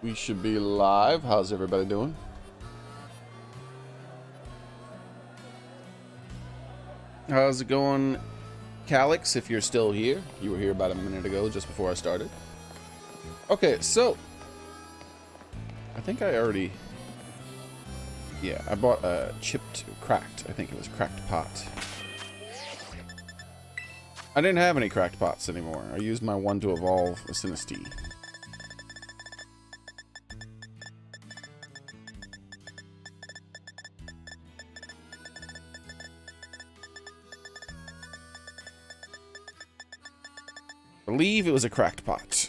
We should be live. How's everybody doing? How's it going, Calix? If you're still here, you were here about a minute ago, just before I started. Okay, so I think I already, I bought a cracked. I think it was cracked pot. I didn't have any cracked pots anymore. I used my one to evolve a Cinderace. I believe it was a cracked pot.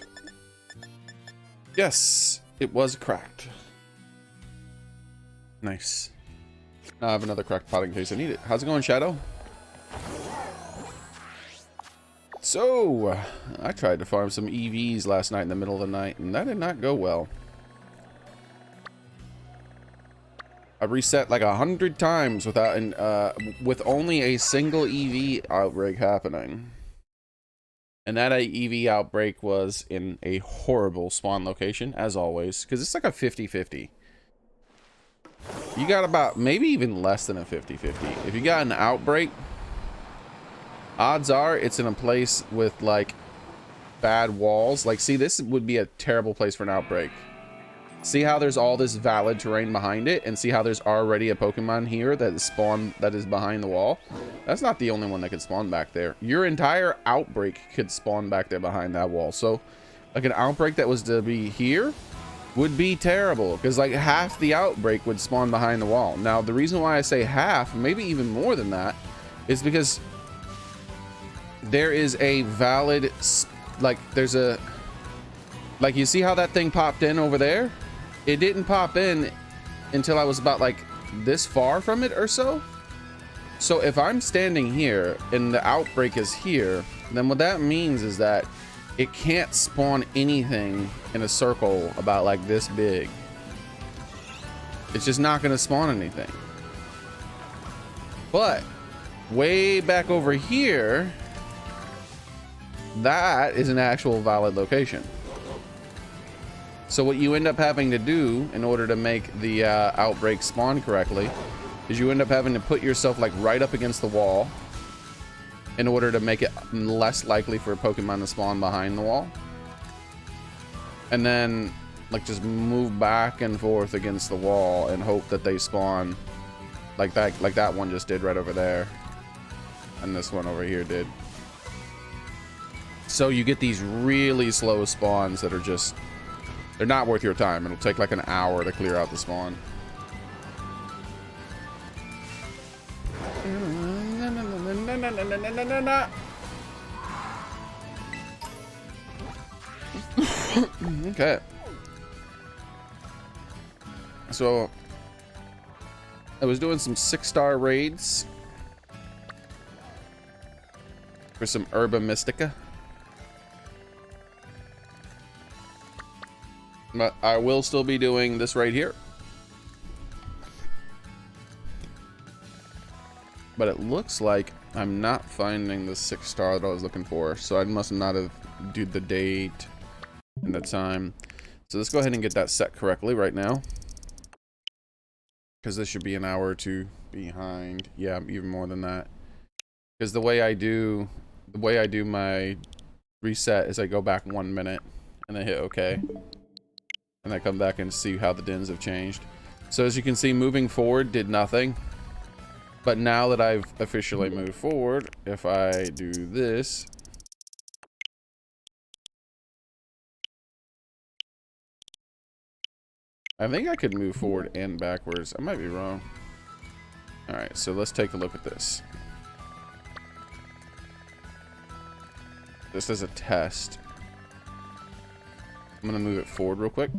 Yes, it was cracked. Nice. Now I have another cracked pot in case I need it. How's it going, Shadow? So, I tried to farm some EVs last night in the middle of the night, and that did not go well. I reset like 100 times without with only a single EV outbreak happening. And that EV outbreak was in a horrible spawn location, as always, because it's like a 50-50. You got about, maybe even less than a 50-50. If you got an outbreak, odds are it's in a place with like bad walls. Like, see, this would be a terrible place for an outbreak. See how there's all this valid terrain behind it, and see how there's already a Pokemon here that is spawned, that is behind the wall. That's not the only one that could spawn back there. Your entire outbreak could spawn back there behind that wall. So like an outbreak that was to be here would be terrible, because like half the outbreak would spawn behind the wall. Now the reason why I say half, maybe even more than that, is because there is a valid, like there's a, like you see how that thing popped in over there? It didn't pop in until I was about like this far from it or so. So if I'm standing here and the outbreak is here, then what that means is that it can't spawn anything in a circle about like this big. It's just not going to spawn anything. But way back over here, that is an actual valid location. So what you end up having to do in order to make the outbreak spawn correctly is you end up having to put yourself like right up against the wall in order to make it less likely for a Pokemon to spawn behind the wall. And then like just move back and forth against the wall and hope that they spawn like that one just did right over there. And this one over here did. So you get these really slow spawns that are just, they're not worth your time. It'll take like an hour to clear out the spawn. Okay. So I was doing some 6-star raids for some Herba Mystica. But I will still be doing this right here. But it looks like I'm not finding the 6-star that I was looking for. So I must not have done the date and the time. So let's go ahead and get that set correctly right now. Because this should be an hour or two behind. Yeah, even more than that. Because the way I do my reset is I go back 1 minute and I hit OK. And I come back and see how the dins have changed. So as you can see, moving forward did nothing. But now that I've officially moved forward, if I do this, I think I could move forward and backwards. I might be wrong. All right, so let's take a look at this. Just as a test. I'm gonna move it forward real quick.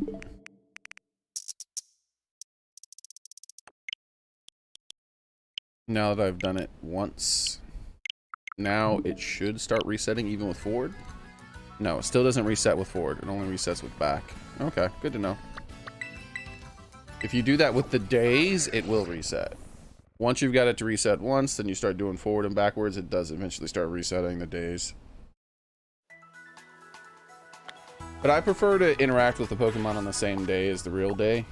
Now that I've done it once, now it should start resetting even with forward. No, it still doesn't reset with forward. It only resets with back. Okay, good to know. If you do that with the days, it will reset. Once you've got it to reset once, then you start doing forward and backwards, it does eventually start resetting the days. But I prefer to interact with the Pokemon on the same day as the real day.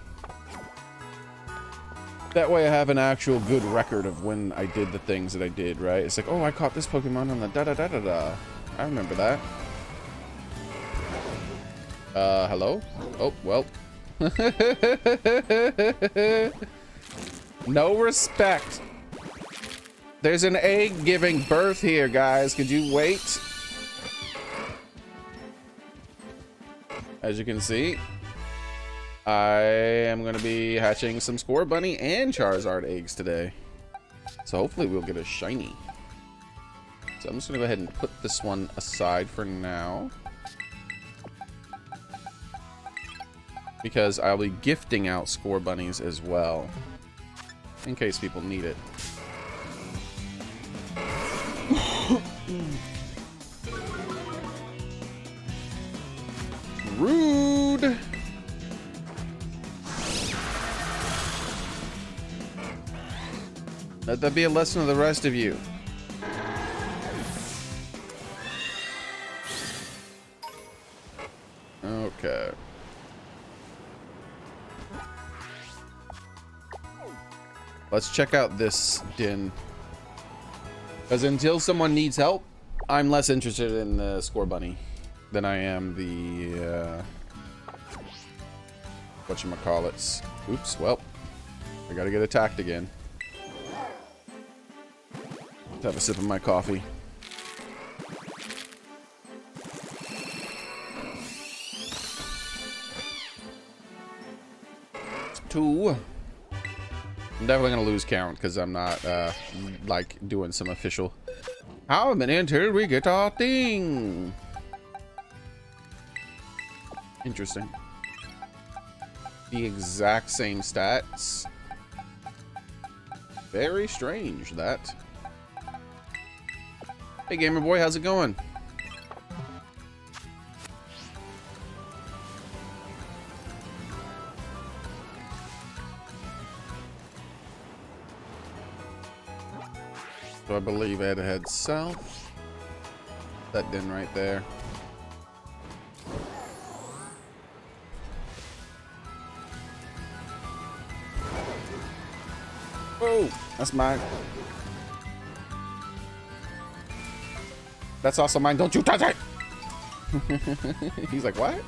That way I have an actual good record of when I did the things that I did, right? It's like, oh, I caught this Pokemon on the da-da-da-da-da. I remember that. Hello? Oh, well. No respect. There's an egg giving birth here, guys. Could you wait? As you can see, I am going to be hatching some Score Bunny and Charizard eggs today. So hopefully we'll get a shiny. So I'm just going to go ahead and put this one aside for now. Because I'll be gifting out Score Bunnies as well. In case people need it. Rude! Let that be a lesson to the rest of you. Okay. Let's check out this den. Because until someone needs help, I'm less interested in the Score Bunny than I am the, whatchamacallits. Oops, well, I gotta get attacked again. Let's have a sip of my coffee. Two. I'm definitely gonna lose count because I'm not like doing some official. How many until we get our thing? Interesting. The exact same stats. Very strange that. Hey gamer boy, how's it going? So I believe I had to head south. That den right there. Oh, that's mine. That's also mine. Don't you touch it! He's like, what?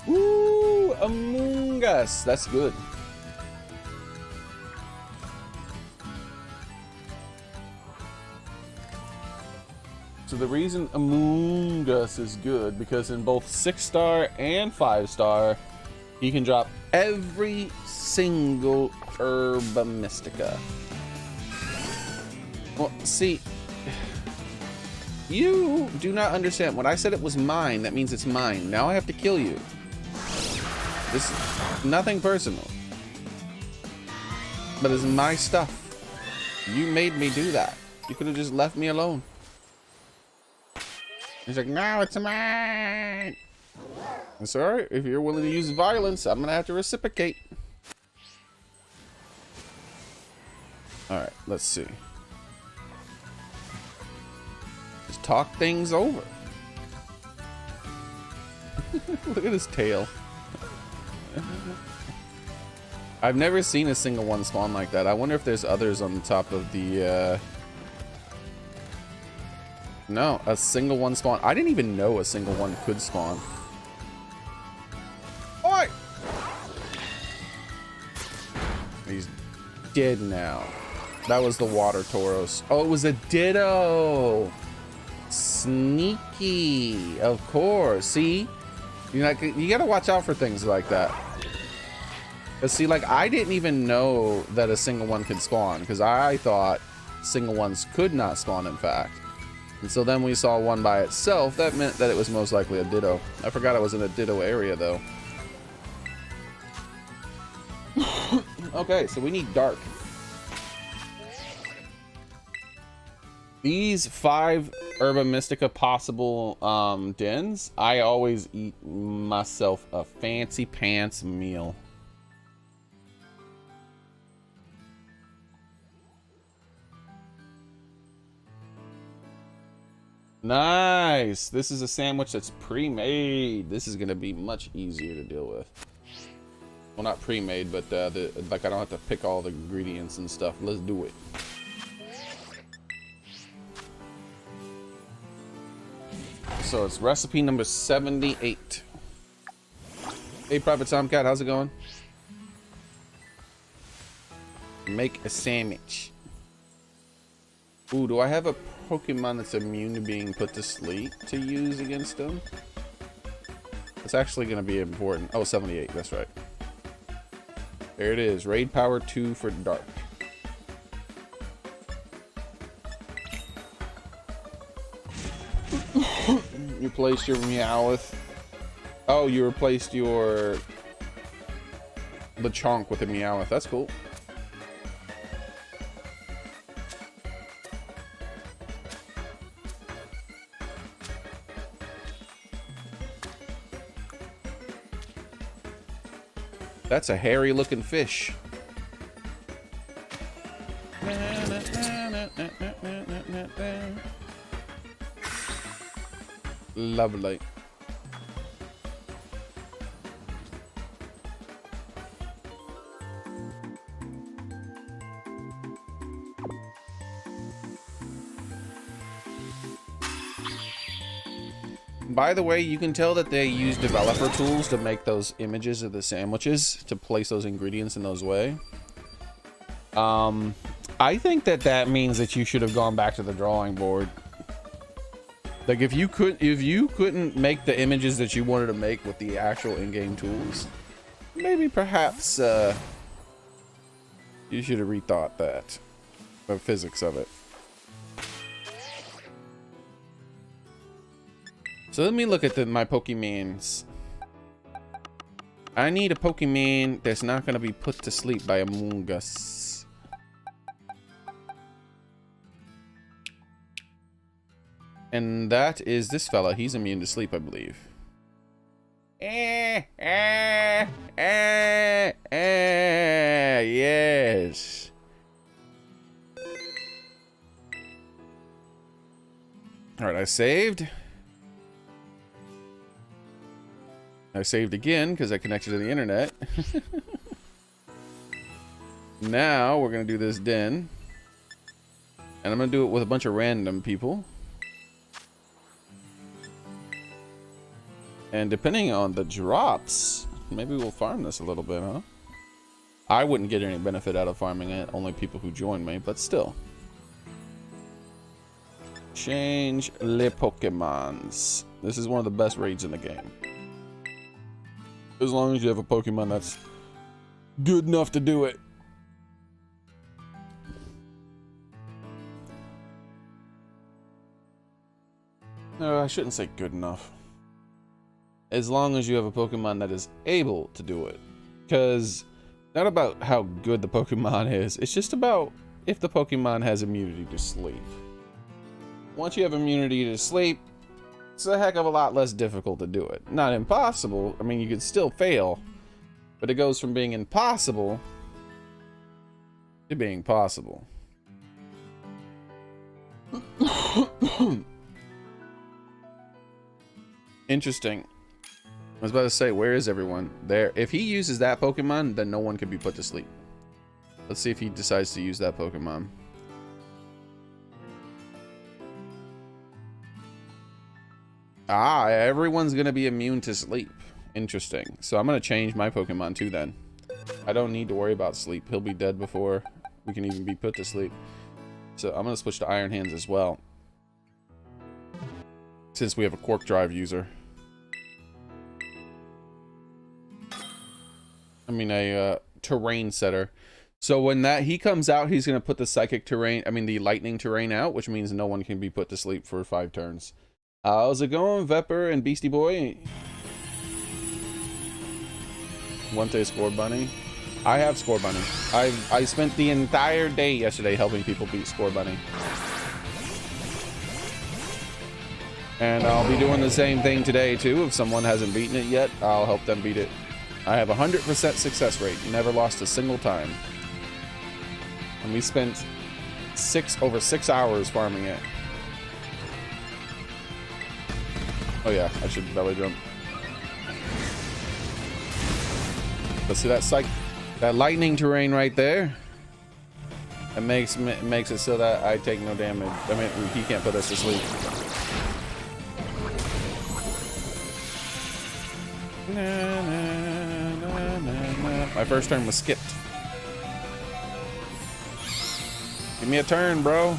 Ooh, Among Us. That's good. So the reason Among Us is good because in both 6-star and 5-star, you can drop every single Herba Mystica. Well, see, you do not understand. When I said it was mine, that means it's mine. Now I have to kill you. This is nothing personal. But it's my stuff. You made me do that. You could have just left me alone. He's like, no, it's mine. It's alright. If you're willing to use violence, I'm gonna have to reciprocate. Alright, let's see. Just talk things over. Look at his tail. I've never seen a single one spawn like that. I wonder if there's others on the top of the No, a single one spawn. I didn't even know a single one could spawn. Oi! He's dead now. That was the water Tauros. Oh, it was a Ditto. Sneaky, of course. See, you gotta watch out for things like that. But see, like, I didn't even know that a single one could spawn because I thought single ones could not spawn, in fact. And so then we saw one by itself. That meant that it was most likely a Ditto. I forgot I was in a Ditto area, though. Okay, so we need Dark. These 5 Herba Mystica possible dens, I always eat myself a fancy pants meal. Nice. This is a sandwich that's pre-made. This is gonna be much easier to deal with. Well, not pre-made, but like I don't have to pick all the ingredients and stuff. Let's do it. So it's recipe number 78. Hey, Private Tomcat, how's it going? Make a sandwich. Ooh, do I have a Pokemon that's immune to being put to sleep to use against them? It's actually going to be important. Oh, 78, that's right. There it is. Raid Power 2 for Dark. You placed your Meowth. Oh, you replaced your Lechonk with a Meowth. That's cool. That's a hairy looking fish. Lovely. By the way, you can tell that they use developer tools to make those images of the sandwiches, to place those ingredients in those way. I think that means that you should have gone back to the drawing board. Like if you couldn't make the images that you wanted to make with the actual in-game tools, maybe perhaps you should have rethought that, the physics of it. So let me look at my Pokemons. I need a Pokemon that's not going to be put to sleep by Among Us. And that is this fella. He's immune to sleep, I believe. Yes. Alright, I saved. I saved again because I connected to the internet. Now we're going to do this den. And I'm going to do it with a bunch of random people. And depending on the drops, maybe we'll farm this a little bit, huh? I wouldn't get any benefit out of farming it, only people who join me, but still. Change les Pokemons. This is one of the best raids in the game. As long as you have a Pokemon that's good enough to do it. No, I shouldn't say good enough. As long as you have a Pokemon that is able to do it. Because it's not about how good the Pokemon is. It's just about if the Pokemon has immunity to sleep. Once you have immunity to sleep, it's a heck of a lot less difficult to do it. Not impossible. I mean, you could still fail. But it goes from being impossible to being possible. Interesting. I was about to say, where is everyone? There. If he uses that Pokemon, then no one can be put to sleep. Let's see if he decides to use that Pokemon. Ah, everyone's going to be immune to sleep. Interesting. So I'm going to change my Pokemon too then. I don't need to worry about sleep. He'll be dead before we can even be put to sleep. So I'm going to switch to Iron Hands as well. Since we have a Quark Drive user. I mean, a terrain setter. So when he comes out, he's going to put the psychic terrain, the lightning terrain out, which means no one can be put to sleep for 5 turns. How's it going, Vepper and Beastie Boy? Want a Score Bunny? I have Score Bunny. I spent the entire day yesterday helping people beat Score Bunny. And I'll be doing the same thing today too. If someone hasn't beaten it yet, I'll help them beat it. I have 100% success rate. Never lost a single time. And we spent over 6 hours farming it. Oh yeah, I should belly jump. Let's see that lightning terrain right there. It makes it so that I take no damage. I mean, he can't put us to sleep. Na, na, na, na, na. My first turn was skipped. Give me a turn, bro.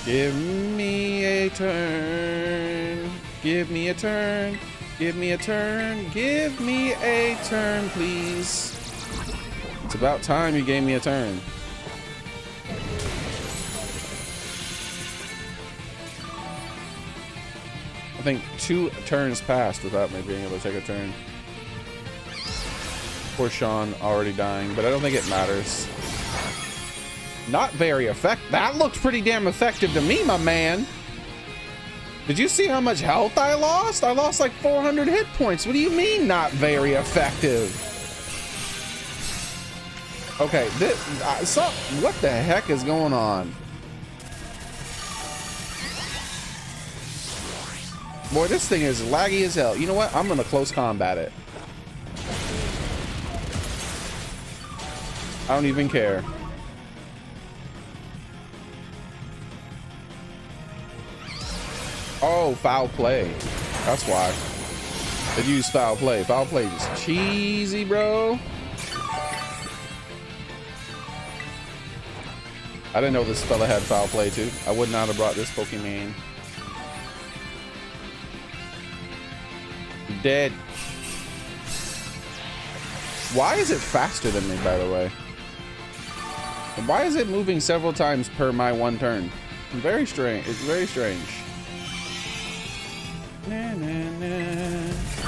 Give me a turn. Give me a turn. Give me a turn. Give me a turn, please. It's about time you gave me a turn. I think 2 turns passed without me being able to take a turn. Poor Sean already dying, but I don't think it matters. Not very effective. That looked pretty damn effective to me, my man. Did you see how much health I lost? I lost like 400 hit points. What do you mean not very effective? Okay, what the heck is going on? Boy, this thing is laggy as hell. You know what? I'm gonna close combat it. I don't even care. Oh, foul play. That's why. They use foul play. Foul play is cheesy, bro. I didn't know this fella had foul play too. I would not have brought this Pokemon. Dead. Why is it faster than me, by the way? And why is it moving several times per my 1 turn? Very strange. It's very strange. Na, na, na,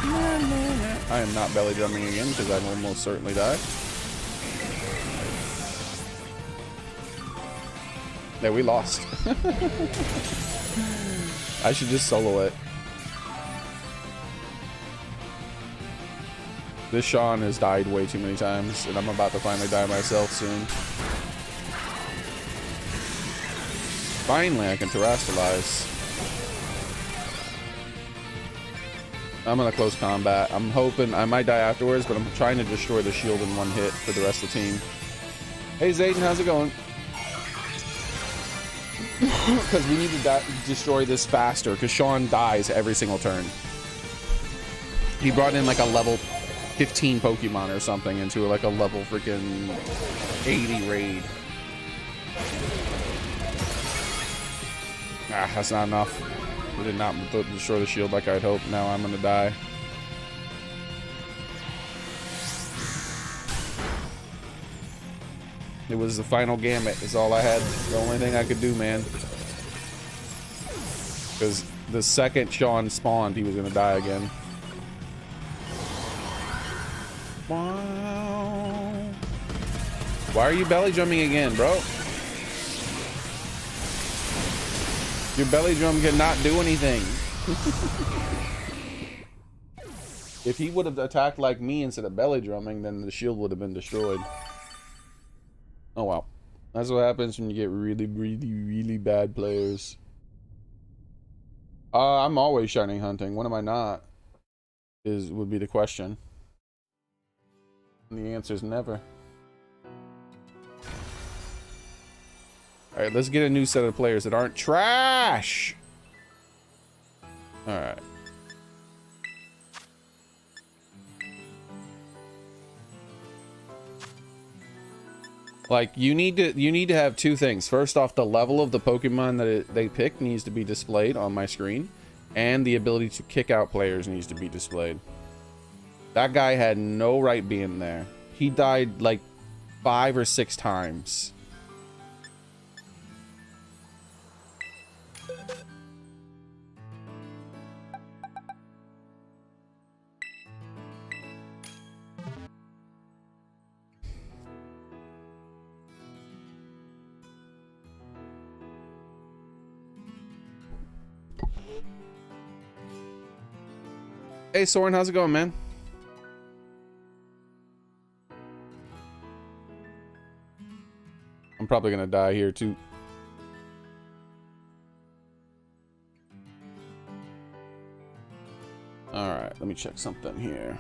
na, na, na. I am not belly jumping again because I will most certainly die. Yeah, we lost. I should just solo it. This Sean has died way too many times, and I'm about to finally die myself soon. Finally, I can terrestrialize. I'm gonna close combat. I'm hoping I might die afterwards, but I'm trying to destroy the shield in 1 hit for the rest of the team. Hey Zayden, how's it going? Because we need to destroy this faster, because Sean dies every single turn. He brought in like a level 15 Pokemon or something into like a level freaking 80 raid. Ah, that's not enough. We did not destroy the shield like I'd hoped. Now I'm gonna die. It was the final gamut is all I had. The only thing I could do, man. Because the second Sean spawned, he was gonna die again. Wow. Why are you belly jumping again, bro? Your belly drum cannot do anything. If he would have attacked like me instead of belly drumming, then the shield would have been destroyed. Oh wow. That's what happens when you get really bad players. I'm always shining hunting. When am I not? Would be the question. And the answer is never. Alright, let's get a new set of players that aren't trash! Alright. Like, you need to have 2 things. First off, the level of the Pokemon that they pick needs to be displayed on my screen. And the ability to kick out players needs to be displayed. That guy had no right being there. He died like 5 or 6 times. Hey Soren, how's it going, man? I'm probably gonna die here too. Alright, let me check something here.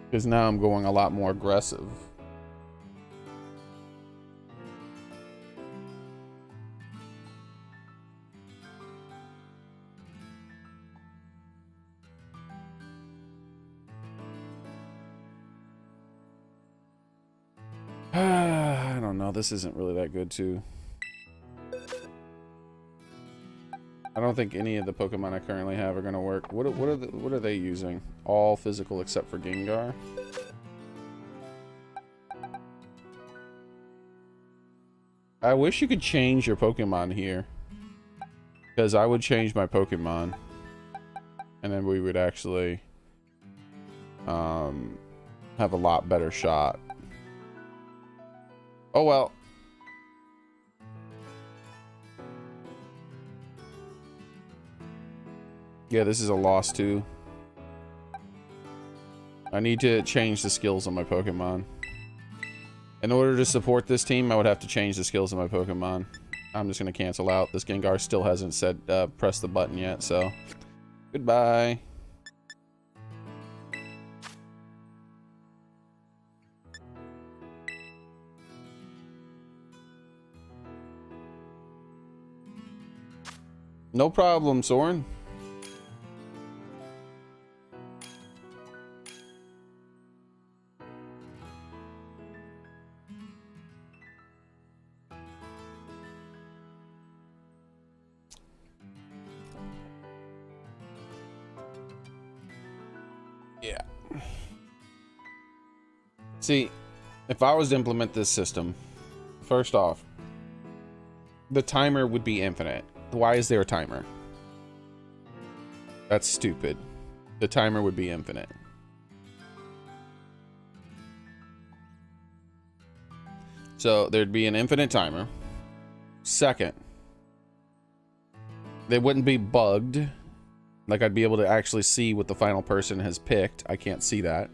Because now I'm going a lot more aggressive. I don't know. This isn't really that good, too. I don't think any of the Pokemon I currently have are gonna work. What are they using? All physical except for Gengar. I wish you could change your Pokemon here, because I would change my Pokemon, and then we would actually have a lot better shot. Oh well. Yeah, this is a loss too. I need to change the skills on my Pokemon. In order to support this team, I would have to change the skills of my Pokemon. I'm just gonna cancel out. This Gengar still hasn't said press the button yet, so goodbye. No problem, Soren. Yeah. See, if I was to implement this system, first off, the timer would be infinite. Why is there a timer? That's stupid. The timer would be infinite. So there'd be an infinite timer. Second, they wouldn't be bugged. Like, I'd be able to actually see what the final person has picked. I can't see that.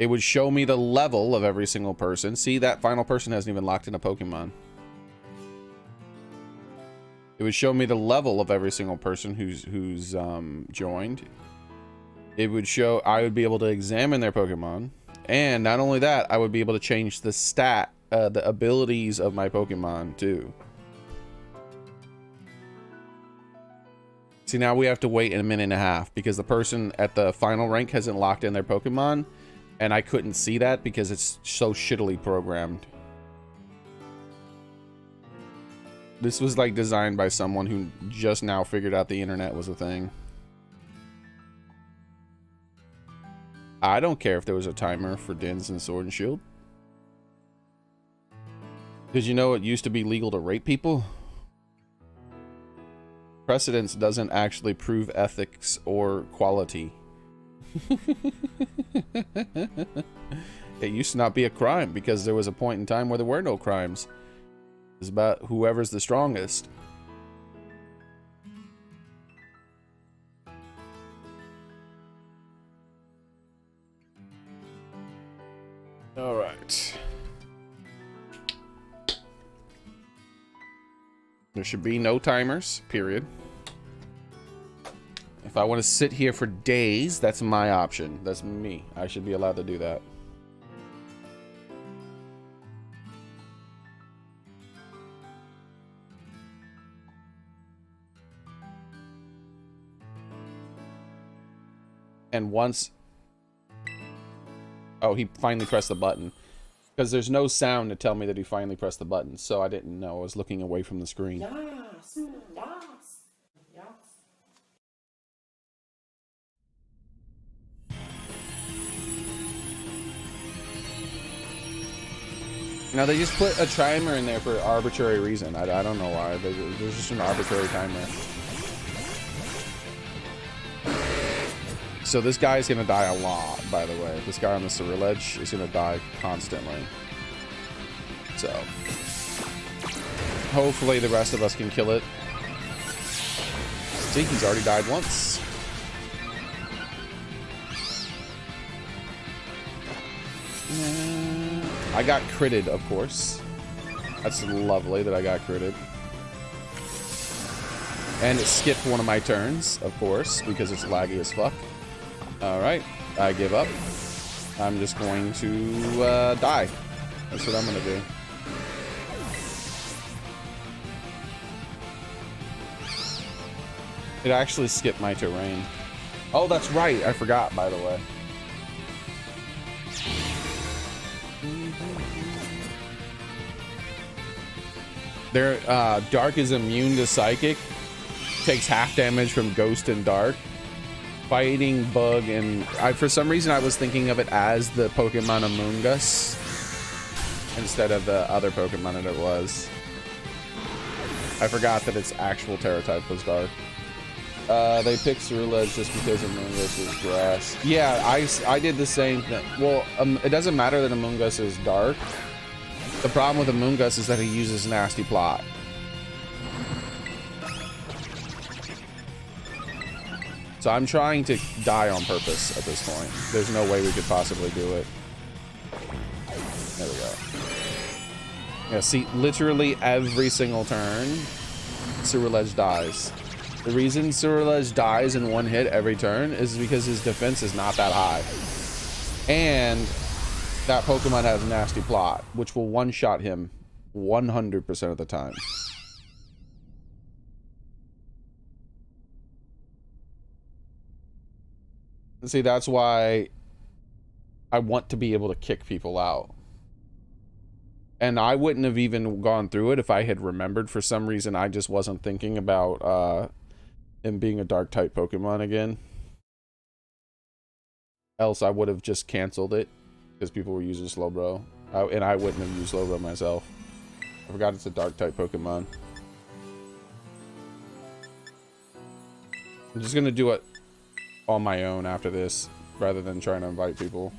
It would show me the level of every single person. See, that final person hasn't even locked in a Pokemon. It would show me the level of every single person who's joined. It would show, I would be able to examine their Pokemon. And not only that, I would be able to change the the abilities of my Pokemon too. See, now we have to wait a minute and a half because the person at the final rank hasn't locked in their Pokemon, and I couldn't see that because it's so shittily programmed. This was like designed by someone who just now figured out the internet was a thing. I don't care if there was a timer for Dins and Sword and Shield. Did you know it used to be legal to rape people? Precedence doesn't actually prove ethics or quality. It used to not be a crime because there was a point in time where there were no crimes. It's about whoever's the strongest. All right. There should be no timers, period. If I want to sit here for days, that's my option. That's me. I should be allowed to do that. And once... Oh, he finally pressed the button. Because there's no sound to tell me that he finally pressed the button, so I didn't know. I was looking away from the screen. Yes, yes, yes. Now, they just put a timer in there for an arbitrary reason. I don't know why. There's just an arbitrary timer. So this guy's gonna die a lot, by the way. This guy on the Cinderace is gonna die constantly. So hopefully the rest of us can kill it. See, he's already died once. I got critted, of course. That's lovely that I got critted. And it skipped one of my turns, of course, because it's laggy as fuck. Alright, I give up. I'm just going to die. That's what I'm gonna do. It actually skipped my terrain. Oh, that's right. I forgot, by the way. Dark is immune to Psychic. Takes half damage from Ghost and Dark. Fighting Bug, and for some reason I was thinking of it as the Pokemon Among Us instead of the other Pokemon that it was. I forgot that its actual Terra type was Dark. They picked Ceruledge just because Among Us is grass. Yeah, I did the same thing. Well, it doesn't matter that Among Us is Dark. The problem with Among Us is that he uses Nasty Plot. So I'm trying to die on purpose at this point. There's no way we could possibly do it. There we go. Yeah, see, literally every single turn, Ceruledge dies. The reason Ceruledge dies in one hit every turn is because his defense is not that high. And that Pokemon has Nasty Plot, which will one-shot him 100% of the time. See, that's why I want to be able to kick people out. And I wouldn't have even gone through it if I had remembered. For some reason, I just wasn't thinking about him being a Dark type Pokemon again. Else I would have just canceled it because people were using Slowbro. And I wouldn't have used Slowbro myself. I forgot it's a Dark type Pokemon. I'm just going to do it on my own after this, rather than trying to invite people.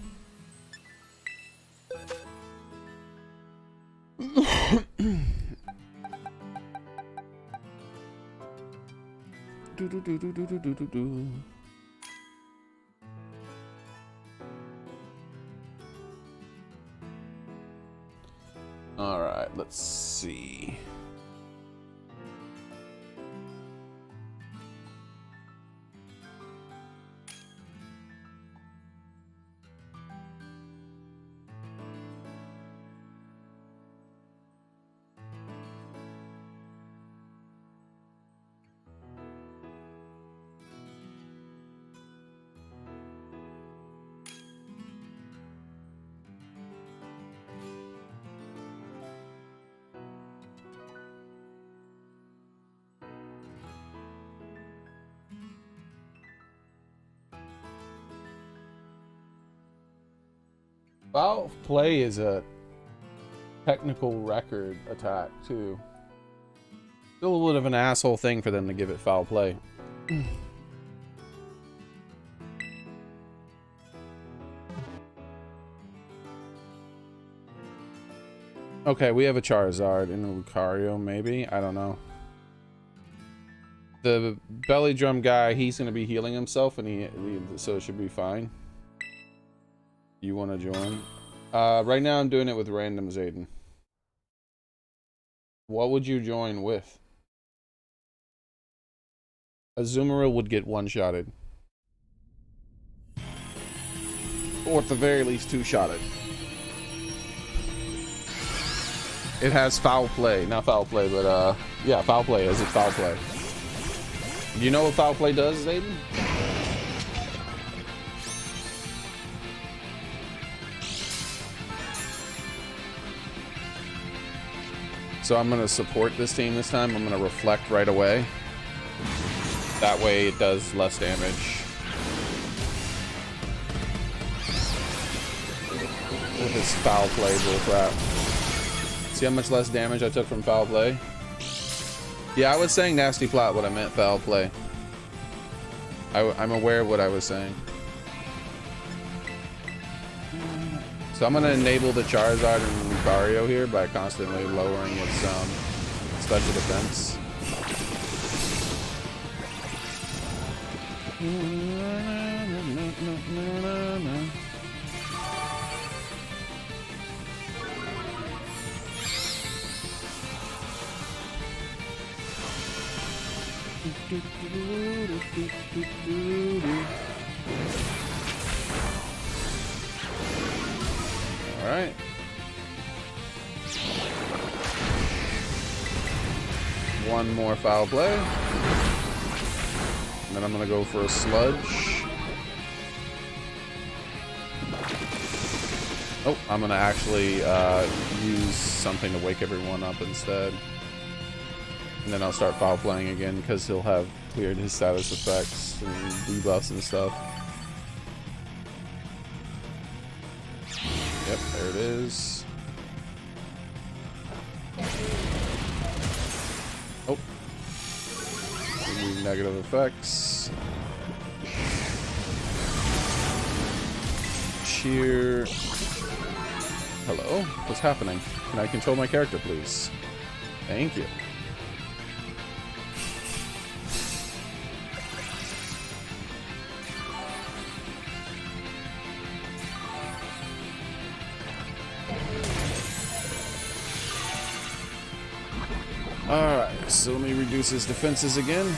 All right, let's see. Foul play is a technical record attack, too. Still a little bit of an asshole thing for them to give it foul play. Okay, we have a Charizard and a Lucario, maybe? I don't know. The belly drum guy, he's going to be healing himself, and so it should be fine. You want to join? Right now I'm doing it with random Zayden. What would you join with? Azumarill would get one-shotted. Or at the very least two-shotted. It has foul play. Not foul play, but yeah, foul play. Is it foul play? Do you know what foul play does, Zayden? So I'm going to support this team this time. I'm going to reflect right away. That way it does less damage. With this foul play bullcrap. See how much less damage I took from foul play? Yeah, I was saying nasty plot when I meant foul play. I'm aware of what I was saying. So I'm going to enable the Charizard and Lucario here by constantly lowering its special defense. Alright. One more foul play. And then I'm gonna go for a sludge. Oh, I'm gonna actually use something to wake everyone up instead. And then I'll start foul playing again because he'll have cleared his status effects and debuffs and stuff. Yep, there it is. Oh. Remove negative effects. Cheer. Hello? What's happening? Can I control my character, please? Thank you. Alright, so let me reduce his defenses again.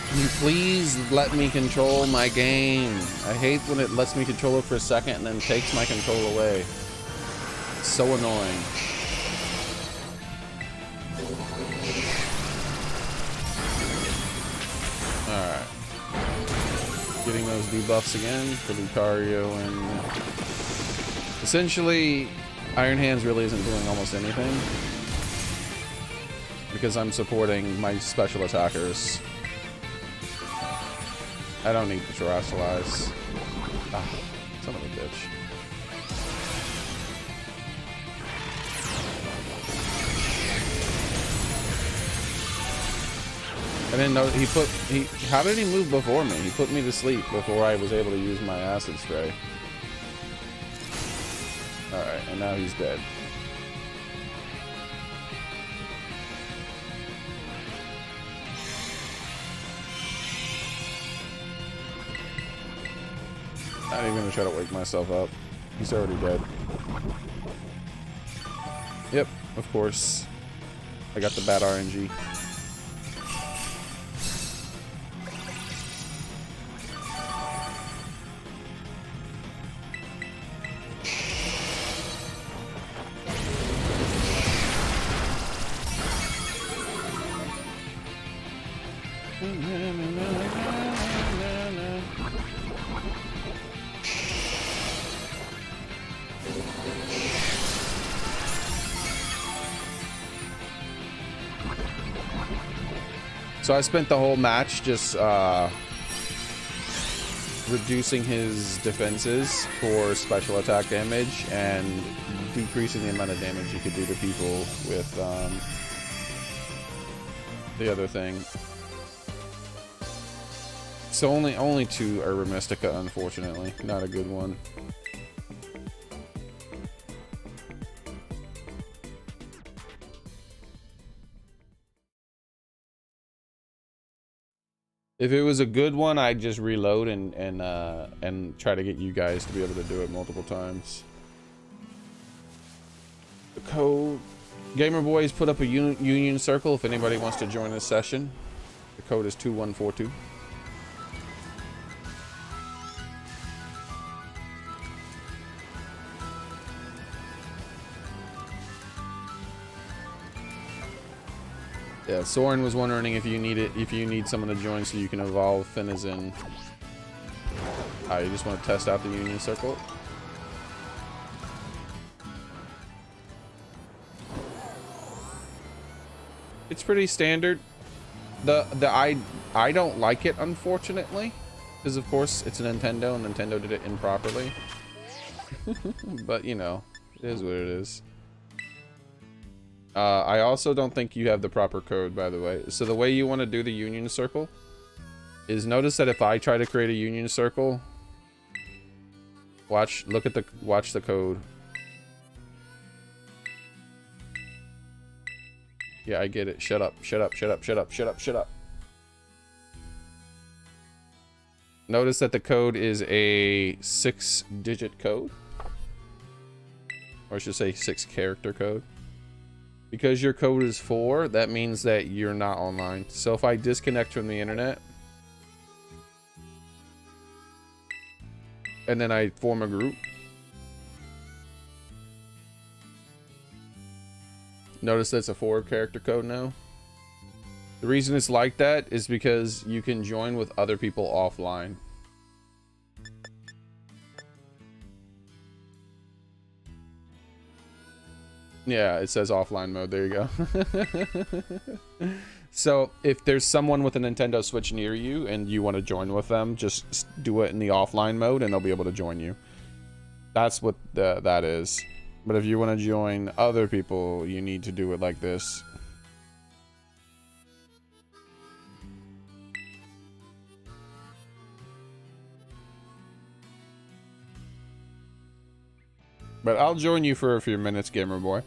Can you please let me control my game? I hate when it lets me control it for a second and then takes my control away. It's so annoying. Alright. Getting those debuffs again for Lucario and... Essentially, Iron Hands really isn't doing almost anything because I'm supporting my special attackers. I don't need to Terrasilize. Ah, son of a bitch. I didn't know how did he move before me? He put me to sleep before I was able to use my Acid Spray. Alright, and now he's dead. Not even gonna try to wake myself up. He's already dead. Yep, of course. I got the bad RNG. So I spent the whole match just reducing his defenses for special attack damage and decreasing the amount of damage he could do to people with the other thing. So only 2 Herba Mystica, unfortunately. Not a good one. If it was a good one, I'd just reload and try to get you guys to be able to do it multiple times. The code. Gamer Boys put up a union circle if anybody wants to join this session. The code is 2142. Yeah, Soren was wondering if you need someone to join so you can evolve Finizen. You just want to test out the Union Circle. It's pretty standard. I don't like it, unfortunately, because of course it's a Nintendo and Nintendo did it improperly. But you know, it is what it is. I also don't think you have the proper code, by the way. So the way you want to do the Union Circle is notice that if I try to create a Union Circle, watch the code. Yeah, I get it. Shut up. Shut up. Shut up. Shut up. Shut up. Shut up. Notice that the code is a 6-digit code. Or I should say 6-character code. Because your code is 4, that means that you're not online. So if I disconnect from the internet and then I form a group, notice that's a 4-character code now. The reason it's like that is because you can join with other people offline. Yeah, it says offline mode. There you go. So if there's someone with a Nintendo Switch near you and you want to join with them, just do it in the offline mode and they'll be able to join you. That's what that is. But if you want to join other people, you need to do it like this. But I'll join you for a few minutes, gamer boy.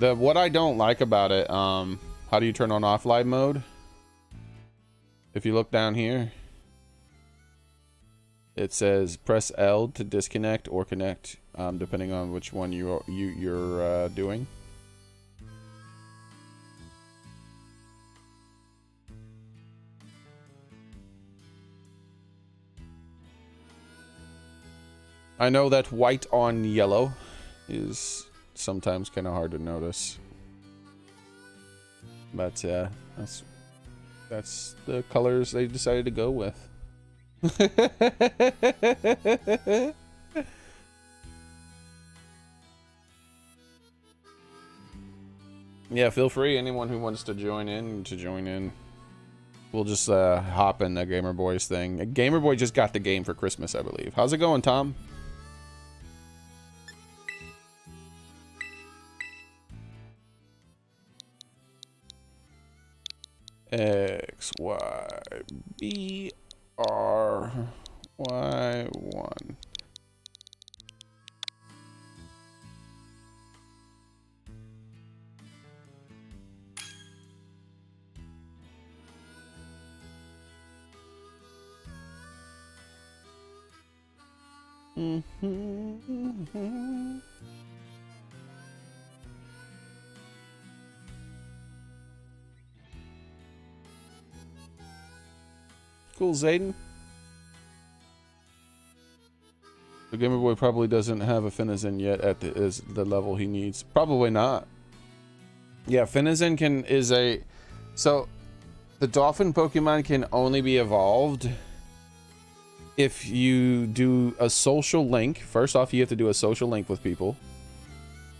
What I don't like about it, how do you turn on offline mode? If you look down here, it says press L to disconnect or connect, depending on which one you're doing. I know that white on yellow is sometimes kind of hard to notice, but that's the colors they decided to go with. Yeah, feel free, anyone who wants to join in. We'll just hop in the Gamer Boys thing. Gamer Boy just got the game for Christmas, I believe. How's it going, Tom? X, Y, B, R, Y, 1. Cool, Zayden. The Gamer Boy probably doesn't have a Finizen yet at the level he needs. Probably not. Yeah, Finizen so the Dolphin Pokemon can only be evolved if you do a social link. First off, you have to do a social link with people.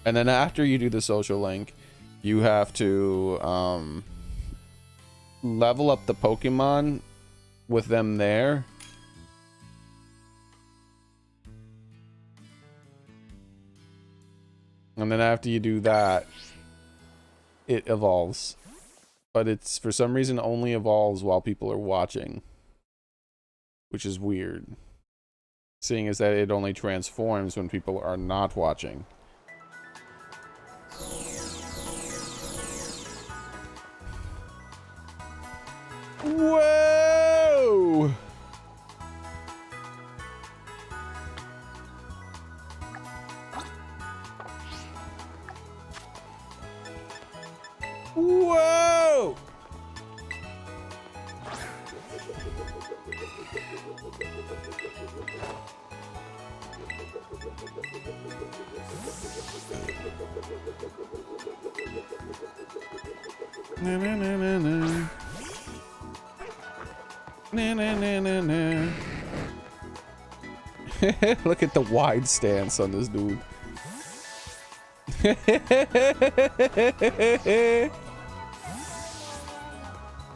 And then after you do the social link, you have to level up the Pokemon with them there. And then after you do that, it evolves. But it's, for some reason, only evolves while people are watching. Which is weird. Seeing as that it only transforms when people are not watching. Whoa! Whoa! Na na na na na. Na na na na na. Look at the wide stance on this dude.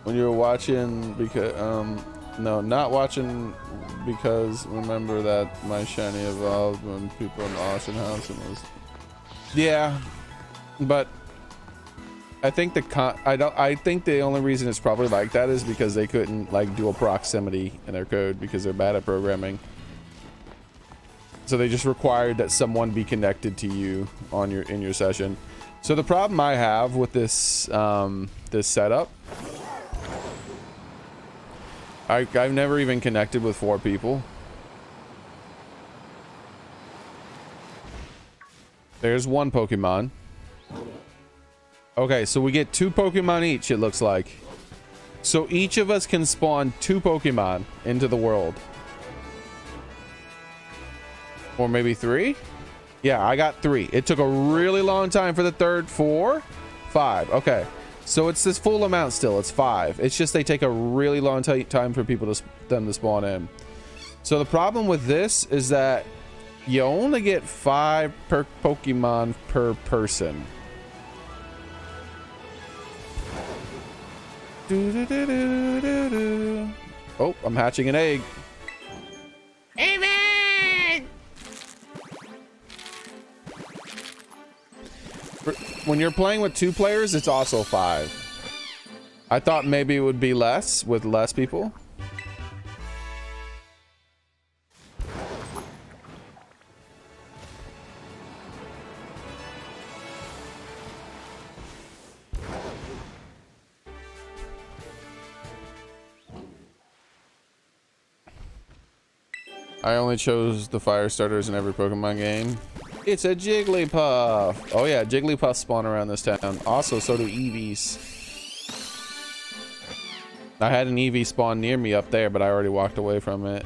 When you're watching, because no, not watching, because remember that my shiny evolved when people in the auction house and was, yeah, but I think I think the only reason it's probably like that is because they couldn't like do a proximity in their code because they're bad at programming. So they just required that someone be connected to you on in your session. So the problem I have with this this setup, I've never even connected with 4 people. There's one Pokemon. Okay, so we get 2 Pokemon each, it looks like. So each of us can spawn 2 Pokemon into the world. Or maybe 3? Yeah, I got 3. It took a really long time for the third. 4? 5. Okay. So it's this full amount still. It's 5. It's just they take a really long time for people to them to spawn in. So the problem with this is that you only get 5 per Pokemon per person. Oh, I'm hatching an egg. When you're playing with 2 players, it's also 5. I thought maybe it would be less with less people. I only chose the fire starters in every Pokemon game. It's a Jigglypuff. Oh yeah, Jigglypuff spawn around this town. Also, so do Eevees. I had an Eevee spawn near me up there, but I already walked away from it.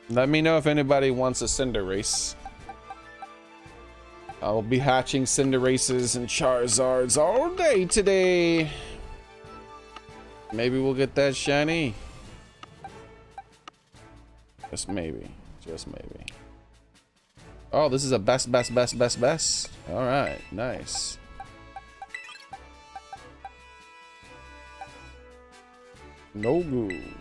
Let me know if anybody wants a Cinderace. I'll be hatching Cinderaces and Charizards all day today. Maybe we'll get that shiny. Just maybe. Just maybe. Oh, this is a best. All right, nice. No good.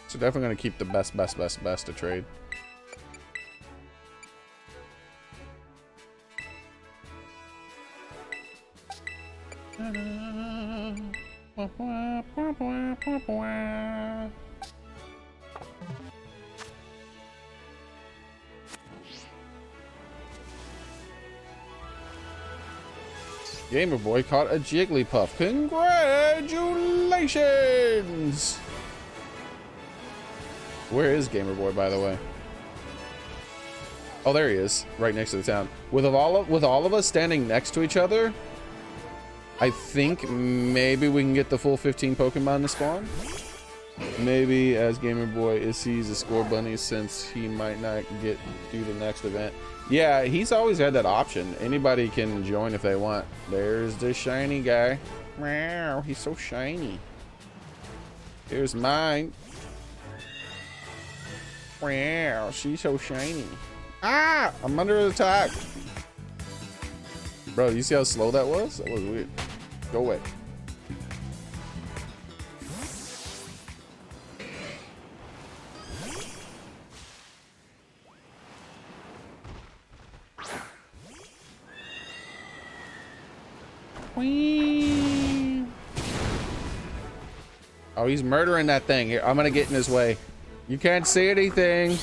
So definitely gonna keep the best to trade. Gamer Boy caught a Jigglypuff. Congratulations! Where is Gamer Boy, by the way? Oh, there he is, right next to the town. With all of us standing next to each other, I think maybe we can get the full 15 Pokemon to spawn. Maybe as Gamer Boy sees a score bunny since he might not do the next event. Yeah, he's always had that option. Anybody can join if they want. There's the shiny guy. Wow, he's so shiny. Here's mine. Wow, she's so shiny. Ah, I'm under attack. Bro, you see how slow that was? That was weird. Go away. Whee! Oh, he's murdering that thing. Here, I'm gonna get in his way. You can't see anything.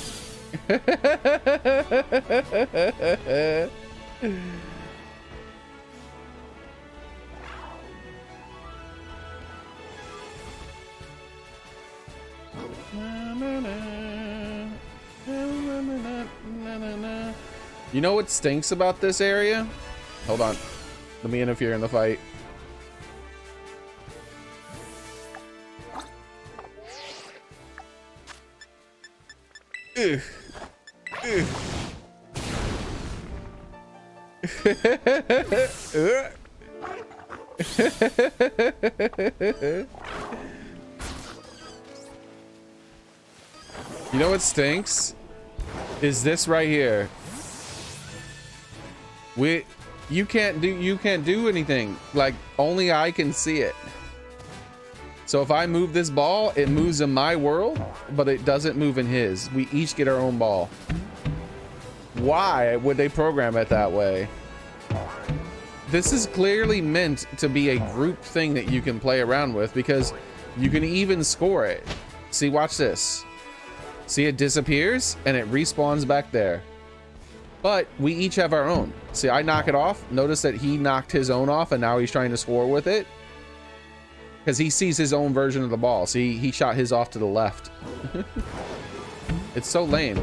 You know what stinks about this area? Hold on. Let me interfere in the fight. Ugh. Ugh. You know what stinks? Is this right here. You can't do anything. Like, only I can see it. So if I move this ball, it moves in my world, but it doesn't move in his. We each get our own ball. Why would they program it that way? This is clearly meant to be a group thing that you can play around with, because you can even score it. See, watch this. See, it disappears and it respawns back there. But we each have our own. See, I knock it off. Notice that he knocked his own off, and now he's trying to score with it. Because he sees his own version of the ball. See, he shot his off to the left. It's so lame.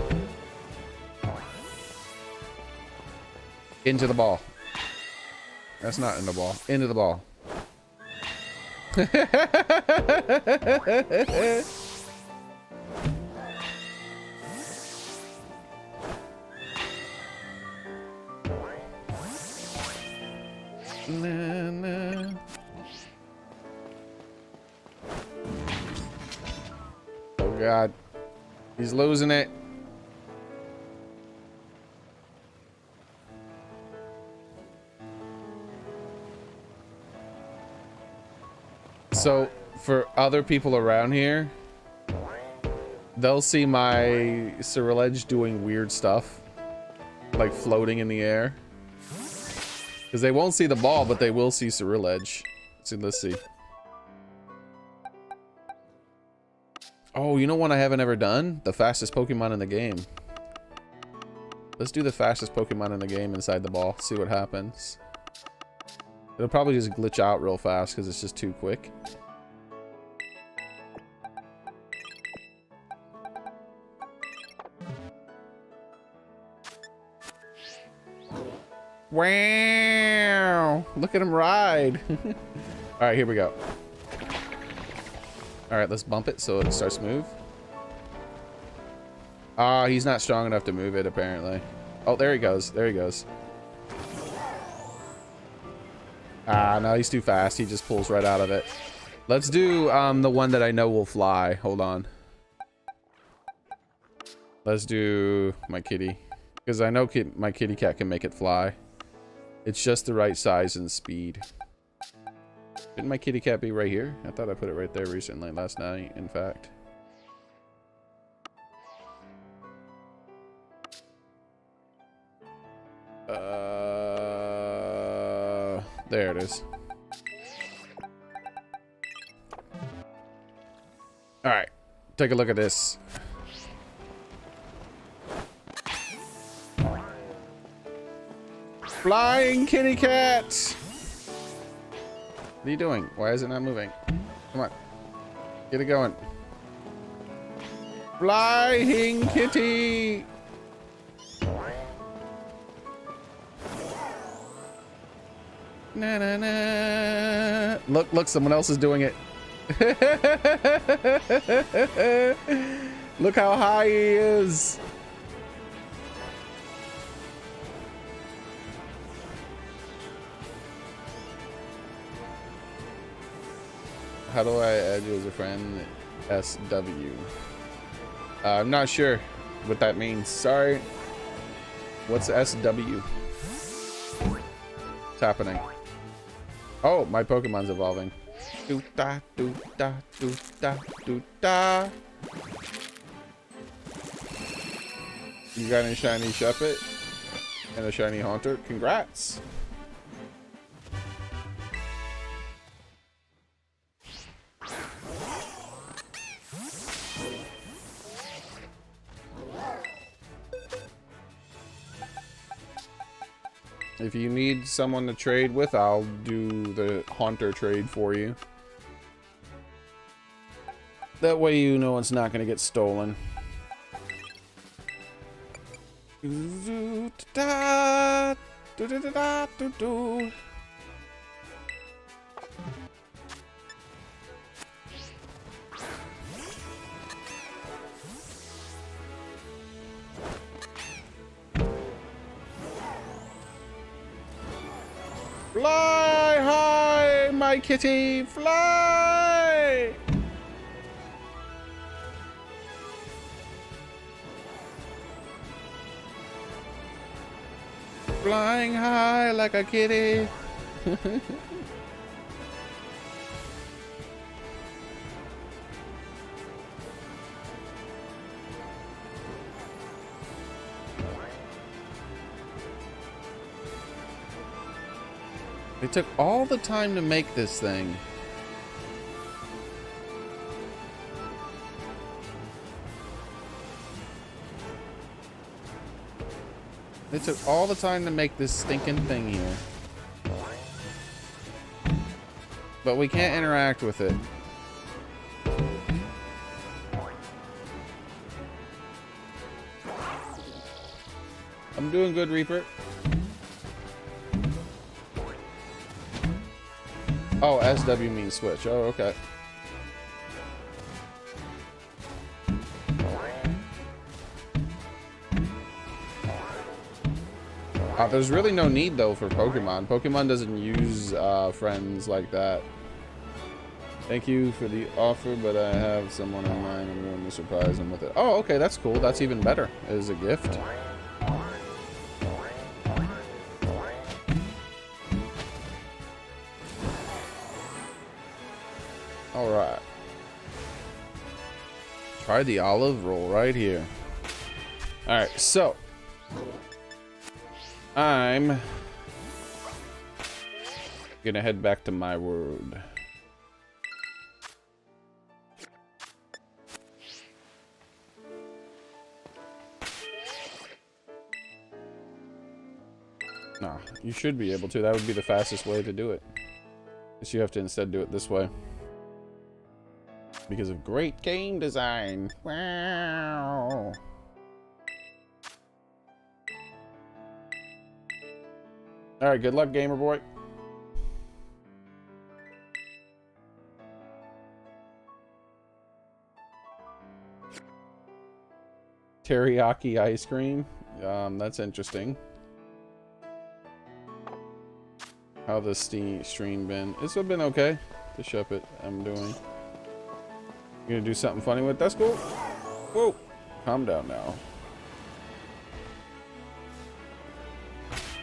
Into the ball. That's not in the ball. Into the ball. Nah, nah. Oh God, he's losing it. So for other people around here, they'll see my Cinderace doing weird stuff, like floating in the air. Because they won't see the ball, but they will see Cinderace. So let's see. Oh, you know one I haven't ever done? The fastest Pokemon in the game. Let's do the fastest Pokemon in the game inside the ball. See what happens. It'll probably just glitch out real fast because it's just too quick. Wow! Look at him ride. All right, here we go. All right, let's bump it so it starts to move. Ah, he's not strong enough to move it apparently. Oh, there he goes. There he goes. Ah, no, he's too fast. He just pulls right out of it. Let's do the one that I know will fly. Hold on. Let's do my kitty. Because I know my kitty cat can make it fly. It's just the right size and speed. Didn't my kitty cat be right here? I thought I put it right there recently, last night, in fact. There it is. All right, take a look at this. Flying kitty cat! What are you doing? Why is it not moving? Come on. Get it going. Flying kitty! Na na na. Look, someone else is doing it. Look how high he is. How do I add you as a friend? SW. I'm not sure what that means. Sorry. What's SW? What's happening? Oh, my Pokemon's evolving. Do da do da do da do da. You got a shiny Shuppet and a shiny Haunter? Congrats. If you need someone to trade with, I'll do the Haunter trade for you. That way you know it's not going to get stolen. Fly high, my kitty, fly! Flying high like a kitty. They took all the time to make this thing. They took all the time to make this stinking thing here. But we can't interact with it. I'm doing good, Reaper. Oh, SW means switch. Oh, okay. There's really no need, though, for Pokemon. Pokemon doesn't use friends like that. Thank you for the offer, but I have someone in mind. I'm going to surprise them with it. Oh, okay, that's cool. That's even better. As a gift. All right. Try the olive roll right here. All right, so I'm gonna head back to my world. Nah, you should be able to. That would be the fastest way to do it. Guess you have to instead do it this way. Because of great game design. Wow. Alright, good luck, gamer boy. Teriyaki ice cream. That's interesting. How the stream been? It's been okay. The ship it I'm doing. You gonna do something funny with? That's cool. Whoa. Calm down now.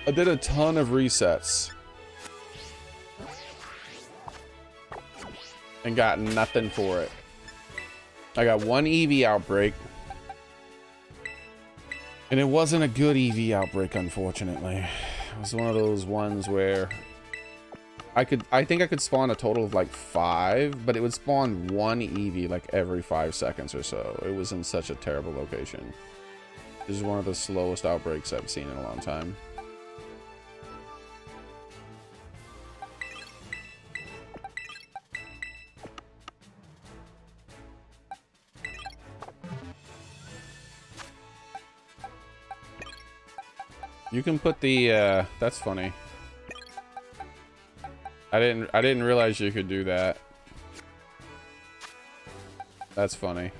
I did a ton of resets. And got nothing for it. I got one EV outbreak. And it wasn't a good EV outbreak, unfortunately. It was one of those ones where I think I could spawn a total of like 5, but it would spawn one EV like every 5 seconds or so. It was in such a terrible location. This is one of the slowest outbreaks I've seen in a long time. You can put the that's funny. I didn't realize you could do that. That's funny.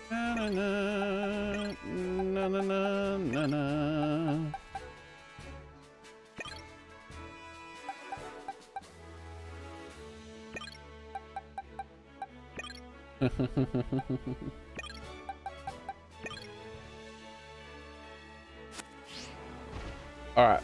Na na na na na na na. All right.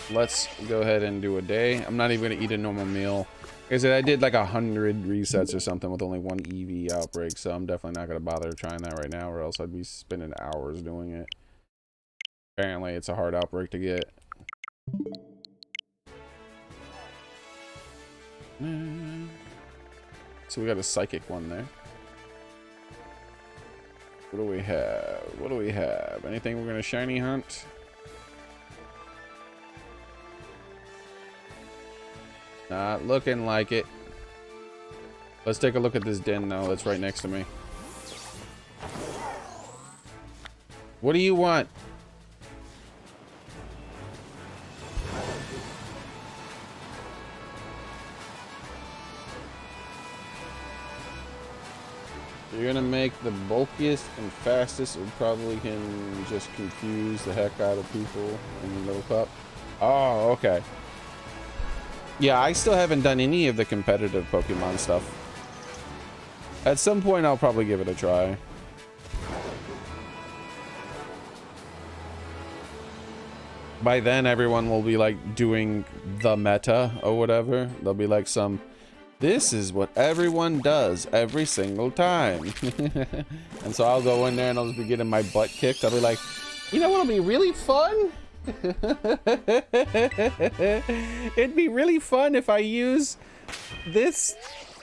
Let's go ahead and do a day. I'm not even gonna eat a normal meal. Like I said, I did like 100 resets or something with only one EV outbreak, so I'm definitely not gonna bother trying that right now, or else I'd be spending hours doing it. Apparently, it's a hard outbreak to get. So we got a psychic one there. What do we have? What do we have? Anything we're gonna shiny hunt? Not looking like it. Let's take a look at this den though. That's right next to me. What do you want? You're gonna make the bulkiest and fastest and probably can just confuse the heck out of people in the little cup. Oh, okay. Yeah, I still haven't done any of the competitive Pokemon stuff. At some point, I'll probably give it a try. By then, everyone will be like doing the meta or whatever. There'll be like some... This is what everyone does every single time. And so I'll go in there and I'll just be getting my butt kicked. I'll be like, you know what'll be really fun? It'd be really fun if I use this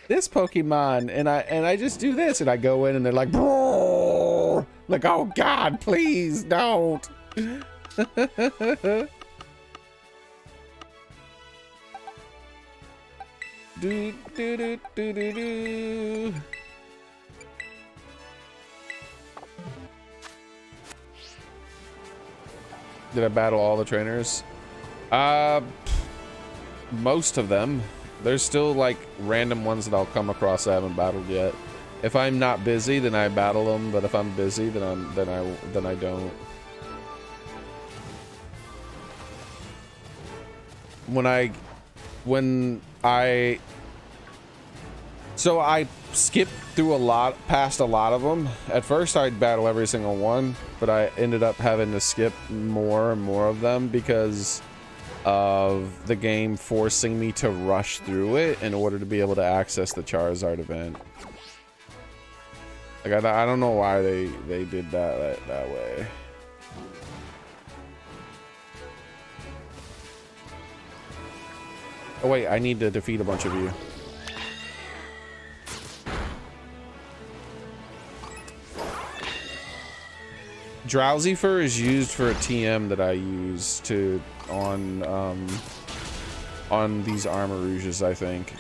Pokemon and I just do this and I go in and they're like, "Brrr!" Like, oh God, please don't. Do do do do do do. Did I battle all the trainers? Most of them. There's still like random ones that I'll come across I haven't battled yet. If I'm not busy, then I battle them. But if I'm busy, then I don't. So I skipped through past a lot of them. At first I'd battle every single one, but I ended up having to skip more and more of them because of the game forcing me to rush through it in order to be able to access the Charizard event. Like, I don't know why they did that way. Oh wait, I need to defeat a bunch of you. Drowsy Fur is used for a TM that I use on these Armor Rouges, I think.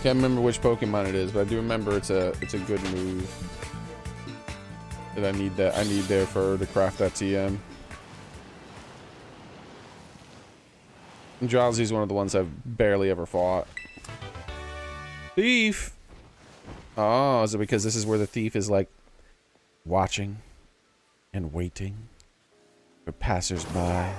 Can't remember which Pokemon it is, but I do remember it's a good move. That I need their fur to craft that TM. And Drowsy's one of the ones I've barely ever fought. Thief! Oh, is it because this is where the thief is like watching and waiting for passers-by?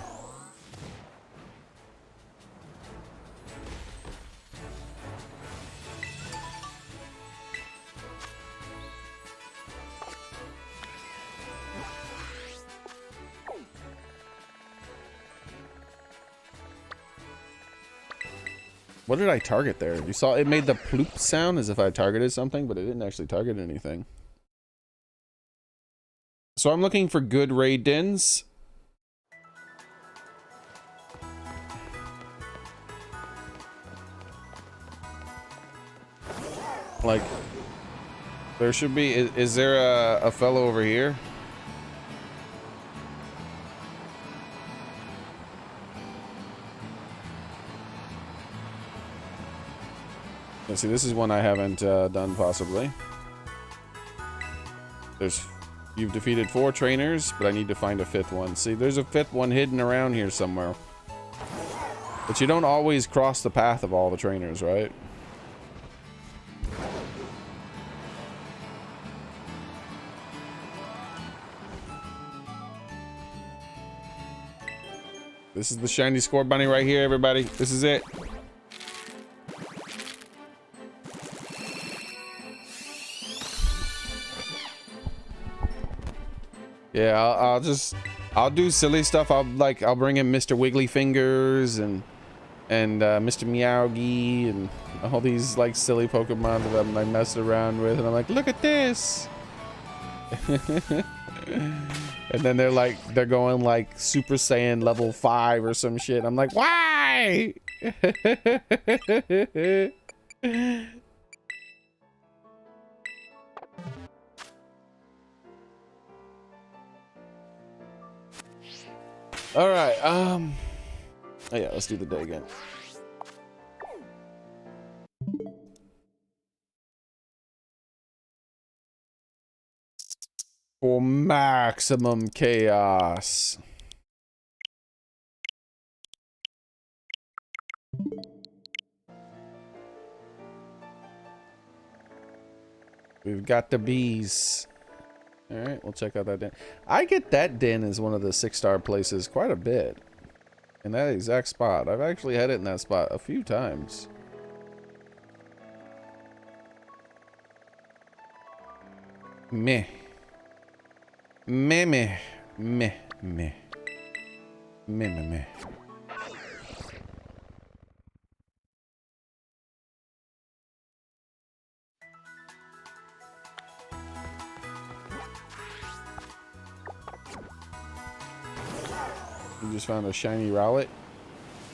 What did I target there? You saw it made the ploop sound as if I targeted something, but it didn't actually target anything. So I'm looking for good raid dens. Like, there should be, is there a fellow over here? Let's see, this is one I haven't done possibly. You've defeated 4 trainers, but I need to find a 5th one. See, there's a 5th one hidden around here somewhere. But you don't always cross the path of all the trainers, right? This is the shiny score bunny right here, everybody. This is it. Yeah, I'll do silly stuff. I'll bring in Mr. Wiggly Fingers and Mr. Meowgie and all these like silly Pokemon that I'm like messing around with, and I'm like, look at this. And then they're going like Super Saiyan level 5 or some shit. I'm like, why? All right. Oh yeah, let's do the day again. For maximum chaos. We've got the bees. All right, we'll check out that den. I get that den as one of the 6-star places quite a bit. In that exact spot. I've actually had it in that spot a few times. Meh. Meh meh. Meh meh. Meh meh meh. just found a shiny Rowlet.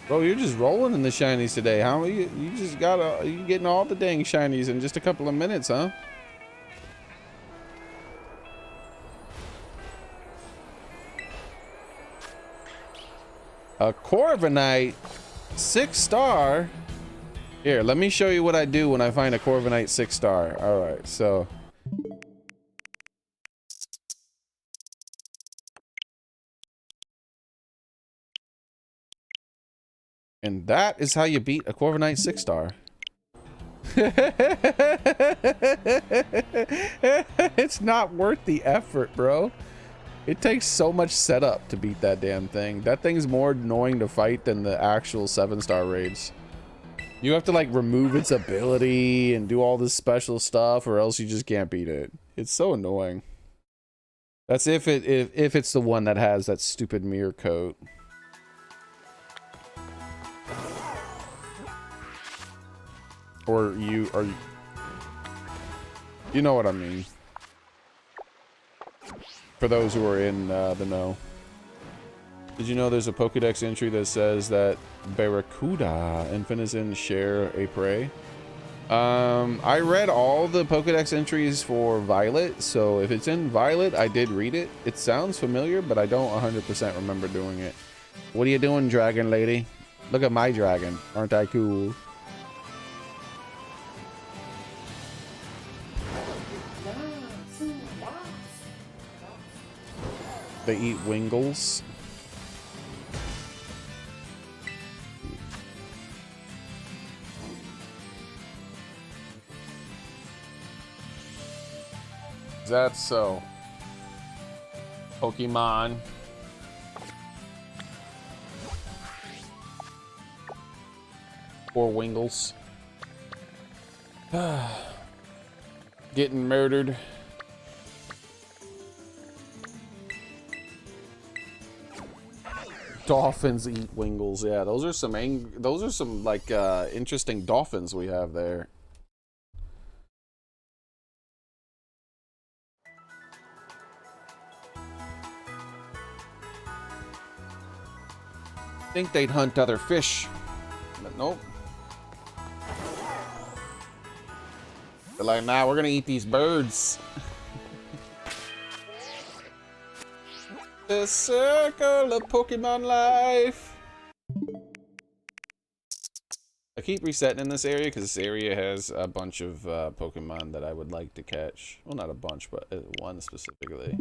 Bro, you're just rolling in the shinies today. How you just got you getting all the dang shinies in just a couple of minutes, huh? A Corviknight 6-star. Here, let me show you what I do when I find a Corviknight 6-star. All right, so and that is how you beat a Corviknight 6-star. It's not worth the effort, bro. It takes so much setup to beat that damn thing. That thing's more annoying to fight than the actual 7-star raids. You have to like remove its ability and do all this special stuff, or else you just can't beat it. It's so annoying. That's if it's the one that has that stupid mirror coat. Or you know what I mean. For those who are in the know. Did you know there's a Pokedex entry that says that Barracuda and Finizen share a prey? I read all the Pokedex entries for Violet, so if it's in Violet, I did read it. It sounds familiar, but I don't 100% remember doing it. What are you doing, dragon lady? Look at my dragon. Aren't I cool? They eat Wingles. Is that so? Pokemon. Or Wingles. Getting murdered. Dolphins eat Wingles. Yeah, those are some like interesting dolphins we have there. Think they'd hunt other fish, but nope. They're like, nah, we're gonna eat these birds. The circle of Pokemon life. I keep resetting in this area because this area has a bunch of Pokemon that I would like to catch. Well, not a bunch, but one specifically.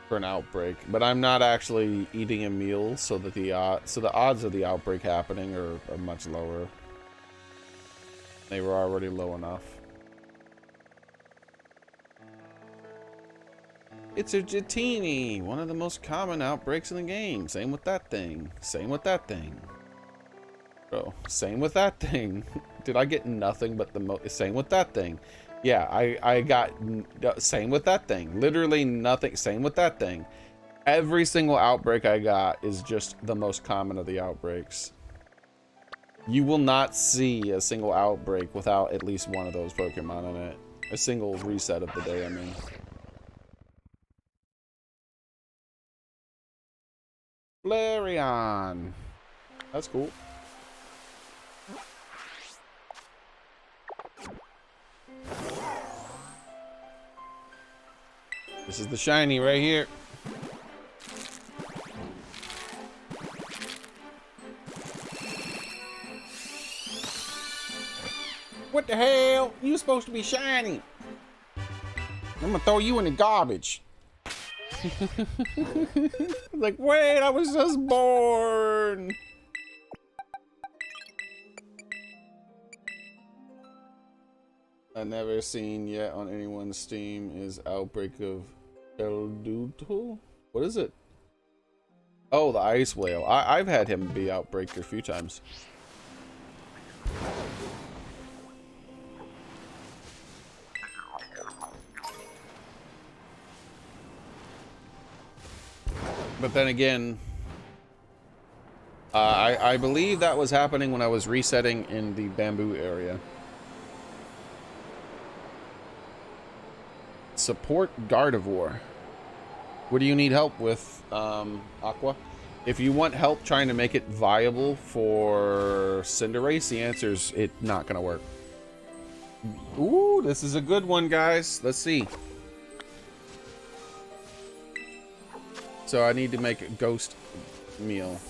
For an outbreak. But I'm not actually eating a meal, so that the odds of the outbreak happening are much lower. They were already low enough. It's a Jatini, one of the most common outbreaks in the game. Same with that thing. Same with that thing. Bro, same with that thing. Did I get nothing but the same with that thing? Yeah, I got same with that thing. Literally nothing. Same with that thing. Every single outbreak I got is just the most common of the outbreaks. You will not see a single outbreak without at least one of those Pokemon in it. A single reset of the day, I mean. Flareon. That's cool. This is the shiny right here. What the hell? You supposed to be shiny. I'm gonna throw you in the garbage. Like, wait, I was just born. I've never seen yet on anyone's Steam is Outbreak of Elduto. What is it? Oh, the ice whale. I've had him be Outbreak a few times. But then again, I believe that was happening when I was resetting in the bamboo area. Support Gardevoir. What do you need help with, Aqua? If you want help trying to make it viable for Cinderace, the answer is it's not gonna work. Ooh, this is a good one, guys. Let's see. So I need to make a ghost meal.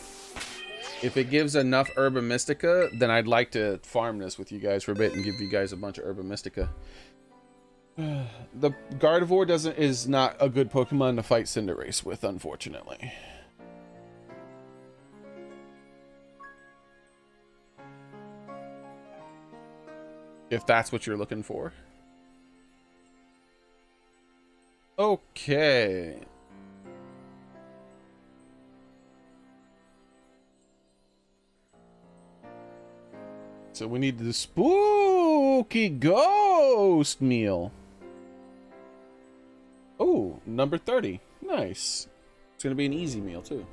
If it gives enough Herba Mystica, then I'd like to farm this with you guys for a bit and give you guys a bunch of Herba Mystica. The Gardevoir is not a good Pokemon to fight Cinderace with, unfortunately. If that's what you're looking for. Okay. So we need the spooky ghost meal. Oh, number 30. Nice. It's going to be an easy meal, too.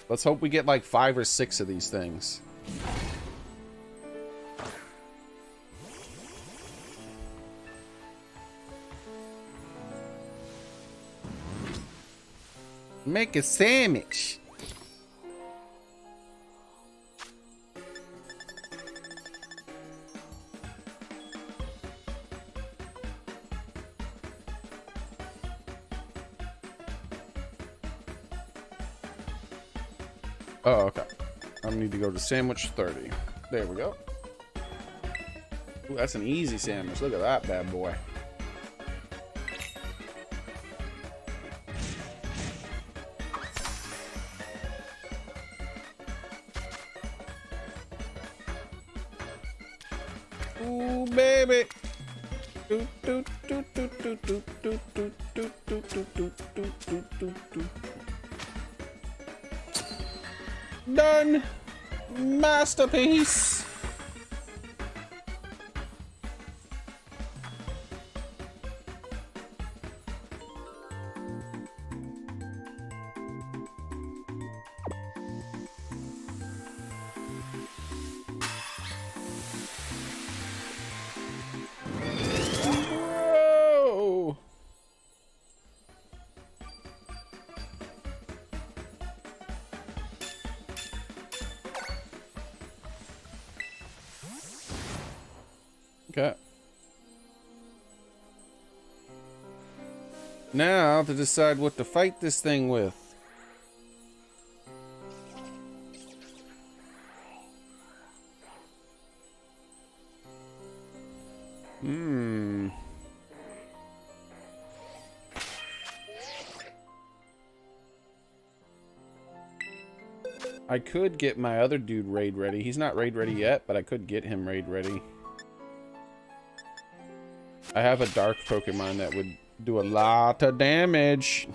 Let's hope we get like 5 or 6 of these things. Make a sandwich. Oh, okay. I need to go to sandwich 30. There we go. Ooh, that's an easy sandwich. Look at that bad boy. Ooh, baby. Done. Masterpiece. Whoa. Okay. Now to decide what to fight this thing with. I could get my other dude raid ready. He's not raid ready yet, but I could get him raid ready. I have a dark Pokemon that would do a lot of damage.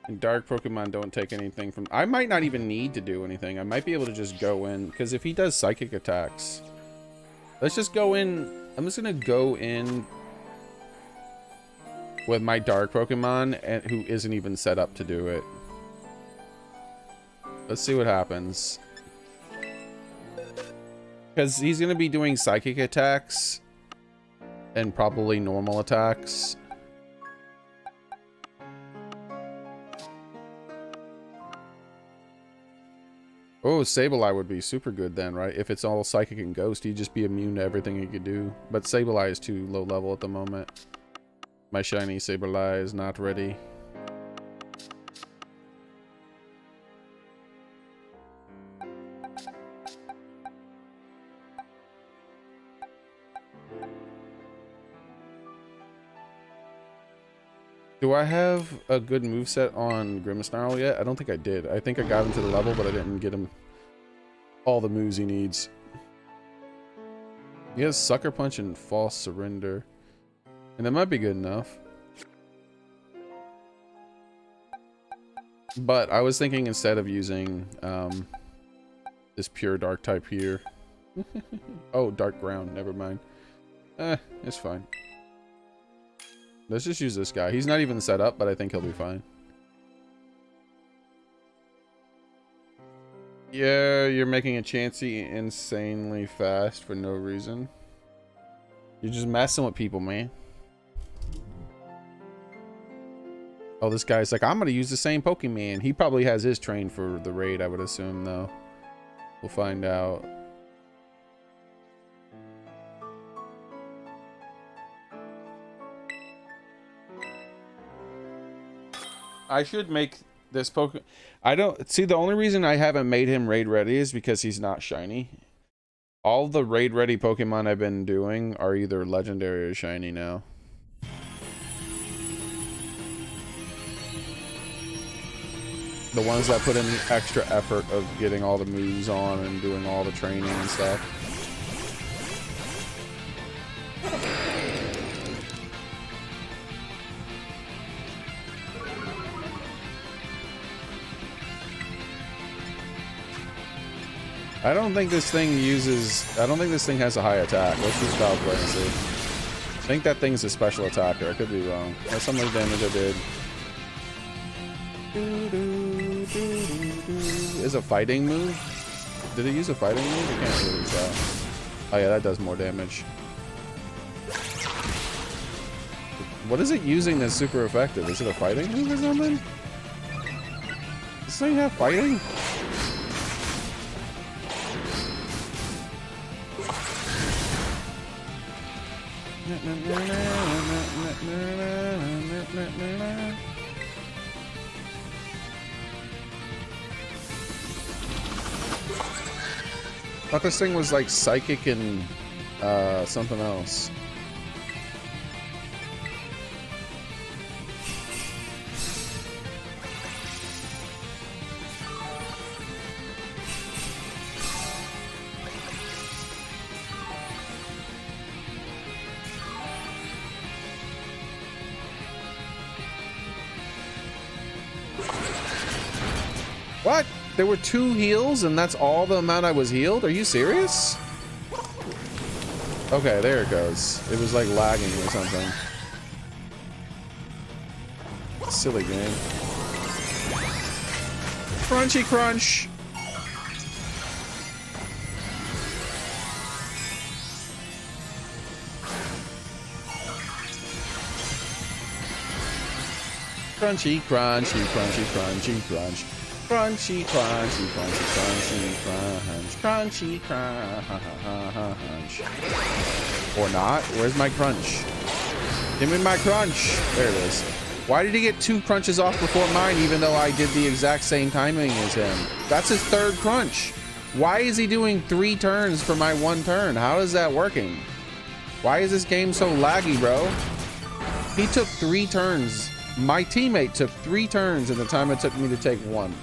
And dark Pokemon don't take anything from... I might not even need to do anything. I might be able to just go in. Because if he does psychic attacks... Let's just go in... I'm just going to go in... with my dark Pokemon and who isn't even set up to do it. Let's see what happens. Because he's going to be doing psychic attacks and probably normal attacks. Oh, Sableye would be super good then, right? If it's all psychic and ghost, he'd just be immune to everything he could do. But Sableye is too low level at the moment. My shiny Sableye is not ready. Do I have a good moveset on Grimmsnarl yet? I don't think I did. I think I got him to the level, but I didn't get him all the moves he needs. He has Sucker Punch and False Surrender. And that might be good enough. But I was thinking instead of using this pure dark type here. Oh, dark ground. Never mind. It's fine. Let's just use this guy. He's not even set up, but I think he'll be fine. Yeah, you're making a Chansey insanely fast for no reason. You're just messing with people, man. Oh, this guy's like, I'm gonna use the same Pokemon. He probably has his trained for the raid, I would assume, though. We'll find out. I should make this Pokemon. I don't see, the only reason I haven't made him raid ready is because he's not shiny. All the raid ready Pokemon I've been doing are either legendary or shiny now. The ones that put in the extra effort of getting all the moves on and doing all the training and stuff. I don't think this thing has a high attack. Let's just foul play and see. I think that thing's a special attacker. I could be wrong. That's some of the damage I did. Is a fighting move? Did it use a fighting move? I can't really tell. Oh yeah, that does more damage. What is it using that's super effective? Is it a fighting move or something? Does this thing have fighting? I thought this thing was like psychic and something else. What? There were 2 heals and that's all the amount I was healed? Are you serious? Okay, there it goes. It was like lagging or something. Silly game. Crunchy crunch! Crunchy, crunchy, crunchy, crunchy, crunch. Crunchy, crunchy, crunchy, crunchy, crunch. Crunchy, crunch. Or not? Where's my crunch? Give me my crunch. There it is. Why did he get 2 crunches off before mine, even though I did the exact same timing as him? That's his 3rd crunch. Why is he doing 3 turns for my 1 turn? How is that working? Why is this game so laggy, bro? He took 3 turns. My teammate took 3 turns in the time it took me to take 1.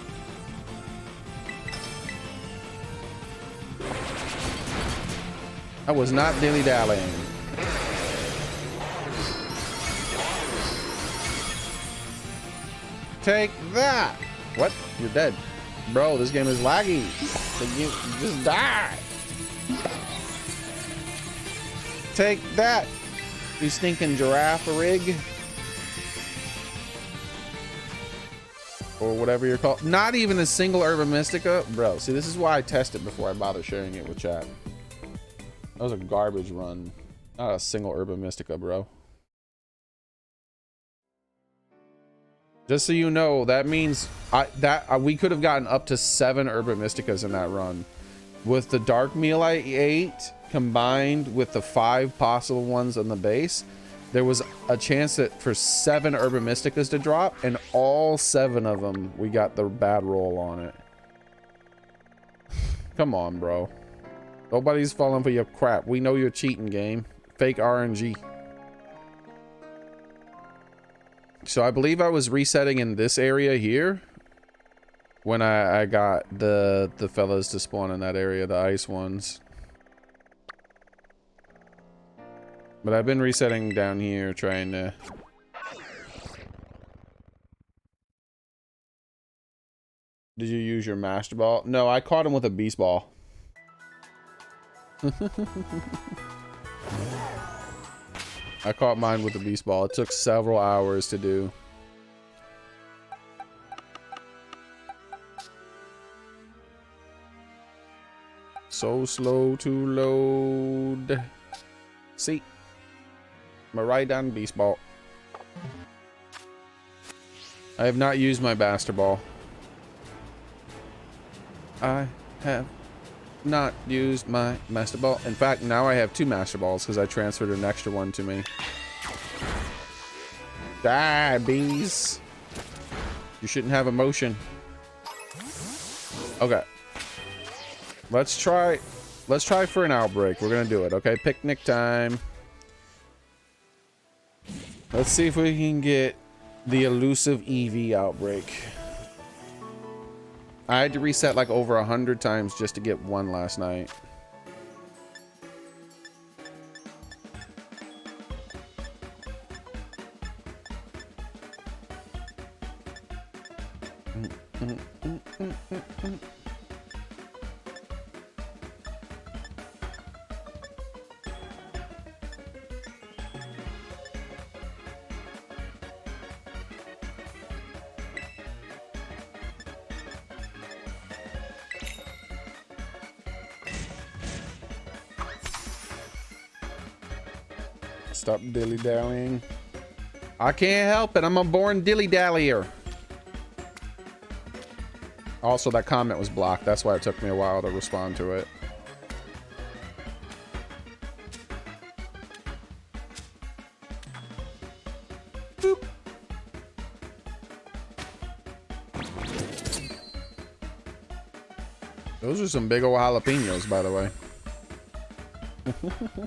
I was not dilly-dallying. Take that! What? You're dead. Bro, this game is laggy. You just die. Take that, you stinking giraffe rig. Or whatever you're called. Not even a single Urban Mystica. Bro, see, this is why I test it before I bother sharing it with chat. That was a garbage run. Not a single Urban Mystica, bro. Just so you know, that means we could have gotten up to 7 Urban Mysticas in that run. With the dark meal I ate, combined with the 5 possible ones on the base, there was a chance that for 7 Urban Mysticas to drop, and all 7 of them, we got the bad roll on it. Come on, bro. Nobody's falling for your crap. We know you're cheating, game. Fake RNG. So I believe I was resetting in this area here when I got the fellas to spawn in that area, the ice ones. But I've been resetting down here, trying to... Did you use your Master Ball? No, I caught him with a Beast Ball. I caught mine with a Beast Ball. It took several hours to do. So slow to load. See? Miraidon Beast Ball. I have not used my Master Ball. I have not used my Master Ball. In fact, now I have 2 Master Balls because I transferred an extra one to me. Die, bees. You shouldn't have emotion. Okay. Let's try for an outbreak. We're gonna do it, okay? Picnic time. Let's see if we can get the elusive EV outbreak. I had to reset like over 100 times just to get one last night. Stop dilly-dallying. I can't help it. I'm a born dilly-dallyer. Also, that comment was blocked. That's why it took me a while to respond to it. Boop. Those are some big old jalapenos, by the way.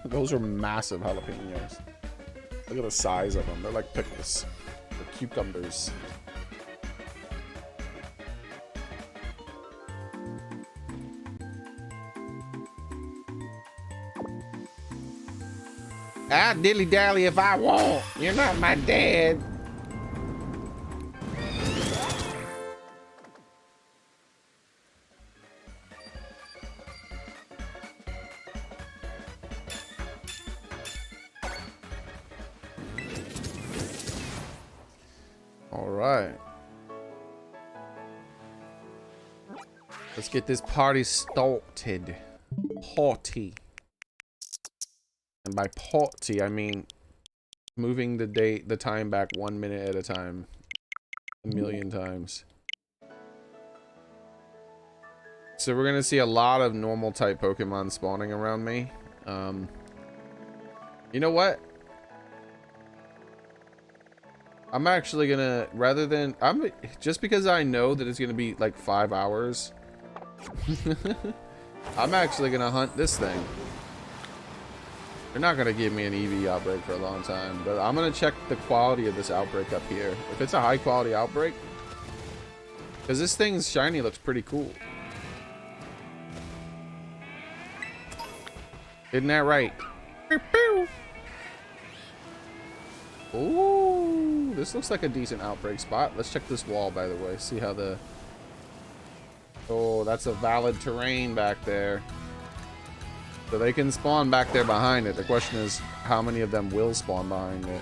Those are massive jalapenos. Look at the size of them. They're like pickles. They're cucumbers. I'll dilly-dally if I want. You're not my dad. All right. Let's get this party started. Party. And by party, I mean moving the time back 1 minute at a time. A million times. So we're gonna see a lot of normal type Pokemon spawning around me. You know what? I'm actually gonna, rather than, just because I know that it's gonna be like 5 hours, I'm actually gonna hunt this thing. They're not gonna give me an EV outbreak for a long time, but I'm gonna check the quality of this outbreak up here. If it's a high quality outbreak, because this thing's shiny looks pretty cool. Isn't that right? Ooh, this looks like a decent outbreak spot. Let's check this wall, by the way. See how the... Oh, that's a valid terrain back there. So they can spawn back there behind it. The question is, how many of them will spawn behind it?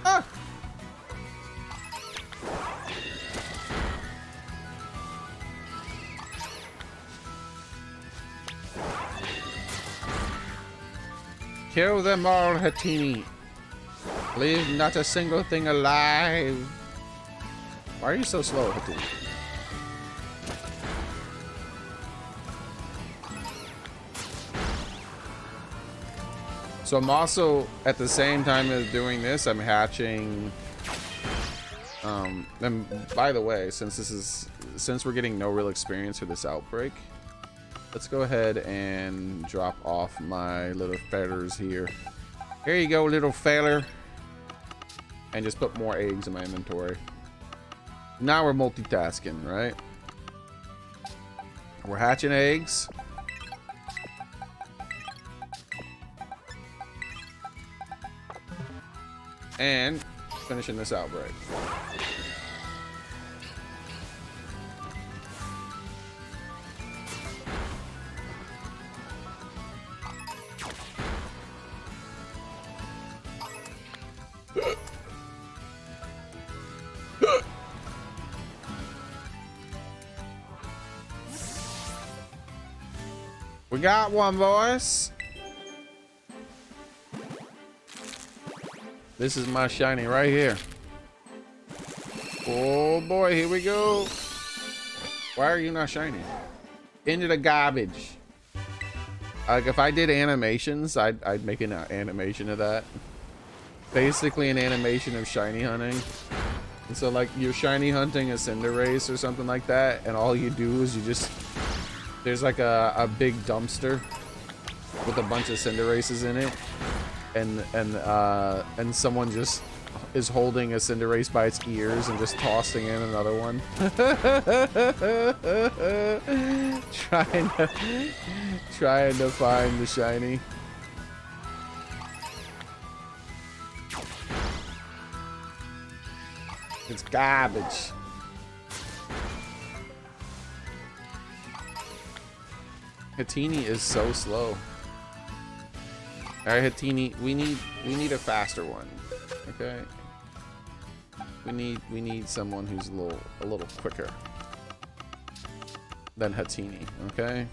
Ah! Kill them all, Hatini. Leave not a single thing alive. Why are you so slow, Hatini? So I'm also, at the same time as doing this, I'm hatching. And by the way, since we're getting no real experience for this outbreak, let's go ahead and drop off my little feathers here. Here you go, little feather. And just put more eggs in my inventory. Now we're multitasking, right? We're hatching eggs. And finishing this outbreak. got one, boys. This is my shiny right here. Oh boy, here we go. Why are you not shiny? Into the garbage. Like if I did animations, I'd make an animation of that. Basically an animation of shiny hunting. And so like you're shiny hunting a Cinderace or something like that, and all you do is you just, there's like a big dumpster with a bunch of Cinderaces in it, and someone just is holding a Cinderace by its ears and just tossing in another one. trying to find the shiny. It's garbage. Hatini is so slow. All right, Hatini, we need a faster one. Okay. We need someone who's a little quicker than Hatini. Okay.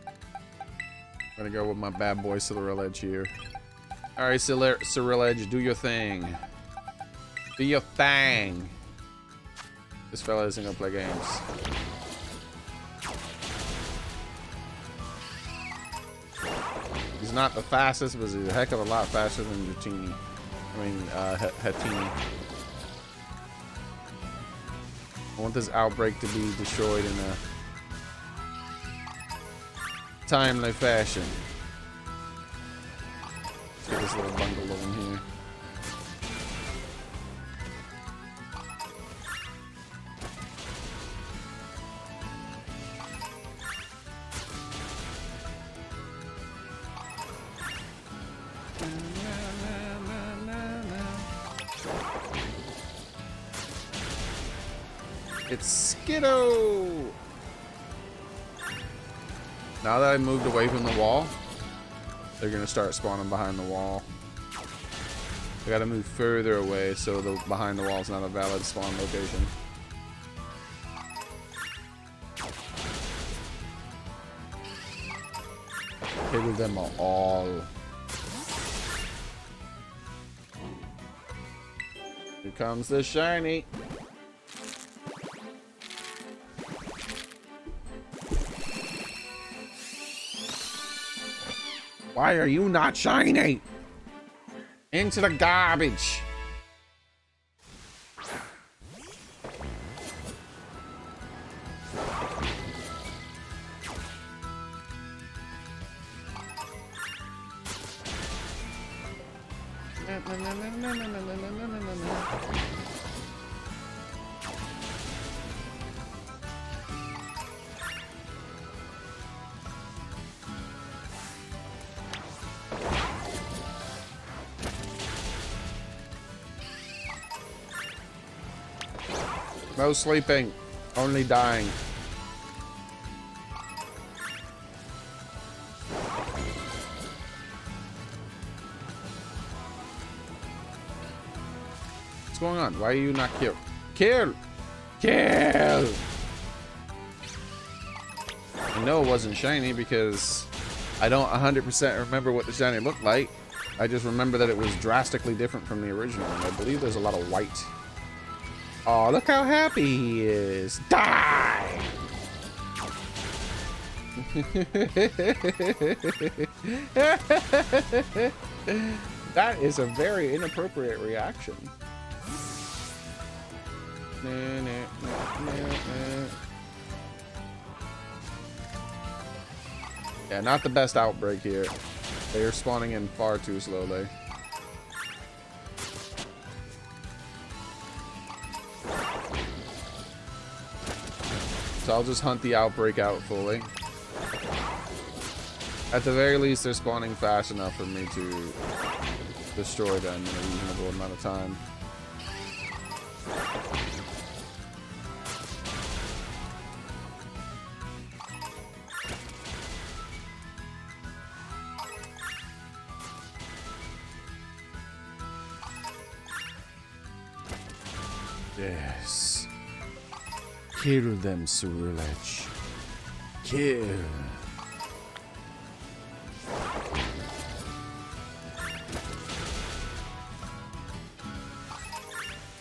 I'm gonna go with my bad boy Cinderace here. All right, Cinderace, do your thing. Do your thing. This fella isn't gonna play games. He's not the fastest, but he's a heck of a lot faster than Hatini. Hatini. I want this Outbreak to be destroyed in a timely fashion. Let's get this little bundle of them here. It's Skiddo! Now that I moved away from the wall, they're gonna start spawning behind the wall. I gotta move further away so the behind the wall is not a valid spawn location. Hit them all. Here comes the shiny. Why are you not shiny? Into the garbage. No sleeping, only dying. What's going on? Why are you not killed? Kill! Kill! I know it wasn't shiny because I don't 100% remember what the shiny looked like. I just remember that it was drastically different from the original, and I believe there's a lot of white. Oh, look how happy he is. Die! That is a very inappropriate reaction. Yeah, not the best Outbreak here. They are spawning in far too slowly. So I'll just hunt the Outbreak out fully. At the very least, they're spawning fast enough for me to destroy them in a reasonable amount of time. Yes. Kill them, Cinderace. Kill.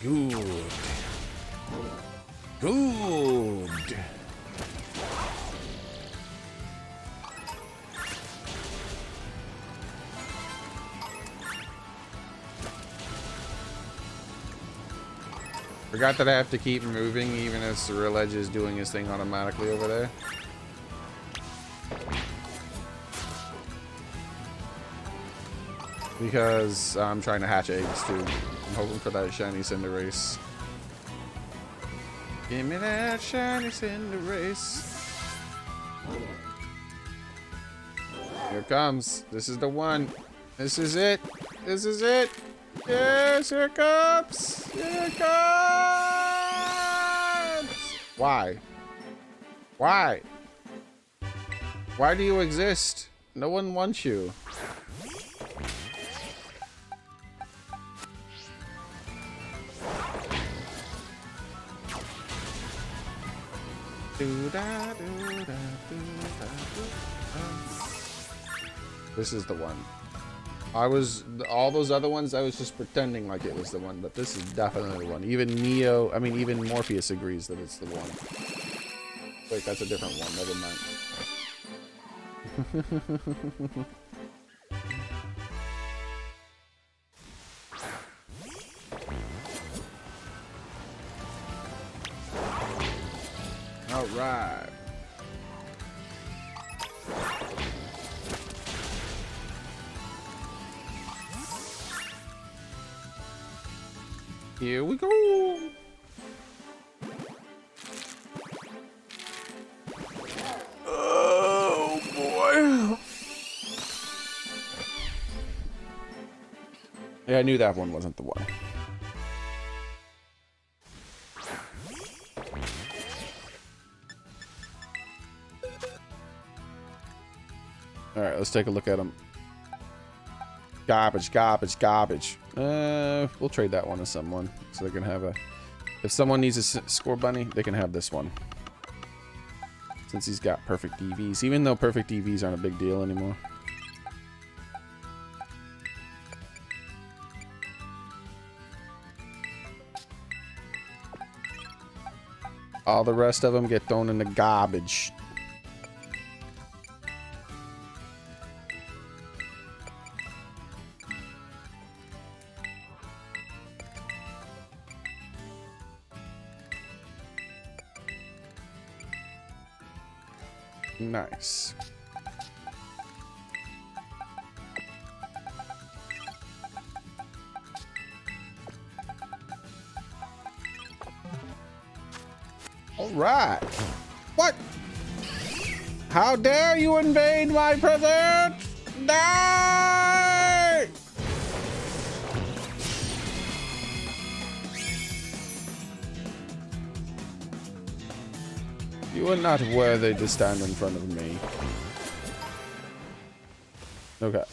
Good. Good. Forgot that I have to keep moving even as Cinderace is doing his thing automatically over there. Because I'm trying to hatch eggs too. I'm hoping for that shiny Cinderace. Give me that shiny Cinderace. Here it comes. This is the one. This is it. This is it. Yes, here it comes. Here it comes. Why? Why? Why do you exist? No one wants you. This is the one. All those other ones, I was just pretending like it was the one, but this is definitely the one. Even even Morpheus agrees that it's the one. Wait, that's a different one. Never mind. All right. Here we go. Oh boy. Yeah, I knew that one wasn't the one. All right, let's take a look at them. Garbage, garbage, garbage. We'll trade that one to someone so they can have a. If someone needs a score bunny, they can have this one. Since he's got perfect EVs, even though perfect EVs aren't a big deal anymore. All the rest of them get thrown in the garbage. Nice. All right. What? How dare you invade my present? Die! You are not worthy to stand in front of me. Okay.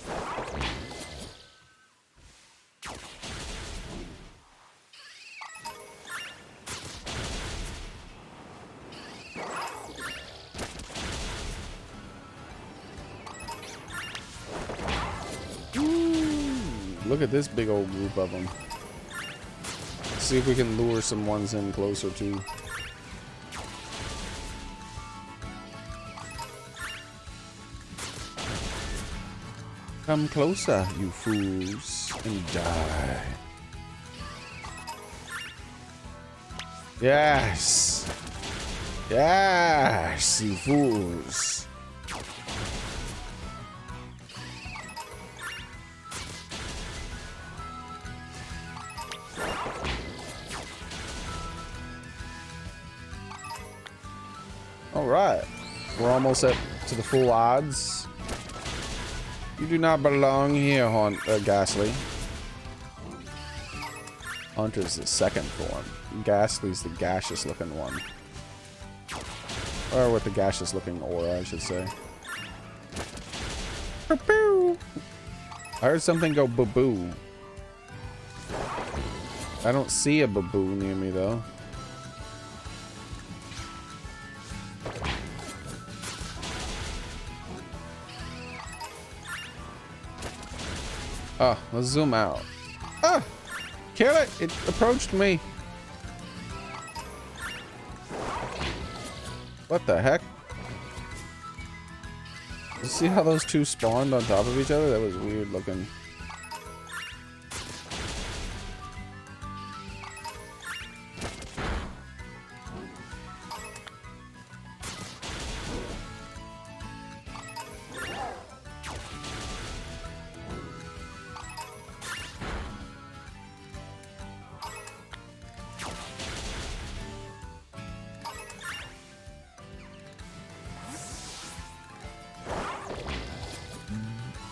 Look at this big old group of them. Let's see if we can lure some ones in closer too. Come closer, you fools, and die. Yes! Yes, you fools. Alright. We're almost up to the full odds. You do not belong here, Ghastly. Hunter's the second form. Ghastly's the gaseous looking one. Or with the gaseous looking aura, I should say. Boo-boo. I heard something go boo-boo. I don't see a boo-boo near me though. Oh, let's zoom out. Ah! Kill it! It approached me. What the heck? You see how those two spawned on top of each other? That was weird looking.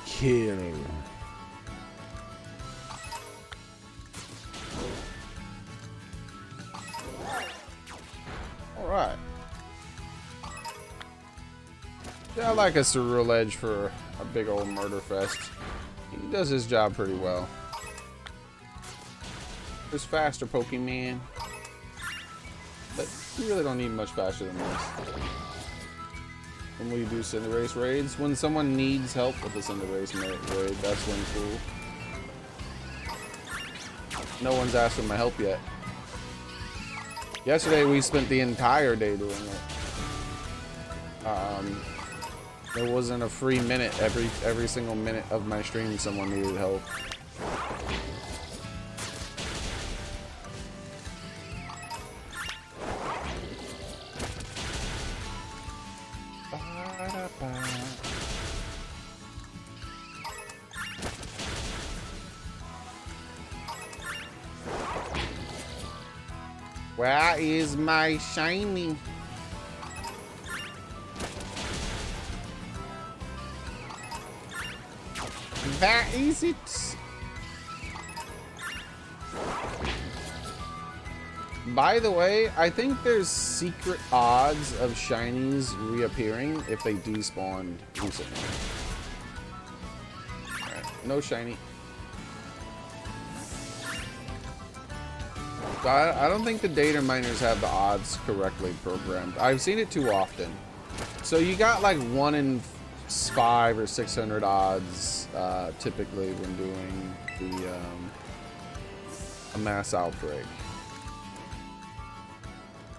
Kill. All right. Yeah, I like a Cerulean Edge for a big old murder fest. He does his job pretty well. There's faster Pokemon, but you really don't need much faster than this. When we do Cinderace raids, when someone needs help with the Cinderace raid, that's when cool. No one's asked for my help yet. Yesterday we spent the entire day doing it. There wasn't a free minute. Every single minute of my stream, someone needed help. Where is my shiny? Where is it? By the way, I think there's secret odds of shinies reappearing if they despawned recently. Alright, no shiny. I don't think the data miners have the odds correctly programmed. I've seen it too often. So you got like 1 in 5 or 600 odds typically when doing the a mass outbreak.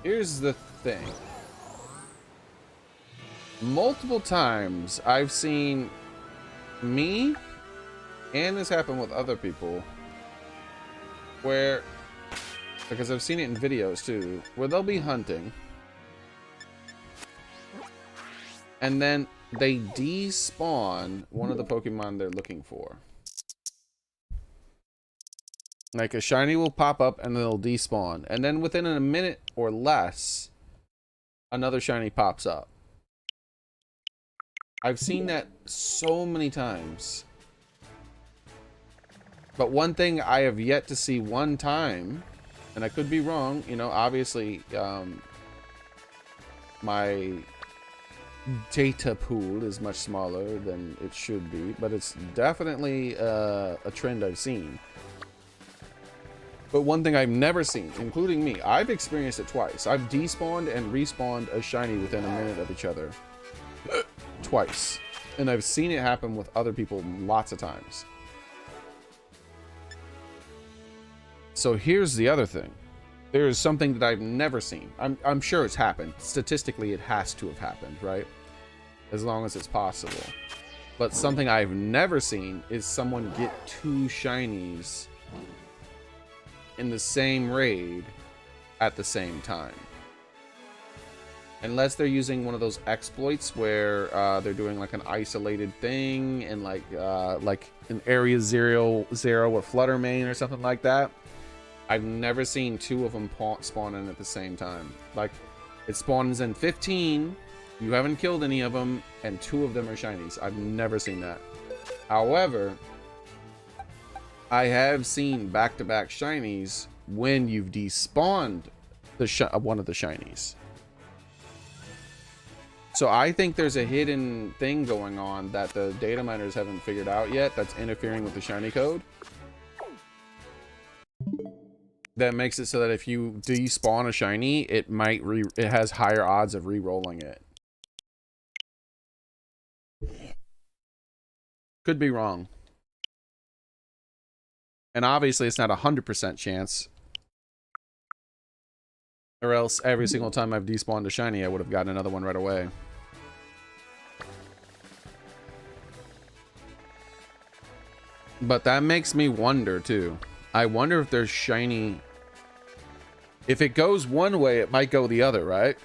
Here's the thing. Multiple times I've seen me, and this happened with other people, where, because I've seen it in videos too, where they'll be hunting and then they despawn one of the Pokemon they're looking for. Like a shiny will pop up and they'll despawn, and then within a minute or less another shiny pops up. I've seen that so many times. But one thing I have yet to see one time, and I could be wrong, you know, obviously my data pool is much smaller than it should be, but it's definitely a trend I've seen. But one thing I've never seen, including me, I've experienced it twice. I've despawned and respawned a shiny within a minute of each other. Twice. And I've seen it happen with other people lots of times. So here's the other thing. There is something that I've never seen. I'm sure it's happened. Statistically, it has to have happened, right? As long as it's possible. But something I've never seen is someone get 2 shinies in the same raid at the same time. Unless they're using one of those exploits where they're doing like an isolated thing and like an area 0 with Flutter Mane or something like that. I've never seen 2 of them spawn in at the same time. Like, it spawns in 15, you haven't killed any of them, and 2 of them are shinies. I've never seen that. However, I have seen back-to-back shinies when you've despawned one of the shinies. So I think there's a hidden thing going on that the data miners haven't figured out yet that's interfering with the shiny code. That makes it so that if you despawn a shiny, it has higher odds of re-rolling it. Could be wrong. And obviously it's not 100% chance. Or else every single time I've despawned a shiny, I would have gotten another one right away. But that makes me wonder too. I wonder if there's shiny... If it goes one way, it might go the other, right?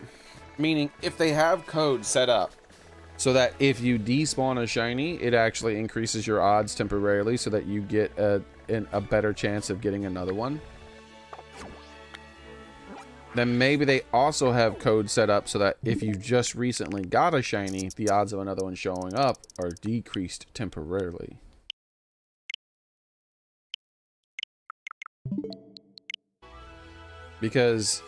Meaning, if they have code set up so that if you despawn a shiny, it actually increases your odds temporarily so that you get a better chance of getting another one. Then maybe they also have code set up so that if you just recently got a shiny, the odds of another one showing up are decreased temporarily. Because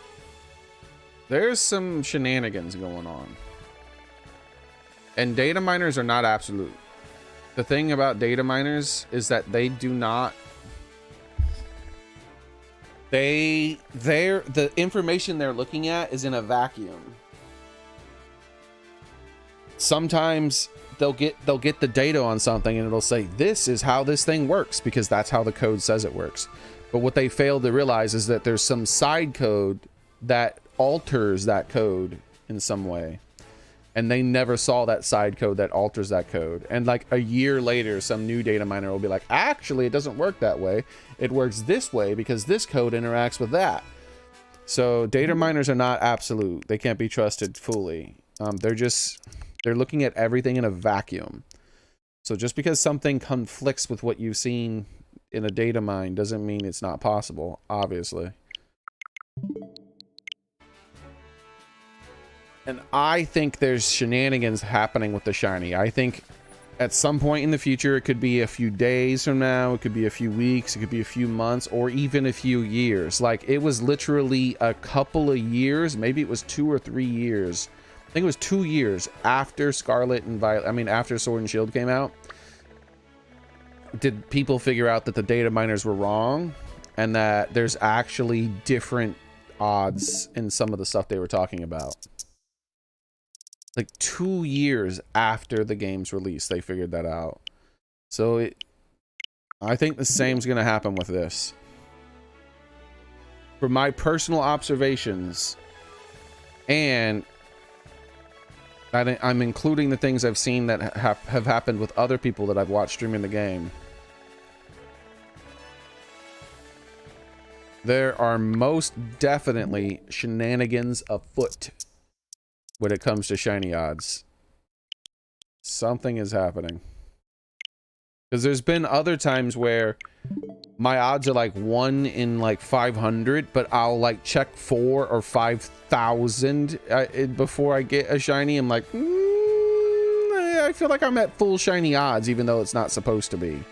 there's some shenanigans going on. And data miners are not absolute. The thing about data miners is that they do not... the information they're looking at is in a vacuum. Sometimes they'll get the data on something and it'll say this is how this thing works because that's how the code says it works. But what they fail to realize is that there's some side code that alters that code in some way. And they never saw that side code that alters that code. And like a year later, some new data miner will be like, actually, it doesn't work that way. It works this way because this code interacts with that. So data miners are not absolute. They can't be trusted fully. They're looking at everything in a vacuum. So just because something conflicts with what you've seen in a data mine doesn't mean it's not possible, obviously. And I think there's shenanigans happening with the shiny. I think at some point in the future, it could be a few days from now, it could be a few weeks, it could be a few months, or even a few years. Like, it was literally a couple of years, maybe it was 2 or 3 years. I think it was 2 years after Scarlet and Violet, I mean, after Sword and Shield came out. Did people figure out that the data miners were wrong and that there's actually different odds in some of the stuff they were talking about? Like 2 years after the game's release, they figured that out. So I think the same's going to happen with this. From my personal observations, and I'm including the things I've seen that have happened with other people that I've watched streaming the game. There are most definitely shenanigans afoot when it comes to shiny odds. Something is happening. Because there's been other times where my odds are like 1 in like 500, but I'll like check 4 or 5,000 before I get a shiny. I'm like, I feel like I'm at full shiny odds, even though it's not supposed to be.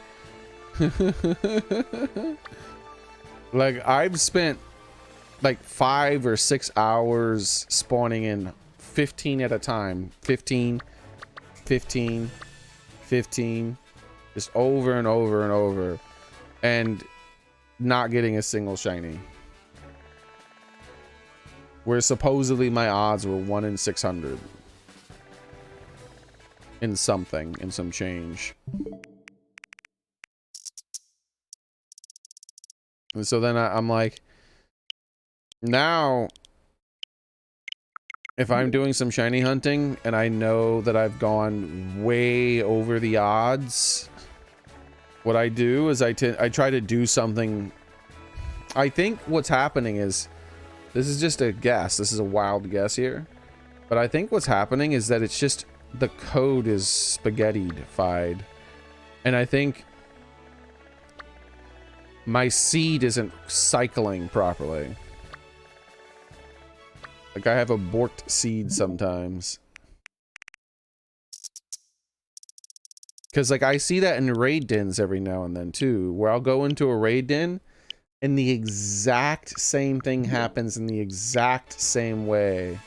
Like, I've spent like 5 or 6 hours spawning in 15 at a time. 15, 15, 15. Just over and over and over. And not getting a single shiny. Where supposedly my odds were 1 in 600. In something, in some change. And so then I'm like, now, if I'm doing some shiny hunting and I know that I've gone way over the odds, what I do is I try to do something. I think what's happening is, this is just a guess, this is a wild guess here, but I think what's happening is that it's just the code is spaghettified, and I think my seed isn't cycling properly. Like, I have a borked seed sometimes. Because, like, I see that in raid dens every now and then, too. Where I'll go into a raid den, and the exact same thing happens in the exact same way.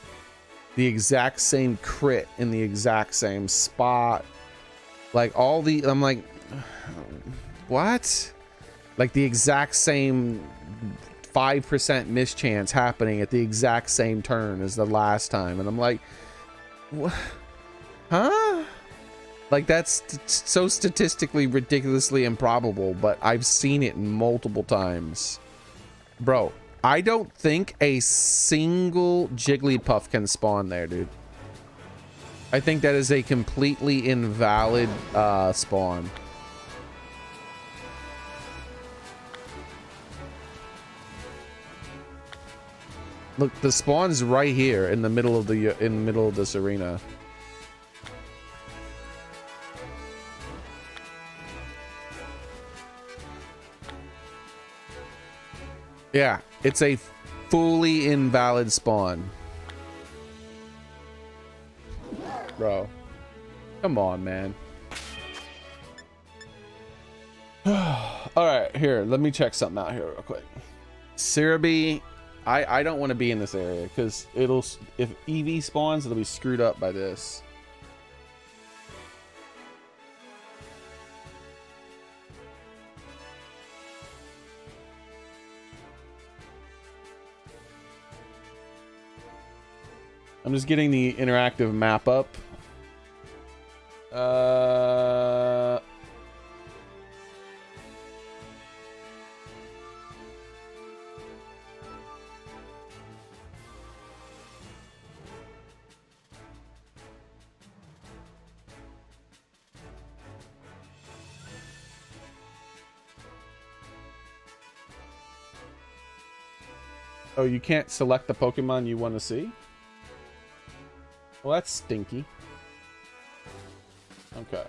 The exact same crit in the exact same spot. Like, all the... I'm like... What? Like, the exact same 5% mischance happening at the exact same turn as the last time. And I'm like... What? Huh? Like, that's so statistically ridiculously improbable, but I've seen it multiple times. Bro, I don't think a single Jigglypuff can spawn there, dude. I think that is a completely invalid spawn. Look, the spawn's right here in the middle of this arena. Yeah, it's a fully invalid spawn. Bro. Come on, man. Alright, here, let me check something out here real quick. Cerebi, I don't want to be in this area because if EV spawns, it'll be screwed up by this. I'm just getting the interactive map up. Oh, you can't select the Pokemon you want to see? Well, that's stinky. Okay.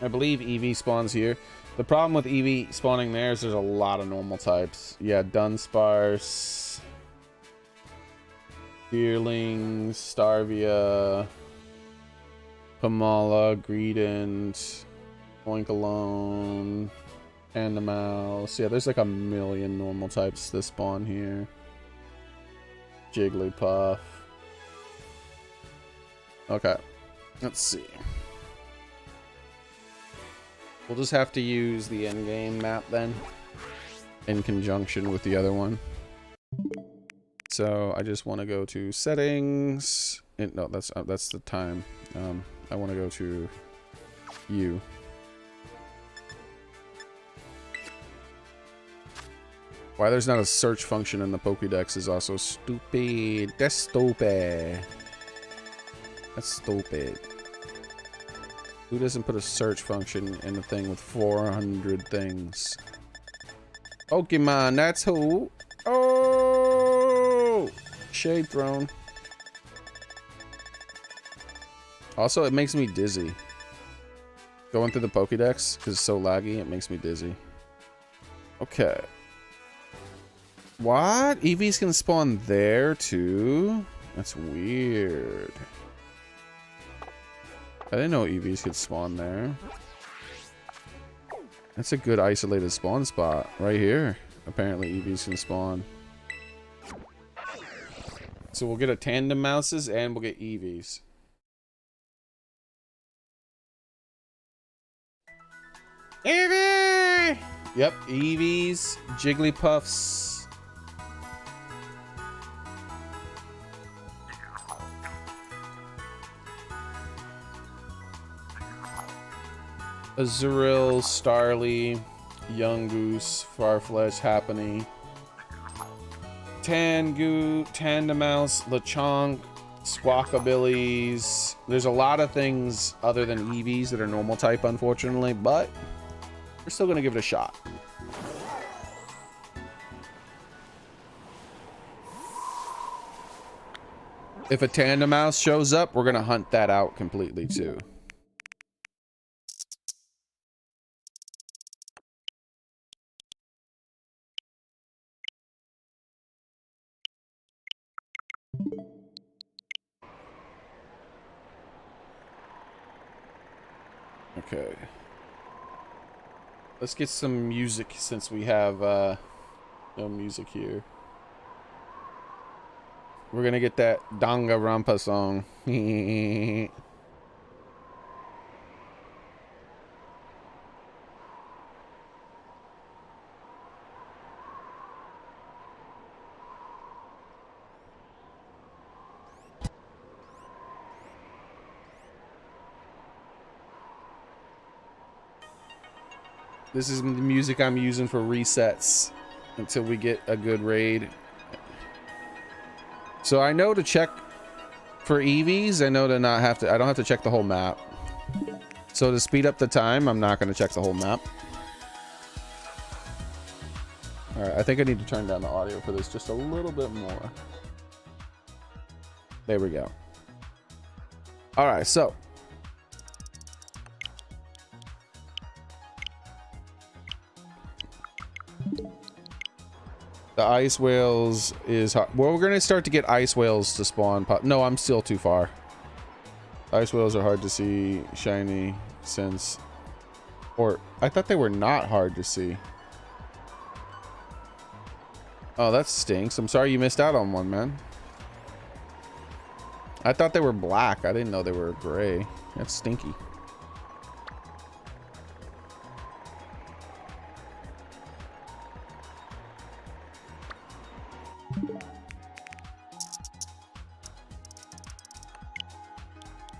I believe EV spawns here. The problem with EV spawning there is there's a lot of normal types. Yeah, Dunsparce, Deerling, Starvia, Pamala, Greedent, Oinkalone, Mouse. Yeah, there's like a million normal types that spawn here. Jigglypuff. Okay, let's see. We'll just have to use the endgame map then, in conjunction with the other one. So I just want to go to settings. No, that's the time. I want to go to you. Why there's not a search function in the Pokédex is also stupid. That's stupid. That's stupid. Who doesn't put a search function in a thing with 400 things? Pokemon, that's who. Oh! Shade Throne. Also, it makes me dizzy. Going through the Pokédex, because it's so laggy, it makes me dizzy. Okay. What? EVs can spawn there too? That's weird. I didn't know EVs could spawn there. That's a good isolated spawn spot right here. Apparently EVs can spawn. So we'll get a tandem mouses and we'll get EVs. Eevee! Yep, EVs, Jigglypuffs. Azurill, Starly, Yungoos, Farfetch'd, Happiny, Tangoo, Tandemaus, Lechonk, Squawkabillies. There's a lot of things other than EVs that are normal type, unfortunately, but we're still gonna give it a shot. If a Tandemaus shows up, we're gonna hunt that out completely too. Okay. Let's get some music since we have no music here. We're gonna get that Danganronpa song. This is the music I'm using for resets until we get a good raid. So I know to check for EVs, I know to not have to, I don't have to check the whole map. So to speed up the time, I'm not going to check the whole map. All right, I think I need to turn down the audio for this just a little bit more. There we go. All right, so. The ice whales is hard. Well, we're going to start to get ice whales to spawn. No, I'm still too far. Ice whales are hard to see, shiny, since... Or, I thought they were not hard to see. Oh, that stinks. I'm sorry you missed out on one, man. I thought they were black. I didn't know they were gray. That's stinky.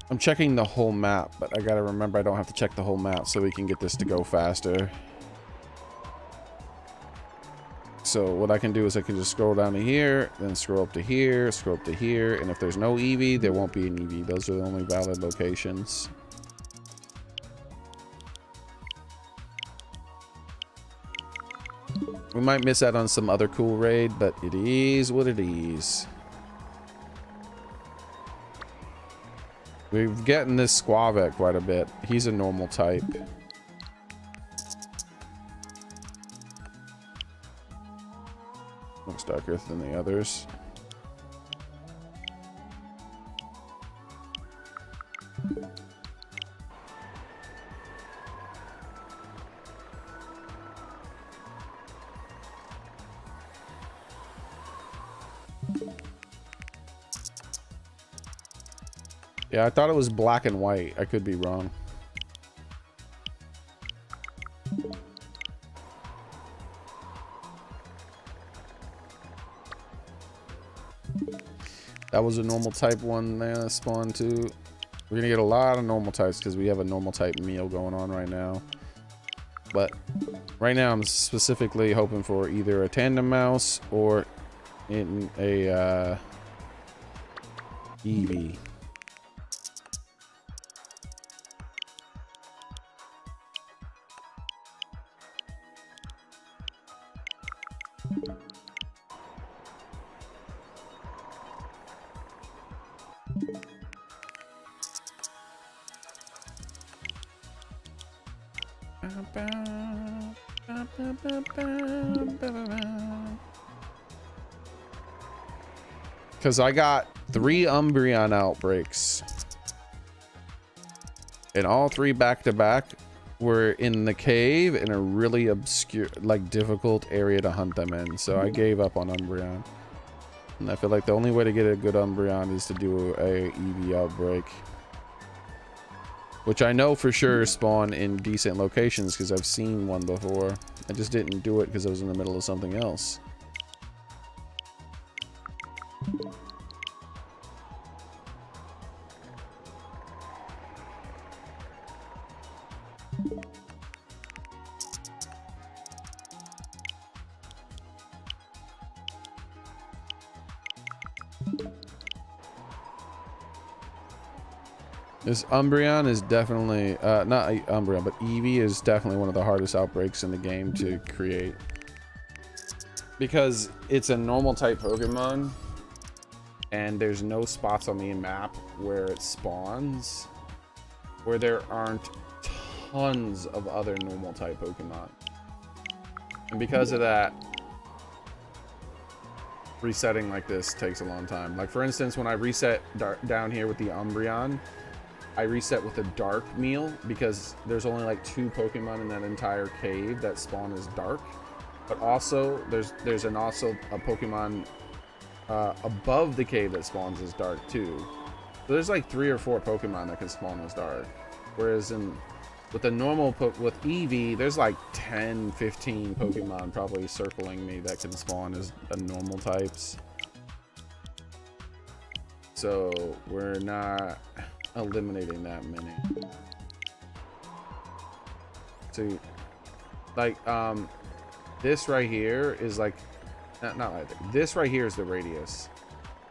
I'm checking the whole map, but I gotta remember I don't have to check the whole map so we can get this to go faster. So what I can do is I can just scroll down to here, then scroll up to here, scroll up to here, and if there's no EV, there won't be an EV. Those are the only valid locations. We might miss out on some other cool raid, but it is what it is. We've gotten this Squavek quite a bit. He's a normal type. Looks darker than the others. Yeah, I thought it was black and white. I could be wrong. That was a normal type one there spawn too. We're gonna get a lot of normal types because we have a normal type meal going on right now. But right now I'm specifically hoping for either a tandem mouse or in a EV. Because I got 3 Umbreon outbreaks. And all 3 back-to-back were in the cave in a really obscure, like difficult area to hunt them in. So I gave up on Umbreon. And I feel like the only way to get a good Umbreon is to do a EV outbreak. Which I know for sure spawn in decent locations because I've seen one before. I just didn't do it because I was in the middle of something else. This Umbreon is definitely, not Umbreon, but Eevee is definitely one of the hardest outbreaks in the game to create. Because it's a normal type Pokemon, and there's no spots on the map where it spawns, where there aren't tons of other normal type Pokemon. And because of that, resetting like this takes a long time. Like for instance, when I reset down here with the Umbreon, I reset with a dark meal because there's only like 2 Pokemon in that entire cave that spawn as dark. But also there's also a Pokemon above the cave that spawns as dark too. So there's like 3 or 4 Pokemon that can spawn as dark. Whereas with the normal with Eevee, there's like 10, 15 Pokemon probably circling me that can spawn as normal types. So we're not eliminating that many. So Like, this right here is like, not like that. This right here is the radius.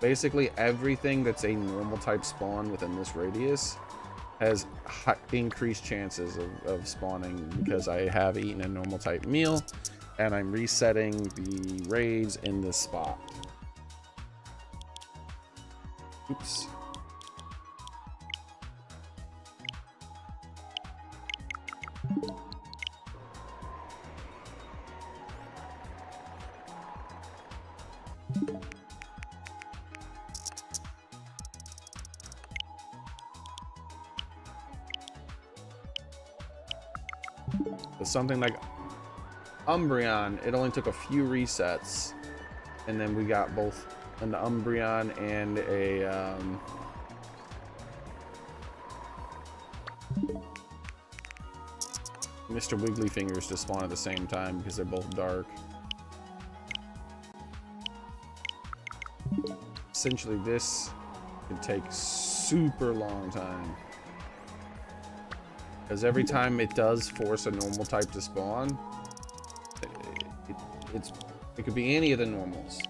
Basically, everything that's a normal type spawn within this radius has increased chances of spawning because I have eaten a normal type meal and I'm resetting the raids in this spot. Oops. But something like Umbreon, it only took a few resets, and then we got both an Umbreon and a Mr. Wiggly Fingers to spawn at the same time because they're both dark. Essentially, this can take super long time. Because every time it does force a normal type to spawn, it could be any of the normals.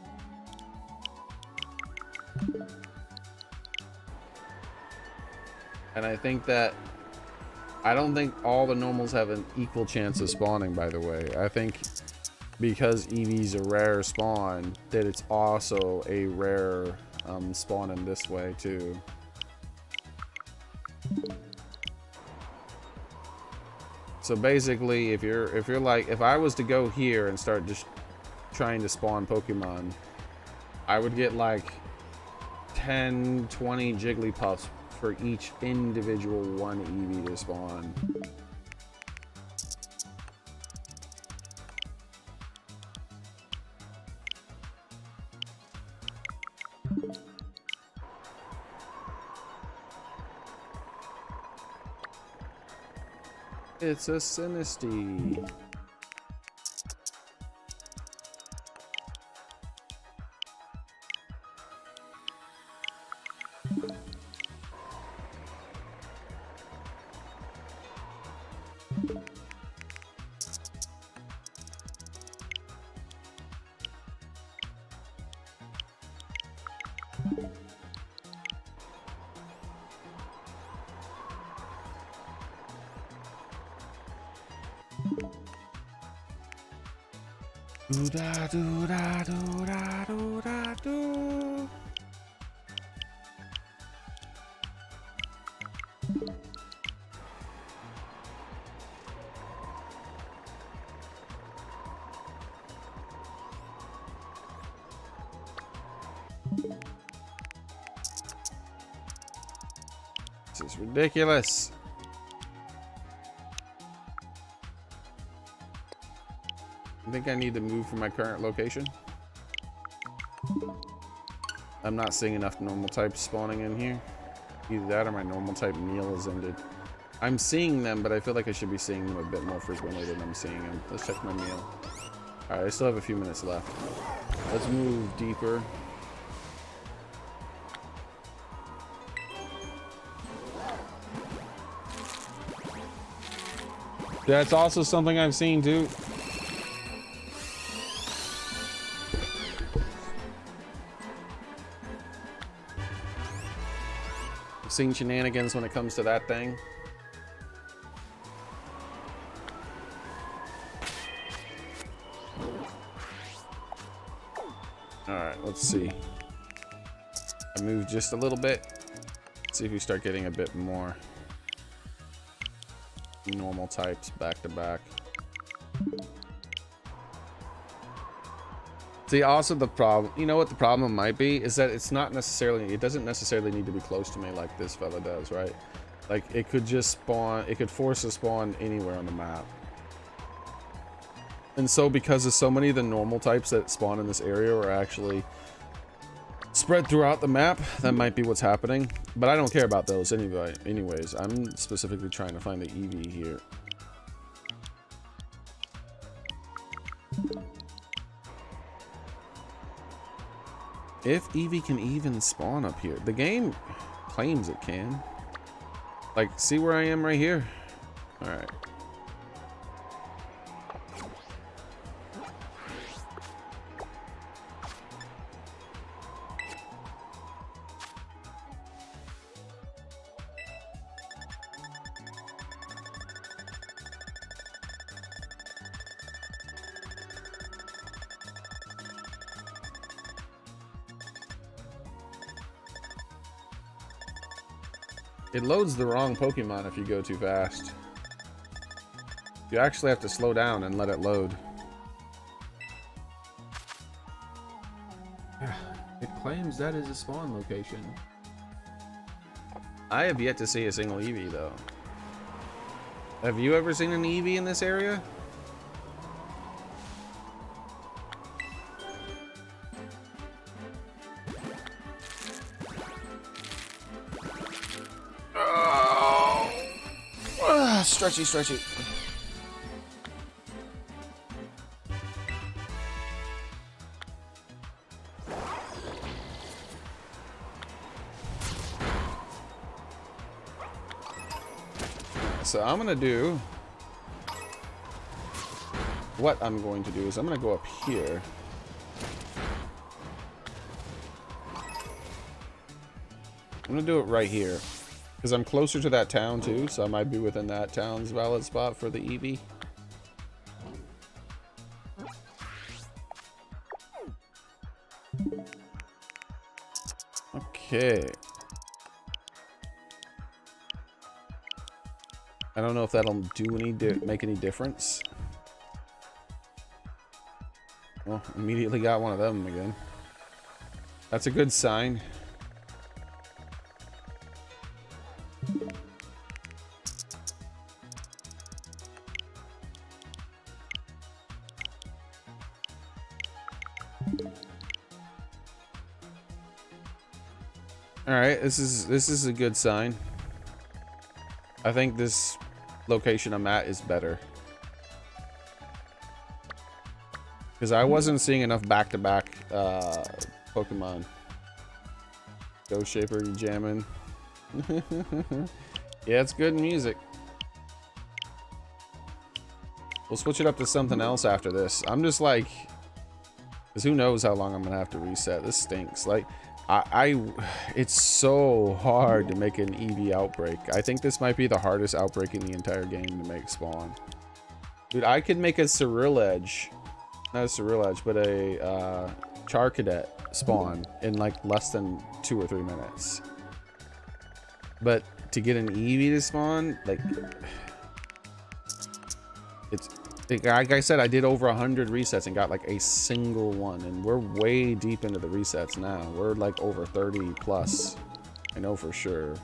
And I think that I don't think all the normals have an equal chance of spawning, by the way. I think because Eevee's a rare spawn, that it's also a rare spawn in this way too. So basically, if you're like, if I was to go here and start just trying to spawn Pokemon, I would get like 10, 20 Jigglypuffs for each individual one Eevee to spawn. It's a Sinistea. Do da do da do da do da do. This is ridiculous. I think I need to move from my current location. I'm not seeing enough normal types spawning in here. Either that or my normal type meal has ended. I'm seeing them, but I feel like I should be seeing them a bit more frequently than I'm seeing them. Let's check my meal. Alright, I still have a few minutes left. Let's move deeper. That's also something I've seen too. Seen shenanigans when it comes to that thing. Alright, let's see. I moved just a little bit. Let's see if we start getting a bit more normal types back to back. See, also the problem, you know what the problem might be, is that it's not necessarily, it doesn't necessarily need to be close to me like this fella does, right? Like, it could just spawn, it could force a spawn anywhere on the map. And so because of so many of the normal types that spawn in this area are actually spread throughout the map, that might be what's happening. But I don't care about those anyway. Anyways, I'm specifically trying to find the Eevee here. If Eevee can even spawn up here. The game claims it can. Like, see where I am right here? Alright. It loads the wrong Pokemon if you go too fast. You actually have to slow down and let it load. It claims that is a spawn location. I have yet to see a single Eevee though. Have you ever seen an Eevee in this area? Stretchy, stretchy. So I'm gonna do what I'm going to do is I'm gonna go up here. I'm gonna do it right here. Because I'm closer to that town too, so I might be within that town's valid spot for the Eevee. Okay. I don't know if that'll do make any difference. Well, immediately got one of them again. That's a good sign. All right, this is a good sign. I think this location I'm at is better. Because I wasn't seeing enough back-to-back Pokemon. Ghost Shaper, you jamming? Yeah, it's good music. We'll switch it up to something else after this. I'm just like... Because who knows how long I'm going to have to reset. This stinks. Like, it's so hard to make an Eevee Outbreak. I think this might be the hardest Outbreak in the entire game to make spawn. Dude, I could make a Ceruledge, not a Ceruledge, but a Charcadet spawn in like less than 2 or 3 minutes. But to get an Eevee to spawn, like, it's... Like I said, I did over 100 resets and got like a single one, and we're way deep into the resets now. We're like over 30 plus. I know for sure.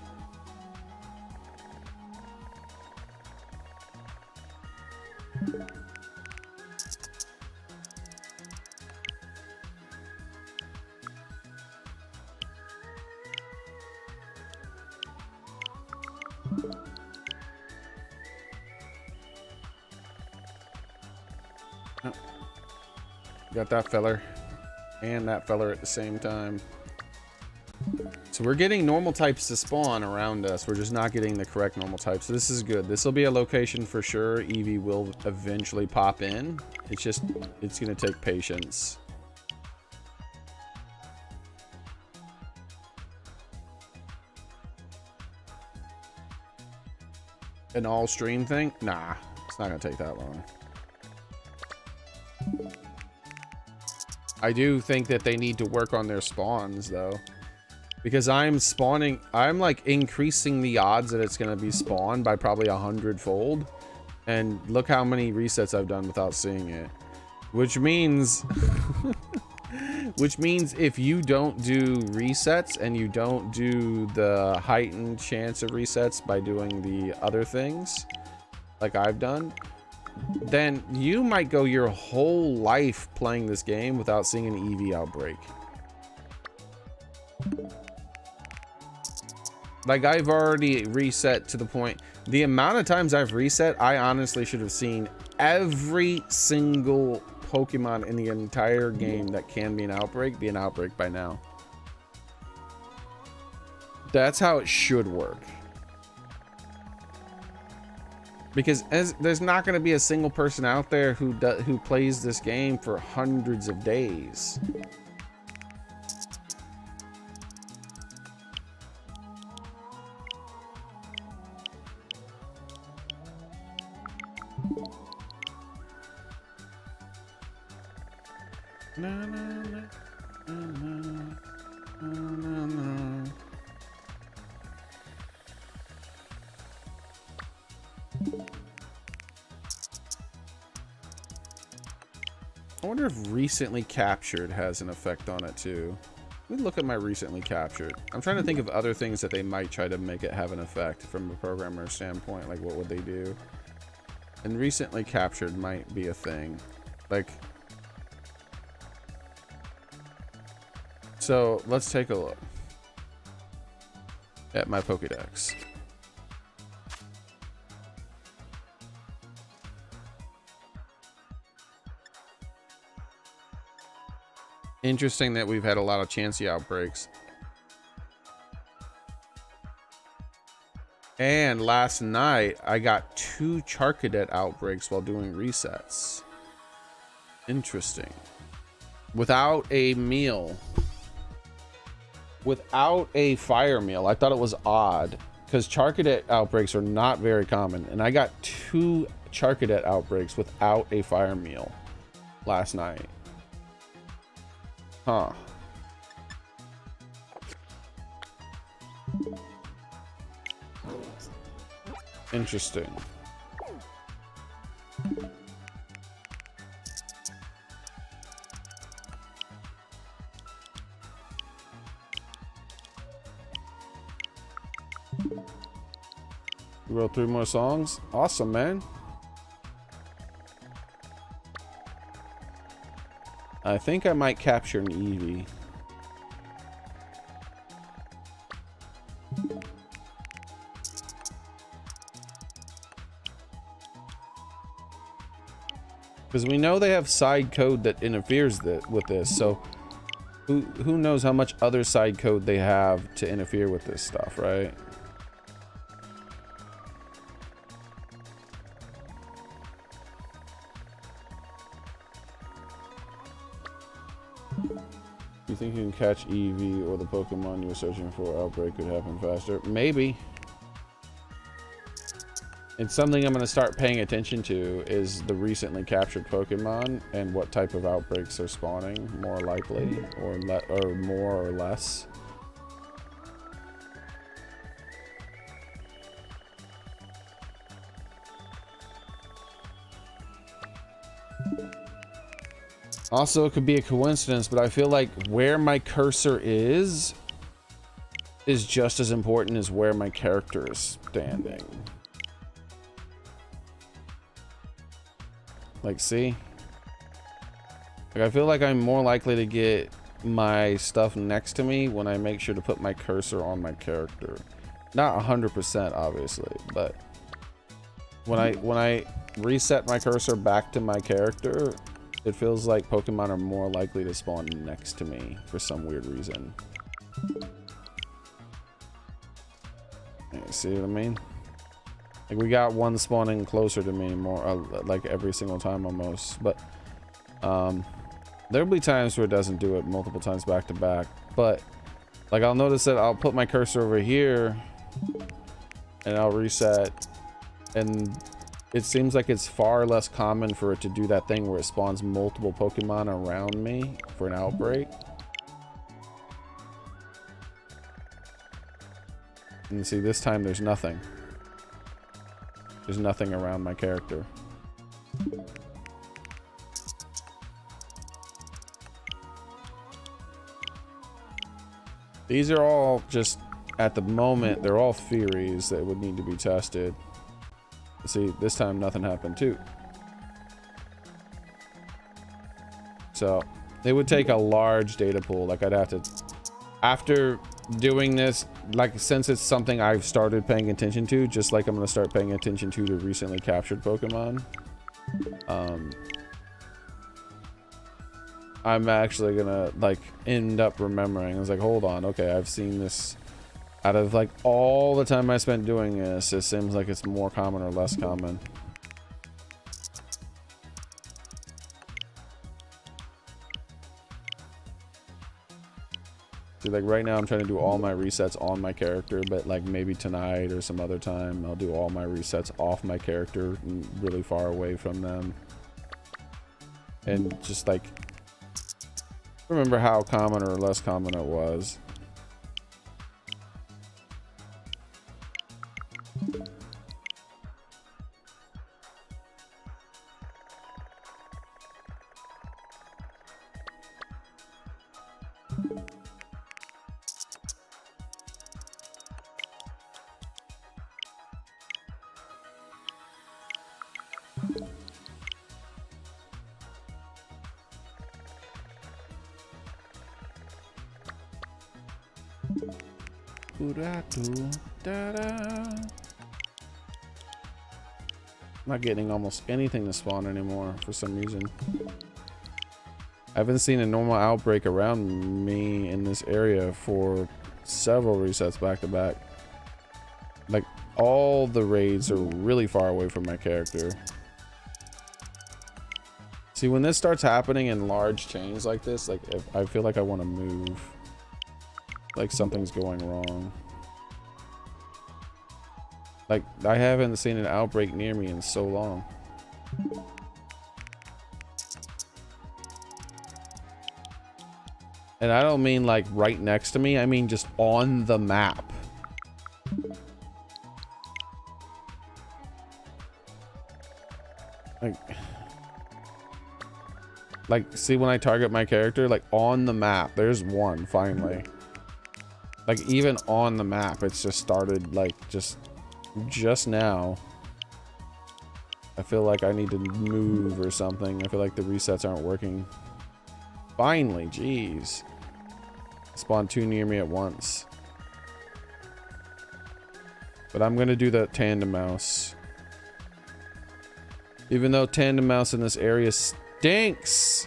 Got that feller and that feller at the same time. So we're getting normal types to spawn around us. We're just not getting the correct normal types. So this is good. This will be a location for sure. Eevee will eventually pop in. It's gonna take patience. An all stream thing? Nah, it's not gonna take that long. I do think that they need to work on their spawns though, because I'm like increasing the odds that it's going to be spawned by probably 100-fold, and look how many resets I've done without seeing it, which means if you don't do resets and you don't do the heightened chance of resets by doing the other things like I've done, then you might go your whole life playing this game without seeing an Eevee Outbreak. Like, I've already reset to the point, the amount of times I've reset, I honestly should have seen every single Pokemon in the entire game that can be an Outbreak by now. That's how it should work. Because there's not going to be a single person out there who plays this game for hundreds of days. Na, na, na, na, na, na, na. I wonder if recently captured has an effect on it too. Let me look at my recently captured. I'm trying to think of other things that they might try to make it have an effect from a programmer standpoint. Like, what would they do? And recently captured might be a thing. Like, so let's take a look at my Pokédex. Interesting that we've had a lot of Chansey outbreaks. And last night, I got 2 Charcadet outbreaks while doing resets. Interesting. Without a meal. Without a fire meal. I thought it was odd. Because Charcadet outbreaks are not very common. And I got 2 Charcadet outbreaks without a fire meal last night. Huh. Interesting. You wrote 3 more songs? Awesome, man. I think I might capture an Eevee. Because we know they have side code that interferes with this, so who knows how much other side code they have to interfere with this stuff, right? You think you can catch Eevee or the Pokemon you're searching for? Outbreak could happen faster. Maybe. It's something I'm going to start paying attention to is the recently captured Pokemon and what type of outbreaks are spawning more likely or more or less. Also, it could be a coincidence, but I feel like where my cursor is just as important as where my character is standing. Like, see? Like, I feel like I'm more likely to get my stuff next to me when I make sure to put my cursor on my character. Not 100%, obviously, but when I reset my cursor back to my character, it feels like Pokemon are more likely to spawn next to me for some weird reason. You see what I mean? Like, we got one spawning closer to me more, like every single time almost. But there'll be times where it doesn't do it multiple times back to back. But like, I'll notice that I'll put my cursor over here and I'll reset, and it seems like it's far less common for it to do that thing where it spawns multiple Pokemon around me for an outbreak. And see, this time there's nothing. There's nothing around my character. These are all just, at the moment, they're all theories that would need to be tested. See, this time nothing happened too. So it would take a large data pool. Like, I'd have to, after doing this, like, since it's something I've started paying attention to, just like I'm going to start paying attention to the recently captured Pokemon, I'm actually gonna, like, end up remembering. I was like, hold on, okay, I've seen this. Out of, like, all the time I spent doing this, it seems like it's more common or less common. See, like, right now I'm trying to do all my resets on my character, but, like, maybe tonight or some other time I'll do all my resets off my character and really far away from them. And just, like, remember how common or less common it was. Not getting almost anything to spawn anymore for some reason. I haven't seen a normal outbreak around me in this area for several resets back to back. Like, all the raids are really far away from my character. See, when this starts happening in large chains like this, like, if I feel like I want to move. Like something's going wrong. Like, I haven't seen an outbreak near me in so long. And I don't mean like right next to me, I mean just on the map. Like, see when I target my character, like on the map, there's one finally. Like even on the map, it's just started like just now. I feel like I need to move or something. I feel like the resets aren't working. Finally, jeez. Spawned two near me at once. But I'm gonna do the tandem mouse. Even though tandem mouse in this area stinks.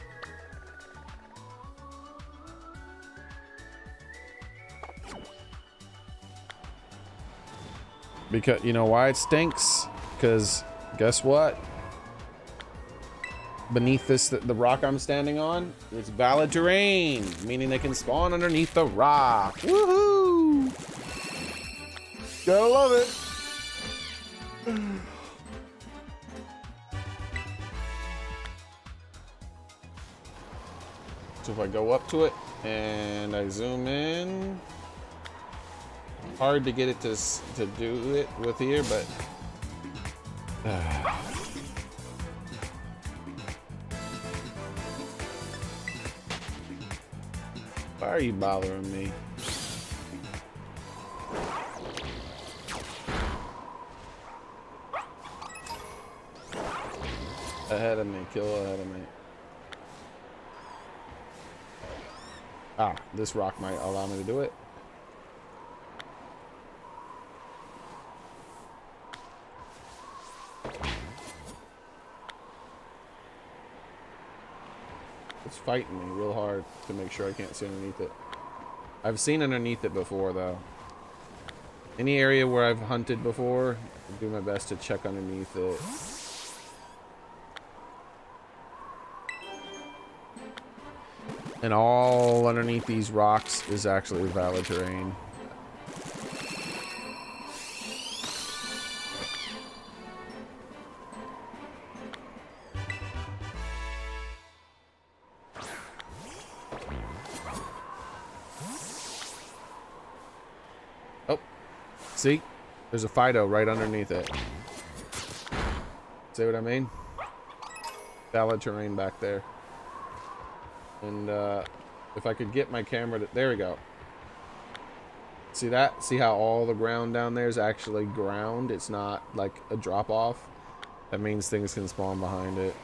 Because, you know why it stinks? Because guess what? Beneath this, the rock I'm standing on, it's valid terrain, meaning they can spawn underneath the rock. Woohoo! Gotta love it. So if I go up to it and I zoom in, hard to get it to do it with here, but why are you bothering me? Ahead of me, kill ahead of me. Ah, this rock might allow me to do it. It's fighting me real hard to make sure I can't see underneath it. I've seen underneath it before, though. Any area where I've hunted before, I do my best to check underneath it. And all underneath these rocks is actually valid terrain. Oh, see? There's a Fido right underneath it. See what I mean? Valid terrain back there. And if I could get my camera to, there we go. See that? See how all the ground down there is actually ground? It's not like a drop off. That means things can spawn behind it.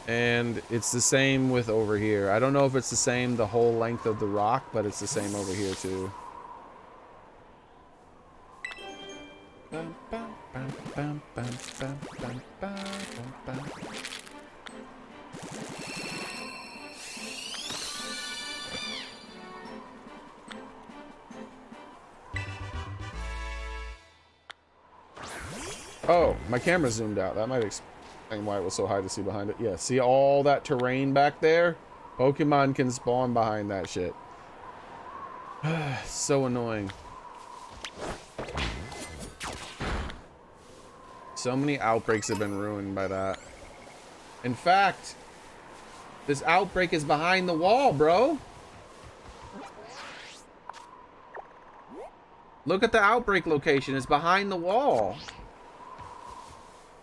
And it's the same with over here. I don't know if it's the same the whole length of the rock, but it's the same over here too. Oh, my camera zoomed out. That might explain why it was so hard to see behind it. Yeah, see all that terrain back there? Pokemon can spawn behind that shit. So annoying. So many outbreaks have been ruined by that. In fact, this outbreak is behind the wall, bro. Look at the outbreak location. It's behind the wall.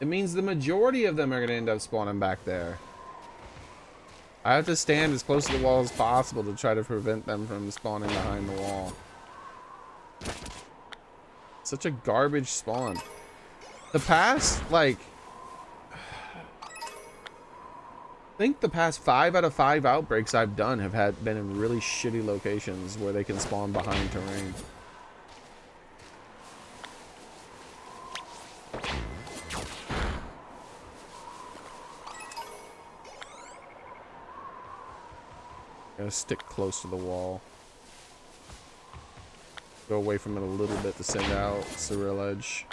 It means the majority of them are going to end up spawning back there. I have to stand as close to the wall as possible to try to prevent them from spawning behind the wall. Such a garbage spawn. The past, like, I think the past 5 out of 5 outbreaks I've done have been in really shitty locations where they can spawn behind terrain. Gotta stick close to the wall. Go away from it a little bit to send out Cyril Edge.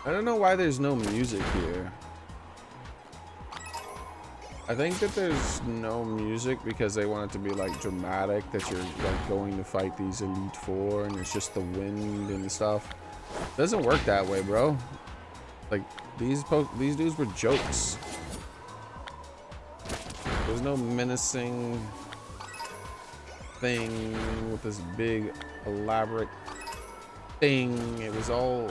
I don't know why there's no music here. I think that there's no music because they want it to be like dramatic, that you're like going to fight these Elite Four and it's just the wind and stuff. It doesn't work that way, bro. Like these dudes were jokes. There's no menacing thing with this big elaborate thing. It was all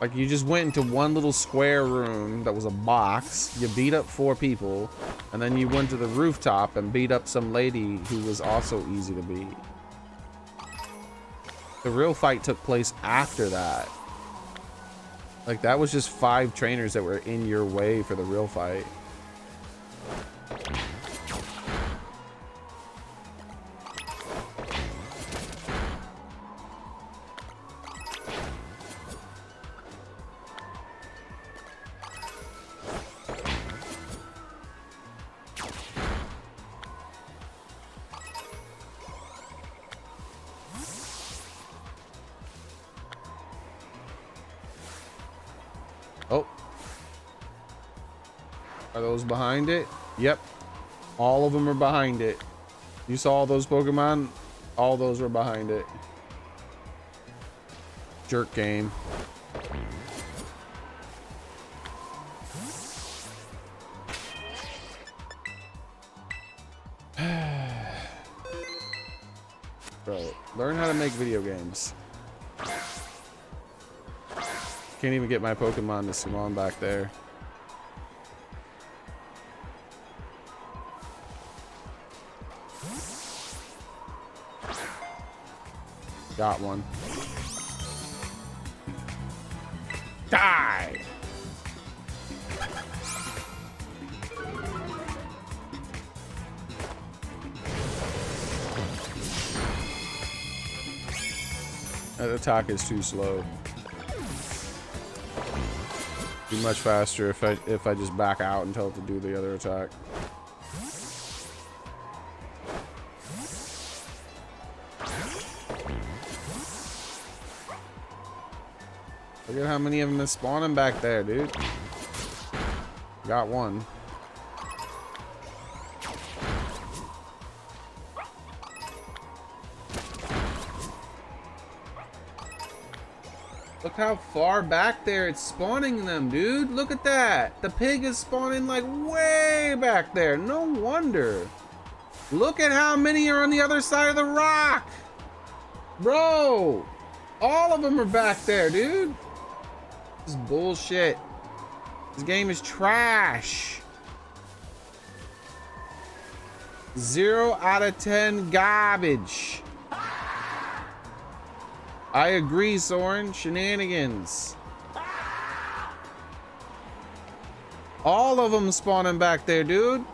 like you just went into one little square room that was a box, you beat up 4 people, and then you went to the rooftop and beat up some lady who was also easy to beat. The real fight took place after that. Like that was just 5 trainers that were in your way for the real fight. Oh. Are those behind it? Yep. All of them are behind it. You saw all those Pokemon? All those were behind it. Jerk game. Bro, learn how to make video games. Can't even get my Pokemon to spawn back there. Got one. Die! That attack is too slow. Be much faster if I just back out and tell it to do the other attack. Look at how many of them is spawning back there, dude. Got one. Look how far back there it's spawning them, dude. Look at that. The pig is spawning like way back there. No wonder. Look at how many are on the other side of the rock. Bro, all of them are back there, dude. This is bullshit. This game is trash. 0 out of 10 garbage. I agree, Soren. Shenanigans. All of them spawning back there, dude.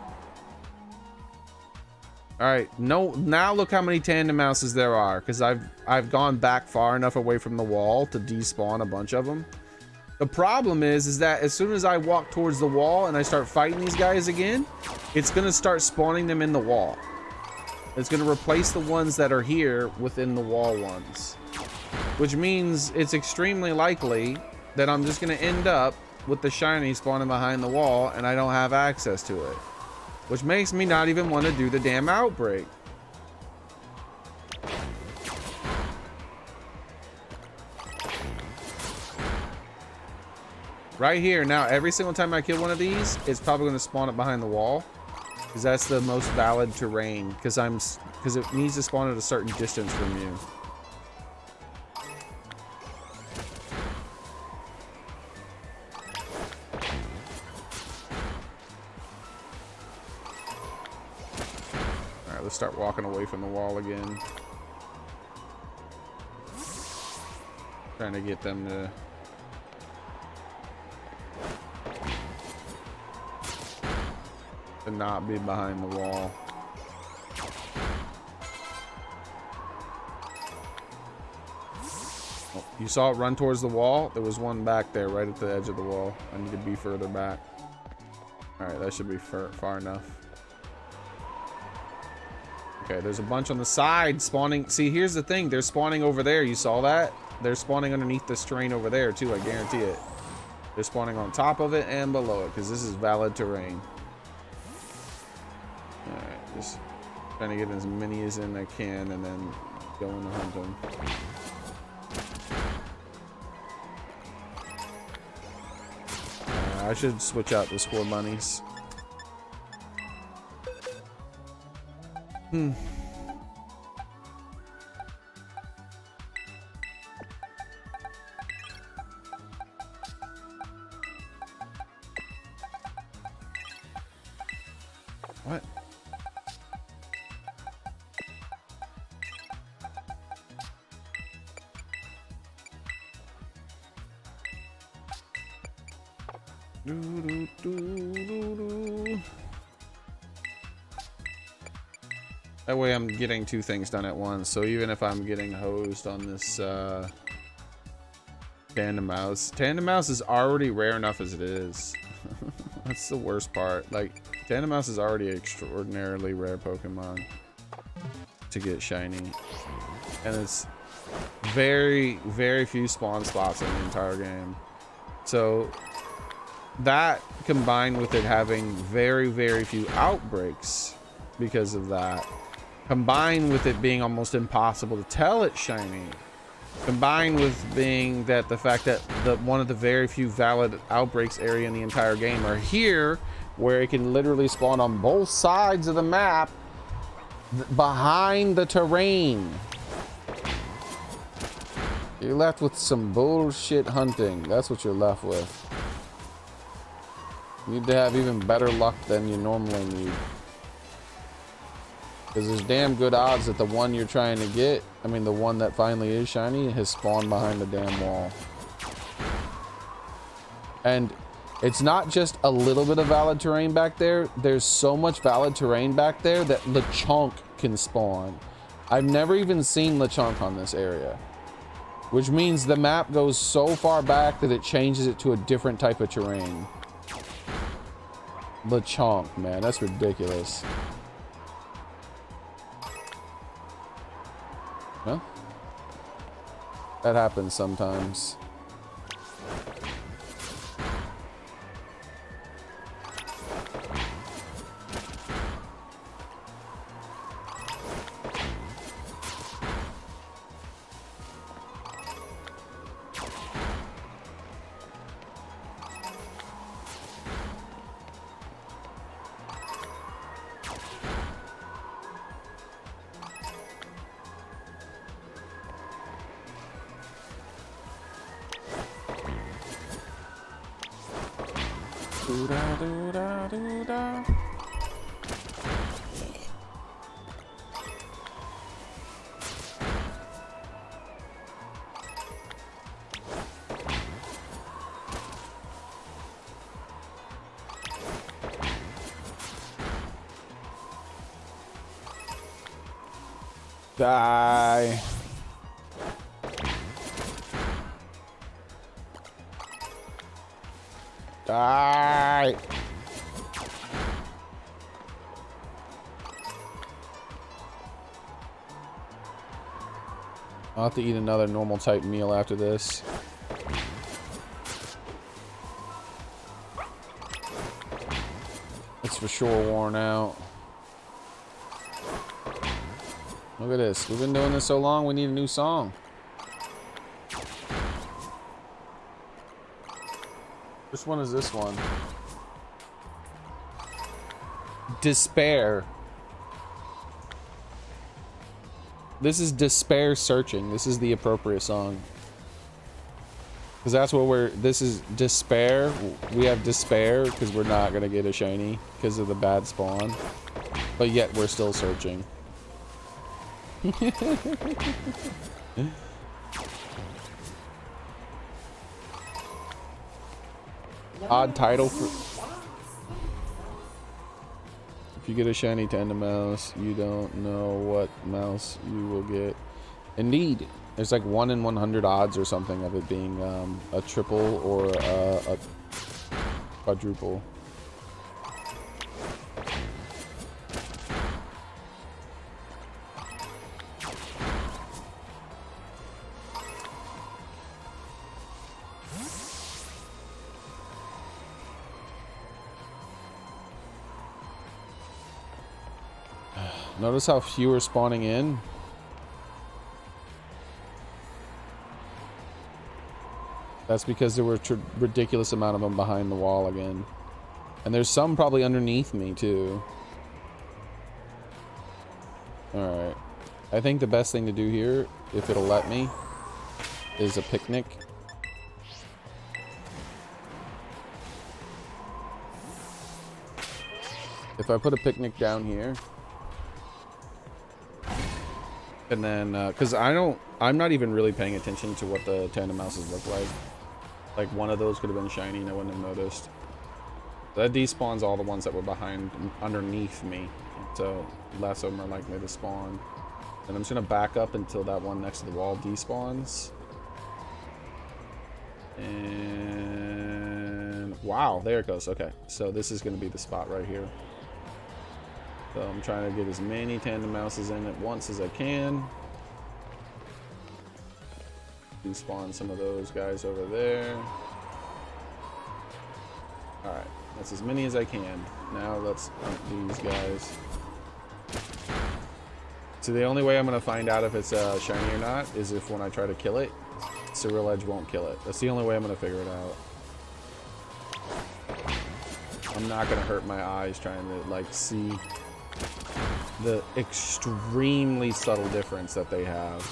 All right, no. Now look how many tandem mouses there are, because I've gone back far enough away from the wall to despawn a bunch of them. The problem is that as soon as I walk towards the wall and I start fighting these guys again, it's gonna start spawning them in the wall. It's gonna replace the ones that are here within the wall ones. Which means it's extremely likely that I'm just going to end up with the shiny spawning behind the wall and I don't have access to it. Which makes me not even want to do the damn outbreak. Right here. Now, every single time I kill one of these, it's probably going to spawn it behind the wall. Because that's the most valid terrain. Because it needs to spawn at a certain distance from you. Alright, let's start walking away from the wall again. Trying to get them to... not be behind the wall. Oh, you saw it run towards the wall? There was one back there right at the edge of the wall. I need to be further back. Alright, that should be far enough. Okay, there's a bunch on the side spawning. See, here's the thing. They're spawning over there. You saw that? They're spawning underneath this terrain over there, too. I guarantee it. They're spawning on top of it and below it, because this is valid terrain. Alright, just trying to get as many as in I can and then going to hunt them. I should switch out the score bunnies. What? That way I'm getting two things done at once. So even if I'm getting hosed on this Tandem Mouse is already rare enough as it is. That's the worst part. Like, Tandem Mouse is already an extraordinarily rare Pokemon to get shiny. And it's very, very few spawn spots in the entire game. So that combined with it having very, very few outbreaks because of that, combined with it being almost impossible to tell it's shiny, combined with being that the fact that one of the very few valid outbreaks area in the entire game are here, where it can literally spawn on both sides of the map behind the terrain. You're left with some bullshit hunting. That's what you're left with. You need to have even better luck than you normally need. Because there's damn good odds that the one you're trying to get, I mean the one that finally is shiny, has spawned behind the damn wall. And it's not just a little bit of valid terrain back there. There's so much valid terrain back there that Lechonk can spawn. I've never even seen Lechonk on this area. Which means the map goes so far back that it changes it to a different type of terrain. Lechonk, man, that's ridiculous. Well, that happens sometimes. Die. Die. I'll have to eat another normal type meal after this. It's for sure worn out. Look at this. We've been doing this so long, we need a new song. Which one is this one? Despair. This is Despair Searching. This is the appropriate song. Because that's what this is Despair. We have Despair because we're not going to get a shiny because of the bad spawn. But yet we're still searching. Odd title for... If you get a shiny Tandemaus, you don't know what mouse you will get. Indeed. There's like 1 in 100 odds or something of it being a triple or a quadruple. Notice how few are spawning in. That's because there were a ridiculous amount of them behind the wall again. And there's some probably underneath me too. Alright. I think the best thing to do here, if it'll let me, is a picnic. If I put a picnic down here, and then, because I'm not even really paying attention to what the Tandemouses look like. Like, one of those could have been shiny and I wouldn't have noticed. That despawns all the ones that were behind, underneath me. So, less of them are likely to spawn. And I'm just going to back up until that one next to the wall despawns. And... wow, there it goes. Okay, so this is going to be the spot right here. So I'm trying to get as many Tandemouses in at once as I can. Despawn some of those guys over there. Alright, that's as many as I can. Now let's hunt these guys. So the only way I'm going to find out if it's shiny or not is if when I try to kill it, Cereal Edge won't kill it. That's the only way I'm going to figure it out. I'm not going to hurt my eyes trying to like see the extremely subtle difference that they have.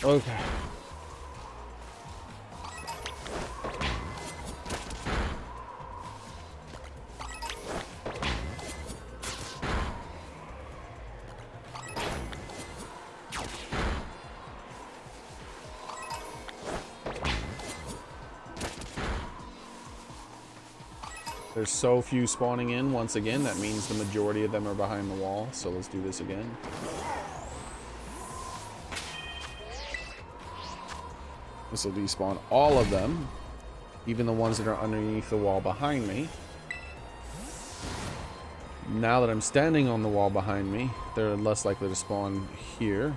Okay. There's so few spawning in once again. That means the majority of them are behind the wall. So let's do this again. This will despawn all of them, even the ones that are underneath the wall behind me. Now that I'm standing on the wall behind me, they're less likely to spawn here.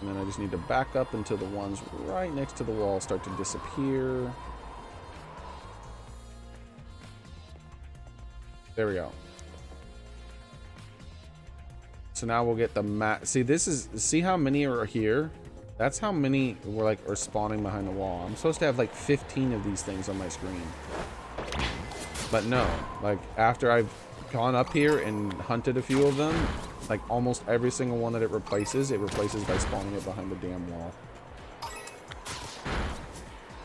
And then I just need to back up until the ones right next to the wall start to disappear. There we go. So now we'll get the map. See, this is, see how many are here? That's how many were like are spawning behind the wall. I'm supposed to have like 15 of these things on my screen. But no, like after I've gone up here and hunted a few of them, like almost every single one that it replaces by spawning it behind the damn wall.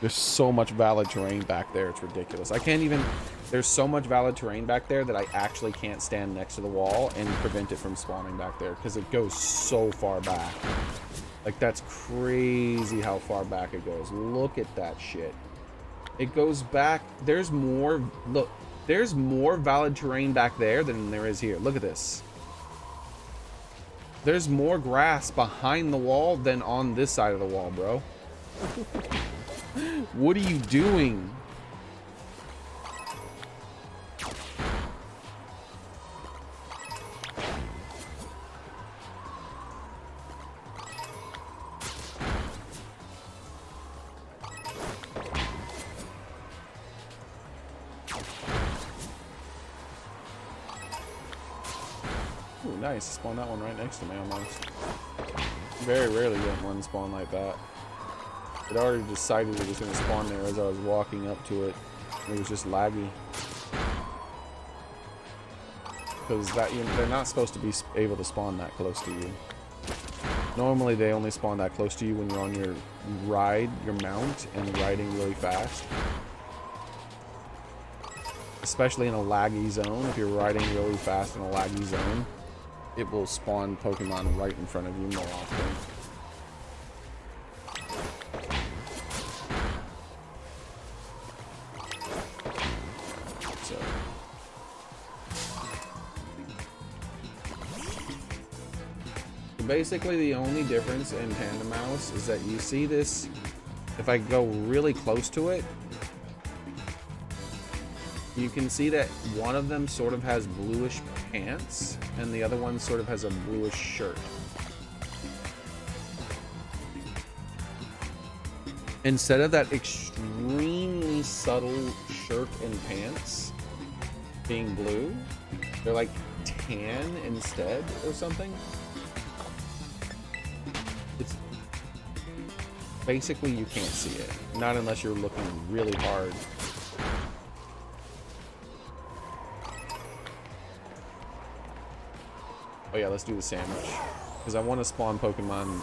There's so much valid terrain back there, it's ridiculous. I can't even, there's so much valid terrain back there that I actually can't stand next to the wall and prevent it from spawning back there because it goes so far back. Like, that's crazy how far back it goes. Look at that shit. It goes back, there's more, look, there's more valid terrain back there than there is here. Look at this. There's more grass behind the wall than on this side of the wall, bro. What are you doing? nice. Spawn that one right next to me almost. Very rarely get one spawn like that. It already decided it was going to spawn there as I was walking up to it. It was just laggy. Because they're not supposed to be able to spawn that close to you. Normally they only spawn that close to you when you're on your ride, your mount, and riding really fast. Especially in a laggy zone. If you're riding really fast in a laggy zone, it will spawn Pokemon right in front of you more often. Basically, the only difference in Panda Mouse is that you see this, if I go really close to it, you can see that one of them sort of has bluish pants and the other one sort of has a bluish shirt. Instead of that extremely subtle shirt and pants being blue, they're like tan instead or something. It's basically you can't see it, not unless you're looking really hard. Oh yeah, let's do the sandwich because I want to spawn Pokemon.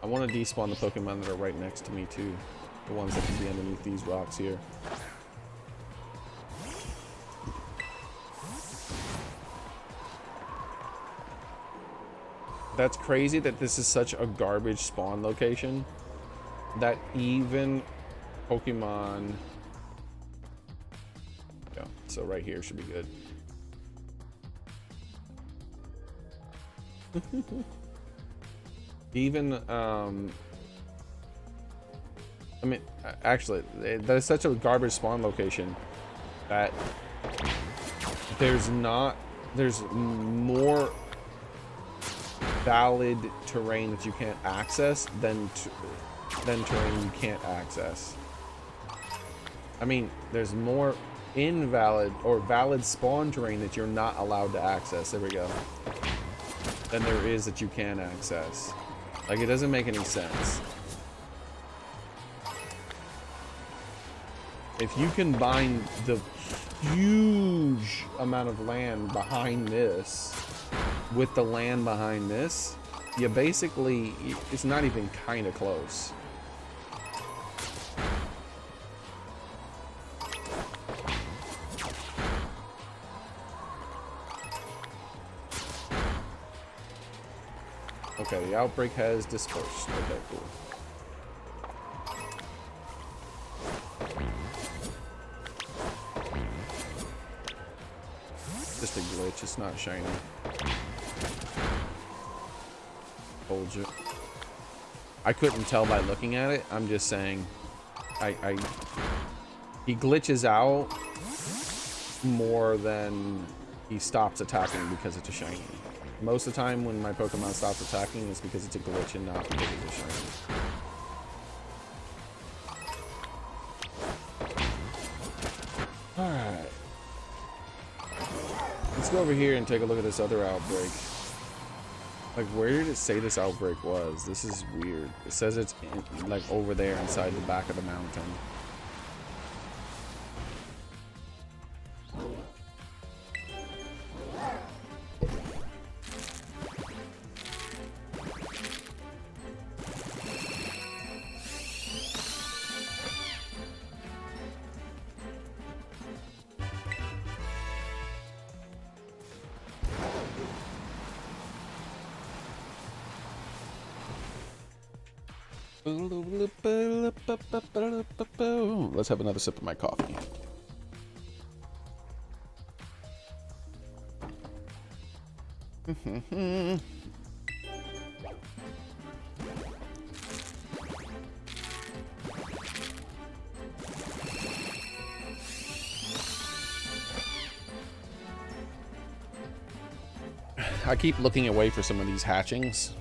I want to despawn the Pokemon that are right next to me too, the ones that can be underneath these rocks here. That's crazy that this is such a garbage spawn location that even Pokemon... Yeah, so right here should be good. Even, I mean, actually, that is such a garbage spawn location that there's more valid terrain that you can't access than terrain you can't access. I mean, there's more invalid or valid spawn terrain that you're not allowed to access. There we go. Than there is that you can access. Like, it doesn't make any sense. If you combine the huge amount of land behind this with the land behind this, you basically, it's not even kind of close. Okay, the outbreak has dispersed. Okay, cool. Just a glitch, it's not shiny. Told you. I couldn't tell by looking at it. I'm just saying, he glitches out more than he stops attacking because it's a shiny. Most of the time when my Pokemon stops attacking, it's because it's a glitch and not because it's a shiny. Alright. Let's go over here and take a look at this other outbreak. Like, where did it say this outbreak was? This is weird. It says it's like over there inside the back of the mountain. Let's have another sip of my coffee. I keep looking away for some of these hatchings.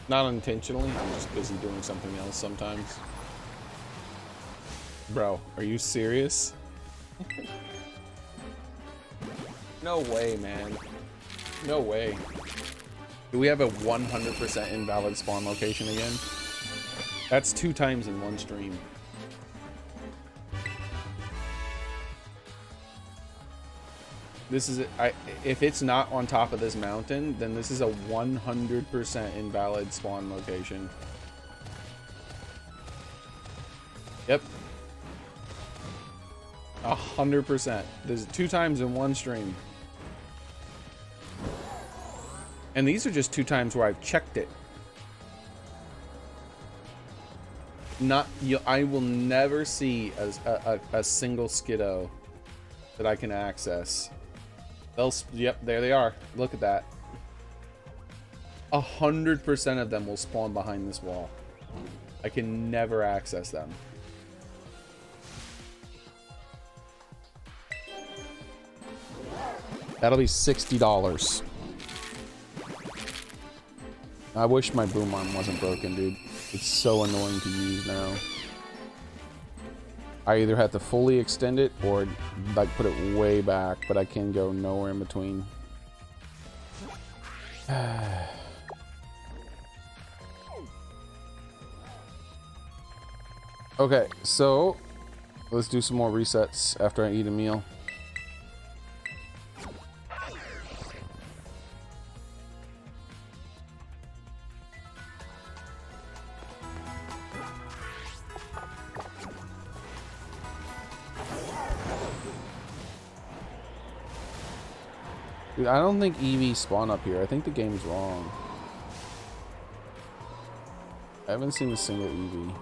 Not intentionally, I'm just busy doing something else sometimes. Bro, are you serious? No way, man. No way. Do we have a 100% invalid spawn location again? That's 2 times in one stream. This is if it's not on top of this mountain, then this is a 100% invalid spawn location. Yep. 100%. There's 2 times in one stream. And these are just 2 times where I've checked it. I will never see a single Skiddo that I can access. Yep, there they are. Look at that. 100% of them will spawn behind this wall. I can never access them. That'll be $60. I wish my boom arm wasn't broken, dude. It's so annoying to use now. I either have to fully extend it or like put it way back, but I can go nowhere in between. Okay, so let's do some more resets after I eat a meal. Dude, I don't think EVs spawn up here. I think the game's wrong. I haven't seen a single EV.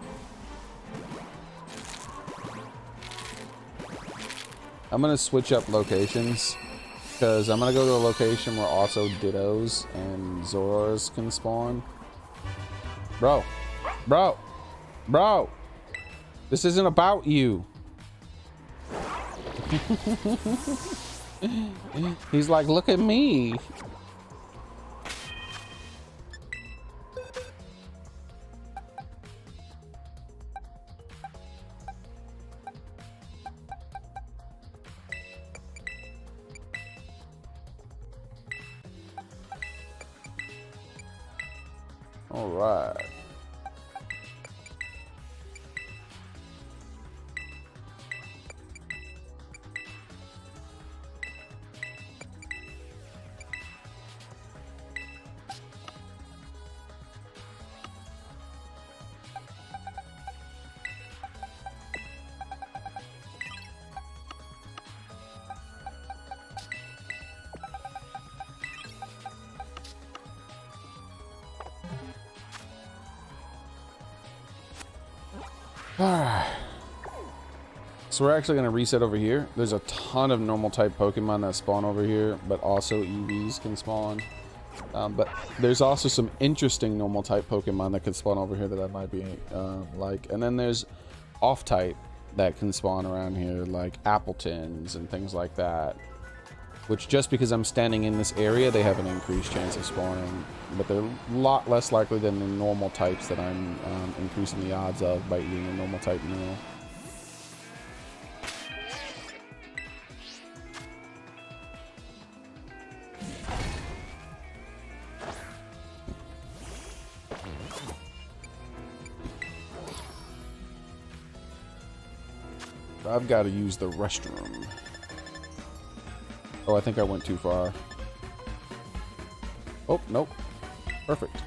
I'm gonna switch up locations because I'm gonna go to a location where also Dittos and Zoras can spawn. Bro, this isn't about you. He's like, look at me. All right. So we're actually going to reset over here. There's a ton of normal type Pokemon that spawn over here, but also EVs can spawn. But there's also some interesting normal type Pokemon that can spawn over here that I might be like. And then there's off type that can spawn around here, like Appletons and things like that. Which, just because I'm standing in this area, they have an increased chance of spawning. But they're a lot less likely than the normal types that I'm increasing the odds of by eating a normal type meal. I've got to use the restroom. Oh, I think I went too far. Oh, nope. Perfect.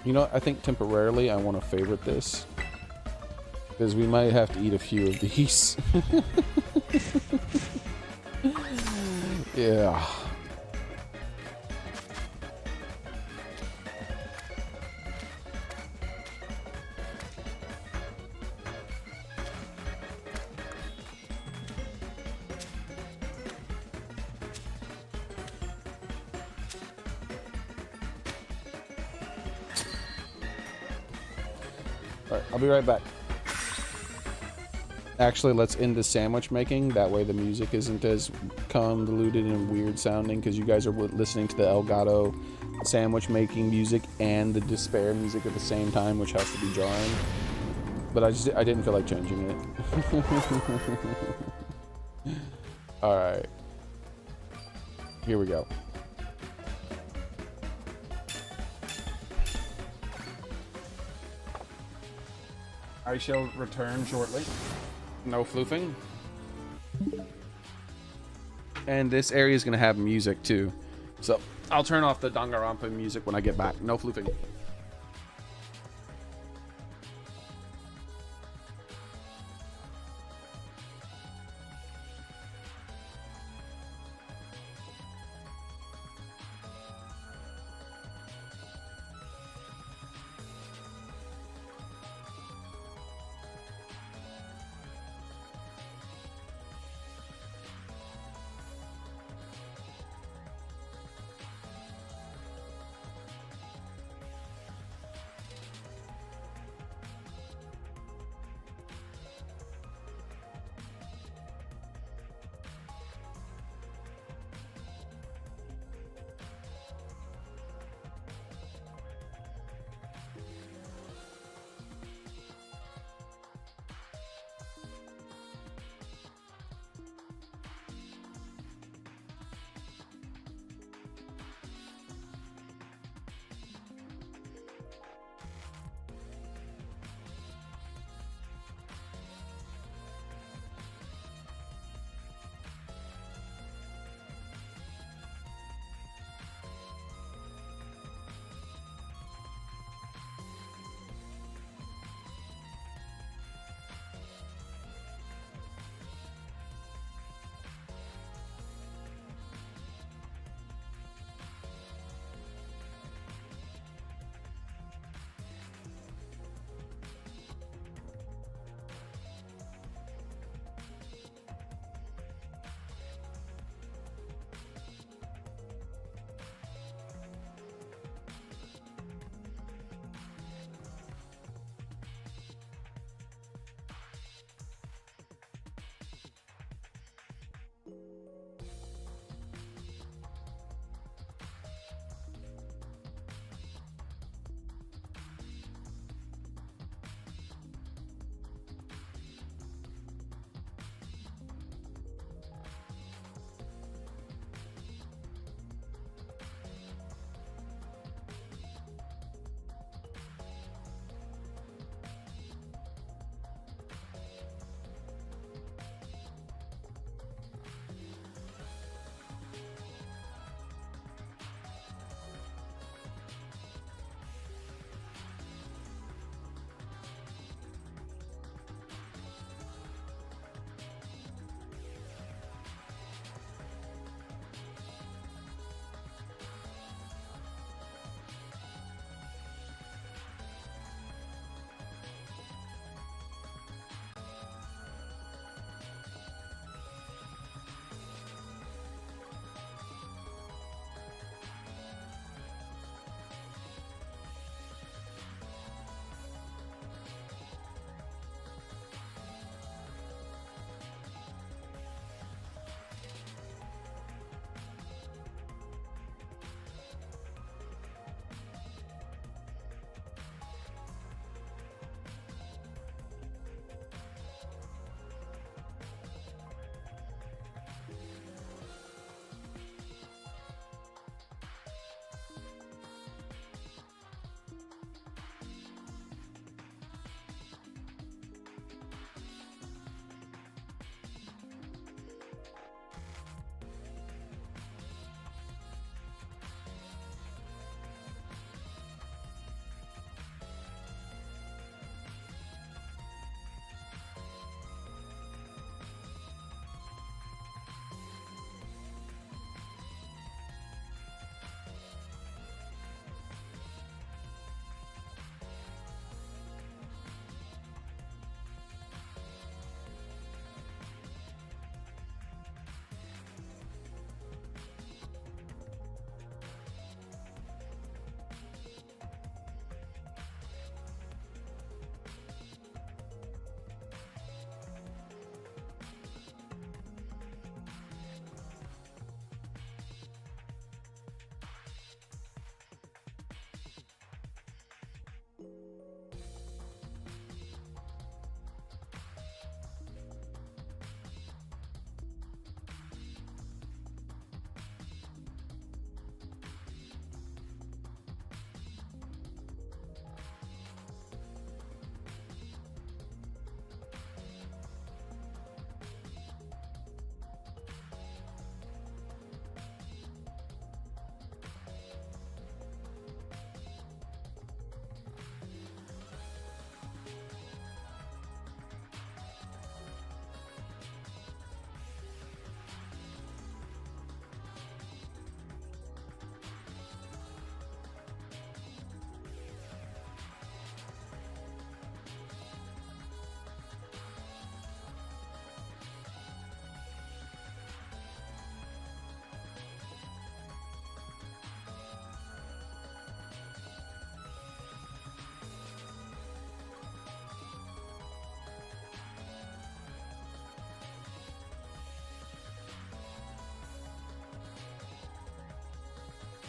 You know, I think temporarily I want to favorite this. Because we might have to eat a few of these. Yeah. Alright, I'll be right back. Actually, let's end the sandwich making. That way the music isn't as convoluted and weird sounding, because you guys are listening to the Elgato sandwich making music and the Despair music at the same time, which has to be jarring. But I didn't feel like changing it. Alright. Here we go. I shall return shortly. No floofing. And this area is going to have music too. So I'll turn off the Danganronpa music when I get back. No floofing.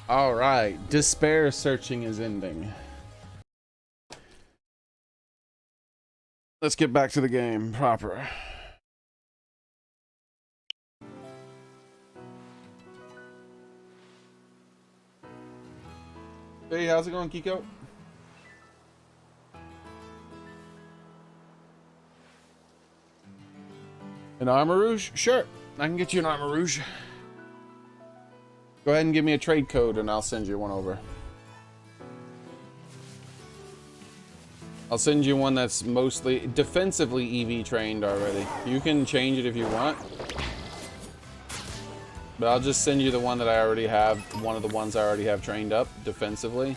All right, despair searching is ending. Let's get back to the game proper. Hey, how's it going, Kiko? An armor rouge? Sure, I can get you an armor rouge. Go ahead and give me a trade code and I'll send you one over. I'll send you one that's mostly defensively EV trained already. You can change it if you want. But I'll just send you the one that I already have, one of the ones I already have trained up defensively.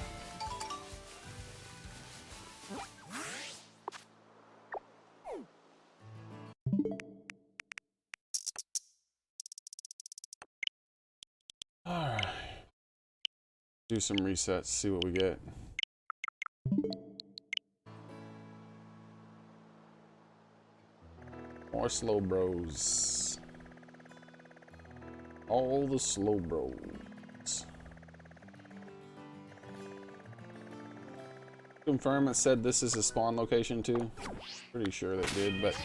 Alright. Do some resets, see what we get. More slow bros. All the slow bros. Confirm it said this is a spawn location too. Pretty sure that did, but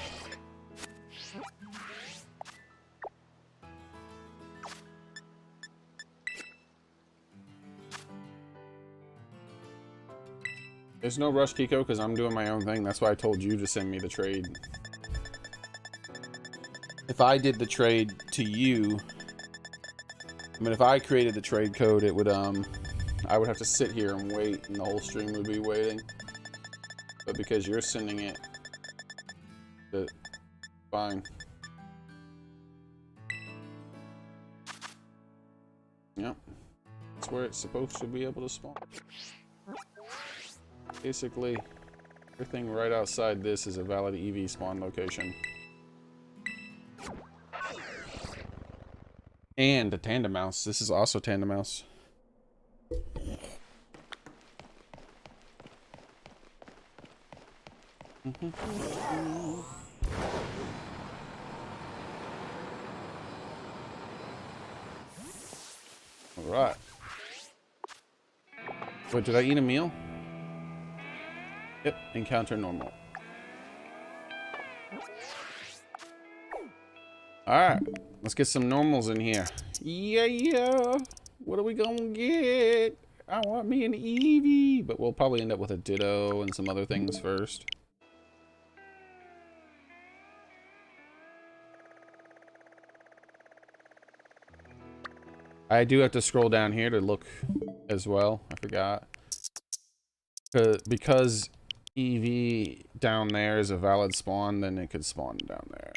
there's no rush, Kiko, because I'm doing my own thing. That's why I told you to send me the trade. If I did the trade to you, I mean, if I created the trade code, it would, I would have to sit here and wait, and the whole stream would be waiting. But because you're sending it, it's fine. Yep. That's where it's supposed to be able to spawn. Basically, everything right outside this is a valid EV spawn location. And a tandem mouse. This is also tandem mouse. Alright. Wait, did I eat a meal? Yep, encounter normal. Alright, let's get some normals in here. Yeah! What are we gonna get? I want me an Eevee! But we'll probably end up with a Ditto and some other things first. I do have to scroll down here to look as well. I forgot. Because EV down there is a valid spawn, then it could spawn down there.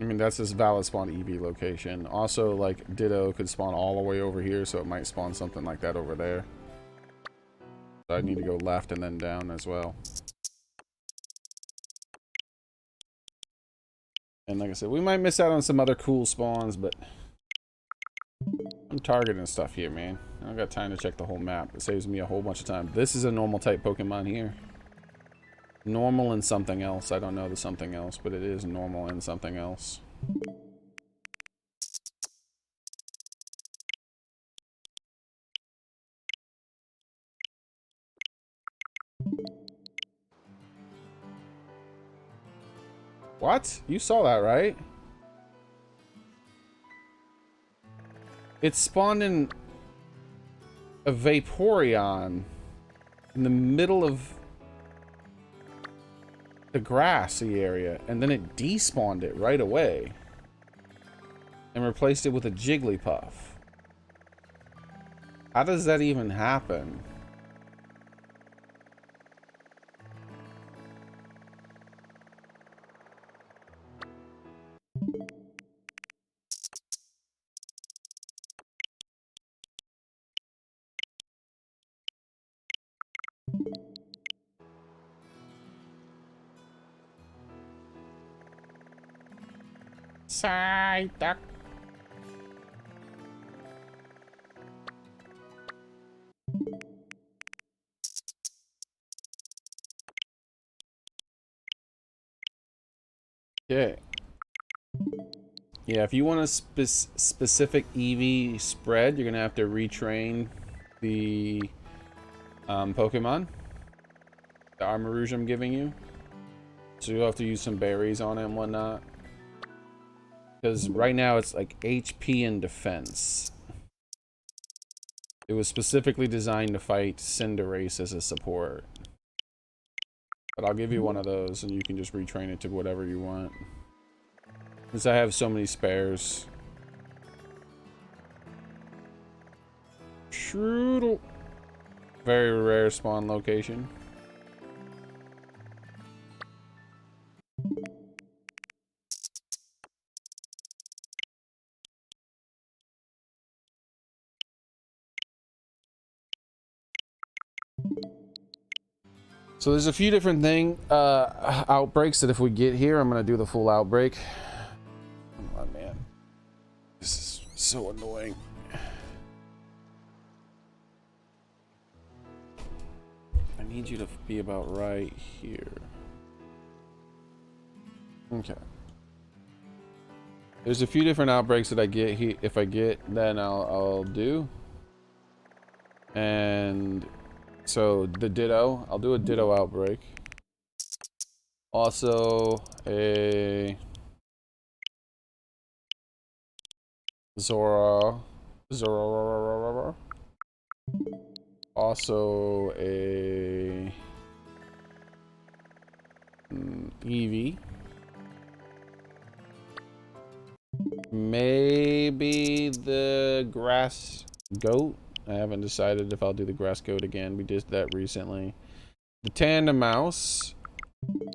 I mean, that's this valid spawn EV location. Also, like, Ditto could spawn all the way over here, so it might spawn something like that over there. So I need to go left and then down as well. And like I said, we might miss out on some other cool spawns, but I'm targeting stuff here, man. I don't got time to check the whole map. It saves me a whole bunch of time. This is a normal type Pokemon here. Normal and something else. I don't know the something else, but it is normal and something else. What? You saw that, right? It spawned in a Vaporeon in the middle of the grassy area, and then it despawned it right away and replaced it with a Jigglypuff. How does that even happen? Side duck. Okay. Yeah, if you want a specific EV spread, you're gonna have to retrain the Pokemon, the Armor Rouge I'm giving you. So you'll have to use some berries on it and whatnot. Because right now it's like HP and defense. It was specifically designed to fight Cinderace as a support. But I'll give you one of those and you can just retrain it to whatever you want. Since I have so many spares. Shroodle. Very rare spawn location. So there's a few different outbreaks that if we get here, I'm gonna do the full outbreak. Come on, man. This is so annoying. I need you to be about right here. Okay. There's a few different outbreaks that I get here. If I get, then I'll do. And so the Ditto, I'll do a Ditto outbreak. Also a Zora. Also a Eevee. Maybe the Grass Goat. I haven't decided if I'll do the Grass Goat again. We did that recently. The Tandem Mouse.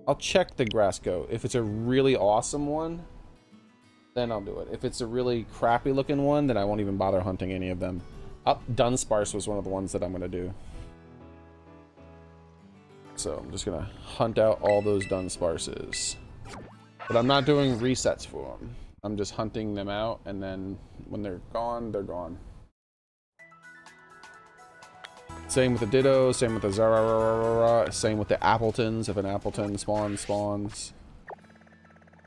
I'll check the Grass Goat. If it's a really awesome one, then I'll do it. If it's a really crappy looking one, then I won't even bother hunting any of them. Dunsparce was one of the ones that I'm going to do. So I'm just going to hunt out all those Dunsparces. But I'm not doing resets for them. I'm just hunting them out, and then when they're gone, they're gone. Same with the Ditto, same with the Zara, same with the Appletons. If an Appleton spawns.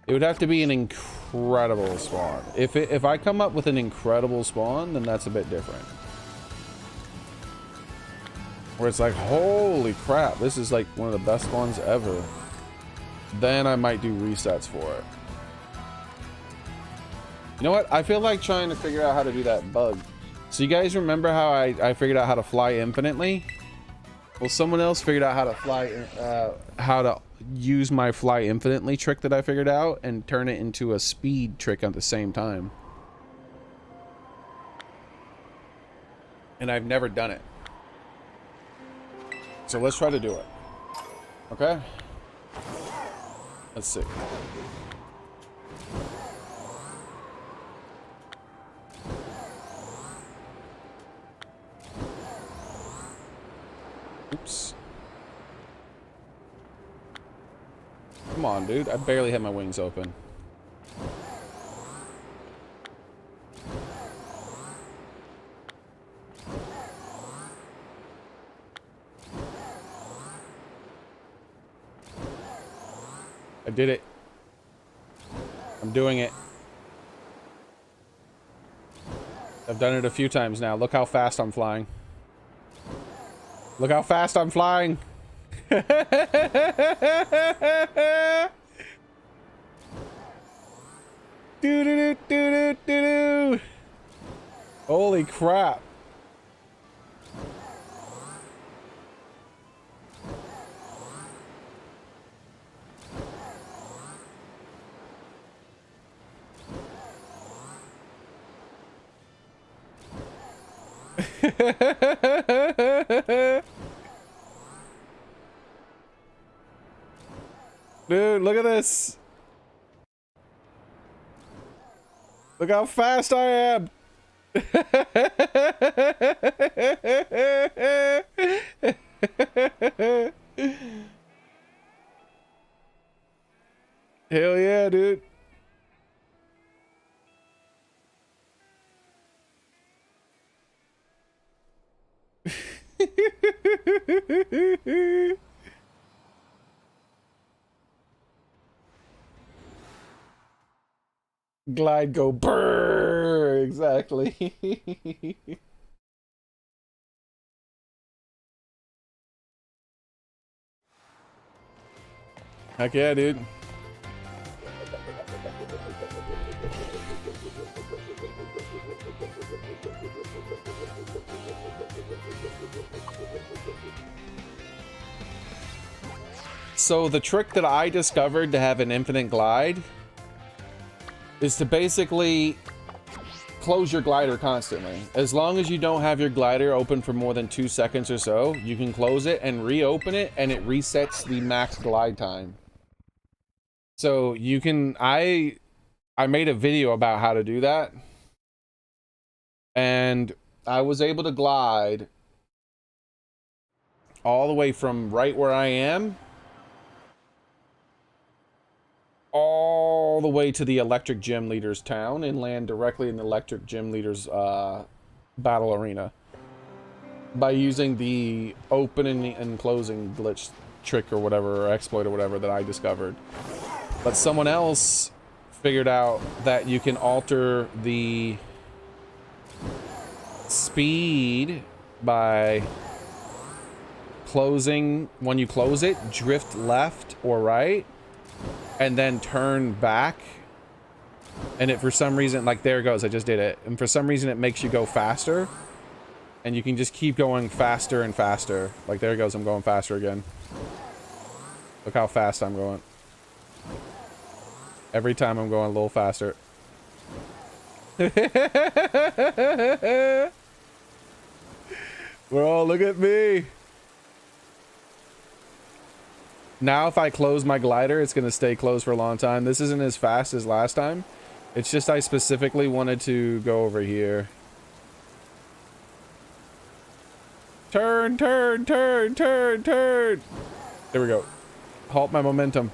It would have to be an incredible spawn. If I come up with an incredible spawn, then that's a bit different. Where it's like, holy crap, this is like one of the best spawns ever. Then I might do resets for it. You know what? I feel like trying to figure out how to do that bug. So you guys remember how I figured out how to fly infinitely? Well, someone else figured out how to fly, how to use my fly infinitely trick that I figured out and turn it into a speed trick at the same time. And I've never done it. So let's try to do it. Okay? Let's see. Oops. Come on, dude. I barely had my wings open. I did it. I'm doing it. I've done it a few times now. Look how fast I'm flying. Look how fast I'm flying. Do. Holy crap. Dude, look at this. Look how fast I am. Hell yeah, dude. Glide, go, brrr. Exactly. Heck yeah, dude. So the trick that I discovered to have an infinite glide is to basically close your glider constantly. As long as you don't have your glider open for more than 2 seconds or so, you can close it and reopen it, and it resets the max glide time. So you can, I made a video about how to do that, and I was able to glide all the way from right where I am all the way to the electric gym leader's town and land directly in the electric gym leader's battle arena by using the opening and closing glitch trick or whatever, or exploit or whatever that I discovered. But someone else figured out that you can alter the speed by closing. When you close it, drift left or right and then turn back, and it, for some reason, like, there it goes, I just did it, and for some reason it makes you go faster, and you can just keep going faster and faster. Like, there it goes, I'm going faster again. Look how fast I'm going. Every time I'm going a little faster. Bro, look at me. Now if I close my glider, it's going to stay closed for a long time. This isn't as fast as last time. It's just I specifically wanted to go over here. Turn, turn, turn, turn, turn. There we go. Halt my momentum.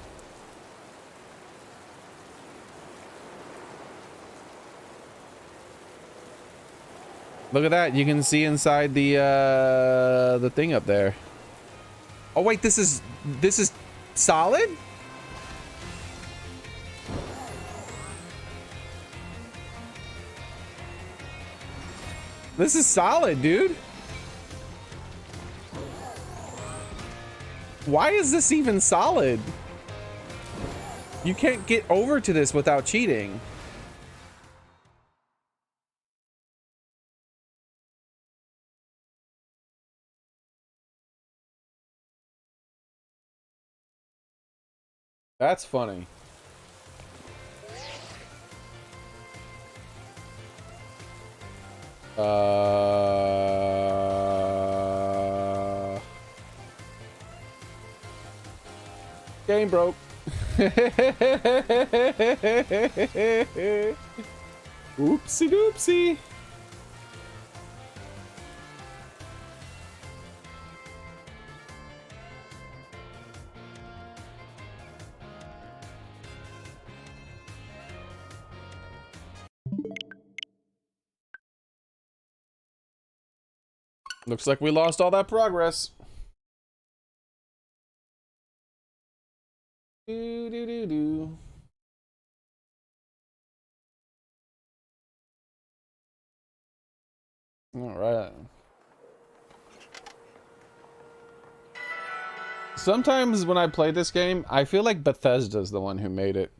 Look at that. You can see inside the thing up there. Oh wait, this is solid? This is solid, dude. Why is this even solid? You can't get over to this without cheating. That's funny. Game broke. Oopsie doopsie. Looks like we lost all that progress. Do do do do. All right. Sometimes when I play this game, I feel like Bethesda's the one who made it.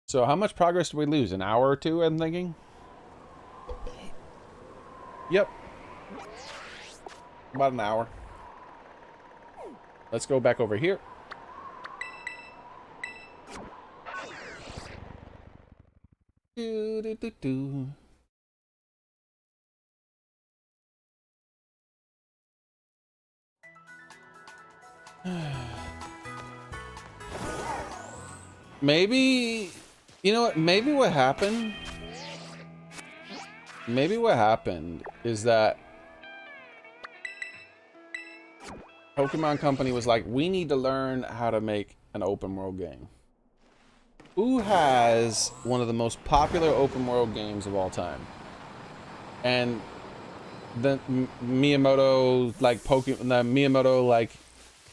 So how much progress do we lose? An hour or two, I'm thinking? Yep. About an hour. Let's go back over here. Do, do, do, do. Maybe, you know what, maybe what happened is that Pokemon Company was like, we need to learn how to make an open world game. Who has one of the most popular open world games of all time? and the Miyamoto like Pokemon, the Miyamoto like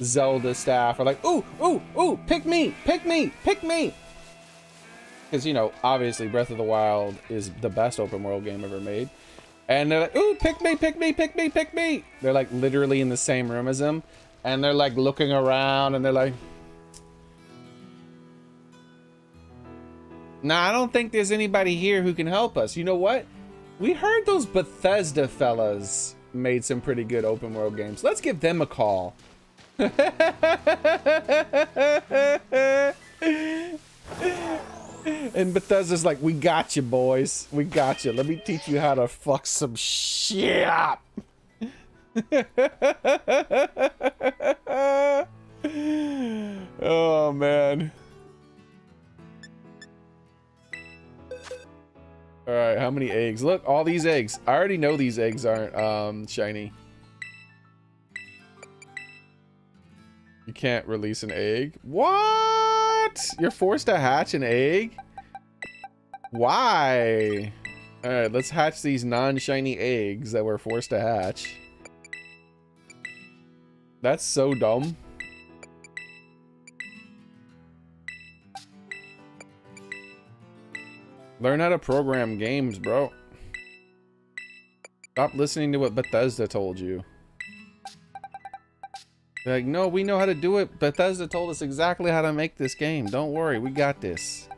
Zelda staff are like, ooh, ooh, ooh, pick me, pick me, pick me. Because, you know, obviously Breath of the Wild is the best open world game ever made. And they're like, ooh, pick me, pick me, pick me, pick me. They're like literally in the same room as him. And they're like looking around and they're like, nah, I don't think there's anybody here who can help us. You know what? We heard those Bethesda fellas made some pretty good open world games. Let's give them a call. And Bethesda's like, we got you, boys. We got you. Let me teach you how to fuck some shit up. Oh, man. All right, how many eggs? Look, all these eggs. I already know these eggs aren't shiny. You can't release an egg. What? You're forced to hatch an egg? Why? All right, let's hatch these non-shiny eggs that we're forced to hatch. That's so dumb. Learn how to program games, bro. Stop listening to what Bethesda told you. They're like, no, we know how to do it. Bethesda told us exactly how to make this game. Don't worry, we got this.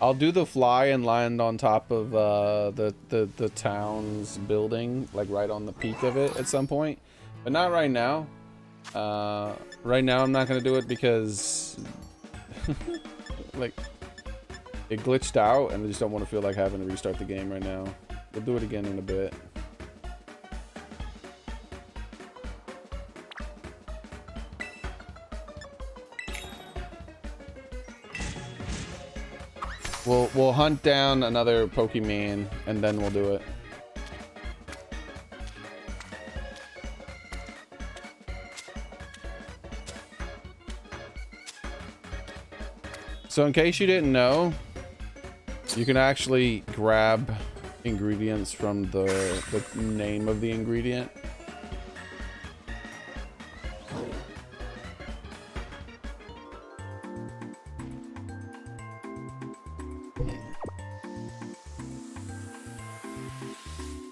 I'll do the fly and land on top of the town's building, like right on the peak of it at some point, but not right now. Right now I'm not gonna do it because like it glitched out and I just don't want to feel like having to restart the game right now. We'll do it again in a bit. We'll hunt down another Pokemon and then we'll do it. So in case you didn't know, you can actually grab ingredients from the name of the ingredient.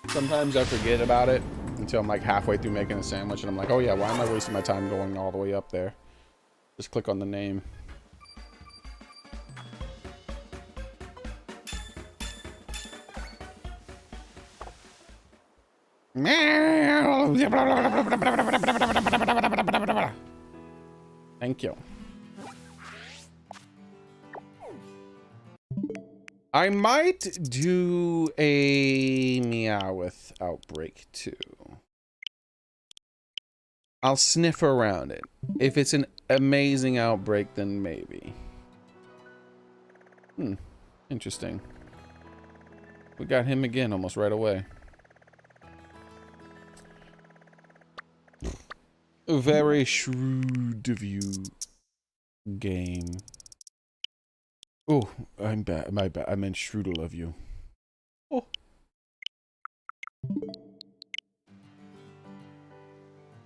Sometimes I forget about it until I'm like halfway through making a sandwich and I'm like, oh yeah, why am I wasting my time going all the way up there? Just click on the name. Thank you. I might do a Meowth Outbreak too. I'll sniff around it. If it's an amazing outbreak, then maybe. Interesting. We got him again almost right away. Very shrewd of you, game. Oh, I'm bad. My bad. I meant Strudel of you. Oh.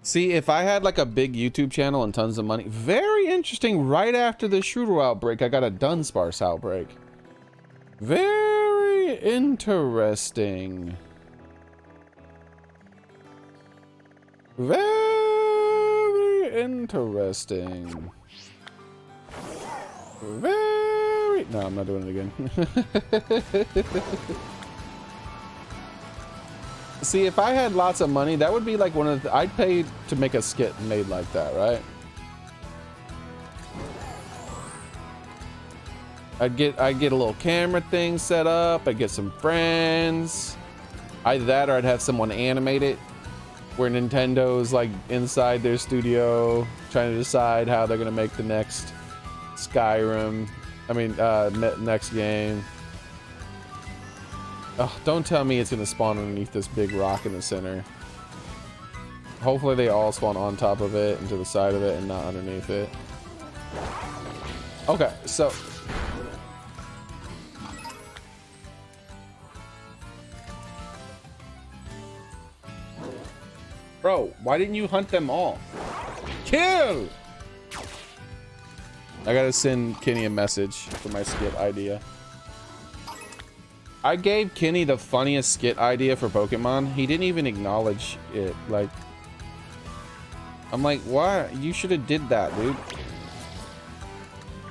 See, if I had like a big YouTube channel and tons of money, very interesting. Right after the Strudel outbreak, I got a Dunsparce outbreak. Very interesting. Very interesting. Very... No, I'm not doing it again. See, if I had lots of money, that would be like one of the... I'd pay to make a skit made like that, right? I'd get a little camera thing set up. I'd get some friends. Either that or I'd have someone animate it. Where Nintendo's like inside their studio trying to decide how they're going to make the next Skyrim. I mean, next game. Oh, don't tell me it's gonna spawn underneath this big rock in the center. Hopefully they all spawn on top of it and to the side of it and not underneath it. Okay, so... Bro, why didn't you hunt them all? Kill! I gotta send Kenny a message for my skit idea. I gave Kenny the funniest skit idea for Pokemon. He didn't even acknowledge it. Like, I'm like, why? You should have did that, dude.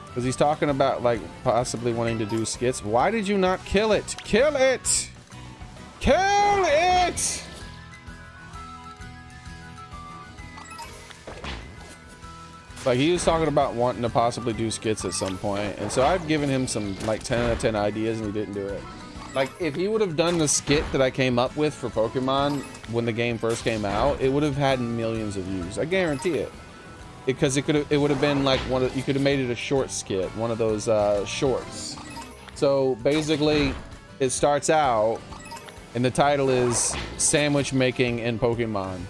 Because he's talking about, like, possibly wanting to do skits. Why did you not kill it? Kill it! Kill it! Like, he was talking about wanting to possibly do skits at some point. And so I've given him some, like, 10 out of 10 ideas and he didn't do it. Like, if he would have done the skit that I came up with for Pokemon when the game first came out, it would have had millions of views. I guarantee it. Because it would have been like you could have made it a short skit, one of those shorts. So basically, it starts out, and the title is Sandwich Making in Pokemon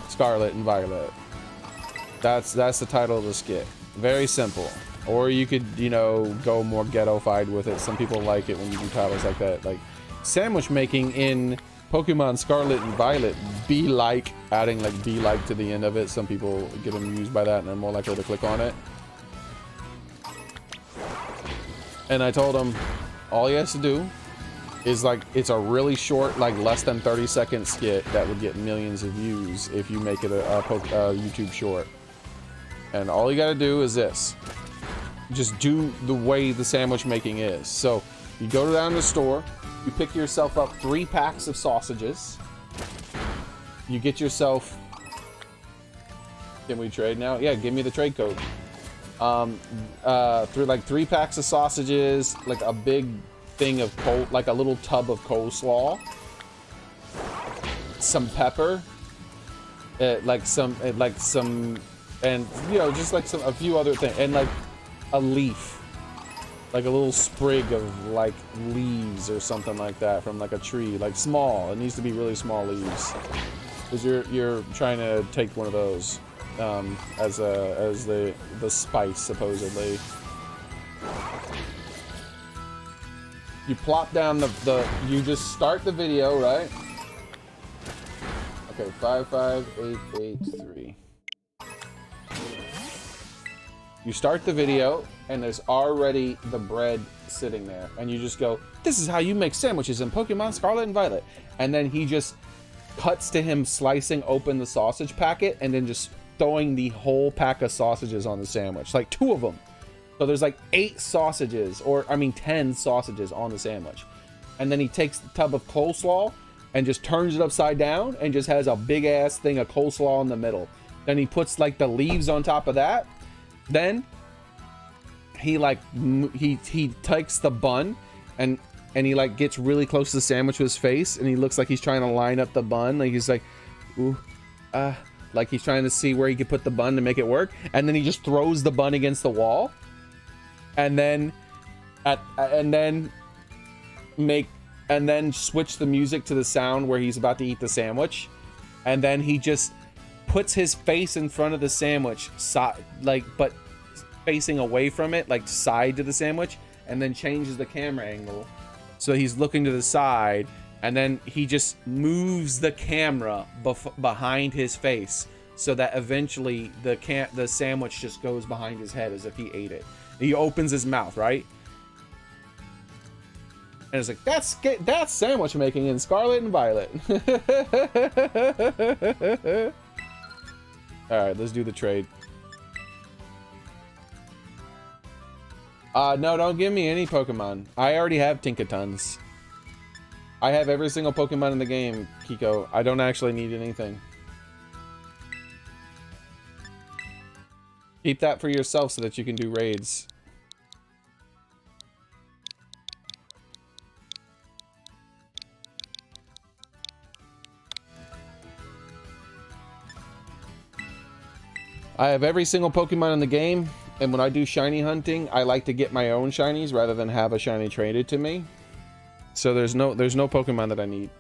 Scarlet and Violet. That's the title of the skit. Very simple. Or you could, you know, go more ghetto-fied with it. Some people like it when you do titles like that. Like, sandwich making in Pokemon Scarlet and Violet. Be like, adding like be like to the end of it. Some people get amused by that and they're more likely to click on it. And I told him, all he has to do is like, it's a really short, like less than 30-second skit that would get millions of views if you make it a YouTube short. And all you gotta do is this. Just do the way the sandwich making is. So you go down to the store, you pick yourself up 3 packs of sausages. You get yourself, can we trade now? Yeah, give me the trade code. Through like 3 packs of sausages, like a big thing of like a little tub of coleslaw, some pepper, like some, and you know, just like a few other things, and like a leaf, like a little sprig of like leaves or something like that from like a tree, like small. It needs to be really small leaves, because you're trying to take one of those as the spice supposedly. You plop down you just start the video, right? Okay, 55883. You start the video, and there's already the bread sitting there. And you just go, this is how you make sandwiches in Pokemon Scarlet and Violet. And then he just cuts to him slicing open the sausage packet, and then just throwing the whole pack of sausages on the sandwich. Like 2 of them. So there's like 8 sausages, or I mean 10 sausages on the sandwich. And then he takes the tub of coleslaw, and just turns it upside down, and just has a big ass thing of coleslaw in the middle. Then he puts like the leaves on top of that. Then he like he takes the bun and he like gets really close to the sandwich with his face, and he looks like he's trying to line up the bun, like he's like, ooh, like he's trying to see where he could put the bun to make it work. And then he just throws the bun against the wall, and then switch the music to the sound where he's about to eat the sandwich, and then he just puts his face in front of the sandwich, but facing away from it, like side to the sandwich, and then changes the camera angle so he's looking to the side, and then he just moves the camera behind his face so that eventually the sandwich just goes behind his head as if he ate it. He opens his mouth, right? And it's like, that's sandwich making in Scarlet and Violet. Alright, let's do the trade. No, don't give me any Pokemon. I already have Tinkatons. I have every single Pokemon in the game, Kiko. I don't actually need anything. Keep that for yourself so that you can do raids. I have every single Pokemon in the game, And when I do shiny hunting, I like to get my own shinies rather than have a shiny traded to me. So there's no Pokemon that I need.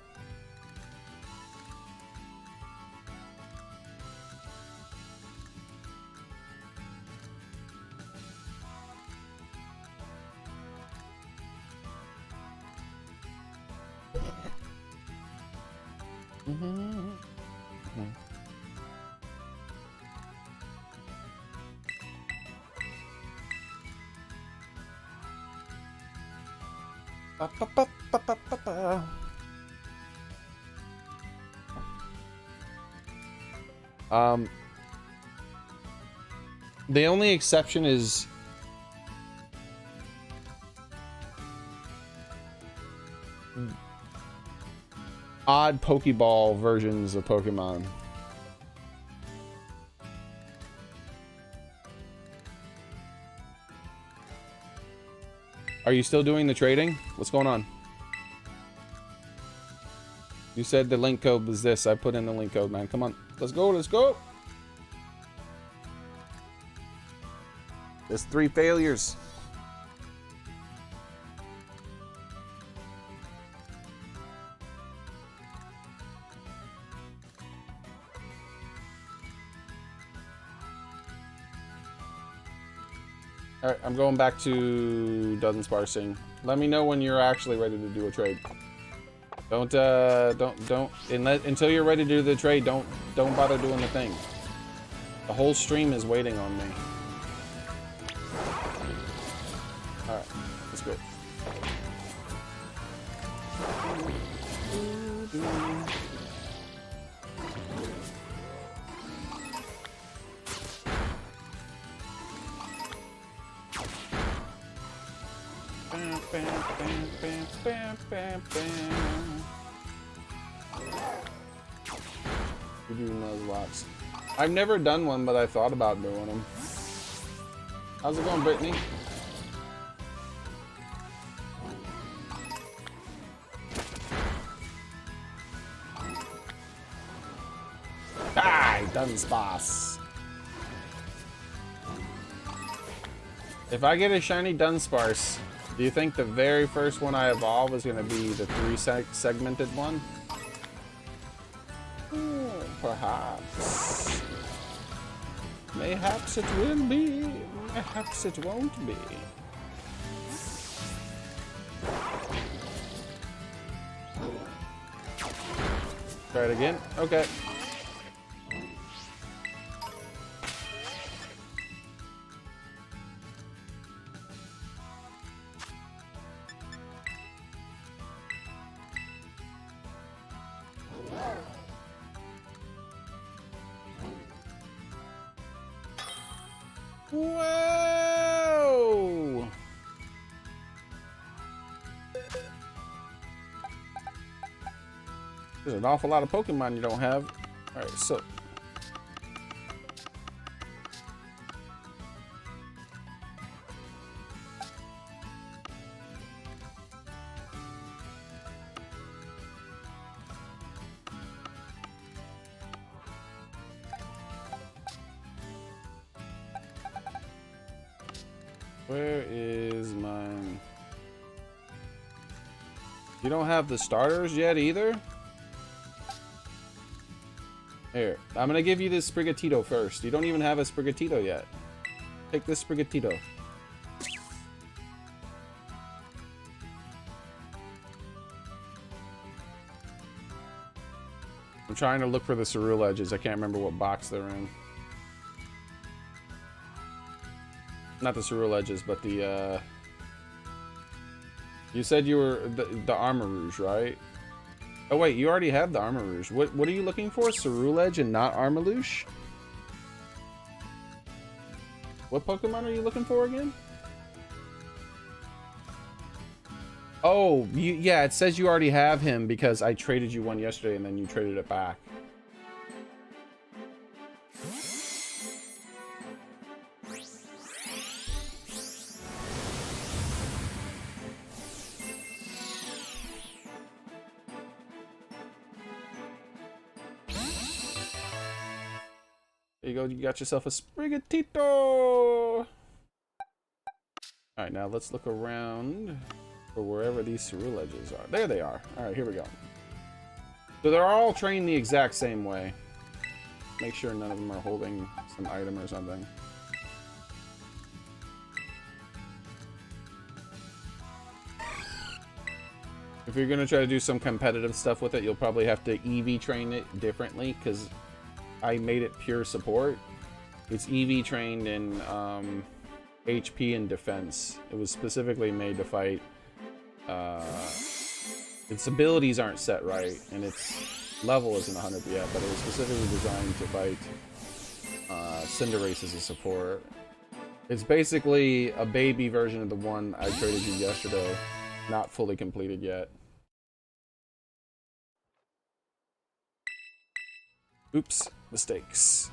The only exception is odd Pokeball versions of Pokemon. Are you still doing the trading? What's going on? You said the link code was this. I put in the link code, man. Come on. Let's go. Let's go. There's 3 failures. Alright, I'm going back to dozen sparsing. Let me know when you're actually ready to do a trade. Don't until you're ready to do the trade, don't bother doing the thing. The whole stream is waiting on me. Alright, let's go. You're doing those lots. I've never done one, but I thought about doing them. How's it going, Brittany? Die, Dunsparce. If I get a shiny Dunsparce, do you think the very first one I evolve is going to be the 3-segmented one? Perhaps. Mayhaps it will be. Mayhaps it won't be. Try it again. Okay. Whoa! There's an awful lot of Pokemon you don't have. Alright, so where is mine? You don't have the starters yet either? Here, I'm gonna give you this Sprigatito first. You don't even have a Sprigatito yet. Take this Sprigatito. I'm trying to look for the Cerule edges. I can't remember what box they're in. Not the Cerule edges, but the, You said you were the Armor Rouge, right? Oh wait, you already have the Armor Rouge. What are you looking for? Cerule Edge and not Armalouche? What Pokemon are you looking for again? Oh, yeah, it says you already have him because I traded you one yesterday and then you traded it back. There you go, you got yourself a Sprigatito! Alright, now let's look around for wherever these Ceruledges are. There they are. Alright, here we go. So they're all trained the exact same way. Make sure none of them are holding some item or something. If you're gonna try to do some competitive stuff with it, you'll probably have to EV train it differently, because I made it pure support. It's EV trained in HP and defense. It was specifically made to fight. Its abilities aren't set right, and its level isn't 100 yet, but it was specifically designed to fight Cinderace as a support. It's basically a baby version of the one I traded you yesterday, not fully completed yet. Oops, mistakes.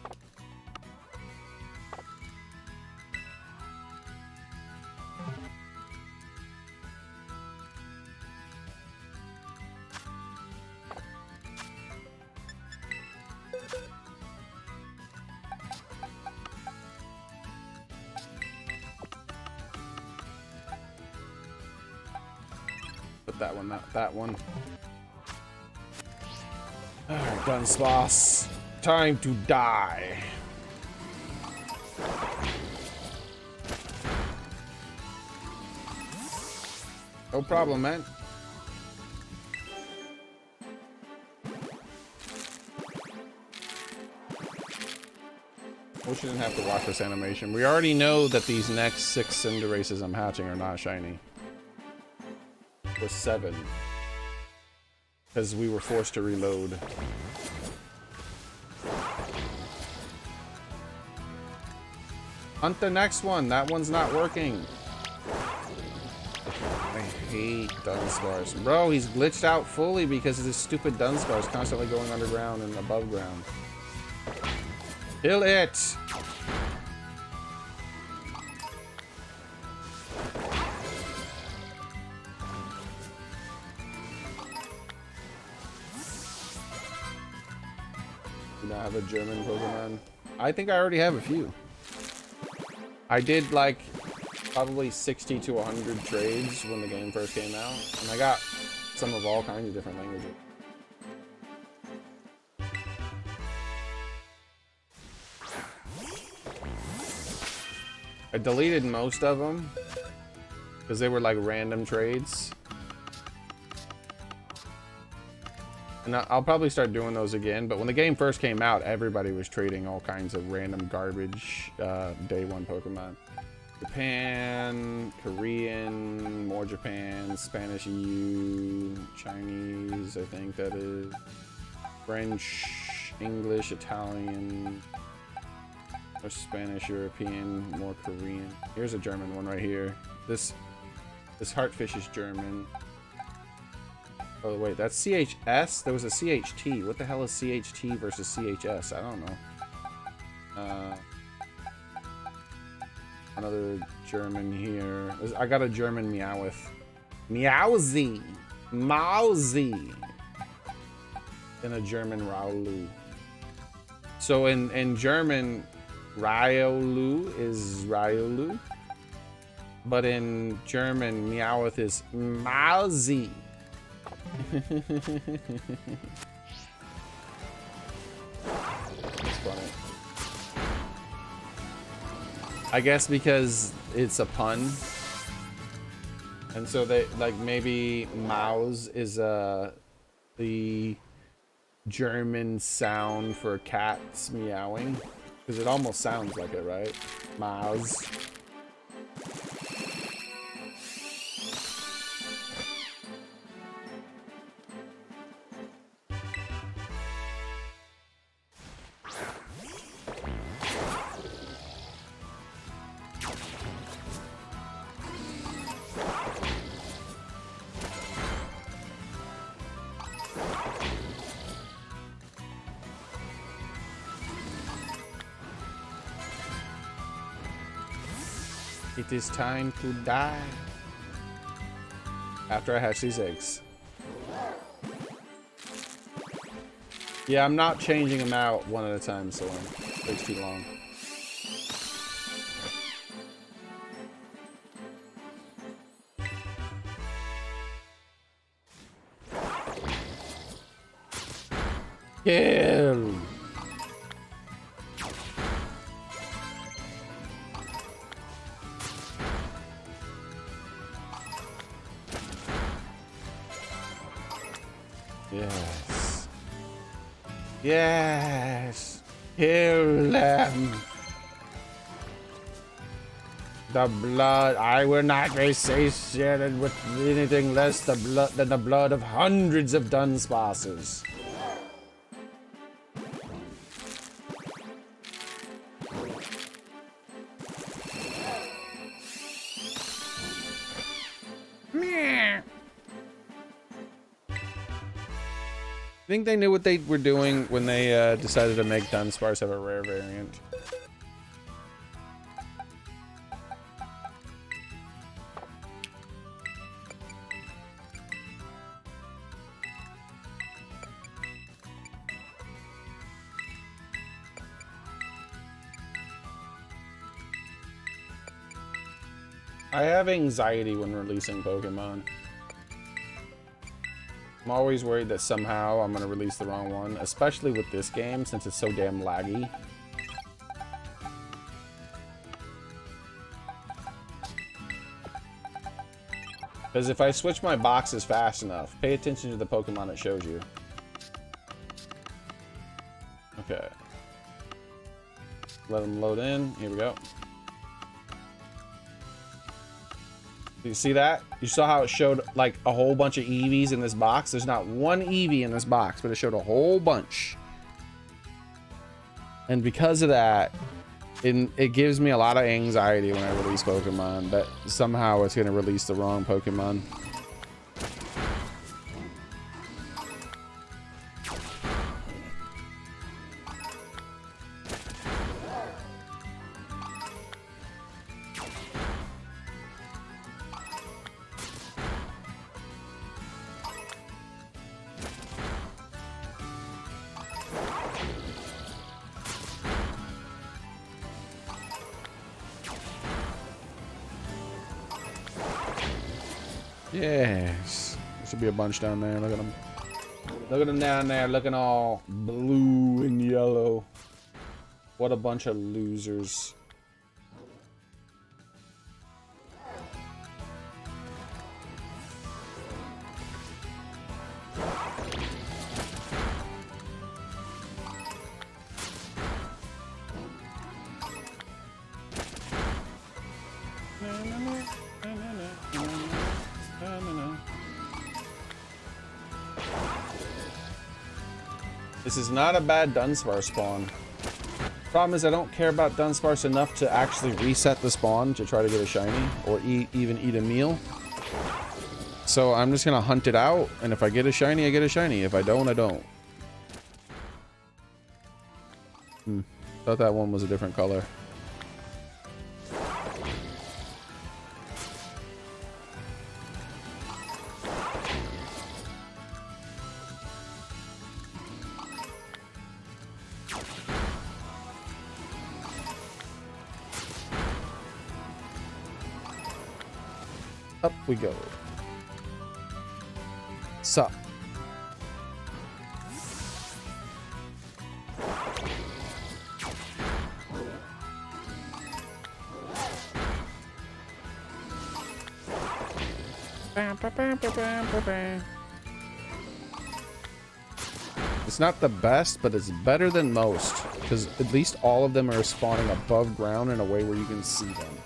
Put that one, not that one. Alright, guns boss. Time to die. No problem, man. Wish you didn't have to watch this animation. We already know that these next 6 Cinderaces I'm hatching are not shiny. Or 7. Because we were forced to reload. Hunt the next one. That one's not working. I hate Dunsparce. Bro, he's glitched out fully because of this stupid Dunsparce constantly going underground and above ground. Kill it! Do not have a German Pokemon. I think I already have a few. I did like probably 60 to 100 trades when the game first came out, and I got some of all kinds of different languages. I deleted most of them because they were like random trades. And I'll probably start doing those again, but when the game first came out, everybody was trading all kinds of random garbage day one Pokemon. Japan, Korean, more Japan, Spanish EU, Chinese, I think that is, French, English, Italian, more Spanish, European, more Korean. Here's a German one right here. This Heartfish is German. Oh wait, that's CHS? There was a CHT. What the hell is CHT versus CHS? I don't know. Another German here. I got a German Meowth. Meowsy! Mousy! And a German Raulu. So in German, Riolu is Riolu. But in German, Meowth is Mousy. That's funny. I guess because it's a pun, and so they like maybe mouse is the German sound for cats meowing, because it almost sounds like it, right? Mouse. It is time to die. After I hatch these eggs. Yeah, I'm not changing them out one at a time, so it takes too long. Kill. Yes. Yes. Kill them. The blood. I will not be satiated with anything less than the blood of hundreds of Dunsparces. I think they knew what they were doing when they decided to make Dunsparce have a rare variant. I have anxiety when releasing Pokemon. I'm always worried that somehow I'm going to release the wrong one, especially with this game since it's so damn laggy. Because if I switch my boxes fast enough, pay attention to the Pokemon it shows you. Okay. Let them load in. Here we go. You see that? You saw how it showed like a whole bunch of EVs in this box? There's not one EV in this box, but it showed a whole bunch. And because of that, it gives me a lot of anxiety when I release Pokemon, that somehow it's going to release the wrong Pokemon. Yes. There should be a bunch down there. Look at them. Look at them down there looking all blue and yellow. What a bunch of losers. This is not a bad Dunsparce spawn. Problem is I don't care about Dunsparce enough to actually reset the spawn to try to get a shiny or even eat a meal. So I'm just gonna hunt it out, and if I get a shiny, I get a shiny. If I don't, I don't. Thought that one was a different color. Up we go. Sup. It's not the best, but it's better than most, because at least all of them are spawning above ground in a way where you can see them.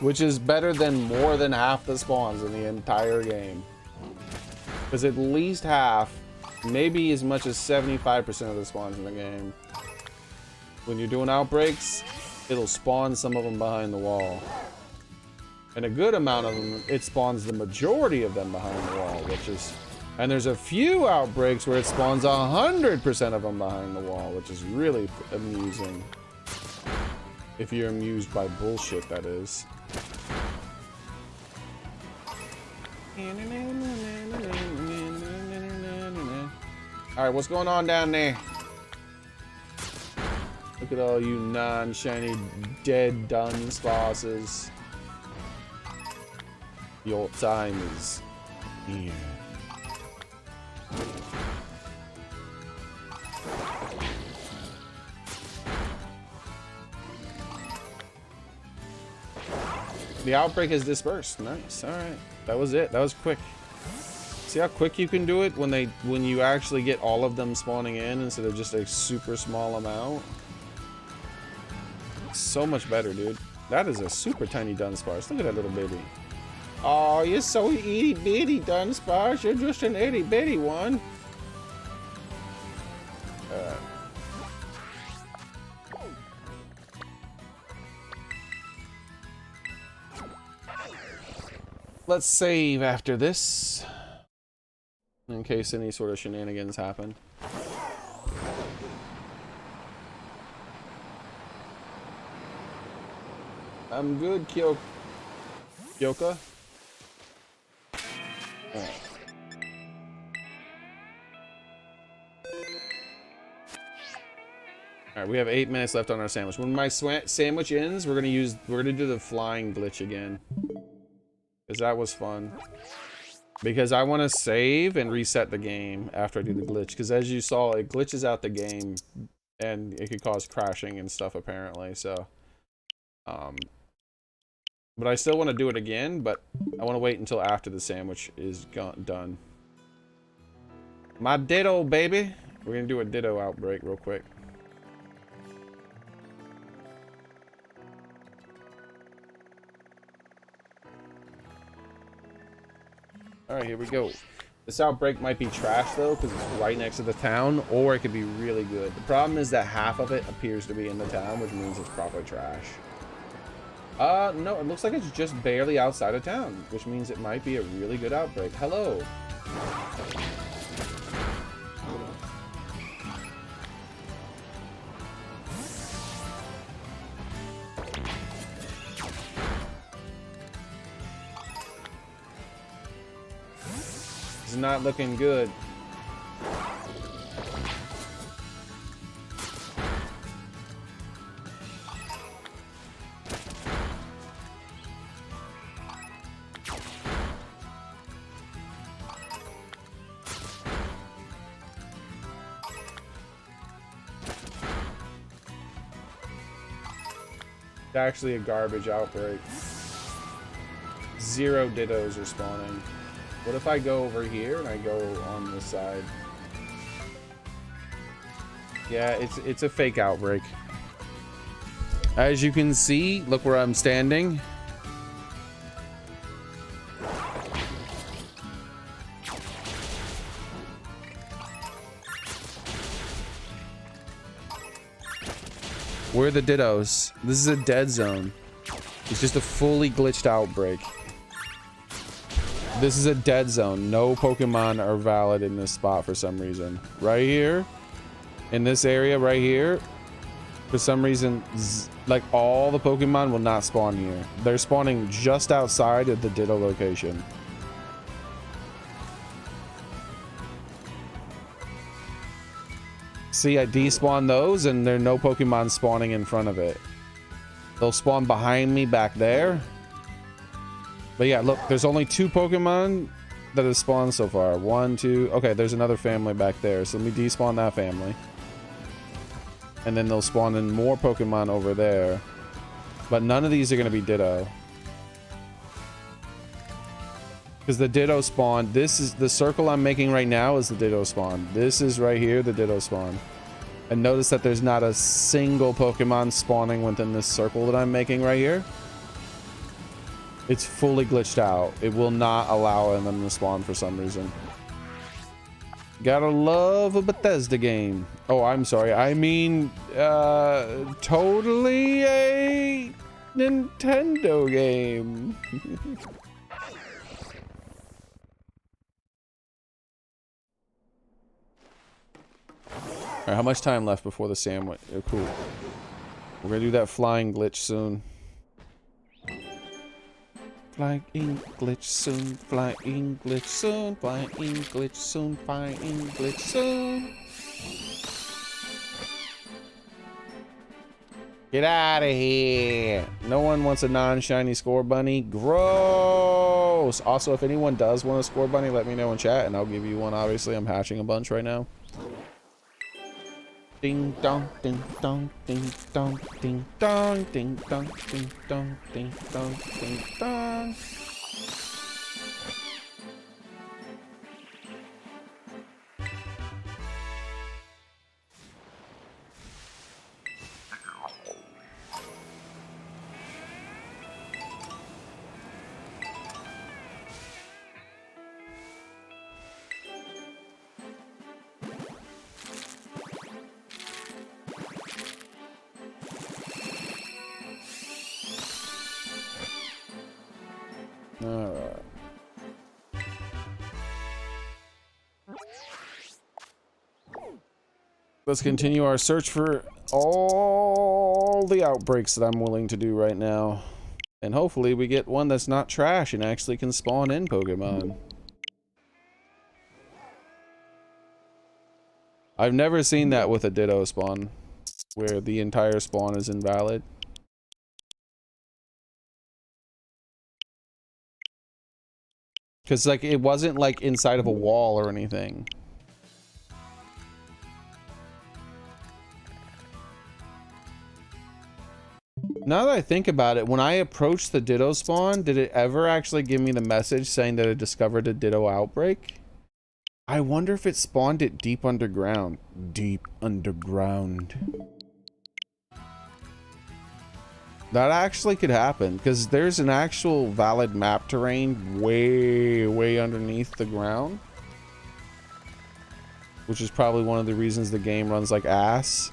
Which is better than more than half the spawns in the entire game. Because at least half, maybe as much as 75% of the spawns in the game, when you're doing outbreaks, it'll spawn some of them behind the wall. And a good amount of them, it spawns the majority of them behind the wall, which is... And there's a few outbreaks where it spawns 100% of them behind the wall, which is really amusing. If you're amused by bullshit, that is. Alright, what's going on down there? Look at all you non-shiny dead Dunsparces. Your time is here. The outbreak is dispersed. Nice. All right. That was it. That was quick. See how quick you can do it when you actually get all of them spawning in instead of just a super small amount. It's so much better, dude. That is a super tiny Dunsparce. Look at that little baby. Oh, you're so itty bitty, Dunsparce. You're just an itty bitty one. Let's save after this, in case any sort of shenanigans happen. I'm good, Kyoka. Alright. Alright, we have 8 minutes left on our sandwich. When my sandwich ends, we're gonna do the flying glitch again. Because that was fun. Because I want to save and reset the game after I do the glitch. Because as you saw, it glitches out the game. And it could cause crashing and stuff, apparently. So, but I still want to do it again. But I want to wait until after the sandwich is done. My Ditto, baby. We're going to do a Ditto outbreak real quick. Alright, here we go. This outbreak might be trash though, because it's right next to the town, or it could be really good. The problem is that half of it appears to be in the town, which means it's probably trash. No, it looks like it's just barely outside of town, which means it might be a really good outbreak. Hello. Not looking good. It's actually a garbage outbreak. 0 Dittos are spawning. What if I go over here and I go on this side? Yeah, it's a fake outbreak. As you can see, look where I'm standing. Where are the Dittos? This is a dead zone. It's just a fully glitched outbreak. This is a dead zone. No Pokemon are valid in this spot for some reason. Right here, in this area right here, for some reason, like all the Pokemon will not spawn here. They're spawning just outside of the Ditto location. See, I despawn those and there are no Pokemon spawning in front of it. They'll spawn behind me back there. But yeah, look, there's only 2 Pokemon that have spawned so far. 1, 2. Okay, there's another family back there. So let me despawn that family. And then they'll spawn in more Pokemon over there. But none of these are going to be Ditto. Because the Ditto spawn, this is the circle I'm making right now is the Ditto spawn. This is right here, the Ditto spawn. And notice that there's not a single Pokemon spawning within this circle that I'm making right here. It's fully glitched out. It will not allow them to spawn for some reason. Gotta love a Bethesda game. Oh, I'm sorry. I mean, totally a Nintendo game. Alright, how much time left before the sandwich? Oh, cool. We're gonna do that flying glitch soon. Flying glitch soon, flying glitch soon, flying glitch soon, flying glitch soon. Get out of here. No one wants a non-shiny score bunny. Gross. Also, if anyone does want a score bunny, let me know in chat and I'll give you one. Obviously, I'm hatching a bunch right now. Ding dong, ding dong, ding dong, ding dong, ding dong, ding dong, ding dong, ding dong. Alright. Let's continue our search for all the outbreaks that I'm willing to do right now. And hopefully we get one that's not trash and actually can spawn in Pokemon. I've never seen that with a Ditto spawn, where the entire spawn is invalid. Because, like, it wasn't, like, inside of a wall or anything. Now that I think about it, when I approached the Ditto spawn, did it ever actually give me the message saying that it discovered a Ditto outbreak? I wonder if it spawned it deep underground. Deep underground. That actually could happen, because there's an actual valid map terrain way underneath the ground. Which is probably one of the reasons the game runs like ass.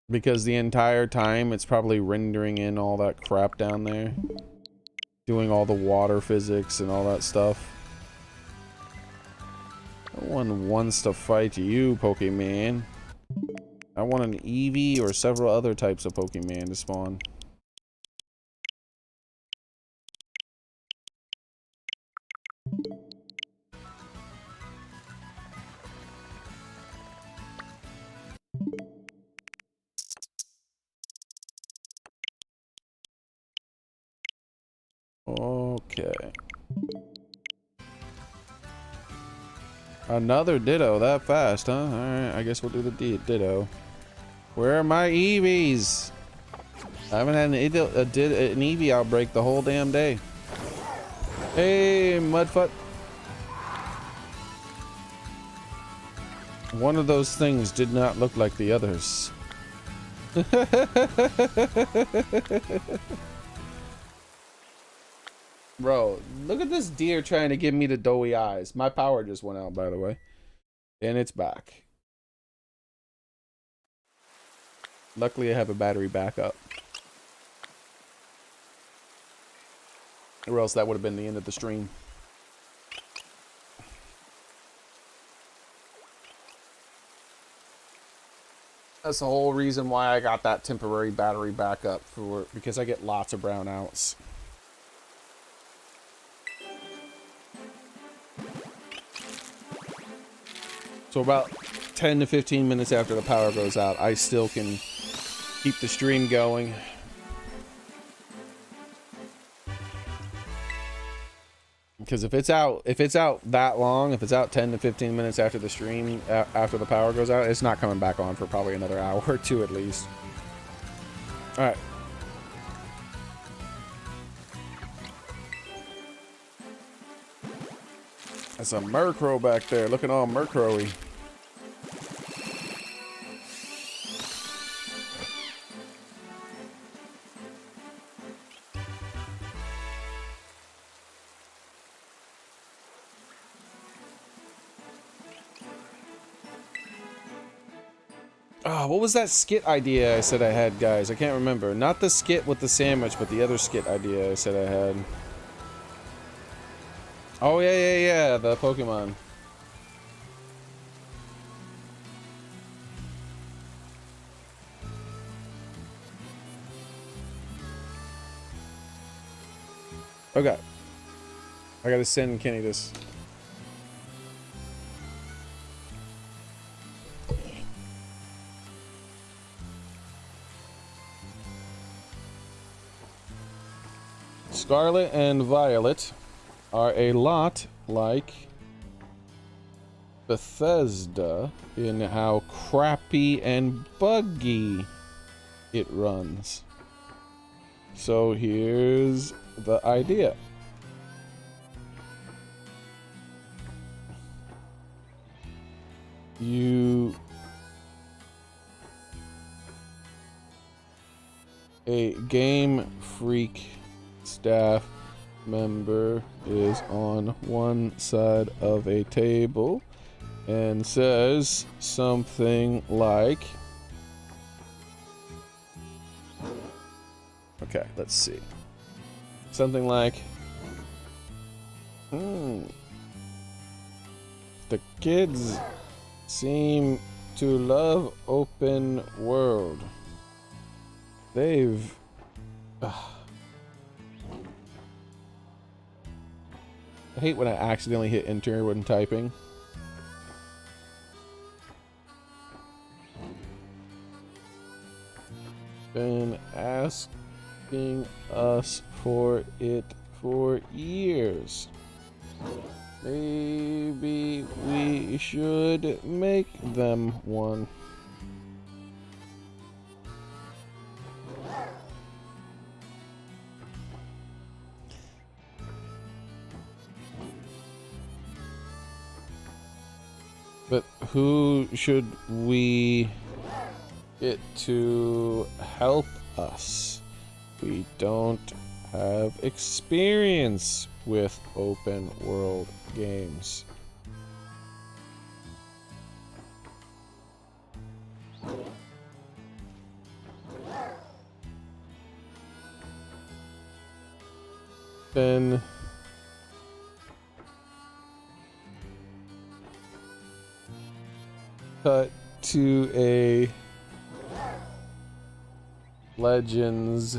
Because the entire time it's probably rendering in all that crap down there. Doing all the water physics and all that stuff. No one wants to fight you, Pokemon. I want an Eevee or several other types of Pokemon to spawn. Okay. Another Ditto that fast, huh? Alright, I guess we'll do the Ditto. Where are my Eevees? I haven't had an Eevee outbreak the whole damn day. Hey, Mudfoot. One of those things did not look like the others. Bro, look at this deer trying to give me the doughy eyes. My power just went out, by the way. And it's back. Luckily, I have a battery backup. Or else that would have been the end of the stream. That's the whole reason why I got that temporary battery backup, because I get lots of brownouts. So about 10 to 15 minutes after the power goes out, I still can keep the stream going. Because if it's out that long, if it's out 10 to 15 minutes after the stream, after the power goes out, it's not coming back on for probably another hour or two at least. All right. That's a Murkrow back there, looking all Murkrowy. Oh, what was that skit idea I said I had, guys? I can't remember. Not the skit with the sandwich, but the other skit idea I said I had. Oh, yeah, the Pokemon. Okay. I gotta send Kenny this. Scarlet and Violet are a lot like Bethesda in how crappy and buggy it runs. So here's the idea. A Game Freak staff member is on one side of a table and says something like, okay, let's see. Something like, the kids seem to love open world. They've... I hate when I accidentally hit enter when typing. Been asking us for it for years. Maybe we should make them one. But who should we get to help us? We don't have experience with open world games. Then cut to a Legends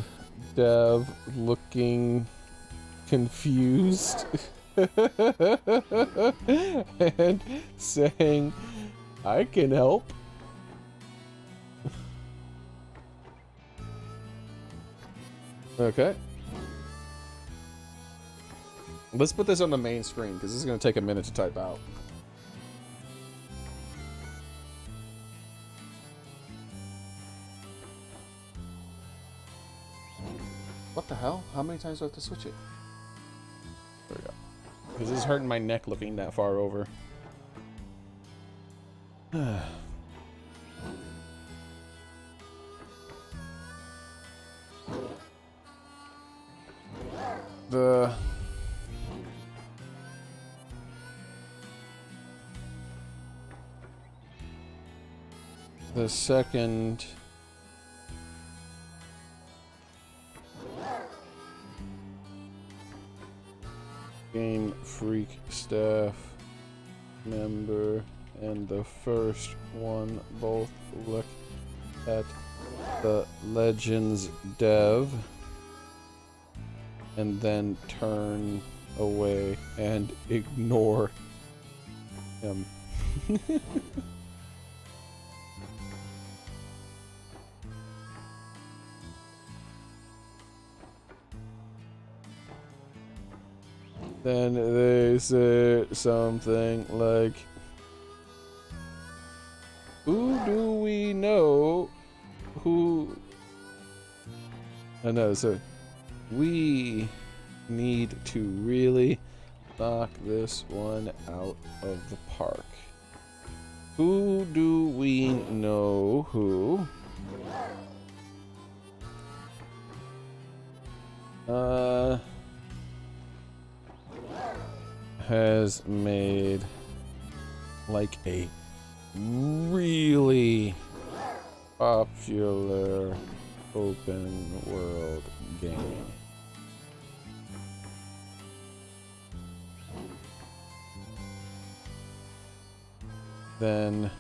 dev looking confused and saying, I can help. Okay. Let's put this on the main screen because this is going to take a minute to type out. What the hell? How many times do I have to switch it? There we go. Because this is hurting my neck looking that far over. The second Game Freak staff member and the first one both look at the Legends dev and then turn away and ignore him. Then they say something like, who do we know who... I know, so we need to really knock this one out of the park. Who do we know who... has made like a really popular open world game. Then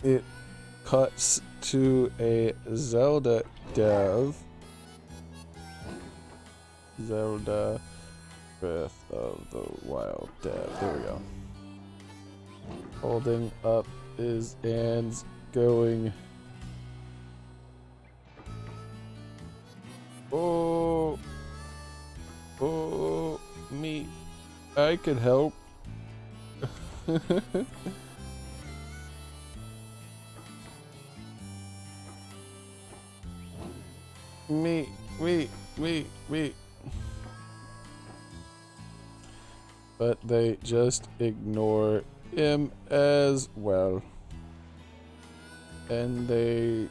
it cuts to a Zelda dev. Zelda Breath of the Wild dev. There we go. Holding up his hands, going. Oh, oh, me, I could help. me. But they just ignore him as well. And they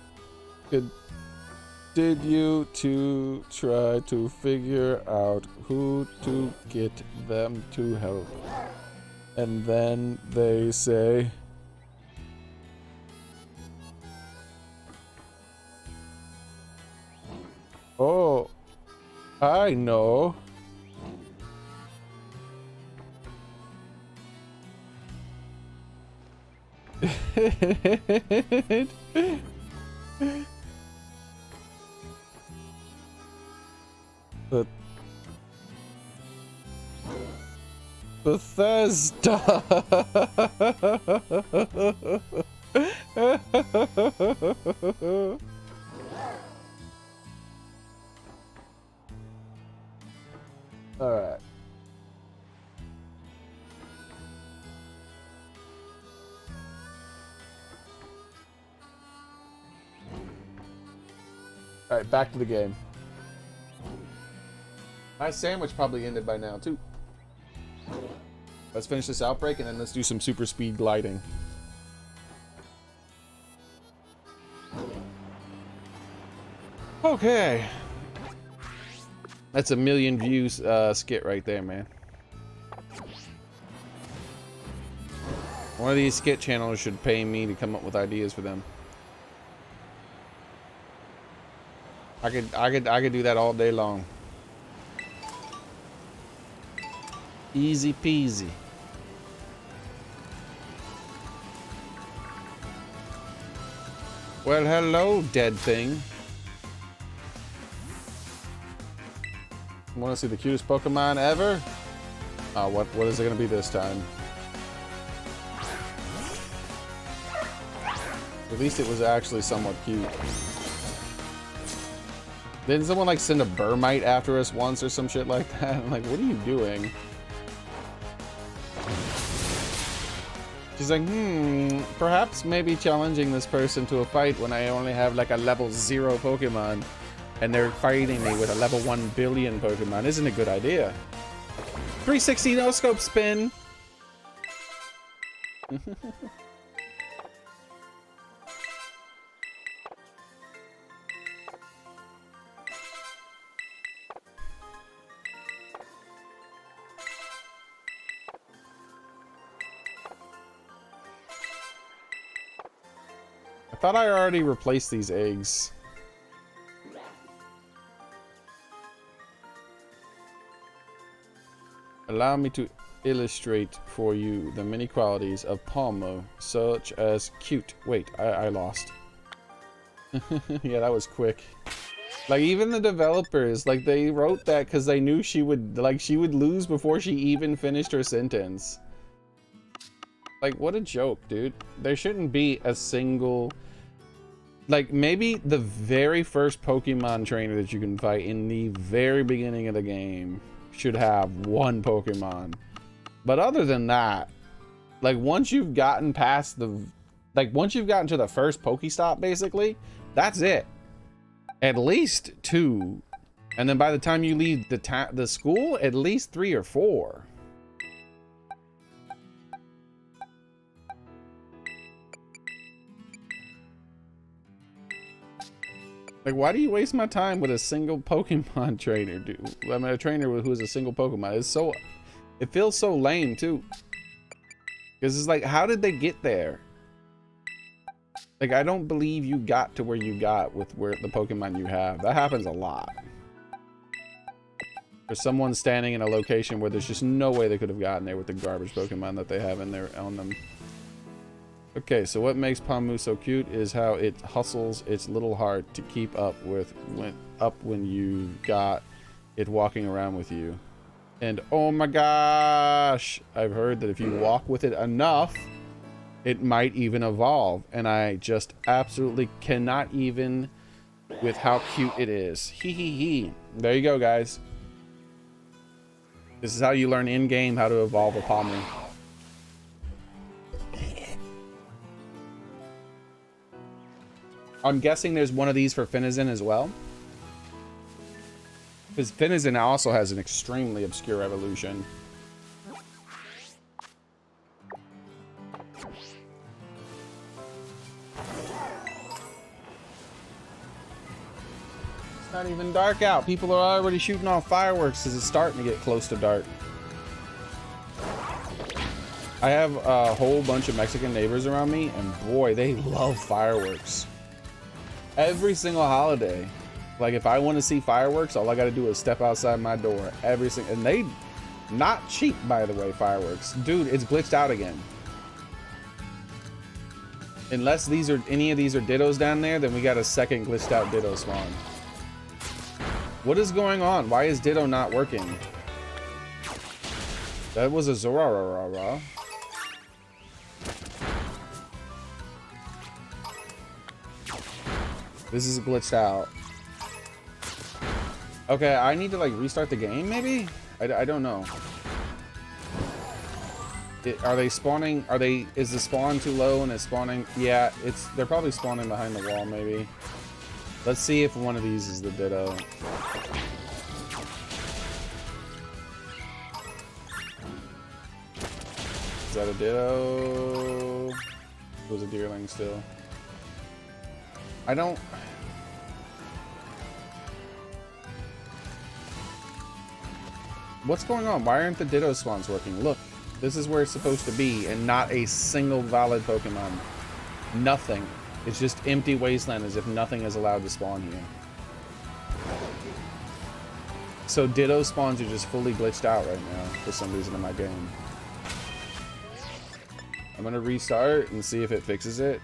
continue to try to figure out who to get them to help. And then they say, "Oh, I know." But Bethesda. All right. All right, back to the game. My sandwich probably ended by now, too. Let's finish this outbreak, and then let's do some super speed gliding. Okay. That's a 1,000,000 views skit right there, man. One of these skit channels should pay me to come up with ideas for them. I could do that all day long. Easy peasy. Well, hello, dead thing. Want to see the cutest Pokemon ever? What is it gonna be this time? At least it was actually somewhat cute. Didn't someone like send a Burmite after us once or some shit like that? I'm like, what are you doing? She's like, perhaps maybe challenging this person to a fight when I only have like a level 0 Pokemon and they're fighting me with a level 1 billion Pokemon isn't a good idea. 360 no scope spin. I thought I already replaced these eggs. Allow me to illustrate for you the many qualities of Palmo, such as cute. Wait, I lost. Yeah, that was quick. Like, even the developers, like, they wrote that because they knew she would lose before she even finished her sentence. Like, what a joke, dude. There shouldn't be a single... Like, maybe the very first Pokemon trainer that you can fight in the very beginning of the game should have one Pokemon. But other than that, like, once you've gotten past the... Like, once you've gotten to the first Pokestop, basically, that's it. At least 2. And then by the time you leave the school, at least 3 or 4. Like, why do you waste my time with a single Pokemon trainer, dude? I mean, a trainer who is a single Pokemon. It's so... It feels so lame, too. Because it's like, how did they get there? Like, I don't believe you got to where you got with the Pokemon you have. That happens a lot. For someone standing in a location where there's just no way they could have gotten there with the garbage Pokemon that they have in there on them. Okay, so what makes Palmu so cute is how it hustles its little heart to keep up with when you got it walking around with you. And oh my gosh, I've heard that if you walk with it enough, It might even evolve, and I just absolutely cannot even with how cute it is. Hee hee hee. There you go, guys. This is how you learn in-game how to evolve a Palmer. I'm guessing there's one of these for Finizen as well. Because Finizen also has an extremely obscure evolution. It's not even dark out. People are already shooting off fireworks as it's starting to get close to dark. I have a whole bunch of Mexican neighbors around me, and boy, they love fireworks. Every single holiday. Like, if I want to see fireworks, all I got to do is step outside my door. Every single, and they, not cheap, by the way, fireworks. Dude, it's glitched out again. Unless these are, any of these are Dittos down there, then we got a second glitched out Ditto spawn. What is going on? Why is Ditto not working? That was a Zorarara. This is glitched out. Okay, I need to like restart the game maybe? I don't know. Are they spawning? Is the spawn too low and it's spawning? Yeah, they're probably spawning behind the wall maybe. Let's see if one of these is the Ditto. Is that a Ditto? It was a Deerling still. I don't... What's going on? Why aren't the Ditto spawns working? Look, this is where it's supposed to be, and not a single valid Pokemon. Nothing. It's just empty wasteland as if nothing is allowed to spawn here. So Ditto spawns are just fully glitched out right now for some reason in my game. I'm gonna restart and see if it fixes it.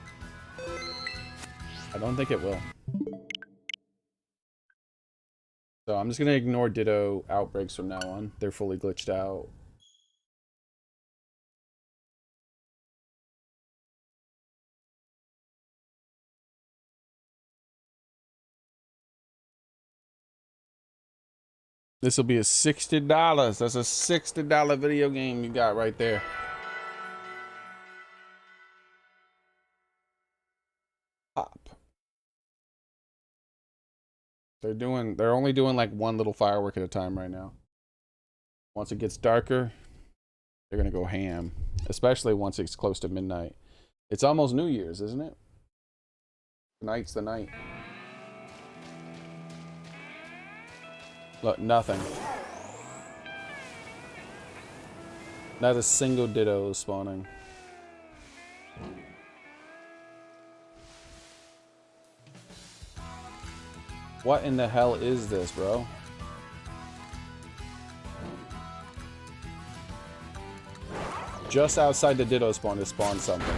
I don't think it will. So I'm just gonna ignore Ditto outbreaks from now on. They're fully glitched out. This will be a $60. That's a $60 video game you got right there. Pop. They're only doing like one little firework at a time right now. Once it gets darker, they're gonna go ham. Especially once it's close to midnight. It's almost New Year's, isn't it? Tonight's the night. Look, nothing. Not a single Ditto is spawning. What in the hell is this, bro? Just outside the Ditto spawn, it spawned something.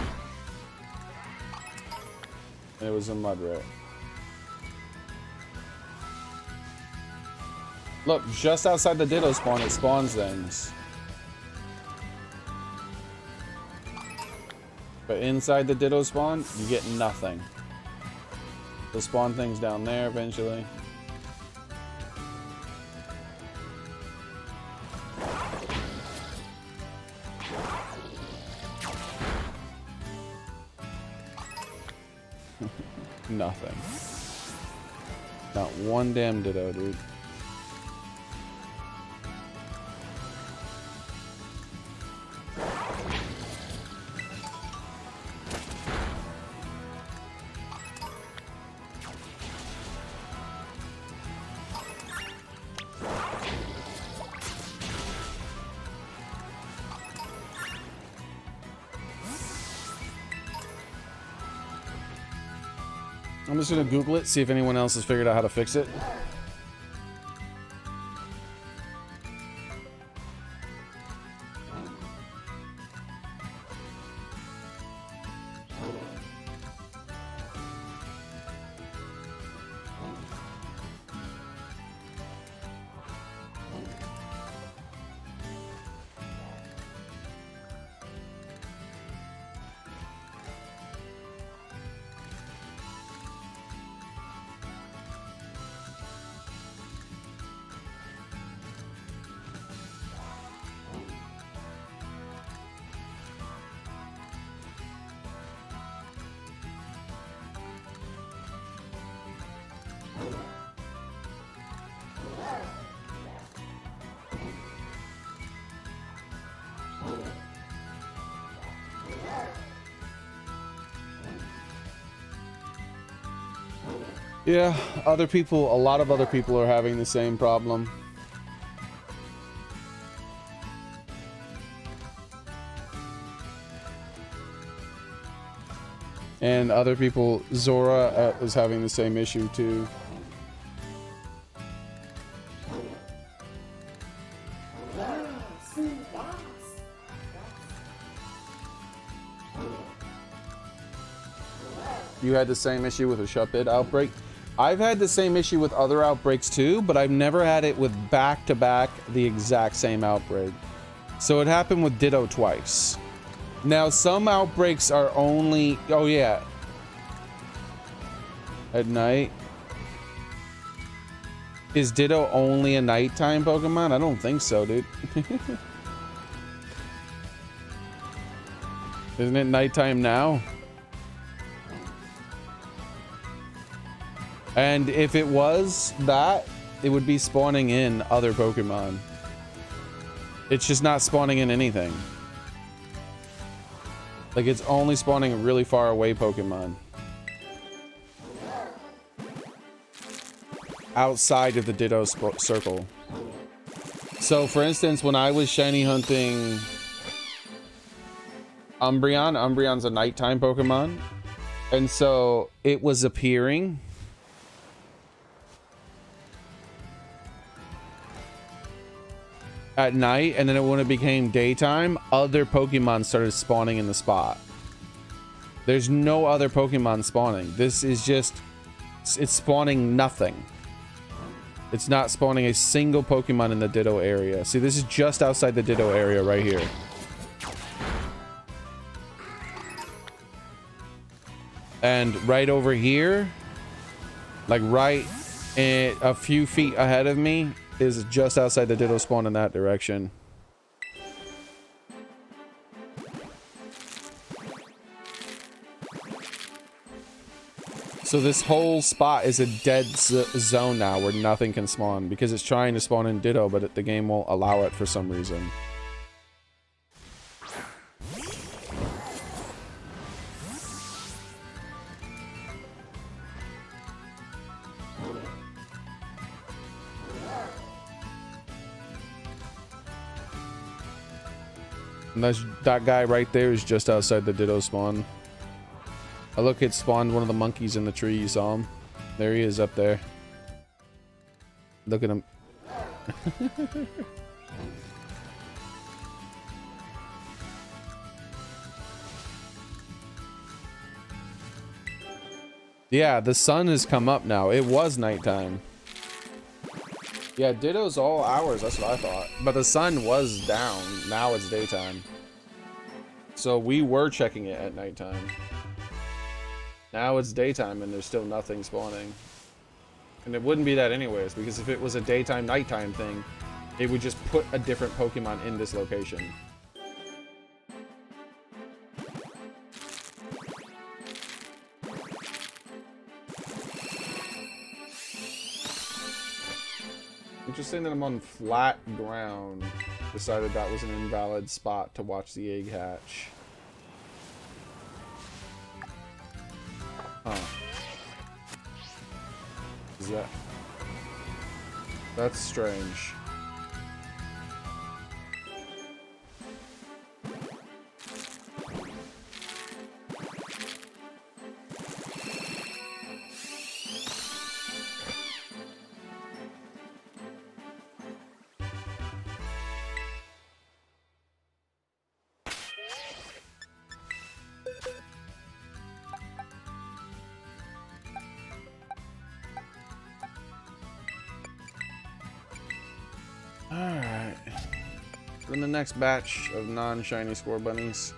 And it was a Mudrat. Look, just outside the Ditto spawn, it spawns things. But inside the Ditto spawn, you get nothing. They'll spawn things down there eventually. Nothing. Not one damn Ditto, dude. I'm just gonna Google it, see if anyone else has figured out how to fix it. Yeah, other people, a lot of other people are having the same problem. And other people, Zora is having the same issue too. You had the same issue with a Shut-Bid outbreak? I've had the same issue with other outbreaks too, but I've never had it with back-to-back the exact same outbreak. So it happened with Ditto twice. Now, some outbreaks are only... Oh, yeah. At night. Is Ditto only a nighttime Pokemon? I don't think so, dude. Isn't it nighttime now? And if it was that, it would be spawning in other Pokemon. It's just not spawning in anything. Like, it's only spawning really far away Pokemon. Outside of the Ditto circle. So, for instance, when I was shiny hunting Umbreon, Umbreon's a nighttime Pokemon. And so, it was appearing... at night, and then when it became daytime, other Pokemon started spawning in the spot. There's no other Pokemon spawning. This is just... it's spawning nothing. It's not spawning a single Pokemon in the Ditto area. See, this is just outside the Ditto area right here. And right over here, like right a few feet ahead of me, is just outside the Ditto spawn in that direction. So this whole spot is a dead zone now where nothing can spawn because it's trying to spawn in Ditto, but the game won't allow it for some reason. And that guy right there is just outside the Ditto spawn. Oh, look, it spawned one of the monkeys in the tree. You saw him? There he is up there. Look at him. Yeah, the sun has come up now. It was nighttime. Yeah, Ditto's all hours. That's what I thought. But the sun was down. Now it's daytime. So we were checking it at nighttime. Now it's daytime and there's still nothing spawning. And it wouldn't be that anyways, because if it was a daytime nighttime thing, it would just put a different Pokemon in this location. Interesting that I'm on flat ground. Decided that was an invalid spot to watch the egg hatch. Huh. Is that... That's strange. Alright. Then the next batch of non-shiny score bunnies.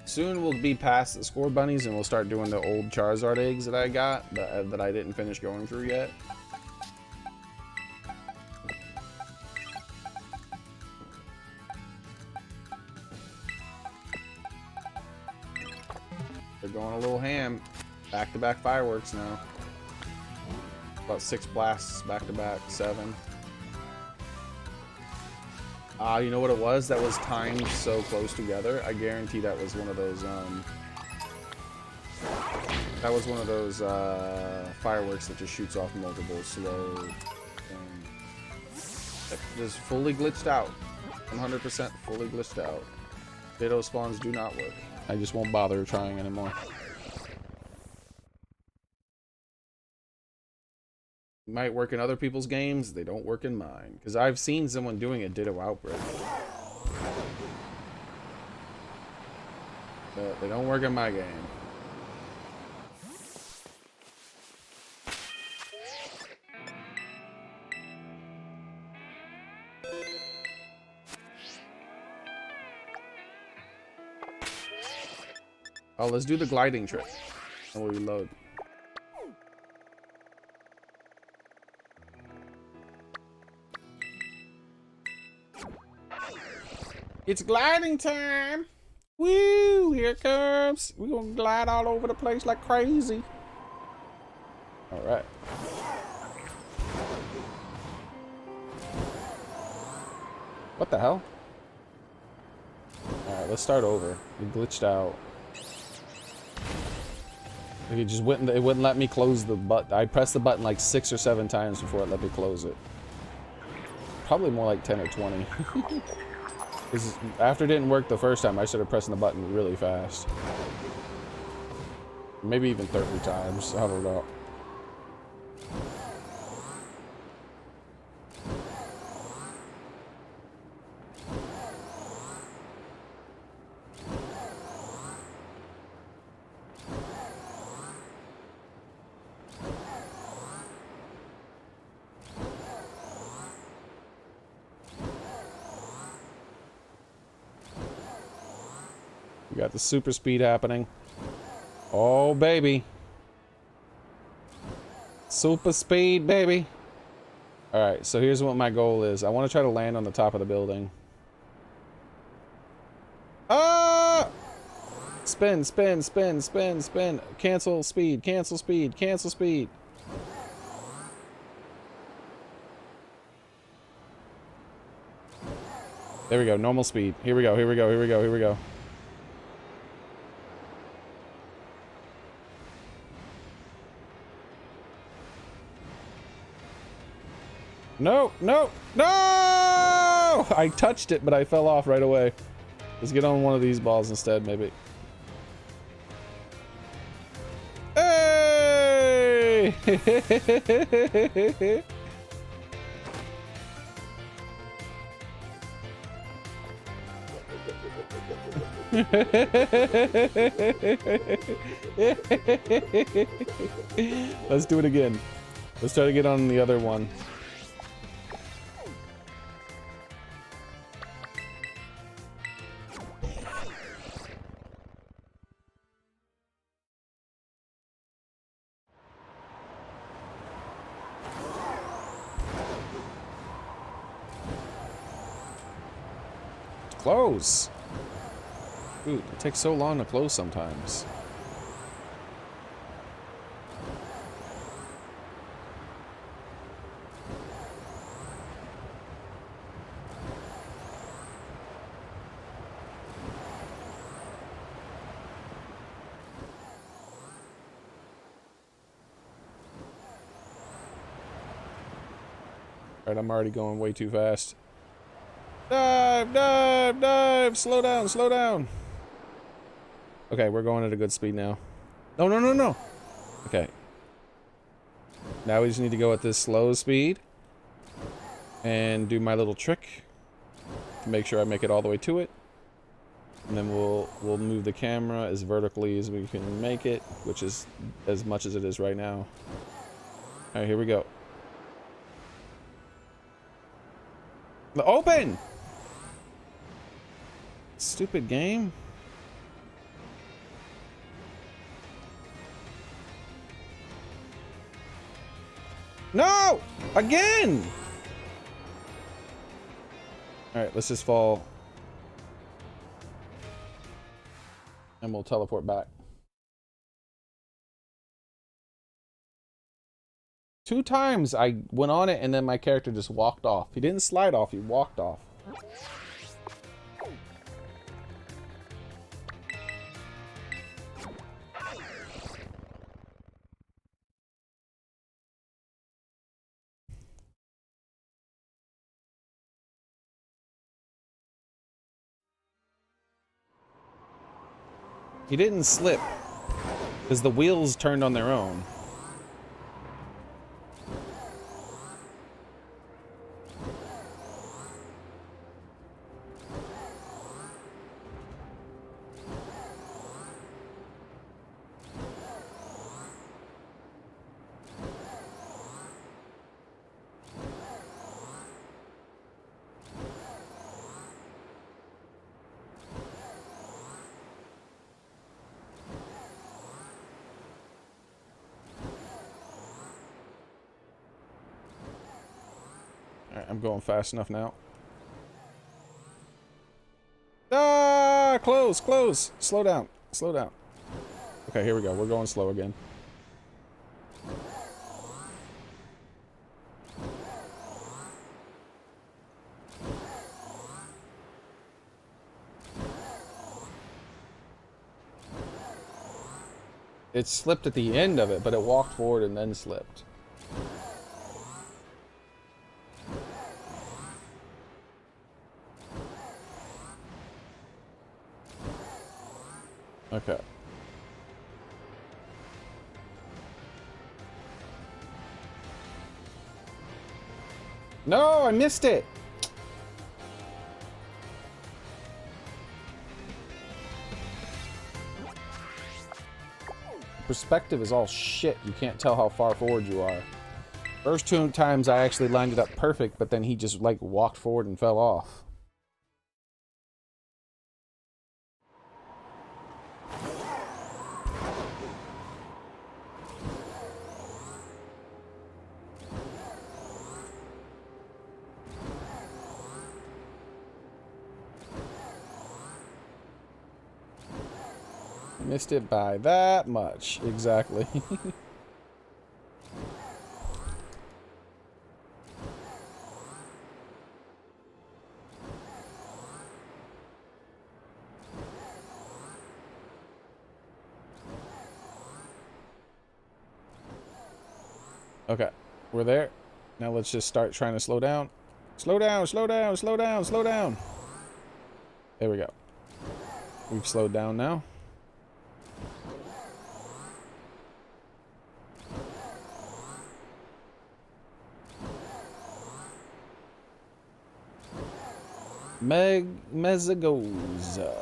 Soon we'll be past the score bunnies and we'll start doing the old Charizard eggs that I got that I didn't finish going through yet. They're going a little ham. Back-to-back fireworks now. About 6 blasts back-to-back, 7. You know what it was? That was timed so close together. I guarantee that was one of those, fireworks that just shoots off multiple slow things. That just fully glitched out. 100% fully glitched out. Ditto spawns do not work. I just won't bother trying anymore. Might work in other people's games, they don't work in mine. Because I've seen someone doing a Ditto Outbreak. But they don't work in my game. Oh, let's do the gliding trick. And we'll reload. It's gliding time! Woo! Here it comes! We're gonna glide all over the place like crazy. Alright. What the hell? Alright, let's start over. It glitched out. Like it just wouldn't let me close the button. I pressed the button like 6 or 7 times before it let me close it. Probably more like 10 or 20. Because after it didn't work the first time, I started pressing the button really fast. Maybe even 30 times. I don't know. We got the super speed happening. Oh, baby. Super speed, baby. Alright, so here's what my goal is. I want to try to land on the top of the building. Ah! Spin, spin, spin, spin, spin. Cancel speed, cancel speed, cancel speed. There we go, normal speed. Here we go, here we go, here we go, here we go. No, no, no! I touched it, but I fell off right away. Let's get on one of these balls instead, maybe. Hey! Let's do it again. Let's try to get on the other one. Close. Dude, it takes so long to close sometimes. Alright, I'm already going way too fast. Dive, dive, dive! Slow down, slow down! Okay, we're going at a good speed now. No, no, no, no! Okay. Now we just need to go at this slow speed. And do my little trick. To make sure I make it all the way to it. And then we'll move the camera as vertically as we can make it. Which is as much as it is right now. Alright, here we go. Open! Stupid game. No! Again! Alright, let's just fall. And we'll teleport back. 2 times I went on it and then my character just walked off. He didn't slide off, he walked off. He didn't slip, because the wheels turned on their own. Alright, I'm going fast enough now. Ah, close, close. Slow down, slow down. Okay, here we go. We're going slow again. It slipped at the end of it, but it walked forward and then slipped. Okay. No, I missed it. Perspective is all shit. You can't tell how far forward you are. First two times I actually lined it up perfect, but then he just like walked forward and fell off. Missed it by that much, exactly. Okay, we're there. Now let's just start trying to slow down. Slow down, slow down, slow down, slow down. There we go. We've slowed down now. Mezagoza.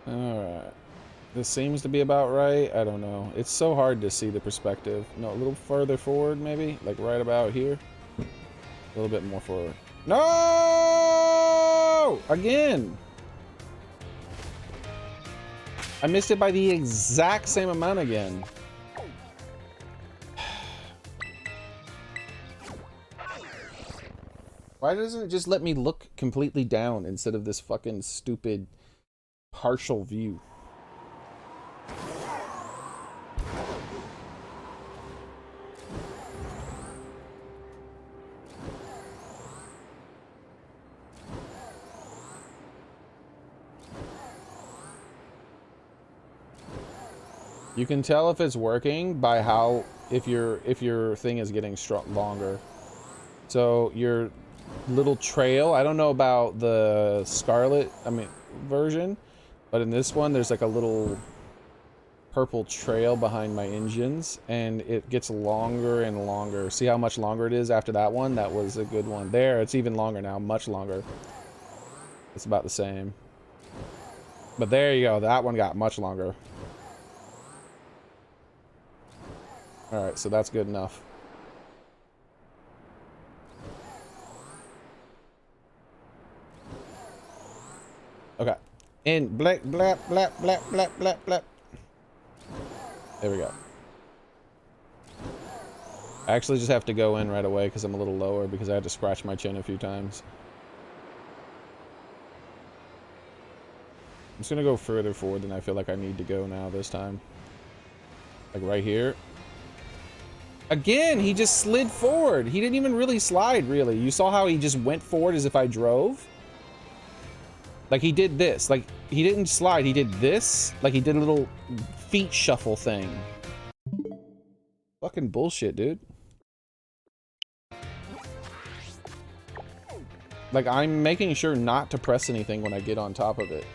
Alright. This seems to be about right. I don't know. It's so hard to see the perspective. No, a little further forward, maybe? Like right about here? A little bit more forward. No! Again! I missed it by the exact same amount again. Why doesn't it just let me look completely down instead of this fucking stupid partial view? You can tell if it's working by how if your thing is getting longer. So your little trail, I don't know about the Scarlet, version, but in this one there's like a little purple trail behind my engines and it gets longer and longer. See how much longer it is after that one? That was a good one. There, it's even longer now, much longer. It's about the same. But there you go, that one got much longer. Alright, so that's good enough. Okay. In blap blap blap blap blap blap blap. There we go. I actually just have to go in right away because I'm a little lower because I had to scratch my chin a few times. I'm just gonna go further forward than I feel like I need to go now this time. Like right here. Again, he just slid forward. He didn't even really slide, really. You saw how he just went forward as if I drove? Like he did this. Like he didn't slide, he did this. Like he did a little feet shuffle thing. Fucking bullshit, dude. Like I'm making sure not to press anything when I get on top of it.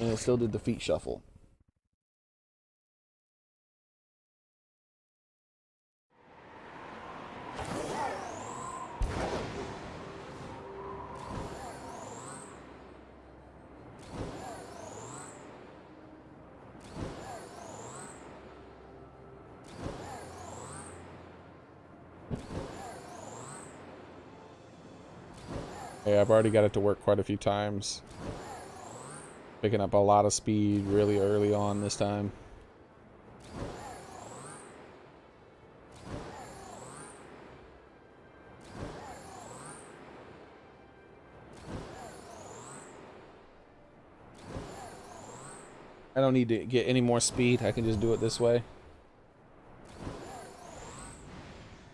And it still did the feet shuffle. Yeah, I've already got it to work quite a few times. Picking up a lot of speed really early on this time. I don't need to get any more speed. I can just do it this way.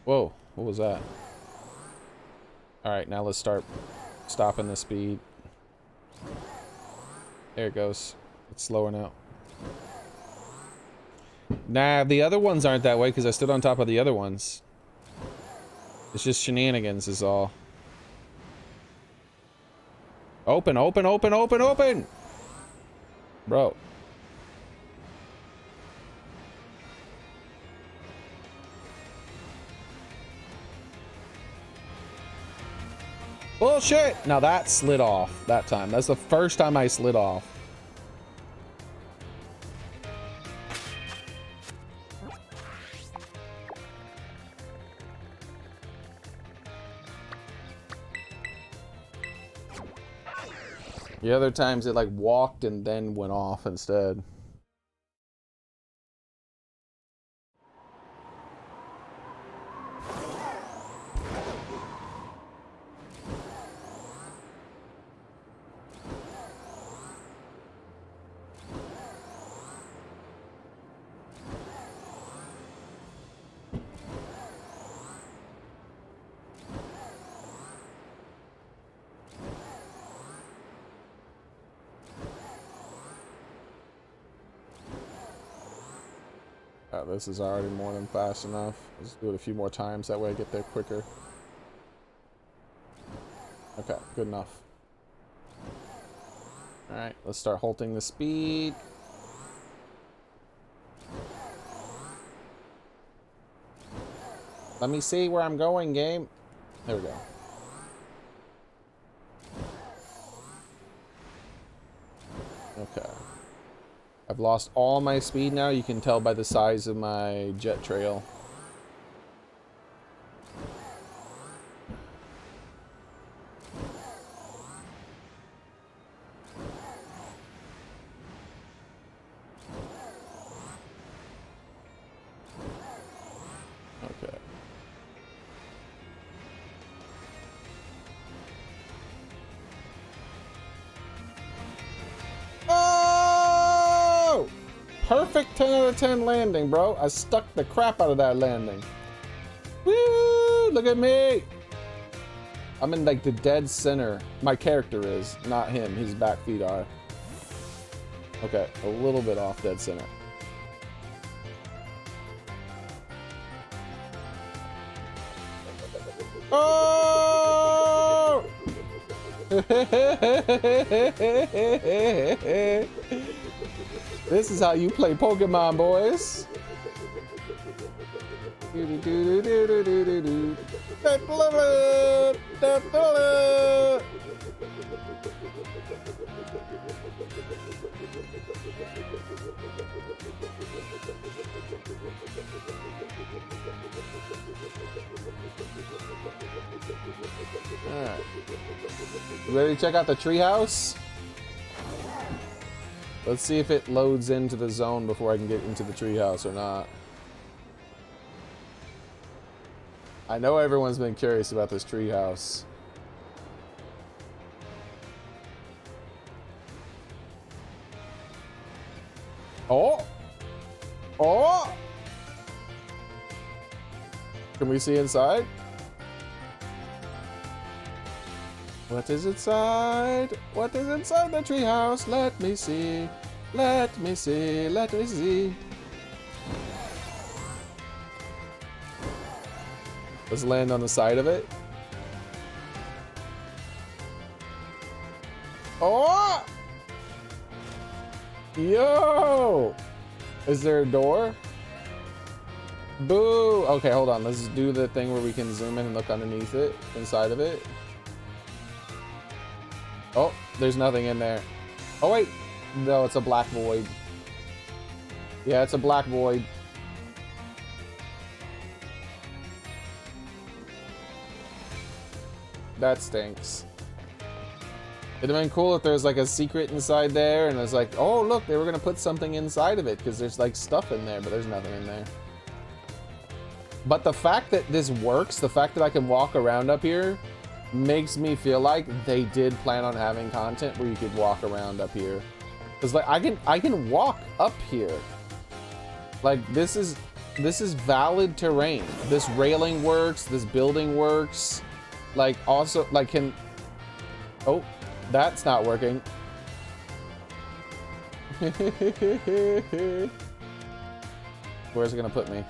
Whoa, what was that? Alright, now let's start stopping the speed. There it goes. It's slower now. Nah, the other ones aren't that way because I stood on top of the other ones. It's just shenanigans is all. Open, open, open, open, open! Bro. Bullshit! Now that slid off that time. That's the first time I slid off. The other times it like walked and then went off instead. This is already more than fast enough. Let's do it a few more times. That way I get there quicker. Okay, good enough. Alright, let's start halting the speed. Let me see where I'm going, game. There we go. Okay. I've lost all my speed now. You can tell by the size of my jet trail. Okay. Perfect 10 out of 10 landing, bro. I stuck the crap out of that landing. Woo! Look at me! I'm in like the dead center. My character is, not him. His back feet are. Okay, a little bit off dead center. Oh! This is how you play Pokemon, boys. Alright. Ready to check out the treehouse? Let's see if it loads into the zone before I can get into the treehouse or not. I know everyone's been curious about this treehouse. Oh! Oh! Can we see inside? What is inside? What is inside the treehouse? Let me see. Let me see. Let me see. Let's land on the side of it. Oh! Yo! Is there a door? Boo! Okay, hold on. Let's do the thing where we can zoom in and look underneath it, inside of it. Oh, there's nothing in there. Oh, wait. No, it's a black void. Yeah, it's a black void. That stinks. It'd have been cool if there's like a secret inside there and it's like, oh, look, they were going to put something inside of it because there's like stuff in there, but there's nothing in there. But the fact that this works, the fact that I can walk around up here makes me feel like they did plan on having content where you could walk around up here. Because like I can walk up here. Like this is valid terrain. This railing works, this building works. Like also like oh, that's not working. Where's it gonna put me?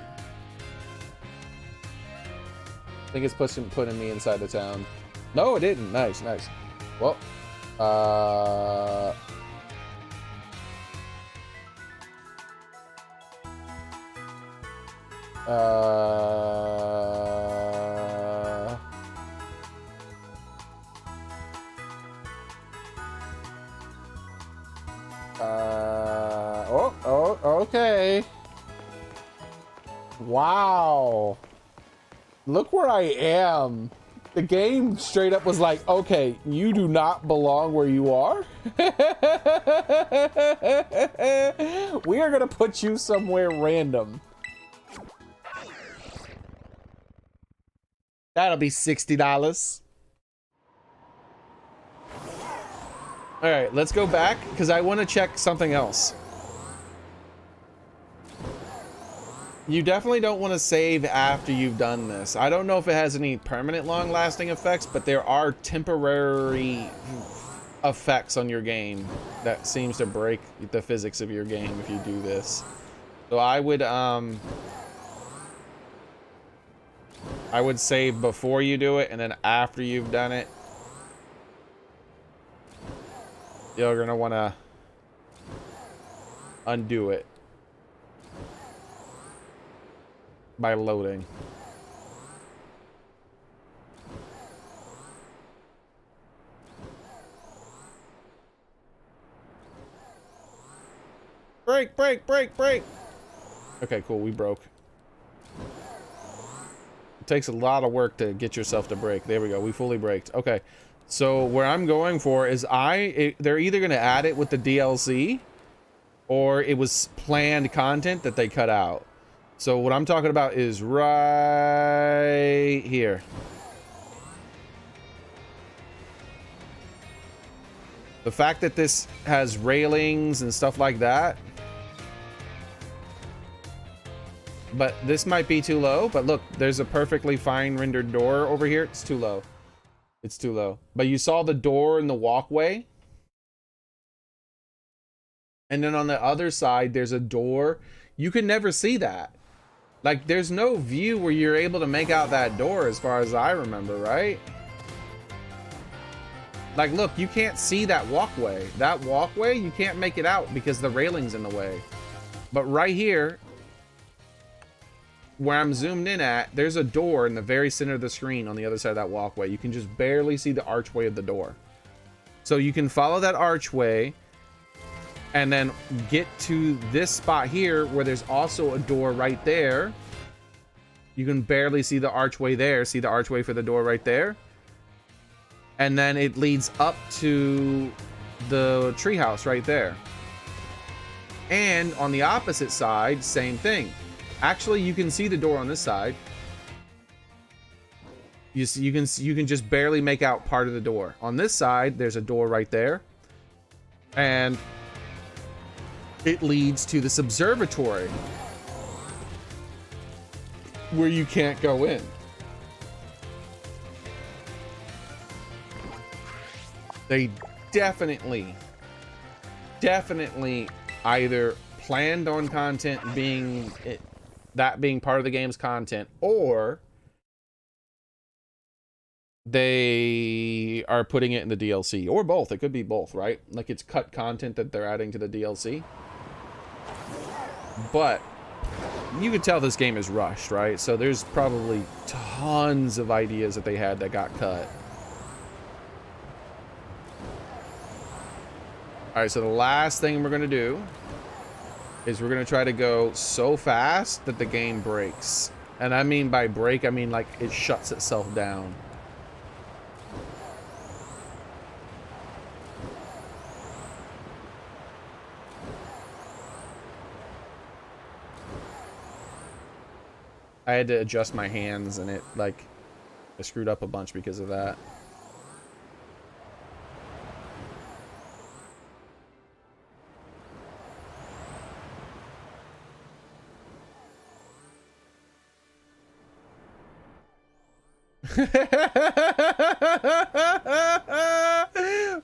I think it's putting me inside the town. No, it didn't. Nice, nice. Well, oh, okay. Wow. Look where I am. The game straight up was like, okay, you do not belong where you are. We are gonna put you somewhere random. That'll be $60. All right, let's go back because I want to check something else. You definitely don't want to save after you've done this. I don't know if it has any permanent long-lasting effects, but there are temporary effects on your game that seems to break the physics of your game if you do this. So I would save before you do it, and then after you've done it, you're gonna want to undo it by loading. Break, break, break, break. Okay, cool, we broke. It takes a lot of work to get yourself to break. There we go, we fully braked. Okay, so where I'm going for is they're either gonna add it with the DLC or it was planned content that they cut out. So what I'm talking about is right here. The fact that this has railings and stuff like that. But this might be too low, but look, there's a perfectly fine rendered door over here. It's too low. It's too low. But you saw the door in the walkway. And then on the other side, there's a door. You can never see that. Like, there's no view where you're able to make out that door as far as I remember, right? Like, look, you can't see that walkway. That walkway, you can't make it out because the railing's in the way. But right here, where I'm zoomed in at, there's a door in the very center of the screen on the other side of that walkway. You can just barely see the archway of the door. So you can follow that archway and then get to this spot here where there's also a door right there. You can barely see the archway there. See the archway for the door right there? And then it leads up to the treehouse right there. And on the opposite side, same thing. Actually, you can see the door on this side. You can just barely make out part of the door. On this side, there's a door right there. And it leads to this observatory. where you can't go in. They definitely either planned on content being that being part of the game's content, or they are putting it in the DLC, or both. It could be both, right? Like it's cut content that they're adding to the DLC. But you could tell this game is rushed, right? So there's probably tons of ideas that they had that got cut. All right, so the last thing we're gonna do is we're gonna try to go so fast that the game breaks. And I mean by break, I mean like it shuts itself down. I had to adjust my hands and it like I screwed up a bunch because of that.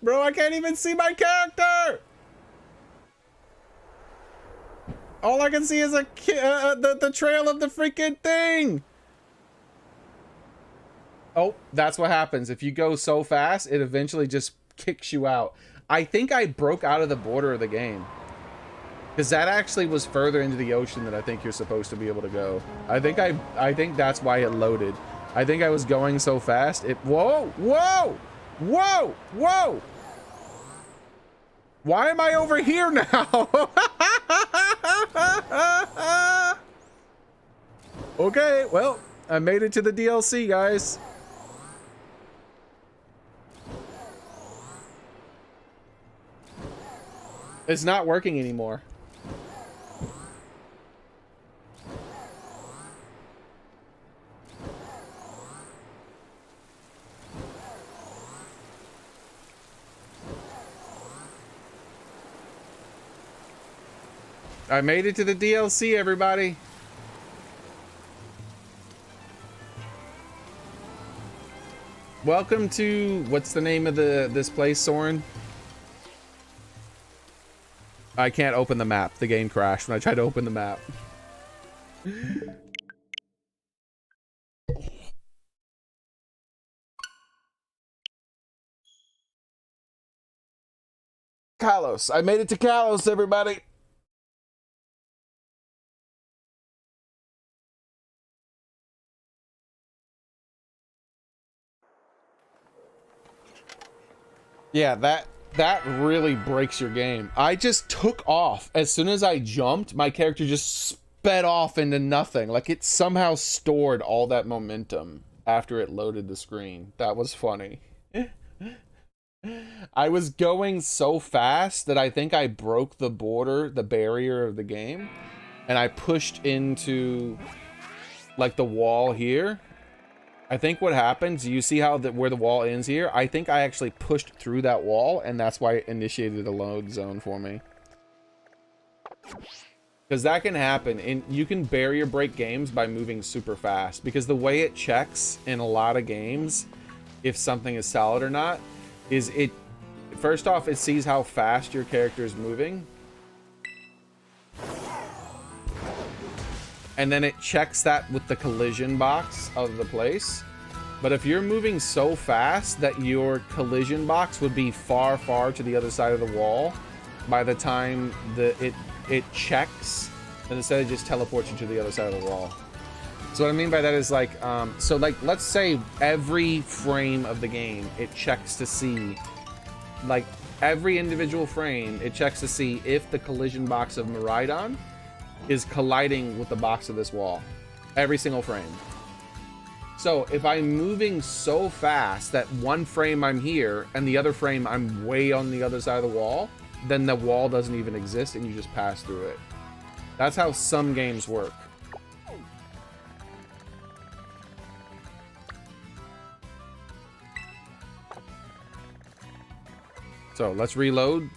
Bro, I can't even see my character. All I can see is the trail of the freaking thing. Oh, that's what happens. If you go so fast, it eventually just kicks you out. I think I broke out of the border of the game, because that actually was further into the ocean than I think you're supposed to be able to go. I think that's why it loaded. I think I was going so fast. Whoa, whoa, whoa, whoa. Why am I over here now? Okay, well, I made it to the DLC, guys. It's not working anymore. I made it to the DLC, everybody. Welcome to, what's the name of this place, Soren? I can't open the map. The game crashed when I tried to open the map. Kalos. I made it to Kalos, everybody. Yeah, that really breaks your game. I just took off. As soon as I jumped, my character just sped off into nothing. Like it somehow stored all that momentum after it loaded the screen. That was funny. I was going so fast that I think I broke the barrier of the game, and I pushed into like the wall here. I think what happens, you see how where the wall ends here? I think I actually pushed through that wall, and that's why it initiated a load zone for me. Because that can happen, and you can barrier break games by moving super fast. Because the way it checks in a lot of games if something is solid or not is first off, it sees how fast your character is moving. And then it checks that with the collision box of the place. But if you're moving so fast that your collision box would be far, far to the other side of the wall by the time it checks, and instead it just teleports you to the other side of the wall. So what I mean by that is like, so like, let's say every frame of the game, it checks to see, like every individual frame, it checks to see if the collision box of Miraidon is colliding with the box of this wall. Every single frame. So if I'm moving so fast that one frame I'm here and the other frame I'm way on the other side of the wall, then the wall doesn't even exist and you just pass through it. That's how some games work. So let's reload.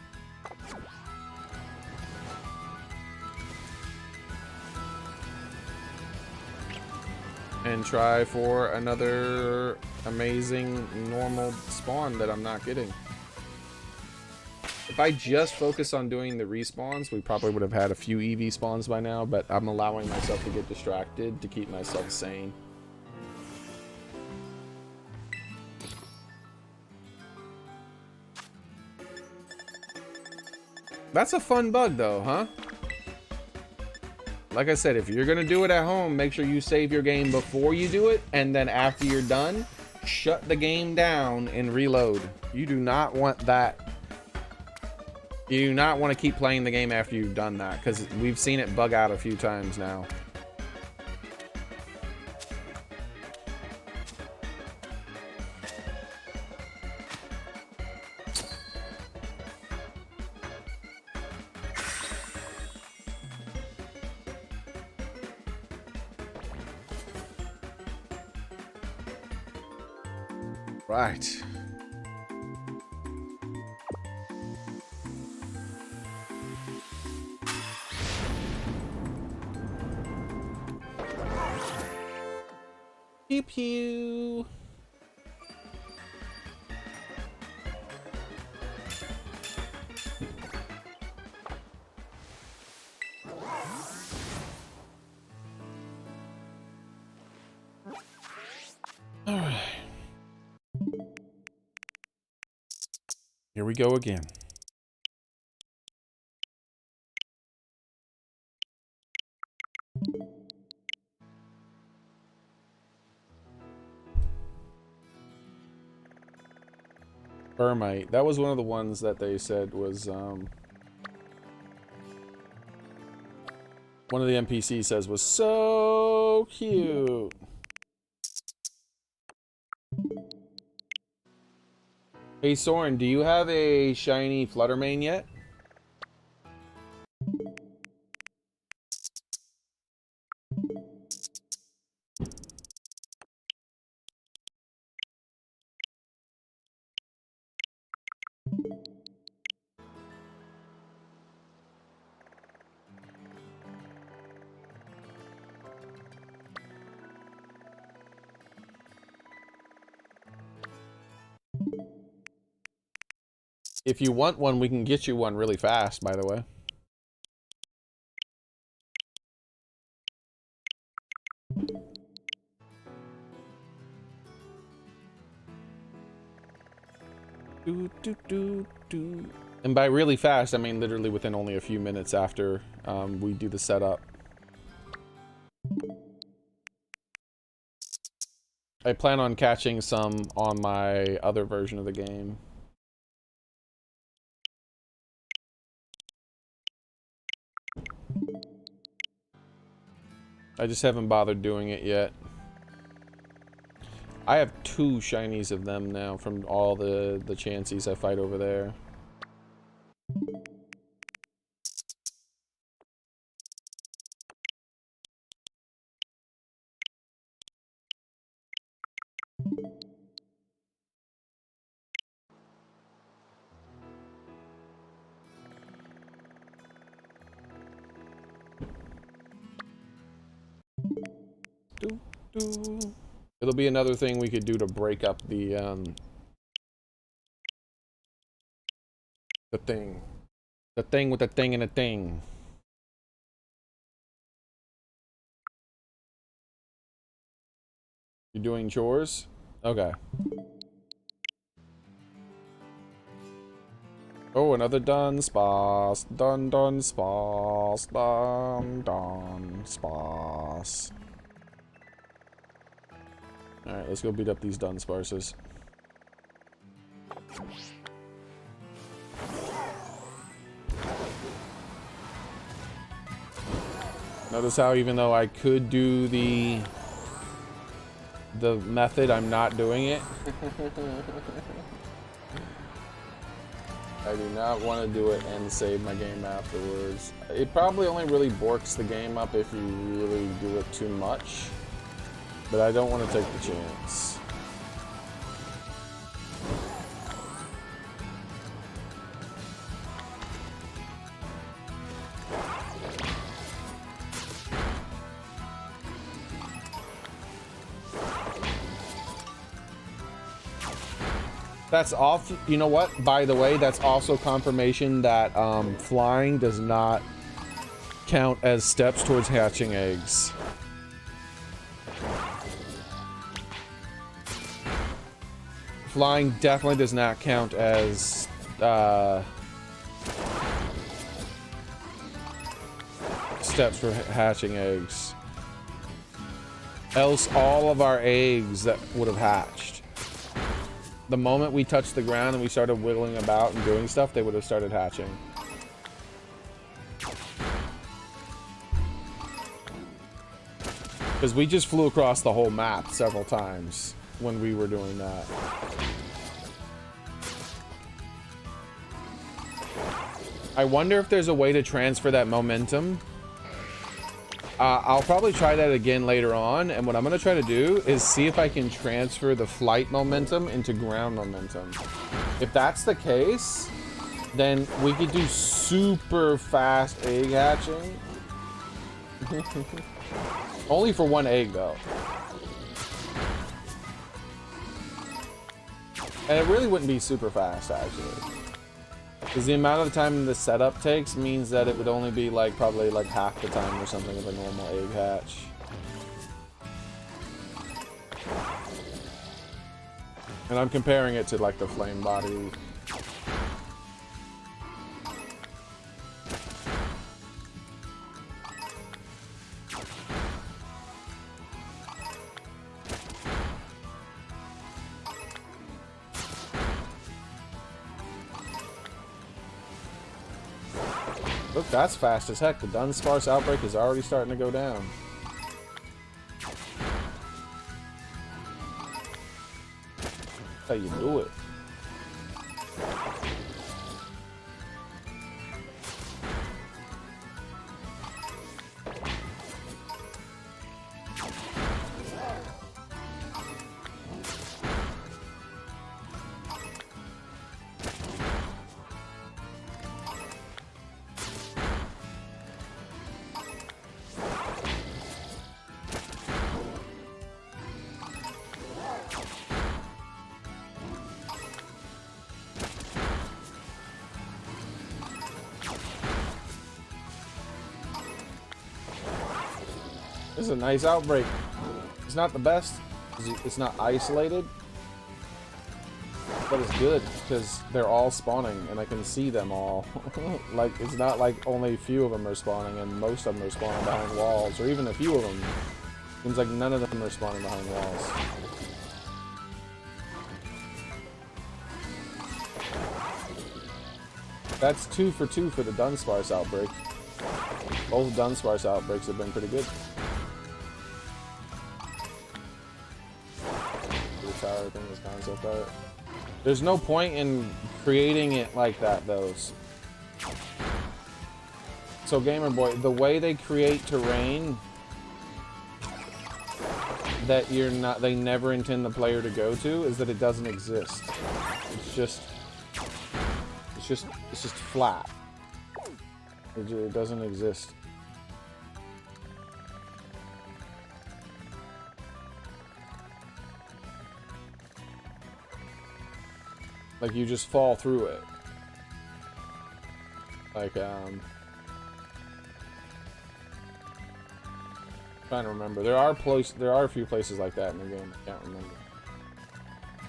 and try for another amazing normal spawn that I'm not getting. If I just focus on doing the respawns, we probably would have had a few EV spawns by now, but I'm allowing myself to get distracted to keep myself sane. That's a fun bug though, huh? Like I said, if you're gonna do it at home, make sure you save your game before you do it, and then after you're done, shut the game down and reload. You do not want that. You do not want to keep playing the game after you've done that, because we've seen it bug out a few times now. Right. Pew pew. All right. Here we go again. Burmite. That was one of the ones that they said was, one of the NPCs says was so cute. Hey Soren, do you have a shiny Fluttermane yet? If you want one, we can get you one really fast, by the way. And by really fast, I mean literally within only a few minutes after we do the setup. I plan on catching some on my other version of the game. I just haven't bothered doing it yet. I have 2 shinies of them now from all the Chanseys I fight over there. It'll be another thing we could do to break up the thing. The thing with the thing and a thing. You doing chores? Okay. Oh, another done spas. Done spas. Done spas. Alright, let's go beat up these Dunsparces. Notice how even though I could do the method, I'm not doing it. I do not want to do it and save my game afterwards. It probably only really borks the game up if you really do it too much. But I don't want to take the chance. That's off. You know what? By the way, that's also confirmation that flying does not count as steps towards hatching eggs. Flying definitely does not count as steps for hatching eggs. Else all of our eggs that would have hatched. The moment we touched the ground and we started wiggling about and doing stuff, they would have started hatching. Because we just flew across the whole map several times when we were doing that. I wonder if there's a way to transfer that momentum. I'll probably try that again later on, and what I'm going to try to do is see if I can transfer the flight momentum into ground momentum. If that's the case, then we could do super fast egg hatching. Only for one egg, though. And it really wouldn't be super fast, actually. Because the amount of time the setup takes means that it would only be like probably like half the time or something of a normal egg hatch. And I'm comparing it to like the flame body. Look, that's fast as heck. The Dunsparce outbreak is already starting to go down. That's how you do it. This is a nice outbreak. It's not the best. It's not isolated. But it's good because they're all spawning and I can see them all. Like, it's not like only a few of them are spawning and most of them are spawning behind walls, or even a few of them. Seems like none of them are spawning behind walls. That's 2 for 2 for the Dunsparce outbreak. Both Dunsparce outbreaks have been pretty good. Tower thing is concept art. There's no point in creating it like that, though. So Gamer Boy, the way they create terrain that they never intend the player to go to is that it doesn't exist. It's just flat. It doesn't exist. Like, you just fall through it. Like, trying to remember. There are a few places like that in the game. I can't remember.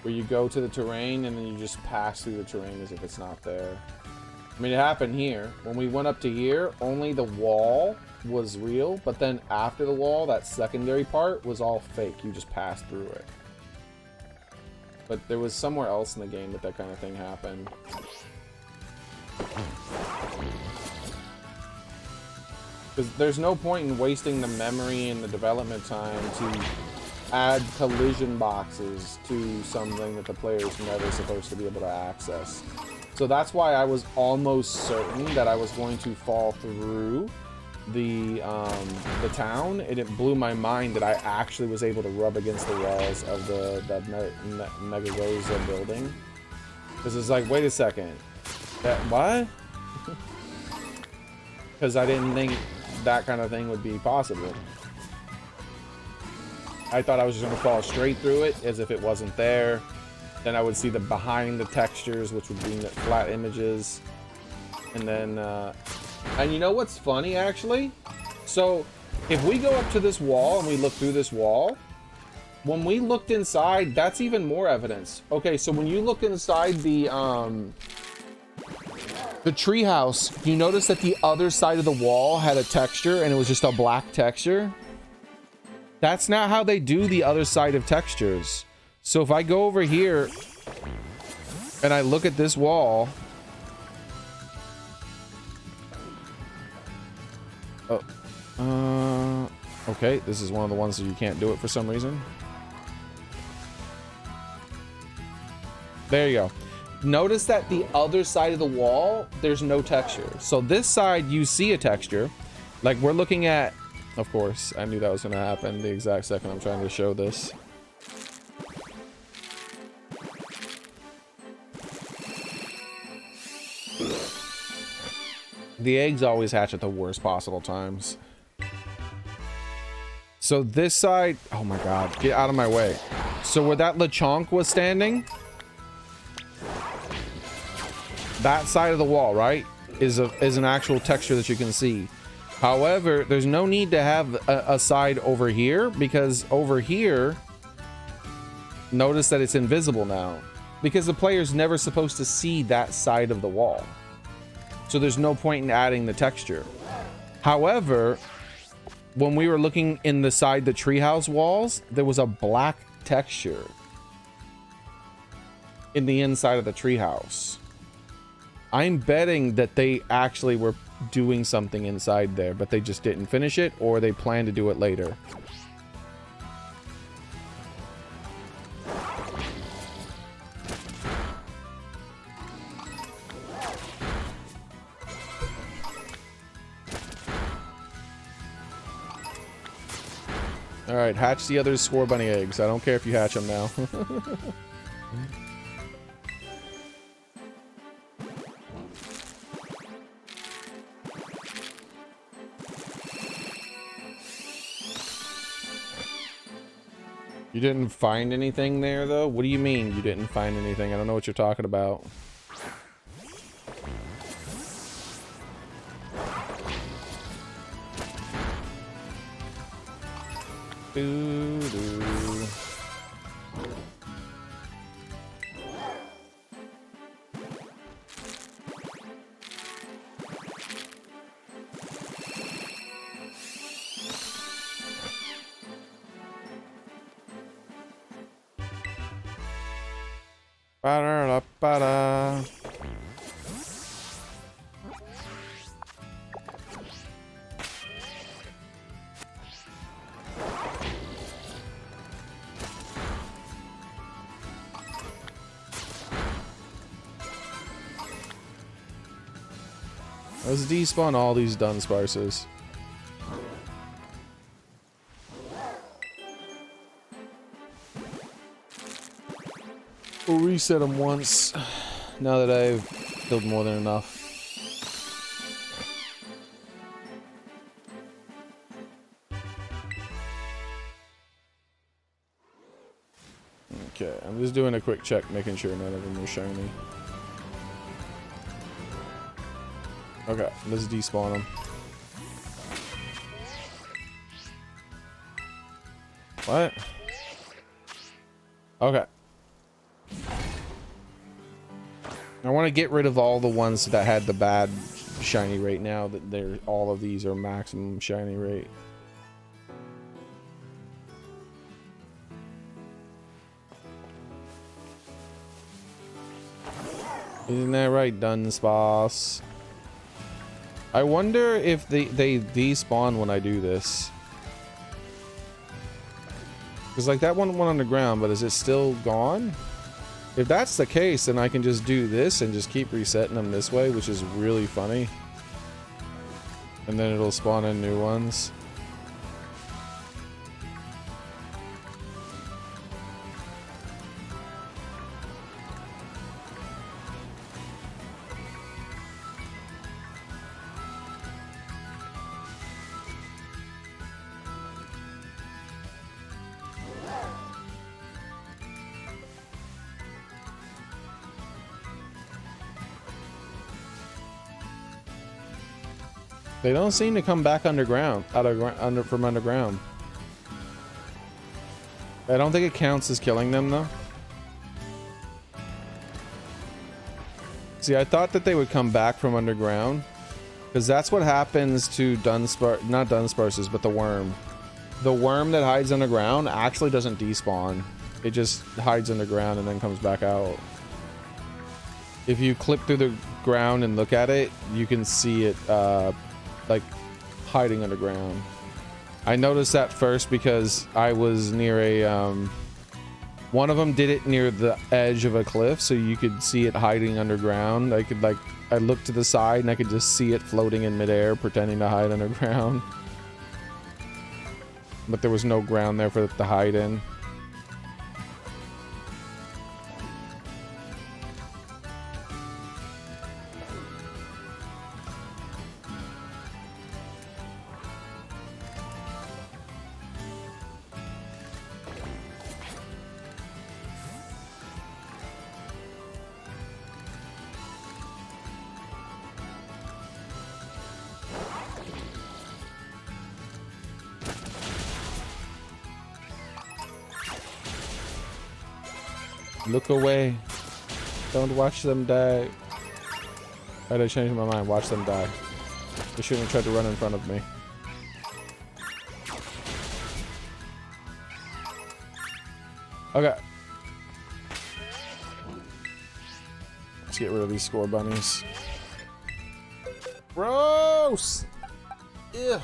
Where you go to the terrain and then you just pass through the terrain as if it's not there. I mean, it happened here. When we went up to here, only the wall was real, but then after the wall, that secondary part was all fake. You just passed through it. But there was somewhere else in the game that kind of thing happened. Because there's no point in wasting the memory and the development time to add collision boxes to something that the player's never supposed to be able to access. So that's why I was almost certain that I was going to fall through the town, and it blew my mind that I actually was able to rub against the walls of that Mega Rosa building. Because it's like, wait a second, what? Because I didn't think that kind of thing would be possible. I thought I was just going to fall straight through it as if it wasn't there, Then I would see the behind the textures, which would be the flat images. And then, and you know what's funny actually? So if we go up to this wall and we look through this wall, when we looked inside, that's even more evidence. Okay, so when you look inside the treehouse, you notice that the other side of the wall had a texture and it was just a black texture. That's not how they do the other side of textures. So if I go over here and I look at this wall, okay, this is one of the ones that you can't do it for some reason. There you go. Notice that the other side of the wall, there's no texture. So this side, you see a texture. Like we're looking at, of course, I knew that was going to happen the exact second I'm trying to show this. The eggs always hatch at the worst possible times. So this side, oh my God, get out of my way. So where that Lechonk was standing, that side of the wall, right, is an actual texture that you can see. However, there's no need to have a side over here, because over here, notice that it's invisible now, because the player's never supposed to see that side of the wall. So there's no point in adding the texture. However, when we were looking in the treehouse walls, there was a black texture in the inside of the treehouse. I'm betting that they actually were doing something inside there, but they just didn't finish it, or they plan to do it later. All right, hatch the other Score Bunny eggs. I don't care if you hatch them now. You didn't find anything there, though? What do you mean you didn't find anything? I don't know what you're talking about. Doo-doo. Ba-da-da-ba-da. Let's despawn all these Dunsparces. We'll reset them once, now that I've killed more than enough. Okay, I'm just doing a quick check, making sure none of them are shiny. Okay, let's despawn them. What? Okay. I want to get rid of all the ones that had the bad shiny rate now that they're all of these are maximum shiny rate. Isn't that right, Dunsparce? I wonder if they despawn when I do this. Because like that one went underground, but is it still gone? If that's the case, then I can just do this and just keep resetting them this way, which is really funny. And then it'll spawn in new ones. They don't seem to come back underground, from underground. I don't think it counts as killing them though. See, I thought that they would come back from underground, because that's what happens to not Dunsparces, but the worm. The worm that hides underground actually doesn't despawn. It just hides underground and then comes back out. If you clip through the ground and look at it, you can see it like hiding underground. I noticed that first because I was near a one of them did it near the edge of a cliff, so you could see it hiding underground. I looked to the side and I could just see it floating in midair, pretending to hide underground. But there was no ground there for it to hide in. Look away. Don't watch them die. Why'd I change my mind? Watch them die. They shouldn't have tried to run in front of me. Okay. Let's get rid of these score bunnies. Gross! Ew.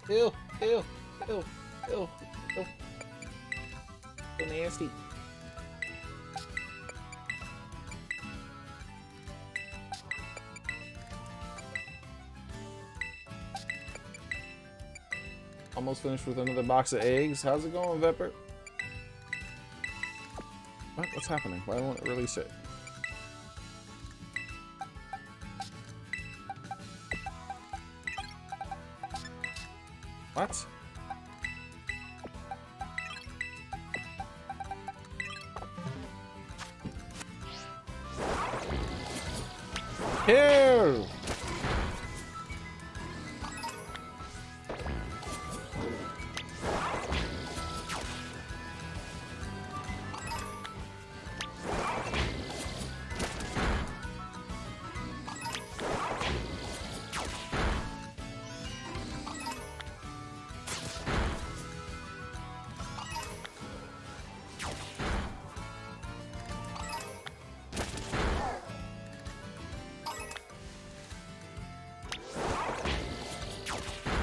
Ew. Ew. Ew. Ew. Ew. So nasty. Almost finished with another box of eggs. How's it going, Vepper? What? What's happening? Why won't it release it? What? Here!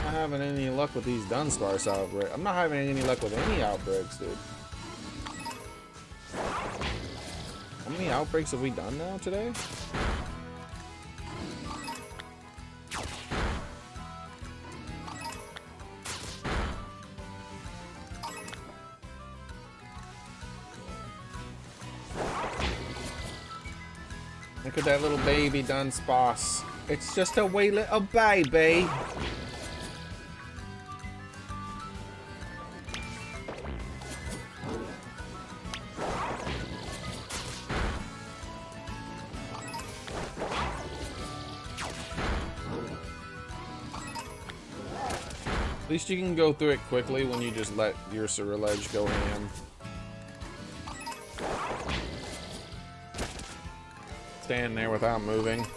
Having any luck with these Dunsparce outbreaks. I'm not having any luck with any outbreaks, dude. How many outbreaks have we done now today? Look at that little baby Dunsparce. It's just a wee little baby. At least you can go through it quickly when you just let your Ceruledge go ham. Stand there without moving.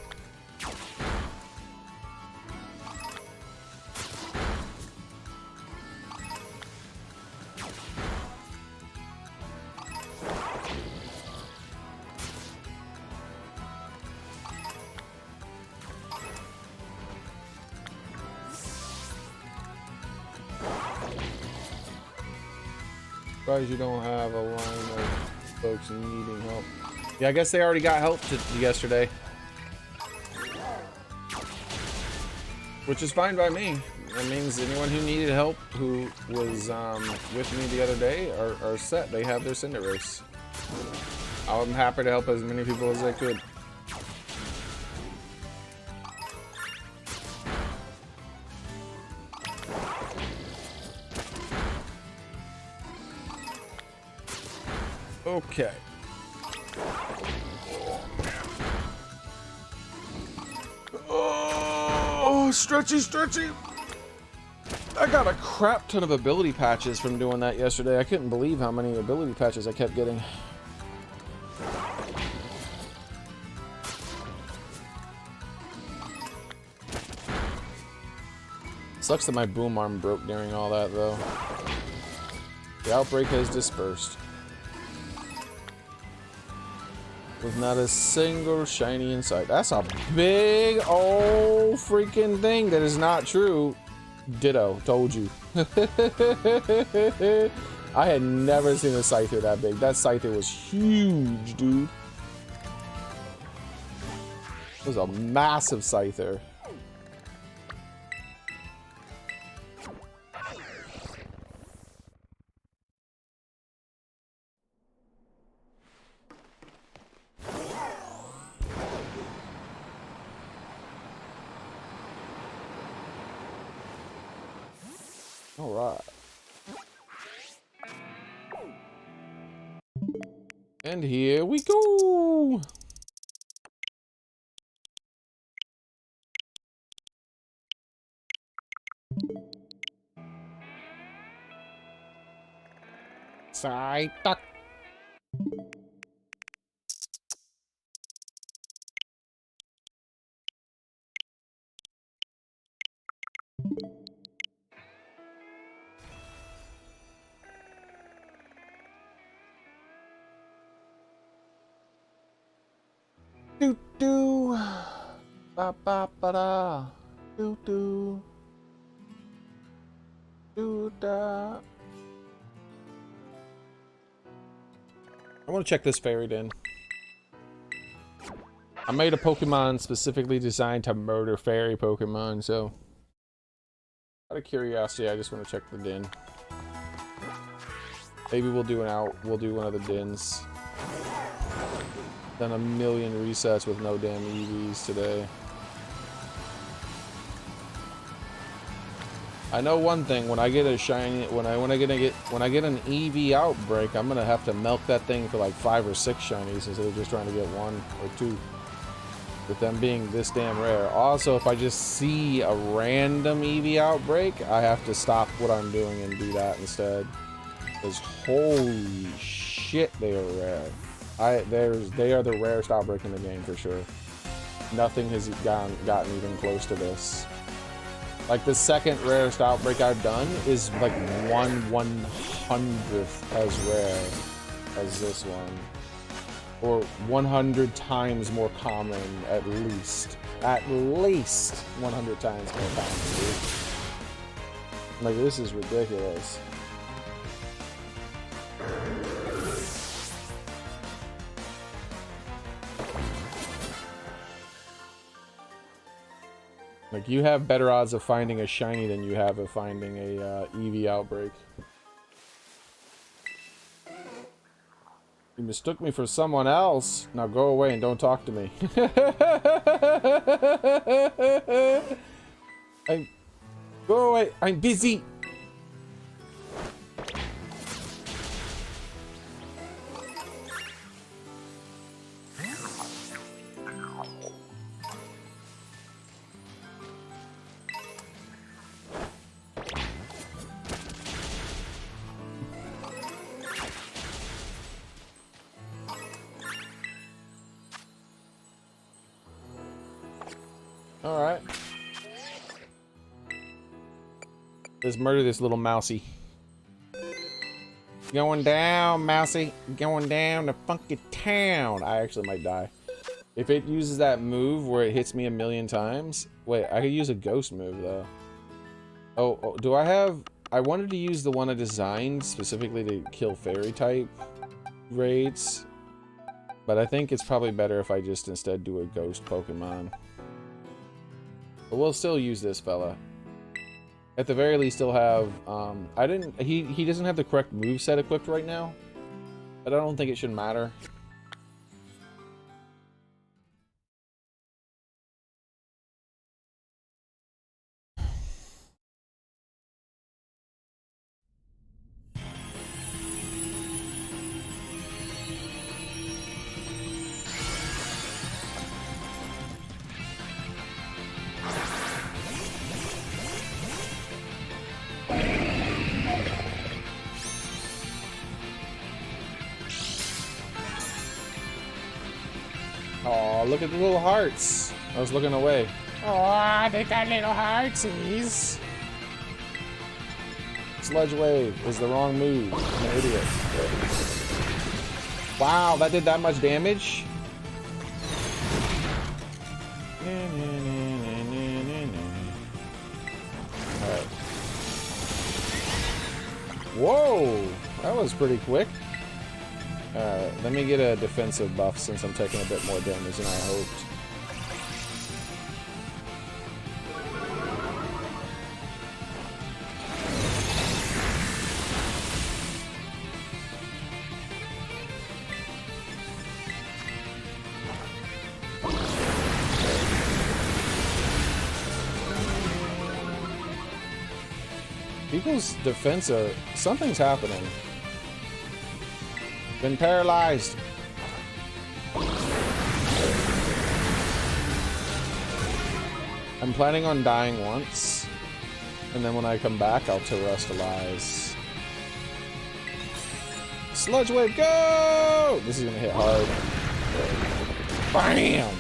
Surprised you don't have a line of folks needing help. Yeah, I guess they already got help yesterday. Which is fine by me. That means anyone who needed help who was with me the other day are set. They have their Cinderace. I'm happy to help as many people as I could. Okay. Oh, stretchy, stretchy. I got a crap ton of ability patches from doing that yesterday. I couldn't believe how many ability patches I kept getting. Sucks that my boom arm broke during all that, though. The outbreak has dispersed. With not a single shiny in sight. That's a big old freaking thing that is not true. Ditto. Told you. I had never seen a Scyther that big. That Scyther was huge, dude. It was a massive Scyther. All right. And here we go. Side duck. Do do ba ba ba da do do do da. I want to check this fairy den. I made a Pokemon specifically designed to murder fairy Pokemon, so out of curiosity, I just want to check the den. Maybe we'll do one of the dens. Done a million resets with no damn EVs today. I know one thing: when I get a shiny, when I get an EV outbreak, I'm gonna have to milk that thing for like 5 or 6 shinies instead of just trying to get 1 or 2. With them being this damn rare. Also, if I just see a random EV outbreak, I have to stop what I'm doing and do that instead. Because holy shit, they are rare. They are the rarest outbreak in the game for sure. Nothing has gotten even close to this. Like the second rarest outbreak I've done is like 1/100th as rare as this one, or 100 times more common at least. At least 100 times more common, dude. Like this is ridiculous. Like, you have better odds of finding a shiny than you have of finding a EV outbreak. You mistook me for someone else. Now go away and don't talk to me. Go away. I'm busy. Alright. Let's murder this little mousey. Going down, mousey. Going down to funky town. I actually might die. If it uses that move where it hits me 1,000,000 times. Wait, I could use a ghost move though. Oh, do I have... I wanted to use the one I designed specifically to kill fairy type raids. But I think it's probably better if I just instead do a ghost Pokemon. But we'll still use this fella. At the very least, he'll have, he doesn't have the correct moveset equipped right now. But I don't think it should matter. Oh, look at the little hearts. I was looking away. Oh, they got little heartsies. Sludge Wave is the wrong move. I'm an idiot. Wow, that did that much damage? Alright. Whoa! That was pretty quick. Let me get a defensive buff since I'm taking a bit more damage than I hoped. People's defense are... something's happening. Been paralyzed. I'm planning on dying once. And then when I come back, I'll terrestrialize. Sludge Wave, go! This is gonna hit hard. Bam!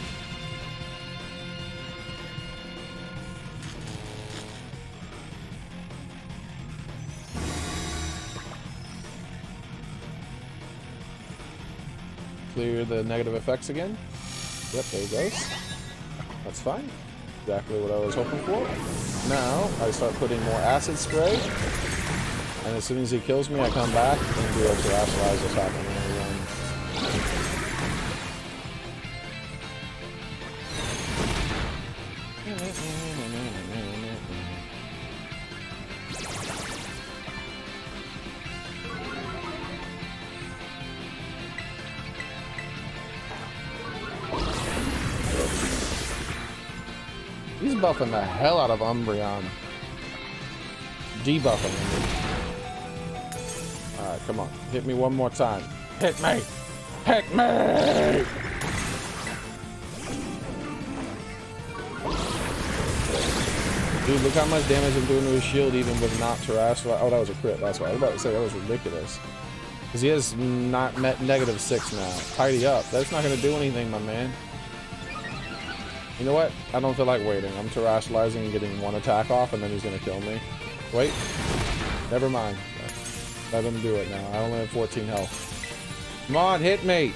Clear the negative effects again. Yep, there he goes. That's fine. Exactly what I was hoping for. Now, I start putting more acid spray. And as soon as he kills me, I come back and do a terrestrialize attack on everyone. He's buffing the hell out of Umbreon. Debuffing him. Alright, come on. Hit me one more time. Hit me! Hit me! Dude, look how much damage I'm doing to his shield even with not terrestrial. Oh, that was a crit. That's why I was about to say that was ridiculous. Because he has not met -6 now. Tidy up. That's not going to do anything, my man. You know what? I don't feel like waiting. I'm terrestrializing and getting one attack off, and then he's gonna kill me. Wait. Never mind. Let him do it now. I only have 14 health. Come on, hit me!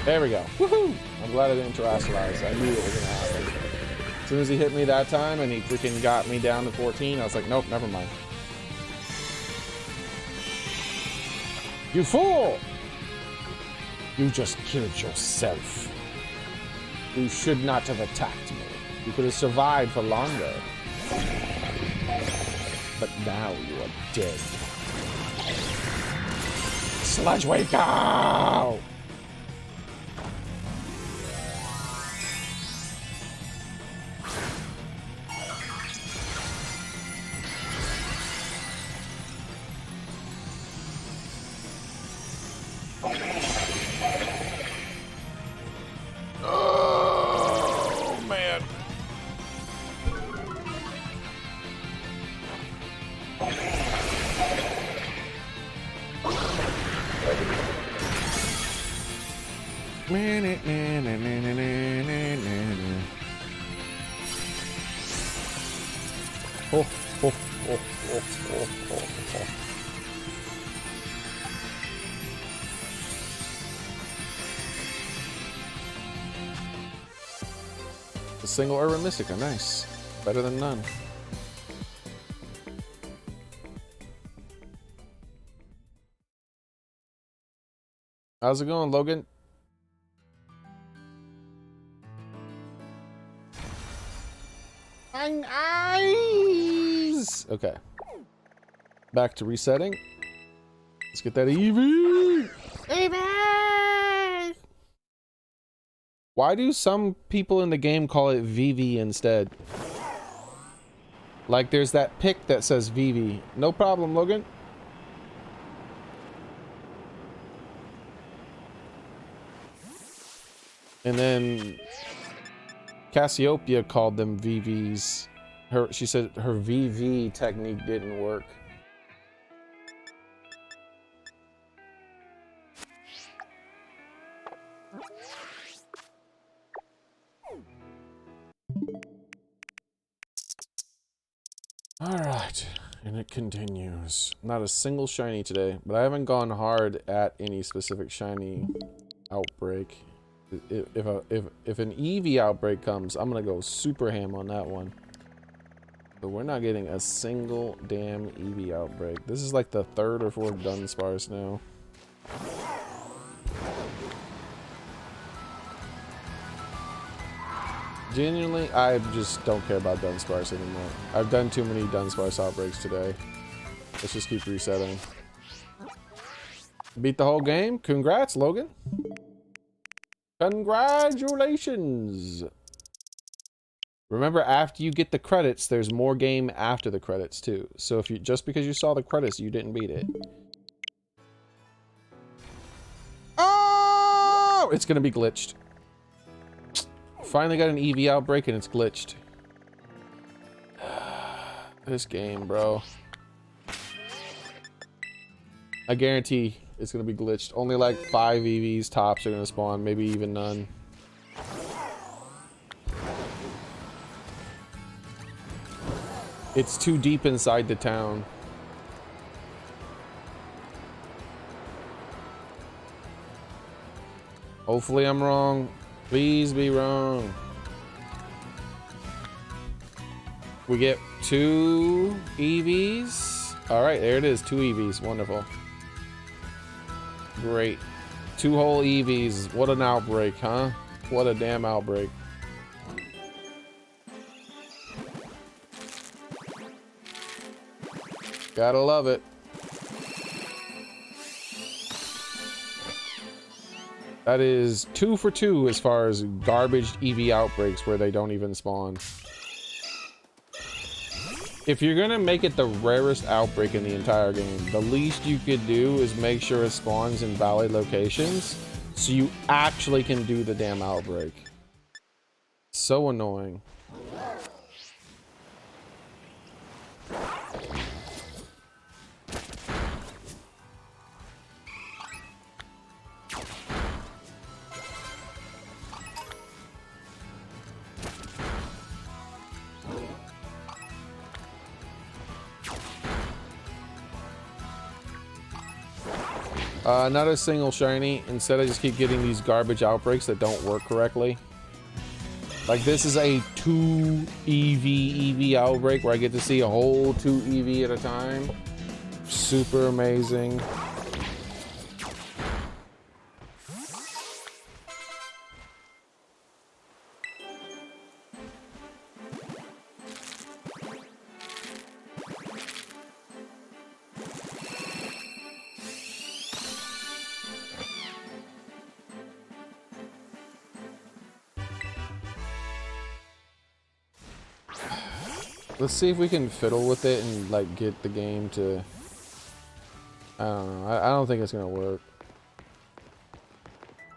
There we go. Woohoo! I'm glad I didn't terrestrialize. I knew it was gonna happen. As soon as he hit me that time, and he freaking got me down to 14, I was like, nope, never mind. You fool! You just killed yourself. You should not have attacked me. You could have survived for longer. But now you are dead. Sludge Wave, go! Oh, oh, oh, oh, oh, oh, oh. A single Urban Mystica, nice. Better than none. How's it going, Logan? Eyes. Okay. Back to resetting. Let's get that EV. EV. Why do some people in the game call it VV instead? Like there's that pic that says VV. No problem, Logan. And then Cassiopeia called them VVs. She said her VV technique didn't work. Alright, and it continues. Not a single shiny today, but I haven't gone hard at any specific shiny outbreak. If an Eevee outbreak comes, I'm gonna go super ham on that one. But we're not getting a single damn Eevee outbreak. This is like the 3rd or 4th Dunsparce now. Genuinely, I just don't care about Dunsparce anymore. I've done too many Dunsparce outbreaks today. Let's just keep resetting. Beat the whole game? Congrats, Logan. Congratulations. Remember, after you get the credits, there's more game after the credits too. So if you just because you saw the credits, you didn't beat it. Oh, it's gonna be glitched. Finally got an Eevee outbreak and it's glitched. This game, bro. I guarantee it's gonna be glitched. Only like 5 EVs tops are gonna spawn, maybe even none. It's too deep inside the town. Hopefully I'm wrong. Please be wrong. We get 2 EVs. All right, there it is. 2 EVs. Wonderful. Great. 2 whole EVs. What an outbreak, huh? What a damn outbreak. Gotta love it. That is 2 for 2 as far as garbage EV outbreaks where they don't even spawn. If you're gonna make it the rarest outbreak in the entire game, the least you could do is make sure it spawns in valid locations so you actually can do the damn outbreak. So annoying. Not a single shiny. Instead, I just keep getting these garbage outbreaks that don't work correctly. Like this is a 2 EV outbreak where I get to see a whole 2 EV at a time. Super amazing. Let's see if we can fiddle with it and like get the game to, I don't know. I don't think it's gonna work.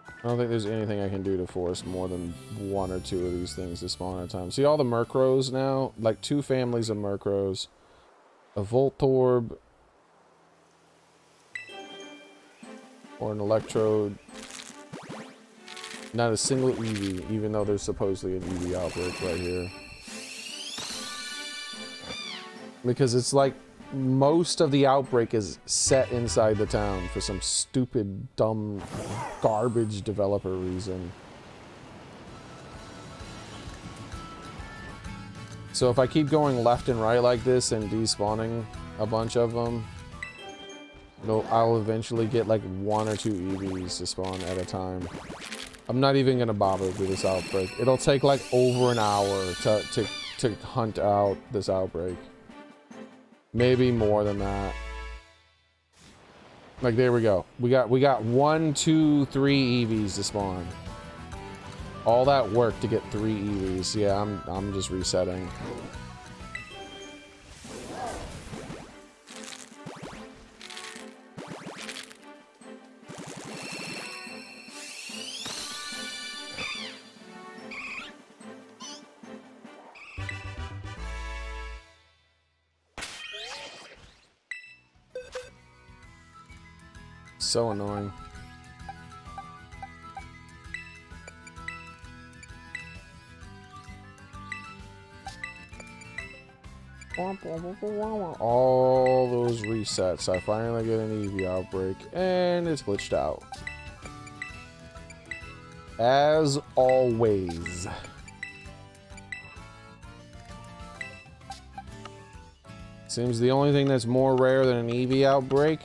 I don't think there's anything I can do to force more than 1 or 2 of these things to spawn at a time. See all the Murkrows now? Like 2 families of Murkrows. A Voltorb. Or an Electrode. Not a single Eevee, even though there's supposedly an Eevee outbreak right here. Because it's like most of the outbreak is set inside the town for some stupid, dumb, garbage developer reason. So if I keep going left and right like this and despawning a bunch of them, I'll eventually get like 1 or 2 EVs to spawn at a time. I'm not even gonna bother with this outbreak. It'll take like over an hour to hunt out this outbreak. Maybe more than that. Like there we go. We got 1, 2, 3 EVs to spawn. All that work to get 3 EVs. Yeah, I'm just resetting. So annoying. All those resets. I finally get an Eevee Outbreak, and it's glitched out. As always. Seems the only thing that's more rare than an Eevee Outbreak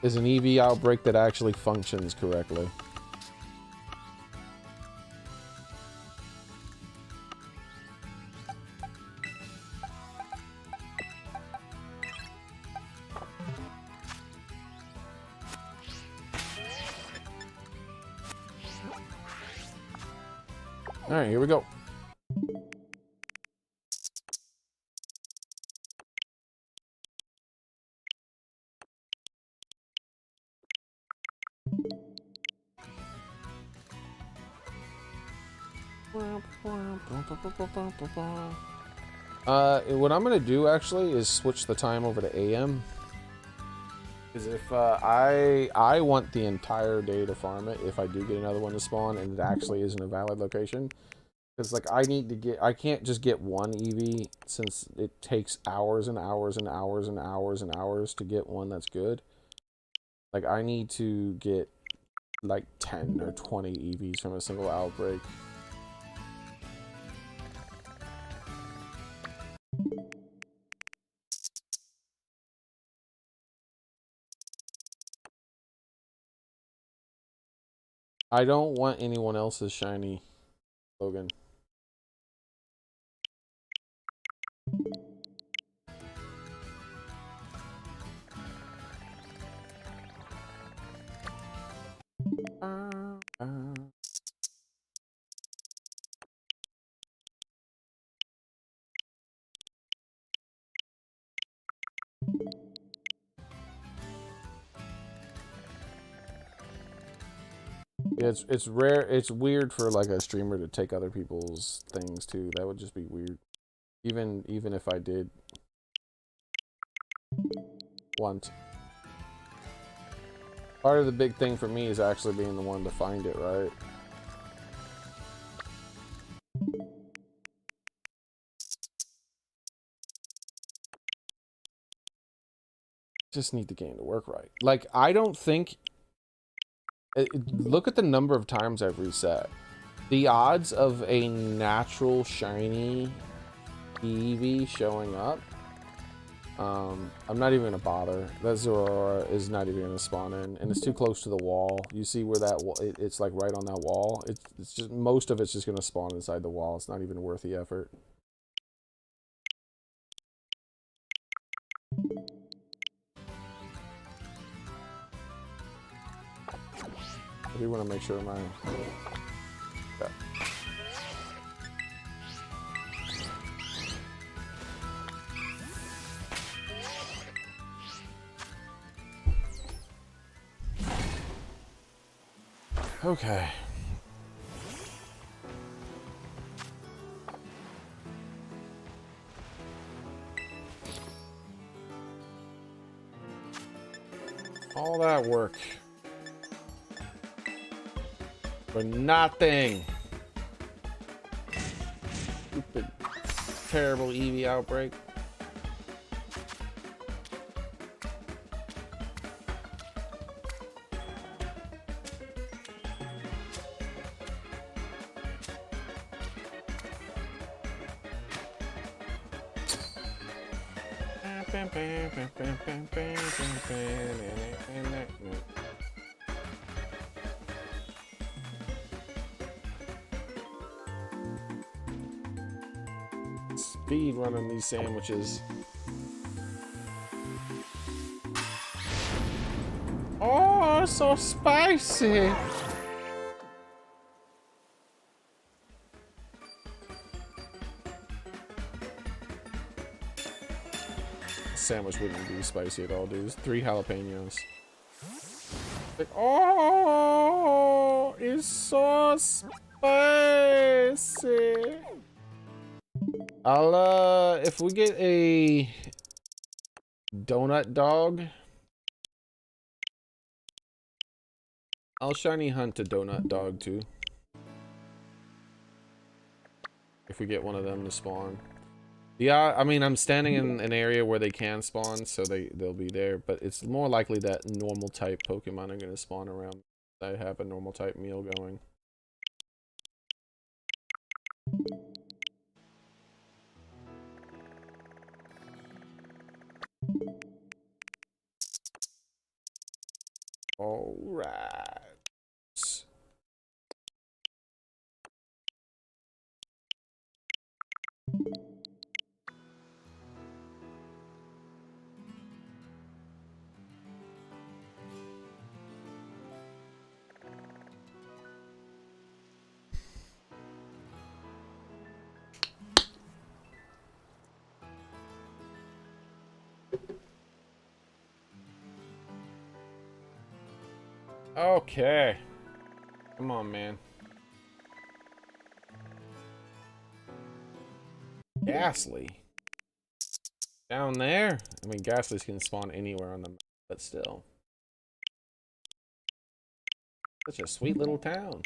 is an Eevee Outbreak that actually functions correctly. Alright, here we go. What I'm gonna do actually is switch the time over to AM. Because if I want the entire day to farm it, if I do get another one to spawn and it actually isn't a valid location. Because like I can't just get one Eevee since it takes hours and hours and hours and hours and hours to get one that's good. Like I need to get like 10 or 20 EVs from a single outbreak. I don't want anyone else's shiny Logan. Yeah, it's rare. It's weird for like a streamer to take other people's things too. That would just be weird. Even if I did want. Part of the big thing for me is actually being the one to find it, right? Just need the game to work right. Like, I don't think... Look at the number of times I've reset. The odds of a natural shiny Eevee showing up, I'm not even gonna bother. That Zorora is not even gonna spawn in, and it's too close to the wall. You see where that it's like right on that wall. It's just most of it's just gonna spawn inside the wall. It's not even worth the effort. I do want to make sure my... Yeah. Okay. All that work for nothing. Stupid, terrible Eevee outbreak. Speed running these sandwiches. Oh, so spicy. Sandwich wouldn't be spicy at all, dude. It's 3 jalapenos. Like, oh, it's so spicy. I'll, if we get a donut dog, I'll shiny hunt a donut dog too. If we get one of them to spawn. Yeah, I mean, I'm standing in an area where they can spawn, so they'll be there. But it's more likely that normal type Pokemon are gonna spawn around. I have a normal type meal going. All right. Okay. Come on, man. Ghastly. Down there? I mean, Ghastlies can spawn anywhere on the map, but still. Such a sweet little town.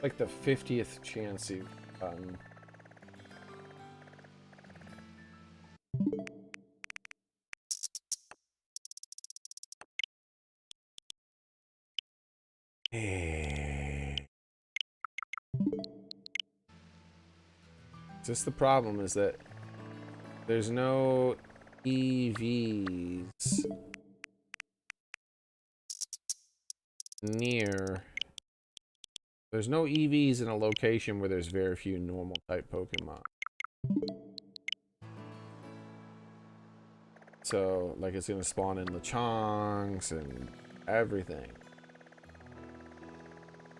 Like the 50th chance you've gotten. Just the problem is that there's no EVs near. There's no EVs in a location where there's very few normal type Pokemon. So, like, it's gonna spawn in Lechonks and everything.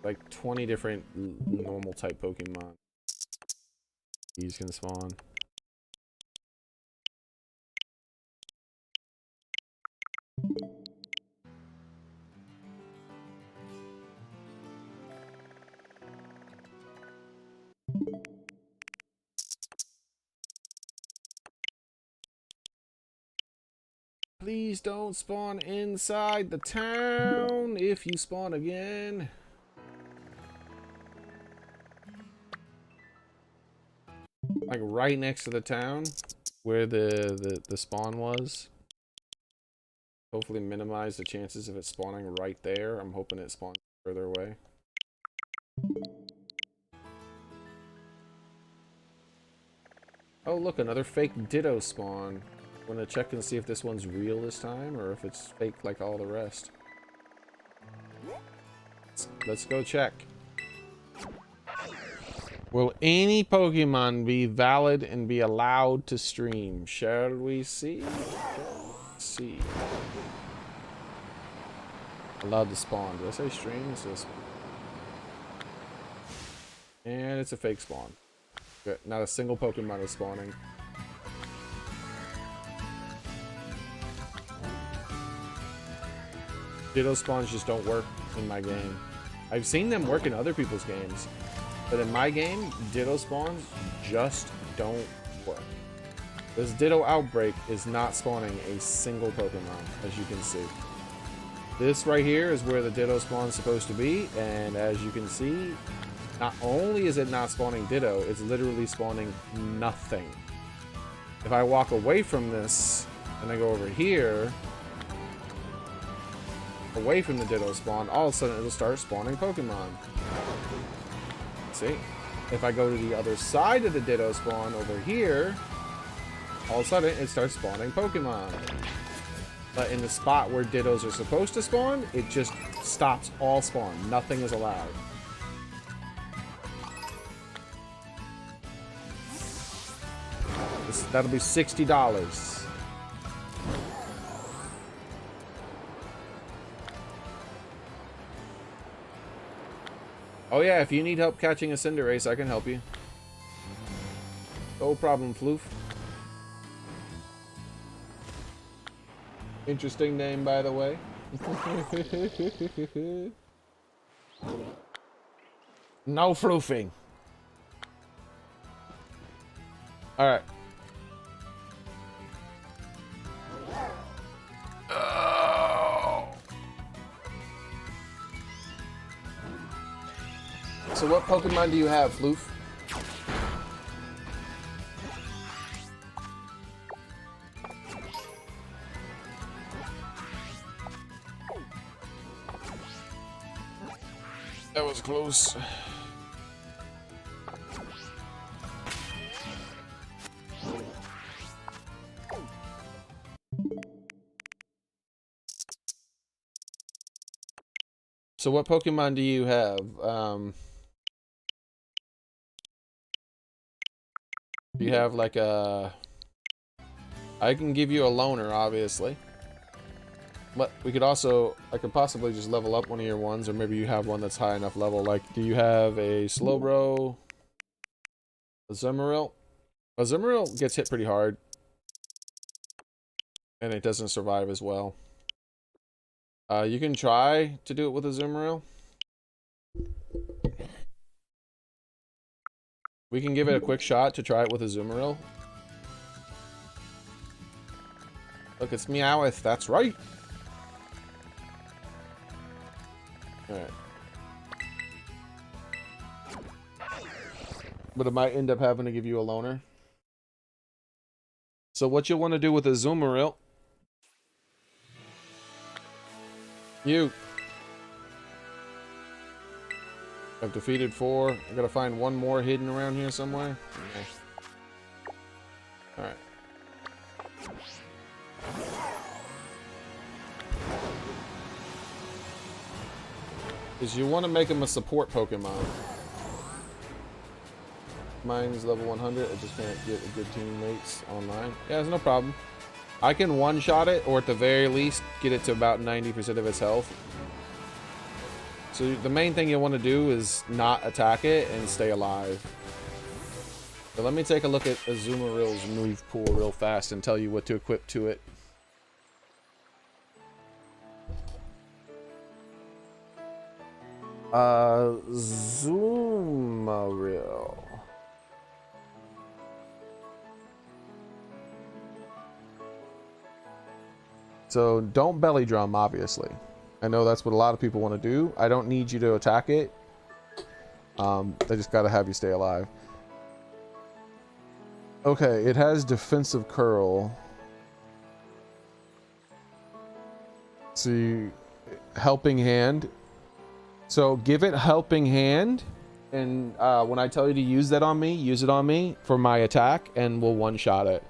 Like 20 different normal type Pokemon. These can spawn. Please don't spawn inside the town if you spawn again. Like right next to the town where the spawn was. Hopefully minimize the chances of it spawning right there. I'm hoping it spawns further away. Oh look, another fake Ditto spawn. I'm gonna check and see if this one's real this time or if it's fake like all the rest. Let's go check. Will any Pokemon be valid and be allowed to stream? Shall we see? See. Allowed to spawn. Did I say stream? It says spawn. And it's a fake spawn. Good. Not a single Pokemon is spawning. Ditto spawns just don't work in my game. I've seen them work in other people's games, but in my game, Ditto spawns just don't work. This Ditto Outbreak is not spawning a single Pokemon, as you can see. This right here is where the Ditto spawn is supposed to be, and as you can see, not only is it not spawning Ditto, it's literally spawning nothing. If I walk away from this, and I go over here, away from the Ditto spawn, all of a sudden it'll start spawning Pokemon. See? If I go to the other side of the Ditto spawn over here, all of a sudden it starts spawning Pokemon. But in the spot where Dittos are supposed to spawn, it just stops all spawn. Nothing is allowed. That'll be $60. Oh yeah, if you need help catching a Cinderace, I can help you. No problem, Floof. Interesting name, by the way. No floofing. All right. So what Pokemon do you have, Floof? That was close. So what Pokemon do you have? Do you have like a... I can give you a loner, obviously. But we could also... I could possibly just level up one of your ones, or maybe you have one that's high enough level. Like, do you have a Slowbro? A Azumarill? Azumarill gets hit pretty hard. And it doesn't survive as well. You can try to do it with a Azumarill. We can give it a quick shot to try it with a Azumarill. Look, it's Meowth. That's right. Alright. But it might end up having to give you a loner. So what you'll want to do with a Azumarill... You... I've defeated 4. I gotta find one more hidden around here somewhere. Okay. Alright. Because you want to make him a support Pokemon. Mine's level 100. I just can't get a good teammates online. Yeah, there's no problem. I can one-shot it, or at the very least, get it to about 90% of its health. So the main thing you want to do is not attack it and stay alive. So let me take a look at Azumarill's move pool real fast and tell you what to equip to it. Azumarill. So don't belly drum, obviously. I know that's what a lot of people want to do. I don't need you to attack it. I just gotta have you stay alive. Okay, it has defensive curl. So helping hand. So give it helping hand, and when I tell you to use that on me, use it on me for my attack, and we'll one-shot it.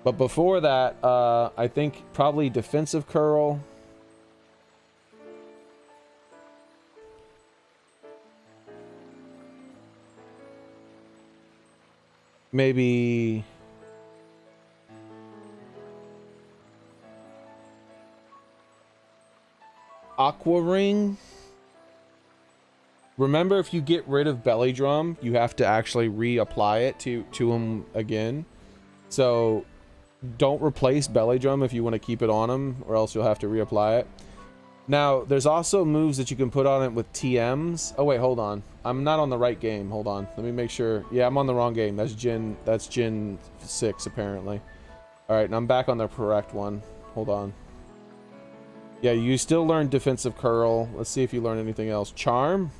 But before that, I think probably defensive curl. Maybe Aqua Ring. Remember, if you get rid of Belly Drum, you have to actually reapply it to him again. So don't replace Belly Drum if you want to keep it on him, or else you'll have to reapply it. Now, there's also moves that you can put on it with TMs. Oh wait, hold on. I'm not on the right game. Hold on. Let me make sure. Yeah, I'm on the wrong game. That's Gen 6 apparently. All right, and I'm back on the correct one. Hold on. Yeah, you still learn defensive curl. Let's see if you learn anything else. Charm.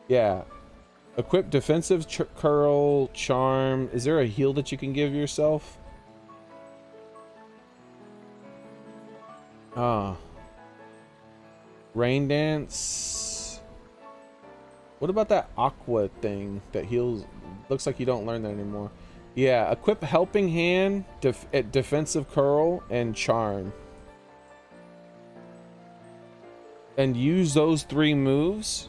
Yeah. Equip defensive curl, charm. Is there a heal that you can give yourself? Ah. Rain Dance. What about that aqua thing that heals? Looks like you don't learn that anymore. Yeah, equip helping hand, defensive curl, and charm. And use those 3 moves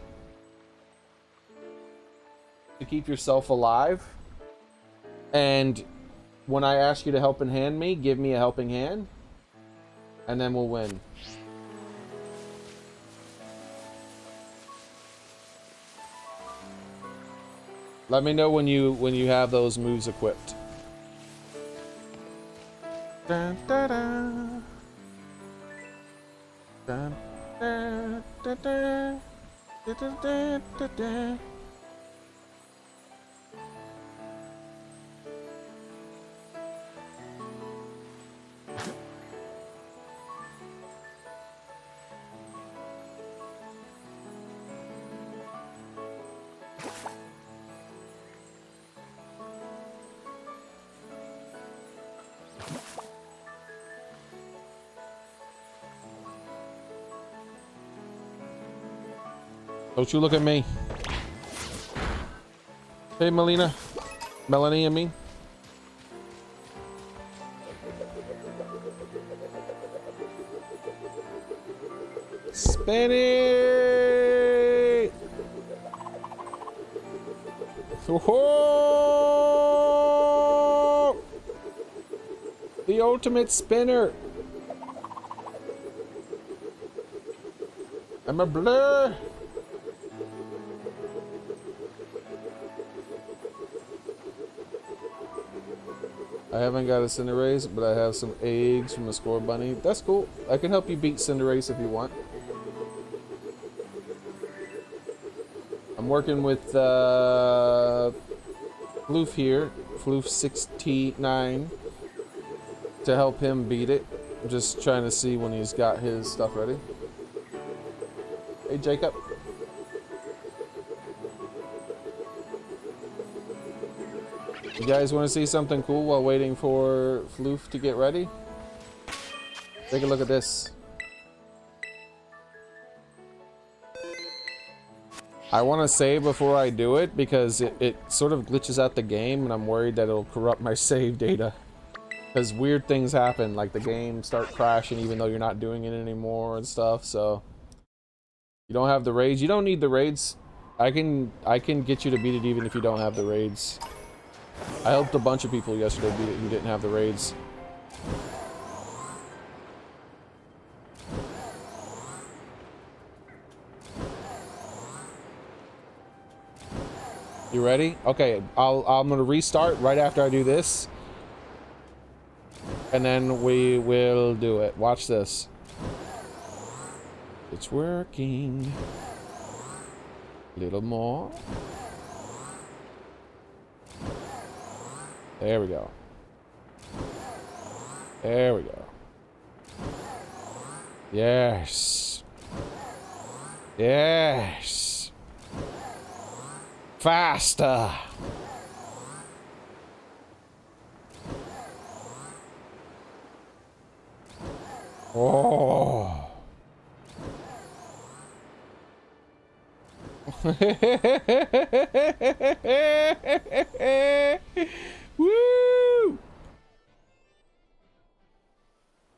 to keep yourself alive. And when I ask you to helping hand me, give me a helping hand, and then we'll win. Let me know when you have those moves equipped. Dun, da, da. Dun, da, da, da. Da, da, da, da, da. Don't you look at me. Hey, Melina. Melanie, I mean. Spin it! Oh! The ultimate spinner. I'm a blur. I haven't got a Cinderace, but I have some eggs from the Score Bunny. That's cool. I can help you beat Cinderace if you want. I'm working with Floof here, Floof 69, to help him beat it. I'm just trying to see when he's got his stuff ready. Hey, Jacob. You guys want to see something cool while waiting for Floof to get ready? Take a look at this. I want to save before I do it because it sort of glitches out the game and I'm worried that it'll corrupt my save data. Because weird things happen, like the game start crashing even though you're not doing it anymore and stuff, so... You don't have the raids? You don't need the raids. I can get you to beat it even if you don't have the raids. I helped a bunch of people yesterday beat it who didn't have the raids. You ready? Okay, I'm gonna restart right after I do this. And then we will do it. Watch this. It's working. A little more. There we go. There we go. Yes. Yes. Faster. Oh. Woo!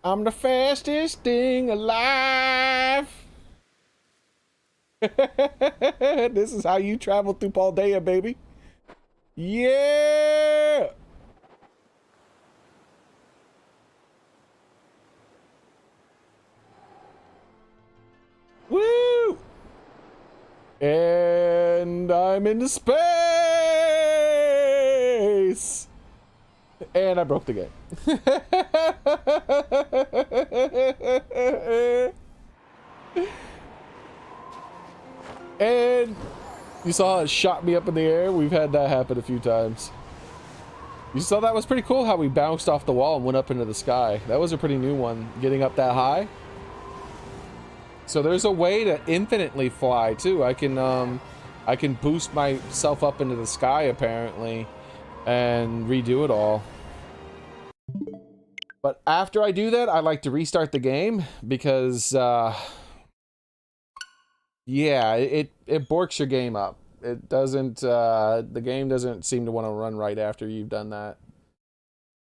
I'm the fastest thing alive. This is how you travel through Paldea, baby. Yeah. Woo! And I'm into space! And I broke the game. And you saw how it shot me up in the air? We've had that happen a few times. You saw that was pretty cool how we bounced off the wall and went up into the sky. That was a pretty new one, getting up that high. So there's a way to infinitely fly too. I can boost myself up into the sky apparently and redo it all. But after I do that, I like to restart the game because yeah, it borks your game up. It doesn't the game doesn't seem to want to run right after you've done that.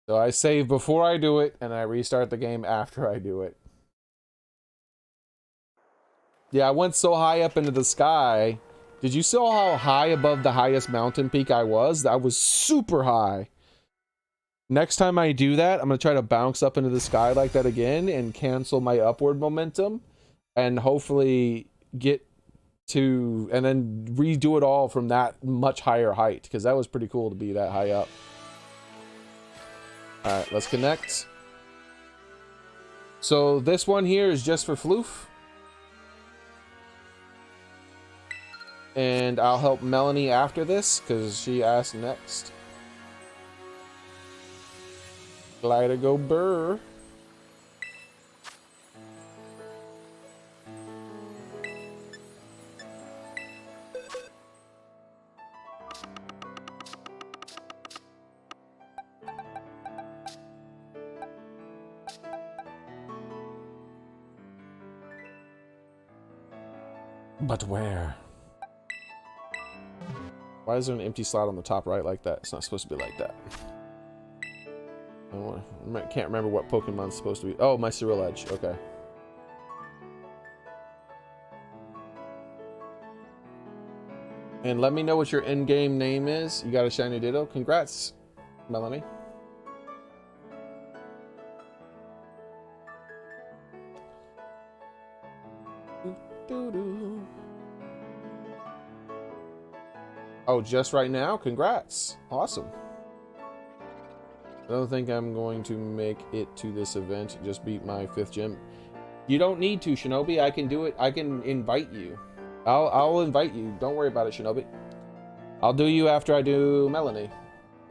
So I save before I do it and I restart the game after I do it. Yeah, I went so high up into the sky. Did you see how high above the highest mountain peak I was? I was super high. Next time I do that, I'm going to try to bounce up into the sky like that again and cancel my upward momentum and hopefully get to, and then redo it all from that much higher height because that was pretty cool to be that high up. All right, let's connect. So this one here is just for Floof. And I'll help Melanie after this, because she asked next. Glider go burr. But where? Why is there an empty slot on the top right like that? It's not supposed to be like that. I can't remember what Pokemon's supposed to be. Oh, my Ceruledge. Okay. And let me know what your in-game name is. You got a shiny Ditto? Congrats, Melanie. Oh, just right now? Congrats. Awesome. I don't think I'm going to make it to this event. Just beat my 5th gym. You don't need to, Shinobi. I can do it. I can invite you. I'll invite you. Don't worry about it, Shinobi. I'll do you after I do Melanie.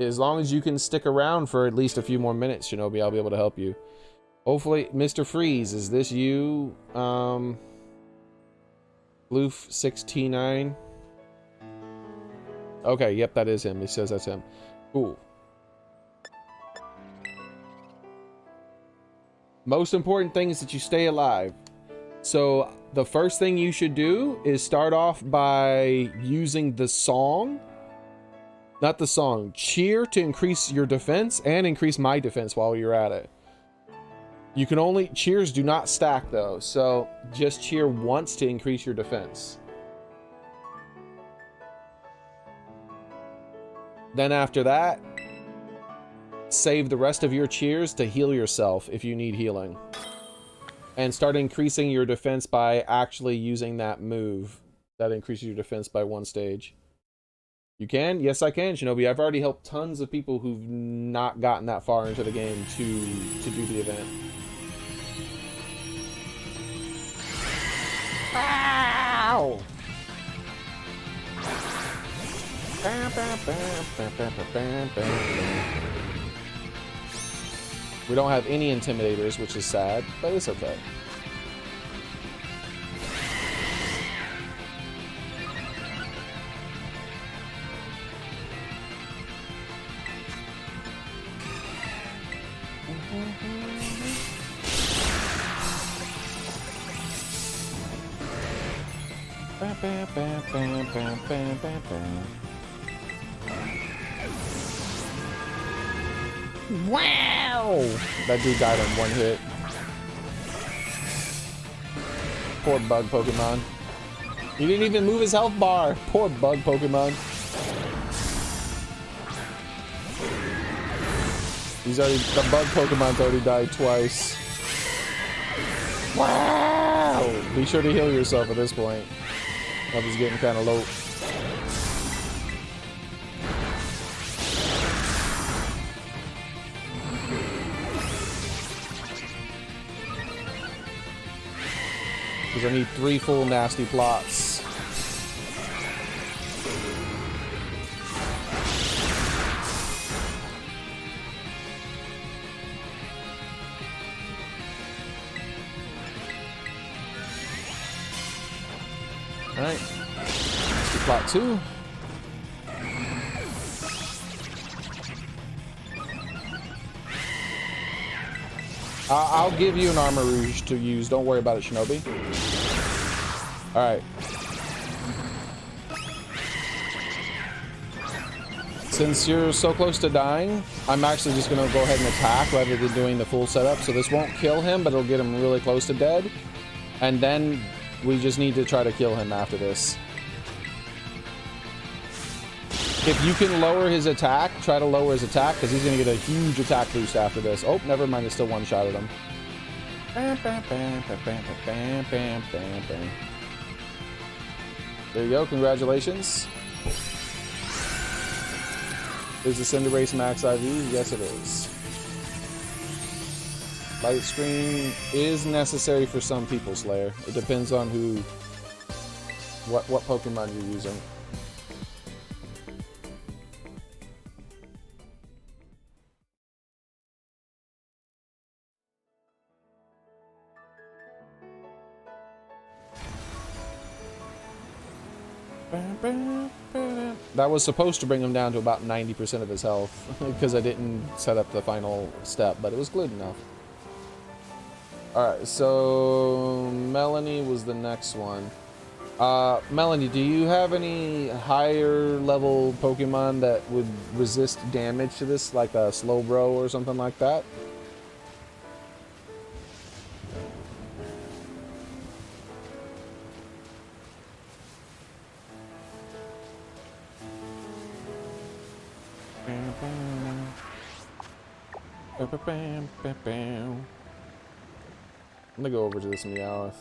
As long as you can stick around for at least a few more minutes, Shinobi, I'll be able to help you. Hopefully, Mr. Freeze, is this you? Bloof69. Okay, yep, that is him. He says that's him. Cool. Most important thing is that you stay alive. So the first thing you should do is start off by using the song. Not the song. Cheer to increase your defense and increase my defense while you're at it. You can only... Cheers do not stack though. So just cheer once to increase your defense. Then after that, save the rest of your cheers to heal yourself if you need healing. And start increasing your defense by actually using that move that increases your defense by 1 stage. You can? Yes, I can, Shinobi. I've already helped tons of people who've not gotten that far into the game to do the event. Ow! We don't have any intimidators, which is sad, but it's okay. Wow! That dude died on 1 hit. Poor bug Pokemon. He didn't even move his health bar. Poor bug Pokemon. The bug Pokemon's already died twice. Wow! Be sure to heal yourself at this point. Health is getting kind of low. Because I need 3 full nasty plots. Alright. Nasty plot 2. I'll give you an Armor Rouge to use. Don't worry about it, Shinobi. Alright. Since you're so close to dying, I'm actually just going to go ahead and attack rather than doing the full setup. So this won't kill him, but it'll get him really close to dead. And then we just need to try to kill him after this. If you can lower his attack, try to lower his attack, because he's going to get a huge attack boost after this. Oh, never mind, it's still one-shotted him. There you go, congratulations. Is the Cinderace Max IV? Yes, it is. Light screen is necessary for some people, Slayer. It depends on what Pokemon you're using. That was supposed to bring him down to about 90% of his health because I didn't set up the final step, but it was good enough. Alright, so Melanie was the next one. Melanie, do you have any higher level Pokemon that would resist damage to this, like a Slowbro or something like that? I'm gonna go over to this Meowth.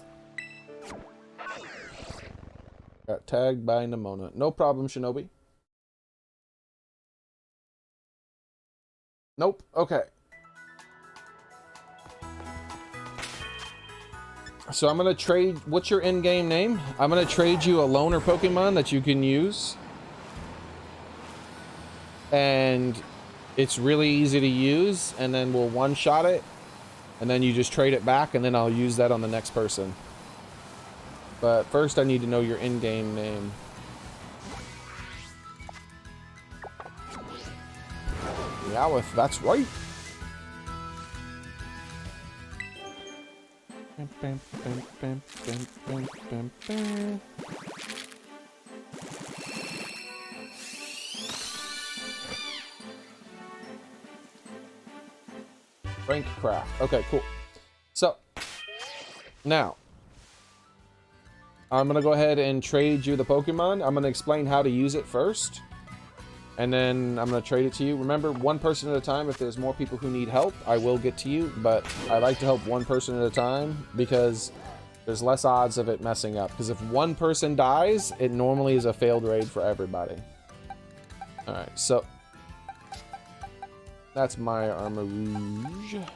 Got tagged by Nemona. No problem, Shinobi. Nope. Okay. So I'm gonna trade. What's your in-game name? I'm gonna trade you a loner Pokemon that you can use, and it's really easy to use. And then we'll one-shot it, and then you just trade it back, and then I'll use that on the next person. But first, I need to know your in-game name. Meowth, that's right. Rank craft. Okay, cool. So now I'm gonna go ahead and trade you the Pokemon. I'm gonna explain how to use it first, and then I'm gonna trade it to you. Remember, one person at a time. If there's more people who need help, I will get to you, but I like to help one person at a time because there's less odds of it messing up. Because if one person dies, it normally is a failed raid for everybody. Alright, so that's my Armarouge.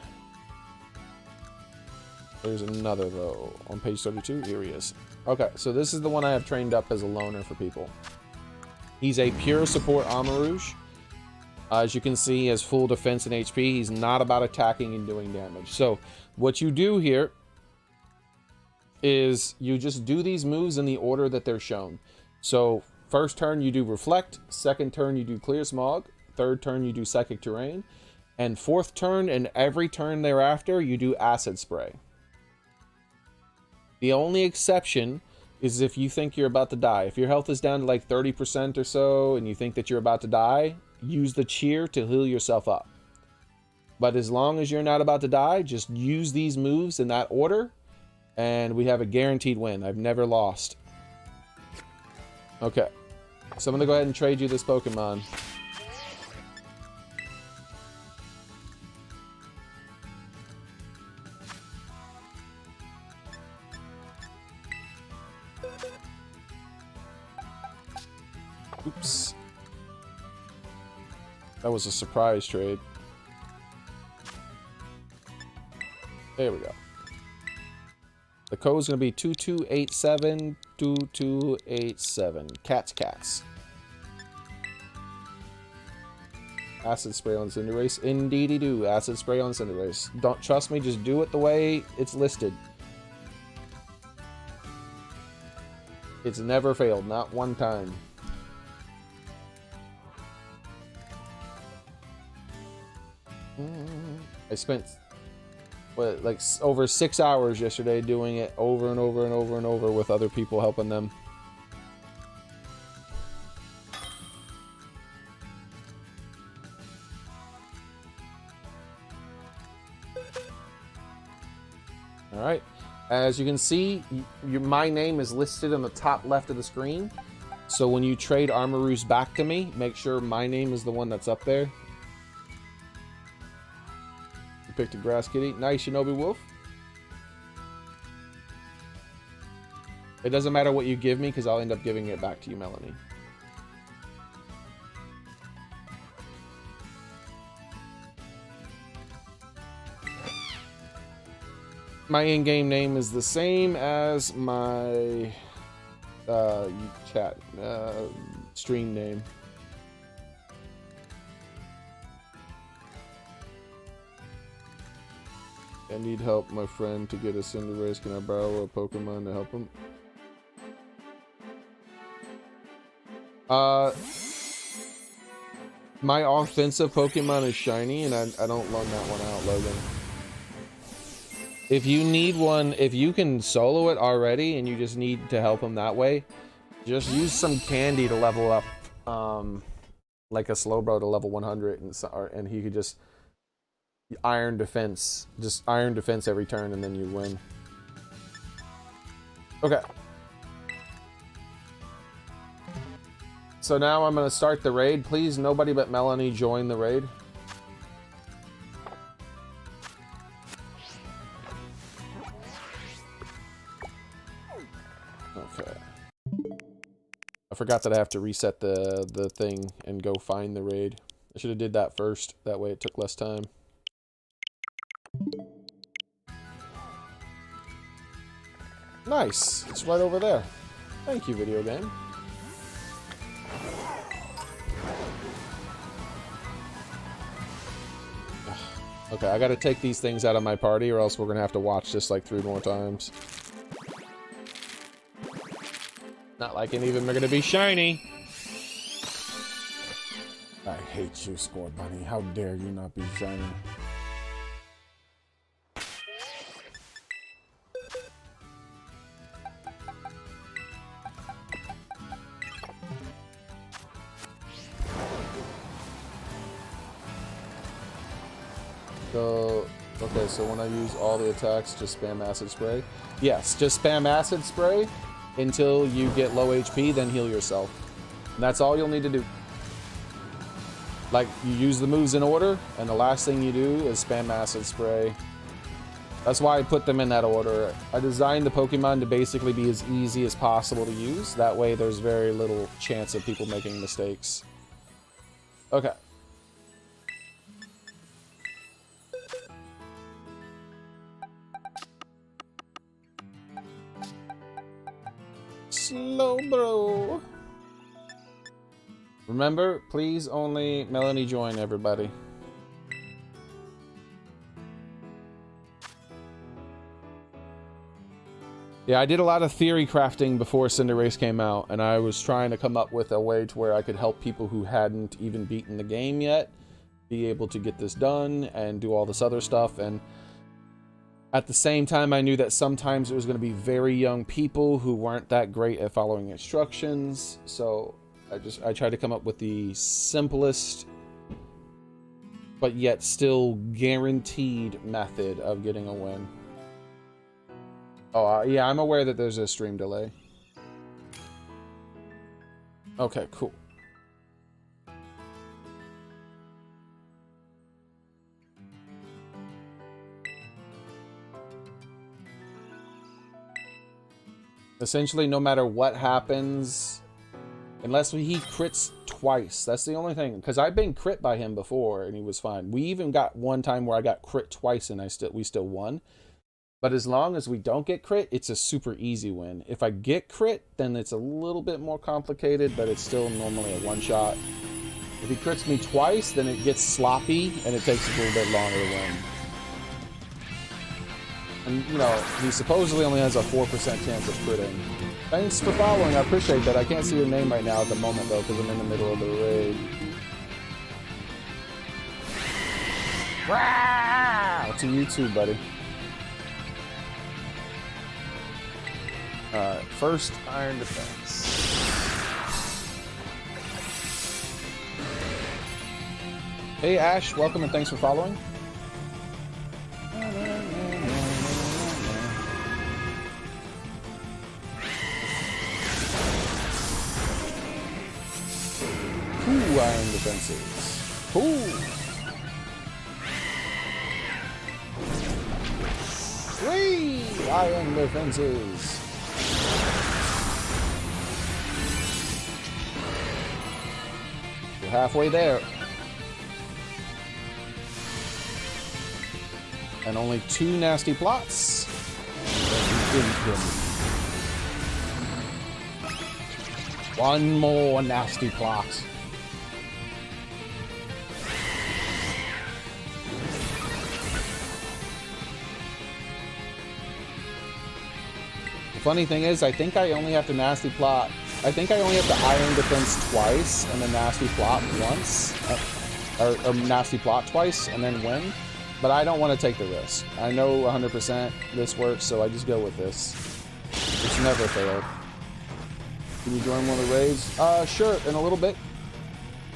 There's another, though, on page 32. Here he is. Okay, so this is the one I have trained up as a loner for people. He's a pure support Armarouge. As you can see, he has full defense and HP. He's not about attacking and doing damage. So what you do here is you just do these moves in the order that they're shown. So first turn you do Reflect, second turn you do Clear Smog, third turn you do Psychic Terrain, and fourth turn and every turn thereafter you do Acid Spray. The only exception is if you think you're about to die. If your health is down to like 30% or so and you think that you're about to die, use the Cheer to heal yourself up. But as long as you're not about to die, just use these moves in that order and we have a guaranteed win. I've never lost. Okay, so I'm gonna go ahead and trade you this Pokemon. Oops. That was a surprise trade. There we go. The code is going to be 2287 2287. Cats. Acid spray on Cinderace. Indeedy do. Acid spray on Cinderace. Don't trust me, just do it the way it's listed. It's never failed, not one time. I spent what, like over 6 hours yesterday doing it over and over and over and over with other people helping them. All right, as you can see, my name is listed on the top left of the screen. So when you trade Armarouge back to me, make sure my name is the one that's up there. Picked a Grass Kitty. Nice, Shinobi Wolf. It doesn't matter what you give me because I'll end up giving it back to you, Melanie. My in-game name is the same as my stream name. I need help, my friend, to get a Cinderace. Can I borrow a Pokemon to help him? My offensive Pokemon is shiny, and I don't loan that one out, Logan. If you need one, if you can solo it already and you just need to help him that way, just use some candy to level up, like a Slowbro to level 100, and he could just iron defense every turn, and then you win. Okay. So now I'm gonna start the raid. Please, nobody but Melanie join the raid. Okay. I forgot that I have to reset the thing and go find the raid. I should have did that first. That way it took less time. Nice. It's right over there. Thank you, video game. Okay, I gotta take these things out of my party or else we're gonna have to watch this like 3 more times. Not like any of them are gonna be shiny. I hate you, Score Bunny. How dare you not be shiny? So, okay, so when I use all the attacks, just spam Acid Spray? Yes, just spam Acid Spray until you get low HP, then heal yourself. And that's all you'll need to do. Like, you use the moves in order, and the last thing you do is spam Acid Spray. That's why I put them in that order. I designed the Pokemon to basically be as easy as possible to use. That way there's very little chance of people making mistakes. Okay. Slowbro. Remember, please only Melanie join, everybody. Yeah, I did a lot of theory crafting before Cinderace came out, and I was trying to come up with a way to where I could help people who hadn't even beaten the game yet be able to get this done and do all this other stuff. And at the same time, I knew that sometimes it was going to be very young people who weren't that great at following instructions. So I tried to come up with the simplest, but yet still guaranteed method of getting a win. Oh, yeah, I'm aware that there's a stream delay. Okay, cool. Essentially, no matter what happens, unless he crits twice, that's the only thing. Because I've been crit by him before, and he was fine. We even got one time where I got crit twice, and we still won. But as long as we don't get crit, it's a super easy win. If I get crit, then it's a little bit more complicated, but it's still normally a one-shot. If he crits me twice, then it gets sloppy, and it takes a little bit longer to win. And, you know, he supposedly only has a 4% chance of critting. Thanks for following, I appreciate that. I can't see your name right now at the moment, though, because I'm in the middle of the raid. Wow! To you too, buddy. Alright, first Iron Defense. Hey Ash, welcome and thanks for following. Two Iron Defenses. Cool. 3 Iron Defenses. We're halfway there. And only 2 nasty plots. One more nasty plot. The funny thing is, I think I only have to nasty plot. I think I only have to Iron Defense twice and then nasty plot once. Or nasty plot twice and then win. But I don't want to take the risk. I know 100% this works, so I just go with this. It's never failed. Can you join one of the raids? Sure, in a little bit.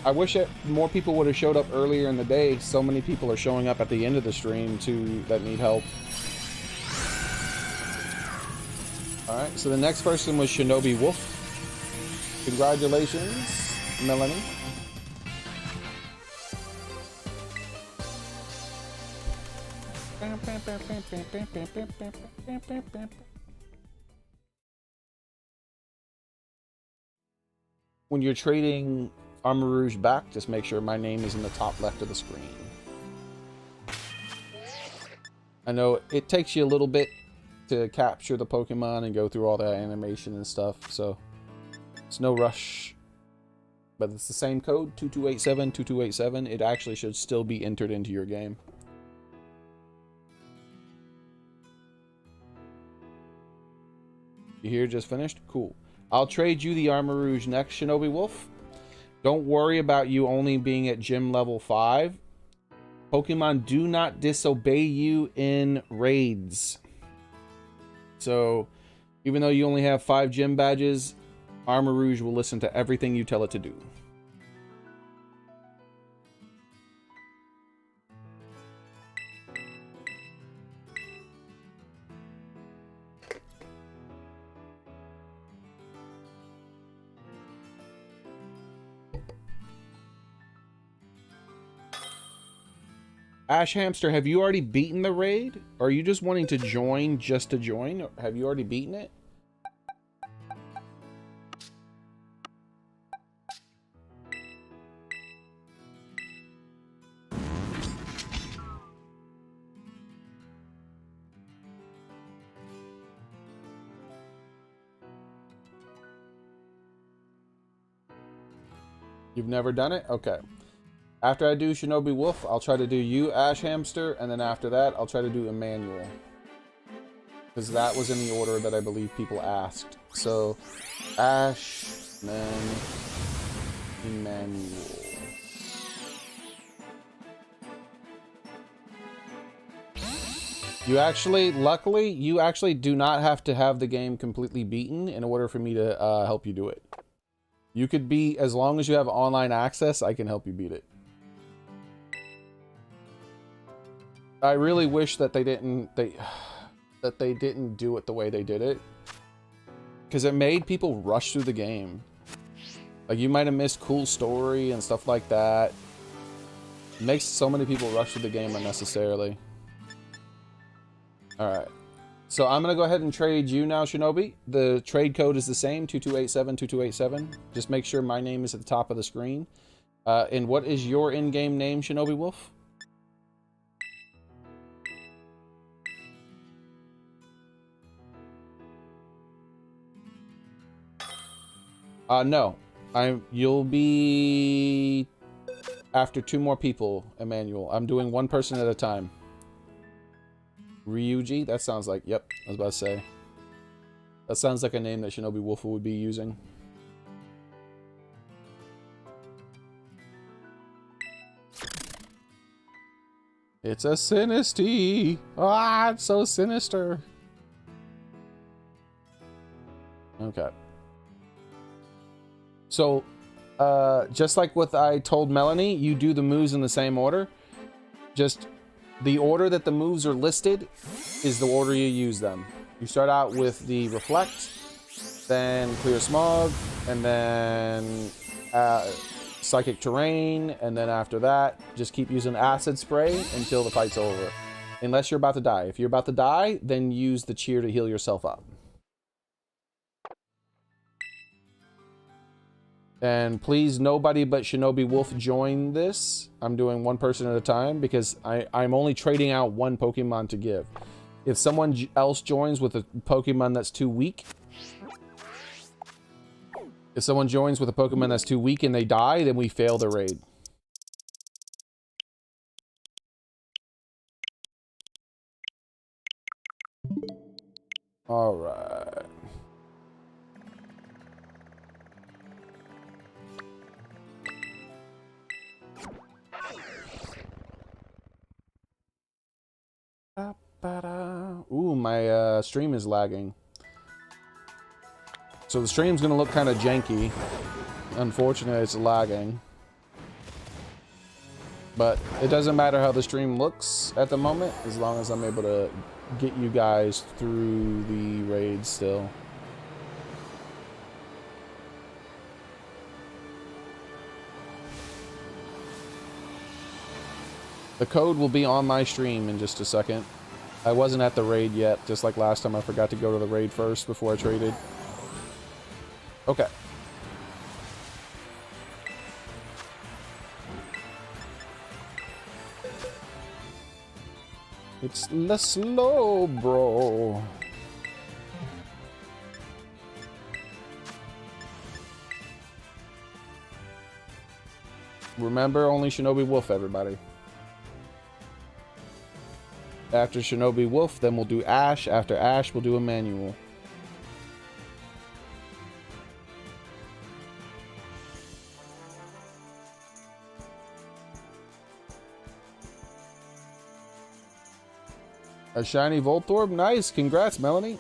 I wish more people would have showed up earlier in the day. So many people are showing up at the end of the stream that need help. Alright, so the next person was Shinobi Wolf. Congratulations, Melanie. When you're trading Armor Rouge back, just make sure my name is in the top left of the screen. I know it takes you a little bit to capture the Pokemon and go through all that animation and stuff, so it's no rush. But it's the same code, 2287, 2287. It actually should still be entered into your game. You here just finished? Cool. I'll trade you the Armor Rouge next, Shinobi Wolf. Don't worry about you only being at gym level 5. Pokemon do not disobey you in raids. So, even though you only have 5 gym badges, Armor Rouge will listen to everything you tell it to do. Ash Hamster, have you already beaten the raid? Or are you just wanting to join just to join? Or have you already beaten it? You've never done it? Okay. After I do Shinobi Wolf, I'll try to do you, Ash Hamster, and then after that, I'll try to do Emmanuel. Because that was in the order that I believe people asked. So, Ash, then Emmanuel. You actually, luckily, you actually do not have to have the game completely beaten in order for me to help you do it. You could be, as long as you have online access, I can help you beat it. I really wish that they didn't do it the way they did it, because it made people rush through the game. Like, you might have missed cool story and stuff like that. It makes so many people rush through the game unnecessarily. All right, so I'm gonna go ahead and trade you now, Shinobi. The trade code is the same, 2287 2287. Just make sure my name is at the top of the screen. And what is your in-game name, Shinobi Wolf? No. You'll be after 2 more people, Emmanuel. I'm doing 1 person at a time. Ryuji? That sounds like, yep, I was about to say. That sounds like a name that Shinobi Wolf would be using. It's a Sinistea! Ah, it's so sinister! Okay. So, just like what I told Melanie, you do the moves in the same order. Just the order that the moves are listed is the order you use them. You start out with the Reflect, then Clear Smog, and then Psychic Terrain, and then after that, just keep using Acid Spray until the fight's over. Unless you're about to die. If you're about to die, then use the Cheer to heal yourself up. And please, nobody but Shinobi Wolf join this. I'm doing 1 person at a time because I'm only trading out 1 Pokemon to give. If someone else joins with a Pokemon that's too weak, if someone joins with a Pokemon that's too weak and they die, then we fail the raid. All right. stream is lagging. So the stream's gonna look kind of janky. Unfortunately, it's lagging. But it doesn't matter how the stream looks at the moment, as long as I'm able to get you guys through the raid still. The code will be on my stream in just a second. I wasn't at the raid yet, just like last time I forgot to go to the raid first before I traded. Okay. It's the slow, bro. Remember, only Shinobi Wolf, everybody. After Shinobi Wolf, then we'll do Ash. After Ash, we'll do Emmanuel. A shiny Voltorb? Nice. Congrats, Melanie.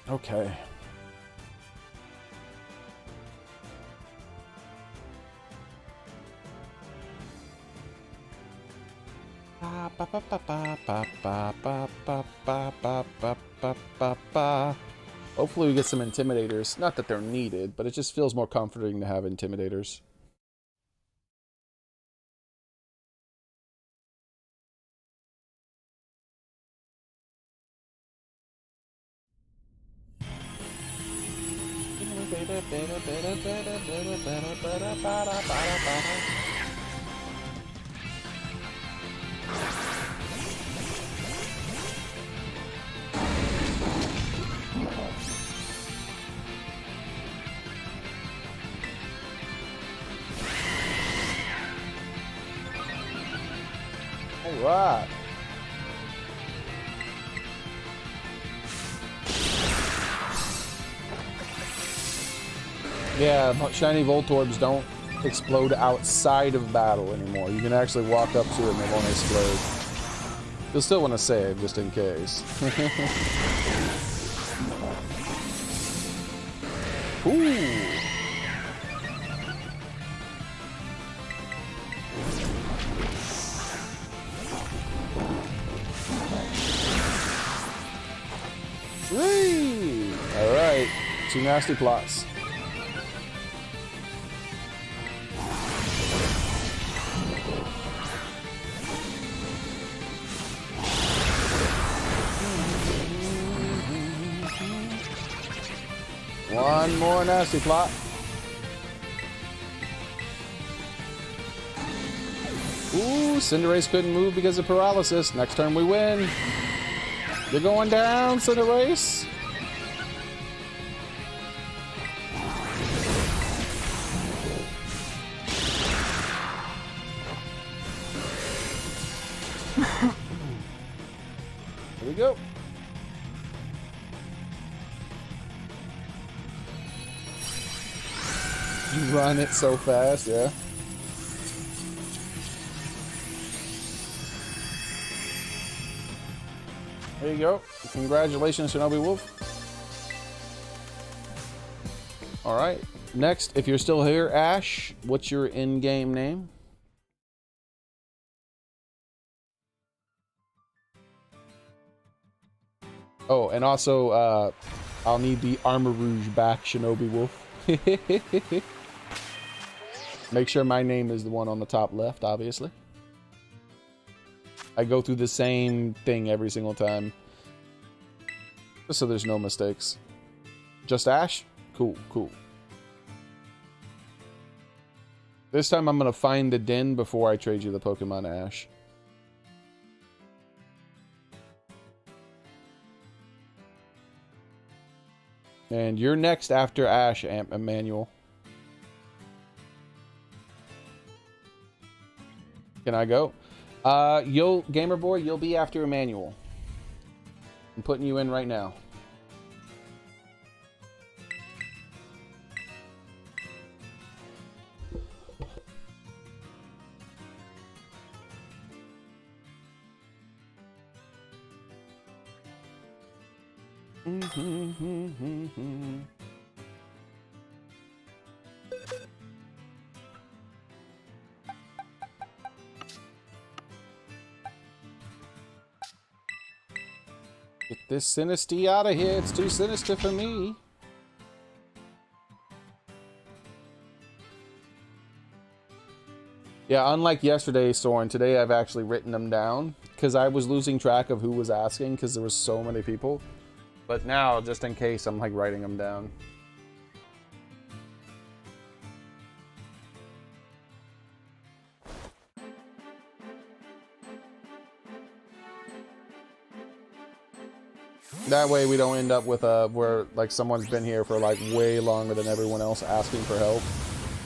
Okay. Hopefully we get some intimidators. Not that they're needed, but it just feels more comforting to have intimidators. Alright. Yeah, shiny Voltorbs don't explode outside of battle anymore. You can actually walk up to it and they won't explode. You'll still want to save, just in case. Ooh. Whee! Alright, 2 nasty plots. One more nasty plot. Ooh, Cinderace couldn't move because of paralysis. Next turn we win. You're going down, Cinderace. Here we go. You run it so fast, yeah. There you go. Congratulations, Shinobi Wolf. Alright. Next, if you're still here, Ash, what's your in-game name? Oh, and also, I'll need the Armor Rouge back, Shinobi Wolf. Make sure my name is the one on the top left, obviously. I go through the same thing every single time. Just so there's no mistakes. Just Ash? Cool, cool. This time I'm going to find the den before I trade you the Pokemon Ash. And you're next after Ash, Emmanuel. Can I go? Gamer Boy, you'll be after Emmanuel. I'm putting you in right now. Get this Sinisty out of here. It's too sinister for me. Yeah, unlike yesterday, Soren, today I've actually written them down because I was losing track of who was asking because there was so many people. But now, just in case, I'm like writing them down. That way we don't end up with where like someone's been here for like way longer than everyone else asking for help.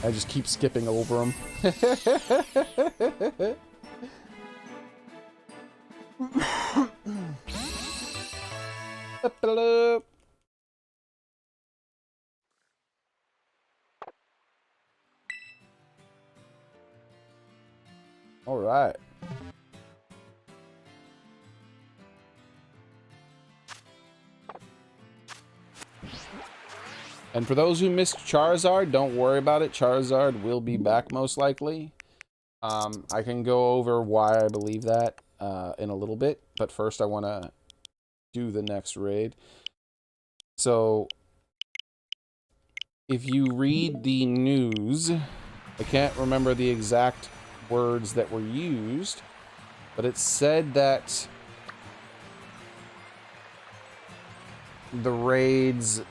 I just keep skipping over them. All right. And for those who missed Charizard, don't worry about it. Charizard will be back most likely. I can go over why I believe that in a little bit, but first I want to do the next raid. So, if you read the news, I can't remember the exact words that were used, but it said that the raids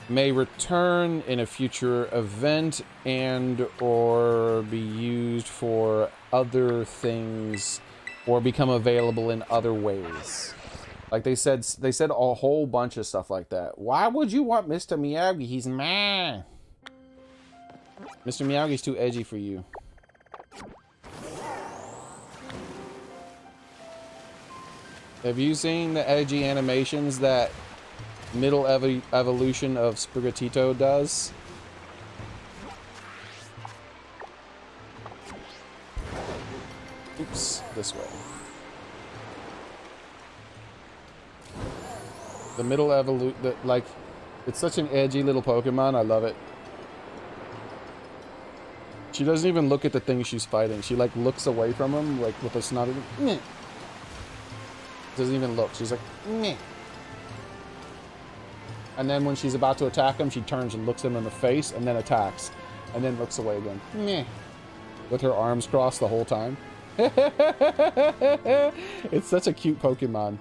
may return in a future event and or be used for other things or become available in other ways. Like they said a whole bunch of stuff like that. Why would you want Mr. Miyagi? He's meh. Mr. Miyagi's too edgy for you. Have you seen the edgy animations that middle evolution of Sprigatito does? Oops, this way. The middle evolution, like, it's such an edgy little Pokemon. I love it. She doesn't even look at the thing she's fighting. She like looks away from him, like with a snotty. Meh. Doesn't even look. She's like, meh. And then when she's about to attack him, she turns and looks him in the face and then attacks. And then looks away again. Meh. With her arms crossed the whole time. It's such a cute Pokemon.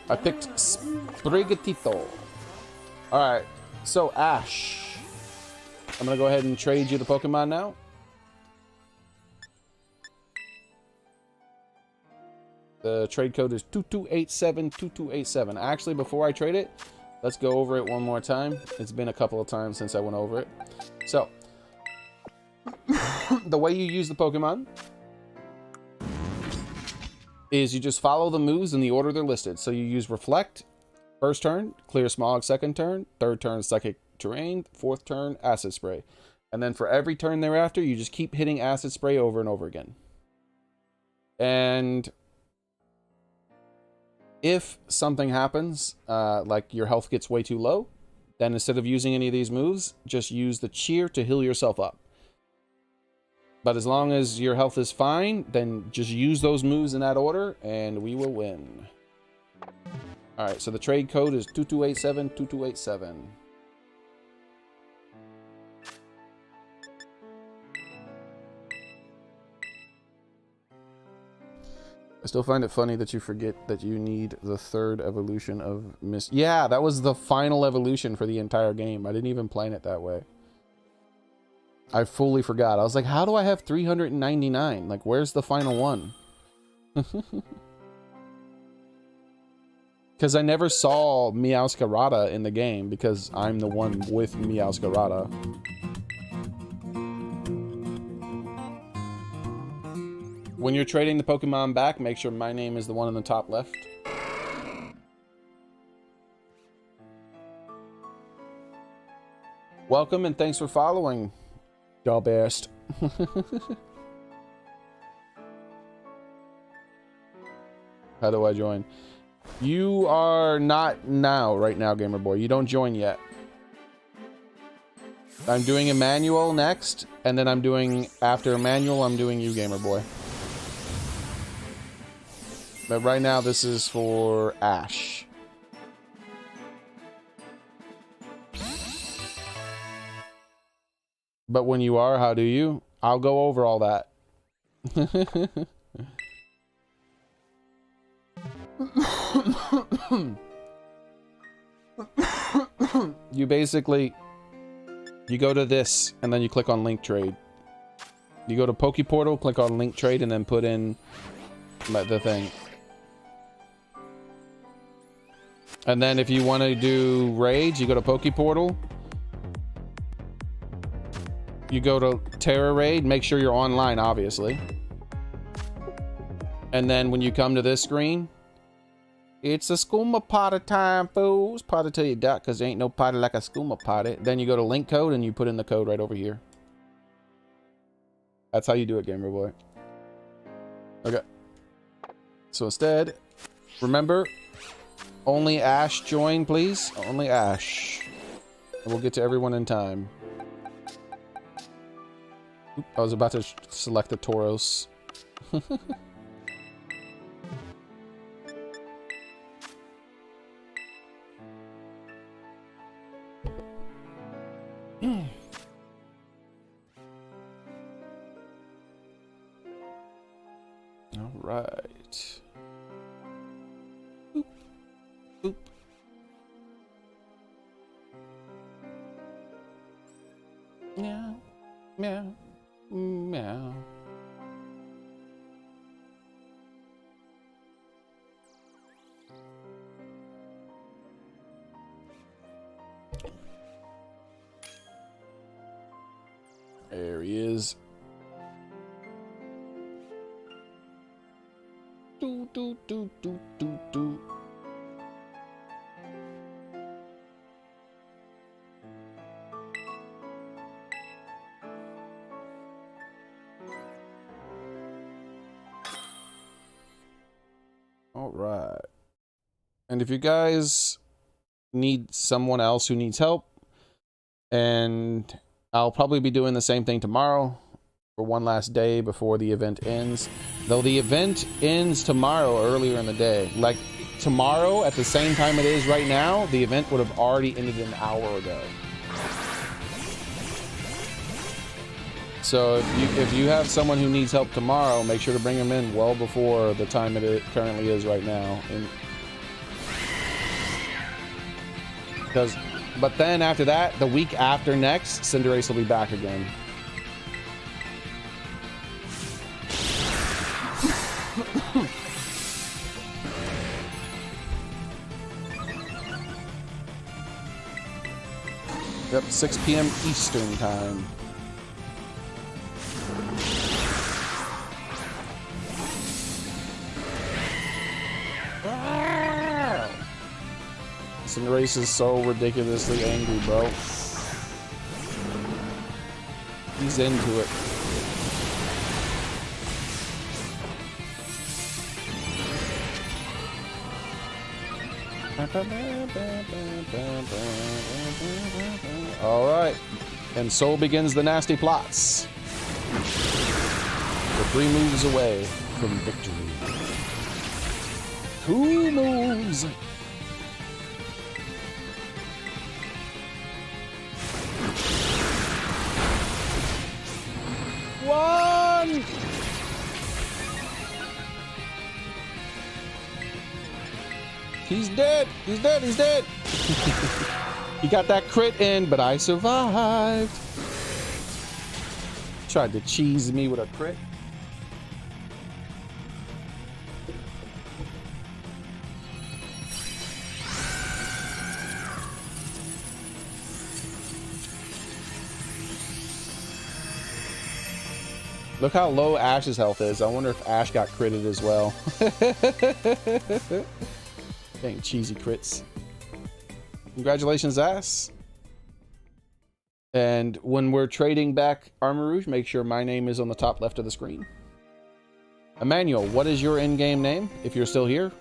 I picked Sprigatito. Alright, so Ash. I'm gonna go ahead and trade you the Pokemon now. The trade code is 22872287. Actually, before I trade it, let's go over it one more time. It's been a couple of times since I went over it. So, the way you use the Pokemon is you just follow the moves in the order they're listed. So you use Reflect, first turn, Clear Smog, second turn, third turn, Psychic Terrain, fourth turn, Acid Spray. And then for every turn thereafter, you just keep hitting Acid Spray over and over again. And if something happens, like your health gets way too low, then instead of using any of these moves, just use the Cheer to heal yourself up. But as long as your health is fine, then just use those moves in that order, and we will win. Alright, so the trade code is 22872287. I still find it funny that you forget that you need the third evolution of Miss... Yeah, that was the final evolution for the entire game. I didn't even plan it that way. I fully forgot. I was like, how do I have 399? Like, where's the final one? Because I never saw Meowscarada in the game because I'm the one with Meowscarada. When you're trading the Pokemon back, make sure my name is the one in the top left. Welcome and thanks for following. Y'all best. How do I join? You are not now, right now, Gamer Boy. You don't join yet. I'm doing Emmanuel next, and then I'm doing, after Emmanuel, I'm doing you, Gamer Boy. But right now, this is for Ash. But when you are, how do you? I'll go over all that. You basically, you go to this, and then you click on Link Trade. You go to Pokeportal, click on Link Trade, and then put in the thing. And then if you want to do raids, you go to Pokeportal. You go to Tera Raid, make sure you're online, obviously. And then when you come to this screen, it's a skooma potty time, fools. Potty till you die, because there ain't no potty like a skooma potty. Then you go to link code and you put in the code right over here. That's how you do it, Gamer Boy. Okay. So instead, remember, only Ash join, please. Only Ash. And we'll get to everyone in time. Oop, I was about to select the Tauros. All right. Boop. Boop. Meow. Meow. Meow. There he is. Do do do do do do. All right. And if you guys need someone else who needs help, and I'll probably be doing the same thing tomorrow for one last day before the event ends. Though the event ends tomorrow earlier in the day. Like tomorrow at the same time it is right now, the event would have already ended an hour ago. So if you have someone who needs help tomorrow, make sure to bring them in well before the time it currently is right now. But then after that, the week after next, Cinderace will be back again. Yep, 6 p.m. Eastern time. Cinderace is so ridiculously angry, bro. He's into it. All right, and so begins the nasty plots. We're 3 moves away from victory. 2 moves. One. He's dead. He's dead. He's dead. He got that crit in, but I survived. Tried to cheese me with a crit. Look how low Ash's health is. I wonder if Ash got critted as well. Dang cheesy crits. Congratulations, Ass. And when we're trading back Armor Rouge, make sure my name is on the top left of the screen. Emmanuel, what is your in-game name, if you're still here?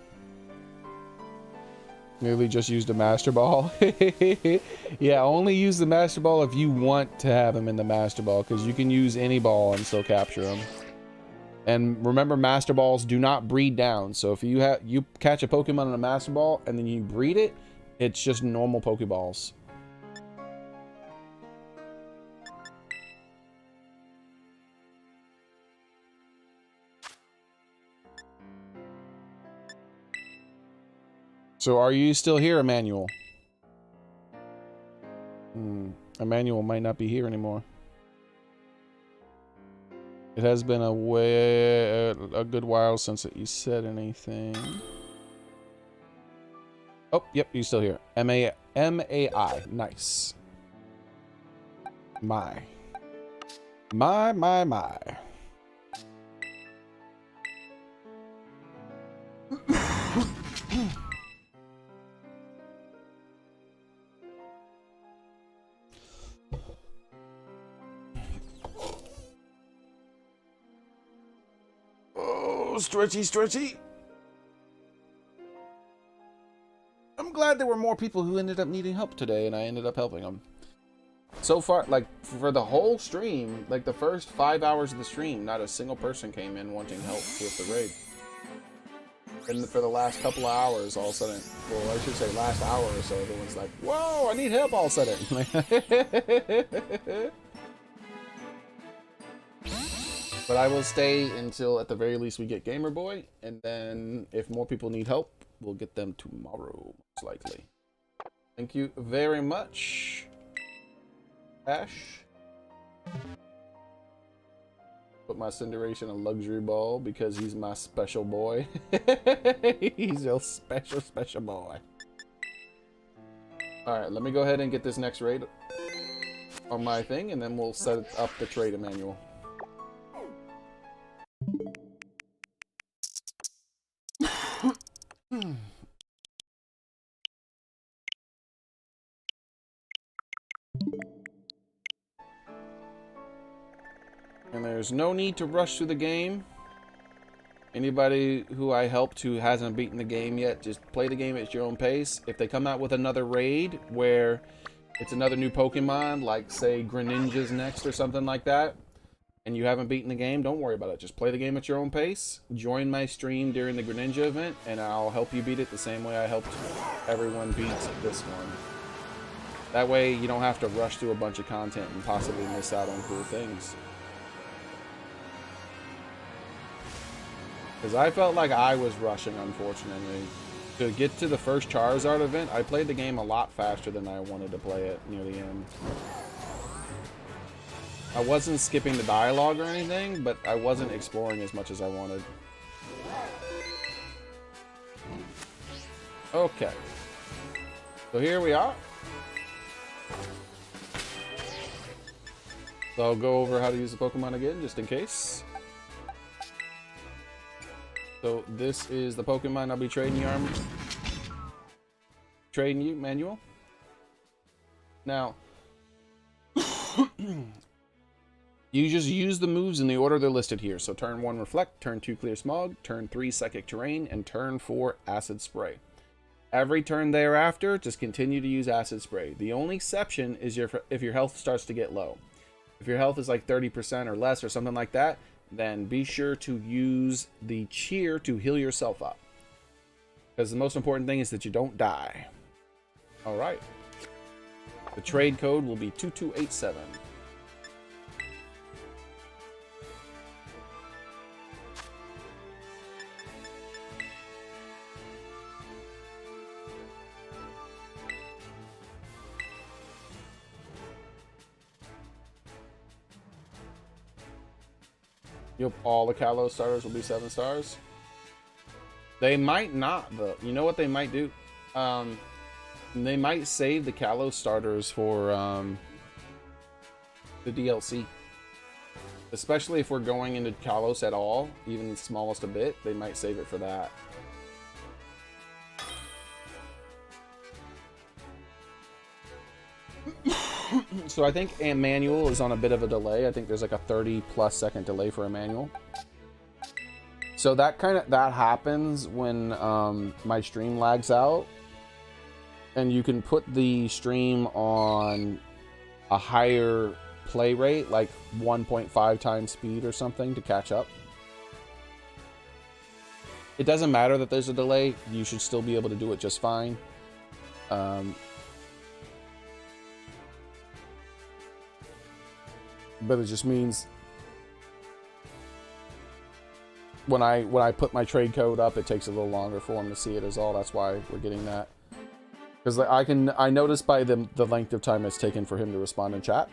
Merely just used a Master Ball. Yeah, only use the Master Ball if you want to have him in the Master Ball, because you can use any ball and still capture him. And remember, Master Balls do not breed down. So if you catch a Pokemon in a Master Ball and then you breed it, it's just normal Pokeballs. So are you still here, Emmanuel? Emmanuel might not be here anymore. It has been a good while since you said anything. Oh, yep, he's still here. M-A-I. Nice. My. Oh, stretchy. I'm glad there were more people who ended up needing help today, and I ended up helping them. So far, like, for the whole stream, like the first 5 hours of the stream, not a single person came in wanting help with the raid. And for the last couple of hours, all of a sudden, well, I should say last hour or so, everyone's like, whoa, I need help all of a sudden. But I will stay until, at the very least, we get Gamer Boy, and then if more people need help, we'll get them tomorrow, most likely. Thank you very much, Ash. Put my Cinderace in a luxury ball because he's my special boy. He's a special boy. Alright, let me go ahead and get this next raid on my thing, and then we'll set up the trade manual. And there's no need to rush through the game. Anybody who I helped who hasn't beaten the game yet, just play the game at your own pace. If they come out with another raid where it's another new Pokemon, like say Greninja's next or something like that, and you haven't beaten the game, don't worry about it. Just play the game at your own pace. Join my stream during the Greninja event, and I'll help you beat it the same way I helped everyone beat this one. That way you don't have to rush through a bunch of content and possibly miss out on cool things. Because I felt like I was rushing, unfortunately. To get to the first Charizard event, I played the game a lot faster than I wanted to play it near the end. I wasn't skipping the dialogue or anything, but I wasn't exploring as much as I wanted. Okay. So here we are. So I'll go over how to use the Pokemon again, just in case. So this is the Pokemon I'll be trading you, Manuel. Now, you just use the moves in the order they're listed here. So turn 1 Reflect, turn 2 Clear Smog, turn 3 Psychic Terrain, and turn 4 Acid Spray. Every turn thereafter, just continue to use Acid Spray. The only exception is if your health starts to get low. If your health is like 30% or less or something like that, then be sure to use the cheer to heal yourself up. Because the most important thing is that you don't die. Alright. The trade code will be 2287. Yep, all the Kalos starters will be 7 stars. They might not, though. You know what they might do? They might save the Kalos starters for the DLC. Especially if we're going into Kalos at all, even the smallest a bit, they might save it for that. So I think Emmanuel is on a bit of a delay. I think there's like a 30+ second delay for Emmanuel. So that happens when my stream lags out, and you can put the stream on a higher play rate, like 1.5 times speed or something, to catch up. It doesn't matter that there's a delay. You should still be able to do it just fine. But it just means when I put my trade code up, it takes a little longer for them to see it, is all. That's why we're getting that. Because I noticed by the length of time it's taken for him to respond in chat.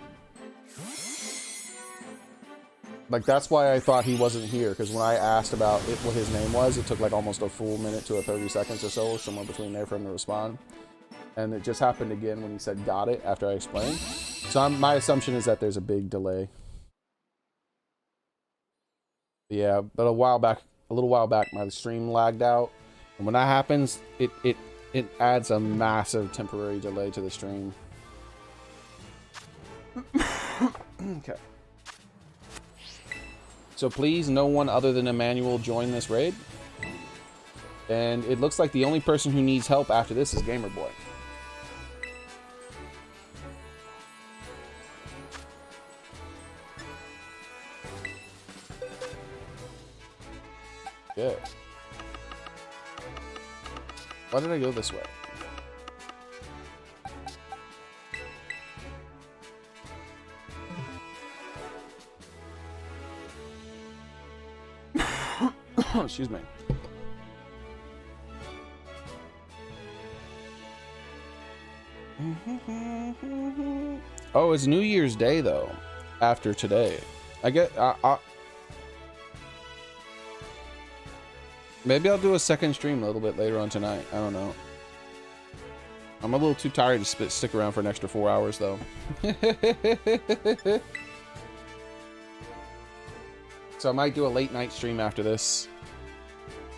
Like, that's why I thought he wasn't here, because when I asked about what his name was, it took like almost a full minute to 30 seconds or so, somewhere between there, for him to respond. And it just happened again when he said got it after I explained. So my assumption is that there's a big delay. Yeah, but a little while back, my stream lagged out. And when that happens, it adds a massive temporary delay to the stream. Okay. So please, no one other than Emmanuel join this raid. And it looks like the only person who needs help after this is Gamerboy. Good. Why did I go this way? Excuse me. Oh, it's New Year's Day though. After today, maybe I'll do a second stream a little bit later on tonight. I don't know. I'm a little too tired to stick around for an extra 4 hours though. So I might do a late night stream after this.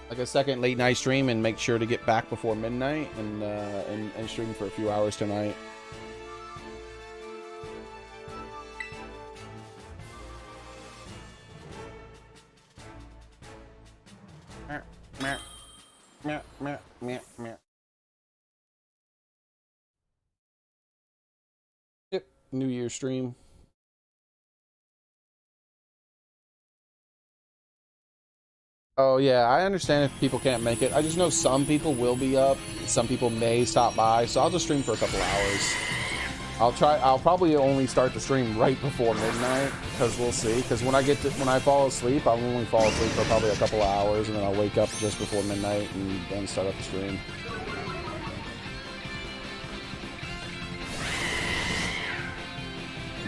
Like a second late night stream, and make sure to get back before midnight and stream for a few hours tonight. Yep, New Year's stream. Oh yeah, I understand if people can't make it. I just know some people will be up, some people may stop by, so I'll just stream for a couple hours. I'll probably only start the stream right before midnight, because we'll see. Because when I fall asleep, I'll only fall asleep for probably a couple of hours, and then I'll wake up just before midnight and then start up the stream.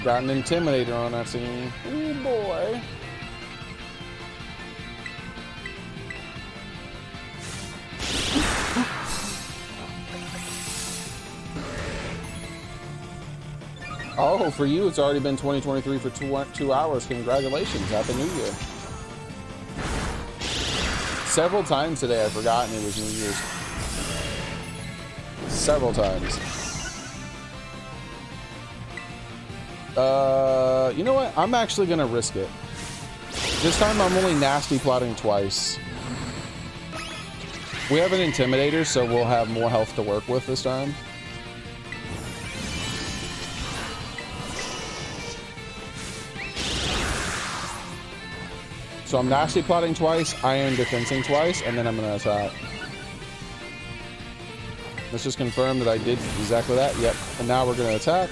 Got an Intimidator on that scene. Oh boy. Oh, for you, it's already been 2023 for 2 hours. Congratulations. Happy New Year. Several times today I've forgotten it was New Year's. Several times. You know what? I'm actually going to risk it. This time I'm only nasty plotting twice. We have an Intimidator, so we'll have more health to work with this time. So I'm nasty plotting twice, iron defensing twice, and then I'm going to attack. Let's just confirm that I did exactly that. Yep. And now we're going to attack.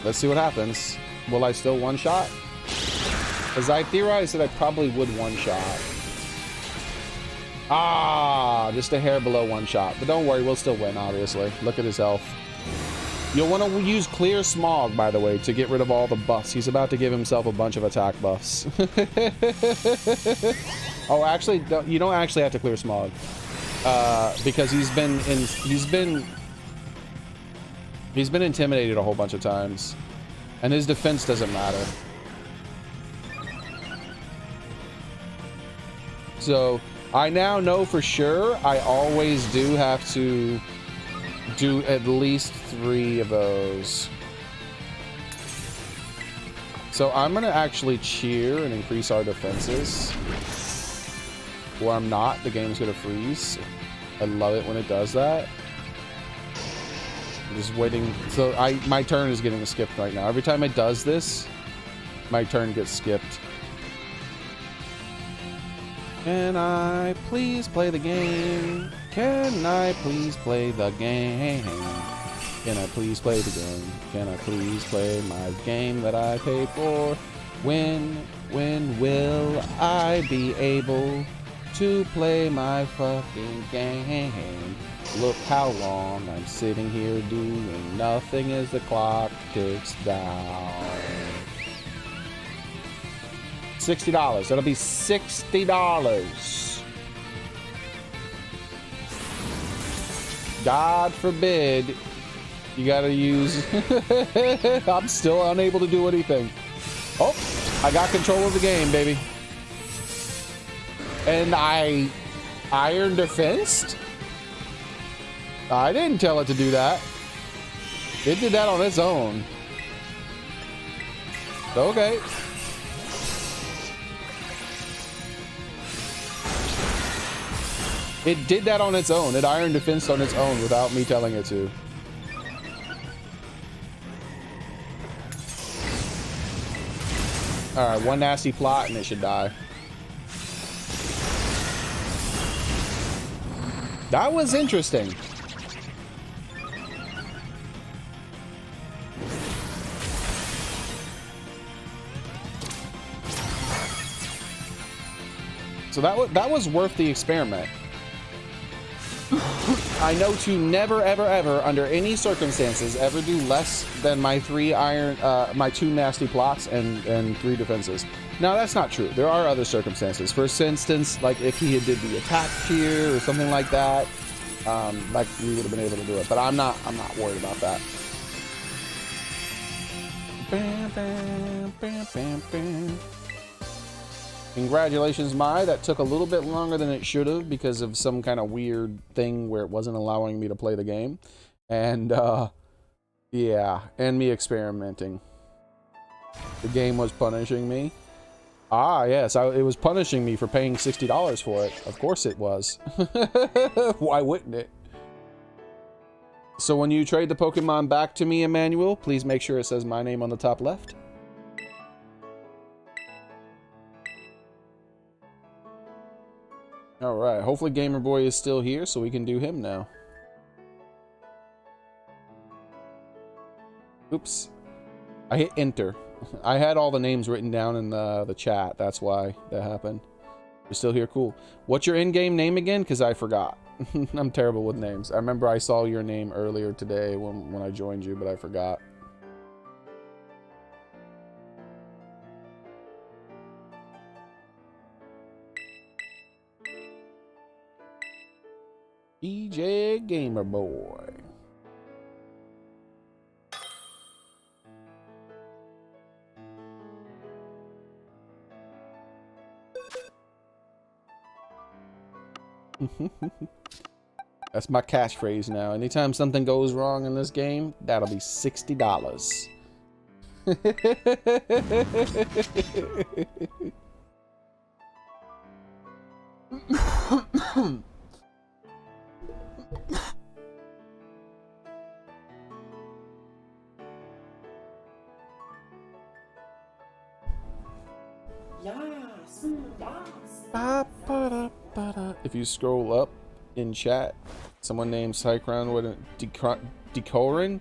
Let's see what happens. Will I still one-shot? Because I theorized that I probably would one-shot. Ah, just a hair below one-shot. But don't worry, we'll still win, obviously. Look at his health. You'll want to use Clear Smog, by the way, to get rid of all the buffs. He's about to give himself a bunch of attack buffs. Oh, actually, you don't actually have to Clear Smog. Because he's been intimidated a whole bunch of times. And his defense doesn't matter. So, I now know for sure I always do have to do at least 3 of those. So I'm gonna actually cheer and increase our defenses. where I'm not, the game's gonna freeze. I love it when it does that. I'm just waiting. So my turn is getting skipped right now. Every time it does this, my turn gets skipped. Can I please play the game? Can I please play the game? Can I please play the game? Can I please play my game that I paid for? When will I be able to play my fucking game? Look how long I'm sitting here doing nothing as the clock ticks down. $60. That'll be $60. God forbid you gotta use. I'm still unable to do anything. Oh, I got control of the game, baby. And I iron defensed? I didn't tell it to do that. It did that on its own. Okay. It did that on its own. It iron defense on its own without me telling it to. Alright, one nasty plot and it should die. That was interesting. So that was worth the experiment. I know to never, ever, ever, under any circumstances, ever do less than my my 2 nasty plots and 3 defenses. Now, that's not true. There are other circumstances. For instance, like if he did the attack tier or something like that, like we would have been able to do it. But I'm not worried about that. Bam, bam, bam, bam, bam. Congratulations, Mai. That took a little bit longer than it should have because of some kind of weird thing where it wasn't allowing me to play the game. And, yeah, and me experimenting. The game was punishing me. Ah, yes, it was punishing me for paying $60 for it. Of course it was. Why wouldn't it? So when you trade the Pokemon back to me, Emmanuel, please make sure it says my name on the top left. Alright, hopefully Gamer Boy is still here so we can do him now. Oops. I hit enter. I had all the names written down in the chat. That's why that happened. You're still here? Cool. What's your in-game name again? Because I forgot. I'm terrible with names. I remember I saw your name earlier today when I joined you, but I forgot. DJ Gamer Boy. That's my catchphrase now. Anytime something goes wrong in this game, that'll be $60. If you scroll up in chat, someone named Cycron with Decorin.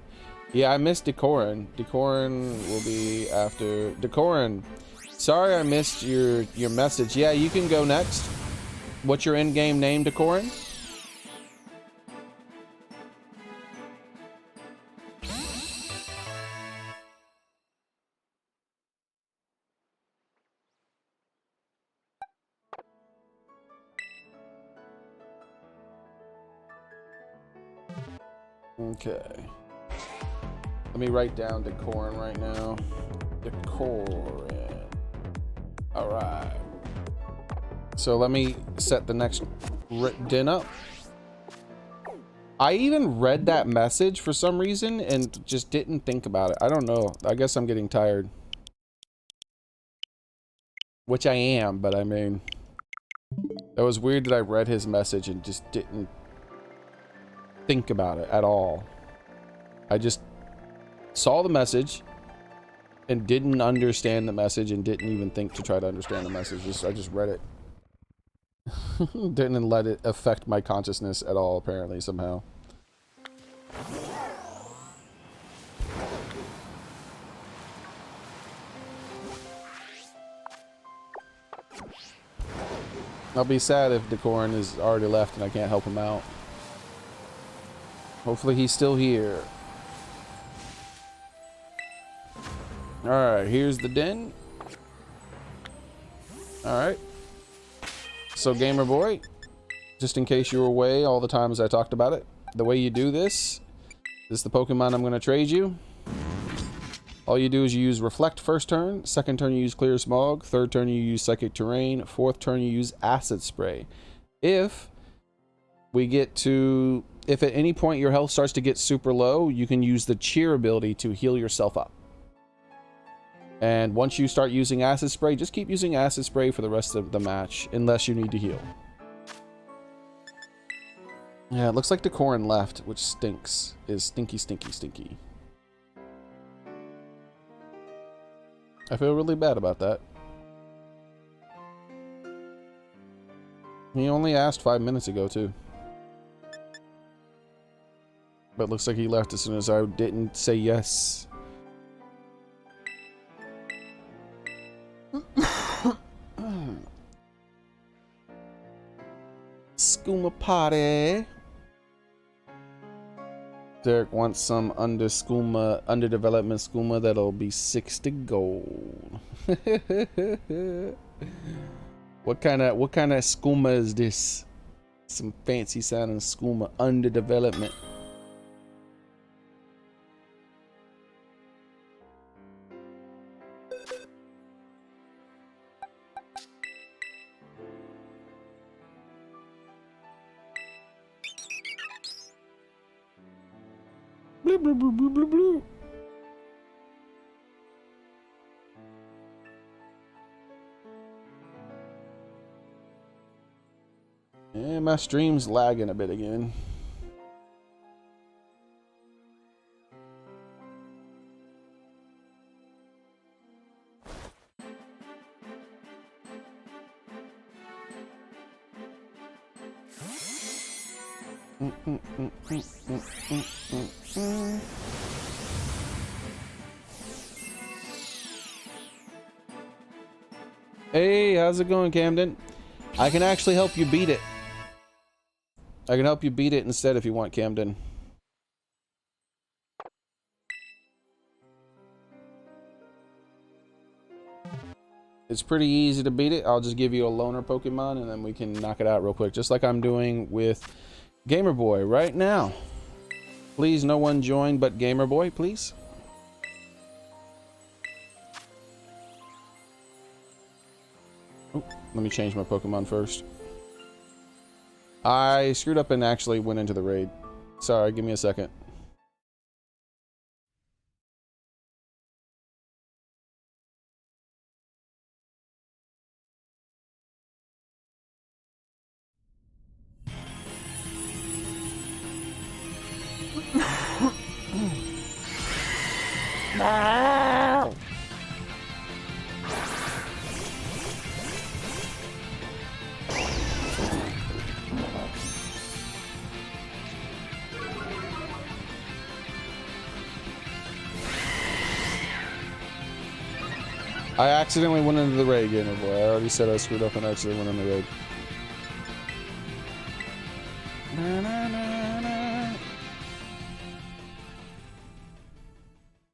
Yeah, I missed Decorin. Decorin will be after Decorin. Sorry I missed your message. Yeah, you can go next. What's your in-game name, Decorin? Okay. Let me write down Decorin right now. Decorin. Alright. So let me set the next din up. I even read that message for some reason and just didn't think about it. I don't know. I guess I'm getting tired. Which I am, but I mean... That was weird that I read his message and just didn't think about it at all. I just saw the message and didn't understand the message and didn't even think to try to understand the message. I just read it. Didn't let it affect my consciousness at all, apparently, somehow. I'll be sad if Decorin is already left and I can't help him out. Hopefully he's still here. Alright, here's the den. Alright. So Gamer Boy, just in case you were away all the times I talked about it, the way you do this is the Pokemon I'm going to trade you. All you do is you use Reflect first turn, second turn you use Clear Smog, third turn you use Psychic Terrain, fourth turn you use Acid Spray. If at any point your health starts to get super low, you can use the Cheer ability to heal yourself up. And once you start using Acid Spray, just keep using Acid Spray for the rest of the match, unless you need to heal. Yeah, it looks like Decorin left, which stinks. Is stinky, stinky, stinky. I feel really bad about that. He only asked 5 minutes ago, too. But looks like he left as soon as I didn't say yes. Skooma party. Derek wants some underdevelopment skooma that'll be 60 gold. What kind of skooma is this? Some fancy sounding skooma underdevelopment. Blue, blue, blue, blue, blue, blue. Yeah, my stream's lagging a bit again. Hey, how's it going, Camden? I can actually help you beat it. I can help you beat it instead if you want, Camden. It's pretty easy to beat it. I'll just give you a loner Pokemon and then we can knock it out real quick, just like I'm doing with Gamer Boy right now. Please, no one join but Gamer Boy, please. Oh, let me change my Pokemon first. I screwed up and actually went into the raid. Sorry, give me a second. I accidentally went into the raid, Gamer Boy. I already said I screwed up and accidentally went in the raid. Na, na, na, na.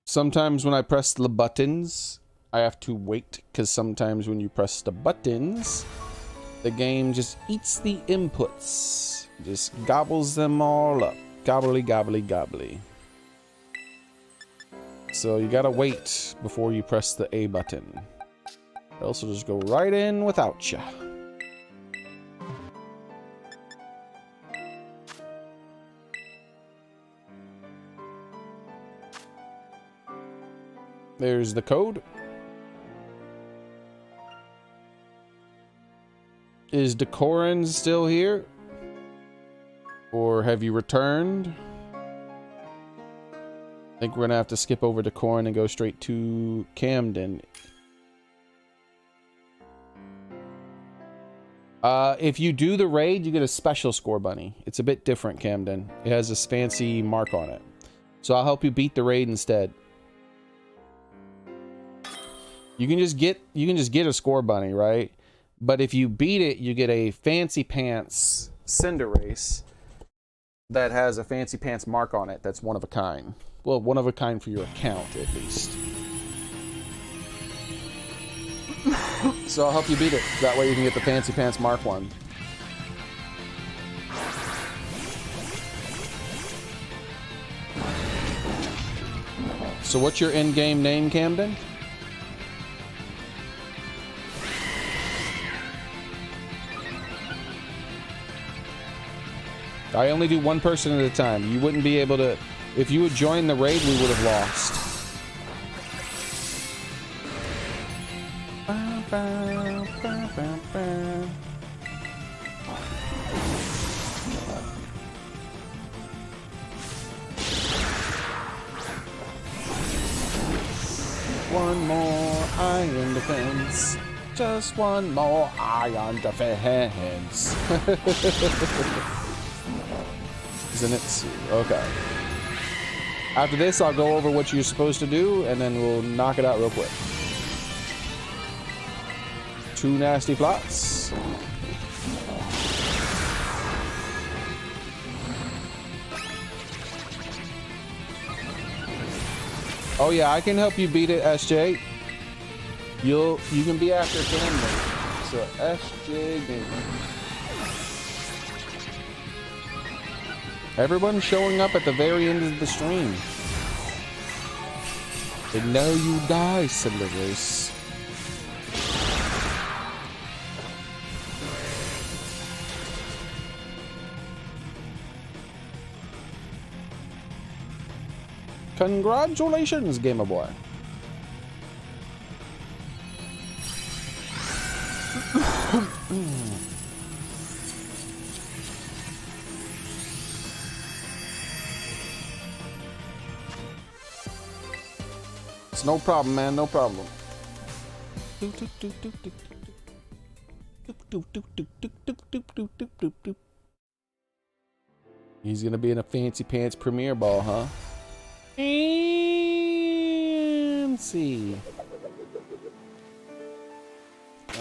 Sometimes when I press the buttons, I have to wait, because sometimes when you press the buttons, the game just eats the inputs. Just gobbles them all up. Gobbly, gobbly, gobbly. So you gotta wait before you press the A button. Or else it'll just go right in without ya. There's the code. Is Decorin still here? Or have you returned? I think we're gonna have to skip over Decorin and go straight to Camden. If you do the raid, you get a special score bunny. It's a bit different, Camden. It has this fancy mark on it. So I'll help you beat the raid instead. You can just get a score bunny, right? But if you beat it, you get a fancy pants Cinderace that has a fancy pants mark on it that's one of a kind. Well, one of a kind for your account, at least. So I'll help you beat it. That way you can get the fancy pants mark one. So what's your in-game name, Camden? I only do one person at a time. You wouldn't be able to... If you would join the raid, we would have lost. One more iron defense. Just one more iron defense. Isn't it? Okay. After this, I'll go over what you're supposed to do, and then we'll knock it out real quick. 2 nasty plots. Oh yeah, I can help you beat it, SJ. You can be after Camden. So SJ Gaming. Everyone's showing up at the very end of the stream. And now you die, Cinderace. Congratulations, Gamer Boy. It's no problem, man. No problem. He's gonna be in a fancy pants premiere ball, huh? Fancy.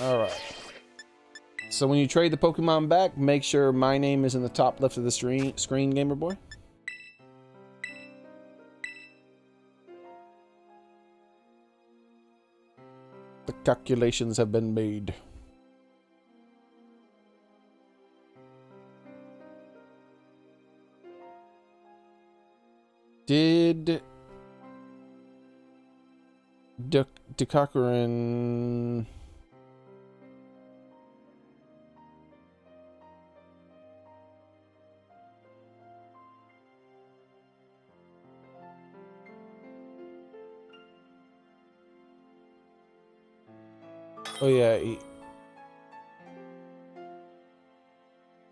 All right. So when you trade the Pokemon back, make sure my name is in the top left of the screen, Gamer Boy. The calculations have been made. Did Decorin... Oh yeah.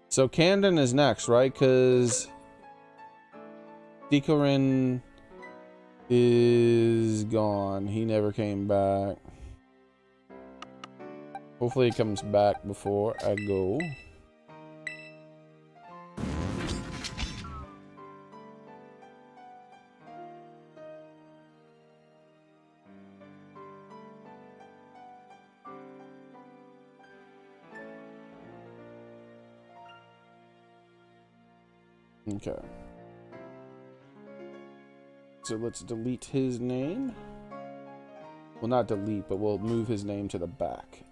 So Camden is next, right? Because Decorin is gone. He never came back. Hopefully he comes back before I go. Okay. So let's delete his name. Well, not delete, but we'll move his name to the back.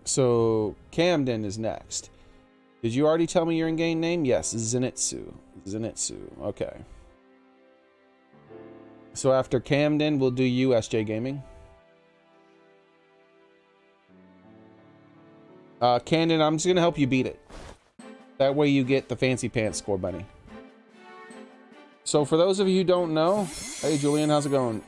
So Camden is next. Did you already tell me your in-game name? Yes, Zenitsu. Zenitsu. Okay. So after Camden, we'll do you, SJ Gaming. Camden, I'm just gonna help you beat it. That way you get the fancy pants score bunny. So for those of you who don't know, hey Julian, how's it going?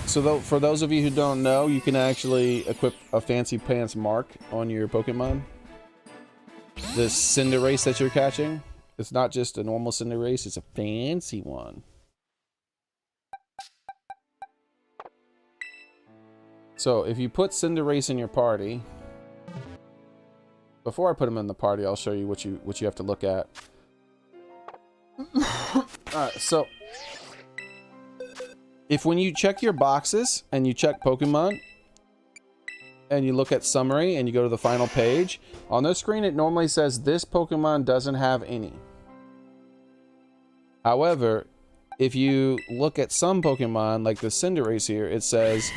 So for those of you who don't know, you can actually equip a fancy pants mark on your Pokemon. This Cinderace that you're catching, it's not just a normal Cinderace, it's a fancy one. So if you put Cinderace in your party, before I put him in the party, I'll show you what you have to look at. Alright, so if when you check your boxes and you check Pokemon and you look at summary and you go to the final page, on the screen it normally says this Pokemon doesn't have any. However, if you look at some Pokemon like the Cinderace here, it says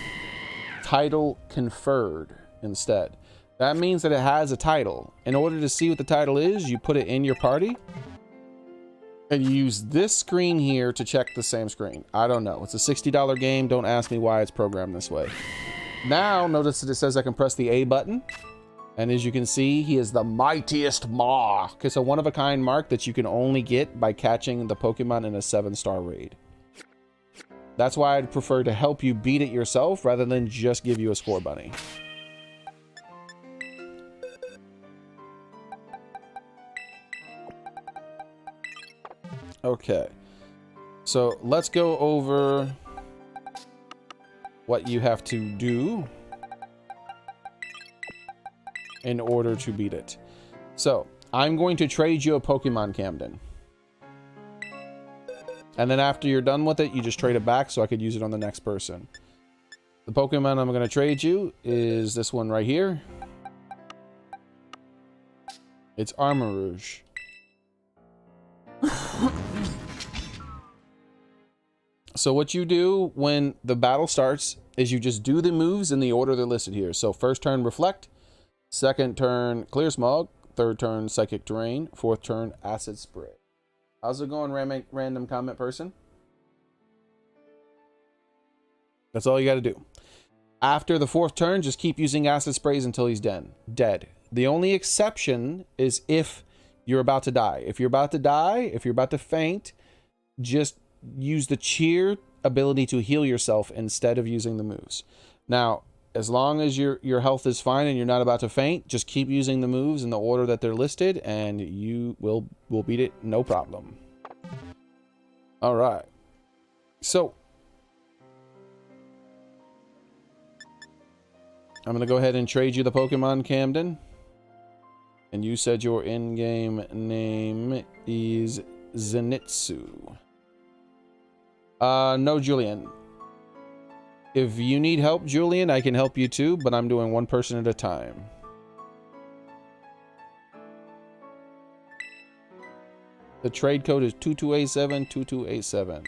title conferred instead. That means that it has a title. In order to see what the title is, you put it in your party and you use this screen here to check the same screen. I don't know. It's a $60 game. Don't ask me why it's programmed this way. Now, notice that it says I can press the A button. And as you can see, he is the mightiest Mark. It's a one-of-a-kind mark that you can only get by catching the Pokemon in a 7-star raid. That's why I'd prefer to help you beat it yourself rather than just give you a score bunny. Okay, so let's go over what you have to do in order to beat it. So, I'm going to trade you a Pokemon, Camden. And then after you're done with it, you just trade it back so I could use it on the next person. The Pokemon I'm going to trade you is this one right here. It's Armarouge. So what you do when the battle starts is you just do the moves in the order they're listed here. So first turn Reflect, second turn Clear Smog, third turn Psychic Terrain, fourth turn Acid Spray. How's it going, random comment person? That's all you got to do. After the fourth turn, just keep using Acid Sprays until he's dead. The only exception is if you're about to die. If you're about to die, if you're about to faint, just use the cheer ability to heal yourself instead of using the moves. Now, as long as your health is fine and you're not about to faint, just keep using the moves in the order that they're listed and you will beat it no problem. All right. So I'm going to go ahead and trade you the Pokemon, Camden. And you said your in-game name is Zenitsu. No, Julian. If you need help, Julian, I can help you too, but I'm doing one person at a time. The trade code is 2287 2287.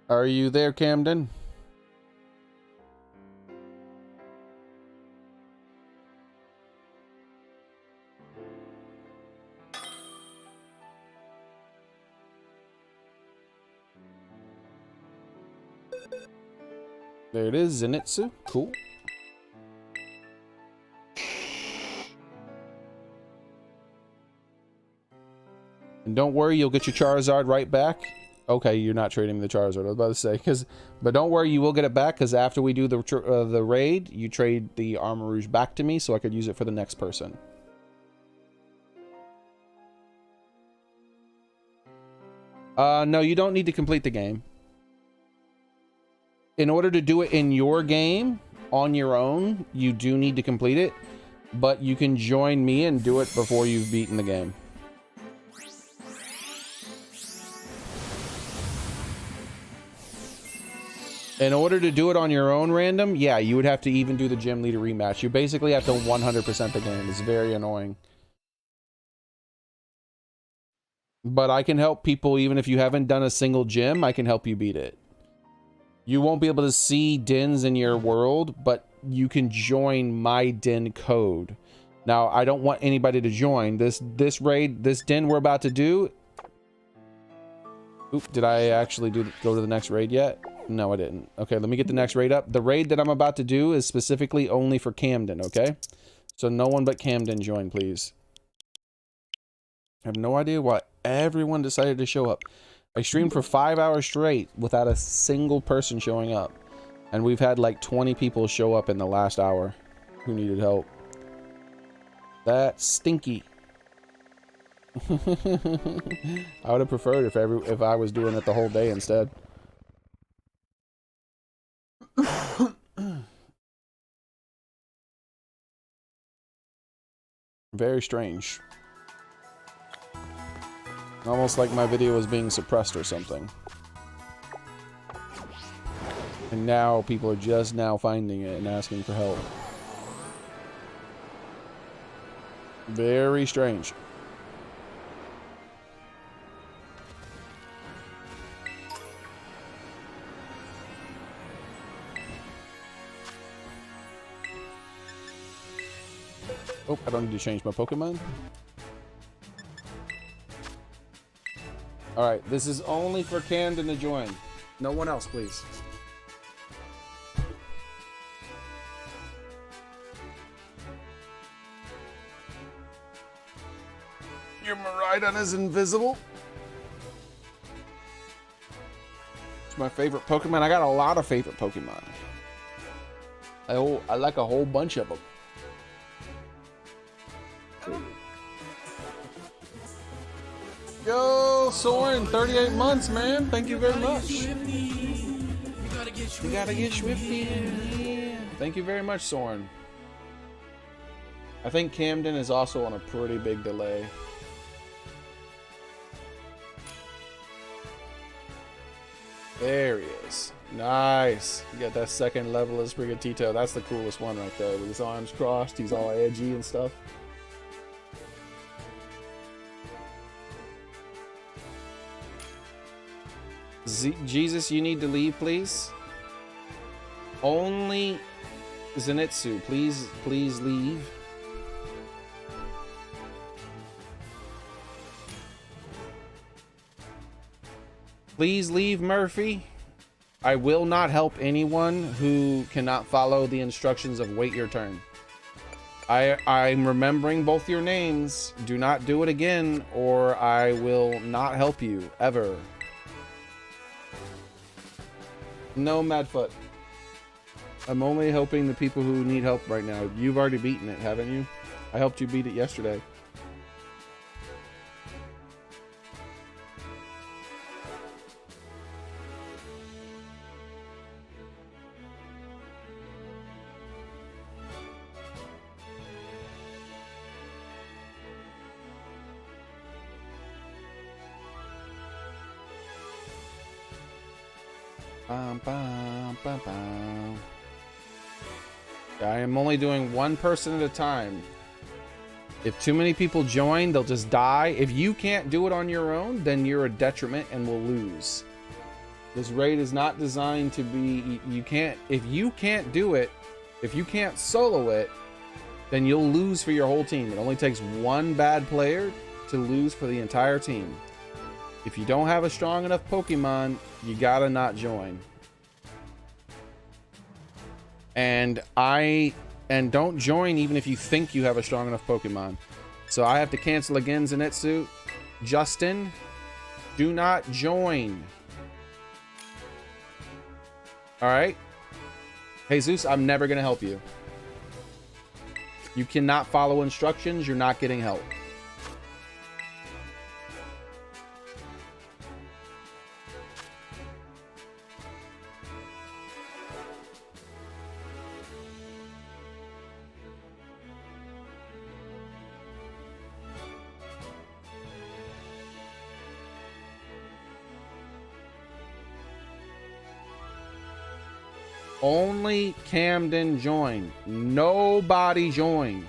Are you there, Camden? There it is, Zenitsu. Cool. And don't worry, you'll get your Charizard right back. Okay, you're not trading me the Charizard, I was about to say. But don't worry, you will get it back, because after we do the raid, you trade the Armarouge back to me so I could use it for the next person. No, you don't need to complete the game. In order to do it in your game, on your own, you do need to complete it. but you can join me and do it before you've beaten the game. In order to do it on your own random, yeah, you would have to even do the gym leader rematch. You basically have to 100% the game. It's very annoying. But I can help people even if you haven't done a single gym, I can help you beat it. You won't be able to see dins in your world, but you can join my din code. Now, I don't want anybody to join. This raid, this din we're about to do. Oop, did I actually go to the next raid yet? No, I didn't. Okay, let me get the next raid up. The raid that I'm about to do is specifically only for Camden, okay? So no one but Camden join, please. I have no idea why everyone decided to show up. I streamed for 5 hours straight without a single person showing up. And we've had like 20 people show up in the last hour who needed help. That's stinky. I would have preferred if I was doing it the whole day instead. Very strange. Almost like my video was being suppressed or something. And now people are just now finding it and asking for help. Very strange. Oh, I don't need to change my Pokemon. Alright, this is only for Camden to join. No one else, please. Your Miraidon is invisible. It's my favorite Pokemon. I got a lot of favorite Pokemon. I like a whole bunch of them. Yo, Soren, 38 months, man. Thank you very much. You gotta get Swifty. Yeah. Thank you very much, Soren. I think Camden is also on a pretty big delay. There he is. Nice. You got that second level of Sprigatito. That's the coolest one right there. With his arms crossed, he's all edgy and stuff. Jesus, you need to leave, please. Only Zenitsu, please leave. Please leave, Murphy. I will not help anyone who cannot follow the instructions of wait your turn. I'm remembering both your names. Do not do it again, or I will not help you, ever. No, Madfoot. I'm only helping the people who need help right now. You've already beaten it, haven't you? I helped you beat it yesterday. I am only doing one person at a time. If too many people join, they'll just die. If you can't do it on your own, then you're a detriment and will lose. This raid is not designed to be... If you can't do it, if you can't solo it, then you'll lose for your whole team. It only takes one bad player to lose for the entire team. If you don't have a strong enough Pokemon, you gotta not join. And don't join even if you think you have a strong enough Pokemon. So I have to cancel again, Zenitsu. Justin, do not join. Alright? Jesus, I'm never gonna help you. You cannot follow instructions, you're not getting help. Only Camden joined. Nobody joined.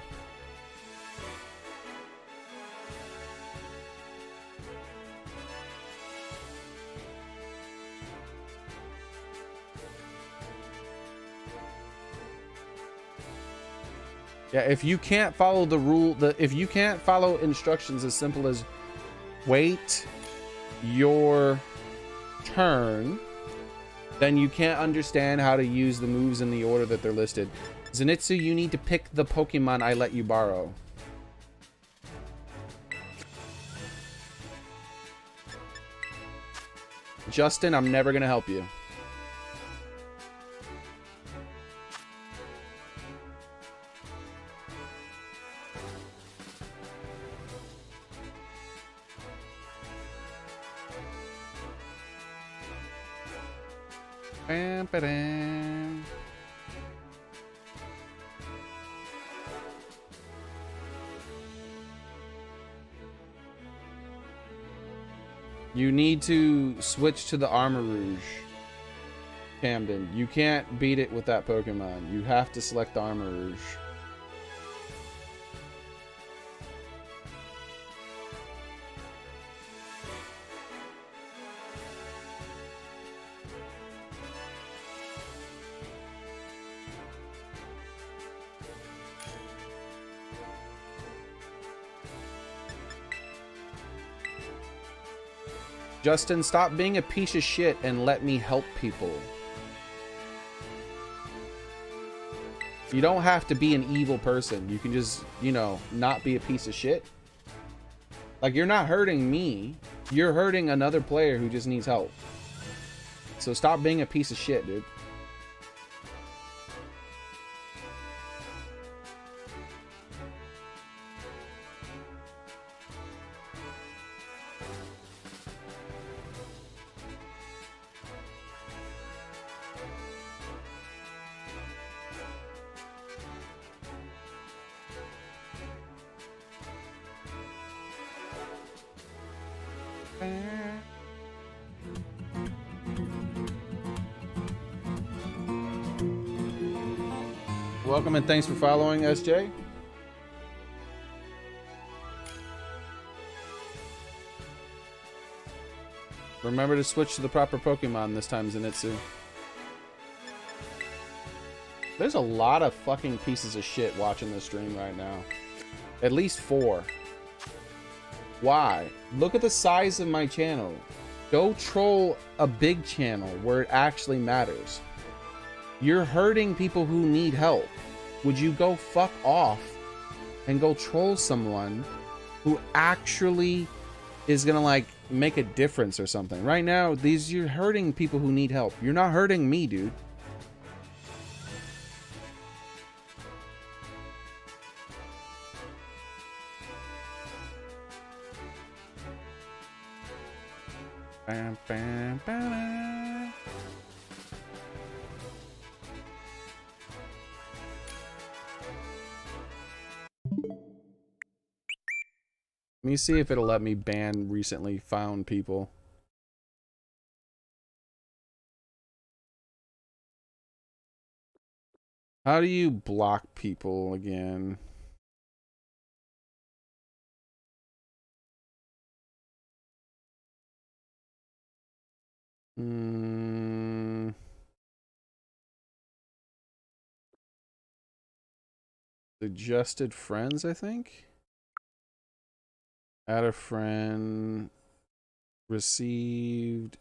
Yeah, if you can't follow the rule, if you can't follow instructions as simple as wait your turn, then you can't understand how to use the moves in the order that they're listed. Zenitsu, you need to pick the Pokemon I let you borrow. Justin, I'm never gonna help you. Bam, ba-dam. You need to switch to the Armor Rouge, Camden. You can't beat it with that Pokemon. You have to select the Armor Rouge. Justin, stop being a piece of shit and let me help people. You don't have to be an evil person. You can just, you know, not be a piece of shit. Like, you're not hurting me. You're hurting another player who just needs help. So stop being a piece of shit, dude. Welcome and thanks for following, SJ. Remember to switch to the proper Pokemon this time, Zenitsu. There's a lot of fucking pieces of shit watching this stream right now. At least 4. Why? Look at the size of my channel. Go troll a big channel where it actually matters. You're hurting people who need help. Would you go fuck off and go troll someone who actually is gonna like make a difference or something? Right now, you're hurting people who need help. You're not hurting me, dude. Bam, bam, bam. Let me see if it'll let me ban recently found people. How do you block people again? Suggested friends, I think. Add a friend. Received.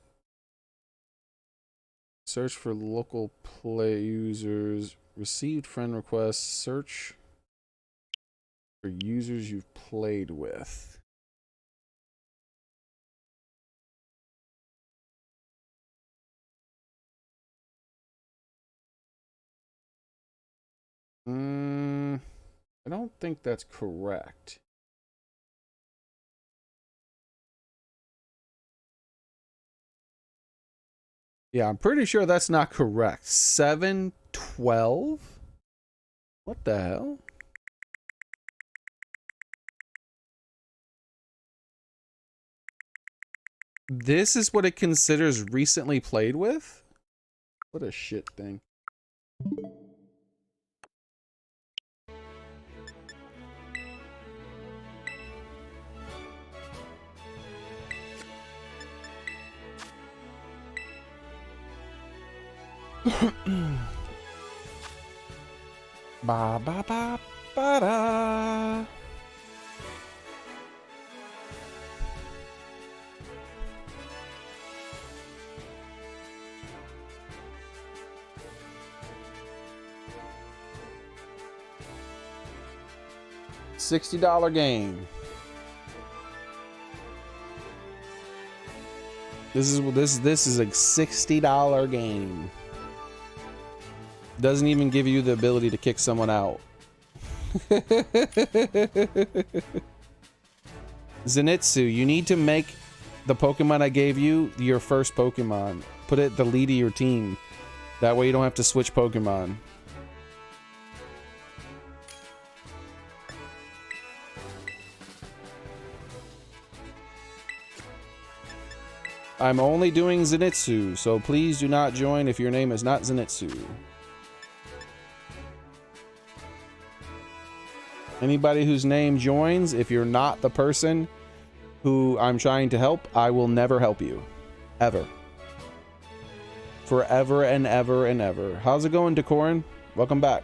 Search for local play users. Received friend requests. Search for users you've played with. I don't think that's correct. Yeah, I'm pretty sure that's not correct. 712? What the hell? This is what it considers recently played with? What a shit thing. Ba ba ba ba da. $60 game. This is a $60 game. Doesn't even give you the ability to kick someone out. Zenitsu, you need to make the Pokemon I gave you your first Pokemon. Put it the lead of your team. That way you don't have to switch Pokemon. I'm only doing Zenitsu, so please do not join if your name is not Zenitsu. Anybody whose name joins, if you're not the person who I'm trying to help, I will never help you. Ever. Forever and ever and ever. How's it going, Decorin? Welcome back.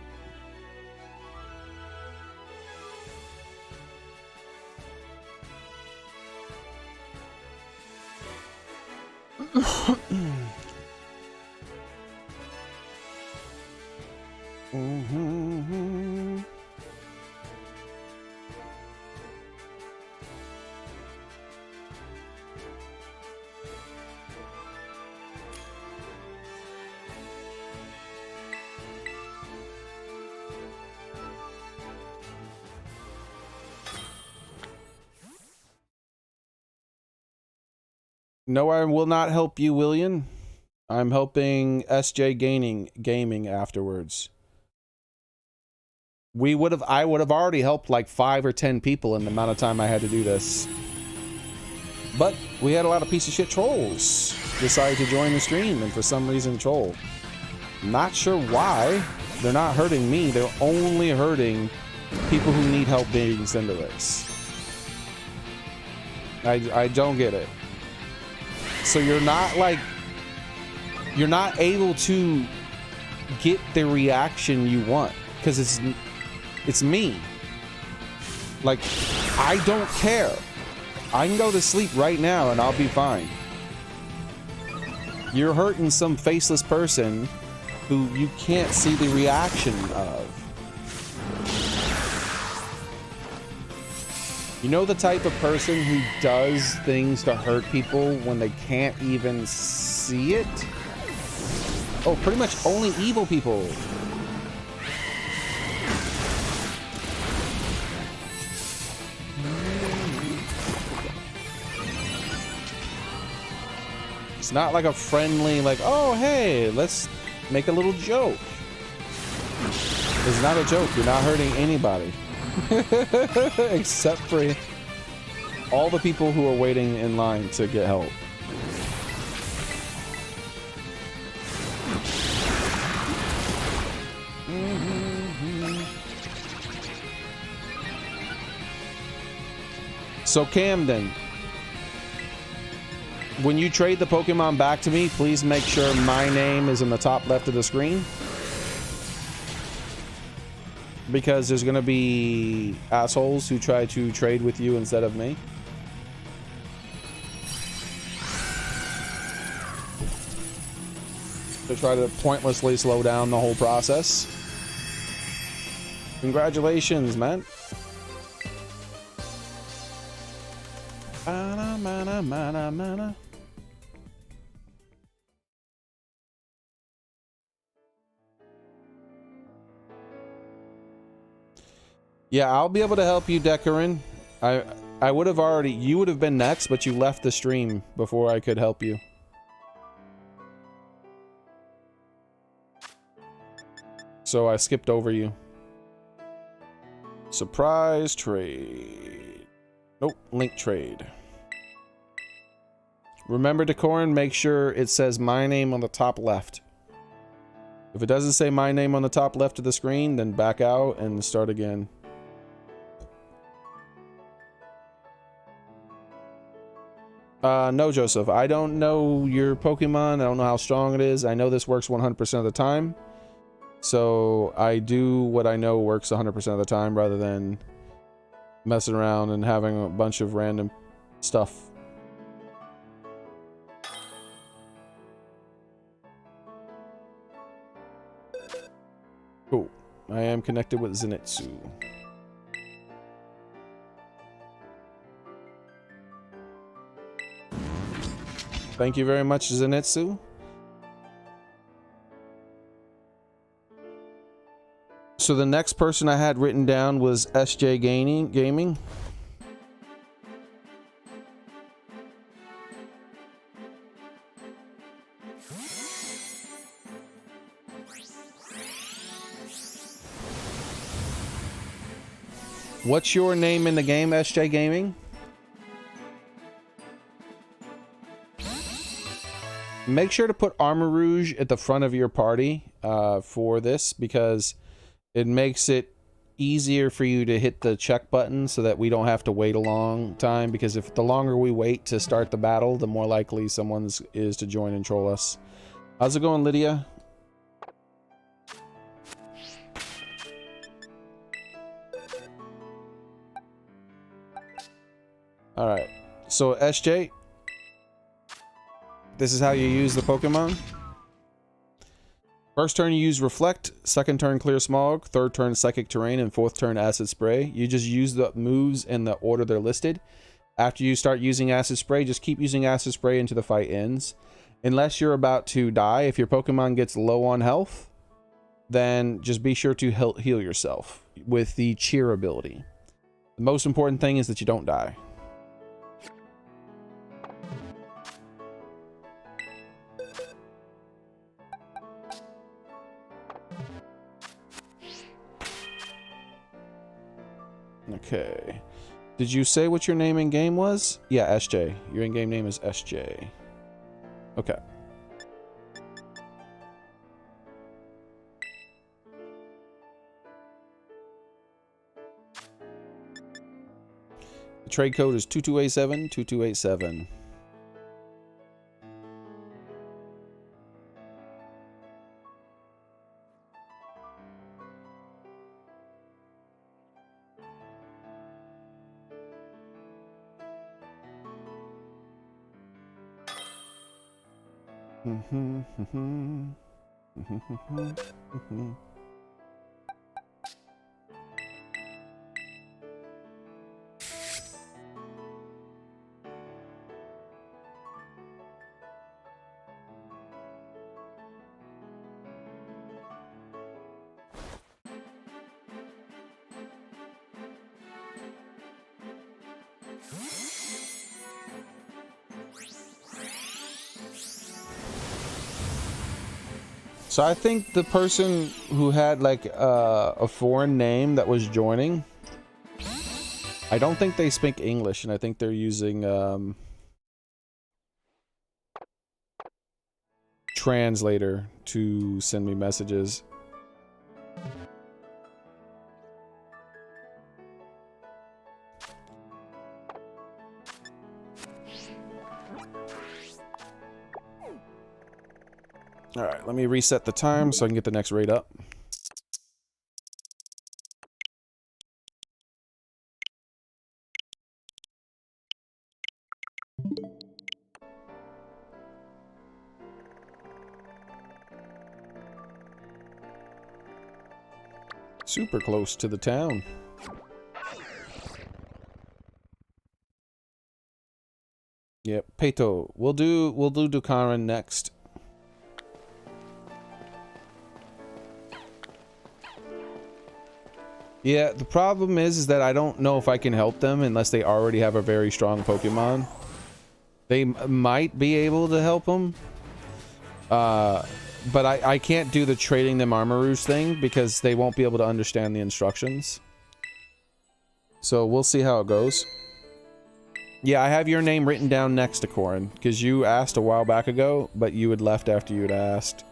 No, I will not help you, William. I'm helping SJ Gaming afterwards. I would have already helped like 5 or 10 people in the amount of time I had to do this. But we had a lot of piece of shit trolls decide to join the stream, and for some reason troll. Not sure why. They're not hurting me, they're only hurting people who need help being Cinderace. I don't get it. So you're not able to get the reaction you want because it's me. Like, I don't care. I can go to sleep right now and I'll be fine. You're hurting some faceless person who you can't see the reaction of. You know the type of person who does things to hurt people when they can't even see it? Oh, pretty much only evil people. It's not like a friendly, like, oh, hey, let's make a little joke. It's not a joke. You're not hurting anybody. Except for all the people who are waiting in line to get help. So Camden, when you trade the Pokemon back to me, please make sure my name is in the top left of the screen. Because there's gonna be assholes who try to trade with you instead of me. To try to pointlessly slow down the whole process. Congratulations, man. Mana, mana, mana, mana. Yeah, I'll be able to help you, Decorin. I would have already... You would have been next, but you left the stream before I could help you. So I skipped over you. Surprise trade. Nope, link trade. Remember, Decorin, make sure it says my name on the top left. If it doesn't say my name on the top left of the screen, then back out and start again. No, Joseph. I don't know your Pokemon. I don't know how strong it is. I know this works 100% of the time. So I do what I know works 100% of the time rather than messing around and having a bunch of random stuff. Cool. I am connected with Zenitsu. Thank you very much, Zenitsu. So the next person I had written down was SJ Gaming. What's your name in the game, SJ Gaming? Make sure to put Armor Rouge at the front of your party for this, because it makes it easier for you to hit the check button so that we don't have to wait a long time, because if the longer we wait to start the battle, the more likely someone is to join and troll us. How's it going, Lydia? Alright, so SJ, this is how you use the Pokemon. First turn you use Reflect, second turn Clear Smog, third turn Psychic Terrain, and fourth turn Acid Spray. You just use the moves in the order they're listed. After you start using Acid Spray, just keep using Acid Spray until the fight ends. Unless you're about to die, if your Pokemon gets low on health, then just be sure to heal yourself with the Cheer ability. The most important thing is that you don't die. Okay. Did you say what your name in game was? Yeah, SJ. Your in-game name is SJ. Okay. The trade code is 2287 2287. So I think the person who had like a foreign name that was joining, I don't think they speak English, and I think they're using translator to send me messages. Alright, let me reset the time so I can get the next raid up. Super close to the town. Yep, Peto. We'll do Dukaran next. Yeah, the problem is that I don't know if I can help them unless they already have a very strong Pokemon. They might be able to help them. But I can't do the trading them Armor Rouge thing because they won't be able to understand the instructions. So we'll see how it goes. Yeah, I have your name written down next to Corin because you asked a while back ago, but you had left after you had asked.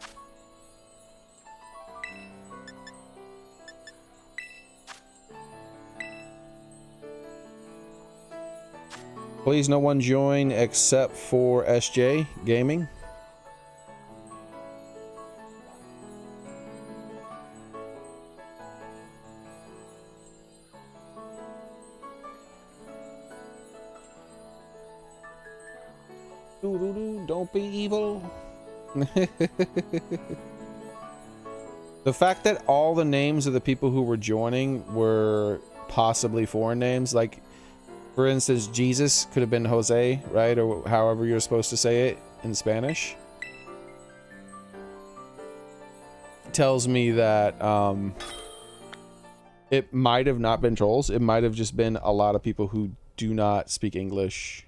Please no one join except for SJ Gaming. Don't be evil. The fact that all the names of the people who were joining were possibly foreign names, like for instance, Jesus could have been Jose, right? Or however you're supposed to say it in Spanish. Tells me that it might have not been trolls. It might have just been a lot of people who do not speak English.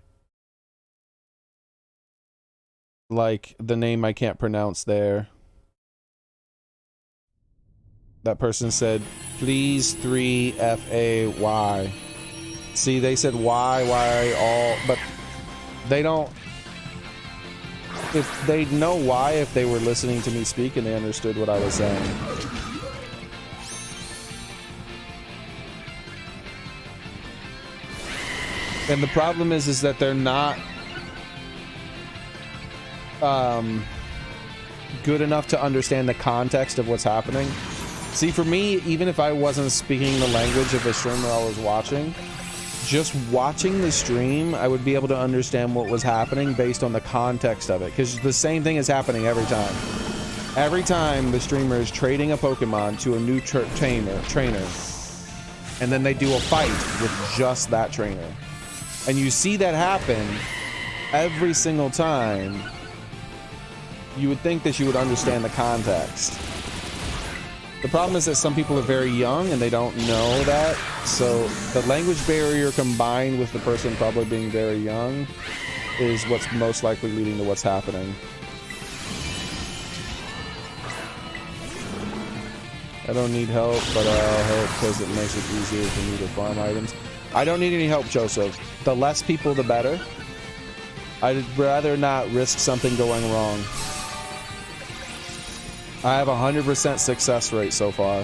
Like the name I can't pronounce there. That person said, please 3FAY. See, they said why all, but they don't. If they'd know why if they were listening to me speak and they understood what I was saying. And the problem is that they're not good enough to understand the context of what's happening. See, for me, even if I wasn't speaking the language of the streamer I was watching, just watching the stream, I would be able to understand what was happening based on the context of it. Because the same thing is happening every time. Every time the streamer is trading a Pokemon to a new trainer, and then they do a fight with just that trainer. And you see that happen every single time. You would think that you would understand the context. The problem is that some people are very young and they don't know that. So the language barrier combined with the person probably being very young is what's most likely leading to what's happening. I don't need help, but I'll help because it makes it easier for me to farm items. I don't need any help, Joseph. The less people, the better. I'd rather not risk something going wrong. I have a 100% success rate so far.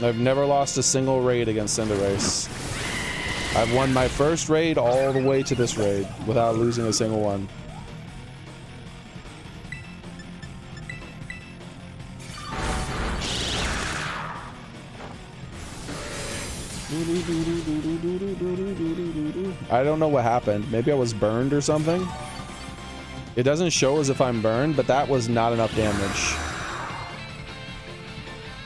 I've never lost a single raid against Cinderace. I've won my first raid all the way to this raid without losing a single one. I don't know what happened. Maybe I was burned or something. It doesn't show as if I'm burned, but that was not enough damage.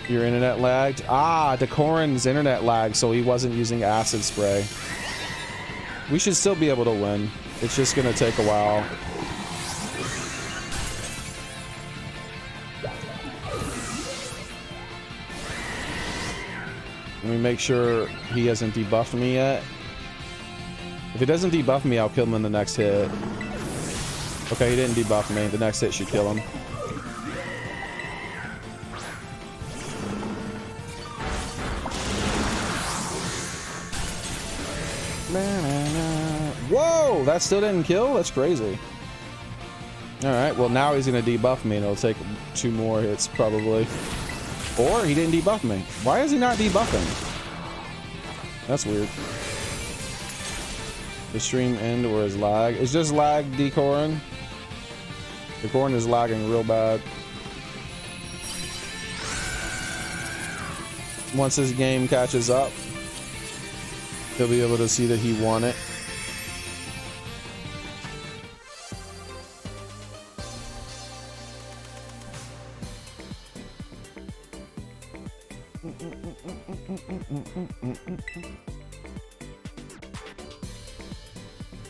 Your internet lagged? Ah, Decorin's internet lagged, so he wasn't using acid spray. We should still be able to win. It's just gonna take a while. Let me make sure he hasn't debuffed me yet. If he doesn't debuff me, I'll kill him in the next hit. Okay, he didn't debuff me. The next hit should kill him. Whoa! That still didn't kill? That's crazy. Alright, well now he's gonna debuff me and it'll take 2 more hits probably. Or he didn't debuff me. Why is he not debuffing? That's weird. The stream end or is lag? It's just lag, Decorin. Decorin is lagging real bad. Once this game catches up, he'll be able to see that he won it.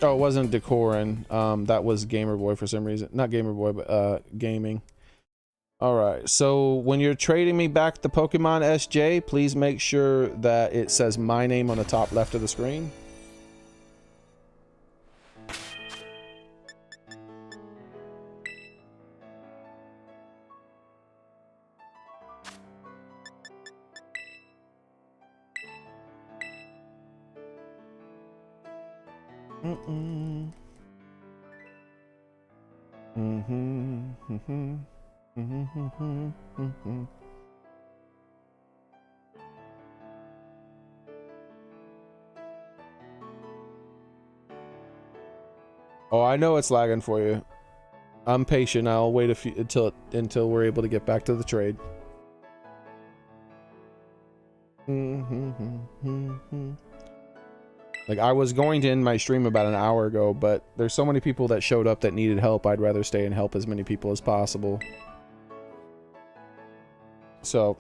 Oh, it wasn't Decorin. That was Gamer Boy for some reason. Not Gamer Boy, but gaming. Alright, so when you're trading me back the Pokemon SJ, please make sure that it says my name on the top left of the screen. Oh, I know it's lagging for you. I'm patient. I'll wait a few until we're able to get back to the trade. Like, I was going to end my stream about an hour ago, but there's so many people that showed up that needed help. I'd rather stay and help as many people as possible. So,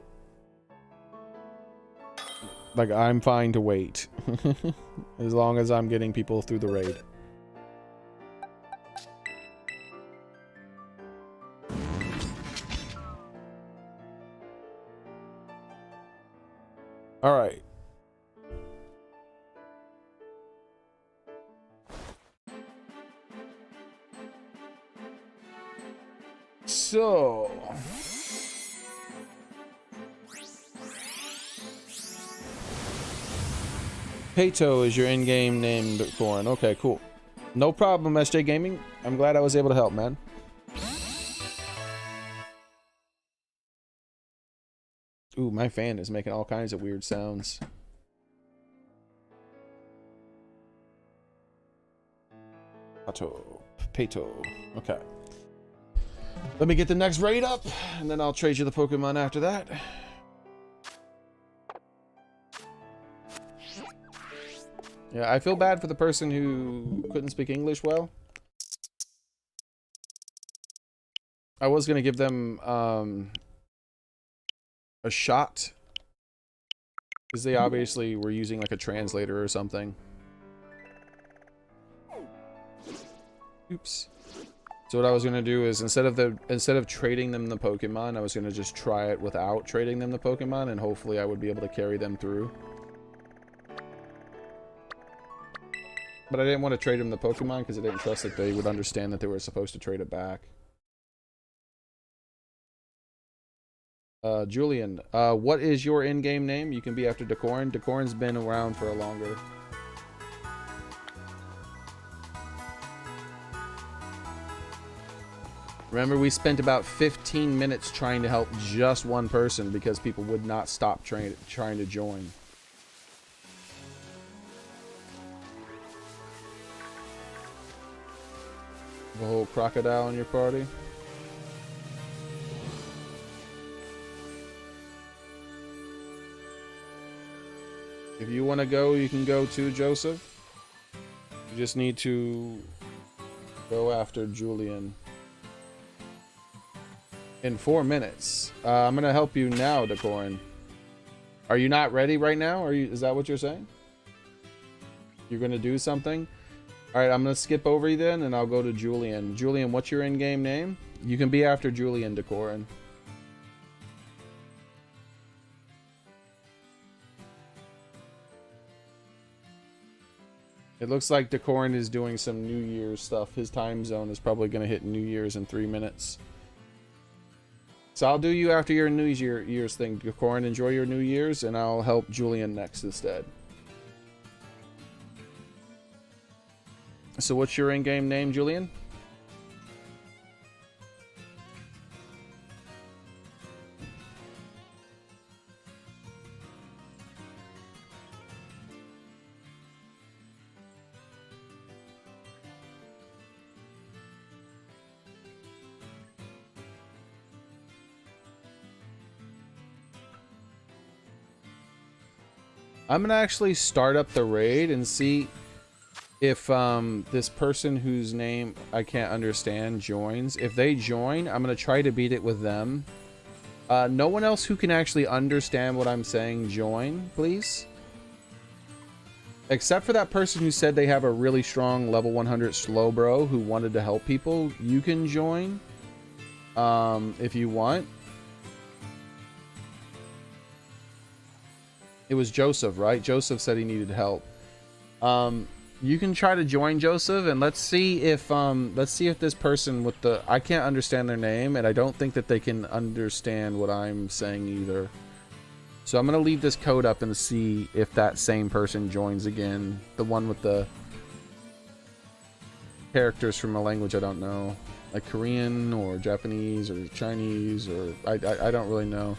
like, I'm fine to wait as long as I'm getting people through the raid. All right. So, Pato is your in-game name, Bitcoin. Okay, cool. No problem, SJ Gaming. I'm glad I was able to help, man. Ooh, my fan is making all kinds of weird sounds. Pato. Okay. Let me get the next raid up, and then I'll trade you the Pokemon after that. Yeah, I feel bad for the person who couldn't speak English well. I was gonna give them a shot, because they obviously were using like a translator or something. Oops. So what I was gonna do is instead of trading them the Pokemon, I was gonna just try it without trading them the Pokemon, and hopefully I would be able to carry them through. But I didn't want to trade them the Pokemon because I didn't trust that they would understand that they were supposed to trade it back. Julian, what is your in-game name? You can be after Decorin. Decorin's been around for a longer. Remember, we spent about 15 minutes trying to help just one person because people would not stop trying to join. The whole crocodile in your party. If you want to go, you can go too, Joseph. You just need to go after Julian. In 4 minutes. I'm gonna help you now, Decorin. Are you not ready right now? Is that what you're saying? You're gonna do something? Alright, I'm gonna skip over you then, and I'll go to Julian. Julian, what's your in-game name? You can be after Julian, Decorin. It looks like Decorin is doing some New Year's stuff. His time zone is probably gonna hit New Year's in 3 minutes. So I'll do you after your New Year's thing, Decorin. Enjoy your New Year's, and I'll help Julian next instead. So what's your in-game name, Julian? I'm gonna actually start up the raid and see if this person whose name I can't understand joins. If they join, I'm gonna try to beat it with them. No one else who can actually understand what I'm saying join, please. Except for that person who said they have a really strong level 100 Slowbro who wanted to help people. You can join if you want. It was Joseph, right? Joseph said he needed help. You can try to join, Joseph, and let's see if this person with the, I can't understand their name, and I don't think that they can understand what I'm saying either. So I'm gonna leave this code up and see if that same person joins again. The one with the characters from a language I don't know, like Korean or Japanese or Chinese, or I don't really know.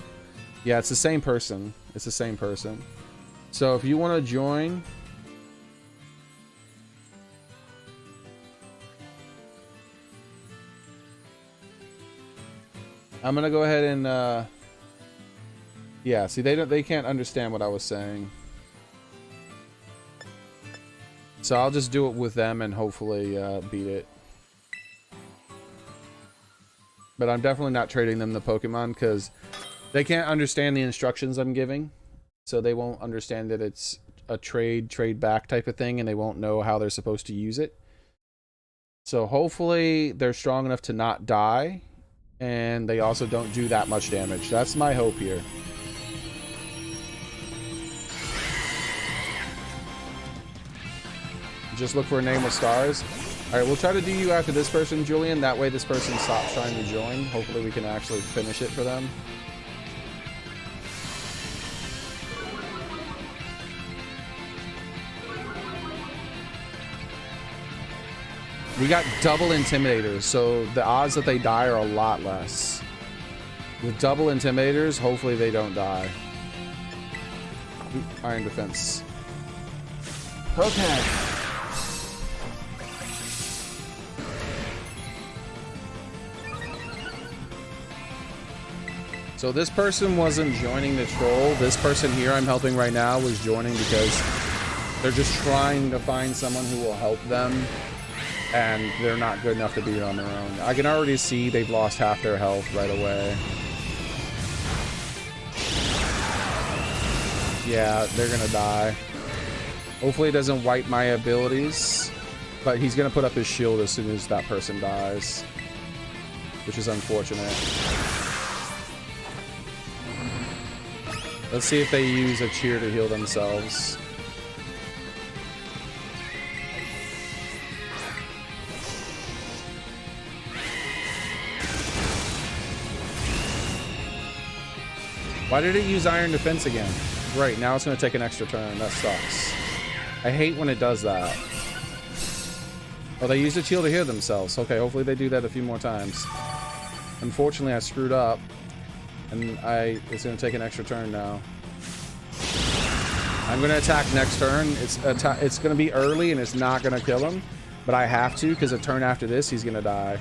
Yeah, it's the same person. It's the same person. So if you want to join, I'm gonna go ahead and yeah, see, they can't understand what I was saying. So I'll just do it with them and hopefully beat it. But I'm definitely not trading them the Pokemon because they can't understand the instructions I'm giving. So they won't understand that it's a trade back type of thing, and they won't know how they're supposed to use it. So hopefully they're strong enough to not die, and they also don't do that much damage. That's my hope here. Just look for a name with stars. Alright, we'll try to do you after this person, Julian. That way this person stops trying to join. Hopefully we can actually finish it for them. We got double Intimidators, so the odds that they die are a lot less. With double Intimidators, hopefully they don't die. Ooh, Iron Defense. Okay. So this person wasn't joining the troll. This person here I'm helping right now was joining because they're just trying to find someone who will help them, and they're not good enough to beat it on their own. I can already see they've lost half their health right away. Yeah, they're gonna die. Hopefully it doesn't wipe my abilities, but he's gonna put up his shield as soon as that person dies, which is unfortunate. Let's see if they use a cheer to heal themselves. Why did it use Iron Defense again? Right, now it's going to take an extra turn. That sucks. I hate when it does that. Oh, they used a shield to heal themselves. Okay, hopefully they do that a few more times. Unfortunately, I screwed up. And it's going to take an extra turn now. I'm going to attack next turn. It's going to be early and it's not going to kill him. But I have to because a turn after this, he's going to die.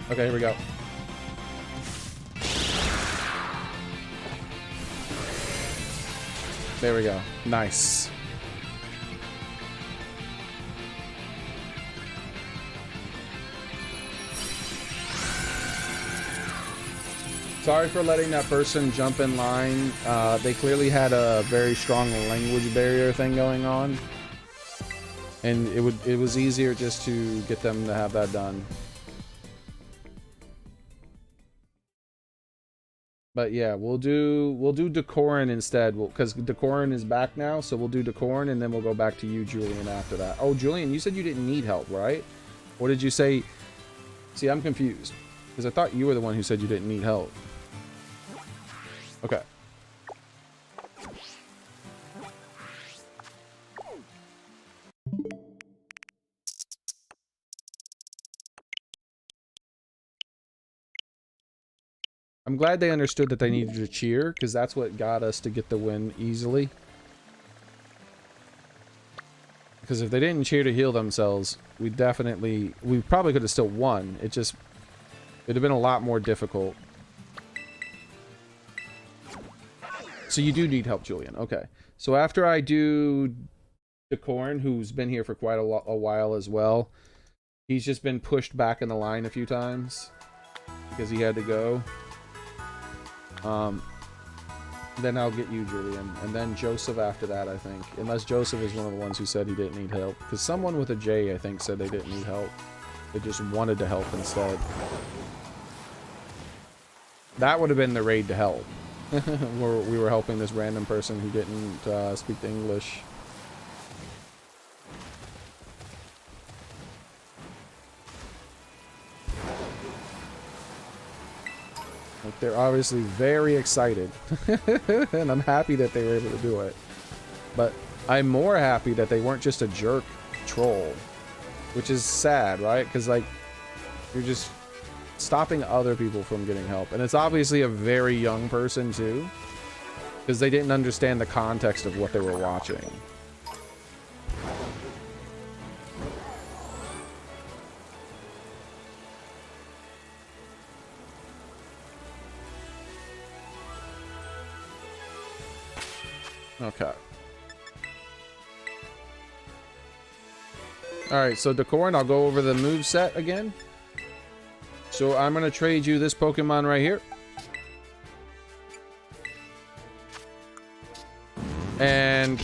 Okay, here we go. There we go. Nice. Sorry for letting that person jump in line. They clearly had a very strong language barrier thing going on. And it was easier just to get them to have that done. But yeah, we'll do Decorin instead, because Decorin is back now, so we'll do Decorin and then we'll go back to you, Julian, after that. Oh, Julian, you said you didn't need help, right? Or did you say... See, I'm confused. Because I thought you were the one who said you didn't need help. Okay. I'm glad they understood that they needed to cheer, because that's what got us to get the win easily. Because if they didn't cheer to heal themselves, we probably could have still won. It'd have been a lot more difficult. So you do need help, Julian. Okay. So after I do Decorin, who's been here for quite a while as well, he's just been pushed back in the line a few times because he had to go. Then I'll get you, Julian, and then Joseph after that, I think. Unless Joseph is one of the ones who said he didn't need help. Because someone with a J, I think, said they didn't need help. They just wanted to help instead. That would have been the raid to help. Where we were helping this random person who didn't speak the English. Like, they're obviously very excited. And I'm happy that they were able to do it. But I'm more happy that they weren't just a jerk control, which is sad, right? Because like you're just stopping other people from getting help, and it's obviously a very young person too, because they didn't understand the context of what they were watching. Okay. Alright, so Decorin, I'll go over the move set again. So I'm going to trade you this Pokemon right here. And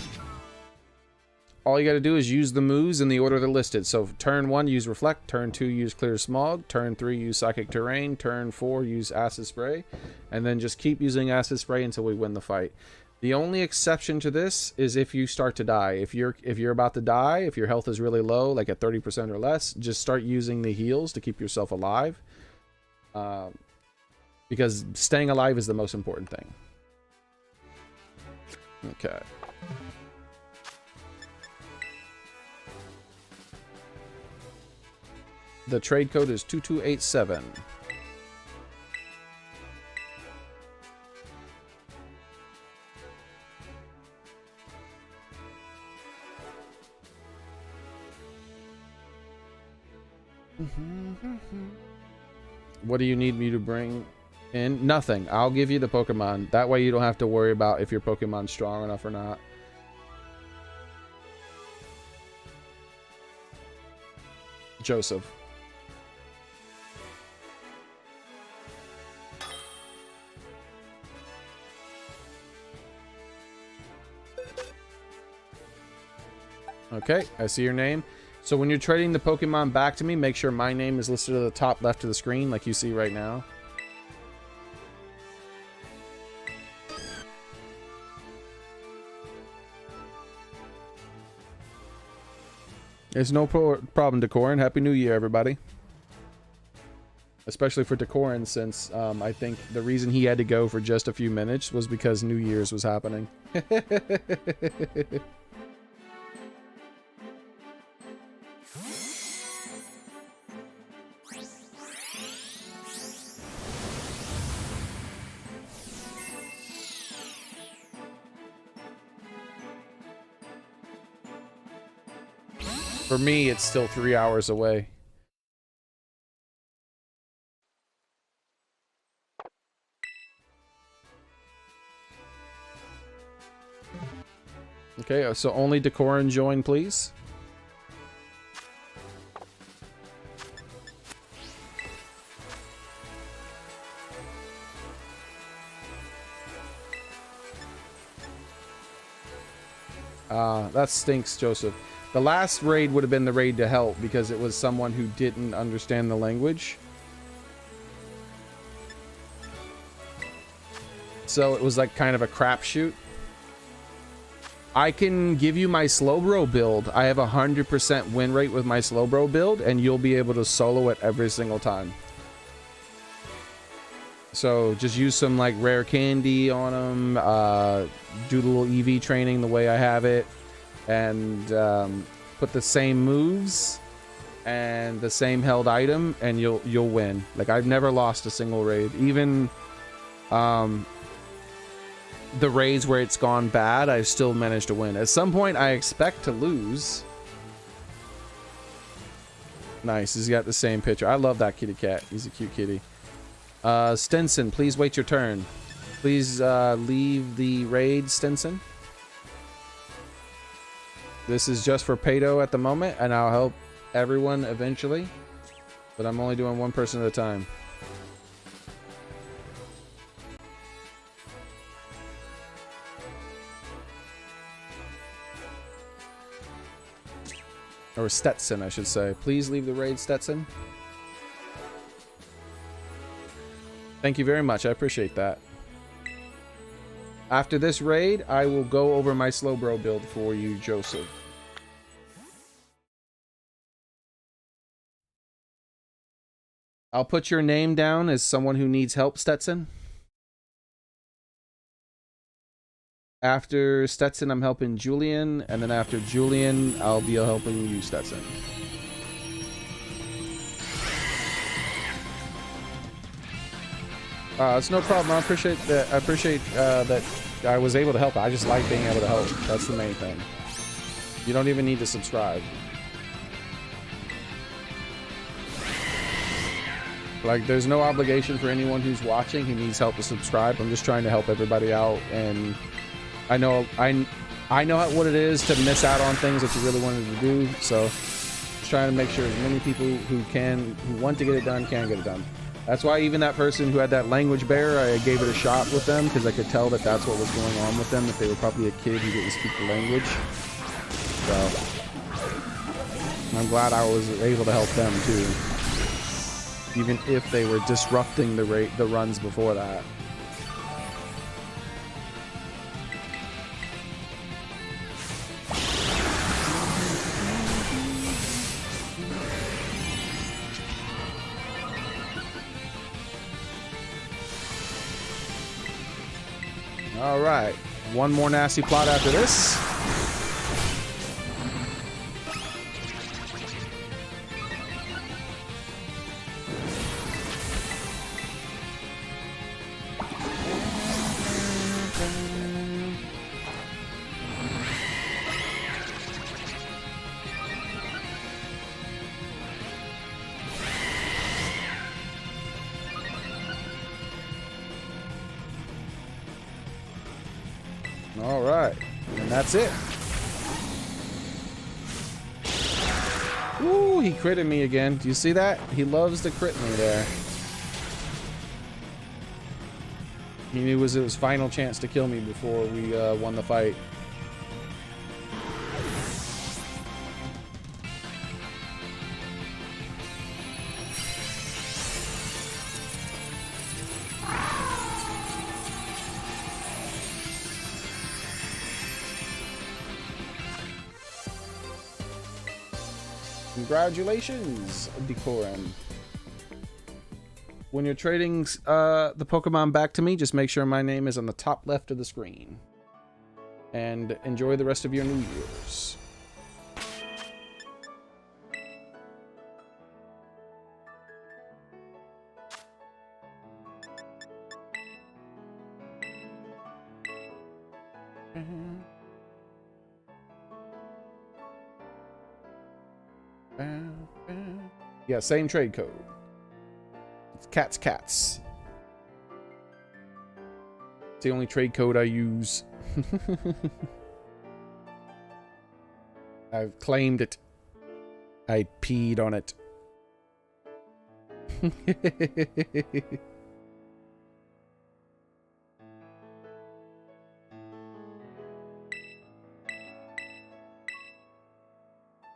all you got to do is use the moves in the order they're listed. So turn 1, use Reflect. Turn 2, use Clear Smog. Turn 3, use Psychic Terrain. Turn 4, use Acid Spray. And then just keep using Acid Spray until we win the fight. The only exception to this is if you start to die. If you're about to die, if your health is really low, like at 30% or less, just start using the heals to keep yourself alive. Because staying alive is the most important thing. Okay. The trade code is 2287. What do you need me to bring in? Nothing. I'll give you the Pokemon. That way you don't have to worry about if your Pokemon's strong enough or not. Joseph. Okay, I see your name. So when you're trading the Pokemon back to me, make sure my name is listed at the top left of the screen, like you see right now. There's no problem, Decorin. Happy New Year, everybody. Especially for Decorin, since I think the reason he had to go for just a few minutes was because New Year's was happening. For me, it's still 3 hours away. Okay, so only Decorin join, please. That stinks, Joseph. The last raid would have been the raid to help because it was someone who didn't understand the language. So it was like kind of a crapshoot. I can give you my Slowbro build. I have 100% win rate with my Slowbro build, and you'll be able to solo it every single time. So just use some like rare candy on them, do the little EV training the way I have it, and put the same moves and the same held item, and you'll win. Like, I've never lost a single raid. Even the raids where it's gone bad, I've still managed to win. At some point, I expect to lose. Nice, he's got the same picture. I love that kitty cat. He's a cute kitty. Stinson, please wait your turn. Please leave the raid, Stinson. This is just for Pato at the moment, and I'll help everyone eventually. But I'm only doing one person at a time. Or Stetson, I should say. Please leave the raid, Stetson. Thank you very much. I appreciate that. After this raid, I will go over my Slowbro build for you, Joseph. I'll put your name down as someone who needs help, Stetson. After Stetson, I'm helping Julian, and then after Julian, I'll be helping you, Stetson. It's no problem. I appreciate that. I appreciate that I was able to help. I just like being able to help. That's the main thing. You don't even need to subscribe. Like, there's no obligation for anyone who's watching who needs help to subscribe. I'm just trying to help everybody out, and I know what it is to miss out on things that you really wanted to do. So, just trying to make sure as many people who want to get it done can get it done. That's why even that person who had that language barrier, I gave it a shot with them because I could tell that that's what was going on with them. That they were probably a kid who didn't speak the language. So, I'm glad I was able to help them too. Even if they were disrupting the runs before that. All right, one more nasty plot after this. All right, and that's it. Ooh, he critted me again. Do you see that? He loves to crit me there. He knew it was his final chance to kill me before we won the fight. Congratulations, Decorum. When you're trading the Pokemon back to me, just make sure my name is on the top left of the screen. And enjoy the rest of your New Year's. Yeah, same trade code. It's cats. It's the only trade code I use. I've claimed it. I peed on it.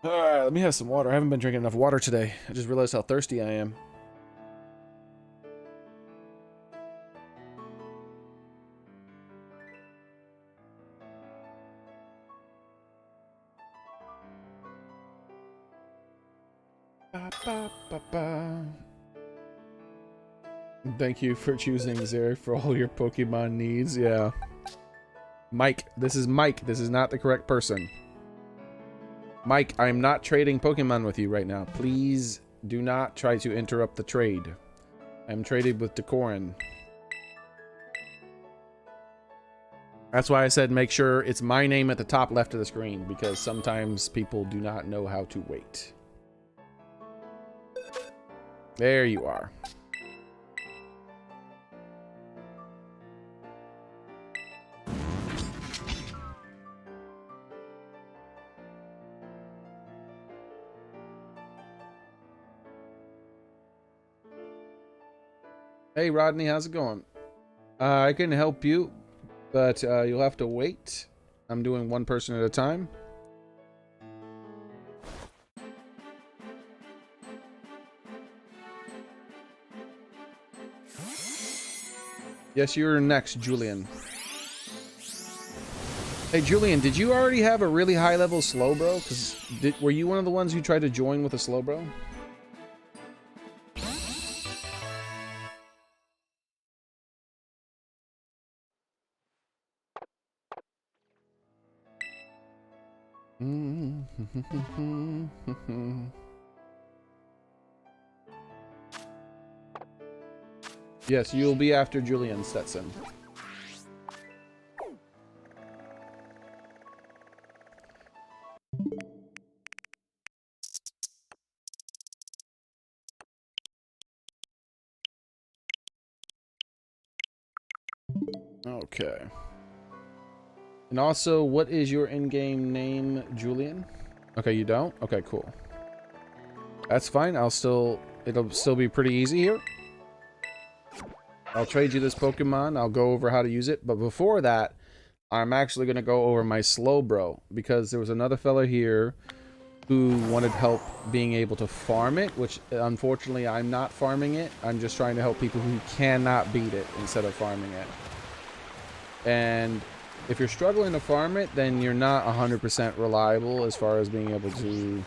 Alright, let me have some water. I haven't been drinking enough water today. I just realized how thirsty I am. Thank you for choosing Xer for all your Pokemon needs. Yeah. Mike. This is Mike. This is not the correct person. Mike, I'm not trading Pokemon with you right now. Please do not try to interrupt the trade. I'm traded with Decorin. That's why I said make sure it's my name at the top left of the screen, because sometimes people do not know how to wait. There you are. Hey Rodney, how's it going? I can help you, but you'll have to wait. I'm doing one person at a time. Yes, you're next, Julian. Hey Julian, did you already have a really high level Slowbro? Because were you one of the ones who tried to join with a Slowbro? Yes, you'll be after Julian Stetson. Okay. And also, what is your in-game name, Julian? Okay, you don't? Okay, cool. That's fine. It'll still be pretty easy here. I'll trade you this Pokemon. I'll go over how to use it. But before that, I'm actually going to go over my Slowbro, because there was another fella here who wanted help being able to farm it, which unfortunately I'm not farming it. I'm just trying to help people who cannot beat it instead of farming it. And if you're struggling to farm it, then you're not 100% reliable as far as being able to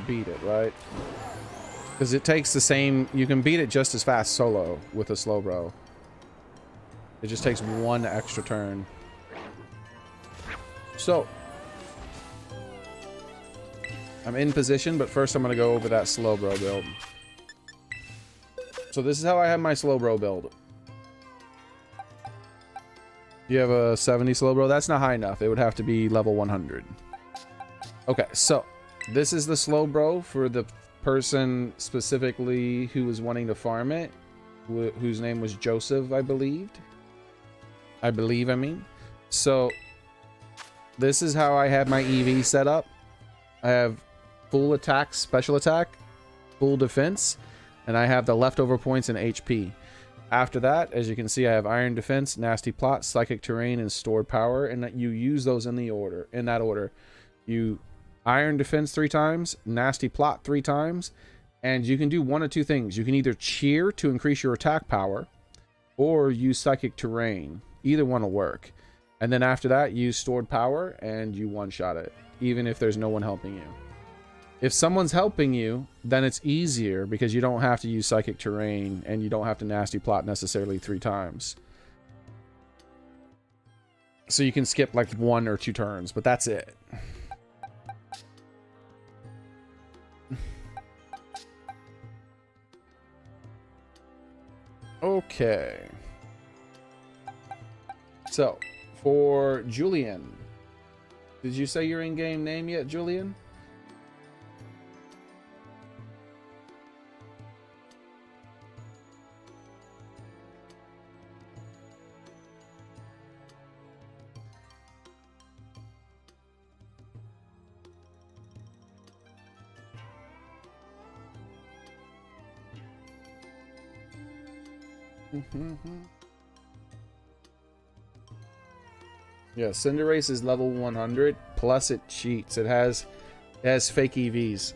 beat it, right? Because it takes the same... You can beat it just as fast solo with a Slowbro. It just takes one extra turn. So, I'm in position, but first I'm going to go over that Slowbro build. So this is how I have my Slowbro build. You have a 70 Slowbro? That's not high enough. It would have to be level 100. Okay, so this is the Slowbro for the person specifically who was wanting to farm it, whose name was Joseph, I believed. I mean. So this is how I have my EV set up. I have full attack, special attack, full defense, and I have the leftover points in HP. After that, as you can see, I have Iron Defense, Nasty Plot, Psychic Terrain, and Stored Power, and that you use those in that order. You Iron Defense 3 times, Nasty Plot 3 times, and you can do one of two things. You can either cheer to increase your attack power, or use Psychic Terrain. Either one will work. And then after that, use Stored Power, and you one-shot it, even if there's no one helping you. If someone's helping you, then it's easier because you don't have to use Psychic Terrain and you don't have to Nasty Plot necessarily 3 times. So you can skip like 1 or 2 turns, but that's it. Okay. So, for Julian. Did you say your in-game name yet, Julian? Yeah, Cinderace is level 100, plus it cheats. It has fake EVs.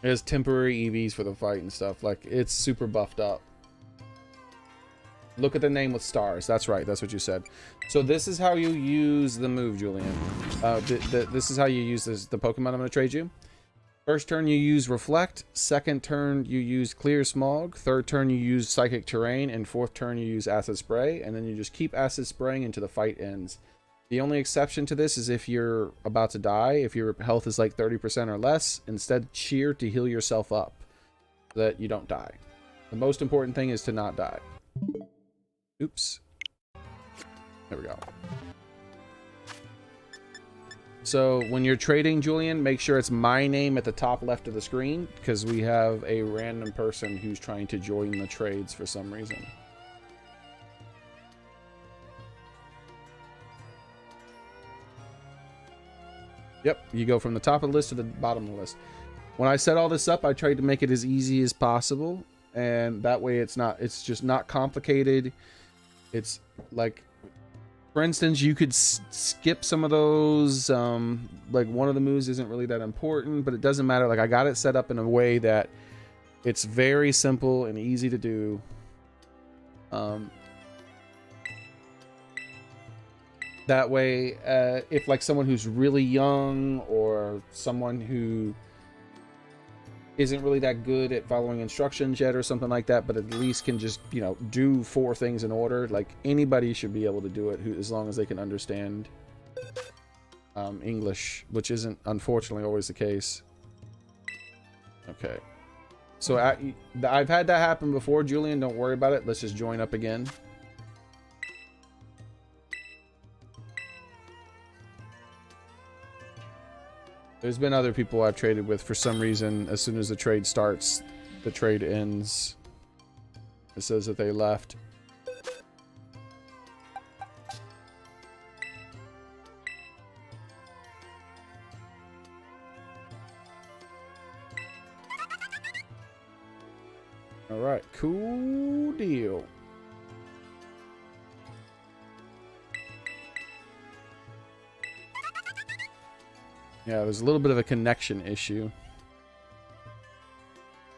It has temporary EVs for the fight and stuff. Like, it's super buffed up. Look at the name with stars. That's right, that's what you said. So this is how you use the move, Julian. This is how you use the Pokemon I'm going to trade you. First turn you use Reflect, second turn you use Clear Smog, third turn you use Psychic Terrain, and fourth turn you use Acid Spray, and then you just keep Acid Spraying until the fight ends. The only exception to this is if you're about to die, if your health is like 30% or less, instead cheer to heal yourself up so that you don't die. The most important thing is to not die. Oops. There we go. So when you're trading, Julian, make sure it's my name at the top left of the screen, because we have a random person who's trying to join the trades for some reason. Yep, you go from the top of the list to the bottom of the list. When I set all this up, I tried to make it as easy as possible, and that way it's just not complicated. It's like, for instance, you could skip some of those, like one of the moves isn't really that important, but it doesn't matter. Like, I got it set up in a way that it's very simple and easy to do. That way, if like someone who's really young or someone who isn't really that good at following instructions yet or something like that, but at least can just, you know, do 4 things in order, like anybody should be able to do it as long as they can understand English, which isn't unfortunately always the case. Okay. So I've had that happen before, Julian. Don't worry about it. Let's just join up again. There's been other people I've traded with for some reason. As soon as the trade starts, the trade ends. It says that they left. All right, cool deal. Yeah, there's a little bit of a connection issue.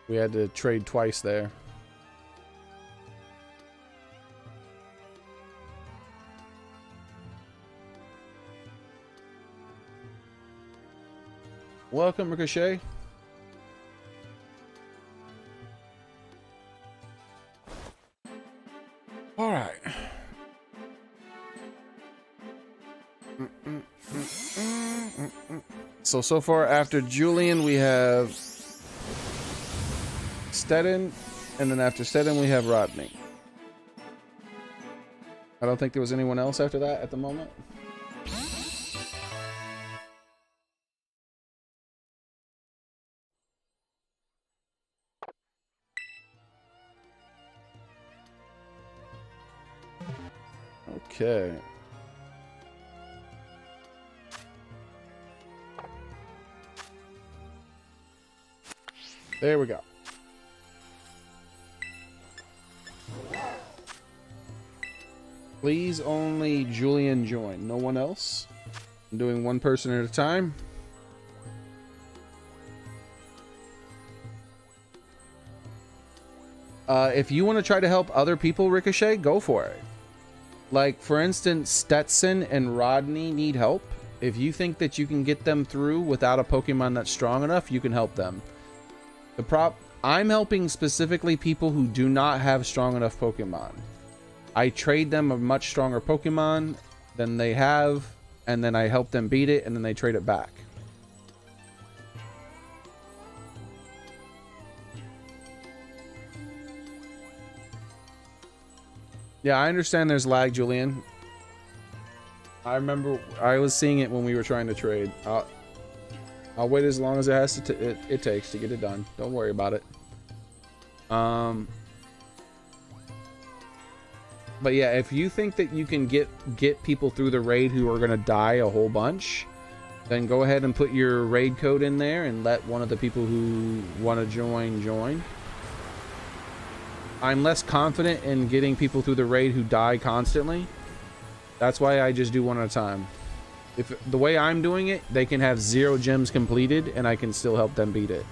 We had to trade twice there. Welcome, Ricochet. All right. So far after Julian, we have Steadin, and then after Steadin, we have Rodney. I don't think there was anyone else after that at the moment. Okay. There we go. Please only Julian join. No one else. I'm doing one person at a time. If you want to try to help other people, Ricochet, go for it. Like, for instance, Stetson and Rodney need help. If you think that you can get them through without a Pokemon that's strong enough, you can help them. I'm helping specifically people who do not have strong enough Pokemon. I trade them a much stronger Pokemon than they have, and then I help them beat it, and then they trade it back. Yeah, I understand there's lag, Julian. I remember I was seeing it when we were trying to trade. I'll wait as long as it takes to get it done. Don't worry about it. But yeah, if you think that you can get people through the raid who are gonna die a whole bunch, then go ahead and put your raid code in there and let one of the people who want to join. I'm less confident in getting people through the raid who die constantly. That's why I just do one at a time. If the way I'm doing it, they can have 0 gems completed and I can still help them beat it.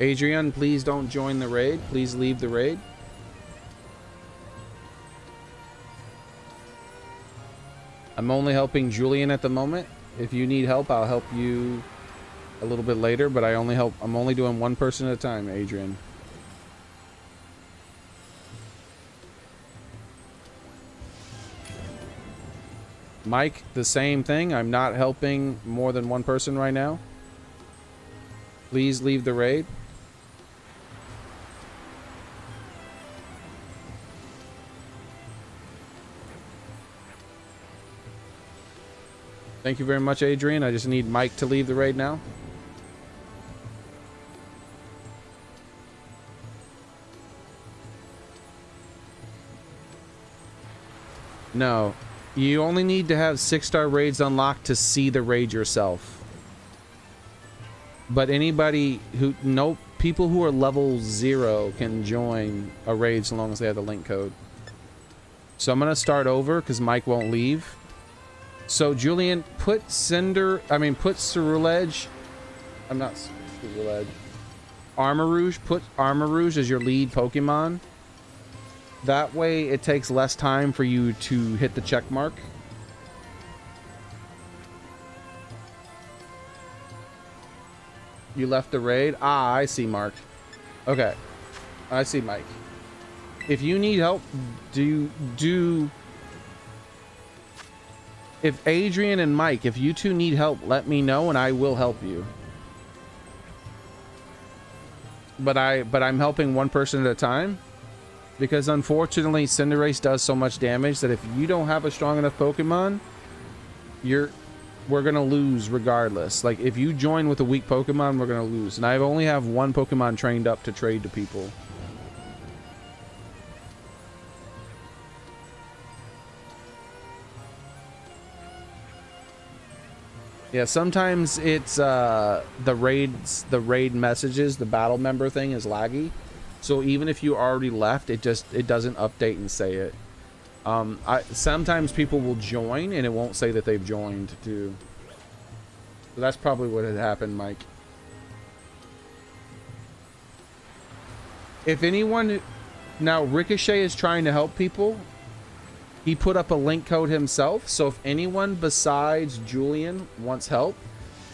Adrian, please don't join the raid. Please leave the raid. I'm only helping Julian at the moment. If you need help, I'll help you a little bit later, but I'm only doing one person at a time, Adrian. Mike, the same thing. I'm not helping more than one person right now. Please leave the raid. Thank you very much, Adrian. I just need Mike to leave the raid now. No. You only need to have 6-star raids unlocked to see the raid yourself. But anybody people who are level 0 can join a raid so long as they have the link code. So I'm gonna start over because Mike won't leave. So Julian, put Ceruledge. I'm not Ceruledge. Armarouge. Put Armarouge as your lead Pokemon. That way it takes less time for you to hit the check mark. You left the raid? Ah, I see, Mark. Okay. I see, Mike. If you need help, if Adrian and Mike, if you two need help, let me know and I will help you. But I'm helping one person at a time because unfortunately Cinderace does so much damage that if you don't have a strong enough Pokemon, we're gonna lose regardless. Like if you join with a weak Pokemon, we're gonna lose. And I only have one Pokemon trained up to trade to people. Yeah, sometimes it's the raid messages, the battle member thing is laggy. So even if you already left, it doesn't update and say it. Sometimes people will join and it won't say that they've joined too. So that's probably what had happened, Mike. If anyone now, Ricochet is trying to help people. He put up a link code himself, so if anyone besides Julian wants help,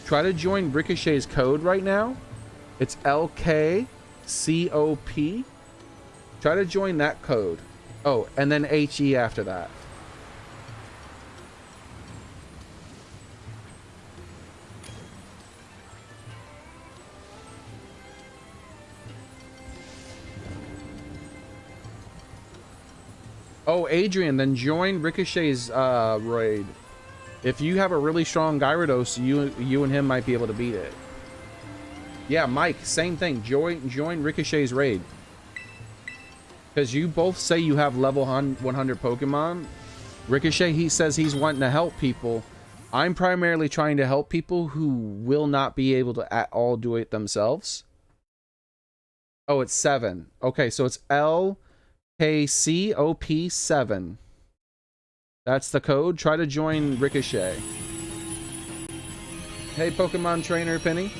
try to join Ricochet's code right now. It's LKCOP. Try to join that code. Oh, and then HE after that. Oh, Adrian, then join Ricochet's raid. If you have a really strong Gyarados, you and him might be able to beat it. Yeah, Mike, same thing. Join Ricochet's raid. Because you both say you have level 100 Pokemon. Ricochet, he says he's wanting to help people. I'm primarily trying to help people who will not be able to at all do it themselves. Oh, it's 7. Okay, so it's LKCOP7. That's the code. Try to join Ricochet. Hey, Pokemon trainer Penny.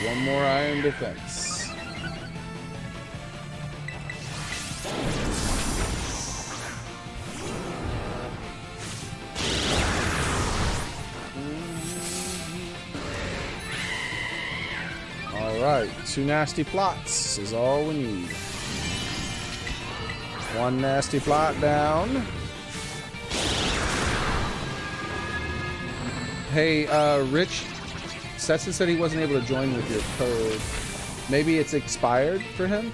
One more iron defense. All right, 2 nasty plots is all we need. 1 nasty plot down. Hey, Rich. Stetson said he wasn't able to join with your code. Maybe it's expired for him?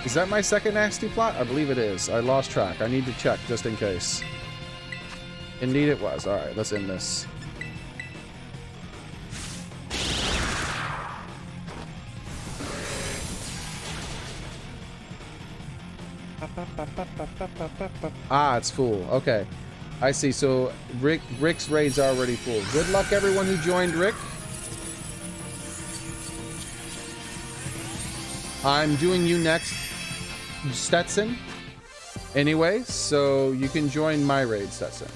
Is that my second nasty plot? I believe it is. I lost track. I need to check just in case. Indeed it was. Alright, let's end this. Ah, it's full. Okay. I see. So Rick's raid's already full. Good luck everyone who joined Rick. I'm doing you next, Stetson. Anyway, so you can join my raid, Stetson.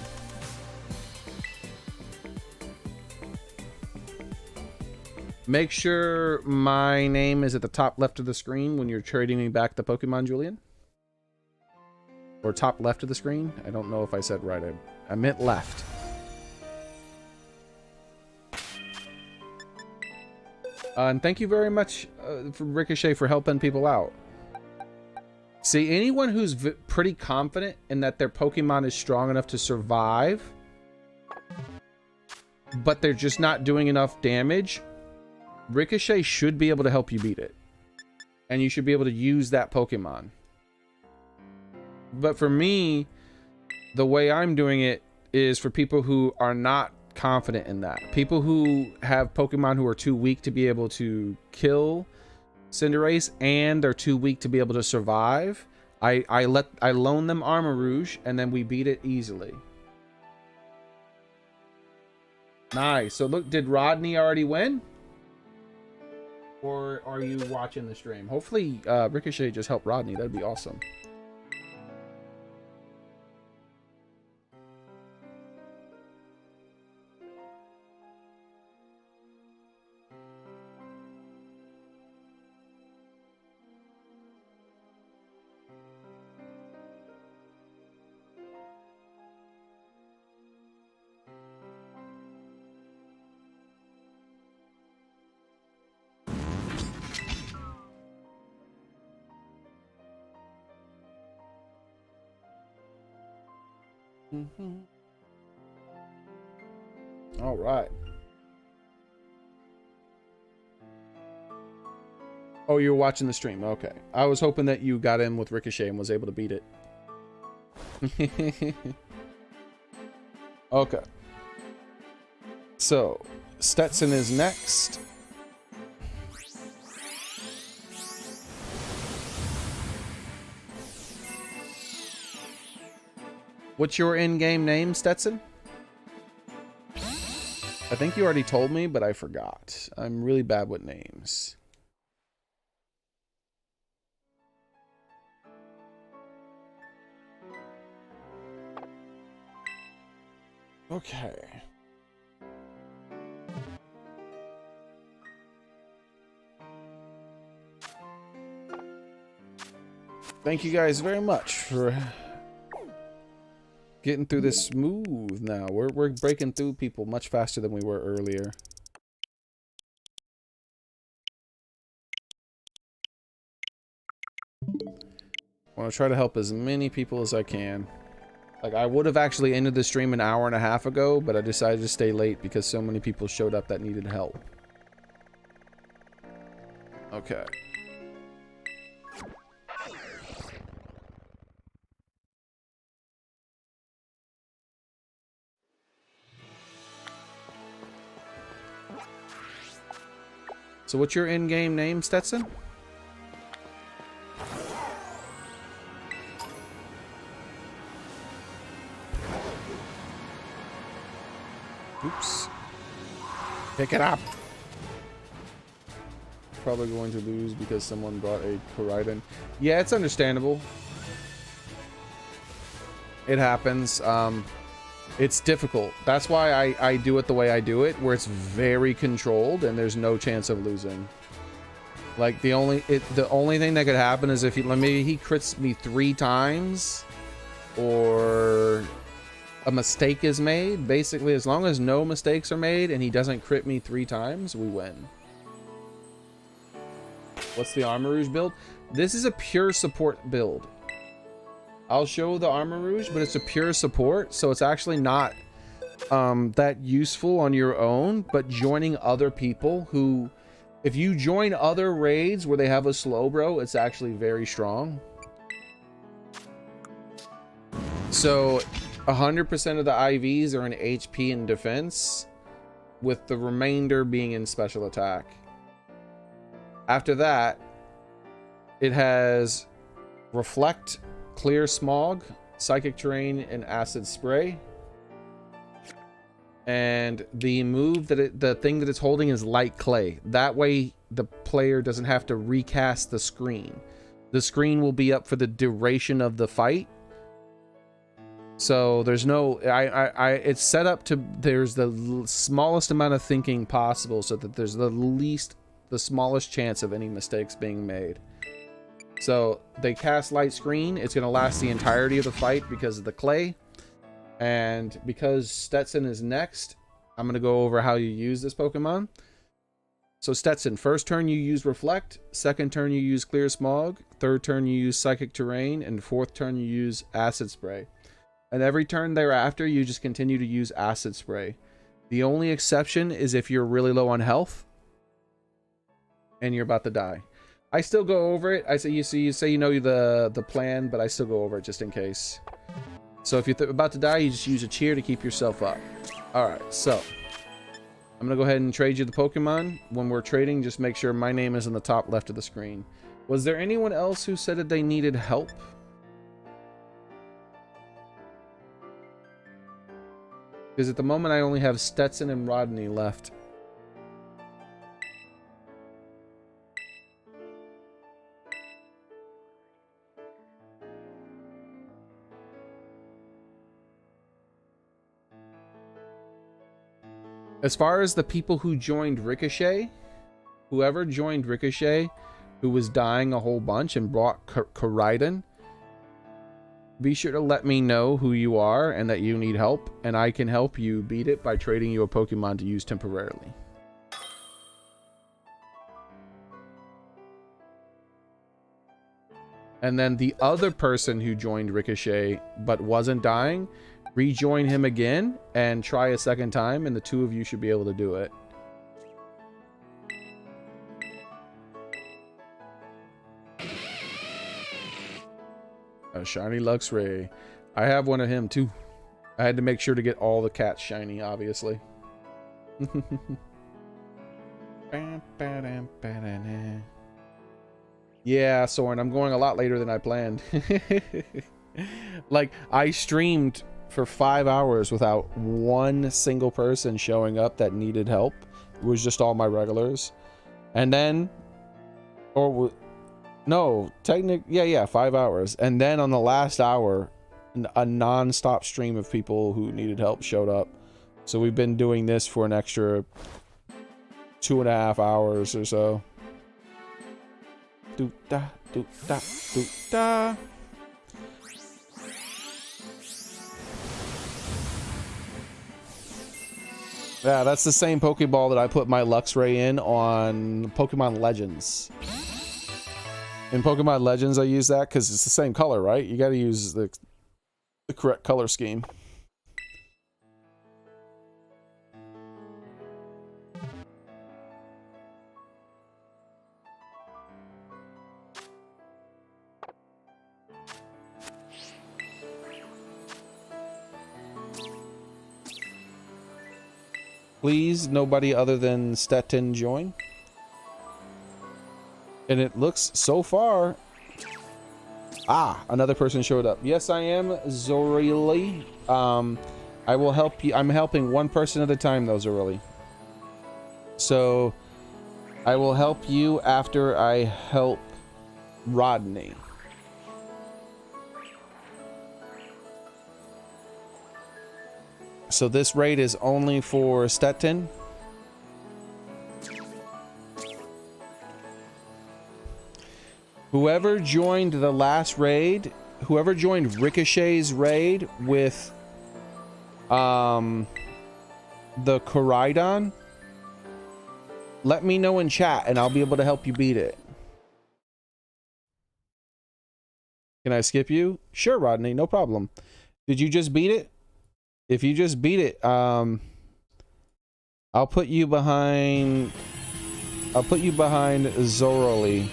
Make sure my name is at the top left of the screen when you're trading me back the Pokemon, Julian. Or top left of the screen. I don't know if I said right. I meant left. And thank you very much, for Ricochet, for helping people out. See, anyone who's pretty confident in that their Pokemon is strong enough to survive, but they're just not doing enough damage, Ricochet should be able to help you beat it. And you should be able to use that Pokemon. But for me, the way I'm doing it is for people who are not confident in that. People who have Pokemon who are too weak to be able to kill Cinderace and they're too weak to be able to survive. I loan them Armor Rouge and then we beat it easily. Nice. So look, did Rodney already win? Or are you watching the stream? Hopefully Ricochet just helped Rodney. That'd be awesome. All right. Oh, you're watching the stream. Okay. I was hoping that you got in with Ricochet and was able to beat it. Okay. So, Stetson is next. What's your in-game name, Stetson? I think you already told me, but I forgot. I'm really bad with names. Okay. Thank you guys very much for getting through this smooth now. We're breaking through people much faster than we were earlier. I want to try to help as many people as I can. Like, I would have actually ended the stream an hour and a half ago, but I decided to stay late because so many people showed up that needed help. Okay. So what's your in-game name, Stetson? Oops. Pick it up. Probably going to lose because someone brought a Koraidon. Yeah, it's understandable. It happens. It's difficult. That's why I do it the way I do it, where it's very controlled and there's no chance of losing. Like, the only thing that could happen is if maybe he crits me 3 times or a mistake is made. Basically, as long as no mistakes are made and he doesn't crit me 3 times, we win. What's the Armor Rouge build? This is a pure support build. I'll show the Armor Rouge, but it's a pure support, so it's actually not that useful on your own, but joining other people who, if you join other raids where they have a Slowbro, it's actually very strong. So 100% of the IVs are in HP and defense, with the remainder being in special attack. After that, it has Reflect, Clear Smog, Psychic Terrain, and Acid Spray. And the move that the thing that it's holding is Light Clay. That way the player doesn't have to recast the screen. The screen will be up for the duration of the fight. So there's no it's set up to, there's the smallest amount of thinking possible so that there's the smallest chance of any mistakes being made. So they cast Light Screen. It's going to last the entirety of the fight because of the clay. And because Stetson is next, I'm going to go over how you use this Pokemon. So Stetson, first turn you use Reflect, second turn you use Clear Smog, third turn you use Psychic Terrain, and fourth turn you use Acid Spray. And every turn thereafter you just continue to use Acid Spray. The only exception is if you're really low on health and you're about to die. I still go over it. I say you say you know the plan, but I still go over it just in case. So if you're about to die, you just use a cheer to keep yourself up. All right, so I'm gonna go ahead and trade you the Pokemon. When we're trading, just make sure my name is in the top left of the screen. Was there anyone else who said that they needed help? Because at the moment I only have Stetson and Rodney left. As far as the people who joined Ricochet, whoever joined Ricochet, who was dying a whole bunch and brought Koraidon, be sure to let me know who you are and that you need help, and I can help you beat it by trading you a Pokemon to use temporarily. And then the other person who joined Ricochet but wasn't dying, rejoin him again and try a second time, and the two of you should be able to do it. A shiny Luxray. I have one of him too. I had to make sure to get all the cats shiny, obviously. Yeah, Soren, I'm going a lot later than I planned. Like, I streamed for 5 hours without one single person showing up that needed help. It was just all my regulars. And then, no, yeah, 5 hours. And then on the last hour, a non-stop stream of people who needed help showed up. So we've been doing this for an extra 2.5 hours or so. Do-da, do-da, do-da. Yeah, that's the same Pokeball that I put my Luxray in on Pokemon Legends. In Pokemon Legends, I use that because it's the same color, right? You got to use the correct color scheme. Please, nobody other than Stettin join. And it looks so far. Ah, another person showed up. Yes, I am Zorili. I will help you. I'm helping one person at a time, though, Zorili. So I will help you after I help Rodney. So this raid is only for Stettin. Whoever joined the last raid, whoever joined Ricochet's raid with the Koraidon, let me know in chat and I'll be able to help you beat it. Can I skip you? Sure, Rodney, no problem. Did you just beat it? If you just beat it, I'll put you behind Zoroli,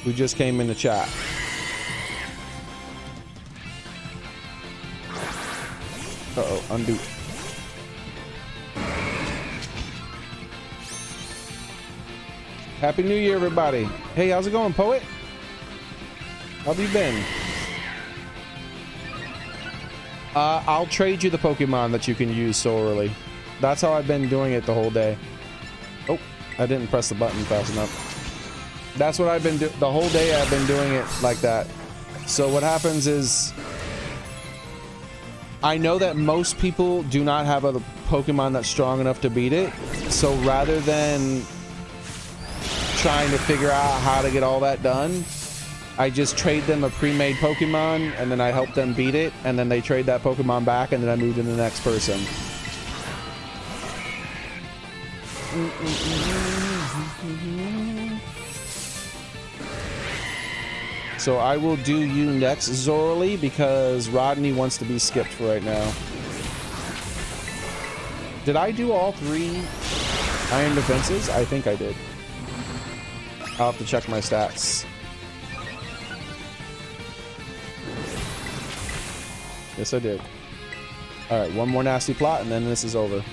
who just came in the chat. Uh-oh, undo. Happy New Year, everybody. Hey, how's it going, Poet? How have you been? I'll trade you the Pokemon that you can use so early. That's how I've been doing it the whole day. Oh, I didn't press the button fast enough. That's what I've been doing the whole day. I've been doing it like that. So what happens is, I know that most people do not have a Pokemon that's strong enough to beat it. So rather than trying to figure out how to get all that done, I just trade them a pre-made Pokemon, and then I help them beat it, and then they trade that Pokemon back, and then I move to the next person. So I will do you next, Zorli, because Rodney wants to be skipped for right now. Did I do all 3 Iron Defenses? I think I did. I'll have to check my stats. Yes, I did. Alright, one more nasty plot and then this is over.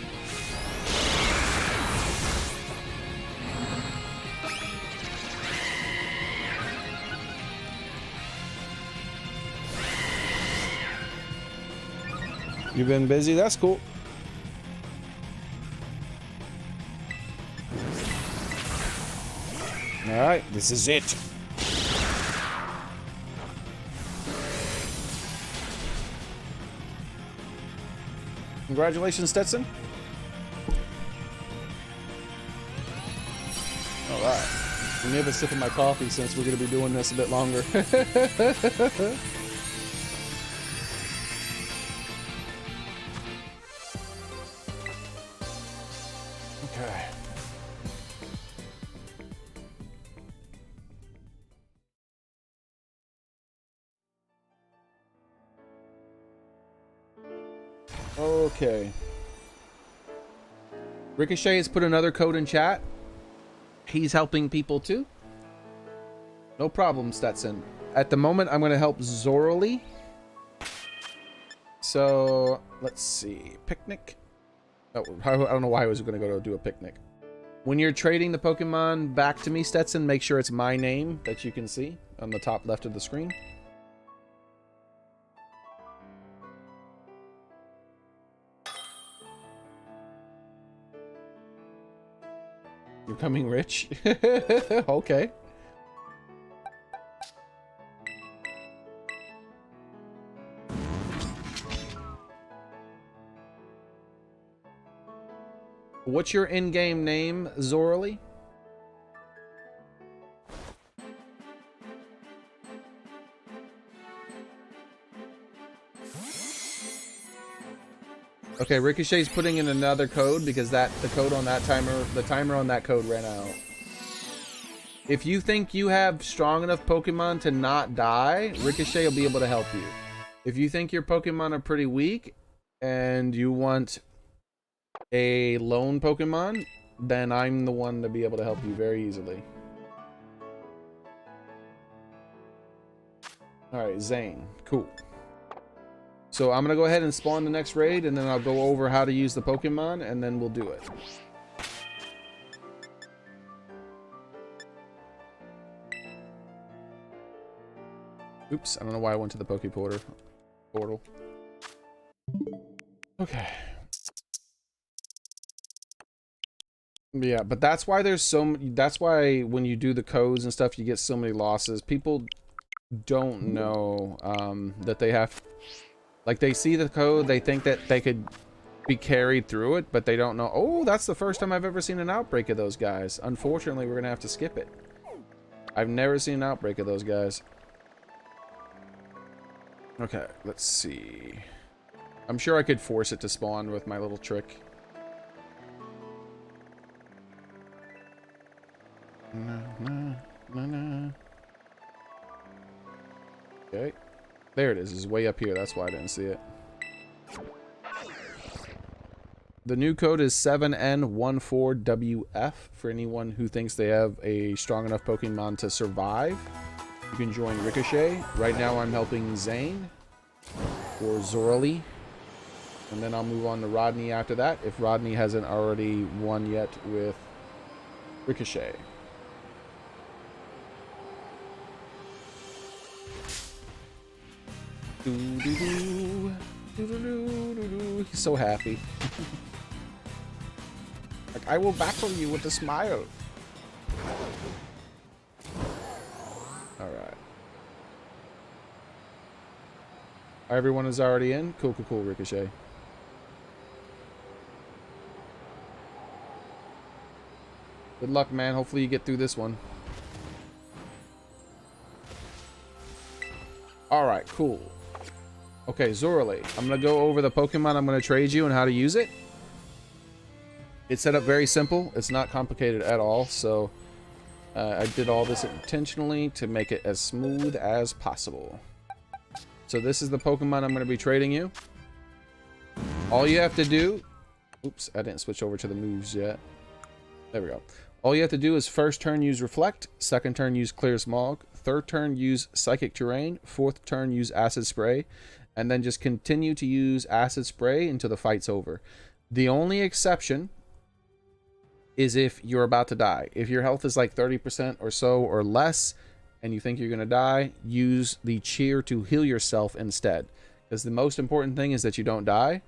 You've been busy? That's cool. Alright, this is it. Congratulations, Stetson. Alright. Let me have a sip of my coffee since we're going to be doing this a bit longer. Okay. Okay. Ricochet has put another code in chat. He's helping people too. No problem, Stetson. At the moment, I'm going to help Zorally. So, let's see. Picnic. Oh, I don't know why I was going to go do a picnic. When you're trading the Pokemon back to me, Stetson, make sure it's my name that you can see on the top left of the screen. You're coming rich? Okay. What's your in-game name, Zorally? Okay, Ricochet's putting in another code because the code on that timer on that code ran out. If you think you have strong enough Pokemon to not die, Ricochet will be able to help you. If you think your Pokemon are pretty weak and you want a lone Pokemon, then I'm the one to be able to help you very easily. Alright, Zane. Cool. So I'm going to go ahead and spawn the next raid, and then I'll go over how to use the Pokemon, and then we'll do it. Oops, I don't know why I went to the portal. Okay. Yeah, but that's why there's that's why when you do the codes and stuff, you get so many losses. People don't know that they have... Like, they see the code, they think that they could be carried through it, but they don't know. Oh, that's the first time I've ever seen an outbreak of those guys. Unfortunately, we're going to have to skip it. I've never seen an outbreak of those guys. Okay, let's see. I'm sure I could force it to spawn with my little trick. Okay. There it is. It's way up here. That's why I didn't see it. The new code is 7N14WF for anyone who thinks they have a strong enough Pokemon to survive. You can join Ricochet. Right now I'm helping Zane or Zorally. And then I'll move on to Rodney after that, if Rodney hasn't already won yet with Ricochet. He's so happy. Like, I will battle you with a smile. Alright. Everyone is already in? Cool, cool, cool, Ricochet. Good luck, man. Hopefully you get through this one. Alright, cool. Okay, Zorally. I'm going to go over the Pokemon I'm going to trade you and how to use it. It's set up very simple. It's not complicated at all, so I did all this intentionally to make it as smooth as possible. So this is the Pokemon I'm going to be trading you. All you have to do... Oops, I didn't switch over to the moves yet. There we go. All you have to do is first turn use Reflect, second turn use Clear Smog, third turn use Psychic Terrain, fourth turn use Acid Spray, and then just continue to use Acid Spray until the fight's over. The only exception is if you're about to die. If your health is like 30% or so or less, and you think you're going to die, use the Cheer to heal yourself instead. Because the most important thing is that you don't die,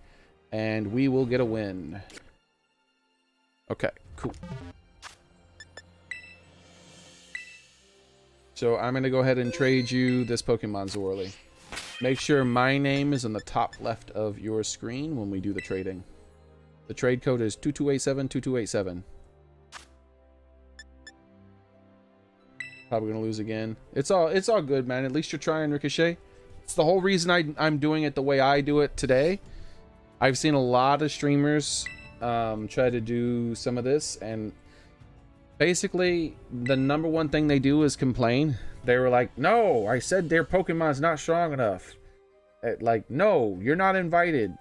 and we will get a win. Okay, cool. So I'm going to go ahead and trade you this Pokemon Zorley. Make sure my name is on the top left of your screen when we do the trading. The trade code is 22872287. Probably going to lose again. It's all good, man. At least you're trying, Ricochet. It's the whole reason I'm doing it the way I do it today. I've seen a lot of streamers try to do some of this, and basically the number one thing they do is complain. They were like, no, I said their Pokemon's not strong enough. Like, no, you're not invited.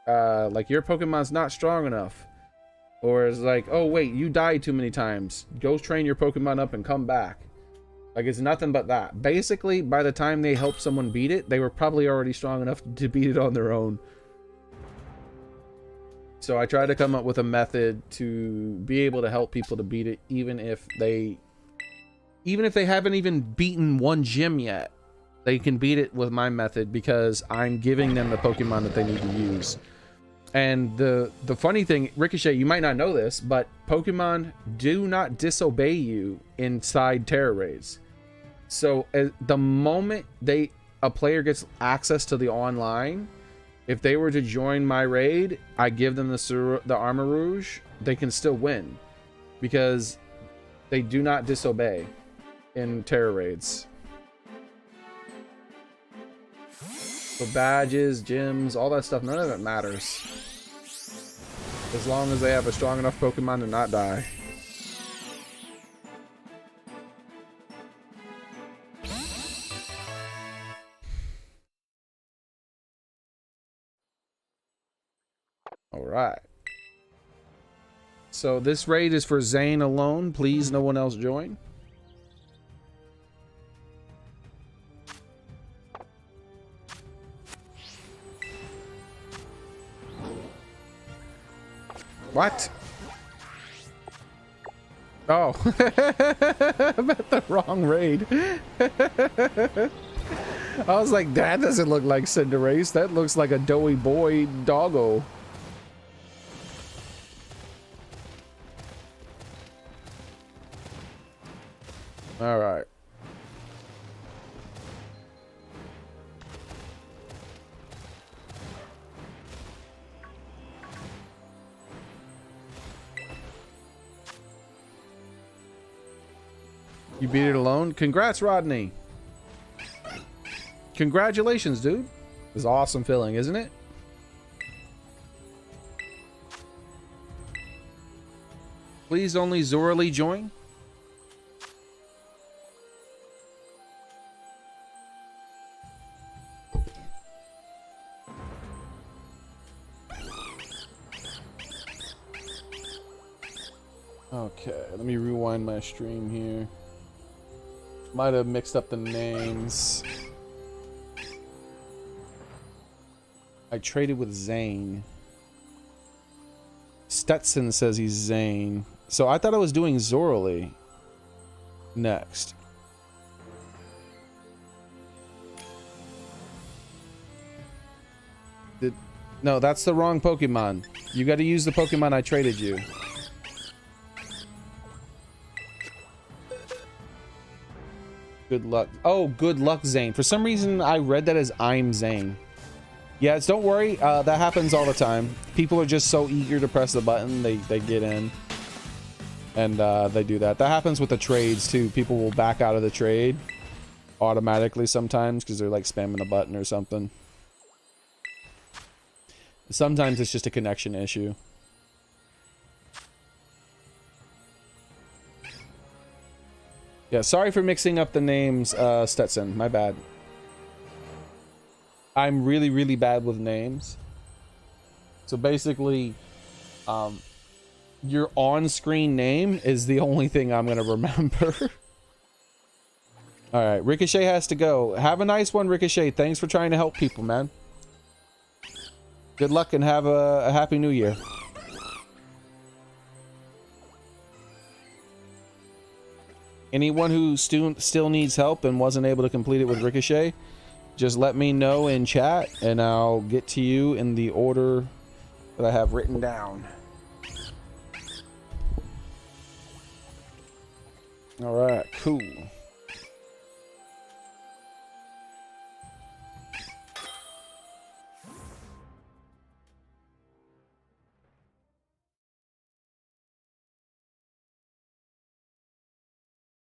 Like, your Pokemon's not strong enough. Or it's like, oh wait, you died too many times. Go train your Pokemon up and come back. Like, it's nothing but that. Basically, by the time they helped someone beat it, they were probably already strong enough to beat it on their own. So I try to come up with a method to be able to help people to beat it, even if they haven't even beaten one gym yet. They can beat it with my method because I'm giving them the Pokemon that they need to use. And the funny thing, Ricochet, you might not know this, but Pokemon do not disobey you inside Tera Raids. So the moment a player gets access to the online, if they were to join my raid, I give them the Armor Rouge, they can still win because they do not disobey in Tera Raids. So badges, gyms, all that stuff, none of it matters. As long as they have a strong enough Pokemon to not die. Alright. So this raid is for Zane alone. Please, no one else join. What? Oh. I'm at the wrong raid. I was like, that doesn't look like Cinderace. That looks like a doughy boy doggo. All right. You beat it alone? Congrats, Rodney. Congratulations, dude. It's an awesome feeling, isn't it? Please only Zorley join. Okay, let me rewind my stream here. Might have mixed up the names. I traded with Zane. Stetson says he's Zane. So I thought I was doing Zorley next. No, that's the wrong Pokemon. You got to use the Pokemon I traded you. Good luck. Oh, good luck, Zane. For some reason, I read that as I'm Zane. Yes, don't worry. That happens all the time. People are just so eager to press the button, they get in. And they do that. That happens with the trades, too. People will back out of the trade automatically sometimes because they're, like, spamming a button or something. Sometimes it's just a connection issue. Yeah, sorry for mixing up the names, Stetson. My bad. I'm really, really bad with names. So basically, Your on-screen name is the only thing I'm gonna remember. All right, Ricochet has to go. Have a nice one, Ricochet. Thanks for trying to help people, man. Good luck and have a happy new year. Anyone who still needs help and wasn't able to complete it with Ricochet, just let me know in chat and I'll get to you in the order that I have written down. All right, cool.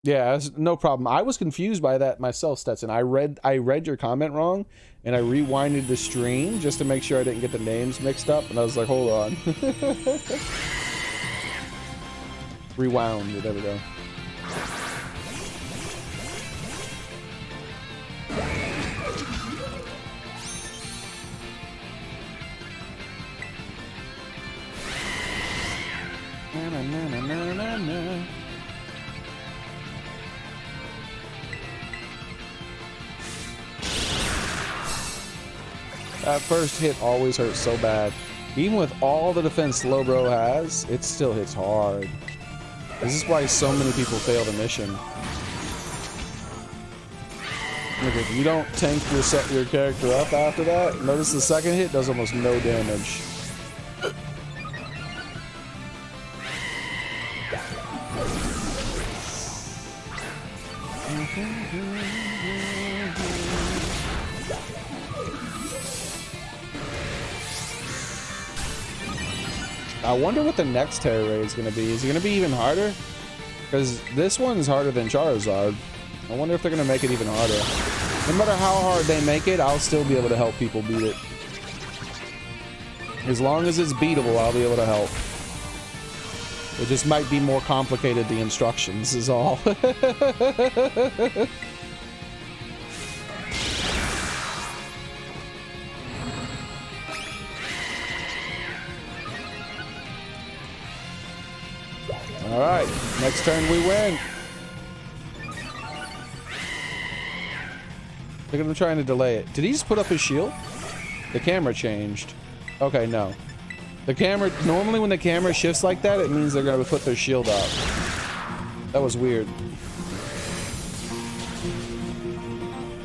Yeah, no problem. I was confused by that myself, Stetson. I read your comment wrong, and I rewinded the stream just to make sure I didn't get the names mixed up, and I was like, hold on. Rewound. There we go. Na, na, na, na, na, na. That first hit always hurts so bad. Even with all the defense Slowbro has, it still hits hard. This is why so many people fail the mission. Look, if you don't tank your character up after that, notice the second hit does almost no damage. I wonder what the next Tera Raid is going to be. Is it going to be even harder? Because this one's harder than Charizard. I wonder if they're going to make it even harder. No matter how hard they make it, I'll still be able to help people beat it. As long as it's beatable, I'll be able to help. It just might be more complicated, the instructions is all. Alright, next turn we win. Look at him trying to delay it. Did he just put up his shield? The camera changed. Okay, no. The camera, normally when the camera shifts like that, it means they're gonna put their shield up. That was weird.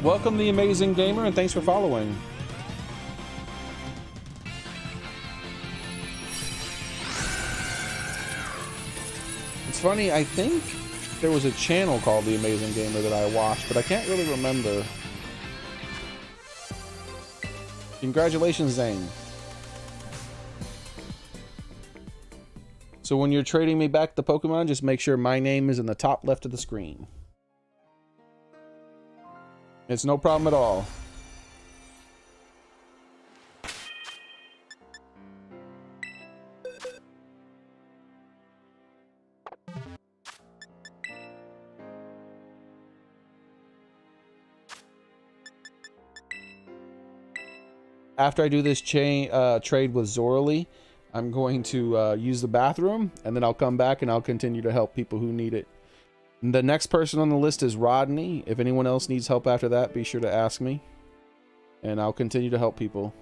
Welcome, the Amazing Gamer, and thanks for following. It's funny, I think there was a channel called The Amazing Gamer that I watched, but I can't really remember. Congratulations, Zane. So when you're trading me back the Pokemon, just make sure my name is in the top left of the screen. It's no problem at all. After I do this trade with Zorley, I'm going to use the bathroom, and then I'll come back and I'll continue to help people who need it. The next person on the list is Rodney. If anyone else needs help after that, be sure to ask me, and I'll continue to help people.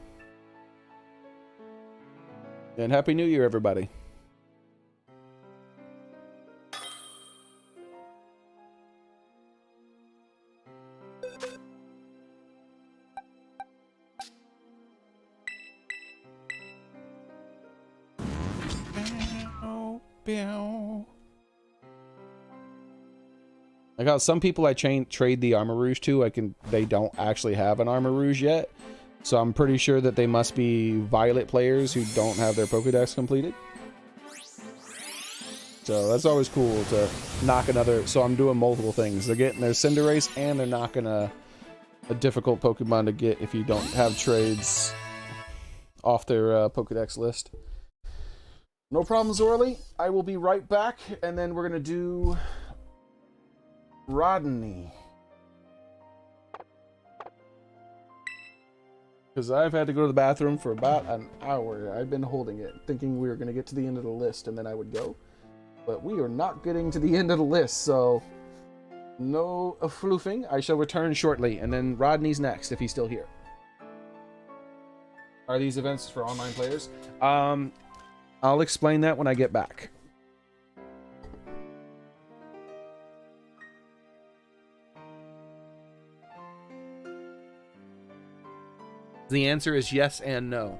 And Happy New Year, everybody. I got some people I trade the Armor Rouge to. They don't actually have an Armor Rouge yet, so I'm pretty sure that they must be Violet players who don't have their Pokédex completed. So that's always cool to knock another. So I'm doing multiple things. They're getting their Cinderace and they're knocking a difficult Pokemon to get if you don't have trades off their Pokédex list. No problem, Zorley. I will be right back, and then we're gonna do Rodney. Because I've had to go to the bathroom for about an hour. I've been holding it, thinking we were going to get to the end of the list and then I would go. But we are not getting to the end of the list, so no floofing. I shall return shortly, and then Rodney's next if he's still here. Are these events for online players? I'll explain that when I get back. The answer is yes and no.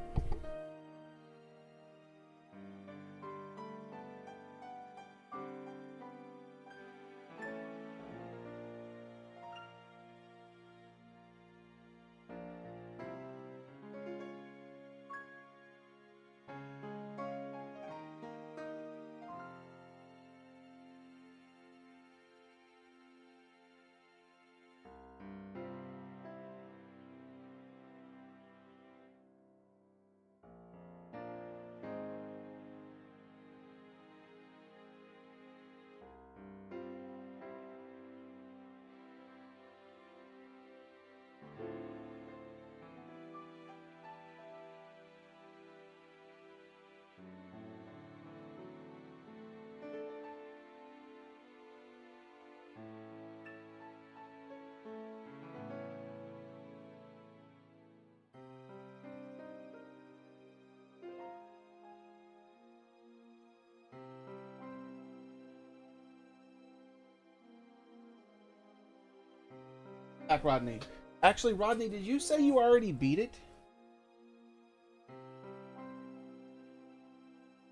Back, Rodney. Actually, Rodney, did you say you already beat it?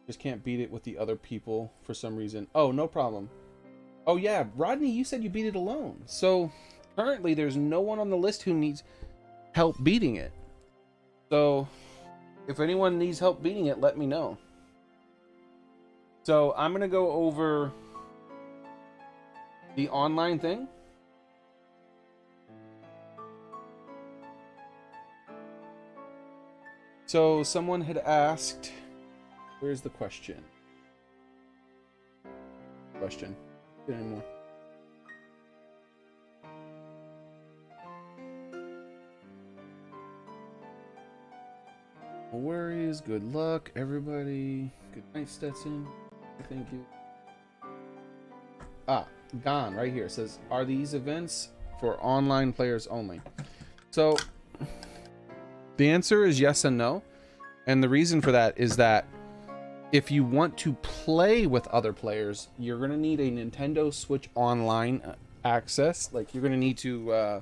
Just can't beat it with the other people for some reason. Oh, no problem. Oh yeah, Rodney, you said you beat it alone. So currently there's no one on the list who needs help beating it. So if anyone needs help beating it, let me know. So I'm gonna go over the online thing. So someone had asked, where's the question? Get any more. No worries. Good luck, everybody. Good night, Stetson. Thank you. Ah, gone right here. It says, are these events for online players only? So the answer is yes and no. And the reason for that is that if you want to play with other players, you're going to need a Nintendo Switch Online access. Like you're going to need to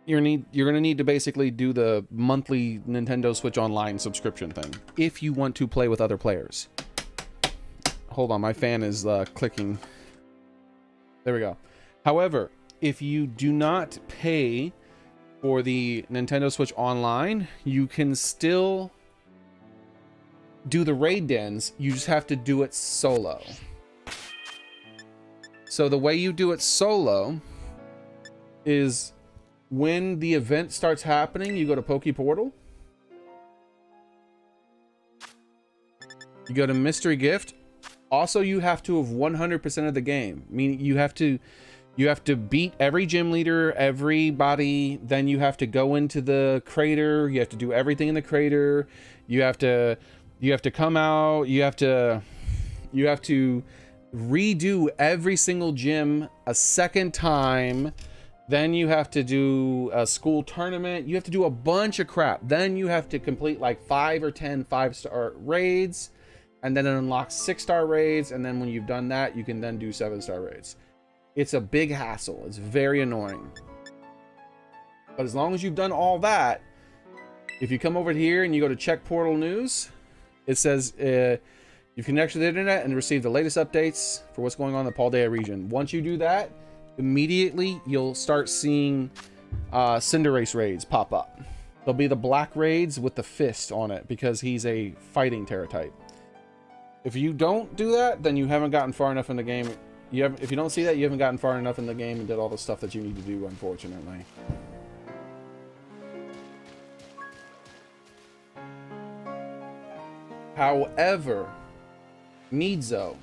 you're going to need to basically do the monthly Nintendo Switch Online subscription thing if you want to play with other players. Hold on, my fan is clicking. There we go. However, if you do not pay for the Nintendo Switch Online, you can still do the raid dens. You just have to do it solo. So the way you do it solo is when the event starts happening, you go to Poke Portal. You go to Mystery Gift. Also, you have to have 100% of the game. Meaning you have to beat every gym leader, everybody. Then you have to go into the crater. You have to do everything in the crater. You have to come out. You have to redo every single gym a second time. Then you have to do a school tournament. You have to do a bunch of crap. Then you have to complete like 5 or 10 5-star raids, and then it unlocks 6-star raids. And then when you've done that, you can then do 7-star raids. It's a big hassle. It's very annoying. But as long as you've done all that, if you come over here and you go to check portal news, it says you've connected to the internet and received the latest updates for what's going on in the Paldea region. Once you do that, immediately you'll start seeing Cinderace raids pop up. There'll be the black raids with the fist on it because he's a fighting Tera type. If you don't do that, then you haven't gotten far enough in the game. If you don't see that, you haven't gotten far enough in the game and did all the stuff that you need to do, unfortunately. However, Nidzo,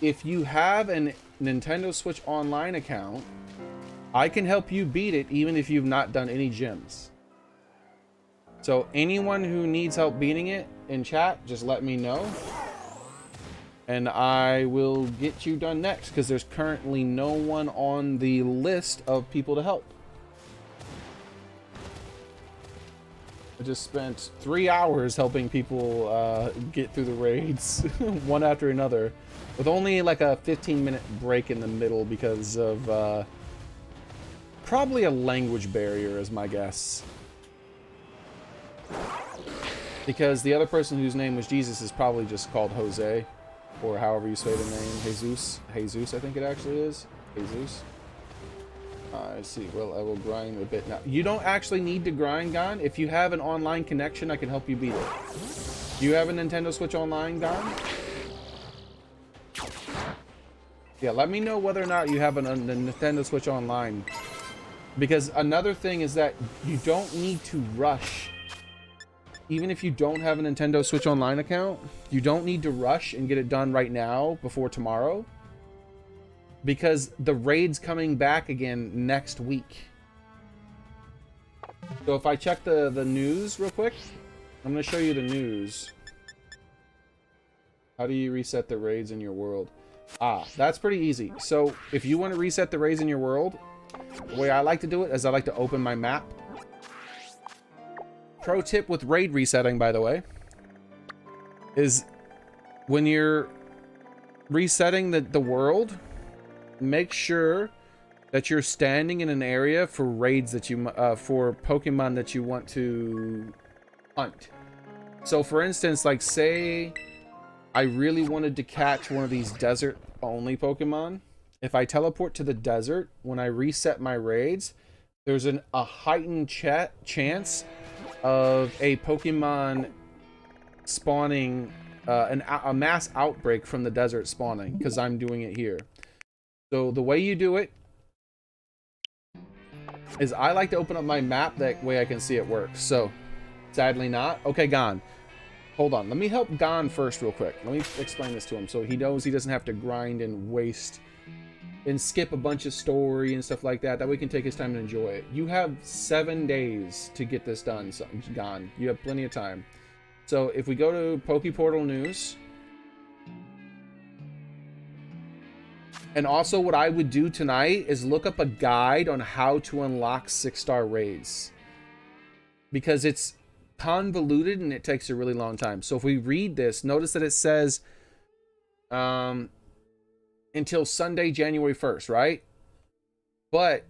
if you have a Nintendo Switch Online account, I can help you beat it even if you've not done any gyms. So anyone who needs help beating it in chat, just let me know. And I will get you done next, because there's currently no one on the list of people to help. I just spent 3 hours helping people get through the raids, one after another, with only like a 15-minute break in the middle because of probably a language barrier, is my guess. Because the other person whose name was Jesus is probably just called Jose, or however you say the name, Jesus. Jesus, I think it actually is. Jesus. I see. Well, I will grind a bit now. You don't actually need to grind, Gon. If you have an online connection, I can help you beat it. Do you have a Nintendo Switch Online, Gon? Yeah, let me know whether or not you have a Nintendo Switch Online. Because another thing is that you don't need to rush. Even if you don't have a Nintendo Switch Online account, you don't need to rush and get it done right now before tomorrow. Because the raid's coming back again next week. So if I check the news real quick, I'm going to show you the news. How do you reset the raids in your world? Ah, that's pretty easy. So if you want to reset the raids in your world, the way I like to do it is I like to open my map. Pro tip with raid resetting, by the way, is when you're resetting the world, make sure that you're standing in an area for raids that you for Pokemon that you want to hunt. So for instance, like say I really wanted to catch one of these desert only Pokemon. If I teleport to the desert, when I reset my raids, there's a heightened chance of a Pokemon spawning, a mass outbreak from the desert spawning, because I'm doing it here. So the way you do it is I like to open up my map, that way I can see it work. So sadly not. Okay, Gon. Hold on. Let me help Gon first real quick. Let me explain this to him so he knows he doesn't have to grind and waste and skip a bunch of story and stuff like that. That way he can take his time and enjoy it. You have 7 days to get this done, so, Gon. You have plenty of time. So if we go to Pokeportal News, and also what I would do tonight is look up a guide on how to unlock 6-star raids, because it's convoluted and it takes a really long time. So if we read this, notice that it says until Sunday, January 1st, right? But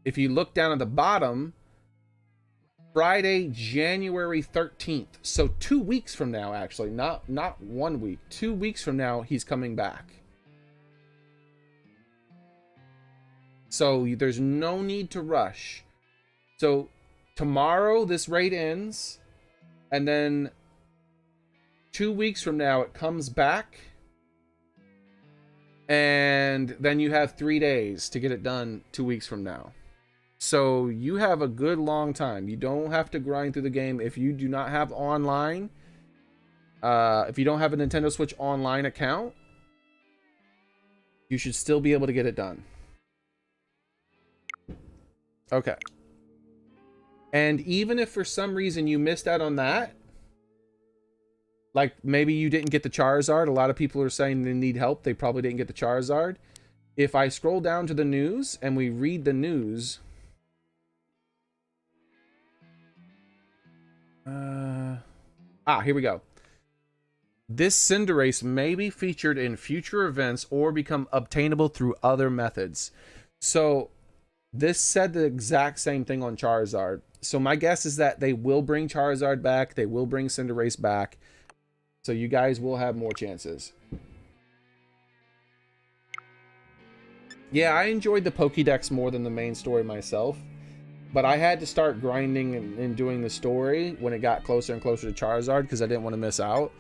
if you look down at the bottom, Friday, January 13th. So 2 weeks from now, actually, not 1 week, 2 weeks from now, he's coming back. So there's no need to rush. So tomorrow this raid ends, and then 2 weeks from now it comes back, and then you have 3 days to get it done 2 weeks from now. So you have a good long time. You don't have to grind through the game. If you do not have online, if you don't have a Nintendo Switch Online account, you should still be able to get it done. Okay. And even if for some reason you missed out on that, like maybe you didn't get the Charizard, a lot of people are saying they need help, they probably didn't get the Charizard. If I scroll down to the news and we read the news, here we go. This Cinderace may be featured in future events or become obtainable through other methods. So this said the exact same thing on Charizard. So my guess is that they will bring Charizard back. They will bring Cinderace back. So you guys will have more chances. Yeah, I enjoyed the Pokédex more than the main story myself. But I had to start grinding and doing the story when it got closer and closer to Charizard because I didn't want to miss out.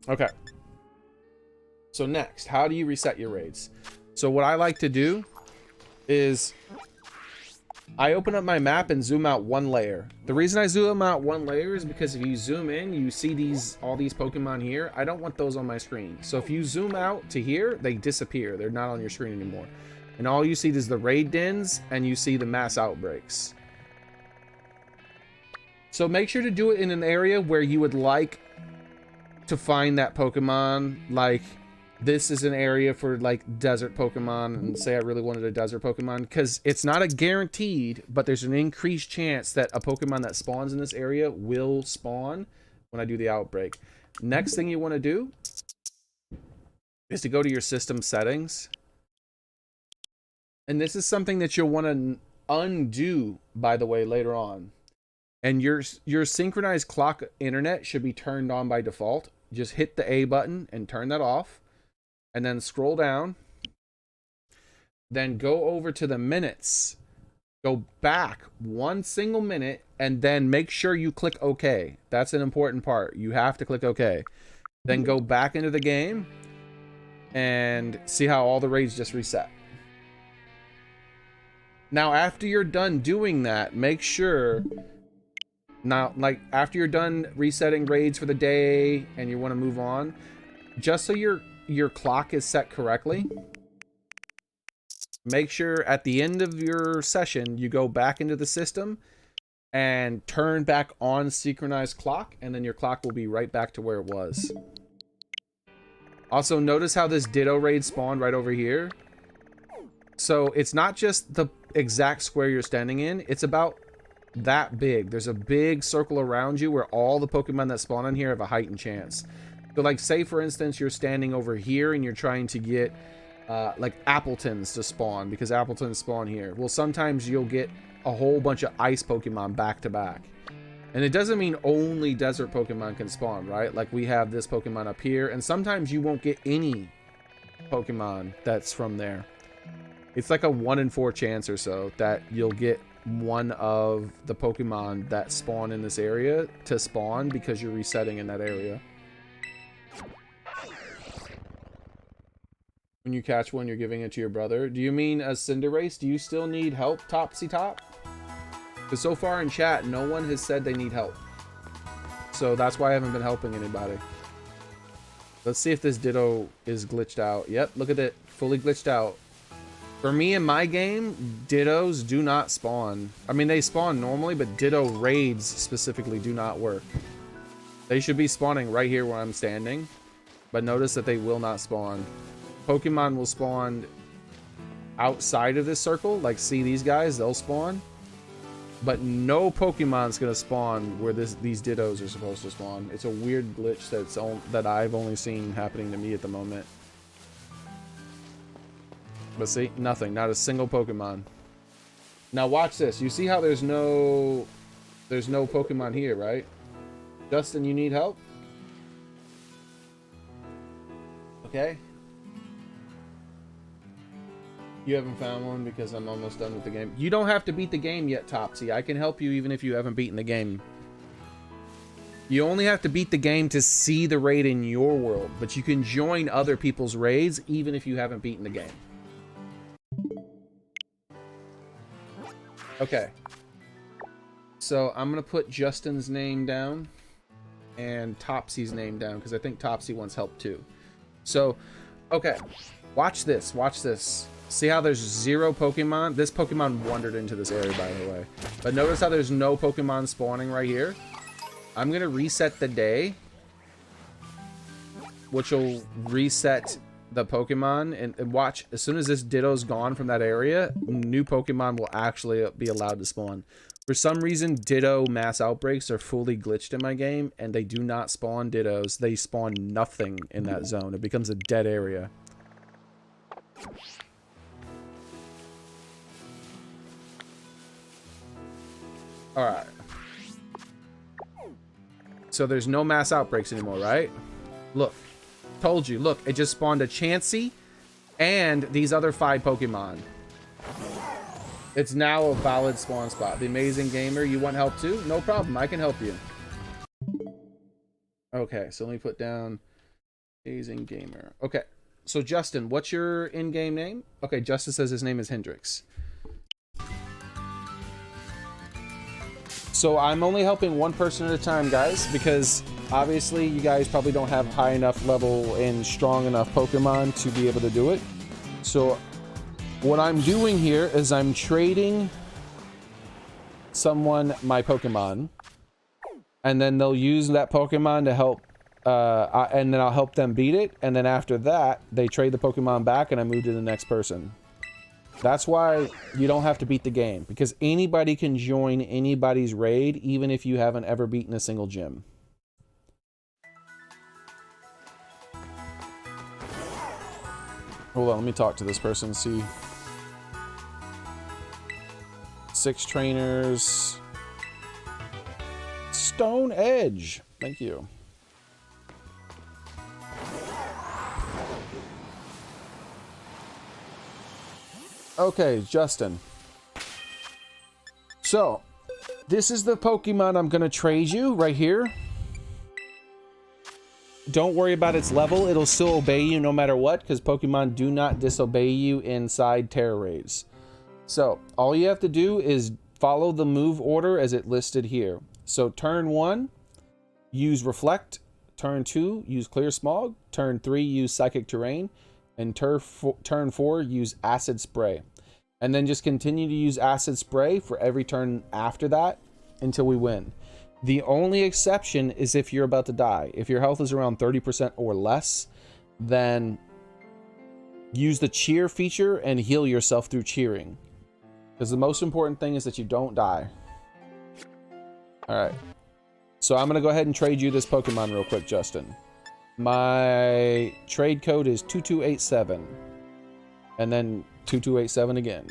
Okay. So next, how do you reset your raids? So what I like to do is I open up my map and zoom out one layer. The reason I zoom out one layer is because if you zoom in, you see all these Pokemon here. I don't want those on my screen. So if you zoom out to here, they disappear. They're not on your screen anymore. And all you see is the raid dens and you see the mass outbreaks. So make sure to do it in an area where you would like to find that Pokemon. Like, this is an area for like desert Pokemon, and say I really wanted a desert Pokemon, because it's not a guaranteed, but there's an increased chance that a Pokemon that spawns in this area will spawn when I do the outbreak. Next thing you want to do is to go to your system settings. And this is something that you'll want to undo, by the way, later on. And your synchronized clock internet should be turned on by default. Just hit the A button and turn that off. And then scroll down. Then go over to the minutes. Go back 1 single minute and then make sure you click OK. That's an important part. You have to click OK. Then go back into the game and see how all the raids just reset. Now, after you're done doing that, make sure... Now, like, after you're done resetting raids for the day and you want to move on, just so your clock is set correctly, make sure at the end of your session, you go back into the system and turn back on synchronized clock, and then your clock will be right back to where it was. Also, notice how this Ditto raid spawned right over here. So, it's not just the exact square you're standing in, it's about that big. There's a big circle around you where all the Pokemon that spawn in here have a heightened chance. So, like, say for instance you're standing over here and you're trying to get like Appletons to spawn, because Appletons spawn here. Well, sometimes you'll get a whole bunch of ice Pokemon back to back, and it doesn't mean only desert Pokemon can spawn, right? Like, we have this Pokemon up here, and sometimes you won't get any Pokemon that's from there. It's like a 1 in 4 chance or so that you'll get one of the Pokemon that spawn in this area to spawn because you're resetting in that area. When you catch one, you're giving it to your brother. Do you mean a Cinderace? Do you still need help, Topsy Top? Because so far in chat, no one has said they need help. So that's why I haven't been helping anybody. Let's see if this Ditto is glitched out. Yep, look at it. Fully glitched out. For me in my game, Dittos do not spawn. I mean, they spawn normally, but Ditto raids specifically do not work. They should be spawning right here where I'm standing. But notice that they will not spawn. Pokemon will spawn outside of this circle. Like, see these guys? They'll spawn. But no Pokemon's going to spawn where these Dittos are supposed to spawn. It's a weird glitch that I've only seen happening to me at the moment. But see, nothing. Not a single Pokemon. Now watch this. You see how there's no Pokemon here, right? Justin, you need help? Okay. You haven't found one because I'm almost done with the game. You don't have to beat the game yet, Topsy. I can help you even if you haven't beaten the game. You only have to beat the game to see the raid in your world, but you can join other people's raids even if you haven't beaten the game. Okay, so I'm gonna put Justin's name down and Topsy's name down because I think Topsy wants help too. So, okay, watch this, watch this. See how there's 0 Pokemon? This Pokemon wandered into this area, by the way. But notice how there's no Pokemon spawning right here? I'm gonna reset the day, which will reset the Pokemon, and watch, as soon as this Ditto's gone from that area, new Pokemon will actually be allowed to spawn. For some reason, Ditto mass outbreaks are fully glitched in my game, and they do not spawn Dittos. They spawn nothing in that zone. It becomes a dead area. Alright. So there's no mass outbreaks anymore, right? Look. Told you. Look, it just spawned a Chansey and these other 5 Pokemon. It's now a valid spawn spot. The Amazing Gamer, you want help too? No problem, I can help you. Okay, so let me put down Amazing Gamer. Okay, so Justin, what's your in-game name? Okay, Justin says his name is Hendrix. So I'm only helping one person at a time, guys, because obviously you guys probably don't have high enough level and strong enough Pokemon to be able to do it. So what I'm doing here is I'm trading someone my Pokemon, and then they'll use that Pokemon to help, and then I'll help them beat it, and then after that, they trade the Pokemon back and I move to the next person. That's why you don't have to beat the game, because anybody can join anybody's raid, even if you haven't ever beaten a single gym. Hold on, let me talk to this person, see. 6 trainers. Stone Edge. Thank you. Okay, Justin. So, this is the Pokemon I'm going to trade you right here. Don't worry about its level. It'll still obey you no matter what, because Pokemon do not disobey you inside Tera Raids. So, all you have to do is follow the move order as it listed here. So, turn 1, use Reflect. Turn 2, use Clear Smog. Turn 3, use Psychic Terrain. And turn 4, use Acid Spray. And then just continue to use Acid Spray for every turn after that until we win. The only exception is if you're about to die. If your health is around 30% or less, then use the cheer feature and heal yourself through cheering. Because the most important thing is that you don't die. Alright. So I'm going to go ahead and trade you this Pokemon real quick, Justin. My trade code is 2287. And then 2287 again.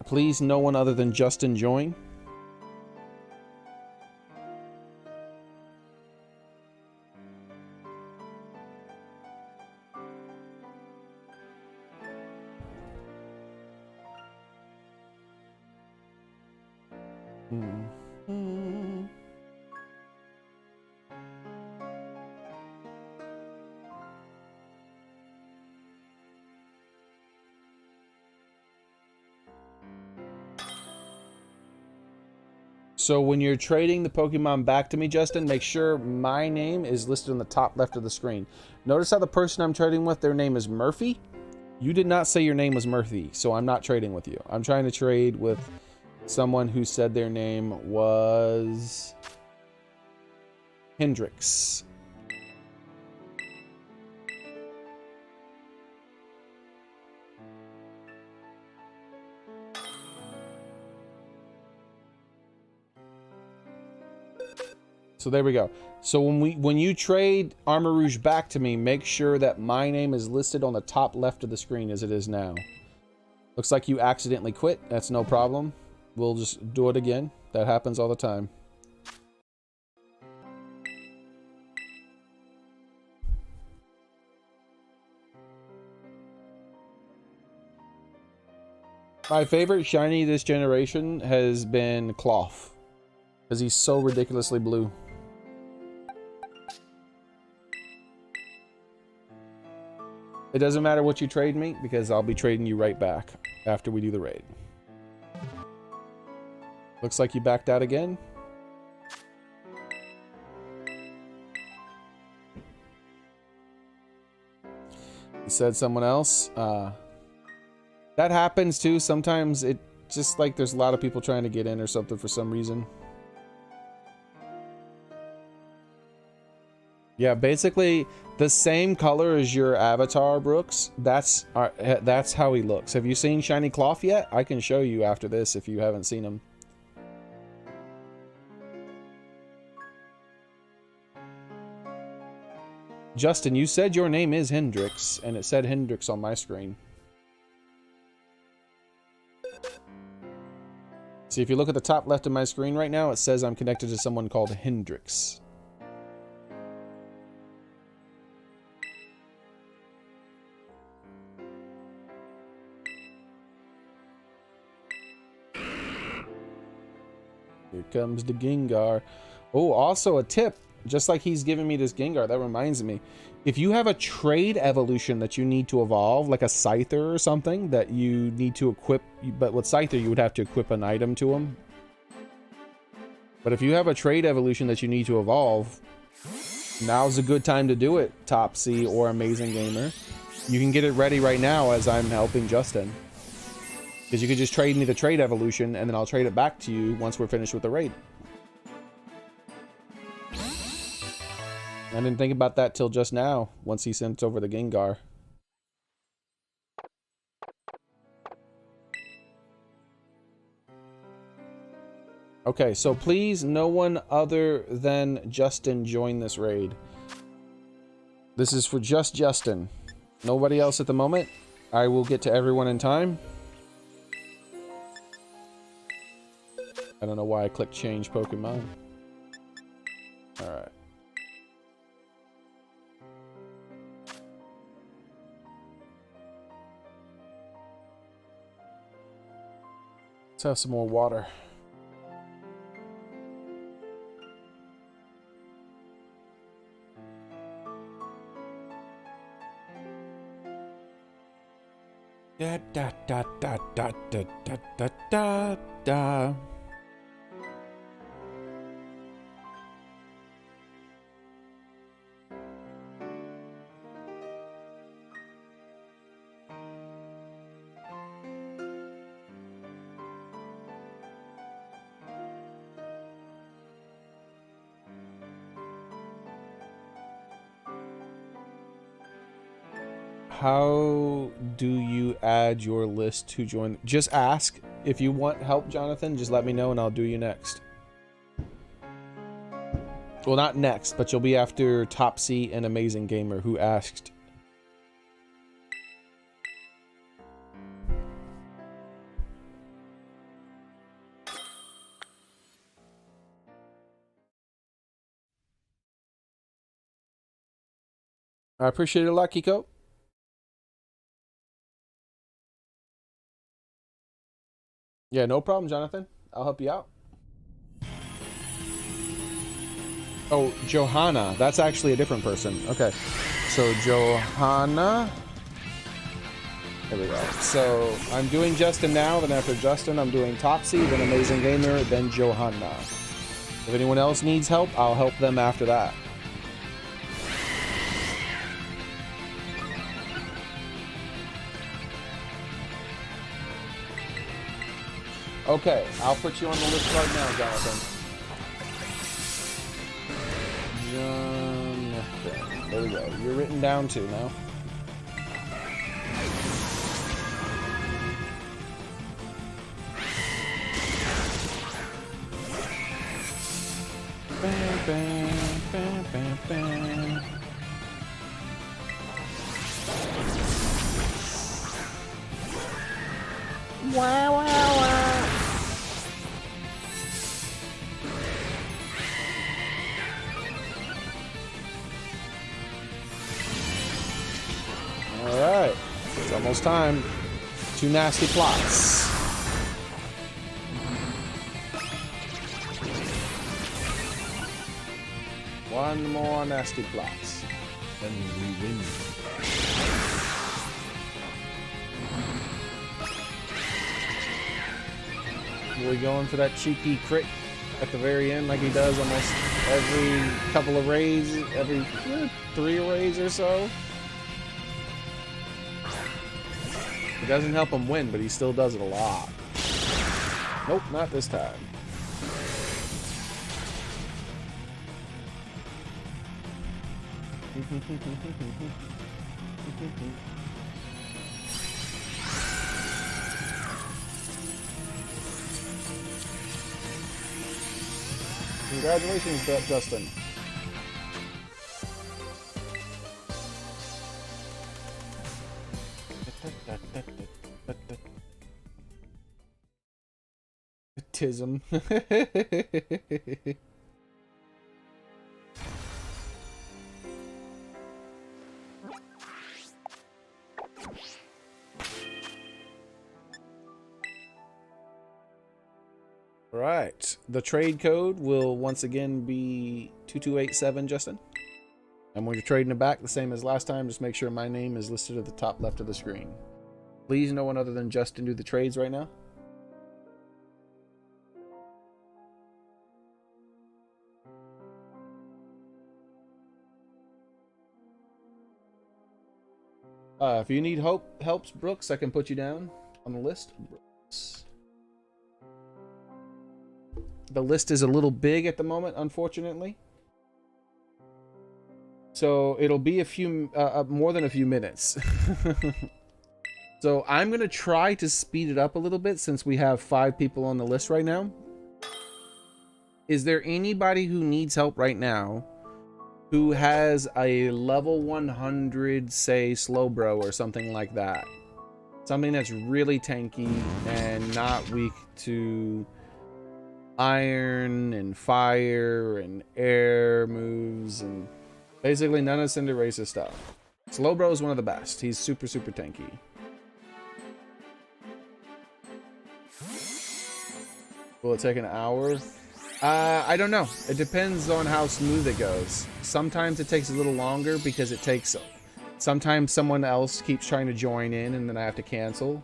Please, no one other than Justin join. So when you're trading the Pokemon back to me, Justin, make sure my name is listed on the top left of the screen. Notice how the person I'm trading with, their name is Murphy. You did not say your name was Murphy, so I'm not trading with you. I'm trying to trade with someone who said their name was Hendrix. So there we go. So when you trade Armor Rouge back to me, make sure that my name is listed on the top left of the screen as it is now. Looks like you accidentally quit. That's no problem. We'll just do it again. That happens all the time. My favorite shiny this generation has been Cloth, because he's so ridiculously blue. It doesn't matter what you trade me, because I'll be trading you right back after we do the raid. Looks like you backed out again. You said someone else. That happens too. Sometimes it just like there's a lot of people trying to get in or something for some reason. Yeah, basically the same color as your avatar, Brooks. That's how he looks. Have you seen Shiny Cloth yet? I can show you after this if you haven't seen him. Justin, you said your name is Hendrix, and it said Hendrix on my screen. See, if you look at the top left of my screen right now, it says I'm connected to someone called Hendrix. Here comes the Gengar. Oh, also a tip. just like he's giving me this Gengar, that reminds me. If you have a trade evolution that you need to evolve, like a Scyther or something that you need to equip, but with Scyther you would have to equip an item to him. But if you have a trade evolution that you need to evolve, now's a good time to do it, Topsy or Amazing Gamer. You can get it ready right now as I'm helping Justin. Because you could just trade me the trade evolution, and then I'll trade it back to you once we're finished with the raid. I didn't think about that till just now, once he sent over the Gengar. Okay, so please, no one other than Justin join this raid. This is for just Justin. Nobody else at the moment. I will get to everyone in time. I don't know why I clicked change Pokemon. Alright. Let's have some more water. Da da da da da da da da da da. How do you add your list to join? Just ask. If you want help, Jonathan, just let me know and I'll do you next. Well, not next, but you'll be after Topsy and Amazing Gamer, who asked. I appreciate it a lot, Kiko. Yeah, no problem, Jonathan. I'll help you out. Oh, Johanna. That's actually a different person. Okay. So, Johanna. There we go. So, I'm doing Justin now. Then after Justin, I'm doing Topsy, then Amazing Gamer, then Johanna. If anyone else needs help, I'll help them after that. Okay, I'll put you on the list right now, Jonathan. Jonathan. There we go. You're written down too now. Bam, bam, bam, bam, bam. Wow, wow, wow. Alright, it's almost time. 2 nasty plots. One more nasty plots. Then we win. We're going for that cheeky crit at the very end like he does almost every couple of raids, every 3 raids or so. It doesn't help him win, but he still does it a lot. Nope, not this time. Congratulations, Justin. Tism. Right. The trade code will once again be 2287, Justin. And when you're trading it back, the same as last time, just make sure my name is listed at the top left of the screen. Please, no one other than Justin do the trades right now. If you need helps, Brooks, I can put you down on the list. Brooks. The list is a little big at the moment, unfortunately. So it'll be a few, more than a few minutes. So I'm going to try to speed it up a little bit since we have 5 people on the list right now. Is there anybody who needs help right now who has a level 100, say, Slowbro or something like that? Something that's really tanky and not weak to iron and fire and air moves and basically none of Cinderace's stuff. Slowbro is one of the best. He's super, super tanky. Will it take an hour? I don't know. It depends on how smooth it goes. Sometimes it takes a little longer because it takes... Sometimes someone else keeps trying to join in and then I have to cancel.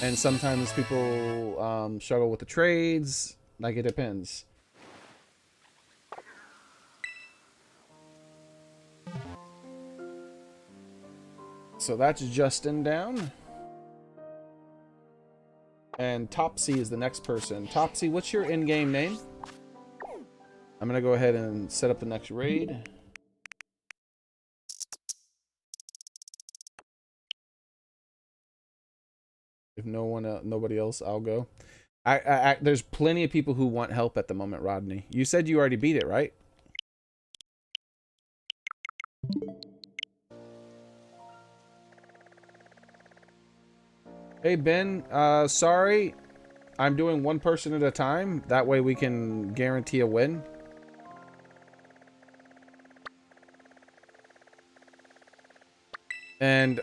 And sometimes people struggle with the trades. Like, it depends. So that's Justin down. And Topsy is the next person. Topsy, what's your in-game name? I'm gonna go ahead and set up the next raid. If nobody else, I'll go. There's plenty of people who want help at the moment, Rodney. You said you already beat it, right? Hey, Ben, sorry. I'm doing one person at a time. That way we can guarantee a win. And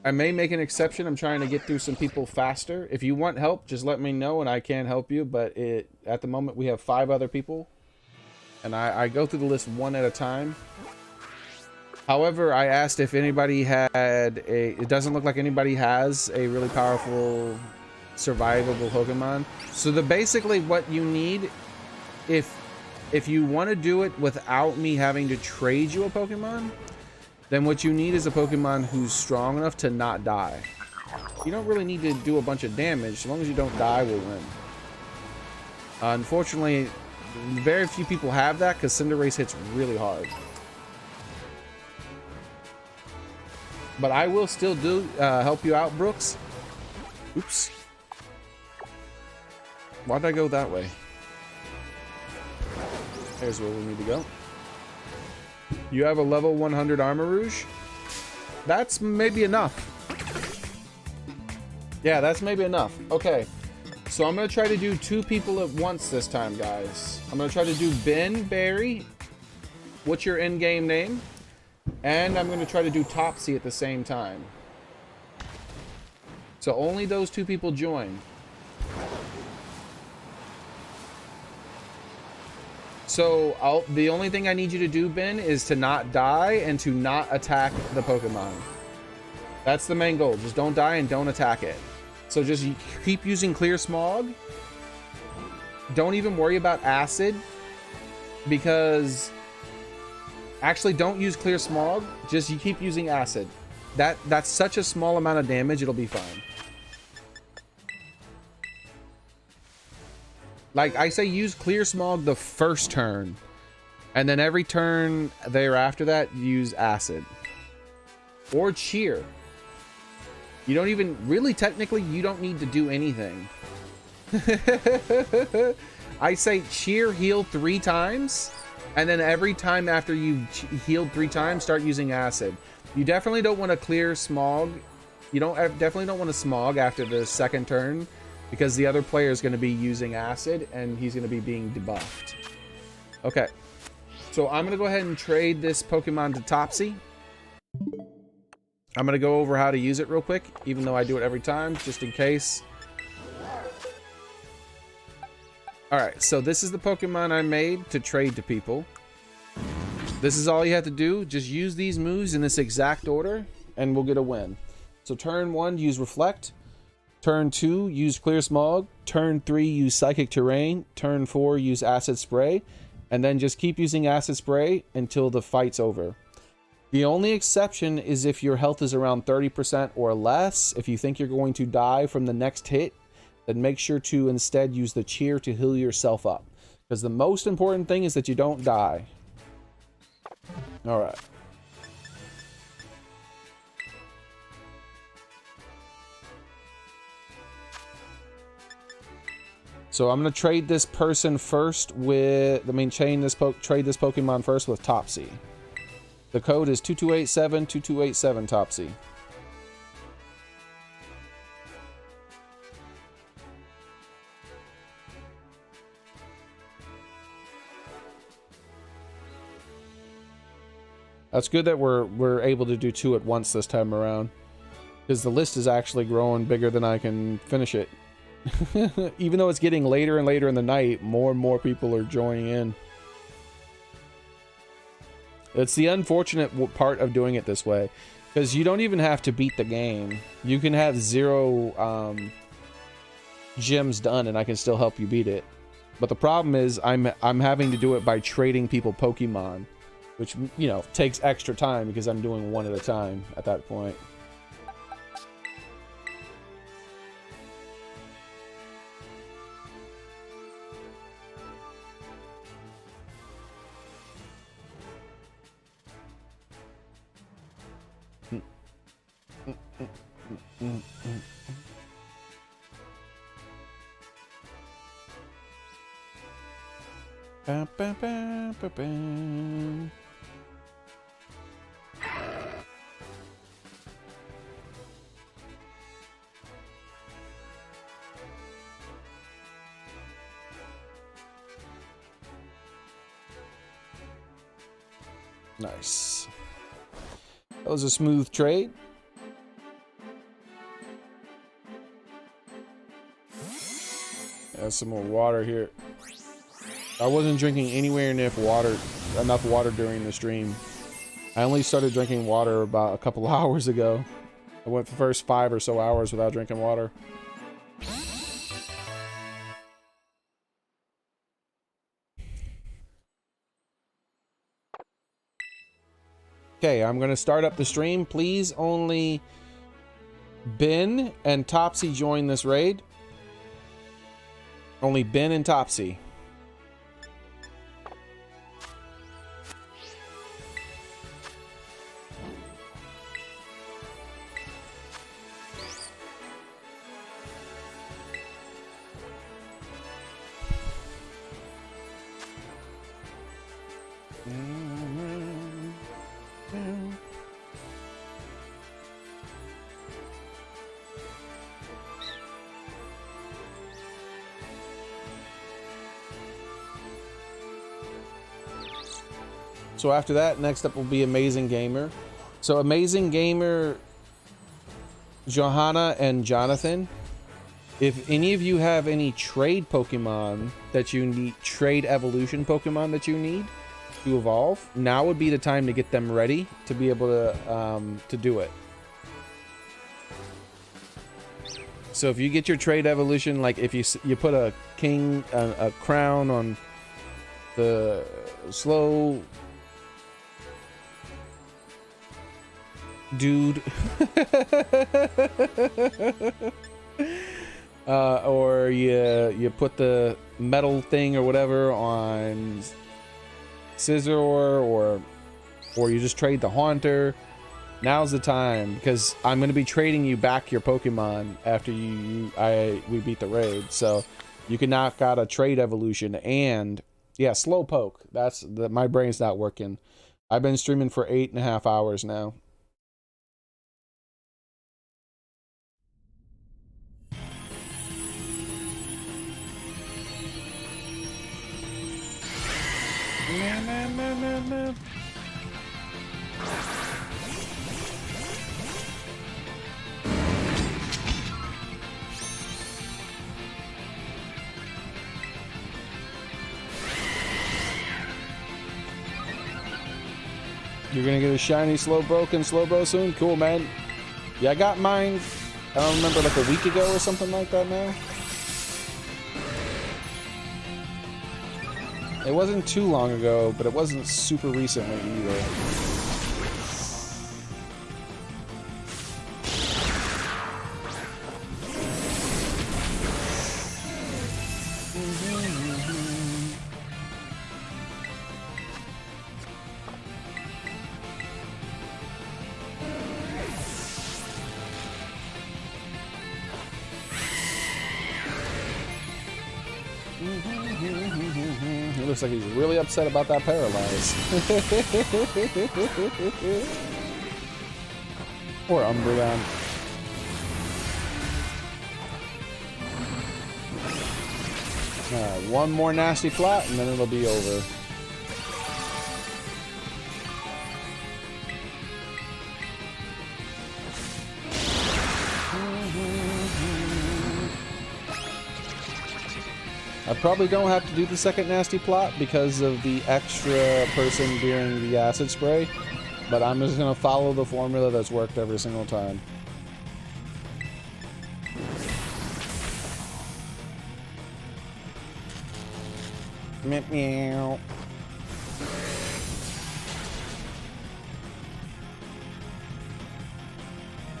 I may make an exception. I'm trying to get through some people faster. If you want help, just let me know and I can help you. But at the moment, we have 5 other people. And I go through the list one at a time. However, I asked if anybody had it doesn't look like anybody has a really powerful survivable Pokemon. So basically what you need, if you want to do it without me having to trade you a Pokemon, then what you need is a Pokemon who's strong enough to not die. You don't really need to do a bunch of damage. As long as you don't die, we'll win. Unfortunately, very few people have that because Cinderace hits really hard. But I will still help you out, Brooks. Oops. Why'd I go that way? There's where we need to go. You have a level 100 Armarouge? That's maybe enough. Yeah, that's maybe enough. Okay. So I'm going to try to do 2 people at once this time, guys. I'm going to try to do Ben Barry. What's your in-game name? And I'm going to try to do Topsy at the same time. So only those 2 people join. So the only thing I need you to do, Ben, is to not die and to not attack the Pokemon. That's the main goal. Just don't die and don't attack it. So just keep using Clear Smog. Don't even worry about Acid. Because... Actually, don't use Clear Smog. Just you keep using Acid. That's such a small amount of damage, it'll be fine. Like, I say use Clear Smog the first turn. And then every turn thereafter that, use Acid. Or Cheer. You don't even... Really, technically, you don't need to do anything. I say Cheer, heal 3 times... And then every time after you've healed 3 times, start using Acid. You definitely don't want to Clear Smog. You definitely don't want to Smog after the second turn, because the other player is going to be using Acid and he's going to be being debuffed. Okay. So I'm going to go ahead and trade this Pokemon to Topsy. I'm going to go over how to use it real quick, even though I do it every time, just in case. Alright, so this is the Pokemon I made to trade to people. This is all you have to do. Just use these moves in this exact order, and we'll get a win. So turn 1, use Reflect. Turn 2, use Clear Smog. Turn 3, use Psychic Terrain. Turn 4, use Acid Spray. And then just keep using Acid Spray until the fight's over. The only exception is if your health is around 30% or less. If you think you're going to die from the next hit, then make sure to instead use the Cheer to heal yourself up. Because the most important thing is that you don't die. Alright. So I'm going to trade this person first with... trade this Pokemon first with Topsy. The code is 2287, 2287 Topsy. That's good that we're able to do 2 at once this time around, because the list is actually growing bigger than I can finish it. Even though it's getting later and later in the night, more and more people are joining in. It's the unfortunate part of doing it this way, because you don't even have to beat the game. You can have 0 gyms done, and I can still help you beat it. But the problem is, I'm having to do it by trading people Pokemon, which, you know, takes extra time because I'm doing 1 at a time at that point. Ba, ba, ba, ba, ba. Nice. That was a smooth trade. Add some more water here. I wasn't drinking anywhere near enough water during the stream. I only started drinking water about a couple hours ago. I went the first 5 or so hours without drinking water. Okay, I'm going to start up the stream. Please only Ben and Topsy join this raid. Only Ben and Topsy. So after that, next up will be Amazing Gamer. So Amazing Gamer, Johanna and Jonathan, if any of you have any trade Pokemon that you need, trade evolution Pokemon that you need to evolve, now would be the time to get them ready to be able to do it. So if you get your trade evolution, like if you put a crown on the slow dude or you put the metal thing or whatever on Scizor, or you just trade the Haunter, now's the time, because I'm going to be trading you back your Pokemon after we beat the raid, so you can knock out a trade evolution. And yeah, Slowpoke, my brain's not working. I've been streaming for 8.5 hours now. You're gonna get a shiny Slowbro soon? Cool, man. Yeah, I got mine, I don't remember, like a week ago or something like that now. It wasn't too long ago, but it wasn't super recently either. It looks like he's really upset about that paralyze. Poor Umbreon. Alright, one more nasty flat and then it'll be over. I probably don't have to do the second nasty plot because of the extra person during the acid spray, but I'm just gonna follow the formula that's worked every single time. Meow.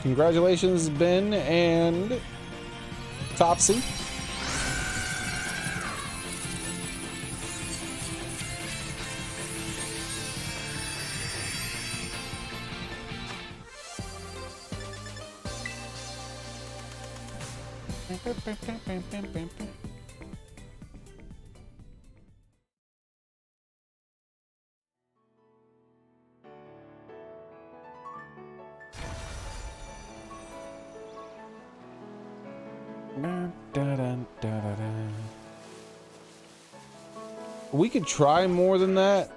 Congratulations, Ben and Topsy. We could try more than that,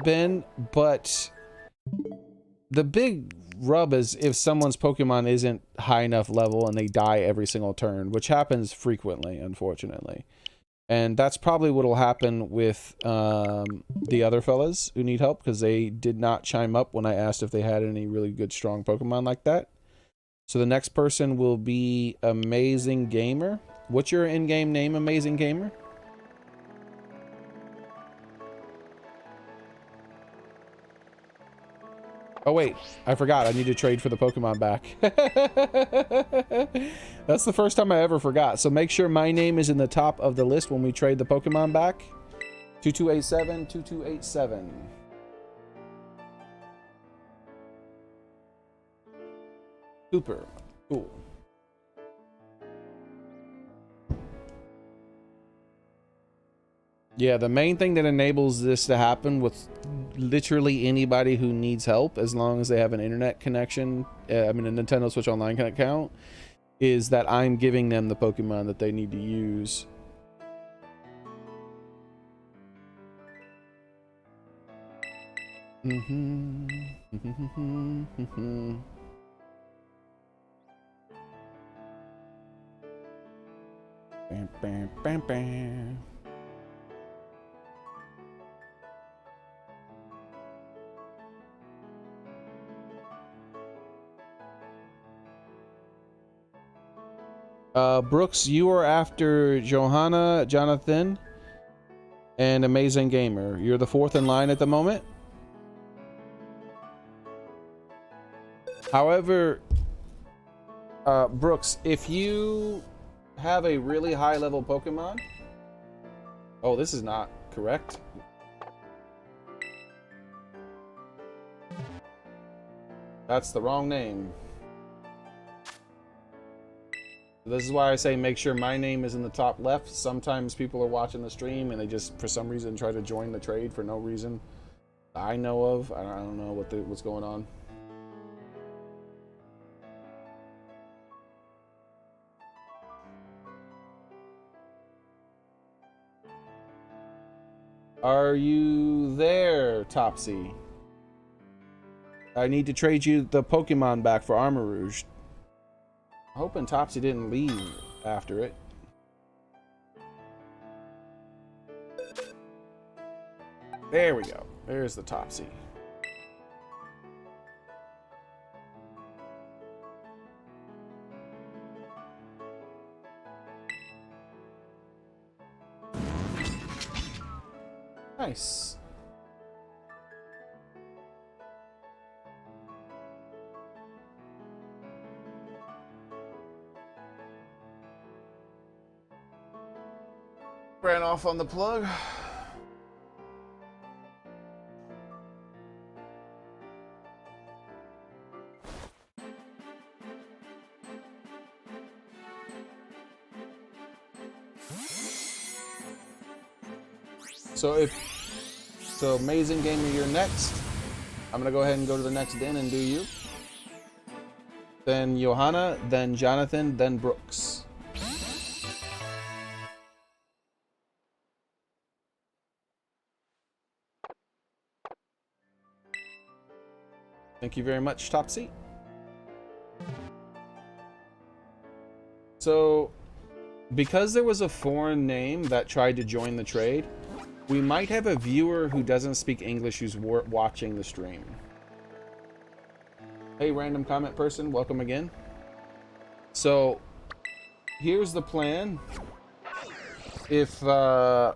Ben, but the big rub is if someone's Pokemon isn't high enough level and they die every single turn, which happens frequently, unfortunately. And that's probably what'll happen with the other fellas who need help, because they did not chime up when I asked if they had any really good, strong Pokemon like that. So the next person will be Amazing Gamer. What's your in-game name, Amazing Gamer? Oh wait, I forgot. I need to trade for the Pokemon back. That's the first time I ever forgot. So make sure my name is in the top of the list when we trade the Pokemon back. 2287, 2287. Super cool. Yeah, the main thing that enables this to happen with literally anybody who needs help, as long as they have an internet connection, I mean a Nintendo Switch Online account, is that I'm giving them the Pokemon that they need to use. Bam, bam, bam, bam. Brooks, you are after Johanna, Jonathan, and Amazing Gamer. You're the fourth in line at the moment. However, Brooks, if you have a really high level Pokemon... Oh, this is not correct. That's the wrong name. This is why I say make sure my name is in the top left. Sometimes people are watching the stream and they just, for some reason, try to join the trade for no reason I know of. I don't know what's going on. Are you there, Topsy? I need to trade you the Pokemon back for Armor Rouge. Hoping Topsy didn't leave after it. There we go. There's the Topsy. Nice. Ran off on the plug. So Amazing Gamer, you're next. I'm gonna go ahead and go to the next den and do you. Then Johanna, then Jonathan, then Brooks. Thank you very much, Topsy. So, because there was a foreign name that tried to join the trade, we might have a viewer who doesn't speak English who's watching the stream. Hey, random comment person, welcome again. So, here's the plan. If, when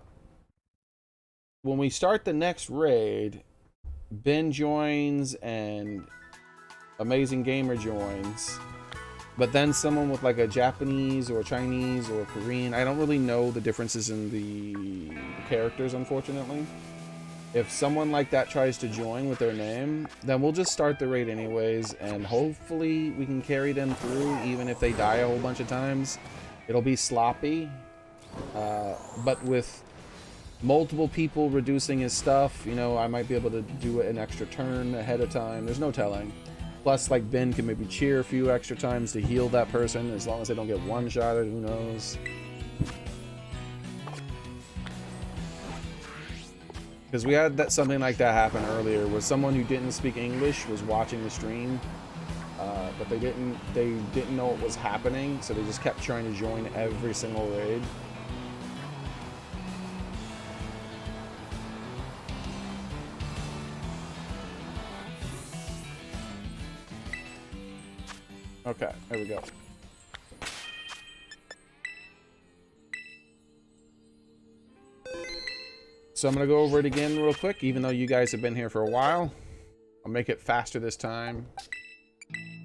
we start the next raid, Ben joins and Amazing Gamer joins, but then someone with like a Japanese or Chinese or Korean, I don't really know the differences in the characters, unfortunately. If someone like that tries to join with their name, then we'll just start the raid anyways, and hopefully we can carry them through even if they die a whole bunch of times. It'll be sloppy, but with multiple people reducing his stuff, you know, I might be able to do an extra turn ahead of time. There's no telling. Plus, like, Ben can maybe cheer a few extra times to heal that person, as long as they don't get one-shotted, who knows. Because we had something like that happen earlier, where someone who didn't speak English was watching the stream, but they didn't know what was happening, so they just kept trying to join every single raid. Okay, there we go. So I'm going to go over it again real quick, even though you guys have been here for a while. I'll make it faster this time,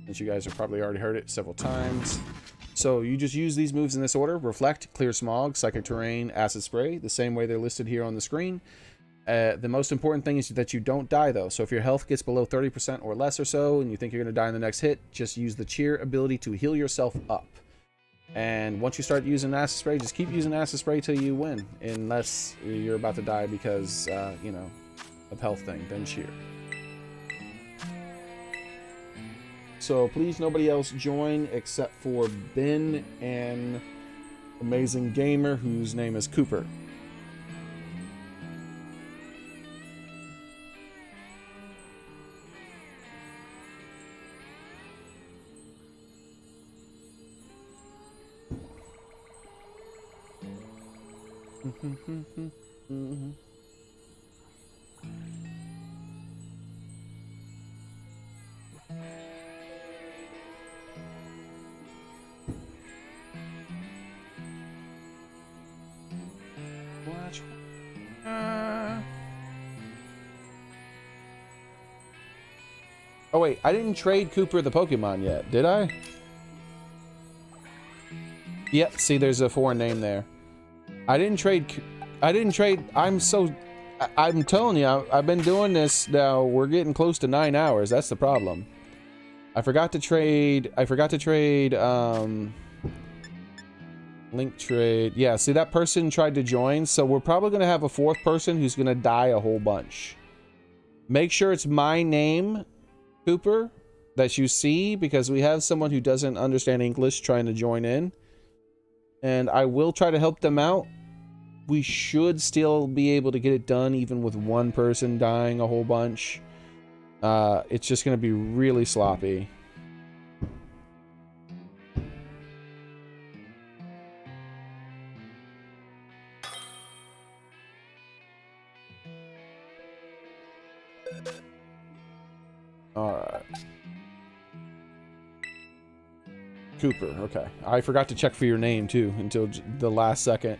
since you guys have probably already heard it several times. So you just use these moves in this order: Reflect, Clear Smog, Psychic Terrain, Acid Spray, the same way they're listed here on the screen. The most important thing is that you don't die, though. So if your health gets below 30% or less or so, and you think you're going to die in the next hit, just use the Cheer ability to heal yourself up. And once you start using Acid Spray, just keep using Acid Spray till you win. Unless you're about to die because, you know, of health thing, then Cheer. So please nobody else join except for Ben and Amazing Gamer, whose name is Cooper. Watch. Oh wait, I didn't trade Cooper the Pokemon yet, did I? Yep, see there's a foreign name there. I didn't trade, I'm telling you, I've been doing this now, we're getting close to 9 hours, that's the problem. I forgot to trade, link trade, yeah, see that person tried to join, so we're probably going to have a fourth person who's going to die a whole bunch. Make sure it's my name, Cooper, that you see, because we have someone who doesn't understand English trying to join in. And I will try to help them out. We should still be able to get it done even with one person dying a whole bunch. It's just going to be really sloppy. Alright. Cooper, okay. I forgot to check for your name too until the last second.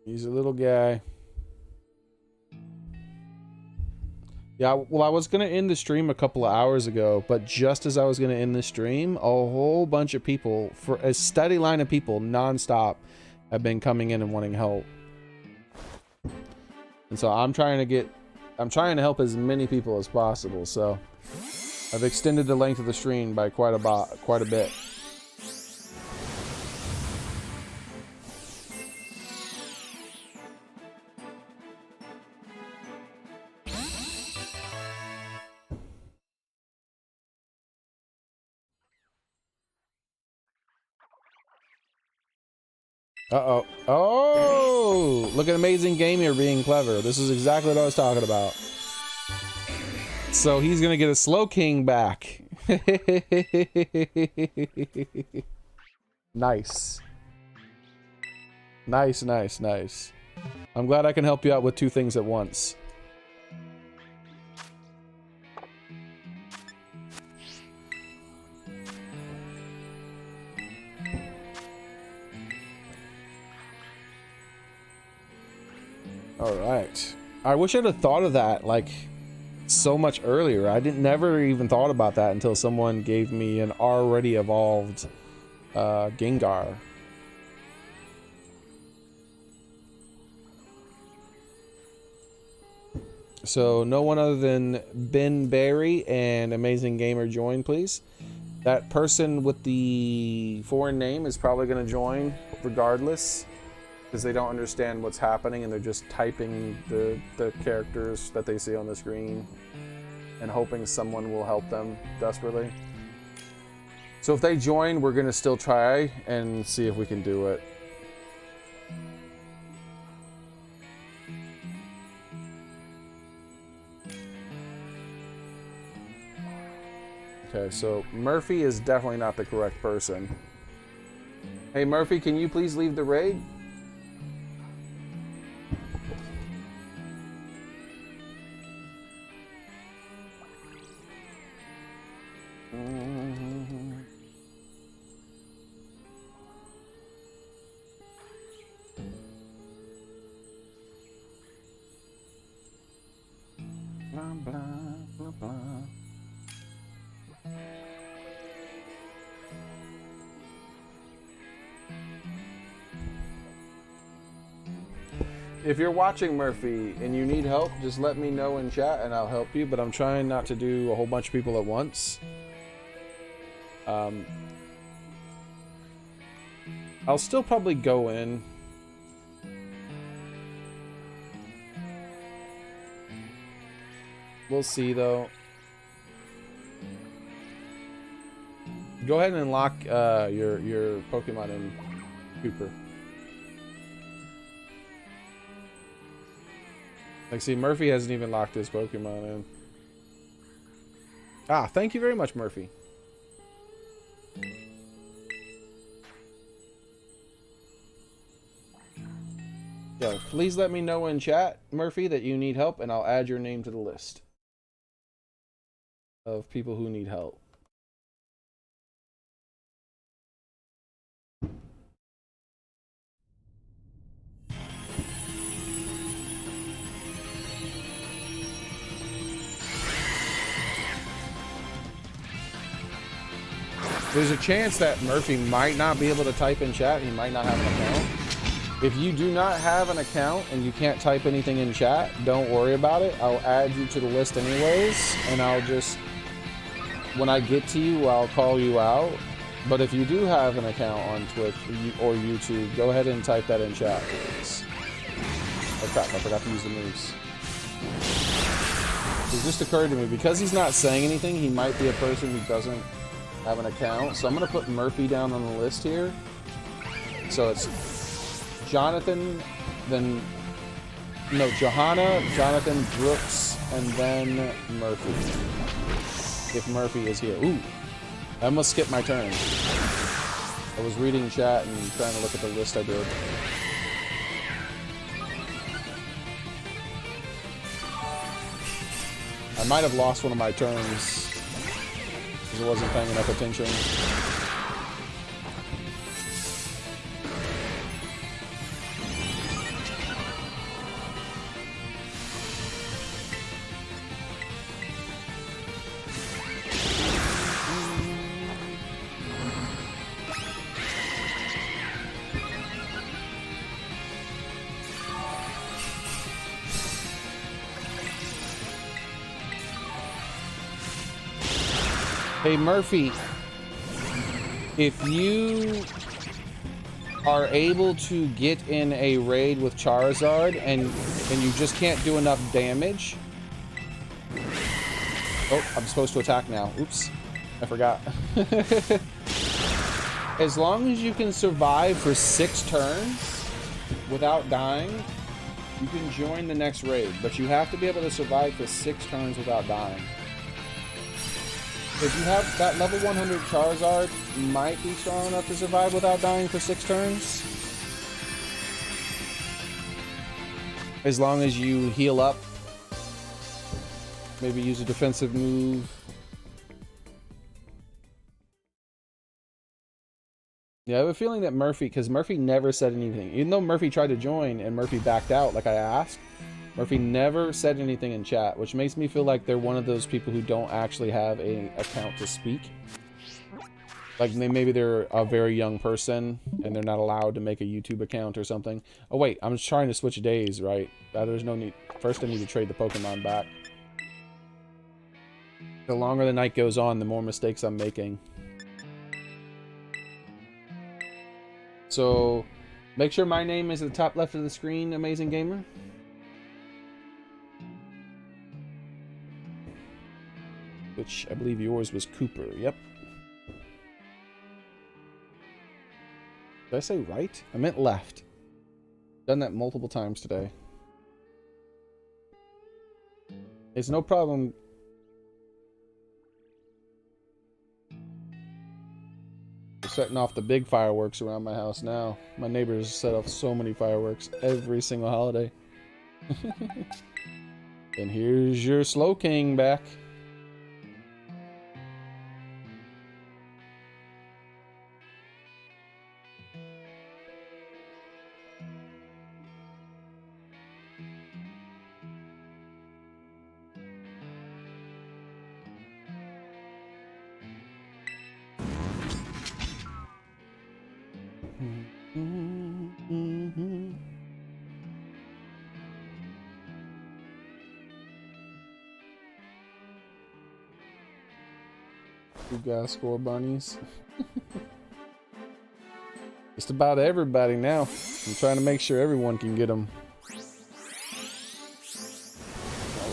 He's a little guy. Yeah, well, I was going to end the stream a couple of hours ago, but just as I was going to end the stream, a whole bunch of people, for a steady line of people, nonstop, have been coming in and wanting help. And so I'm trying to help as many people as possible, so I've extended the length of the stream by quite a bit. Uh-oh. Oh! Look at Amazing Gamer being clever. This is exactly what I was talking about. So he's gonna get a Slow King back. Nice. Nice, nice, nice. I'm glad I can help you out with two things at once. Alright. I wish I'd have thought of that, like, so much earlier. I never even thought about that until someone gave me an already evolved Gengar. So no one other than Ben Barry and Amazing Gamer join, please. That person with the foreign name is probably going to join regardless, because they don't understand what's happening and they're just typing the characters that they see on the screen and hoping someone will help them desperately. So if they join, we're going to still try and see if we can do it. Okay, so Murphy is definitely not the correct person. Hey Murphy, can you please leave the raid? Blah, blah, blah, blah. If you're watching, Murphy, and you need help, just let me know in chat and I'll help you, but I'm trying not to do a whole bunch of people at once. I'll still probably go in. We'll see, though. Go ahead and lock your Pokemon in, Cooper. Like, see, Murphy hasn't even locked his Pokemon in. Ah, thank you very much, Murphy. Yeah, please let me know in chat, Murphy, that you need help, and I'll add your name to the list of people who need help. There's a chance that Murphy might not be able to type in chat. He might not have an account. If you do not have an account and you can't type anything in chat, don't worry about it. I'll add you to the list anyways, and I'll just, when I get to you, I'll call you out. But if you do have an account on Twitch or YouTube, go ahead and type that in chat, please. Oh crap, I forgot to use the moves. It just occurred to me, because he's not saying anything, he might be a person who doesn't have an account. So I'm going to put Murphy down on the list here. So it's Jonathan, then, no, Johanna, Jonathan, Brooks, and then Murphy. If Murphy is here. Ooh, I almost skipped my turn. I was reading chat and trying to look at the list I did. I might have lost one of my turns because I wasn't paying enough attention. Hey Murphy, if you are able to get in a raid with Charizard and you just can't do enough damage. Oh, I'm supposed to attack now. Oops, I forgot. As long as you can survive for 6 turns without dying, you can join the next raid, but you have to be able to survive for 6 turns without dying. If you have that level 100 Charizard, might be strong enough to survive without dying for 6 turns. As long as you heal up. Maybe use a defensive move. Yeah, I have a feeling that Murphy, because Murphy never said anything. Even though Murphy tried to join and Murphy backed out like I asked, Murphy never said anything in chat, which makes me feel like they're one of those people who don't actually have an account to speak. Like maybe they're a very young person and they're not allowed to make a YouTube account or something. Oh wait, I'm just trying to switch days, right? There's no need. First I need to trade the Pokemon back. The longer the night goes on, the more mistakes I'm making. So make sure my name is at the top left of the screen, Amazing Gamer. Which I believe yours was Cooper. Yep. Did I say right? I meant left. Done that multiple times today. It's no problem. We're setting off the big fireworks around my house now. My neighbors set off so many fireworks every single holiday. And here's your Slow King back. You guys score bunnies. Just about everybody now. I'm trying to make sure everyone can get them.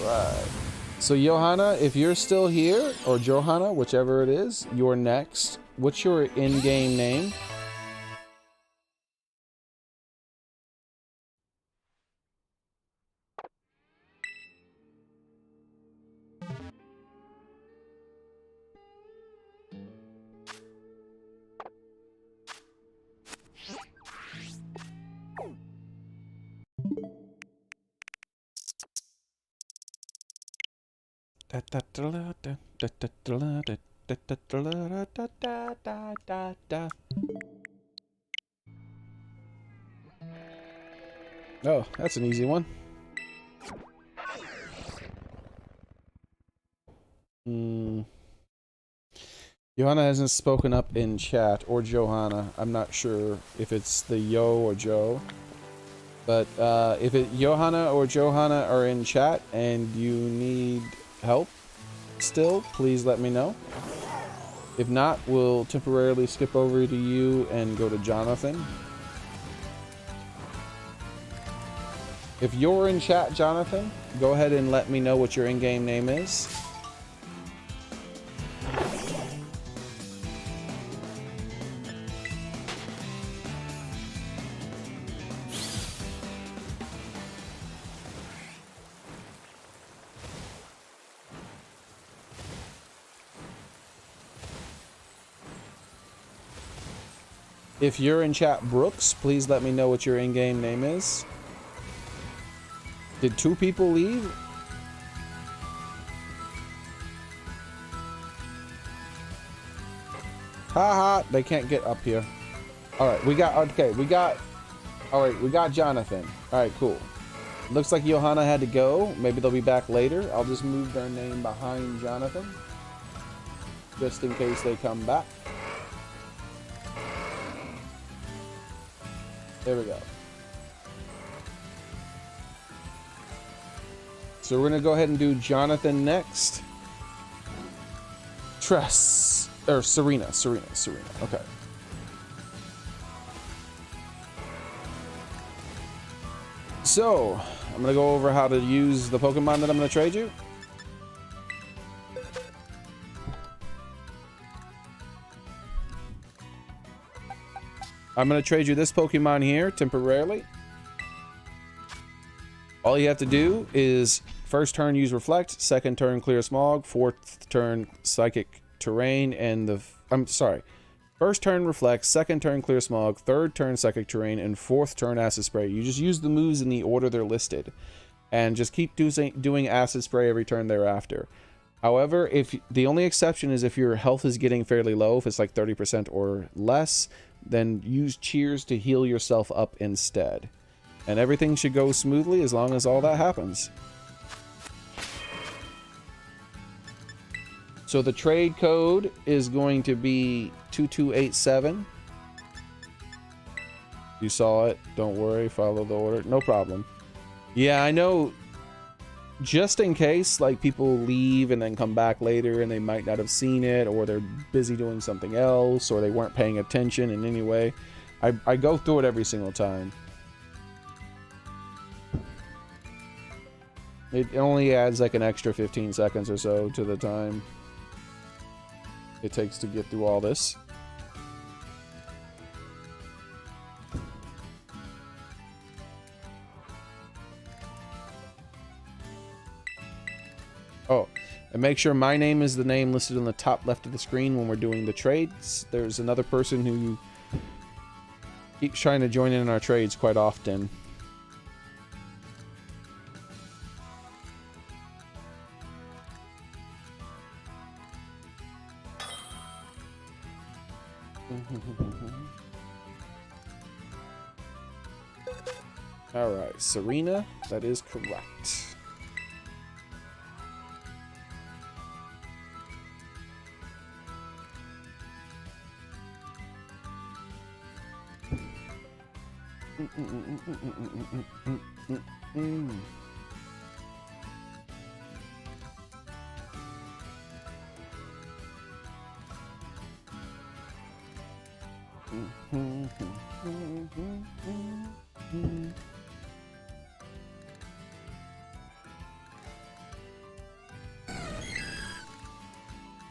Alright. So Johanna, if you're still here, or Johanna, whichever it is, you're next. What's your in-game name? Oh, that's an easy one. Johanna hasn't spoken up in chat, or Johanna. I'm not sure if it's the Yo or Joe. But if Johanna or Johanna are in chat and you need help still, please let me know. If not, we'll temporarily skip over to you and go to Jonathan. If you're in chat, Jonathan, go ahead and let me know what your in-game name is. If you're in chat, Brooks, please let me know what your in-game name is. Did 2 people leave? Haha, they can't get up here. Alright, we got Jonathan. Alright, cool. Looks like Johanna had to go. Maybe they'll be back later. I'll just move their name behind Jonathan, just in case they come back. There we go. So we're gonna go ahead and do Jonathan next. Tress. Or Serena. Okay. So, I'm going to go over how to use the Pokemon that I'm going to trade you. I'm going to trade you this Pokemon here temporarily. All you have to do is first turn use Reflect, second turn Clear Smog, fourth turn Psychic Terrain, and first turn Reflect, second turn Clear Smog, third turn Psychic Terrain, and fourth turn Acid Spray. You just use the moves in the order they're listed, and just keep doing Acid Spray every turn thereafter. However, if the only exception is if your health is getting fairly low, if it's like 30% or less, then use Cheers to heal yourself up instead. And everything should go smoothly as long as all that happens. So the trade code is going to be 2287. You saw it. Don't worry. Follow the order. No problem. Yeah, I know. Just in case, like, people leave and then come back later and they might not have seen it, or they're busy doing something else, or they weren't paying attention in any way. I go through it every single time. It only adds like an extra 15 seconds or so to the time it takes to get through all this. Oh, and make sure my name is the name listed on the top left of the screen when we're doing the trades. There's another person who keeps trying to join in our trades quite often. Alright, Serena, that is correct.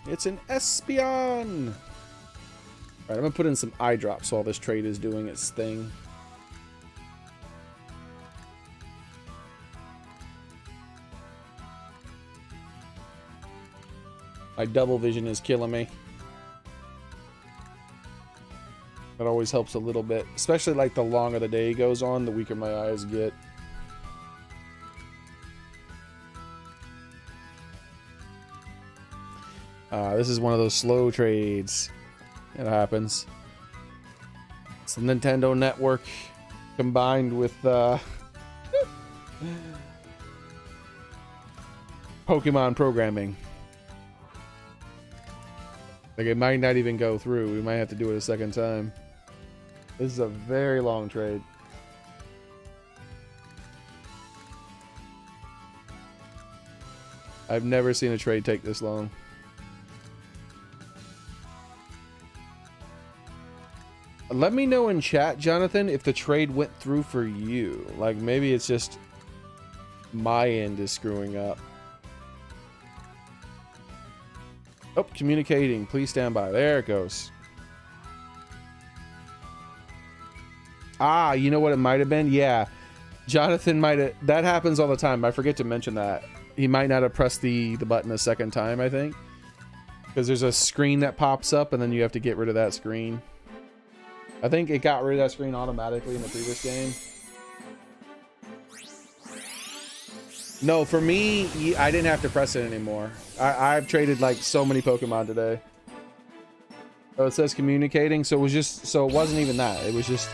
It's an Espeon! Alright, I'm gonna put in some eye drops while this trade is doing its thing. My double vision is killing me. That always helps a little bit. Especially like the longer the day goes on, the weaker my eyes get. This is one of those slow trades. It happens. It's the Nintendo Network combined with Pokemon programming. Like, it might not even go through. We might have to do it a second time. This is a very long trade. I've never seen a trade take this long. Let me know in chat, Jonathan, if the trade went through for you. Like, maybe it's just my end is screwing up. Oh, communicating. Please stand by. There it goes. Ah, you know what it might have been? Yeah. Jonathan might have... That happens all the time. I forget to mention that. He might not have pressed the button a second time, I think. Because there's a screen that pops up, and then you have to get rid of that screen. I think it got rid of that screen automatically in the previous game. No, for me, I didn't have to press it anymore. I've traded like so many Pokemon today. Oh, it says communicating, so it was just... So it wasn't even that. It was just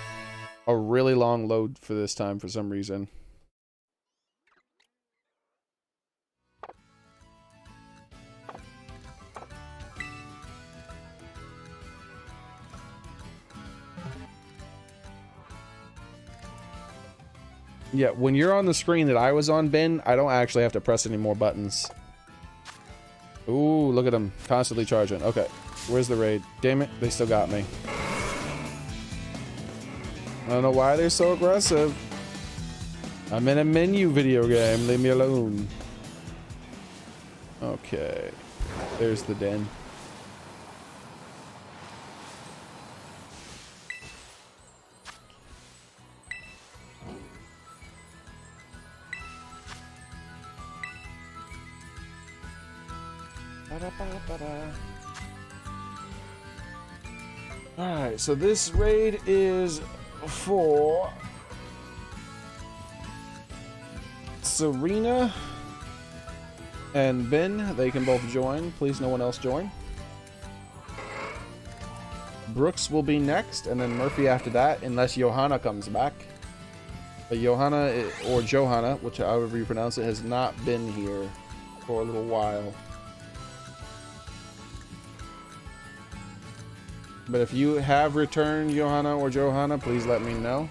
a really long load for this time for some reason. Yeah, when you're on the screen that I was on, Ben, I don't actually have to press any more buttons. Ooh, look at them. Constantly charging. Okay. Where's the raid? Damn it. They still got me. I don't know why they're so aggressive. I'm in a menu video game. Leave me alone. Okay. There's the den. Alright, so this raid is for Serena and Ben. They can both join. Please, no one else join. Brooks will be next, and then Murphy after that, unless Johanna comes back. But Johanna, or Johanna, which however you pronounce it, has not been here for a little while. But if you have returned, Johanna or Johanna, please let me know.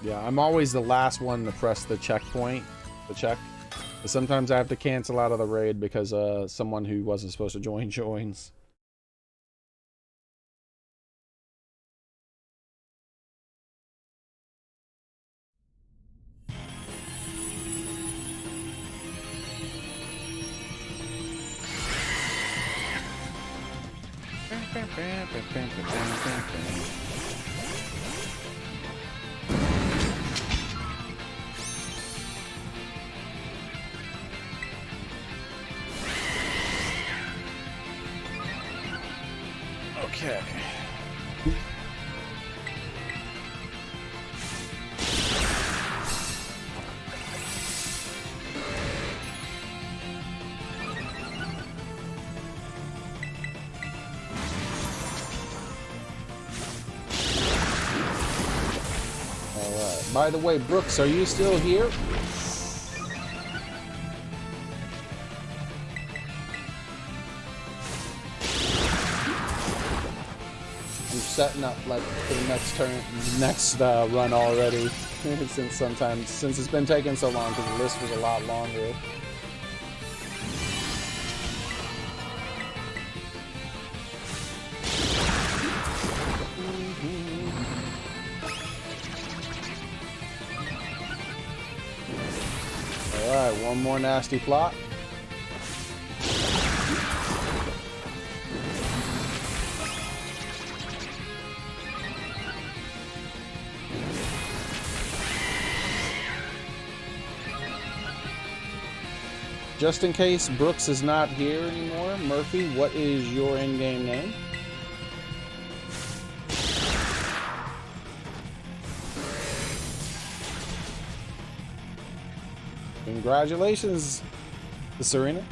Yeah, I'm always the last one to press the checkpoint, the check. But sometimes I have to cancel out of the raid because someone who wasn't supposed to join joins. Okay. Alright. By the way, Brooks, are you still here? Setting up like for the next run already since it's been taking so long because the list was a lot longer. All right, one more nasty plot. Just in case Brooks is not here anymore, Murphy, what is your in-game name? Congratulations, Serena.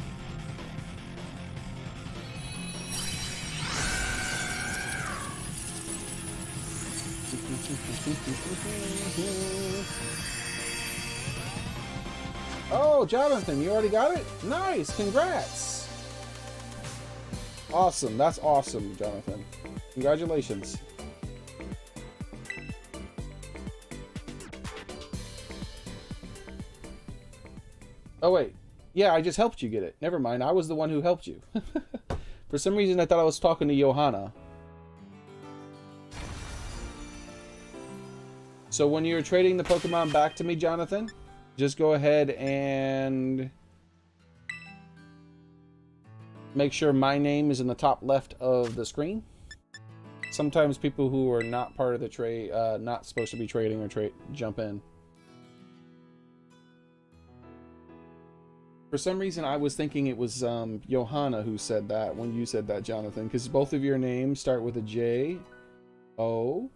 Oh, Jonathan, you already got it? Nice, congrats. Awesome, that's awesome, Jonathan. Congratulations. Oh, wait. Yeah, I just helped you get it. Never mind, I was the one who helped you. For some reason, I thought I was talking to Johanna. So when you're trading the Pokemon back to me, Jonathan, just go ahead and make sure my name is in the top left of the screen. Sometimes people who are not part of the trade, not supposed to be trading or jump in. For some reason, I was thinking it was Johanna who said that when you said that, Jonathan, because both of your names start with a J. O.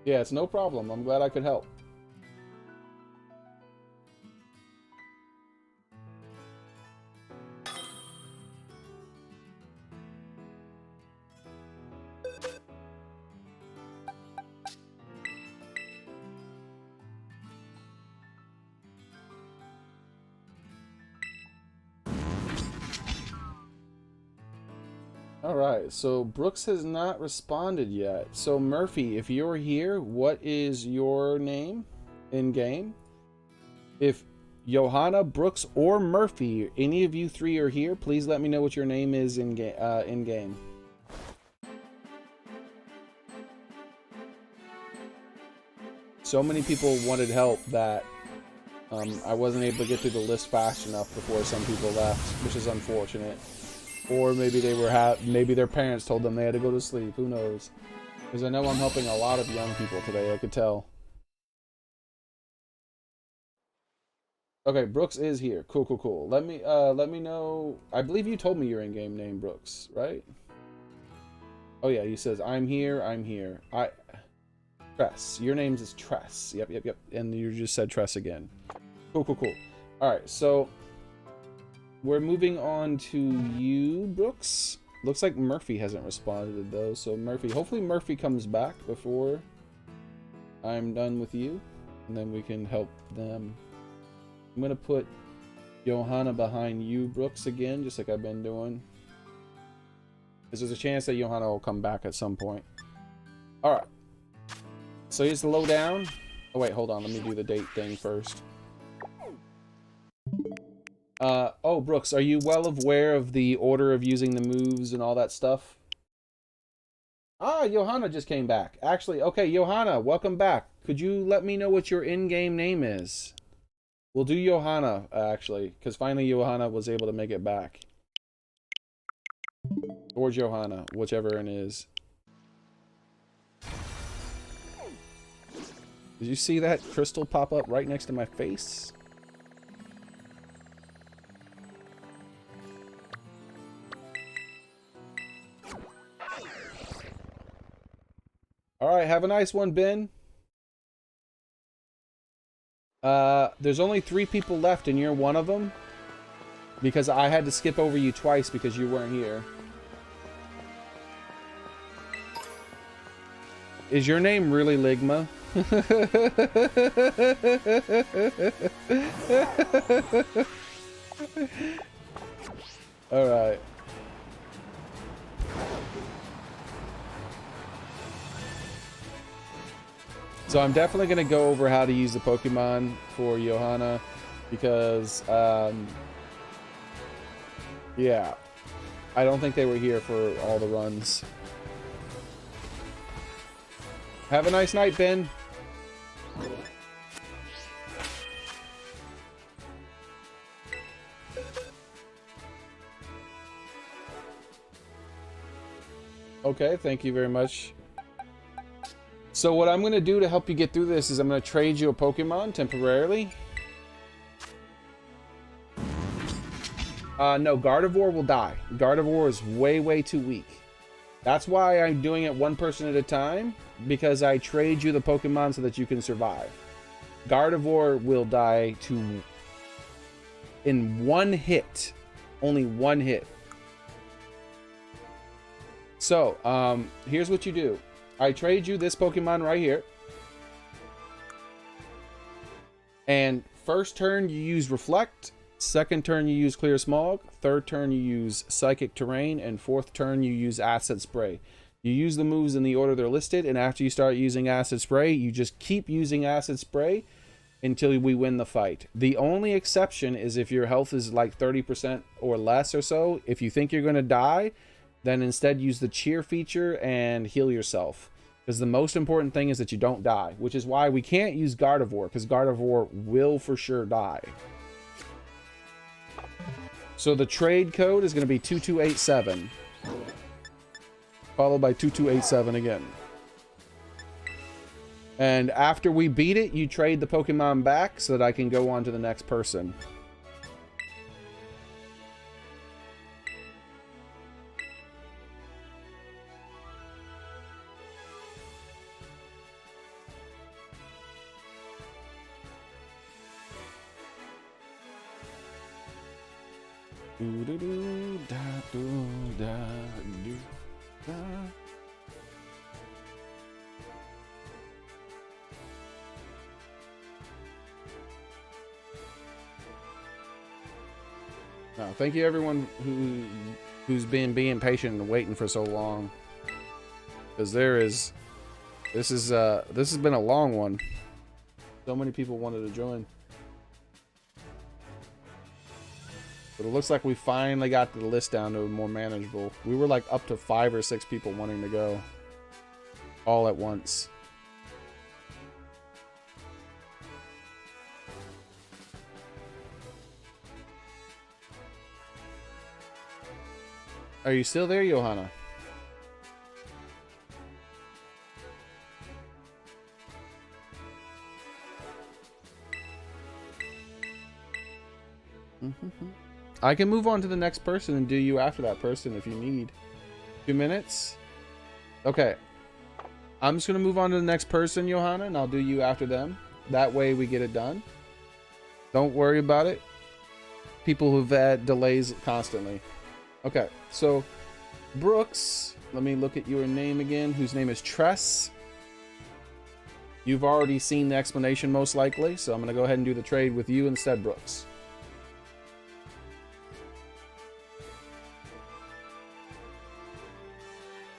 Yeah, it's no problem. I'm glad I could help. All right, so Brooks has not responded yet. So Murphy, if you're here, what is your name in game? If Johanna, Brooks, or Murphy, any of you three are here, please let me know what your name is in game. So many people wanted help that I wasn't able to get through the list fast enough before some people left, which is unfortunate. Or maybe they were maybe their parents told them they had to go to sleep. Who knows? Because I know I'm helping a lot of young people today. I could tell. Okay, Brooks is here. Cool, cool, cool. Let me know. I believe you told me your in-game name, Brooks, right? Oh yeah, he says I'm here. I'm here. Tress. Your name is Tress. Yep, yep, yep. And you just said Tress again. Cool, cool, cool. All right, so we're moving on to you, Brooks. Looks like Murphy hasn't responded though. So Murphy, hopefully Murphy comes back before I'm done with you, and then we can help them. I'm gonna put Johanna behind you, Brooks, again, just like I've been doing. Because there's a chance that Johanna will come back at some point. All right. So here's the lowdown. Oh wait, hold on. Let me do the date thing first. Oh, Brooks, are you well aware of the order of using the moves and all that stuff? Ah, Johanna just came back. Actually, okay, Johanna, welcome back. Could you let me know what your in-game name is? We'll do Johanna, actually, because finally Johanna was able to make it back. Or Johanna, whichever it is. Did you see that crystal pop up right next to my face? All right, have a nice one, Ben. There's only 3 people left, and you're one of them. Because I had to skip over you twice because you weren't here. Is your name really Ligma? All right. So I'm definitely going to go over how to use the Pokemon for Johanna because, yeah, I don't think they were here for all the runs. Have a nice night, Ben. Okay, thank you very much. So what I'm going to do to help you get through this is I'm going to trade you a Pokemon temporarily. No, Gardevoir will die. Gardevoir is way, way too weak. That's why I'm doing it one person at a time, because I trade you the Pokemon so that you can survive. Gardevoir will die in one hit. Only one hit. So, here's what you do. I trade you this Pokemon right here. And first turn you use Reflect. Second turn you use Clear Smog. Third turn you use Psychic Terrain. And fourth turn you use Acid Spray. You use the moves in the order they're listed. And after you start using Acid Spray, you just keep using Acid Spray until we win the fight. The only exception is if your health is like 30% or less or so. If you think you're going to die, then instead use the cheer feature and heal yourself. Because the most important thing is that you don't die. Which is why we can't use Gardevoir, because Gardevoir will for sure die. So the trade code is going to be 2287. Followed by 2287 again. And after we beat it, you trade the Pokemon back so that I can go on to the next person. Thank you everyone who who's been being patient and waiting for so long. Because this has been a long one. So many people wanted to join. But it looks like we finally got the list down to more manageable. We were like up to 5 or 6 people wanting to go all at once. Are you still there, Johanna? I can move on to the next person and do you after that person if you need. 2 minutes? Okay. I'm just going to move on to the next person, Johanna, and I'll do you after them. That way we get it done. Don't worry about it. People who've had delays constantly. Okay, so Brooks, let me look at your name again, whose name is Tress. You've already seen the explanation most likely, so I'm going to go ahead and do the trade with you instead, Brooks.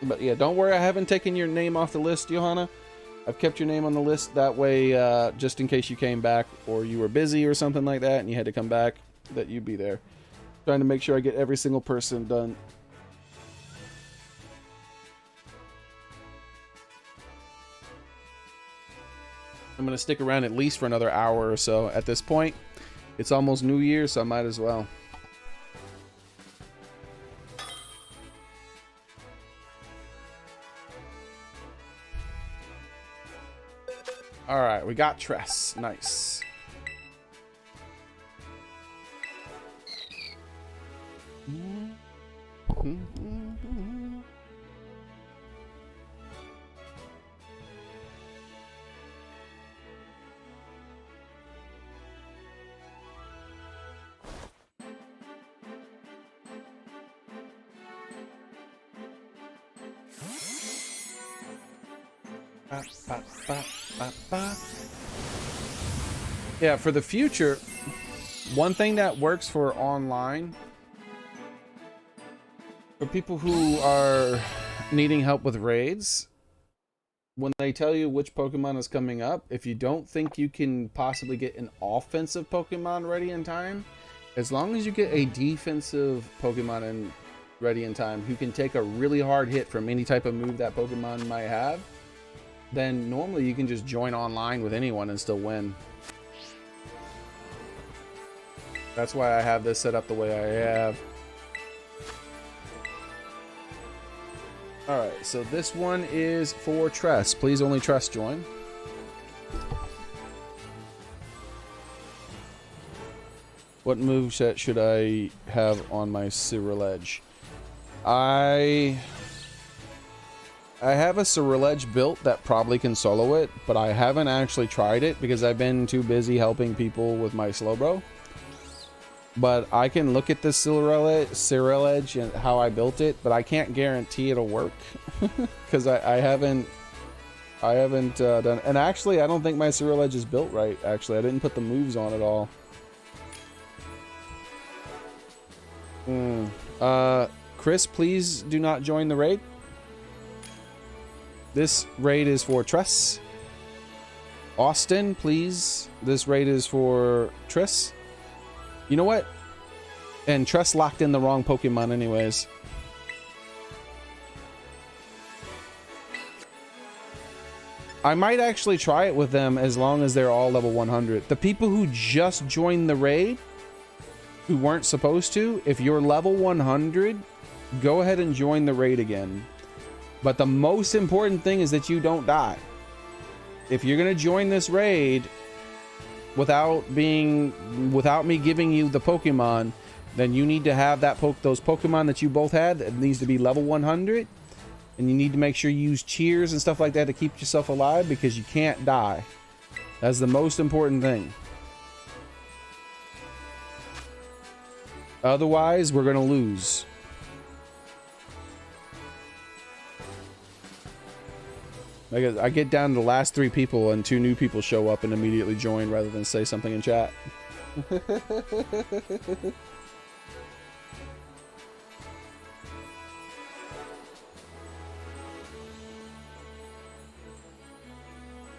But yeah, don't worry, I haven't taken your name off the list, Johanna. I've kept your name on the list, that way, just in case you came back or you were busy or something like that and you had to come back, that you'd be there. Trying to make sure I get every single person done. I'm going to stick around at least for another hour or so at this point. It's almost New Year, so I might as well. Alright, we got Tress. Nice. Yeah, for the future, one thing that works for online, for people who are needing help with raids, when they tell you which Pokemon is coming up, if you don't think you can possibly get an offensive Pokemon ready in time, as long as you get a defensive Pokemon ready in time who can take a really hard hit from any type of move that Pokemon might have, then normally you can just join online with anyone and still win. That's why I have this set up the way I have. Alright, so this one is for Tress. Please only Tress join. What moveset should I have on my Cinderace? I have a Cinderace built that probably can solo it, but I haven't actually tried it because I've been too busy helping people with my Slowbro. But I can look at the Cinderace and how I built it, but I can't guarantee it'll work because I haven't done. And actually, I don't think my Cinderace is built right. Actually, I didn't put the moves on at all. Chris, please do not join the raid. This raid is for Tress. Austin, please. This raid is for Triss. You know what? And Tress locked in the wrong Pokemon anyways. I might actually try it with them as long as they're all level 100. The people who just joined the raid, who weren't supposed to, if you're level 100, go ahead and join the raid again. But the most important thing is that you don't die. If you're going to join this raid without me giving you the Pokemon, then you need to have those Pokemon that you both had. It needs to be level 100, and you need to make sure you use cheers and stuff like that to keep yourself alive because you can't die. That's the most important thing. Otherwise, we're gonna lose. I get down to the last 3 people and 2 new people show up and immediately join rather than say something in chat.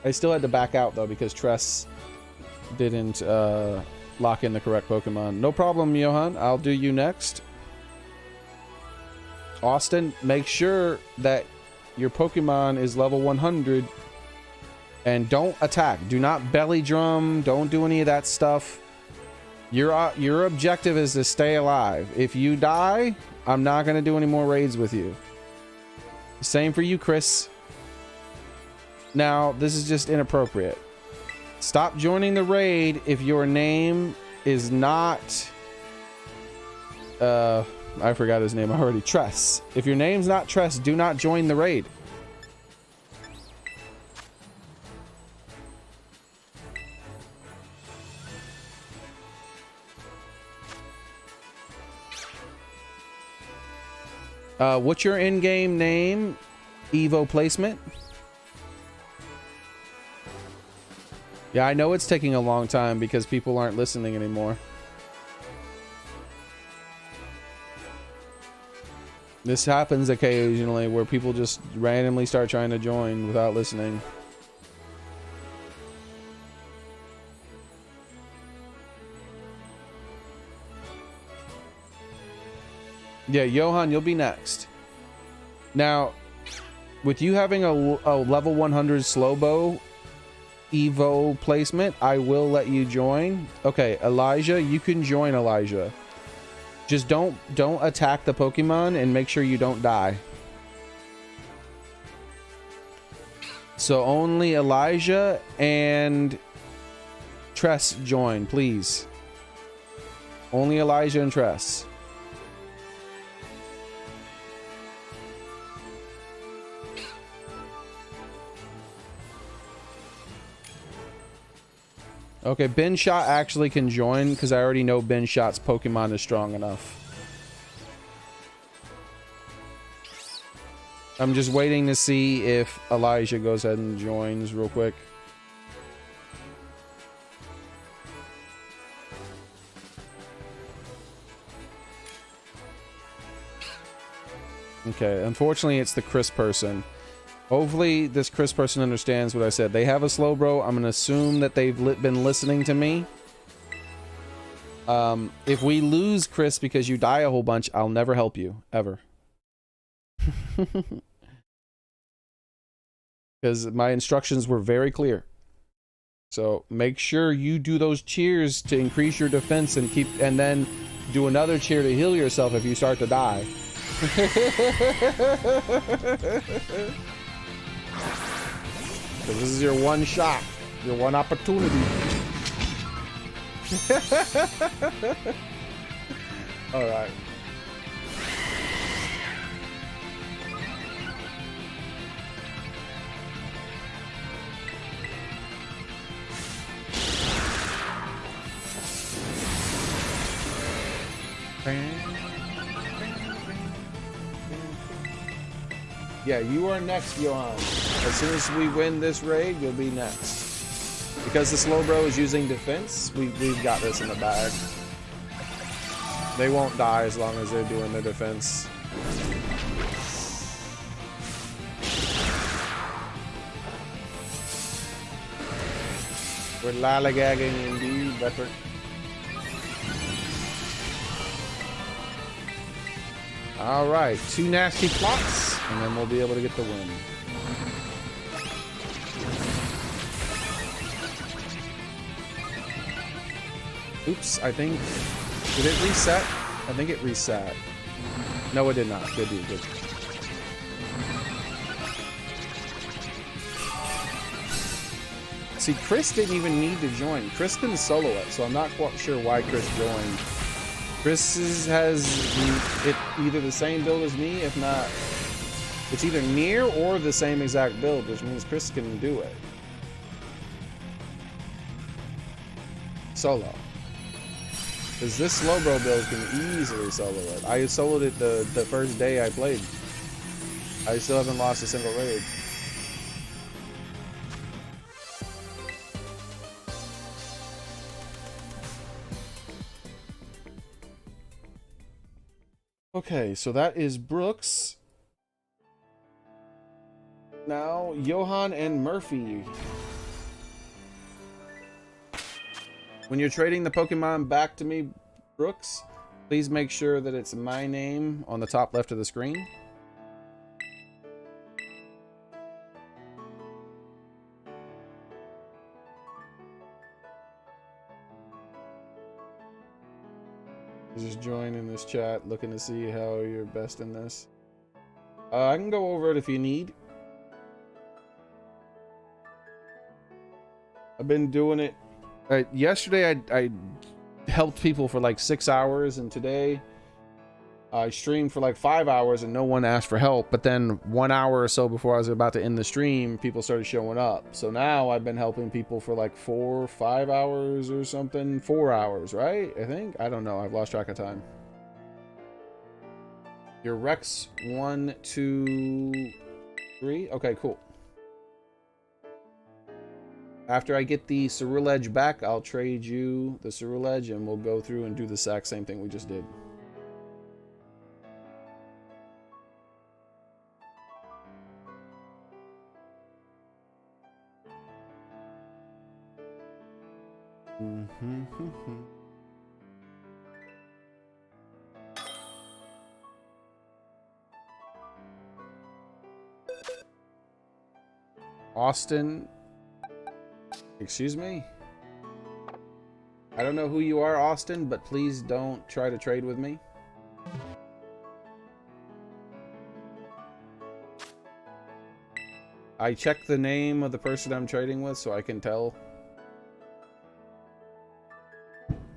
I still had to back out though because Tress didn't lock in the correct Pokemon. No problem, Johan. I'll do you next. Austin, make sure that your Pokemon is level 100 and don't attack. Do not belly drum. Don't do any of that stuff. Your objective is to stay alive. If you die, I'm not going to do any more raids with you. Same for you, Chris. Now, this is just inappropriate. Stop joining the raid if your name is not... I forgot his name already. Tress. If your name's not Tress, do not join the raid. What's your in-game name? Evo placement? Yeah, I know it's taking a long time because people aren't listening anymore. This happens occasionally where people just randomly start trying to join without listening. Yeah, Johan, you'll be next. Now, with you having a level 100 Slowbo Evo placement, I will let you join. Okay, Elijah, you can join Elijah. Just don't attack the Pokemon and make sure you don't die. So only Elijah and Tress join, please. Only Elijah and Tress. Okay, Ben Shot actually can join because I already know Ben Shot's Pokemon is strong enough. I'm just waiting to see if Elijah goes ahead and joins real quick. Okay, unfortunately it's the Chris person. Hopefully this Chris person understands what I said. They have a Slowbro. I'm going to assume that they've been listening to me. If we lose Chris because you die a whole bunch, I'll never help you. Ever. Because my instructions were very clear. So make sure you do those cheers to increase your defense and then do another cheer to heal yourself if you start to die. Because this is your one shot, your one opportunity. All right. Yeah, you are next, Johan. As soon as we win this raid, you'll be next. Because the Slowbro is using defense, we've got this in the bag. They won't die as long as they're doing their defense. We're lollygagging indeed, Better. All right, 2 nasty plots, and then we'll be able to get the win. Oops, I think, did it reset? I think it reset. No, it did not. Good deal, good. See, Chris didn't even need to join. Chris can solo it, so I'm not quite sure why Chris joined. Chris has either the same build as me, if not, it's either near or the same exact build, which means Chris can do it. Solo. Because this Slowbro build can easily solo it. I soloed it the first day I played. I still haven't lost a single raid. Okay, so that is Brooks. Now, Johan and Murphy. When you're trading the Pokemon back to me, Brooks, please make sure that it's my name on the top left of the screen. Just join in this chat, looking to see how you're best in this. I can go over it if you need. I've been doing it. Yesterday I helped people for like 6 hours, and today I streamed for like 5 hours and no one asked for help. But then 1 hour or so before I was about to end the stream, people started showing up. So now I've been helping people for like 4 or 5 hours or something. 4 hours, right? I think. I don't know. I've lost track of time. Your Rex 1, 2, 3. Okay, cool. After I get the Ceruledge back, I'll trade you the Ceruledge and we'll go through and do the exact same thing we just did. Austin, excuse me? I don't know who you are, Austin, but please don't try to trade with me. I check the name of the person I'm trading with so I can tell.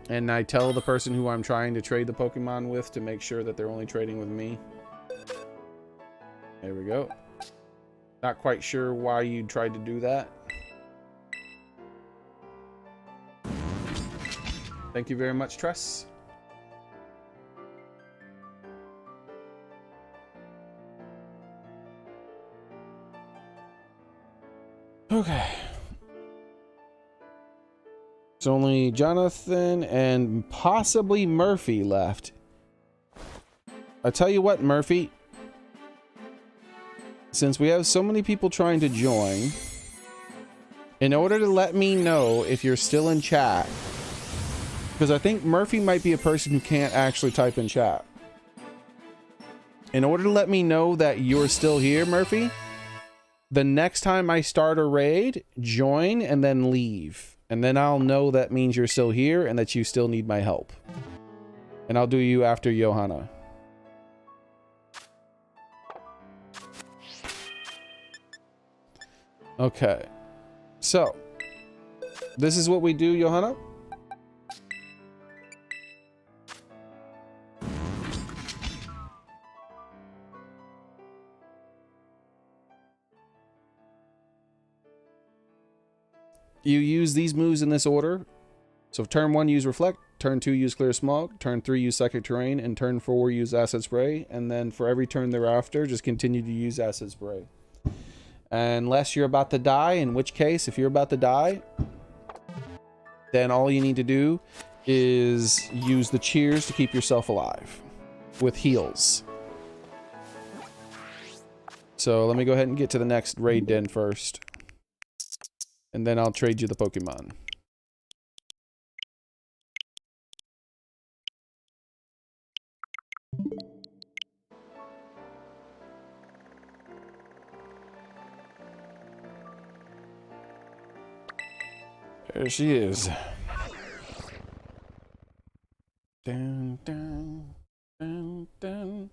And I tell the person who I'm trying to trade the Pokemon with to make sure that they're only trading with me. There we go. Not quite sure why you tried to do that. Thank you very much, Tress. Okay. It's only Jonathan and possibly Murphy left. I tell you what, Murphy. Since we have so many people trying to join, in order to let me know if you're still in chat, because I think Murphy might be a person who can't actually type in chat. In order to let me know that you're still here, Murphy, the next time I start a raid, join and then leave. And then I'll know that means you're still here and that you still need my help. And I'll do you after Johanna. Okay. So, this is what we do, Johanna. You use these moves in this order. So turn 1, use Reflect. Turn 2, use Clear Smog. Turn 3, use Psychic Terrain. And turn 4, use Acid Spray. And then for every turn thereafter, just continue to use Acid Spray. Unless you're about to die, in which case, if you're about to die, then all you need to do is use the cheers to keep yourself alive with heals. So let me go ahead and get to the next raid den first. And then I'll trade you the Pokemon. There she is. Dun, dun, dun, dun.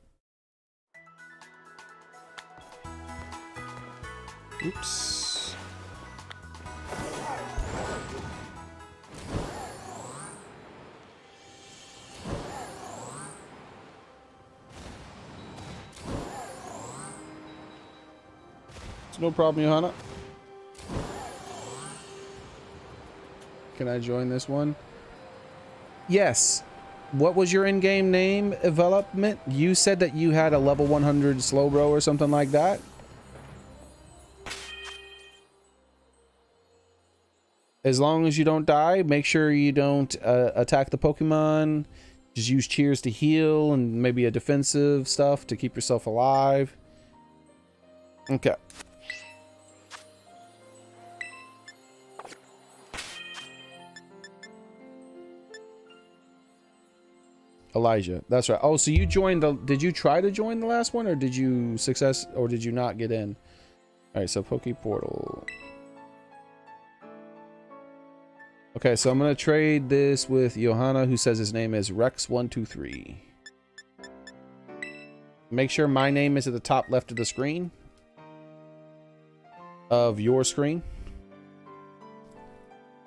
Oops. It's no problem, Johanna. Can I join this one? Yes. What was your in-game name, development? You said that you had a level 100 Slowbro or something like that? As long as you don't die, make sure you don't attack the Pokemon. Just use cheers to heal and maybe a defensive stuff to keep yourself alive. Okay. Elijah. That's right. Oh, so you joined the... Did you try to join the last one, or did you did you not get in? All right, so Poke Portal. Okay, so I'm going to trade this with Johanna, who says his name is Rex123. Make sure my name is at the top left of the screen. Of your screen.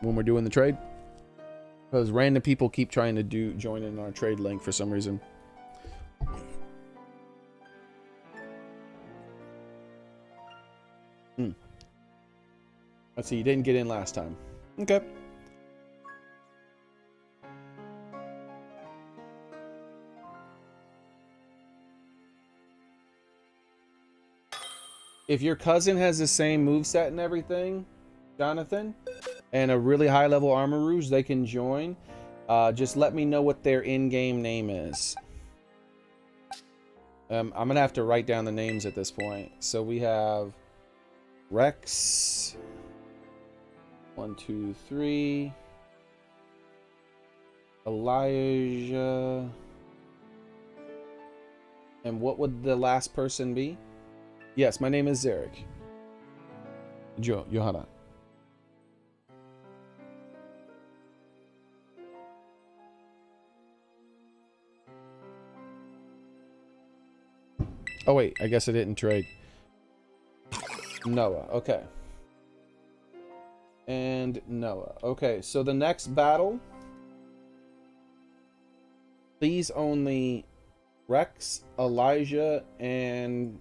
When we're doing the trade. Because random people keep trying to join in our trade link for some reason. Let's see, you didn't get in last time. Okay. If your cousin has the same moveset and everything, Jonathan, and a really high level armor rouge, they can join. Just let me know what their in-game name is. I'm gonna have to write down the names at this point. So we have Rex 1, 2, 3, Elijah, and what would the last person be? Yes, my name is Zarek. Johanna. Oh wait, I guess I didn't trade. Noah, okay. And Noah. Okay, so the next battle. Please only Rex, Elijah, and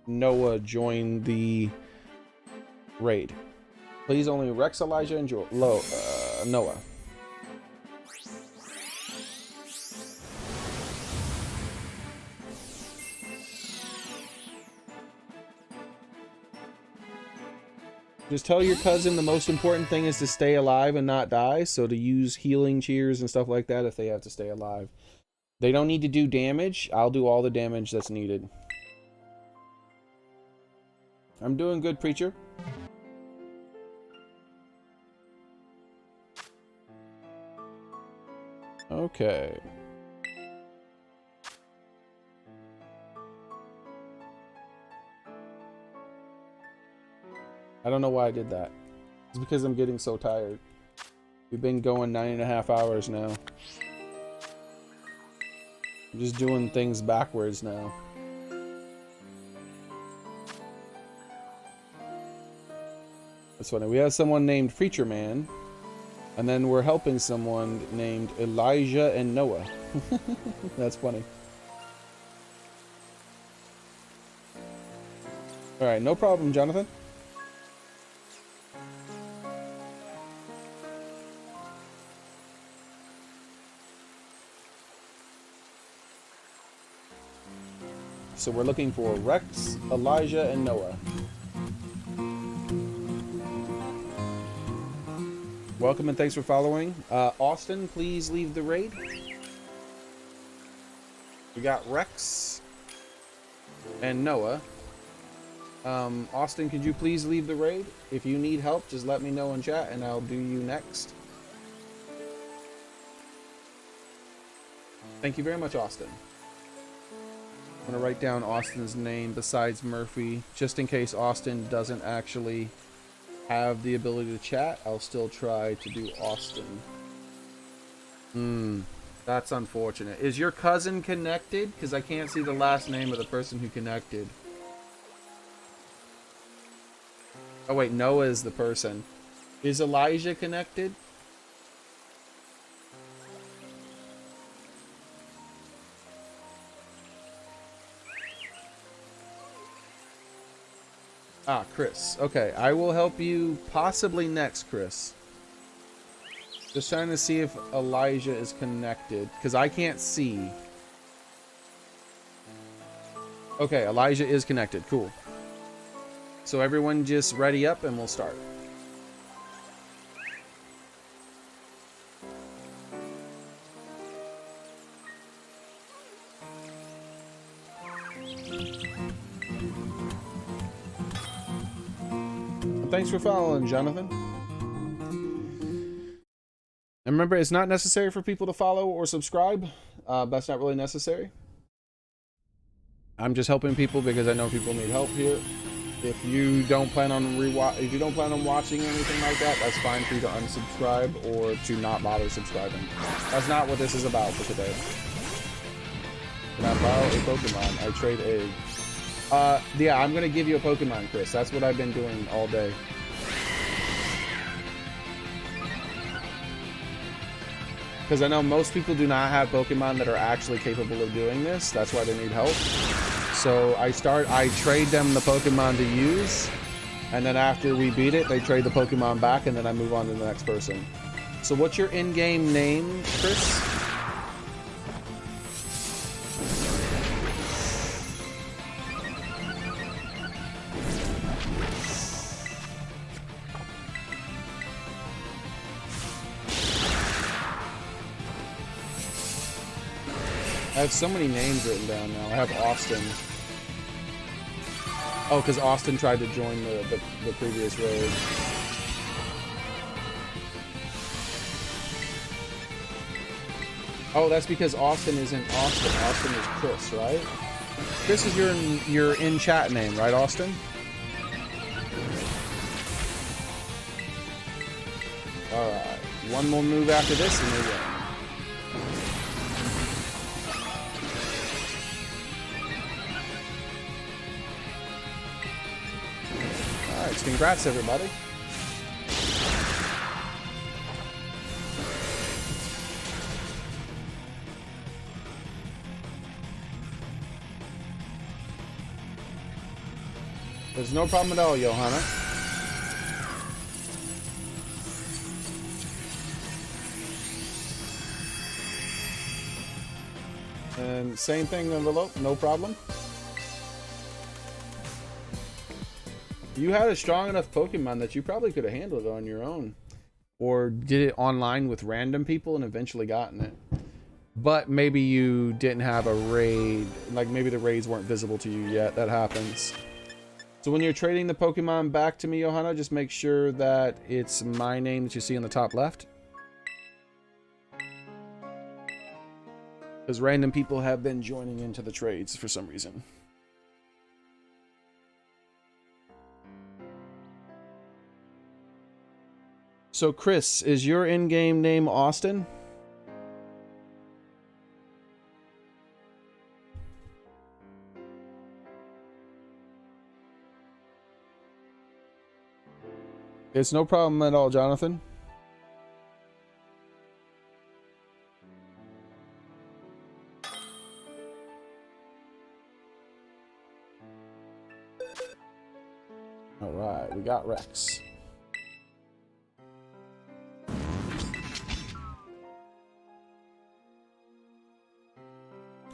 Noah join the raid. Please only Rex, Elijah, and Noah. Just tell your cousin the most important thing is to stay alive and not die, so to use healing cheers and stuff like that if they have to stay alive. They don't need to do damage. I'll do all the damage that's needed. I'm doing good, Preacher. Okay. I don't know why I did that. It's because I'm getting so tired. We've been going 9.5 hours now. I'm just doing things backwards now. That's funny. We have someone named Preacher Man, and then we're helping someone named Elijah and Noah. That's funny. Alright, no problem, Jonathan. So we're looking for Rex, Elijah, and Noah. Welcome and thanks for following. Austin, please leave the raid. We got Rex and Noah. Austin, could you please leave the raid? If you need help, just let me know in chat and I'll do you next. Thank you very much, Austin. I'm gonna write down Austin's name besides Murphy, just in case Austin doesn't actually have the ability to chat. I'll still try to do Austin. That's unfortunate. Is your cousin connected? Because I can't see the last name of the person who connected. Oh wait, Noah is the person. Is Elijah connected? Ah, Chris. Okay, I will help you possibly next, Chris. Just trying to see if Elijah is connected, because I can't see. Okay, Elijah is connected. Cool. So everyone just ready up and we'll start. Thanks for following, Jonathan. And remember, it's not necessary for people to follow or subscribe. That's not really necessary. I'm just helping people because I know people need help here. If you don't plan on if you don't plan on watching anything like that, that's fine for you to unsubscribe or to not bother subscribing. That's not what this is about for today. Can I borrow a Pokemon? I trade egg. Yeah, I'm gonna give you a Pokemon, Chris. That's what I've been doing all day. Because I know most people do not have Pokemon that are actually capable of doing this. That's why they need help. So I trade them the Pokemon to use, and then after we beat it, they trade the Pokemon back, and then I move on to the next person. So what's your in-game name, Chris? I have so many names written down now. I have Austin. Oh, because Austin tried to join the previous raid. Oh, that's because Austin isn't Austin. Austin is Chris, right? Chris is your in-chat name, right, Austin? Alright. One more move after this and they win. Alright, congrats everybody. There's no problem at all, Johanna. And same thing, envelope, no problem. You had a strong enough Pokemon that you probably could have handled it on your own. Or did it online with random people and eventually gotten it. But maybe you didn't have a raid, like maybe the raids weren't visible to you yet. That happens. So when you're trading the Pokemon back to me, Johanna, just make sure that it's my name that you see on the top left. Because random people have been joining into the trades for some reason. So Chris, is your in-game name Austin? It's no problem at all, Jonathan. All right, we got Rex.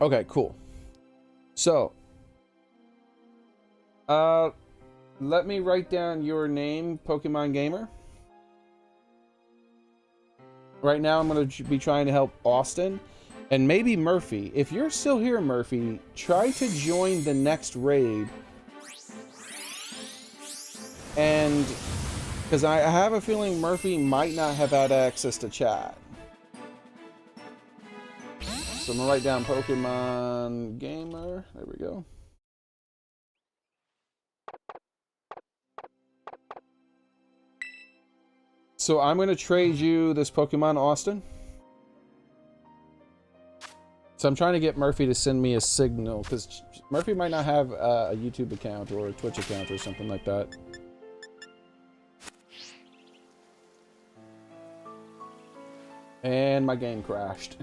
Okay, cool. So, let me write down your name, Pokemon Gamer. Right now, I'm going to be trying to help Austin and maybe Murphy. If you're still here, Murphy, try to join the next raid. And because I have a feeling Murphy might not have had access to chat. So I'm going to write down Pokemon Gamer. There we go. So I'm going to trade you this Pokemon, Austin. So I'm trying to get Murphy to send me a signal, because Murphy might not have a YouTube account or a Twitch account or something like that. And my game crashed.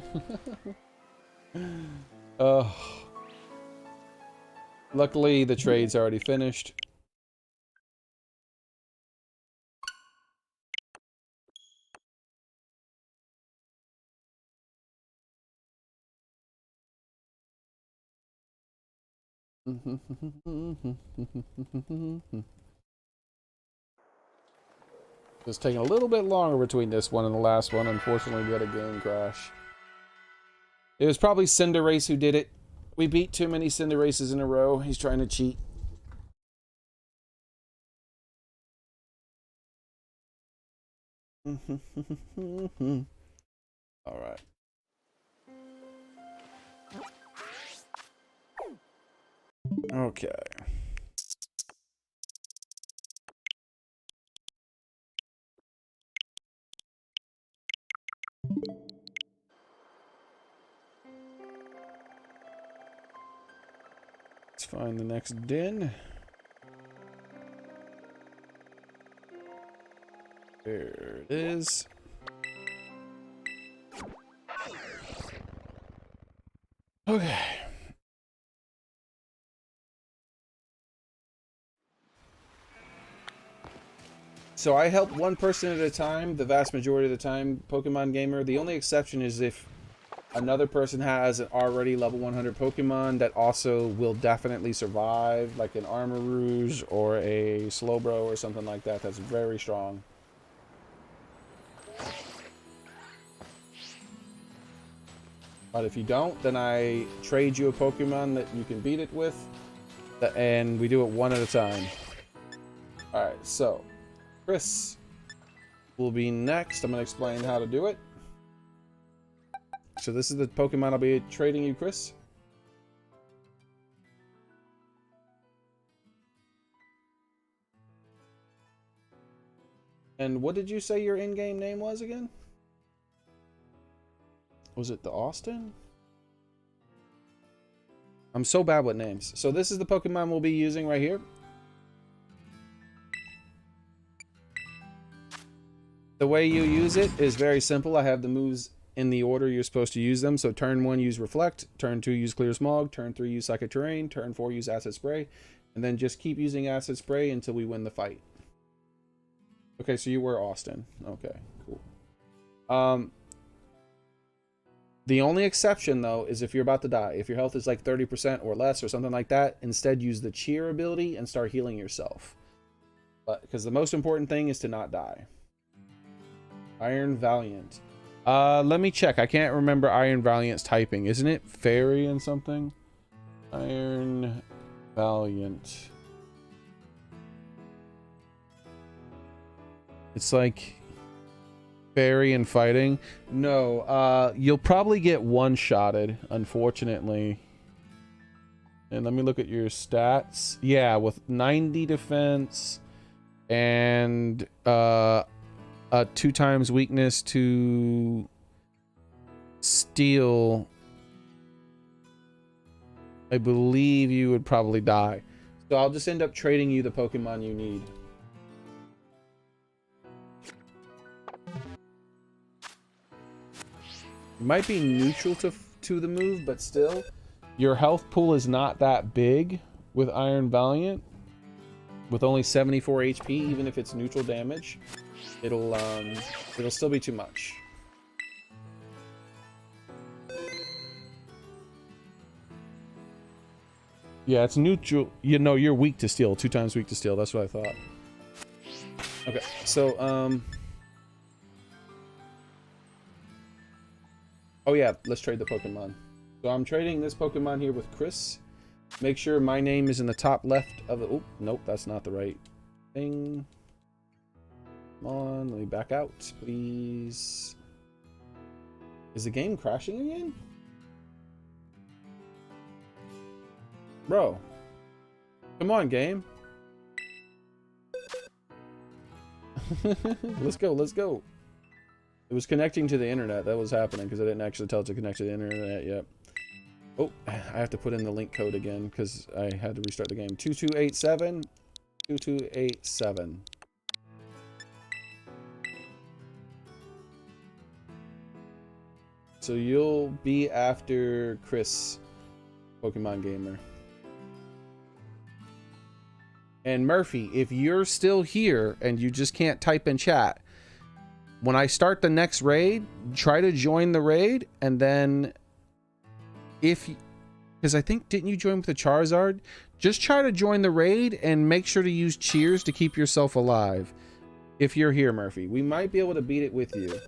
Luckily, the trade's already finished. It's taking a little bit longer between this one and the last one. Unfortunately, we had a game crash. It was probably Cinderace who did it. We beat too many Cinderaces in a row. He's trying to cheat. All right. Okay. Let's find the next den. There it is. Okay. So I help one person at a time, the vast majority of the time, Pokemon Gamer. The only exception is if another person has an already level 100 Pokemon that also will definitely survive, like an Armor Rouge or a Slowbro or something like that. That's very strong. But if you don't, then I trade you a Pokemon that you can beat it with, and we do it one at a time. Alright, so Chris will be next. I'm going to explain how to do it. So this is the Pokemon I'll be trading you, Chris. And what did you say your in-game name was again? Was it the Austin? I'm so bad with names. So this is the Pokemon we'll be using right here. The way you use it is very simple. I have the moves in the order you're supposed to use them. So turn 1, use Reflect. Turn 2, use Clear Smog. Turn 3, use Psychic Terrain. Turn 4, use Acid Spray. And then just keep using Acid Spray until we win the fight. Okay, so you were Austin. Okay, cool. The only exception, though, is if you're about to die. If your health is like 30% or less or something like that, instead use the Cheer ability and start healing yourself. But because the most important thing is to not die. Iron Valiant. Let me check. I can't remember Iron Valiant's typing. Isn't it Fairy and something? Iron Valiant. It's like Fairy and fighting. No, you'll probably get one-shotted, unfortunately. And let me look at your stats. Yeah, with 90 defense and a 2 times weakness to steel, I believe you would probably die. So I'll just end up trading you the Pokemon you need. You might be neutral to the move, but still, your health pool is not that big with Iron Valiant. With only 74 HP, even if it's neutral damage, it'll still be too much. Yeah, it's neutral. You know, you're weak to steel. 2 times weak to steel. That's what I thought. Okay, so oh yeah, let's trade the Pokemon. So I'm trading this Pokemon here with Chris. Make sure my name is in the top left of the... Oh, nope, that's not the right thing. Come on, let me back out, please. Is the game crashing again? Bro. Come on, game. Let's go, let's go. It was connecting to the internet. That was happening because I didn't actually tell it to connect to the internet yet. Oh, I have to put in the link code again because I had to restart the game. 2287. 2287. So you'll be after Chris, Pokemon Gamer. And Murphy, if you're still here and you just can't type in chat, when I start the next raid, try to join the raid, and then because I think, didn't you join with the Charizard? Just try to join the raid and make sure to use cheers to keep yourself alive. If you're here, Murphy, we might be able to beat it with you.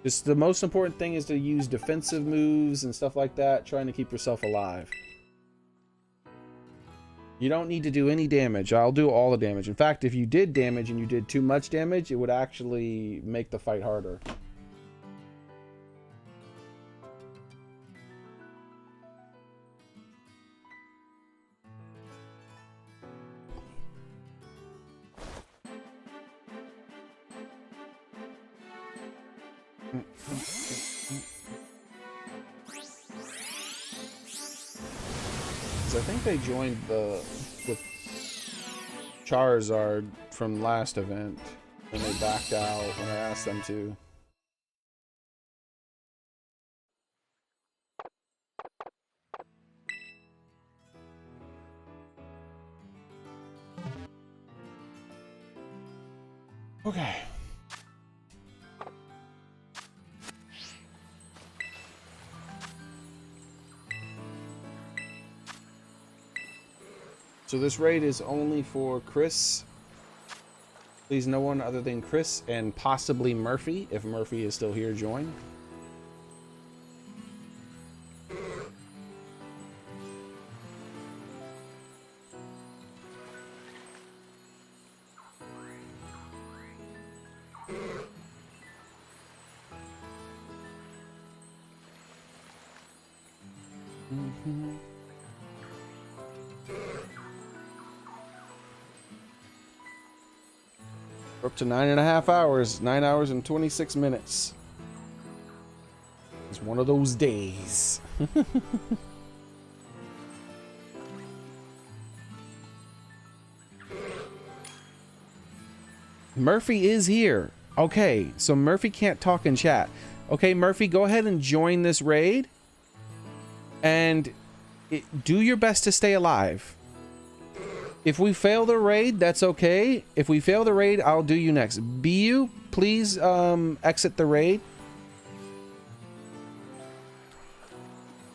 Just the most important thing is to use defensive moves and stuff like that, trying to keep yourself alive. You don't need to do any damage. I'll do all the damage. In fact, if you did damage and you did too much damage, it would actually make the fight harder. I think they joined with Charizard from last event, and they backed out when I asked them to. Okay. So this raid is only for Chris. Please, no one other than Chris and possibly Murphy, if Murphy is still here, join. We're up to 9.5 hours, 9 hours and 26 minutes. It's one of those days. Murphy is here. Okay, so Murphy can't talk in chat. Okay, Murphy, go ahead and join this raid. And do your best to stay alive. If we fail the raid, that's okay. If we fail the raid, I'll do you next. BU, please exit the raid.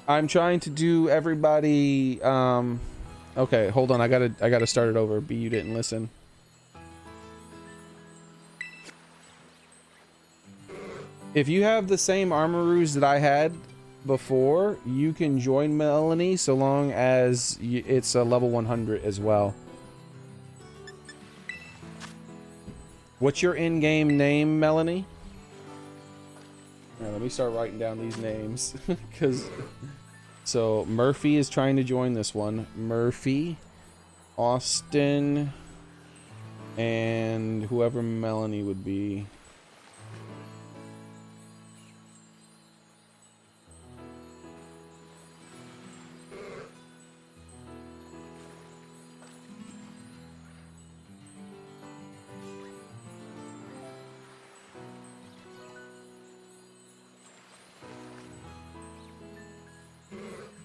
I'm trying to do everybody. Okay, hold on. I gotta start it over. BU didn't listen. If you have the same Armaroos that I had before, you can join Melanie so long as it's a level 100 as well. What's your in-game name, Melanie? Let me start writing down these names. So Murphy is trying to join this one. Murphy, Austin, and whoever Melanie would be.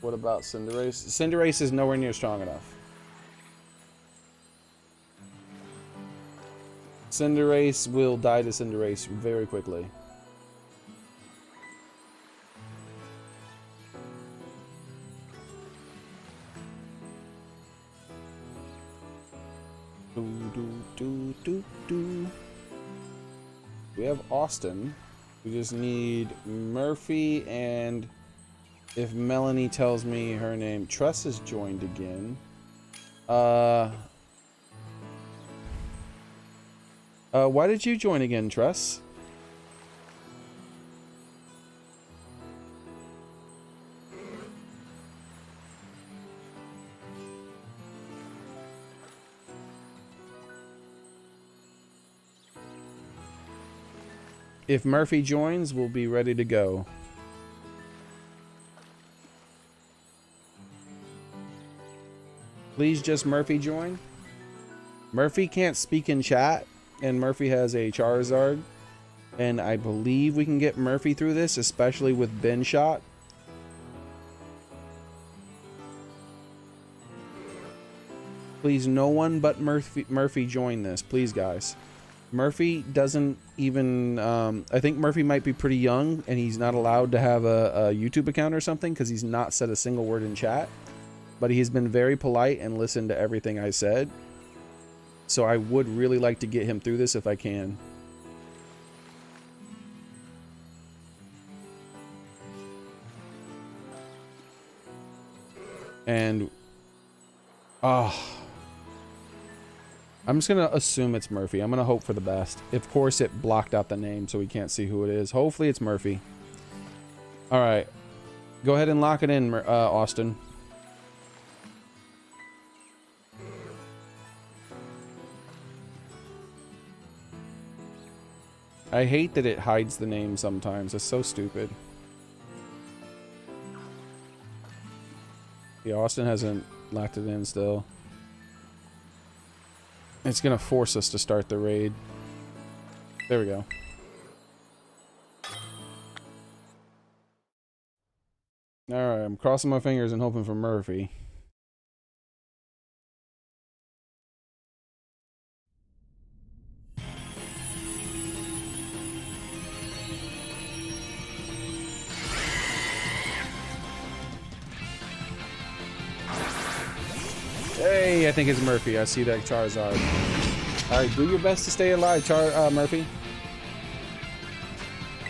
What about Cinderace? Cinderace is nowhere near strong enough. Cinderace will die to Cinderace very quickly. We have Austin. We just need Murphy, and if Melanie tells me her name, Truss has joined again. Why did you join again, Truss? If Murphy joins, we'll be ready to go. Please just Murphy join. Murphy can't speak in chat, and Murphy has a Charizard. And I believe we can get Murphy through this, especially with Ben Shot. Please, no one but Murphy join this. Please, guys. Murphy doesn't even... I think Murphy might be pretty young, and he's not allowed to have a YouTube account or something because he's not said a single word in chat. But he's been very polite and listened to everything I said. So I would really like to get him through this if I can. And... I'm just going to assume it's Murphy. I'm going to hope for the best. Of course, it blocked out the name, so we can't see who it is. Hopefully, it's Murphy. All right. Go ahead and lock it in, Austin. I hate that it hides the name sometimes. It's so stupid. Yeah, Austin hasn't locked it in still. It's gonna force us to start the raid. There we go. Alright, I'm crossing my fingers and hoping for Murphy. Hey, I think it's Murphy. I see that Charizard. Alright, do your best to stay alive, Murphy.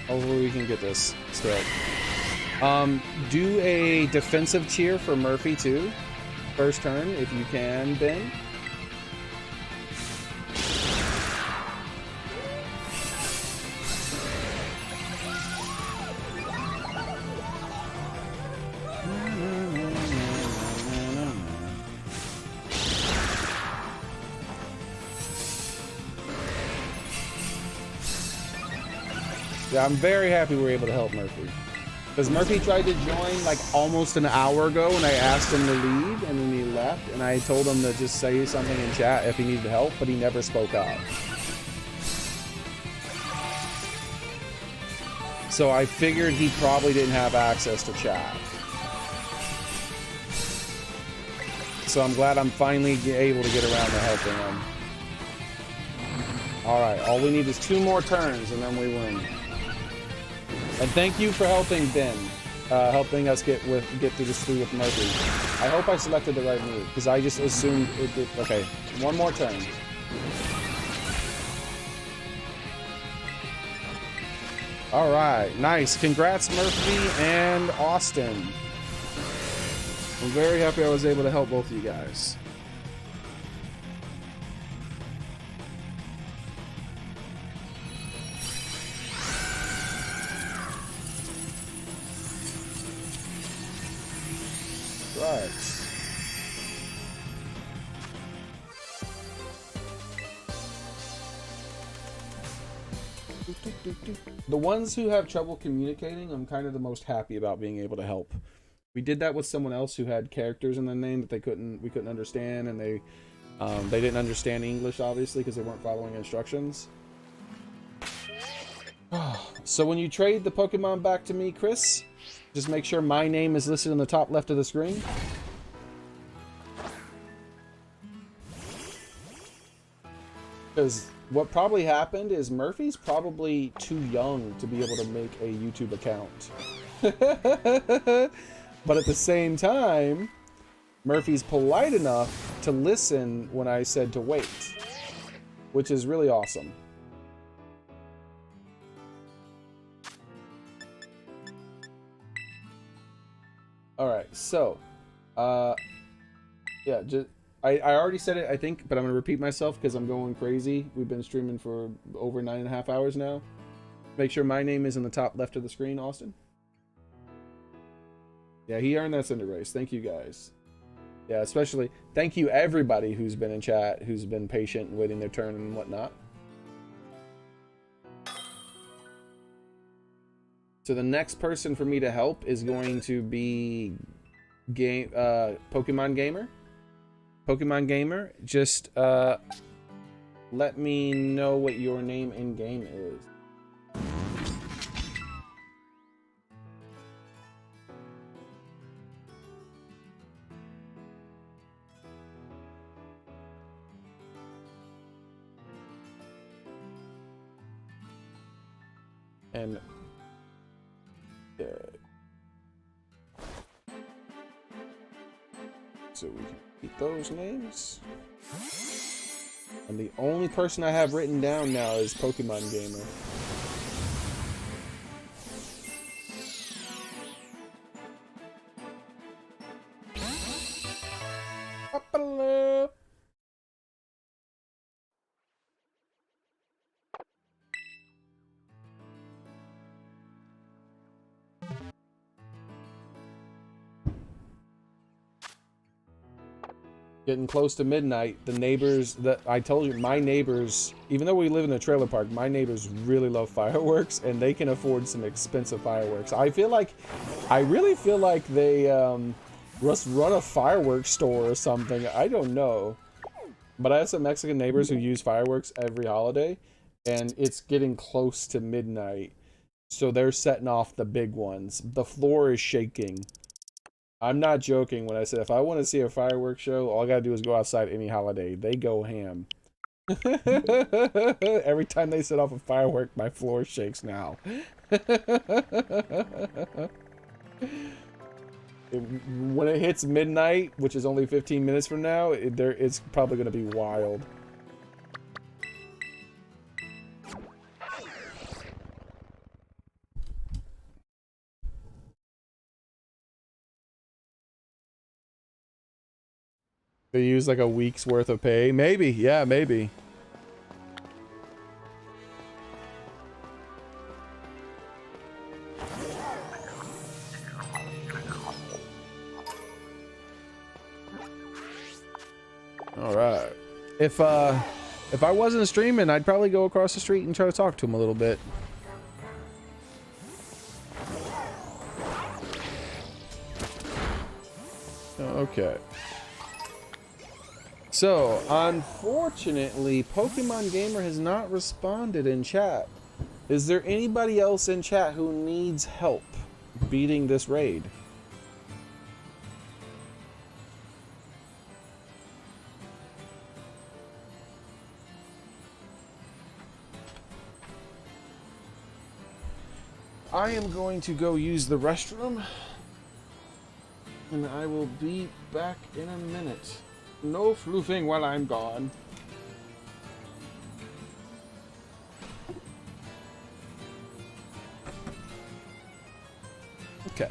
Hopefully we can get this still. Do a defensive cheer for Murphy too. First turn, if you can, Ben. Yeah, I'm very happy we were able to help Murphy. Because Murphy tried to join like almost an hour ago and I asked him to leave and then he left and I told him to just say something in chat if he needed help, but he never spoke up. So I figured he probably didn't have access to chat. So I'm glad I'm finally able to get around to helping him. Alright, all we need is 2 more turns and then we win. And thank you for helping Ben, helping us get through this through with Murphy. I hope I selected the right move, because I just assumed it did. Okay, 1 more turn. All right, nice. Congrats, Murphy and Austin. I'm very happy I was able to help both of you guys. Right. The ones who have trouble communicating, I'm kind of the most happy about being able to help. We did that with someone else who had characters in their name that we couldn't understand, and they didn't understand English obviously because they weren't following instructions. So when you trade the Pokemon back to me, Chris, just make sure my name is listed on the top left of the screen. Because what probably happened is Murphy's probably too young to be able to make a YouTube account. But at the same time, Murphy's polite enough to listen when I said to wait, which is really awesome. All right, so, yeah, just I already said it, I think, but I'm gonna repeat myself because I'm going crazy. We've been streaming for over 9.5 hours now. Make sure my name is in the top left of the screen, Austin. Yeah, he earned that Cinderace. Thank you guys. Yeah, especially thank you everybody who's been in chat, who's been patient and waiting their turn and whatnot. So the next person for me to help is going to be Pokemon Gamer. Pokemon Gamer, just let me know what your name in game is. And so we can keep those names. And the only person I have written down now is Pokemon Gamer. Hello. Getting close to midnight, the neighbors that I told you, my neighbors, even though we live in a trailer park, my neighbors really love fireworks, and they can afford some expensive fireworks. I really feel like they must run a fireworks store or something. I don't know. But I have some Mexican neighbors who use fireworks every holiday, and it's getting close to midnight. So they're setting off the big ones. The floor is shaking. I'm not joking when I say if I want to see a fireworks show, all I gotta do is go outside any holiday. They go ham. Every time they set off a firework, my floor shakes now. When it hits midnight, which is only 15 minutes from now, it's probably gonna be wild. They use like a week's worth of pay. Maybe, yeah, maybe. All right. If I wasn't streaming, I'd probably go across the street and try to talk to him a little bit. Okay. So, unfortunately, Pokemon Gamer has not responded in chat. Is there anybody else in chat who needs help beating this raid? I am going to go use the restroom, and I will be back in a minute. No floofing while I'm gone. Okay.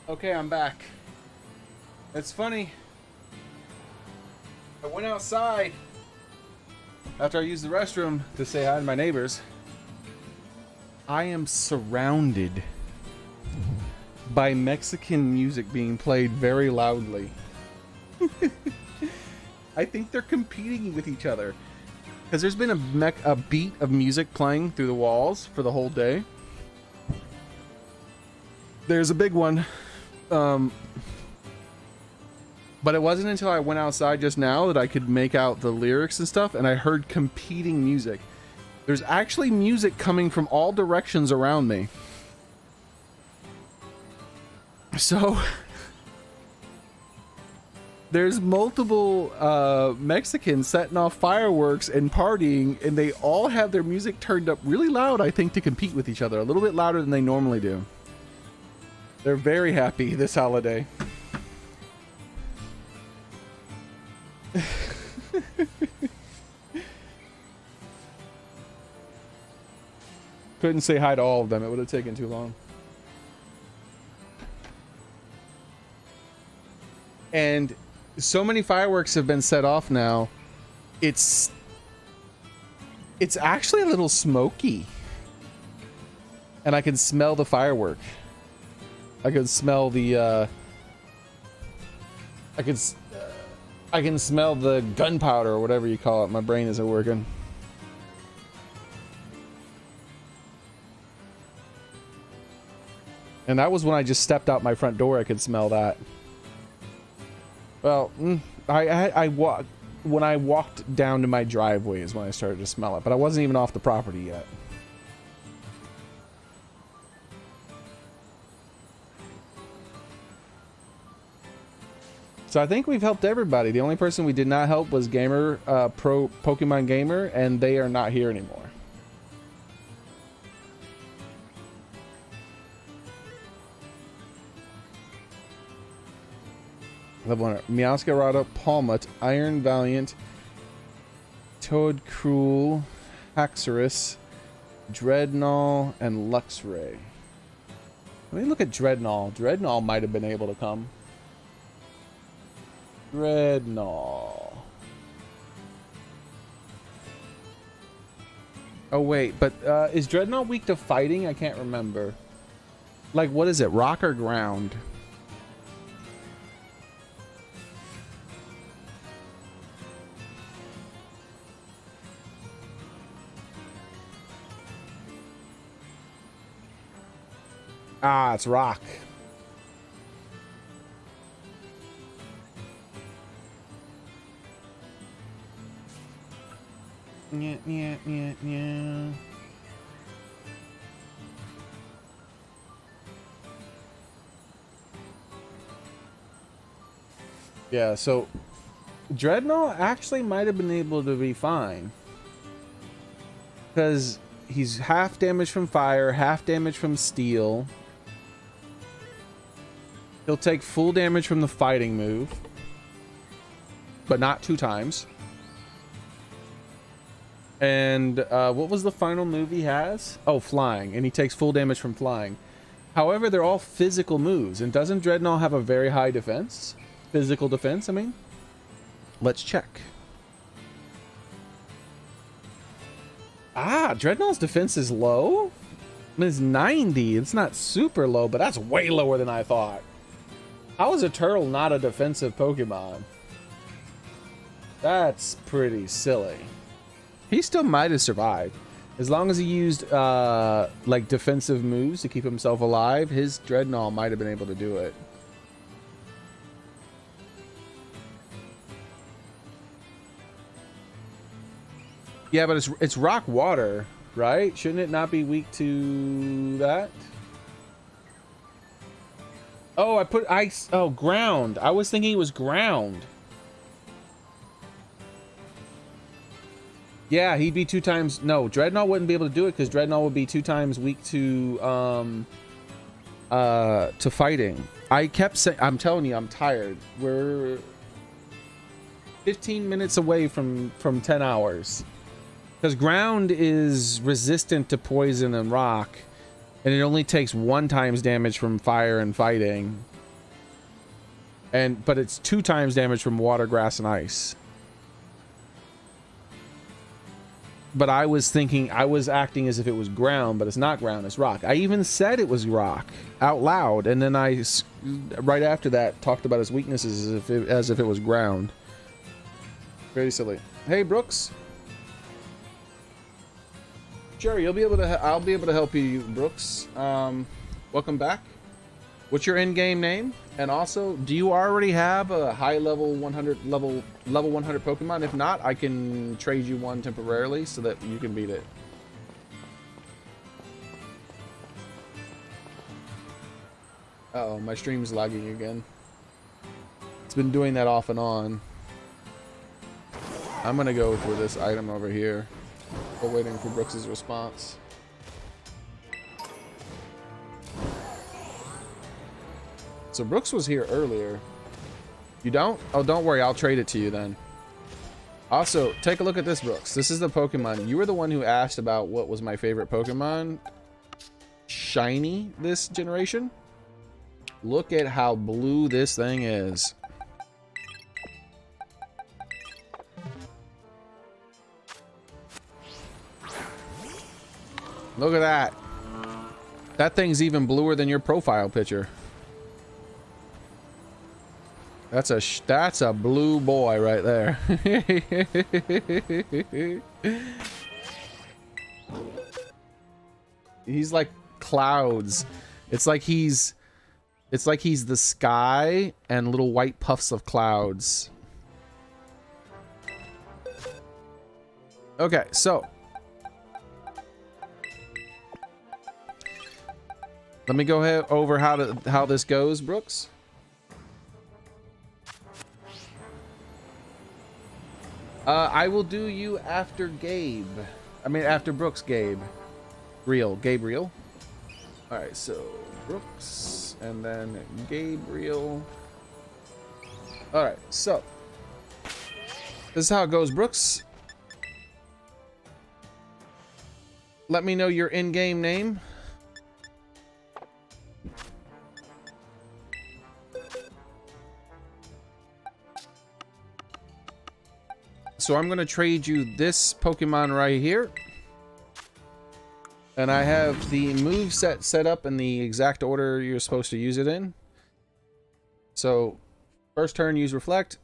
Okay, I'm back. It's funny. I went outside after I used the restroom to say hi to my neighbors. I am surrounded by Mexican music being played very loudly. I think they're competing with each other. Because there's been a beat of music playing through the walls for the whole day. There's a big one. But it wasn't until I went outside just now that I could make out the lyrics and stuff, and I heard competing music. There's actually music coming from all directions around me. So there's multiple Mexicans setting off fireworks and partying, and they all have their music turned up really loud, I think, to compete with each other. A little bit louder than they normally do. They're very happy this holiday. Couldn't say hi to all of them. It would have taken too long. And so many fireworks have been set off now. It's actually a little smoky. And I can smell the firework. I can smell the I can smell the gunpowder or whatever you call it. My brain isn't working. And that was when I just stepped out my front door. I could smell that. Well, when I walked down to my driveway is when I started to smell it, but I wasn't even off the property yet. So I think we've helped everybody. The only person we did not help was Pokemon Gamer, and they are not here anymore. Level 1. Meowscarada, Palmut, Iron Valiant, Toad Cruel, Haxorus, Dreadnought, and Luxray. Let me look at Dreadnought. Dreadnought might have been able to come. Dreadnought. Oh wait, but is Dreadnought weak to fighting? I can't remember. Like, what is it? Rock or ground? Ah, it's rock. Yeah. Yeah, so Dreadnought actually might have been able to be fine. Because he's half damage from fire, half damage from steel. He'll take full damage from the fighting move. But not 2 times. And what was the final move he has? Oh, flying. And he takes full damage from flying. However, they're all physical moves. And doesn't Dreadnought have a very high defense? Physical defense, I mean. Let's check. Ah, Dreadnought's defense is low? It's 90. It's not super low, but that's way lower than I thought. How is a turtle not a defensive Pokemon? That's pretty silly. He still might have survived. As long as he used, like, defensive moves to keep himself alive, his Dreadnought might have been able to do it. Yeah, but it's rock water, right? Shouldn't it not be weak to that? Oh, I put ice. Oh, ground. I was thinking it was ground. Yeah, he'd be 2 times. No, Dreadnought wouldn't be able to do it because Dreadnought would be 2 times weak to fighting. I kept saying, I'm telling you, I'm tired. We're 15 minutes away from 10 hours. Because ground is resistant to poison and rock, and it only takes 1 times damage from fire and fighting. But it's 2 times damage from water, grass, and ice. But I was acting as if it was ground, but it's not ground, it's rock. I even said it was rock out loud, and then right after that, talked about its weaknesses as if it was ground. Very silly. Hey, Brooks. Sure, I'll be able to help you, Brooks. Welcome back. What's your in-game name? And also, do you already have a high level 100 level 100 Pokemon? If not, I can trade you one temporarily so that you can beat it. Uh-oh, my stream's lagging again. It's been doing that off and on. I'm gonna go for this item over here. While waiting for Brooks's response. So Brooks was here earlier. You don't? Oh, don't worry. I'll trade it to you then. Also, take a look at this, Brooks. This is the Pokemon. You were the one who asked about what was my favorite Pokemon. Shiny this generation. Look at how blue this thing is. Look at that. That thing's even bluer than your profile picture. That's a blue boy right there. He's like clouds. It's like he's the sky and little white puffs of clouds. Okay, so let me go ahead over how this goes, Brooks. I will do you after Gabe. I mean, after Brooks, Gabe. Gabriel. All right, so Brooks and then Gabriel. All right, so this is how it goes, Brooks. Let me know your in-game name. So I'm going to trade you this Pokemon right here. And I have the move set up in the exact order you're supposed to use it in. So first turn, use Reflect.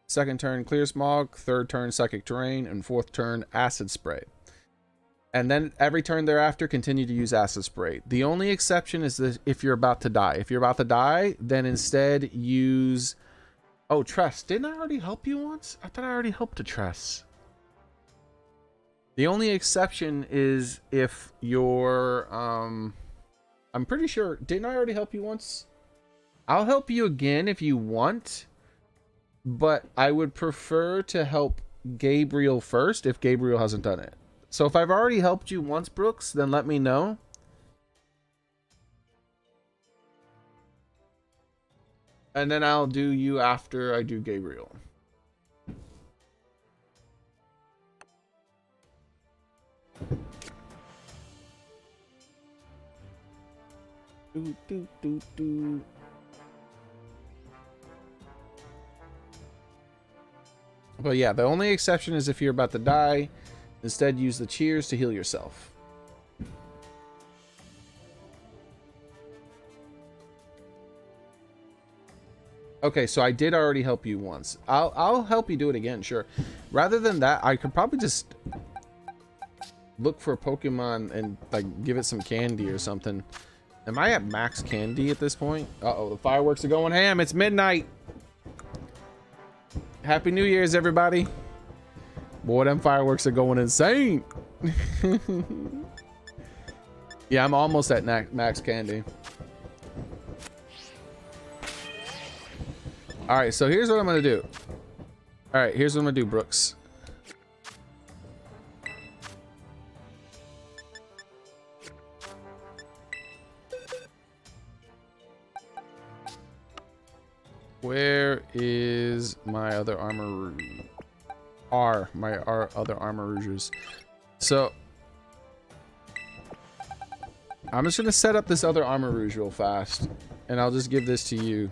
Second turn, Clear Smog. Third turn, Psychic Terrain. And fourth turn, Acid Spray. And then every turn thereafter, continue to use Acid Spray. The only exception is that if you're about to die. If you're about to die, then instead use... Oh, Tress. Didn't I already help you once? I thought I already helped a Tress. The only exception is if you're... I'm pretty sure... Didn't I already help you once? I'll help you again if you want. But I would prefer to help Gabriel first if Gabriel hasn't done it. So if I've already helped you once, Brooks, then let me know. And then I'll do you after I do Gabriel. But yeah, the only exception is if you're about to die. Instead, use the cheers to heal yourself. Okay, so I did already help you once. I'll help you do it again, sure. Rather than that, I could probably just look for a Pokemon and like give it some candy or something. Am I at max candy at this point? Uh-oh, the fireworks are going ham. It's midnight. Happy New Year's, everybody. Boy, them fireworks are going insane. Yeah, I'm almost at max candy. All right, so here's what I'm gonna do. All right, here's what I'm gonna do, Brooks. Where is my other armor? My other armor rouges. So I'm just gonna set up this other armor rouge real fast, and I'll just give this to you.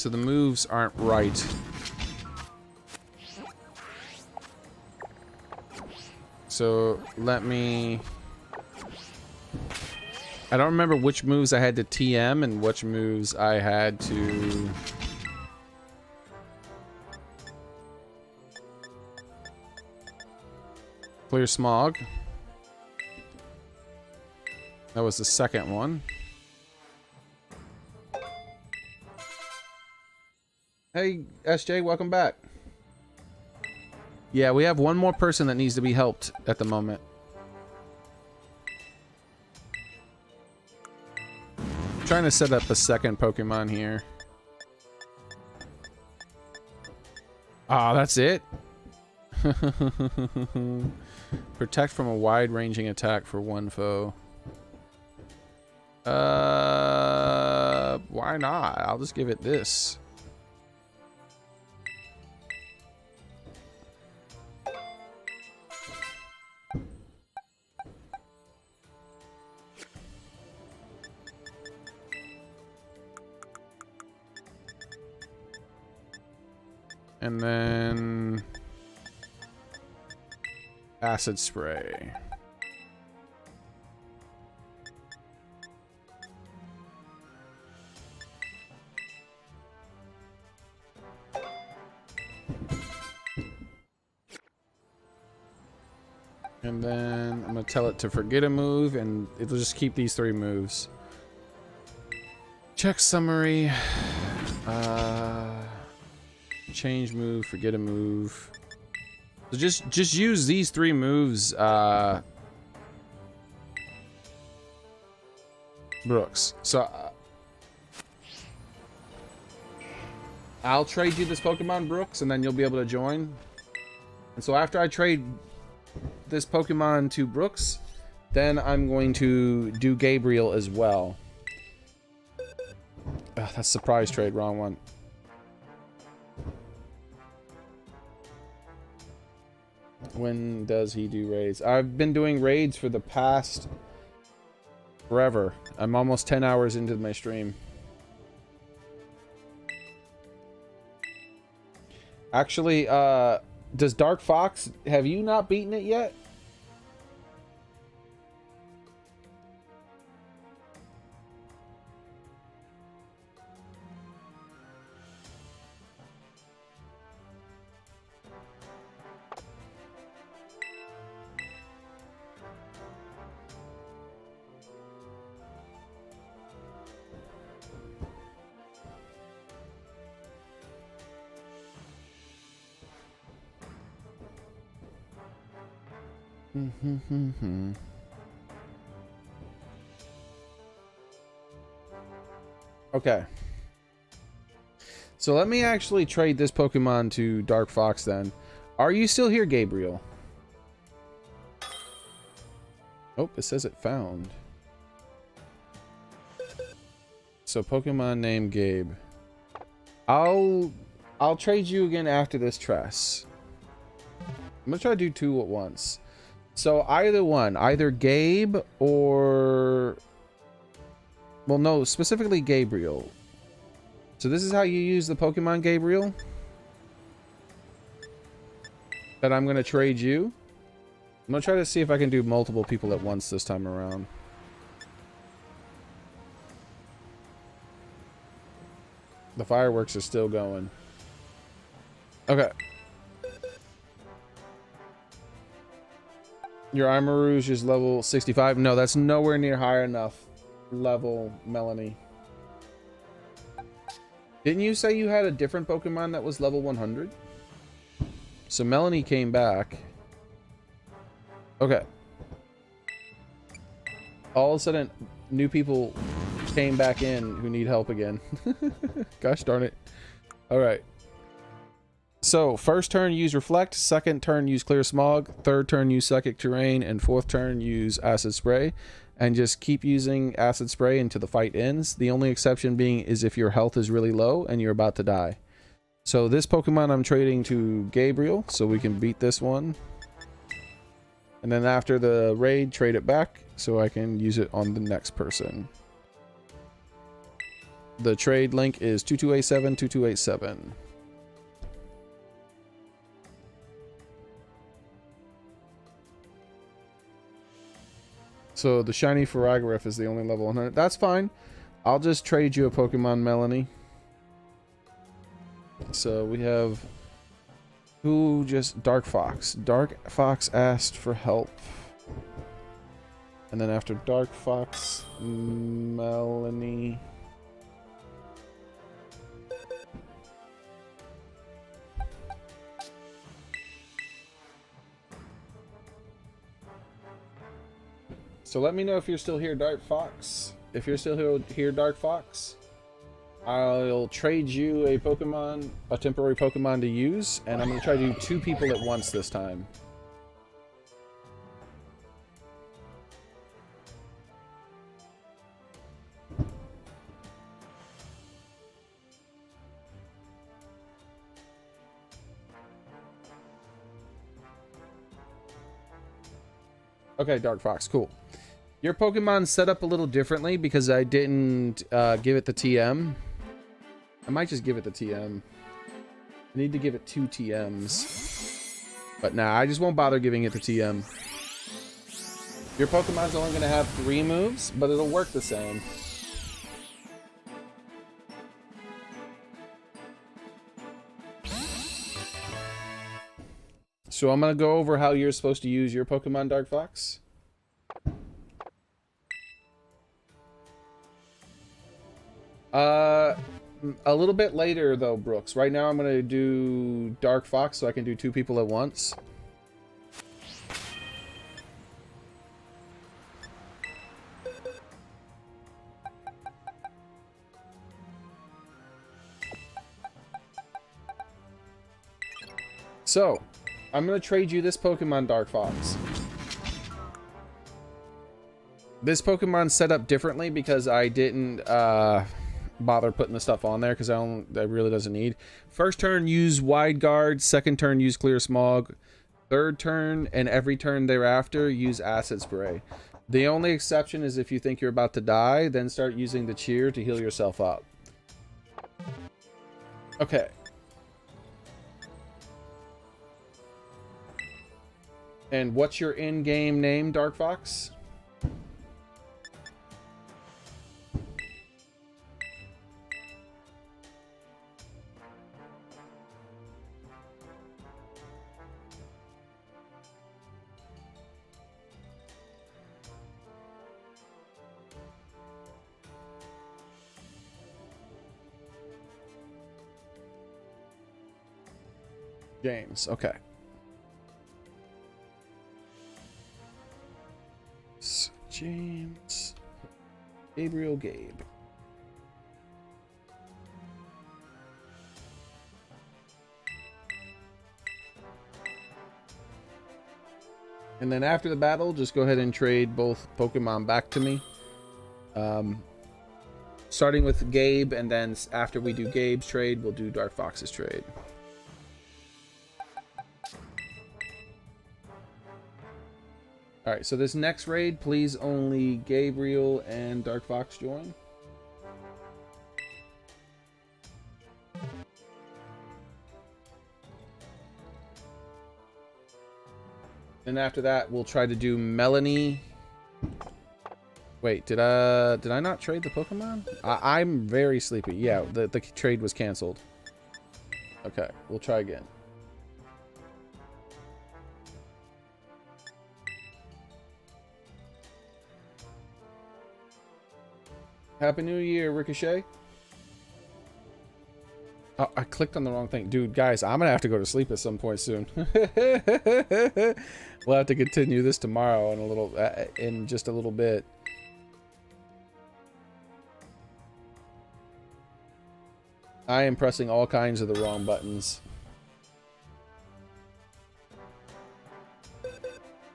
So the moves aren't right. So let me... I don't remember which moves I had to TM and which moves I had to... Clear Smog. That was the second one. Hey, SJ, welcome back. Yeah, we have one more person that needs to be helped at the moment. I'm trying to set up a second Pokemon here. Ah, that's it? Protect from a wide-ranging attack for one foe. Why not? I'll just give it this. And then acid spray. And then I'm gonna tell it to forget a move, and it'll just keep these 3 moves. Check summary. Change move, forget a move. So just use these 3 moves, Brooks. So I'll trade you this Pokemon, Brooks, and then you'll be able to join. And so after I trade this Pokemon to Brooks, then I'm going to do Gabriel as well. Ugh, that's surprise trade, wrong one. When does he do raids? I've been doing raids for the past forever. I'm almost 10 hours into my stream. Actually, does Dark Fox, have you not beaten it yet? Okay. So let me actually trade this Pokemon to Dark Fox then. Are you still here, Gabriel? Oh, it says it found. So Pokemon named Gabe. I'll trade you again after this Tress. I'm gonna try to do 2 at once. So either one, either Gabe or... Well, no, specifically Gabriel. So this is how you use the Pokemon Gabriel that I'm going to trade you. I'm going to try to see if I can do multiple people at once this time around. The fireworks are still going. Okay. Your Armarouge is level 65. No, that's nowhere near high enough level, Melanie. Didn't you say you had a different Pokemon that was level 100? So Melanie came back. Okay. All of a sudden, new people came back in who need help again. Gosh darn it. Alright. So, first turn use Reflect, second turn use Clear Smog, third turn use Psychic Terrain, and fourth turn use Acid Spray. And just keep using Acid Spray until the fight ends. The only exception being is if your health is really low and you're about to die. So this Pokemon I'm trading to Gabriel, so we can beat this one. And then after the raid, trade it back, so I can use it on the next person. The trade link is 2287 2287. So the shiny Faragriff is the only level 100. That's fine. I'll just trade you a Pokemon, Melanie. So we have who just Dark Fox. Dark Fox asked for help. And then after Dark Fox, Melanie. So let me know if you're still here, Dark Fox. If you're still here, Dark Fox, I'll trade you a Pokemon, a temporary Pokemon to use, and I'm going to try to do 2 people at once this time. Okay, Dark Fox, cool. Your Pokemon's set up a little differently because I didn't give it the TM. I might just give it the TM. I need to give it 2 TMs. But nah, I just won't bother giving it the TM. Your Pokemon's only going to have 3 moves, but it'll work the same. So I'm going to go over how you're supposed to use your Pokemon, Dark Fox. A little bit later though, Brooks. Right now I'm going to do Dark Fox so I can do 2 people at once. So, I'm going to trade you this Pokemon, Dark Fox. This Pokemon's set up differently because I didn't bother putting the stuff on there because that really doesn't need. First turn, use Wide Guard. Second turn, use Clear Smog. Third turn, and every turn thereafter, use Acid Spray. The only exception is if you think you're about to die, then start using the Cheer to heal yourself up. Okay. And what's your in-game name, Dark Fox? James, okay. James, Gabriel, Gabe. And then after the battle, just go ahead and trade both Pokemon back to me. Starting with Gabe, and then after we do Gabe's trade, we'll do Dark Fox's trade. Alright, so this next raid, please only Gabriel and Dark Fox join. And after that, we'll try to do Melanie. Wait, did I not trade the Pokemon? I'm very sleepy. Yeah, the trade was canceled. Okay, we'll try again. Happy New Year, Ricochet. Oh, I clicked on the wrong thing. Dude, guys, I'm going to have to go to sleep at some point soon. We'll have to continue this tomorrow in just a little bit. I am pressing all kinds of the wrong buttons.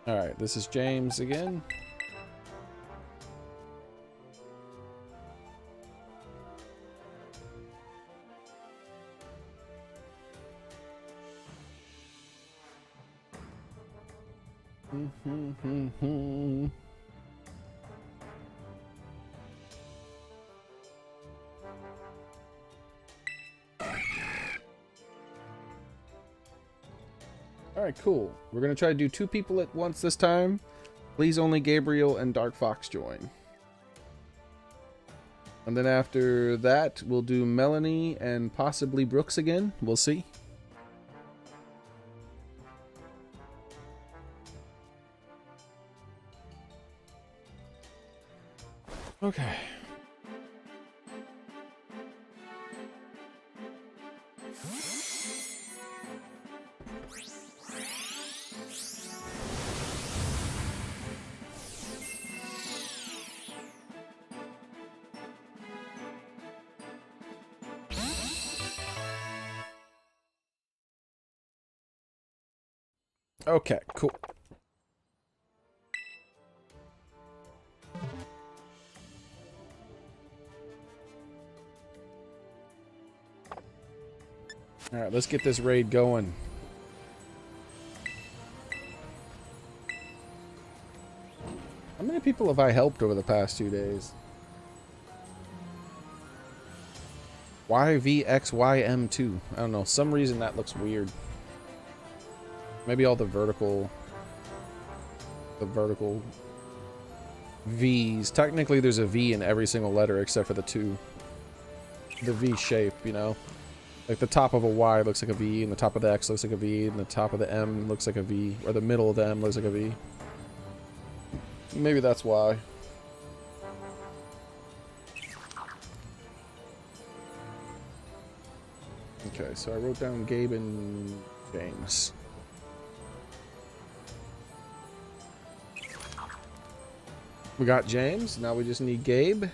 Alright, this is James again. Alright, cool. We're gonna try to do 2 people at once this time. Please only Gabriel and Dark Fox join. And then after that, we'll do Melanie and possibly Brooks again. We'll see. Okay. Okay, cool. All right, let's get this raid going. How many people have I helped over the past 2 days? YVXYM2. I don't know. Some reason that looks weird. Maybe all the vertical V's. Technically, there's a V in every single letter except for the 2. The V shape, you know? Like the top of a Y looks like a V, and the top of the X looks like a V, and the top of the M looks like a V, or the middle of the M looks like a V. Maybe that's why. Okay, so I wrote down Gabe and James. We got James, now we just need Gabe.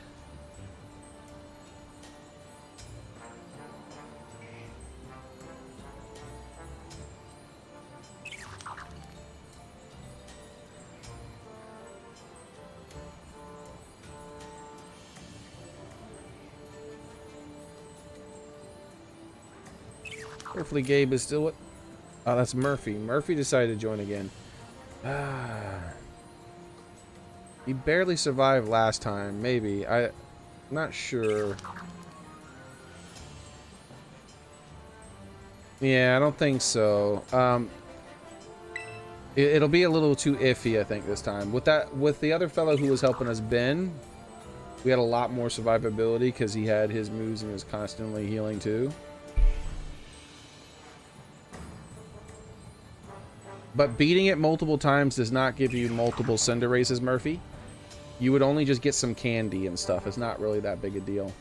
Hopefully Gabe is still what? Oh, that's Murphy. Murphy decided to join again. He barely survived last time, maybe. I'm not sure. Yeah, I don't think so. It'll be a little too iffy, I think, this time. With the other fellow who was helping us, Ben, we had a lot more survivability because he had his moves and he was constantly healing too. But beating it multiple times does not give you multiple Cinderaces, Murphy. You would only just get some candy and stuff. It's not really that big a deal.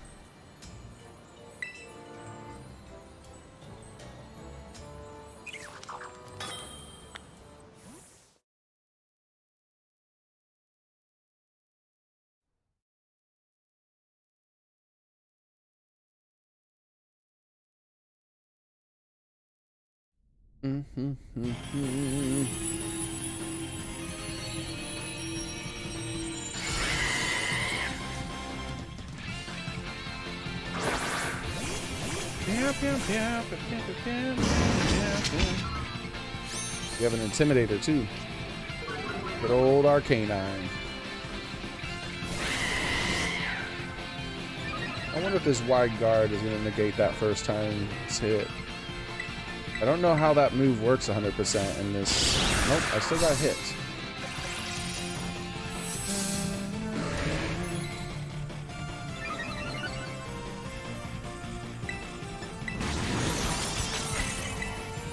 We have an Intimidator too. Good old Arcanine. I wonder if this wide guard is going to negate that first time it's hit. I don't know how that move works 100% in this. Nope, I still got hit.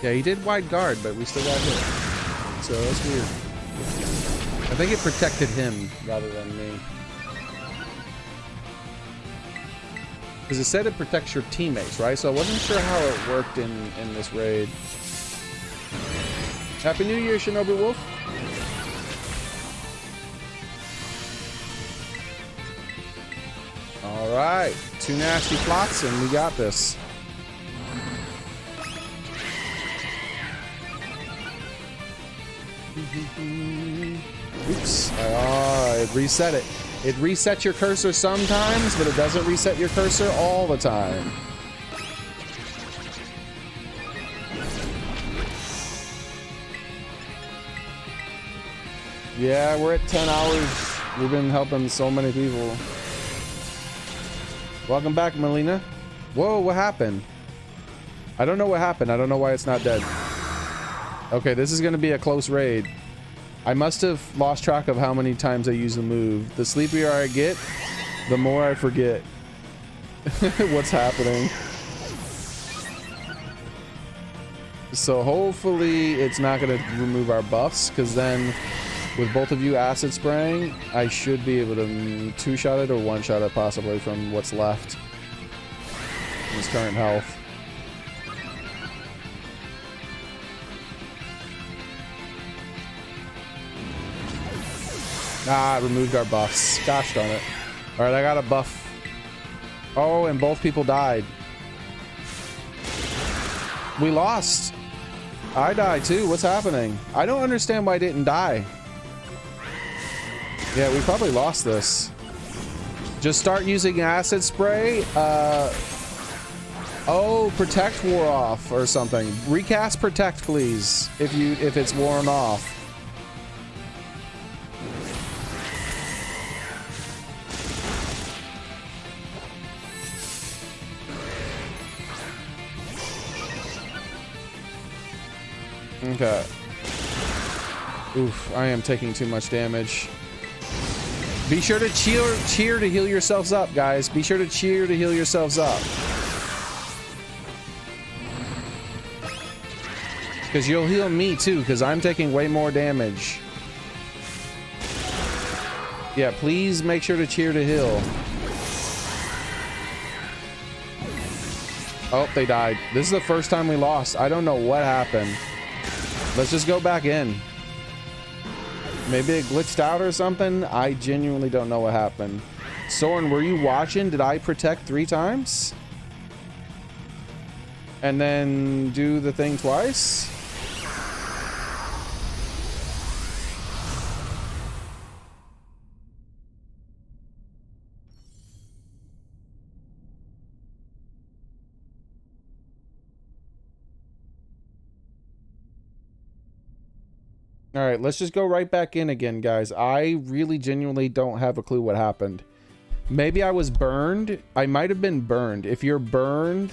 Yeah, he did wide guard, but we still got hit. So that's weird. I think it protected him rather than me. Because it said it protects your teammates, right? So I wasn't sure how it worked in this raid. Happy New Year, Shinobi Wolf. Alright, 2 nasty plots and we got this. Oops. It reset it. It resets your cursor sometimes, but it doesn't reset your cursor all the time. Yeah, we're at 10 hours. We've been helping so many people. Welcome back, Melina. Whoa, what happened? I don't know what happened. I don't know why it's not dead. Okay, this is going to be a close raid. I must have lost track of how many times I use the move. The sleepier I get, the more I forget what's happening. So hopefully it's not going to remove our buffs, because then with both of you acid spraying, I should be able to two-shot it or one-shot it possibly from what's left in his current health. Ah, it removed our buffs. Gosh darn it. Alright, I got a buff. Oh, and both people died. We lost. I died too. What's happening? I don't understand why I didn't die. Yeah, we probably lost this. Just start using acid spray. Oh, protect wore off or something. Recast protect, please, if it's worn off. Okay. Oof, I am taking too much damage. Be sure to cheer to heal yourselves up, guys. Be sure to cheer to heal yourselves up. Because you'll heal me too, because I'm taking way more damage. Yeah, please make sure to cheer to heal. Oh, they died. This is the first time we lost. I don't know what happened. Let's just go back in. Maybe it glitched out or something. I genuinely don't know what happened. Soren, were you watching? Did I protect 3 times? And then do the thing twice? All right, let's just go right back in again, guys. I really genuinely don't have a clue what happened. Maybe I was burned. I might have been burned. If you're burned,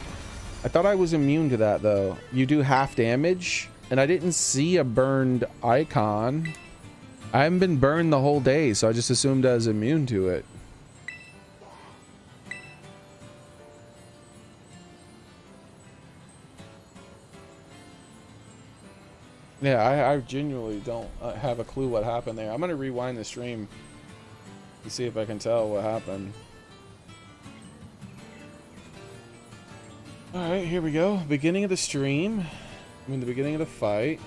I thought I was immune to that, though. You do half damage, and I didn't see a burned icon. I haven't been burned the whole day, so I just assumed I was immune to it. Yeah, I genuinely don't have a clue what happened there. I'm going to rewind the stream to see if I can tell what happened. Alright, here we go. Beginning of the stream. I mean, the beginning of the fight.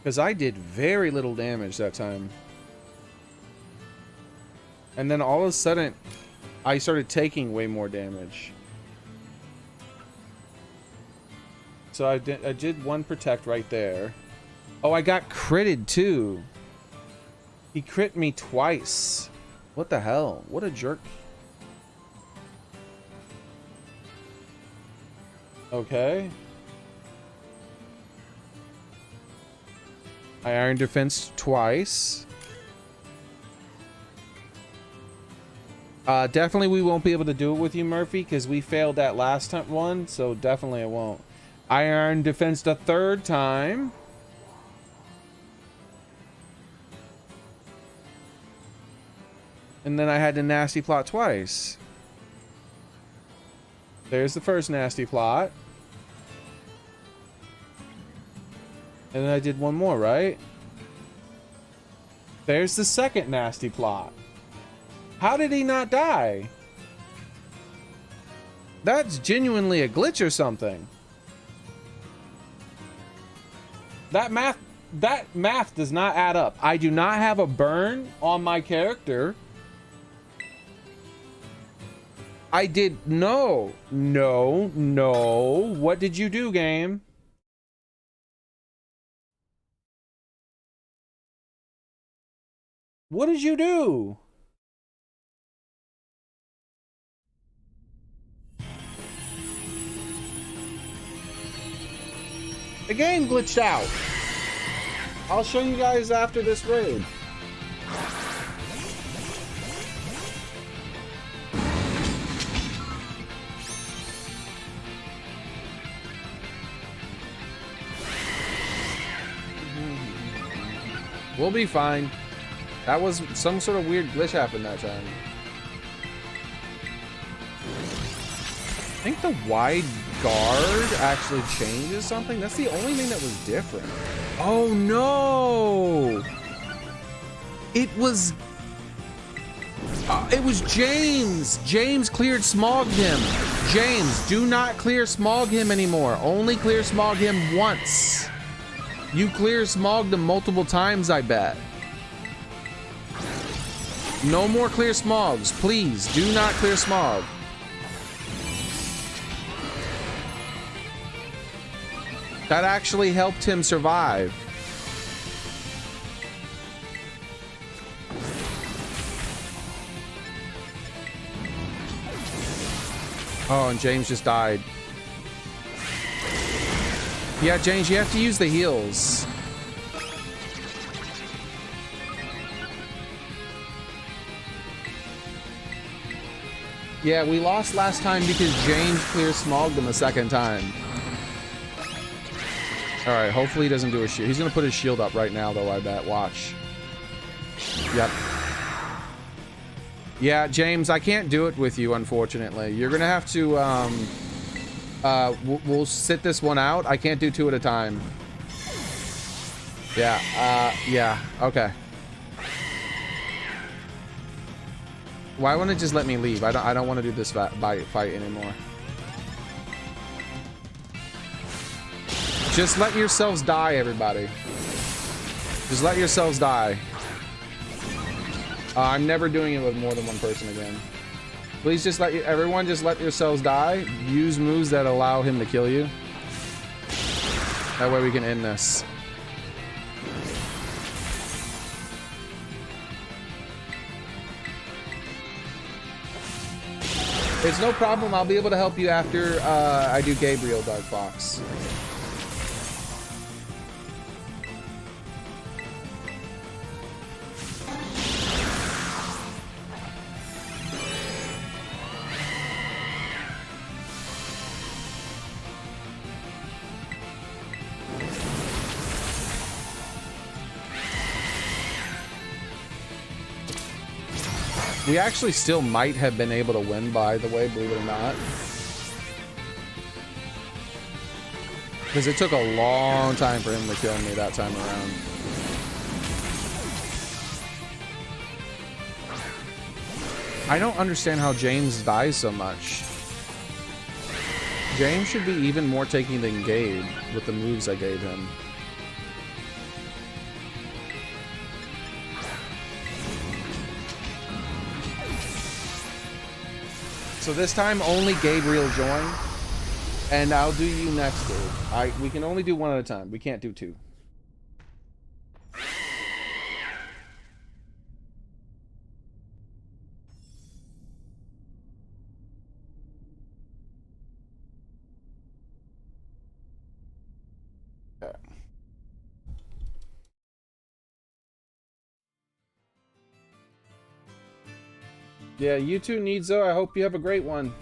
Because I did very little damage that time. And then all of a sudden, I started taking way more damage. So I did one protect right there. Oh, I got critted too. He crit me twice. What the hell? What a jerk. Okay. I iron defense twice. Definitely we won't be able to do it with you, Murphy, because we failed that last one, so definitely I won't. Iron defense the 3rd time. And then I had to nasty plot twice. There's the first nasty plot. And then I did one more, right? There's the second nasty plot. How did he not die? That's genuinely a glitch or something. That math does not add up. I do not have a burn on my character. I did no. What did you do, game? What did you do? The game glitched out. I'll show you guys after this raid. We'll be fine. That was some sort of weird glitch happened that time. I think the wide guard actually changes something. That's the only thing that was different. Oh no! It was James. James cleared Smog him. James, do not clear Smog him anymore. Only clear Smog him once. You clear Smog him multiple times, I bet. No more clear Smogs, please. Do not clear Smog. That actually helped him survive. Oh, and James just died. Yeah, James, you have to use the heals. Yeah, we lost last time because James clear smogged him a second time. Alright, hopefully he doesn't do a shield. He's gonna put his shield up right now, though, I bet. Watch. Yep. Yeah, James, I can't do it with you, unfortunately. You're gonna have to, we'll sit this one out. I can't do two at a time. Yeah, okay. Why wouldn't it just let me leave? I don't want to do this fight anymore. Just let yourselves die, everybody. Just let yourselves die. I'm never doing it with more than one person again. Please just everyone just let yourselves die. Use moves that allow him to kill you. That way we can end this. It's no problem. I'll be able to help you after I do Gabriel, Dark Fox. We actually still might have been able to win, by the way, believe it or not. Because it took a long time for him to kill me that time around. I don't understand how James dies so much. James should be even more taking than Gabe with the moves I gave him. So this time only Gabriel join, and I'll do you next, dude. We can only do one at a time. We can't do two. Okay. Yeah, you too, Nidzo. I hope you have a great one.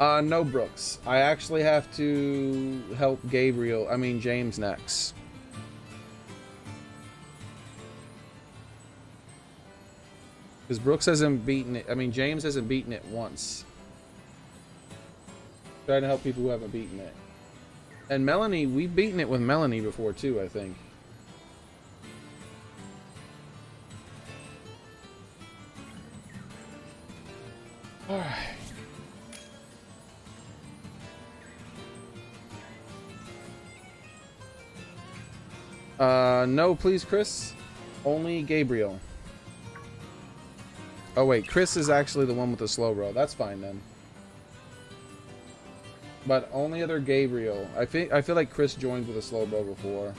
No, Brooks. I actually have to help James next. Because Brooks hasn't beaten it. James hasn't beaten it once. Trying to help people who haven't beaten it. And Melanie, we've beaten it with Melanie before too, I think. Alright. No, please, Chris. Only Gabriel. Oh wait, Chris is actually the one with the slow roll. That's fine then. But only other Gabriel. I feel like Chris joined with a slow roll before.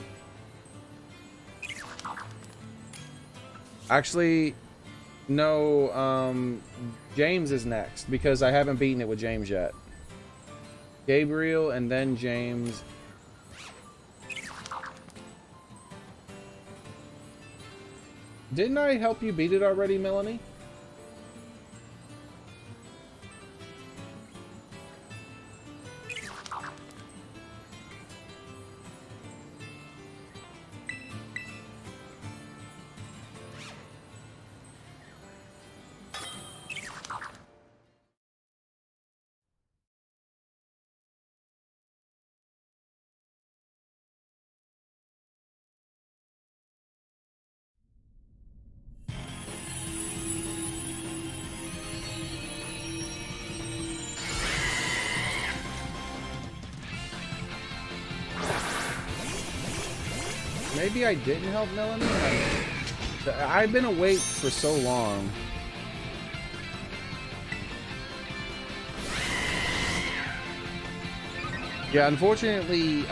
Actually, no. James is next because I haven't beaten it with James yet. Gabriel and then James. Didn't I help you beat it already, Melanie? Maybe I didn't help Melanie. I've been awake for so long. Yeah, unfortunately,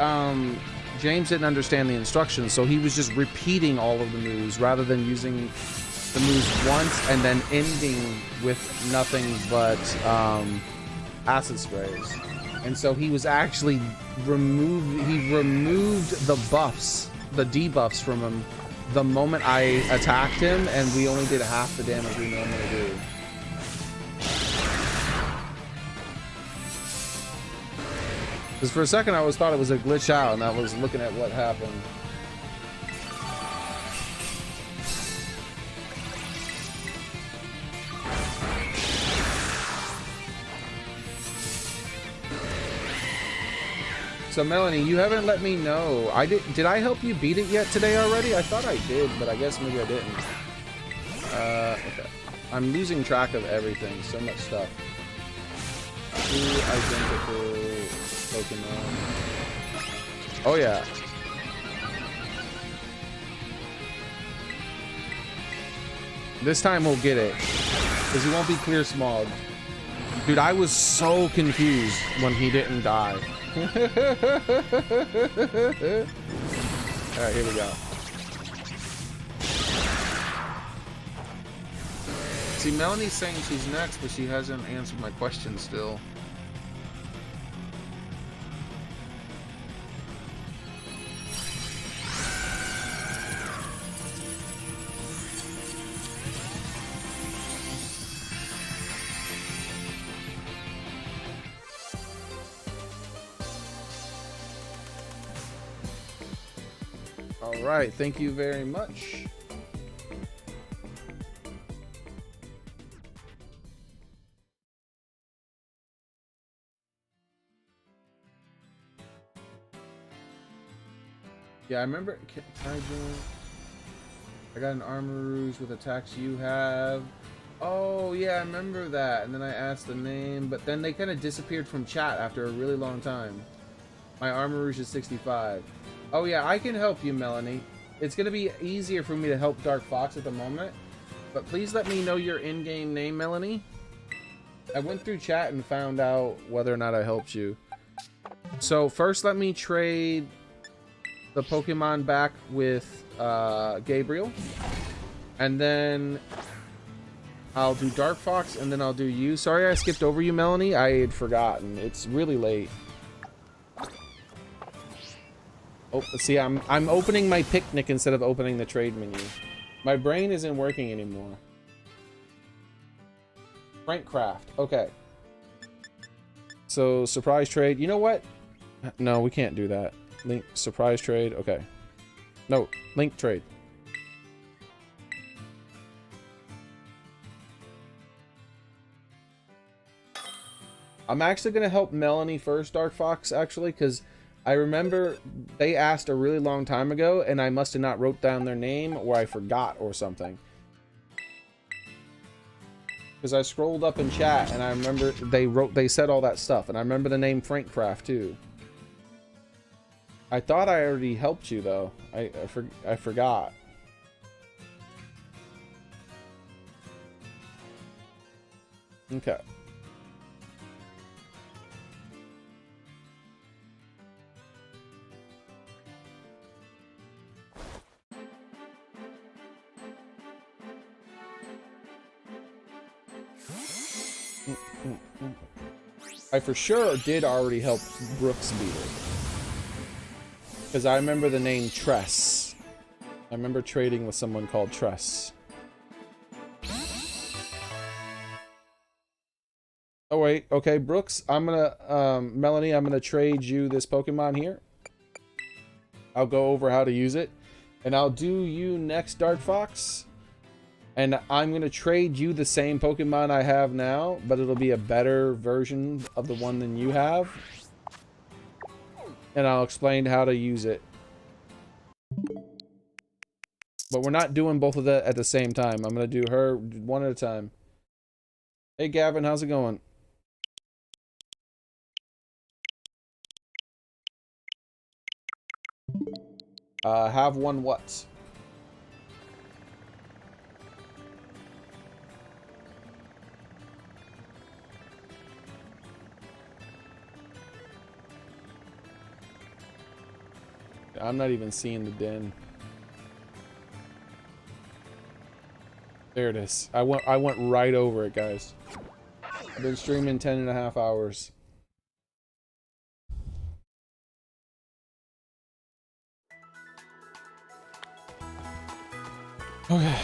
James didn't understand the instructions, so he was just repeating all of the moves rather than using the moves once and then ending with nothing but acid sprays. And so he was actually removed the buffs, the debuffs from him the moment I attacked him, and we only did half the damage we normally do. Because for a second I always thought it was a glitch out, and I was looking at what happened. So Melanie, you haven't let me know. Did I help you beat it yet today already? I thought I did, but I guess maybe I didn't. Okay. I'm losing track of everything. So much stuff. 2 identical Pokemon. Oh yeah. This time we'll get it. Because he won't be clear smog. Dude, I was so confused when he didn't die. Alright, here we go. See, Melanie's saying she's next, but she hasn't answered my question still. All right, thank you very much. Yeah, I remember. Can I got an armor rouge with attacks you have. Oh yeah, I remember that. And then I asked the name, but then they kind of disappeared from chat after a really long time. My armor rouge is 65. Oh yeah, I can help you, Melanie. It's gonna be easier for me to help Dark Fox at the moment, but please let me know your in-game name, Melanie. I went through chat and found out whether or not I helped you. So first, let me trade the Pokemon back with Gabriel, and then I'll do Dark Fox, and then I'll do you. Sorry I skipped over you, Melanie. I had forgotten. It's really late. Oh, see, I'm opening my picnic instead of opening the trade menu. My brain isn't working anymore. Frankcraft. Okay. So surprise trade. You know what? No, we can't do that. Link surprise trade. Okay. No, link trade. I'm actually gonna help Melanie first, Dark Fox, actually, because I remember they asked a really long time ago, and I must have not wrote down their name, or I forgot or something. Because I scrolled up in chat, and I remember they said all that stuff, and I remember the name Frankcraft too. I thought I already helped you though. I forgot. Okay. I for sure did already help Brooks beat it. Because I remember the name Tress. I remember trading with someone called Tress. Oh wait, okay, Brooks, I'm gonna, Melanie, I'm gonna trade you this Pokemon here. I'll go over how to use it, and I'll do you next, Dark Fox. And I'm gonna trade you the same Pokemon I have now, but it'll be a better version of the one than you have. And I'll explain how to use it. But we're not doing both of that at the same time. I'm gonna do her one at a time. Hey Gavin, how's it going? Have one what? I'm not even seeing the den. There it is. I went right over it, guys. I've been streaming 10.5 hours. Okay.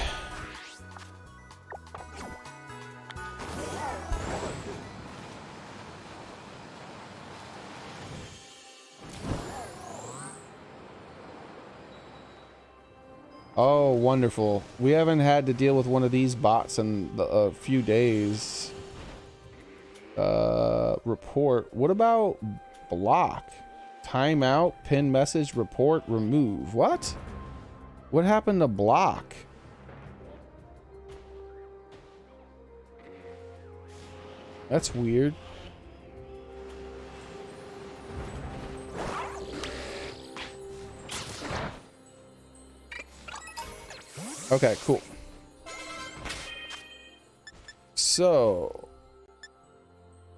Oh, wonderful. We haven't had to deal with one of these bots in a few days. Report. What about block? Timeout, pin message, report, remove. What? What happened to block? That's weird. Okay, cool. So,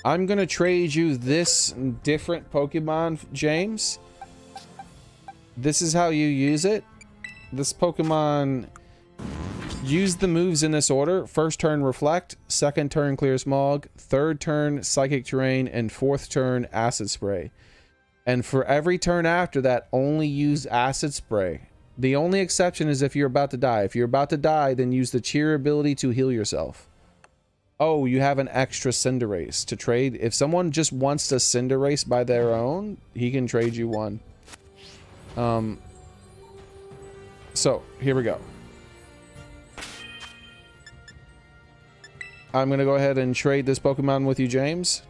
I'm gonna trade you this different Pokemon, James. This is how you use it. This Pokemon, use the moves in this order. First turn, Reflect. Second turn, Clear Smog. Third turn, Psychic Terrain. And fourth turn, Acid Spray. And for every turn after that, only use Acid Spray. The only exception is if you're about to die. If you're about to die, then use the Cheer ability to heal yourself. Oh, you have an extra Cinderace to trade. If someone just wants to Cinderace by their own, he can trade you one. So, here we go. I'm going to go ahead and trade this Pokemon with you, James.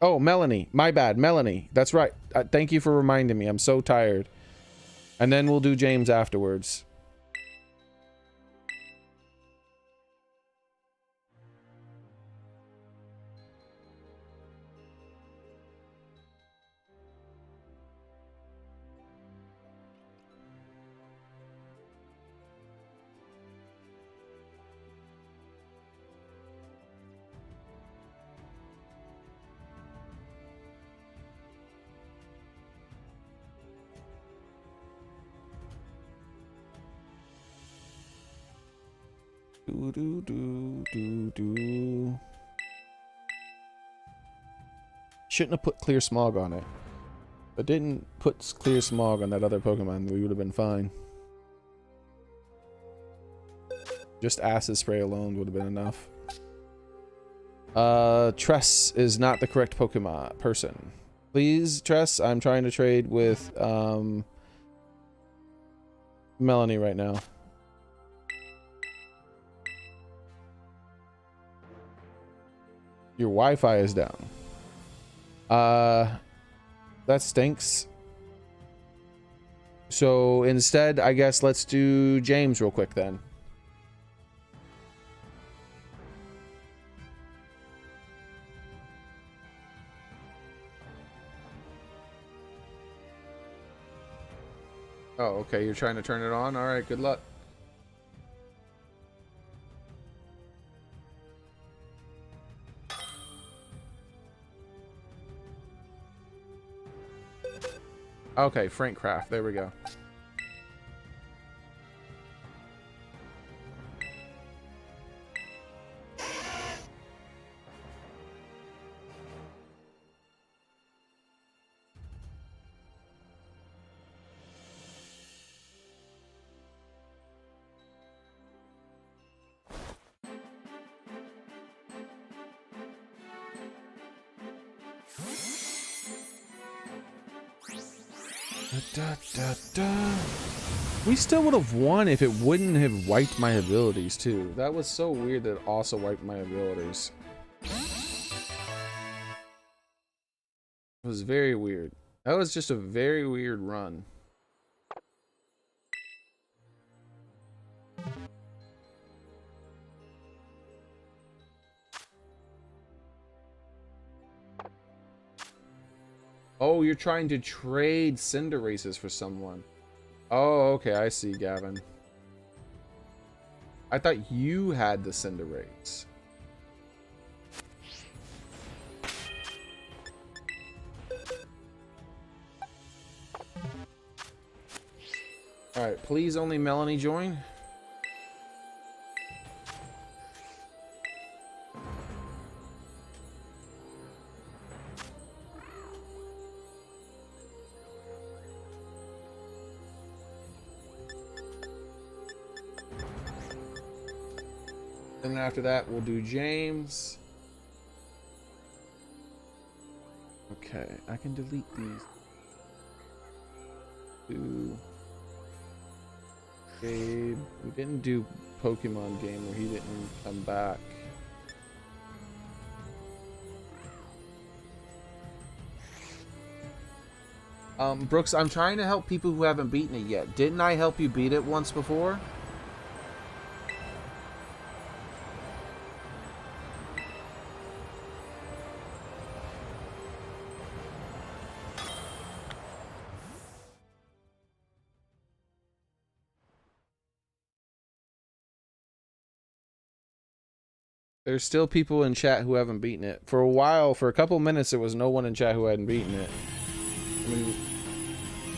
Oh, Melanie. My bad. Melanie. That's right. Thank you for reminding me. I'm so tired. And then we'll do James afterwards. Shouldn't have put Clear Smog on it. But didn't put Clear Smog on that other Pokemon, we would have been fine. Just Acid Spray alone would have been enough. Tress is not the correct Pokemon person. Please, Tress, I'm trying to trade with Melanie right now. Your Wi-Fi is down. That stinks. So instead, I guess let's do James real quick then. Oh, okay, you're trying to turn it on? All right, good luck. Okay, Frank Craft. There we go. Da, da, da. We still would have won if it wouldn't have wiped my abilities too. That was so weird that it also wiped my abilities. It was very weird. That was just a very weird run. Oh, you're trying to trade Cinderaces for someone. Oh, okay, I see, Gavin. I thought you had the Cinderace. Alright, please only Melanie join. And then after that, we'll do James. Okay, I can delete these. Do Gabe. We didn't do Pokemon game where he didn't come back. Brooks, I'm trying to help people who haven't beaten it yet. Didn't I help you beat it once before? There's still people in chat who haven't beaten it. For a while, for a couple minutes, there was no one in chat who hadn't beaten it. I mean,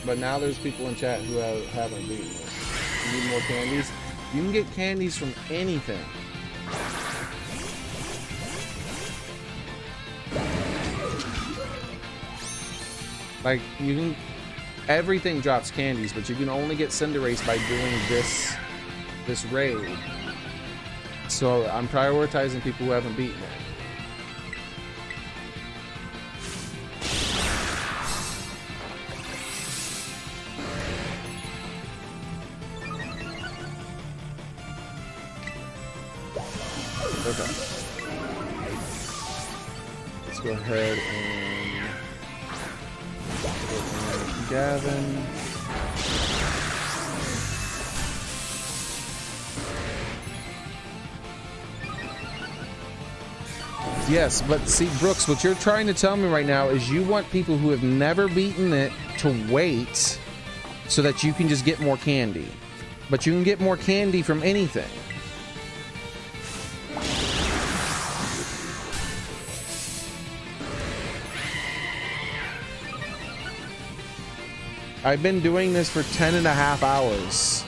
but now there's people in chat who haven't beaten it. You need more candies? You can get candies from anything. Like, you can... Everything drops candies, but you can only get Cinderace by doing this raid. So I'm prioritizing people who haven't beaten it. Okay. Let's go ahead and Gavin. Yes, but see, Brooks, what you're trying to tell me right now is you want people who have never beaten it to wait so that you can just get more candy. But you can get more candy from anything. I've been doing this for 10.5 hours.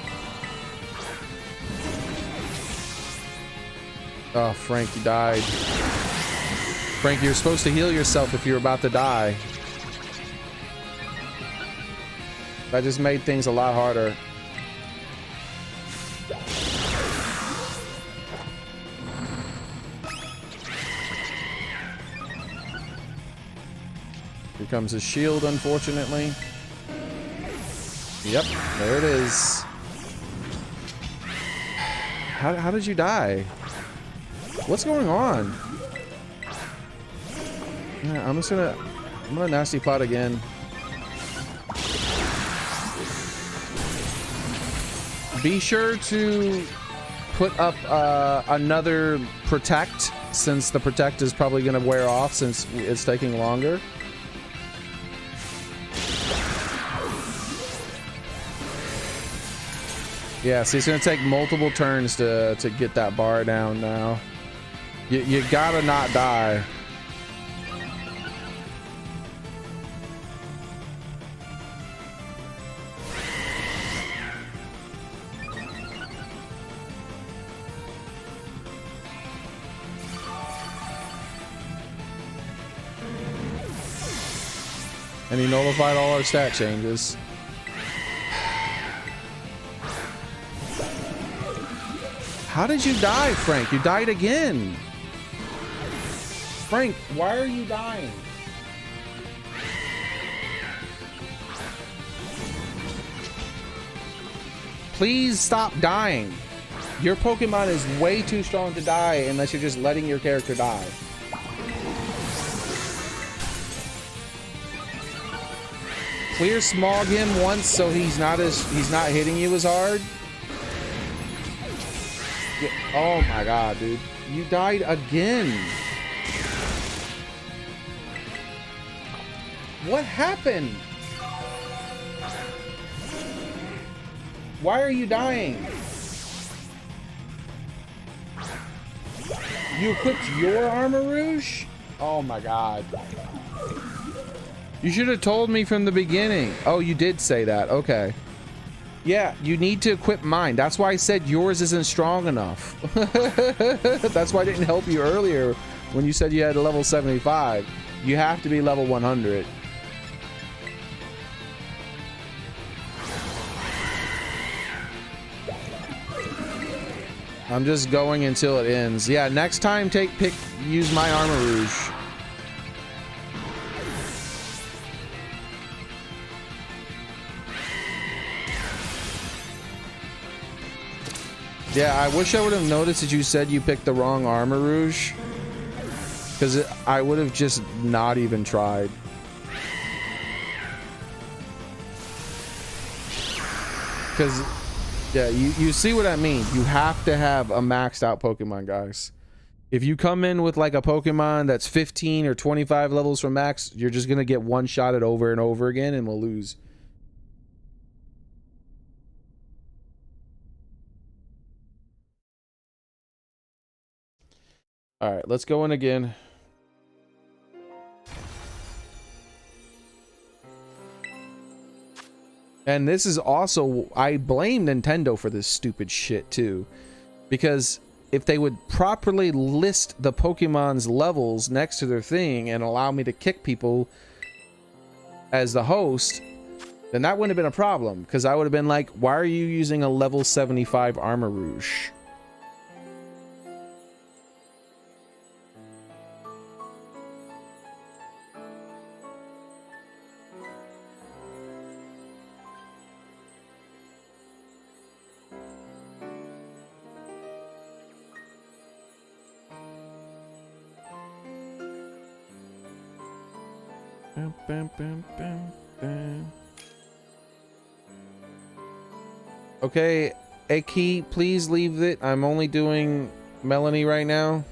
Oh, Frank, you died. Frank, you're supposed to heal yourself if you're about to die. That just made things a lot harder. Here comes his shield, unfortunately. Yep, there it is. How did you die? What's going on? Yeah, I'm gonna nasty plot again. Be sure to put up another protect, since the protect is probably gonna wear off since it's taking longer. Yeah, so it's gonna take multiple turns to get that bar down now. You gotta not die. And he nullified all our stat changes. How did you die, Frank? You died again. Frank, why are you dying? Please stop dying. Your Pokemon is way too strong to die unless you're just letting your character die. Clear Smog him once so he's not hitting you as hard. Yeah, oh my god, dude. You died again. What happened? Why are you dying? You equipped your Armor Rouge? Oh my god. You should have told me from the beginning. Oh, you did say that. Okay. Yeah, you need to equip mine. That's why I said yours isn't strong enough. That's why I didn't help you earlier when you said you had a level 75. You have to be level 100. I'm just going until it ends. Yeah, next time use my Armor Rouge. Yeah, I wish I would have noticed that you said you picked the wrong Armor Rouge, because I would have just not even tried. Because, yeah, you see what I mean. You have to have a maxed out Pokemon, guys. If you come in with like a Pokemon that's 15 or 25 levels from max, you're just going to get one-shotted over and over again and we'll lose. All right, let's go in again. And this is also, I blame Nintendo for this stupid shit too. Because if they would properly list the Pokemon's levels next to their thing and allow me to kick people as the host, then that wouldn't have been a problem. Because I would have been like, why are you using a level 75 Armor Rouge? Okay, Aki, please leave it. I'm only doing Melanie right now.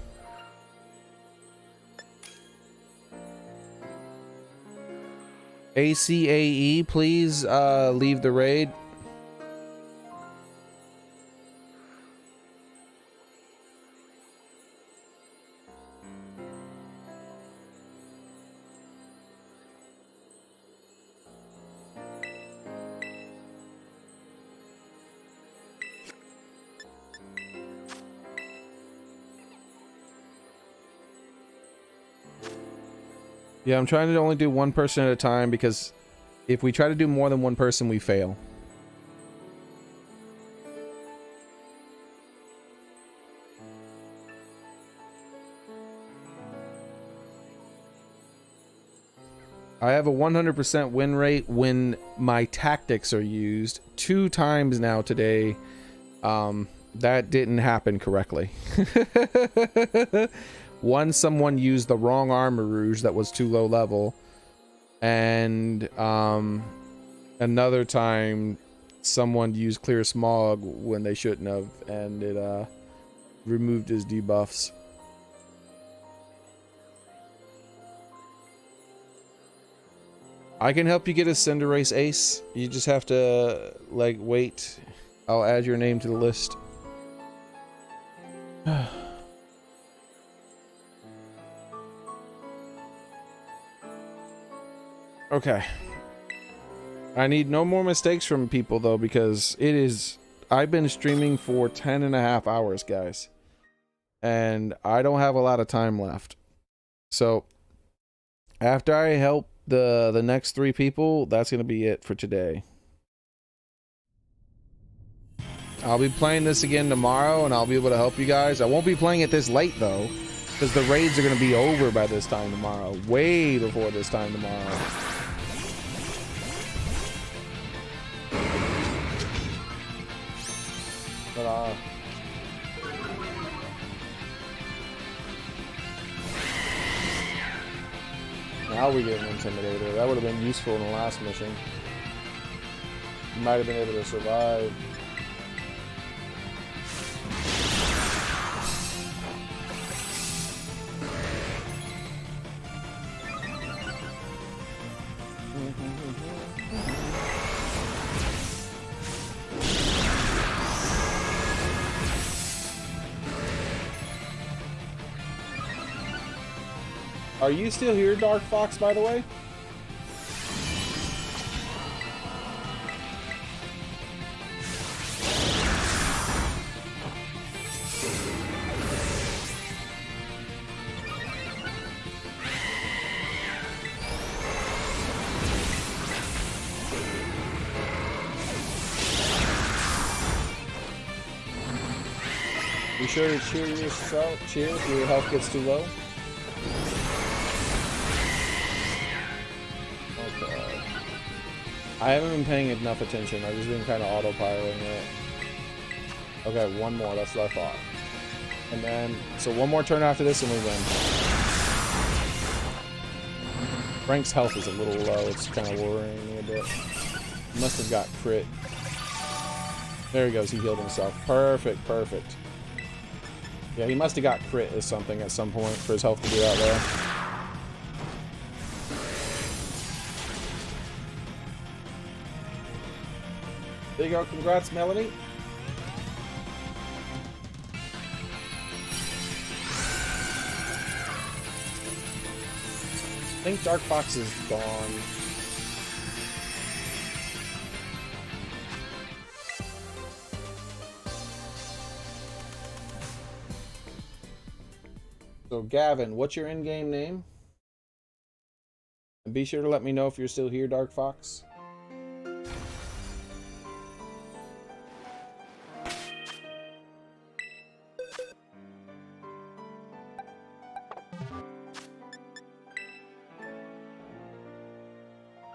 ACAE, please leave the raid. Yeah, I'm trying to only do one person at a time because if we try to do more than one person, we fail. I have a 100% win rate when my tactics are used 2 times now today. That didn't happen correctly. One, someone used the wrong Armor Rouge that was too low level, and another time someone used Clear Smog when they shouldn't have, and it removed his debuffs. I can help you get a Cinderace Ace. You just have to like wait. I'll add your name to the list. Okay. I need no more mistakes from people though, because I've been streaming for 10.5 hours, guys. And I don't have a lot of time left. So after I help the next 3 people, that's gonna be it for today. I'll be playing this again tomorrow and I'll be able to help you guys. I won't be playing it this late though, because the raids are gonna be over by this time tomorrow. Way before this time tomorrow. But now we get an Intimidator. That would have been useful in the last mission. You might have been able to survive. Are you still here, Dark Fox, by the way? Be sure to cheer yourself. Cheer if your health gets too low. Okay. I haven't been paying enough attention. I've just been kind of autopiloting it. Okay, one more. That's what I thought. And then, so one more turn after this and we win. Frank's health is a little low. It's kind of worrying me a bit. He must have got crit. There he goes. He healed himself. Perfect, perfect. Yeah, he must have got crit or something at some point for his health to be out there. There you go. Congrats, Melanie. I think Dark Fox is gone. So Gavin, what's your in-game name? And be sure to let me know if you're still here, Dark Fox.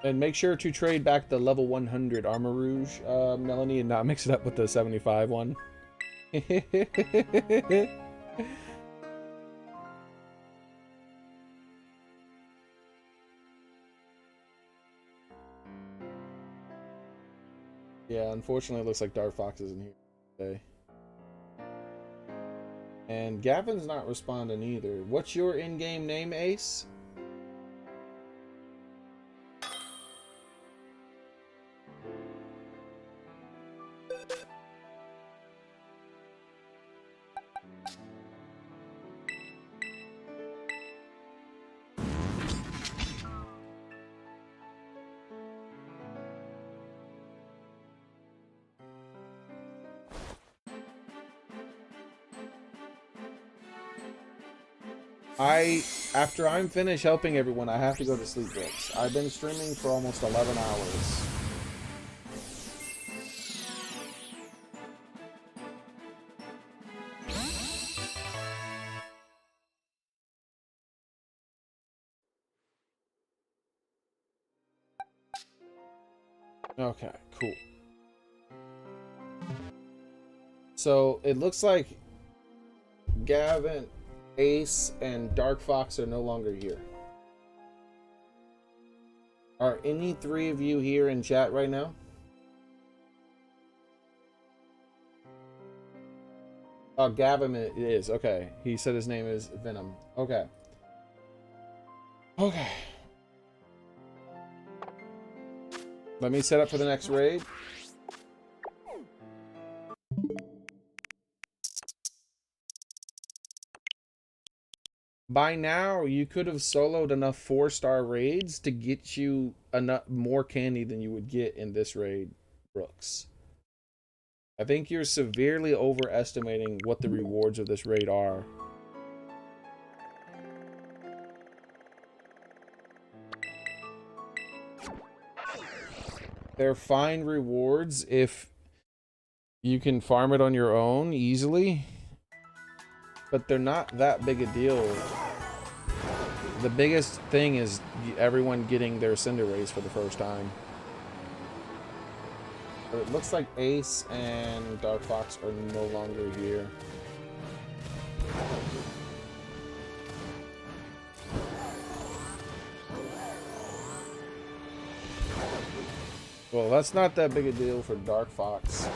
And make sure to trade back the level 100 Armor Rouge, Melanie, and not mix it up with the 75 one. Yeah, unfortunately it looks like Dark Fox isn't here today. And Gavin's not responding either. What's your in-game name, Ace? After I'm finished helping everyone, I have to go to sleep, Brooks. I've been streaming for almost 11 hours. Okay, cool. So it looks like Gavin, Ace, and Dark Fox are no longer here. Are any three of you here in chat right now? Oh, Gavin is. Okay. He said his name is Venom. Okay. Okay. Let me set up for the next raid. By now, you could have soloed enough 4-star raids to get you enough more candy than you would get in this raid, Brooks. I think you're severely overestimating what the rewards of this raid are. They're fine rewards if you can farm it on your own easily. But they're not that big a deal. The biggest thing is everyone getting their Cinderace for the first time. But it looks like Ace and Dark Fox are no longer here. Well, that's not that big a deal for Dark Fox.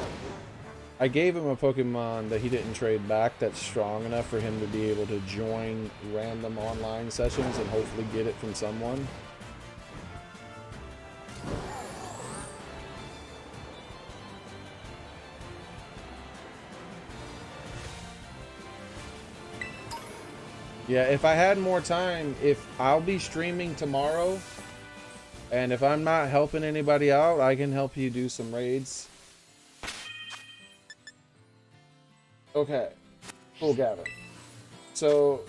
I gave him a Pokemon that he didn't trade back that's strong enough for him to be able to join random online sessions and hopefully get it from someone. Yeah, if I had more time, if I'll be streaming tomorrow, and if I'm not helping anybody out, I can help you do some raids. Okay, cool, Gavin. So,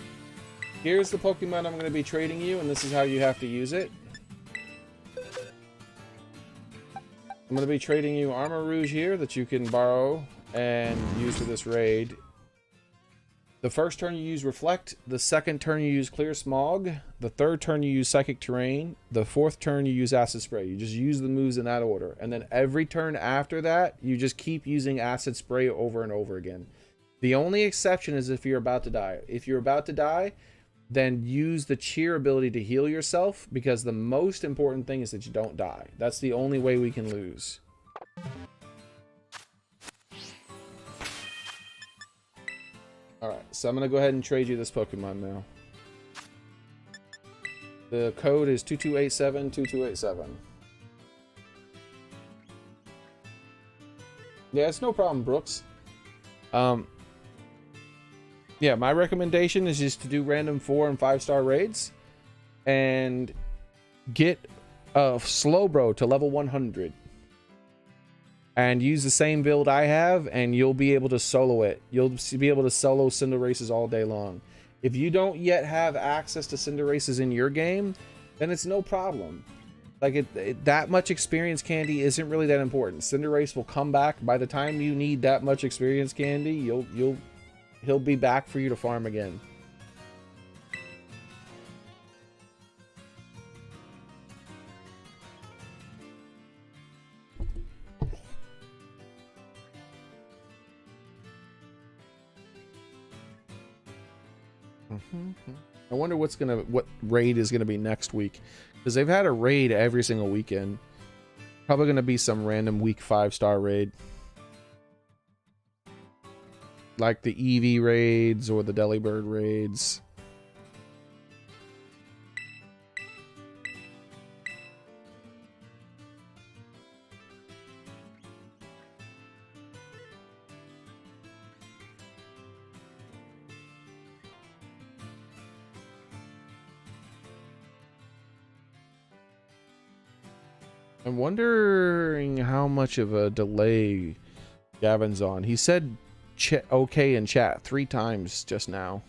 here's the Pokemon I'm going to be trading you, and this is how you have to use it. I'm going to be trading you Armor Rouge here that you can borrow and use for this raid. The first turn you use Reflect, the second turn you use Clear Smog, the third turn you use Psychic Terrain, the fourth turn you use Acid Spray. You just use the moves in that order. And then every turn after that, you just keep using Acid Spray over and over again. The only exception is if you're about to die. If you're about to die, then use the Cheer ability to heal yourself, because the most important thing is that you don't die. That's the only way we can lose. Alright, so I'm going to go ahead and trade you this Pokemon now. The code is 2287-2287. Yeah, it's no problem, Brooks. Yeah, my recommendation is just to do random 4- and 5-star raids and get a Slowbro to level 100. And use the same build I have, and you'll be able to solo it. You'll be able to solo Cinderaces all day long. If you don't yet have access to Cinderaces in your game, then it's no problem. Like, that much experience candy isn't really that important. Cinderace will come back. By the time you need that much experience candy, he'll be back for you to farm again. I wonder what raid is gonna be next week, because they've had a raid every single weekend. Probably gonna be some random week 5-star raid, like the Eevee raids or the Delibird raids. I'm wondering how much of a delay Gavin's on. He said okay in chat 3 times just now,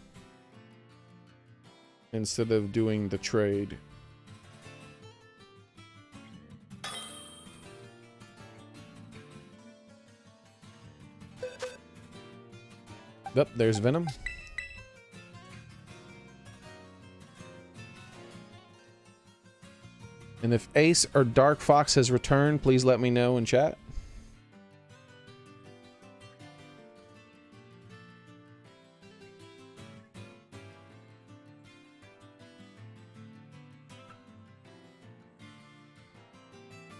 instead of doing the trade. Yep, there's Venom. And if Ace or Dark Fox has returned, please let me know in chat.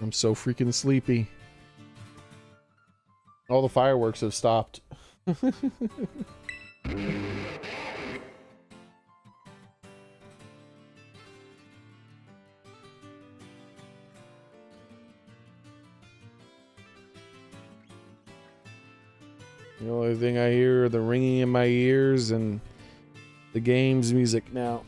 I'm so freaking sleepy. All the fireworks have stopped. The only thing I hear are the ringing in my ears and the game's music now.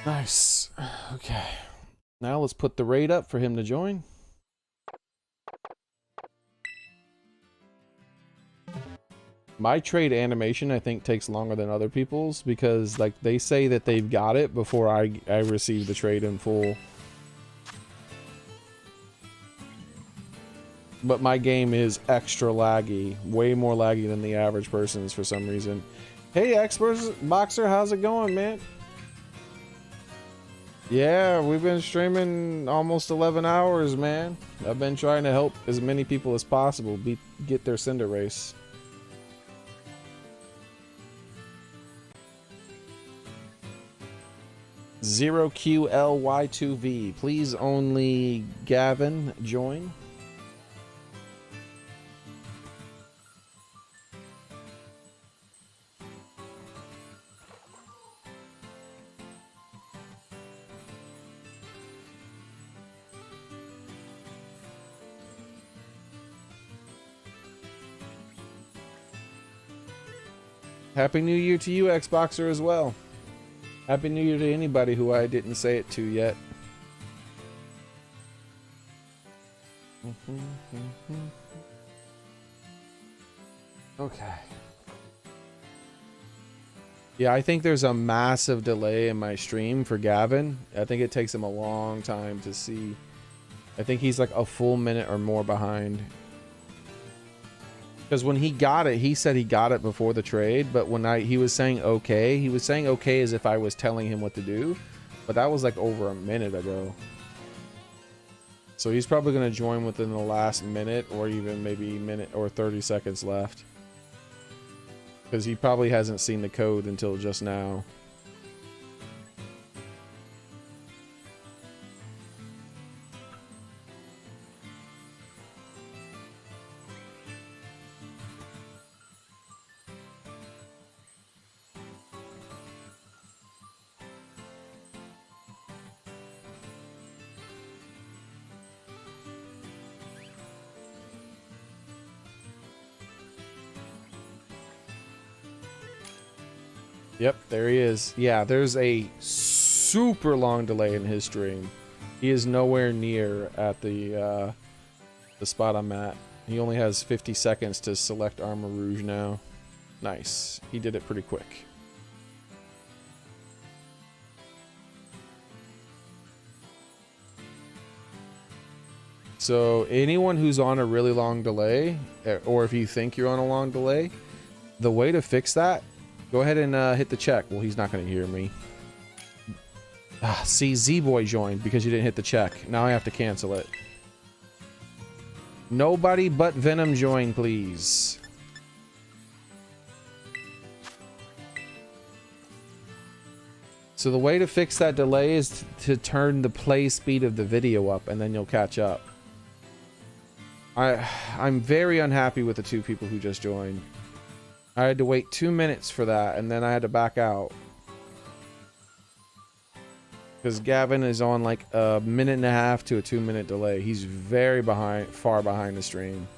Nice. Okay. Now let's put the raid up for him to join. My trade animation, I think, takes longer than other people's because, like, they say that they've got it before I receive the trade in full. But my game is extra laggy, way more laggy than the average person's for some reason. Hey, Boxer, how's it going, man? Yeah, we've been streaming almost 11 hours, man. I've been trying to help as many people as possible get their Cinderace. $0QLY2V. Please only Gavin join. Happy New Year to you, Xboxer, as well. Happy New Year to anybody who I didn't say it to yet. Okay. Yeah, I think there's a massive delay in my stream for Gavin. I think it takes him a long time to see. I think he's like a full minute or more behind. Because when he got it, he said he got it before the trade, but when he was saying okay, he was saying okay as if I was telling him what to do, but that was like over a minute ago. So he's probably going to join within the last minute or even maybe minute or 30 seconds left. Because he probably hasn't seen the code until just now. Yep, there he is. Yeah, there's a super long delay in his stream. He is nowhere near at the spot I'm at. He only has 50 seconds to select Armor Rouge now. Nice. He did it pretty quick. So anyone who's on a really long delay, or if you think you're on a long delay, the way to fix that, go ahead and hit the check. Well, he's not going to hear me. See, Z-Boy joined because you didn't hit the check. Now I have to cancel it. Nobody but Venom join, please. So the way to fix that delay is to turn the play speed of the video up, and then you'll catch up. I'm very unhappy with the two people who just joined. I had to wait 2 minutes for that, and then I had to back out. Because Gavin is on like a 1.5 to a 2 minute delay. He's very behind, far behind the stream.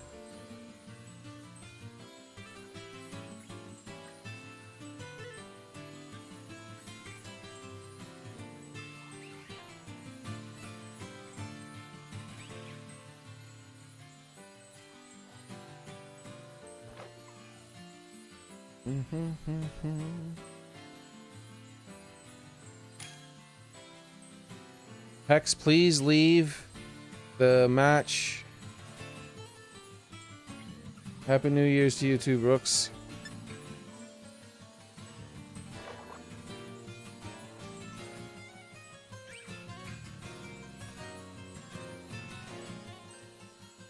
Hex, please leave the match. Happy New Year's to you too, Brooks.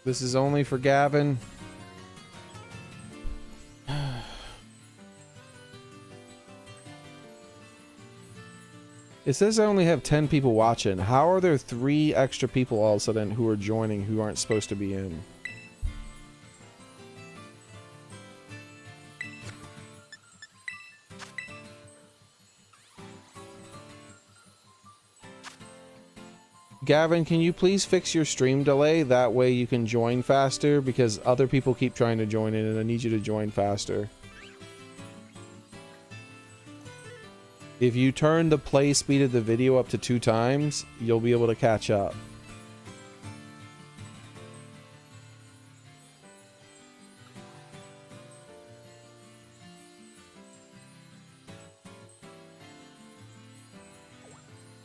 This is only for Gavin. It says I only have 10 people watching. How are there 3 extra people all of a sudden who are joining who aren't supposed to be in? Gavin, can you please fix your stream delay? That way you can join faster, because other people keep trying to join in and I need you to join faster. If you turn the play speed of the video up to 2 times, you'll be able to catch up.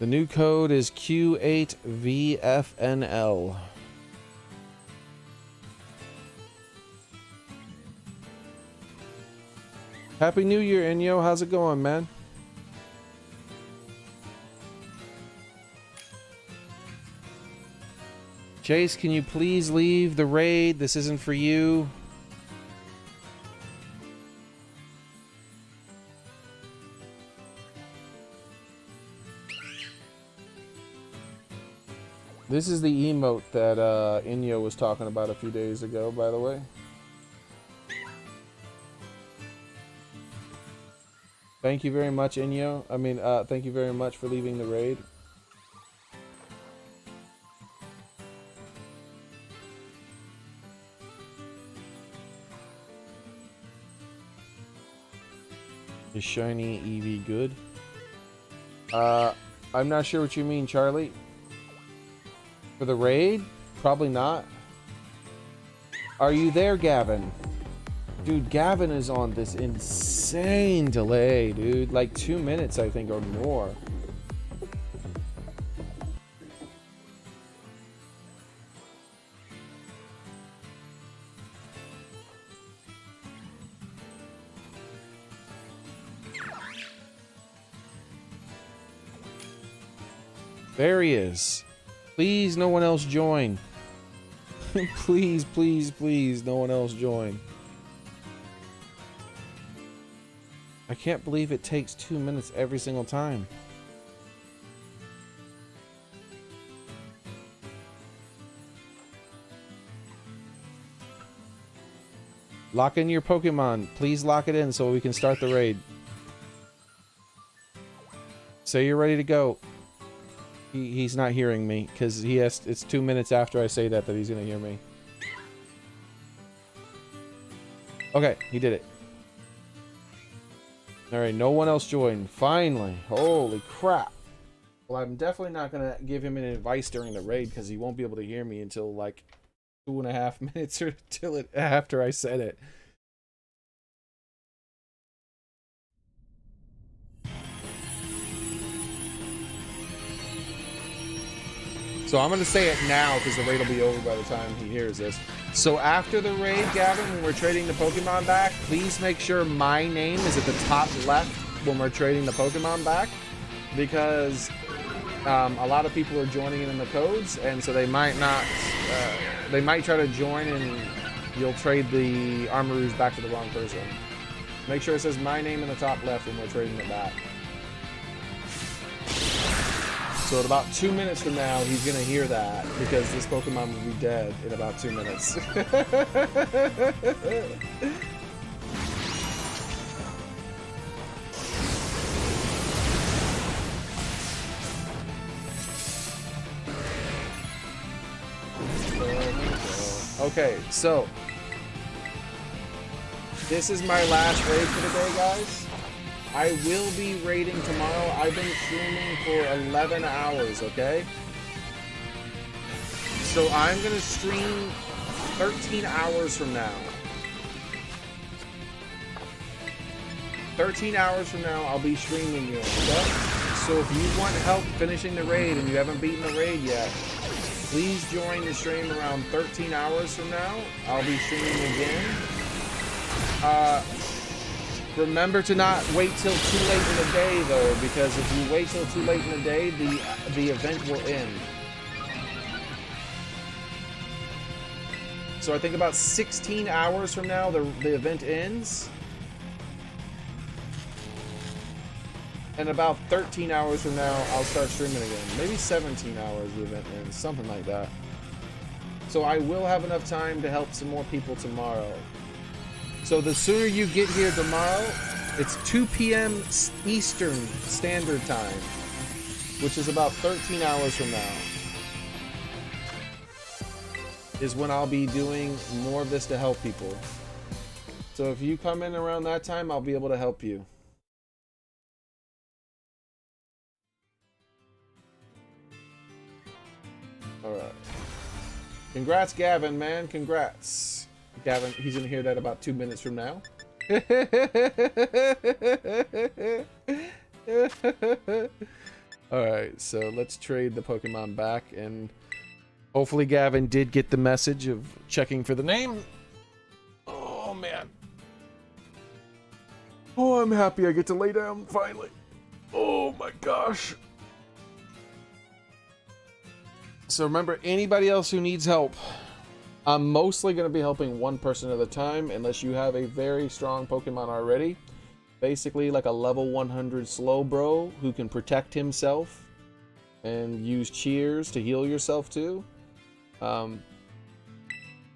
The new code is Q8VFNL. Happy New Year, Inyo. How's it going, man? Chase, can you please leave the raid? This isn't for you. This is the emote that Inyo was talking about a few days ago, by the way. Thank you very much, Inyo. I mean, thank you very much for leaving the raid. Is shiny Eevee good? I'm not sure what you mean, Charlie. For the raid? Probably not. Are you there, Gavin? Dude, Gavin is on this insane delay, dude. Like 2 minutes, I think, or more. There he is. Please, no one else join. Please, please, please, no one else join. I can't believe it takes 2 minutes every single time. Lock in your Pokemon. Please lock it in so we can start the raid. Say you're ready to go. He's not hearing me because he has. It's 2 minutes after I say that he's gonna hear me. Okay, he did it. All right, no one else joined. Finally, holy crap! Well, I'm definitely not gonna give him an advice during the raid because he won't be able to hear me until like 2.5 minutes or till it after I said it. So I'm going to say it now because the raid will be over by the time he hears this. So after the raid, Gavin, when we're trading the Pokemon back, please make sure my name is at the top left when we're trading the Pokemon back. Because a lot of people are joining in the codes, and so they might not... they might try to join and you'll trade the Armaroos back to the wrong person. Make sure it says my name in the top left when we're trading it back. So at about 2 minutes from now, he's going to hear that because this Pokemon will be dead in about 2 minutes. Okay, so this is my last raid for the day, guys. I will be raiding tomorrow. I've been streaming for 11 hours, okay? So I'm gonna stream 13 hours from now. 13 hours from now, I'll be streaming you, okay? So if you want help finishing the raid and you haven't beaten the raid yet, please join the stream around 13 hours from now. I'll be streaming again. Remember to not wait till too late in the day, though, because if you wait till too late in the day, the event will end. So I think about 16 hours from now, the event ends. And about 13 hours from now, I'll start streaming again. Maybe 17 hours the event ends, something like that. So I will have enough time to help some more people tomorrow. So the sooner you get here tomorrow, it's 2 p.m. Eastern Standard Time, which is about 13 hours from now, is when I'll be doing more of this to help people. So if you come in around that time, I'll be able to help you. Alright. Congrats, Gavin, man. Congrats. Gavin, he's gonna hear that about 2 minutes from now. Alright, so let's trade the Pokemon back, and hopefully Gavin did get the message of checking for the name. Oh, man. Oh, I'm happy I get to lay down finally. Oh my gosh. So remember, anybody else who needs help, I'm mostly going to be helping one person at a time unless you have a very strong Pokemon already. Basically like a level 100 Slowbro who can protect himself and use cheers to heal yourself too.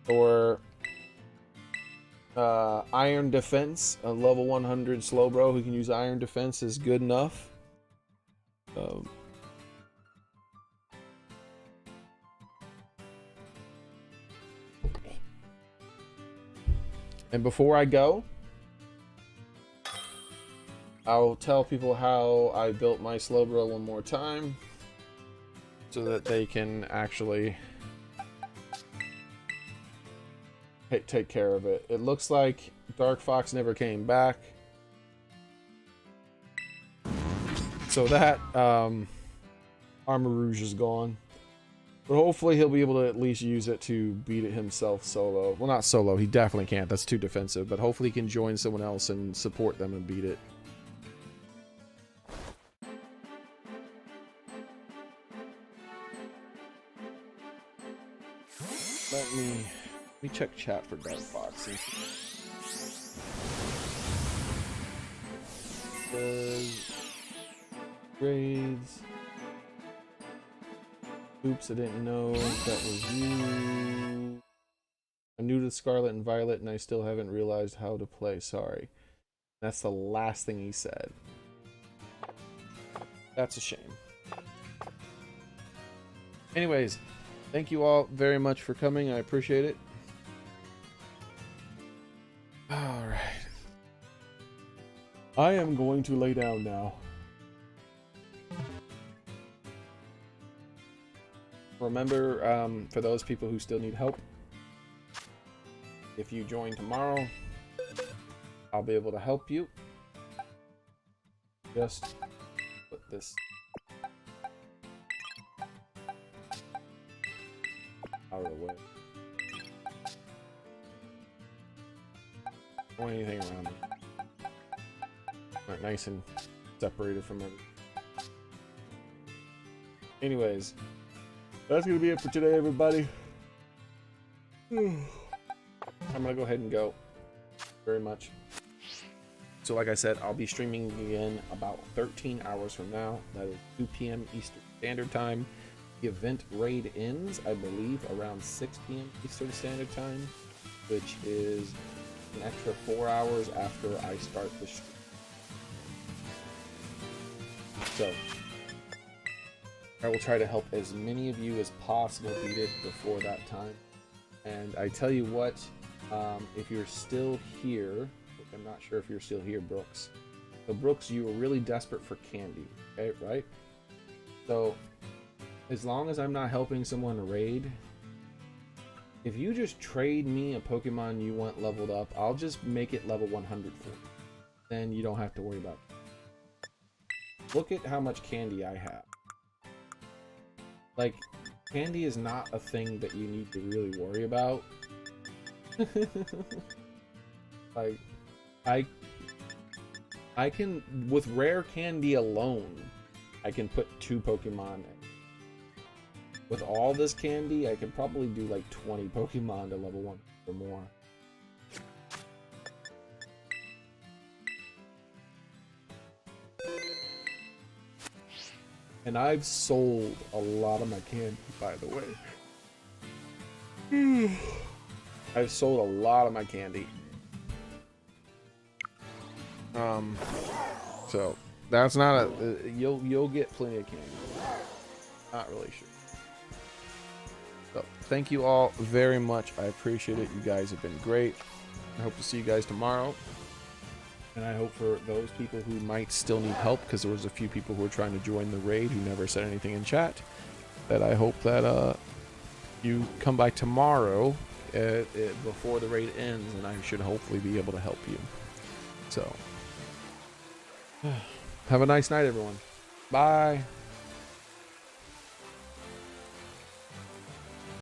Or Iron Defense, a level 100 Slowbro who can use Iron Defense is good enough. And before I go, I'll tell people how I built my Slowbro one more time so that they can actually take care of it. It looks like Dark Fox never came back. So that Armarouge is gone. But hopefully he'll be able to at least use it to beat it himself solo. Well, not solo. He definitely can't. That's too defensive. But hopefully he can join someone else and support them and beat it. Let me check chat for Dark Fox. Grades. Oops, I didn't know that was you. I'm new to Scarlet and Violet and I still haven't realized how to play. Sorry. That's the last thing he said. That's a shame. Anyways, thank you all very much for coming. I appreciate it. Alright. I am going to lay down now. Remember, for those people who still need help, if you join tomorrow, I'll be able to help you. Just put this out of the way. Don't want anything around me. Not nice and separated from everything. Anyways, that's gonna be it for today, everybody. I'm gonna go ahead and go. Very much. So like I said, I'll be streaming again about 13 hours from now. That is 2 p.m. Eastern Standard Time. The event raid ends, I believe, around 6 p.m. Eastern Standard Time, which is an extra 4 hours after I start the stream. So I will try to help as many of you as possible beat it before that time. And I tell you what, if you're still here, which I'm not sure if you're still here, Brooks. So Brooks, you were really desperate for candy, okay, right? So as long as I'm not helping someone raid, if you just trade me a Pokemon you want leveled up, I'll just make it level 100 for you. Then you don't have to worry about it. Look at how much candy I have. Like, candy is not a thing that you need to really worry about. Like, I can, with rare candy alone, I can put 2 Pokemon in. With all this candy, I could probably do like 20 Pokemon to level 1 or more. And I've sold a lot of my candy, by the way. I've sold a lot of my candy. So that's not a you'll get plenty of candy. Not really sure. So thank you all very much. I appreciate it. You guys have been great. I hope to see you guys tomorrow. And I hope for those people who might still need help, because there was a few people who were trying to join the raid who never said anything in chat, that I hope that you come by tomorrow before the raid ends, and I should hopefully be able to help you. So have a nice night, everyone. Bye.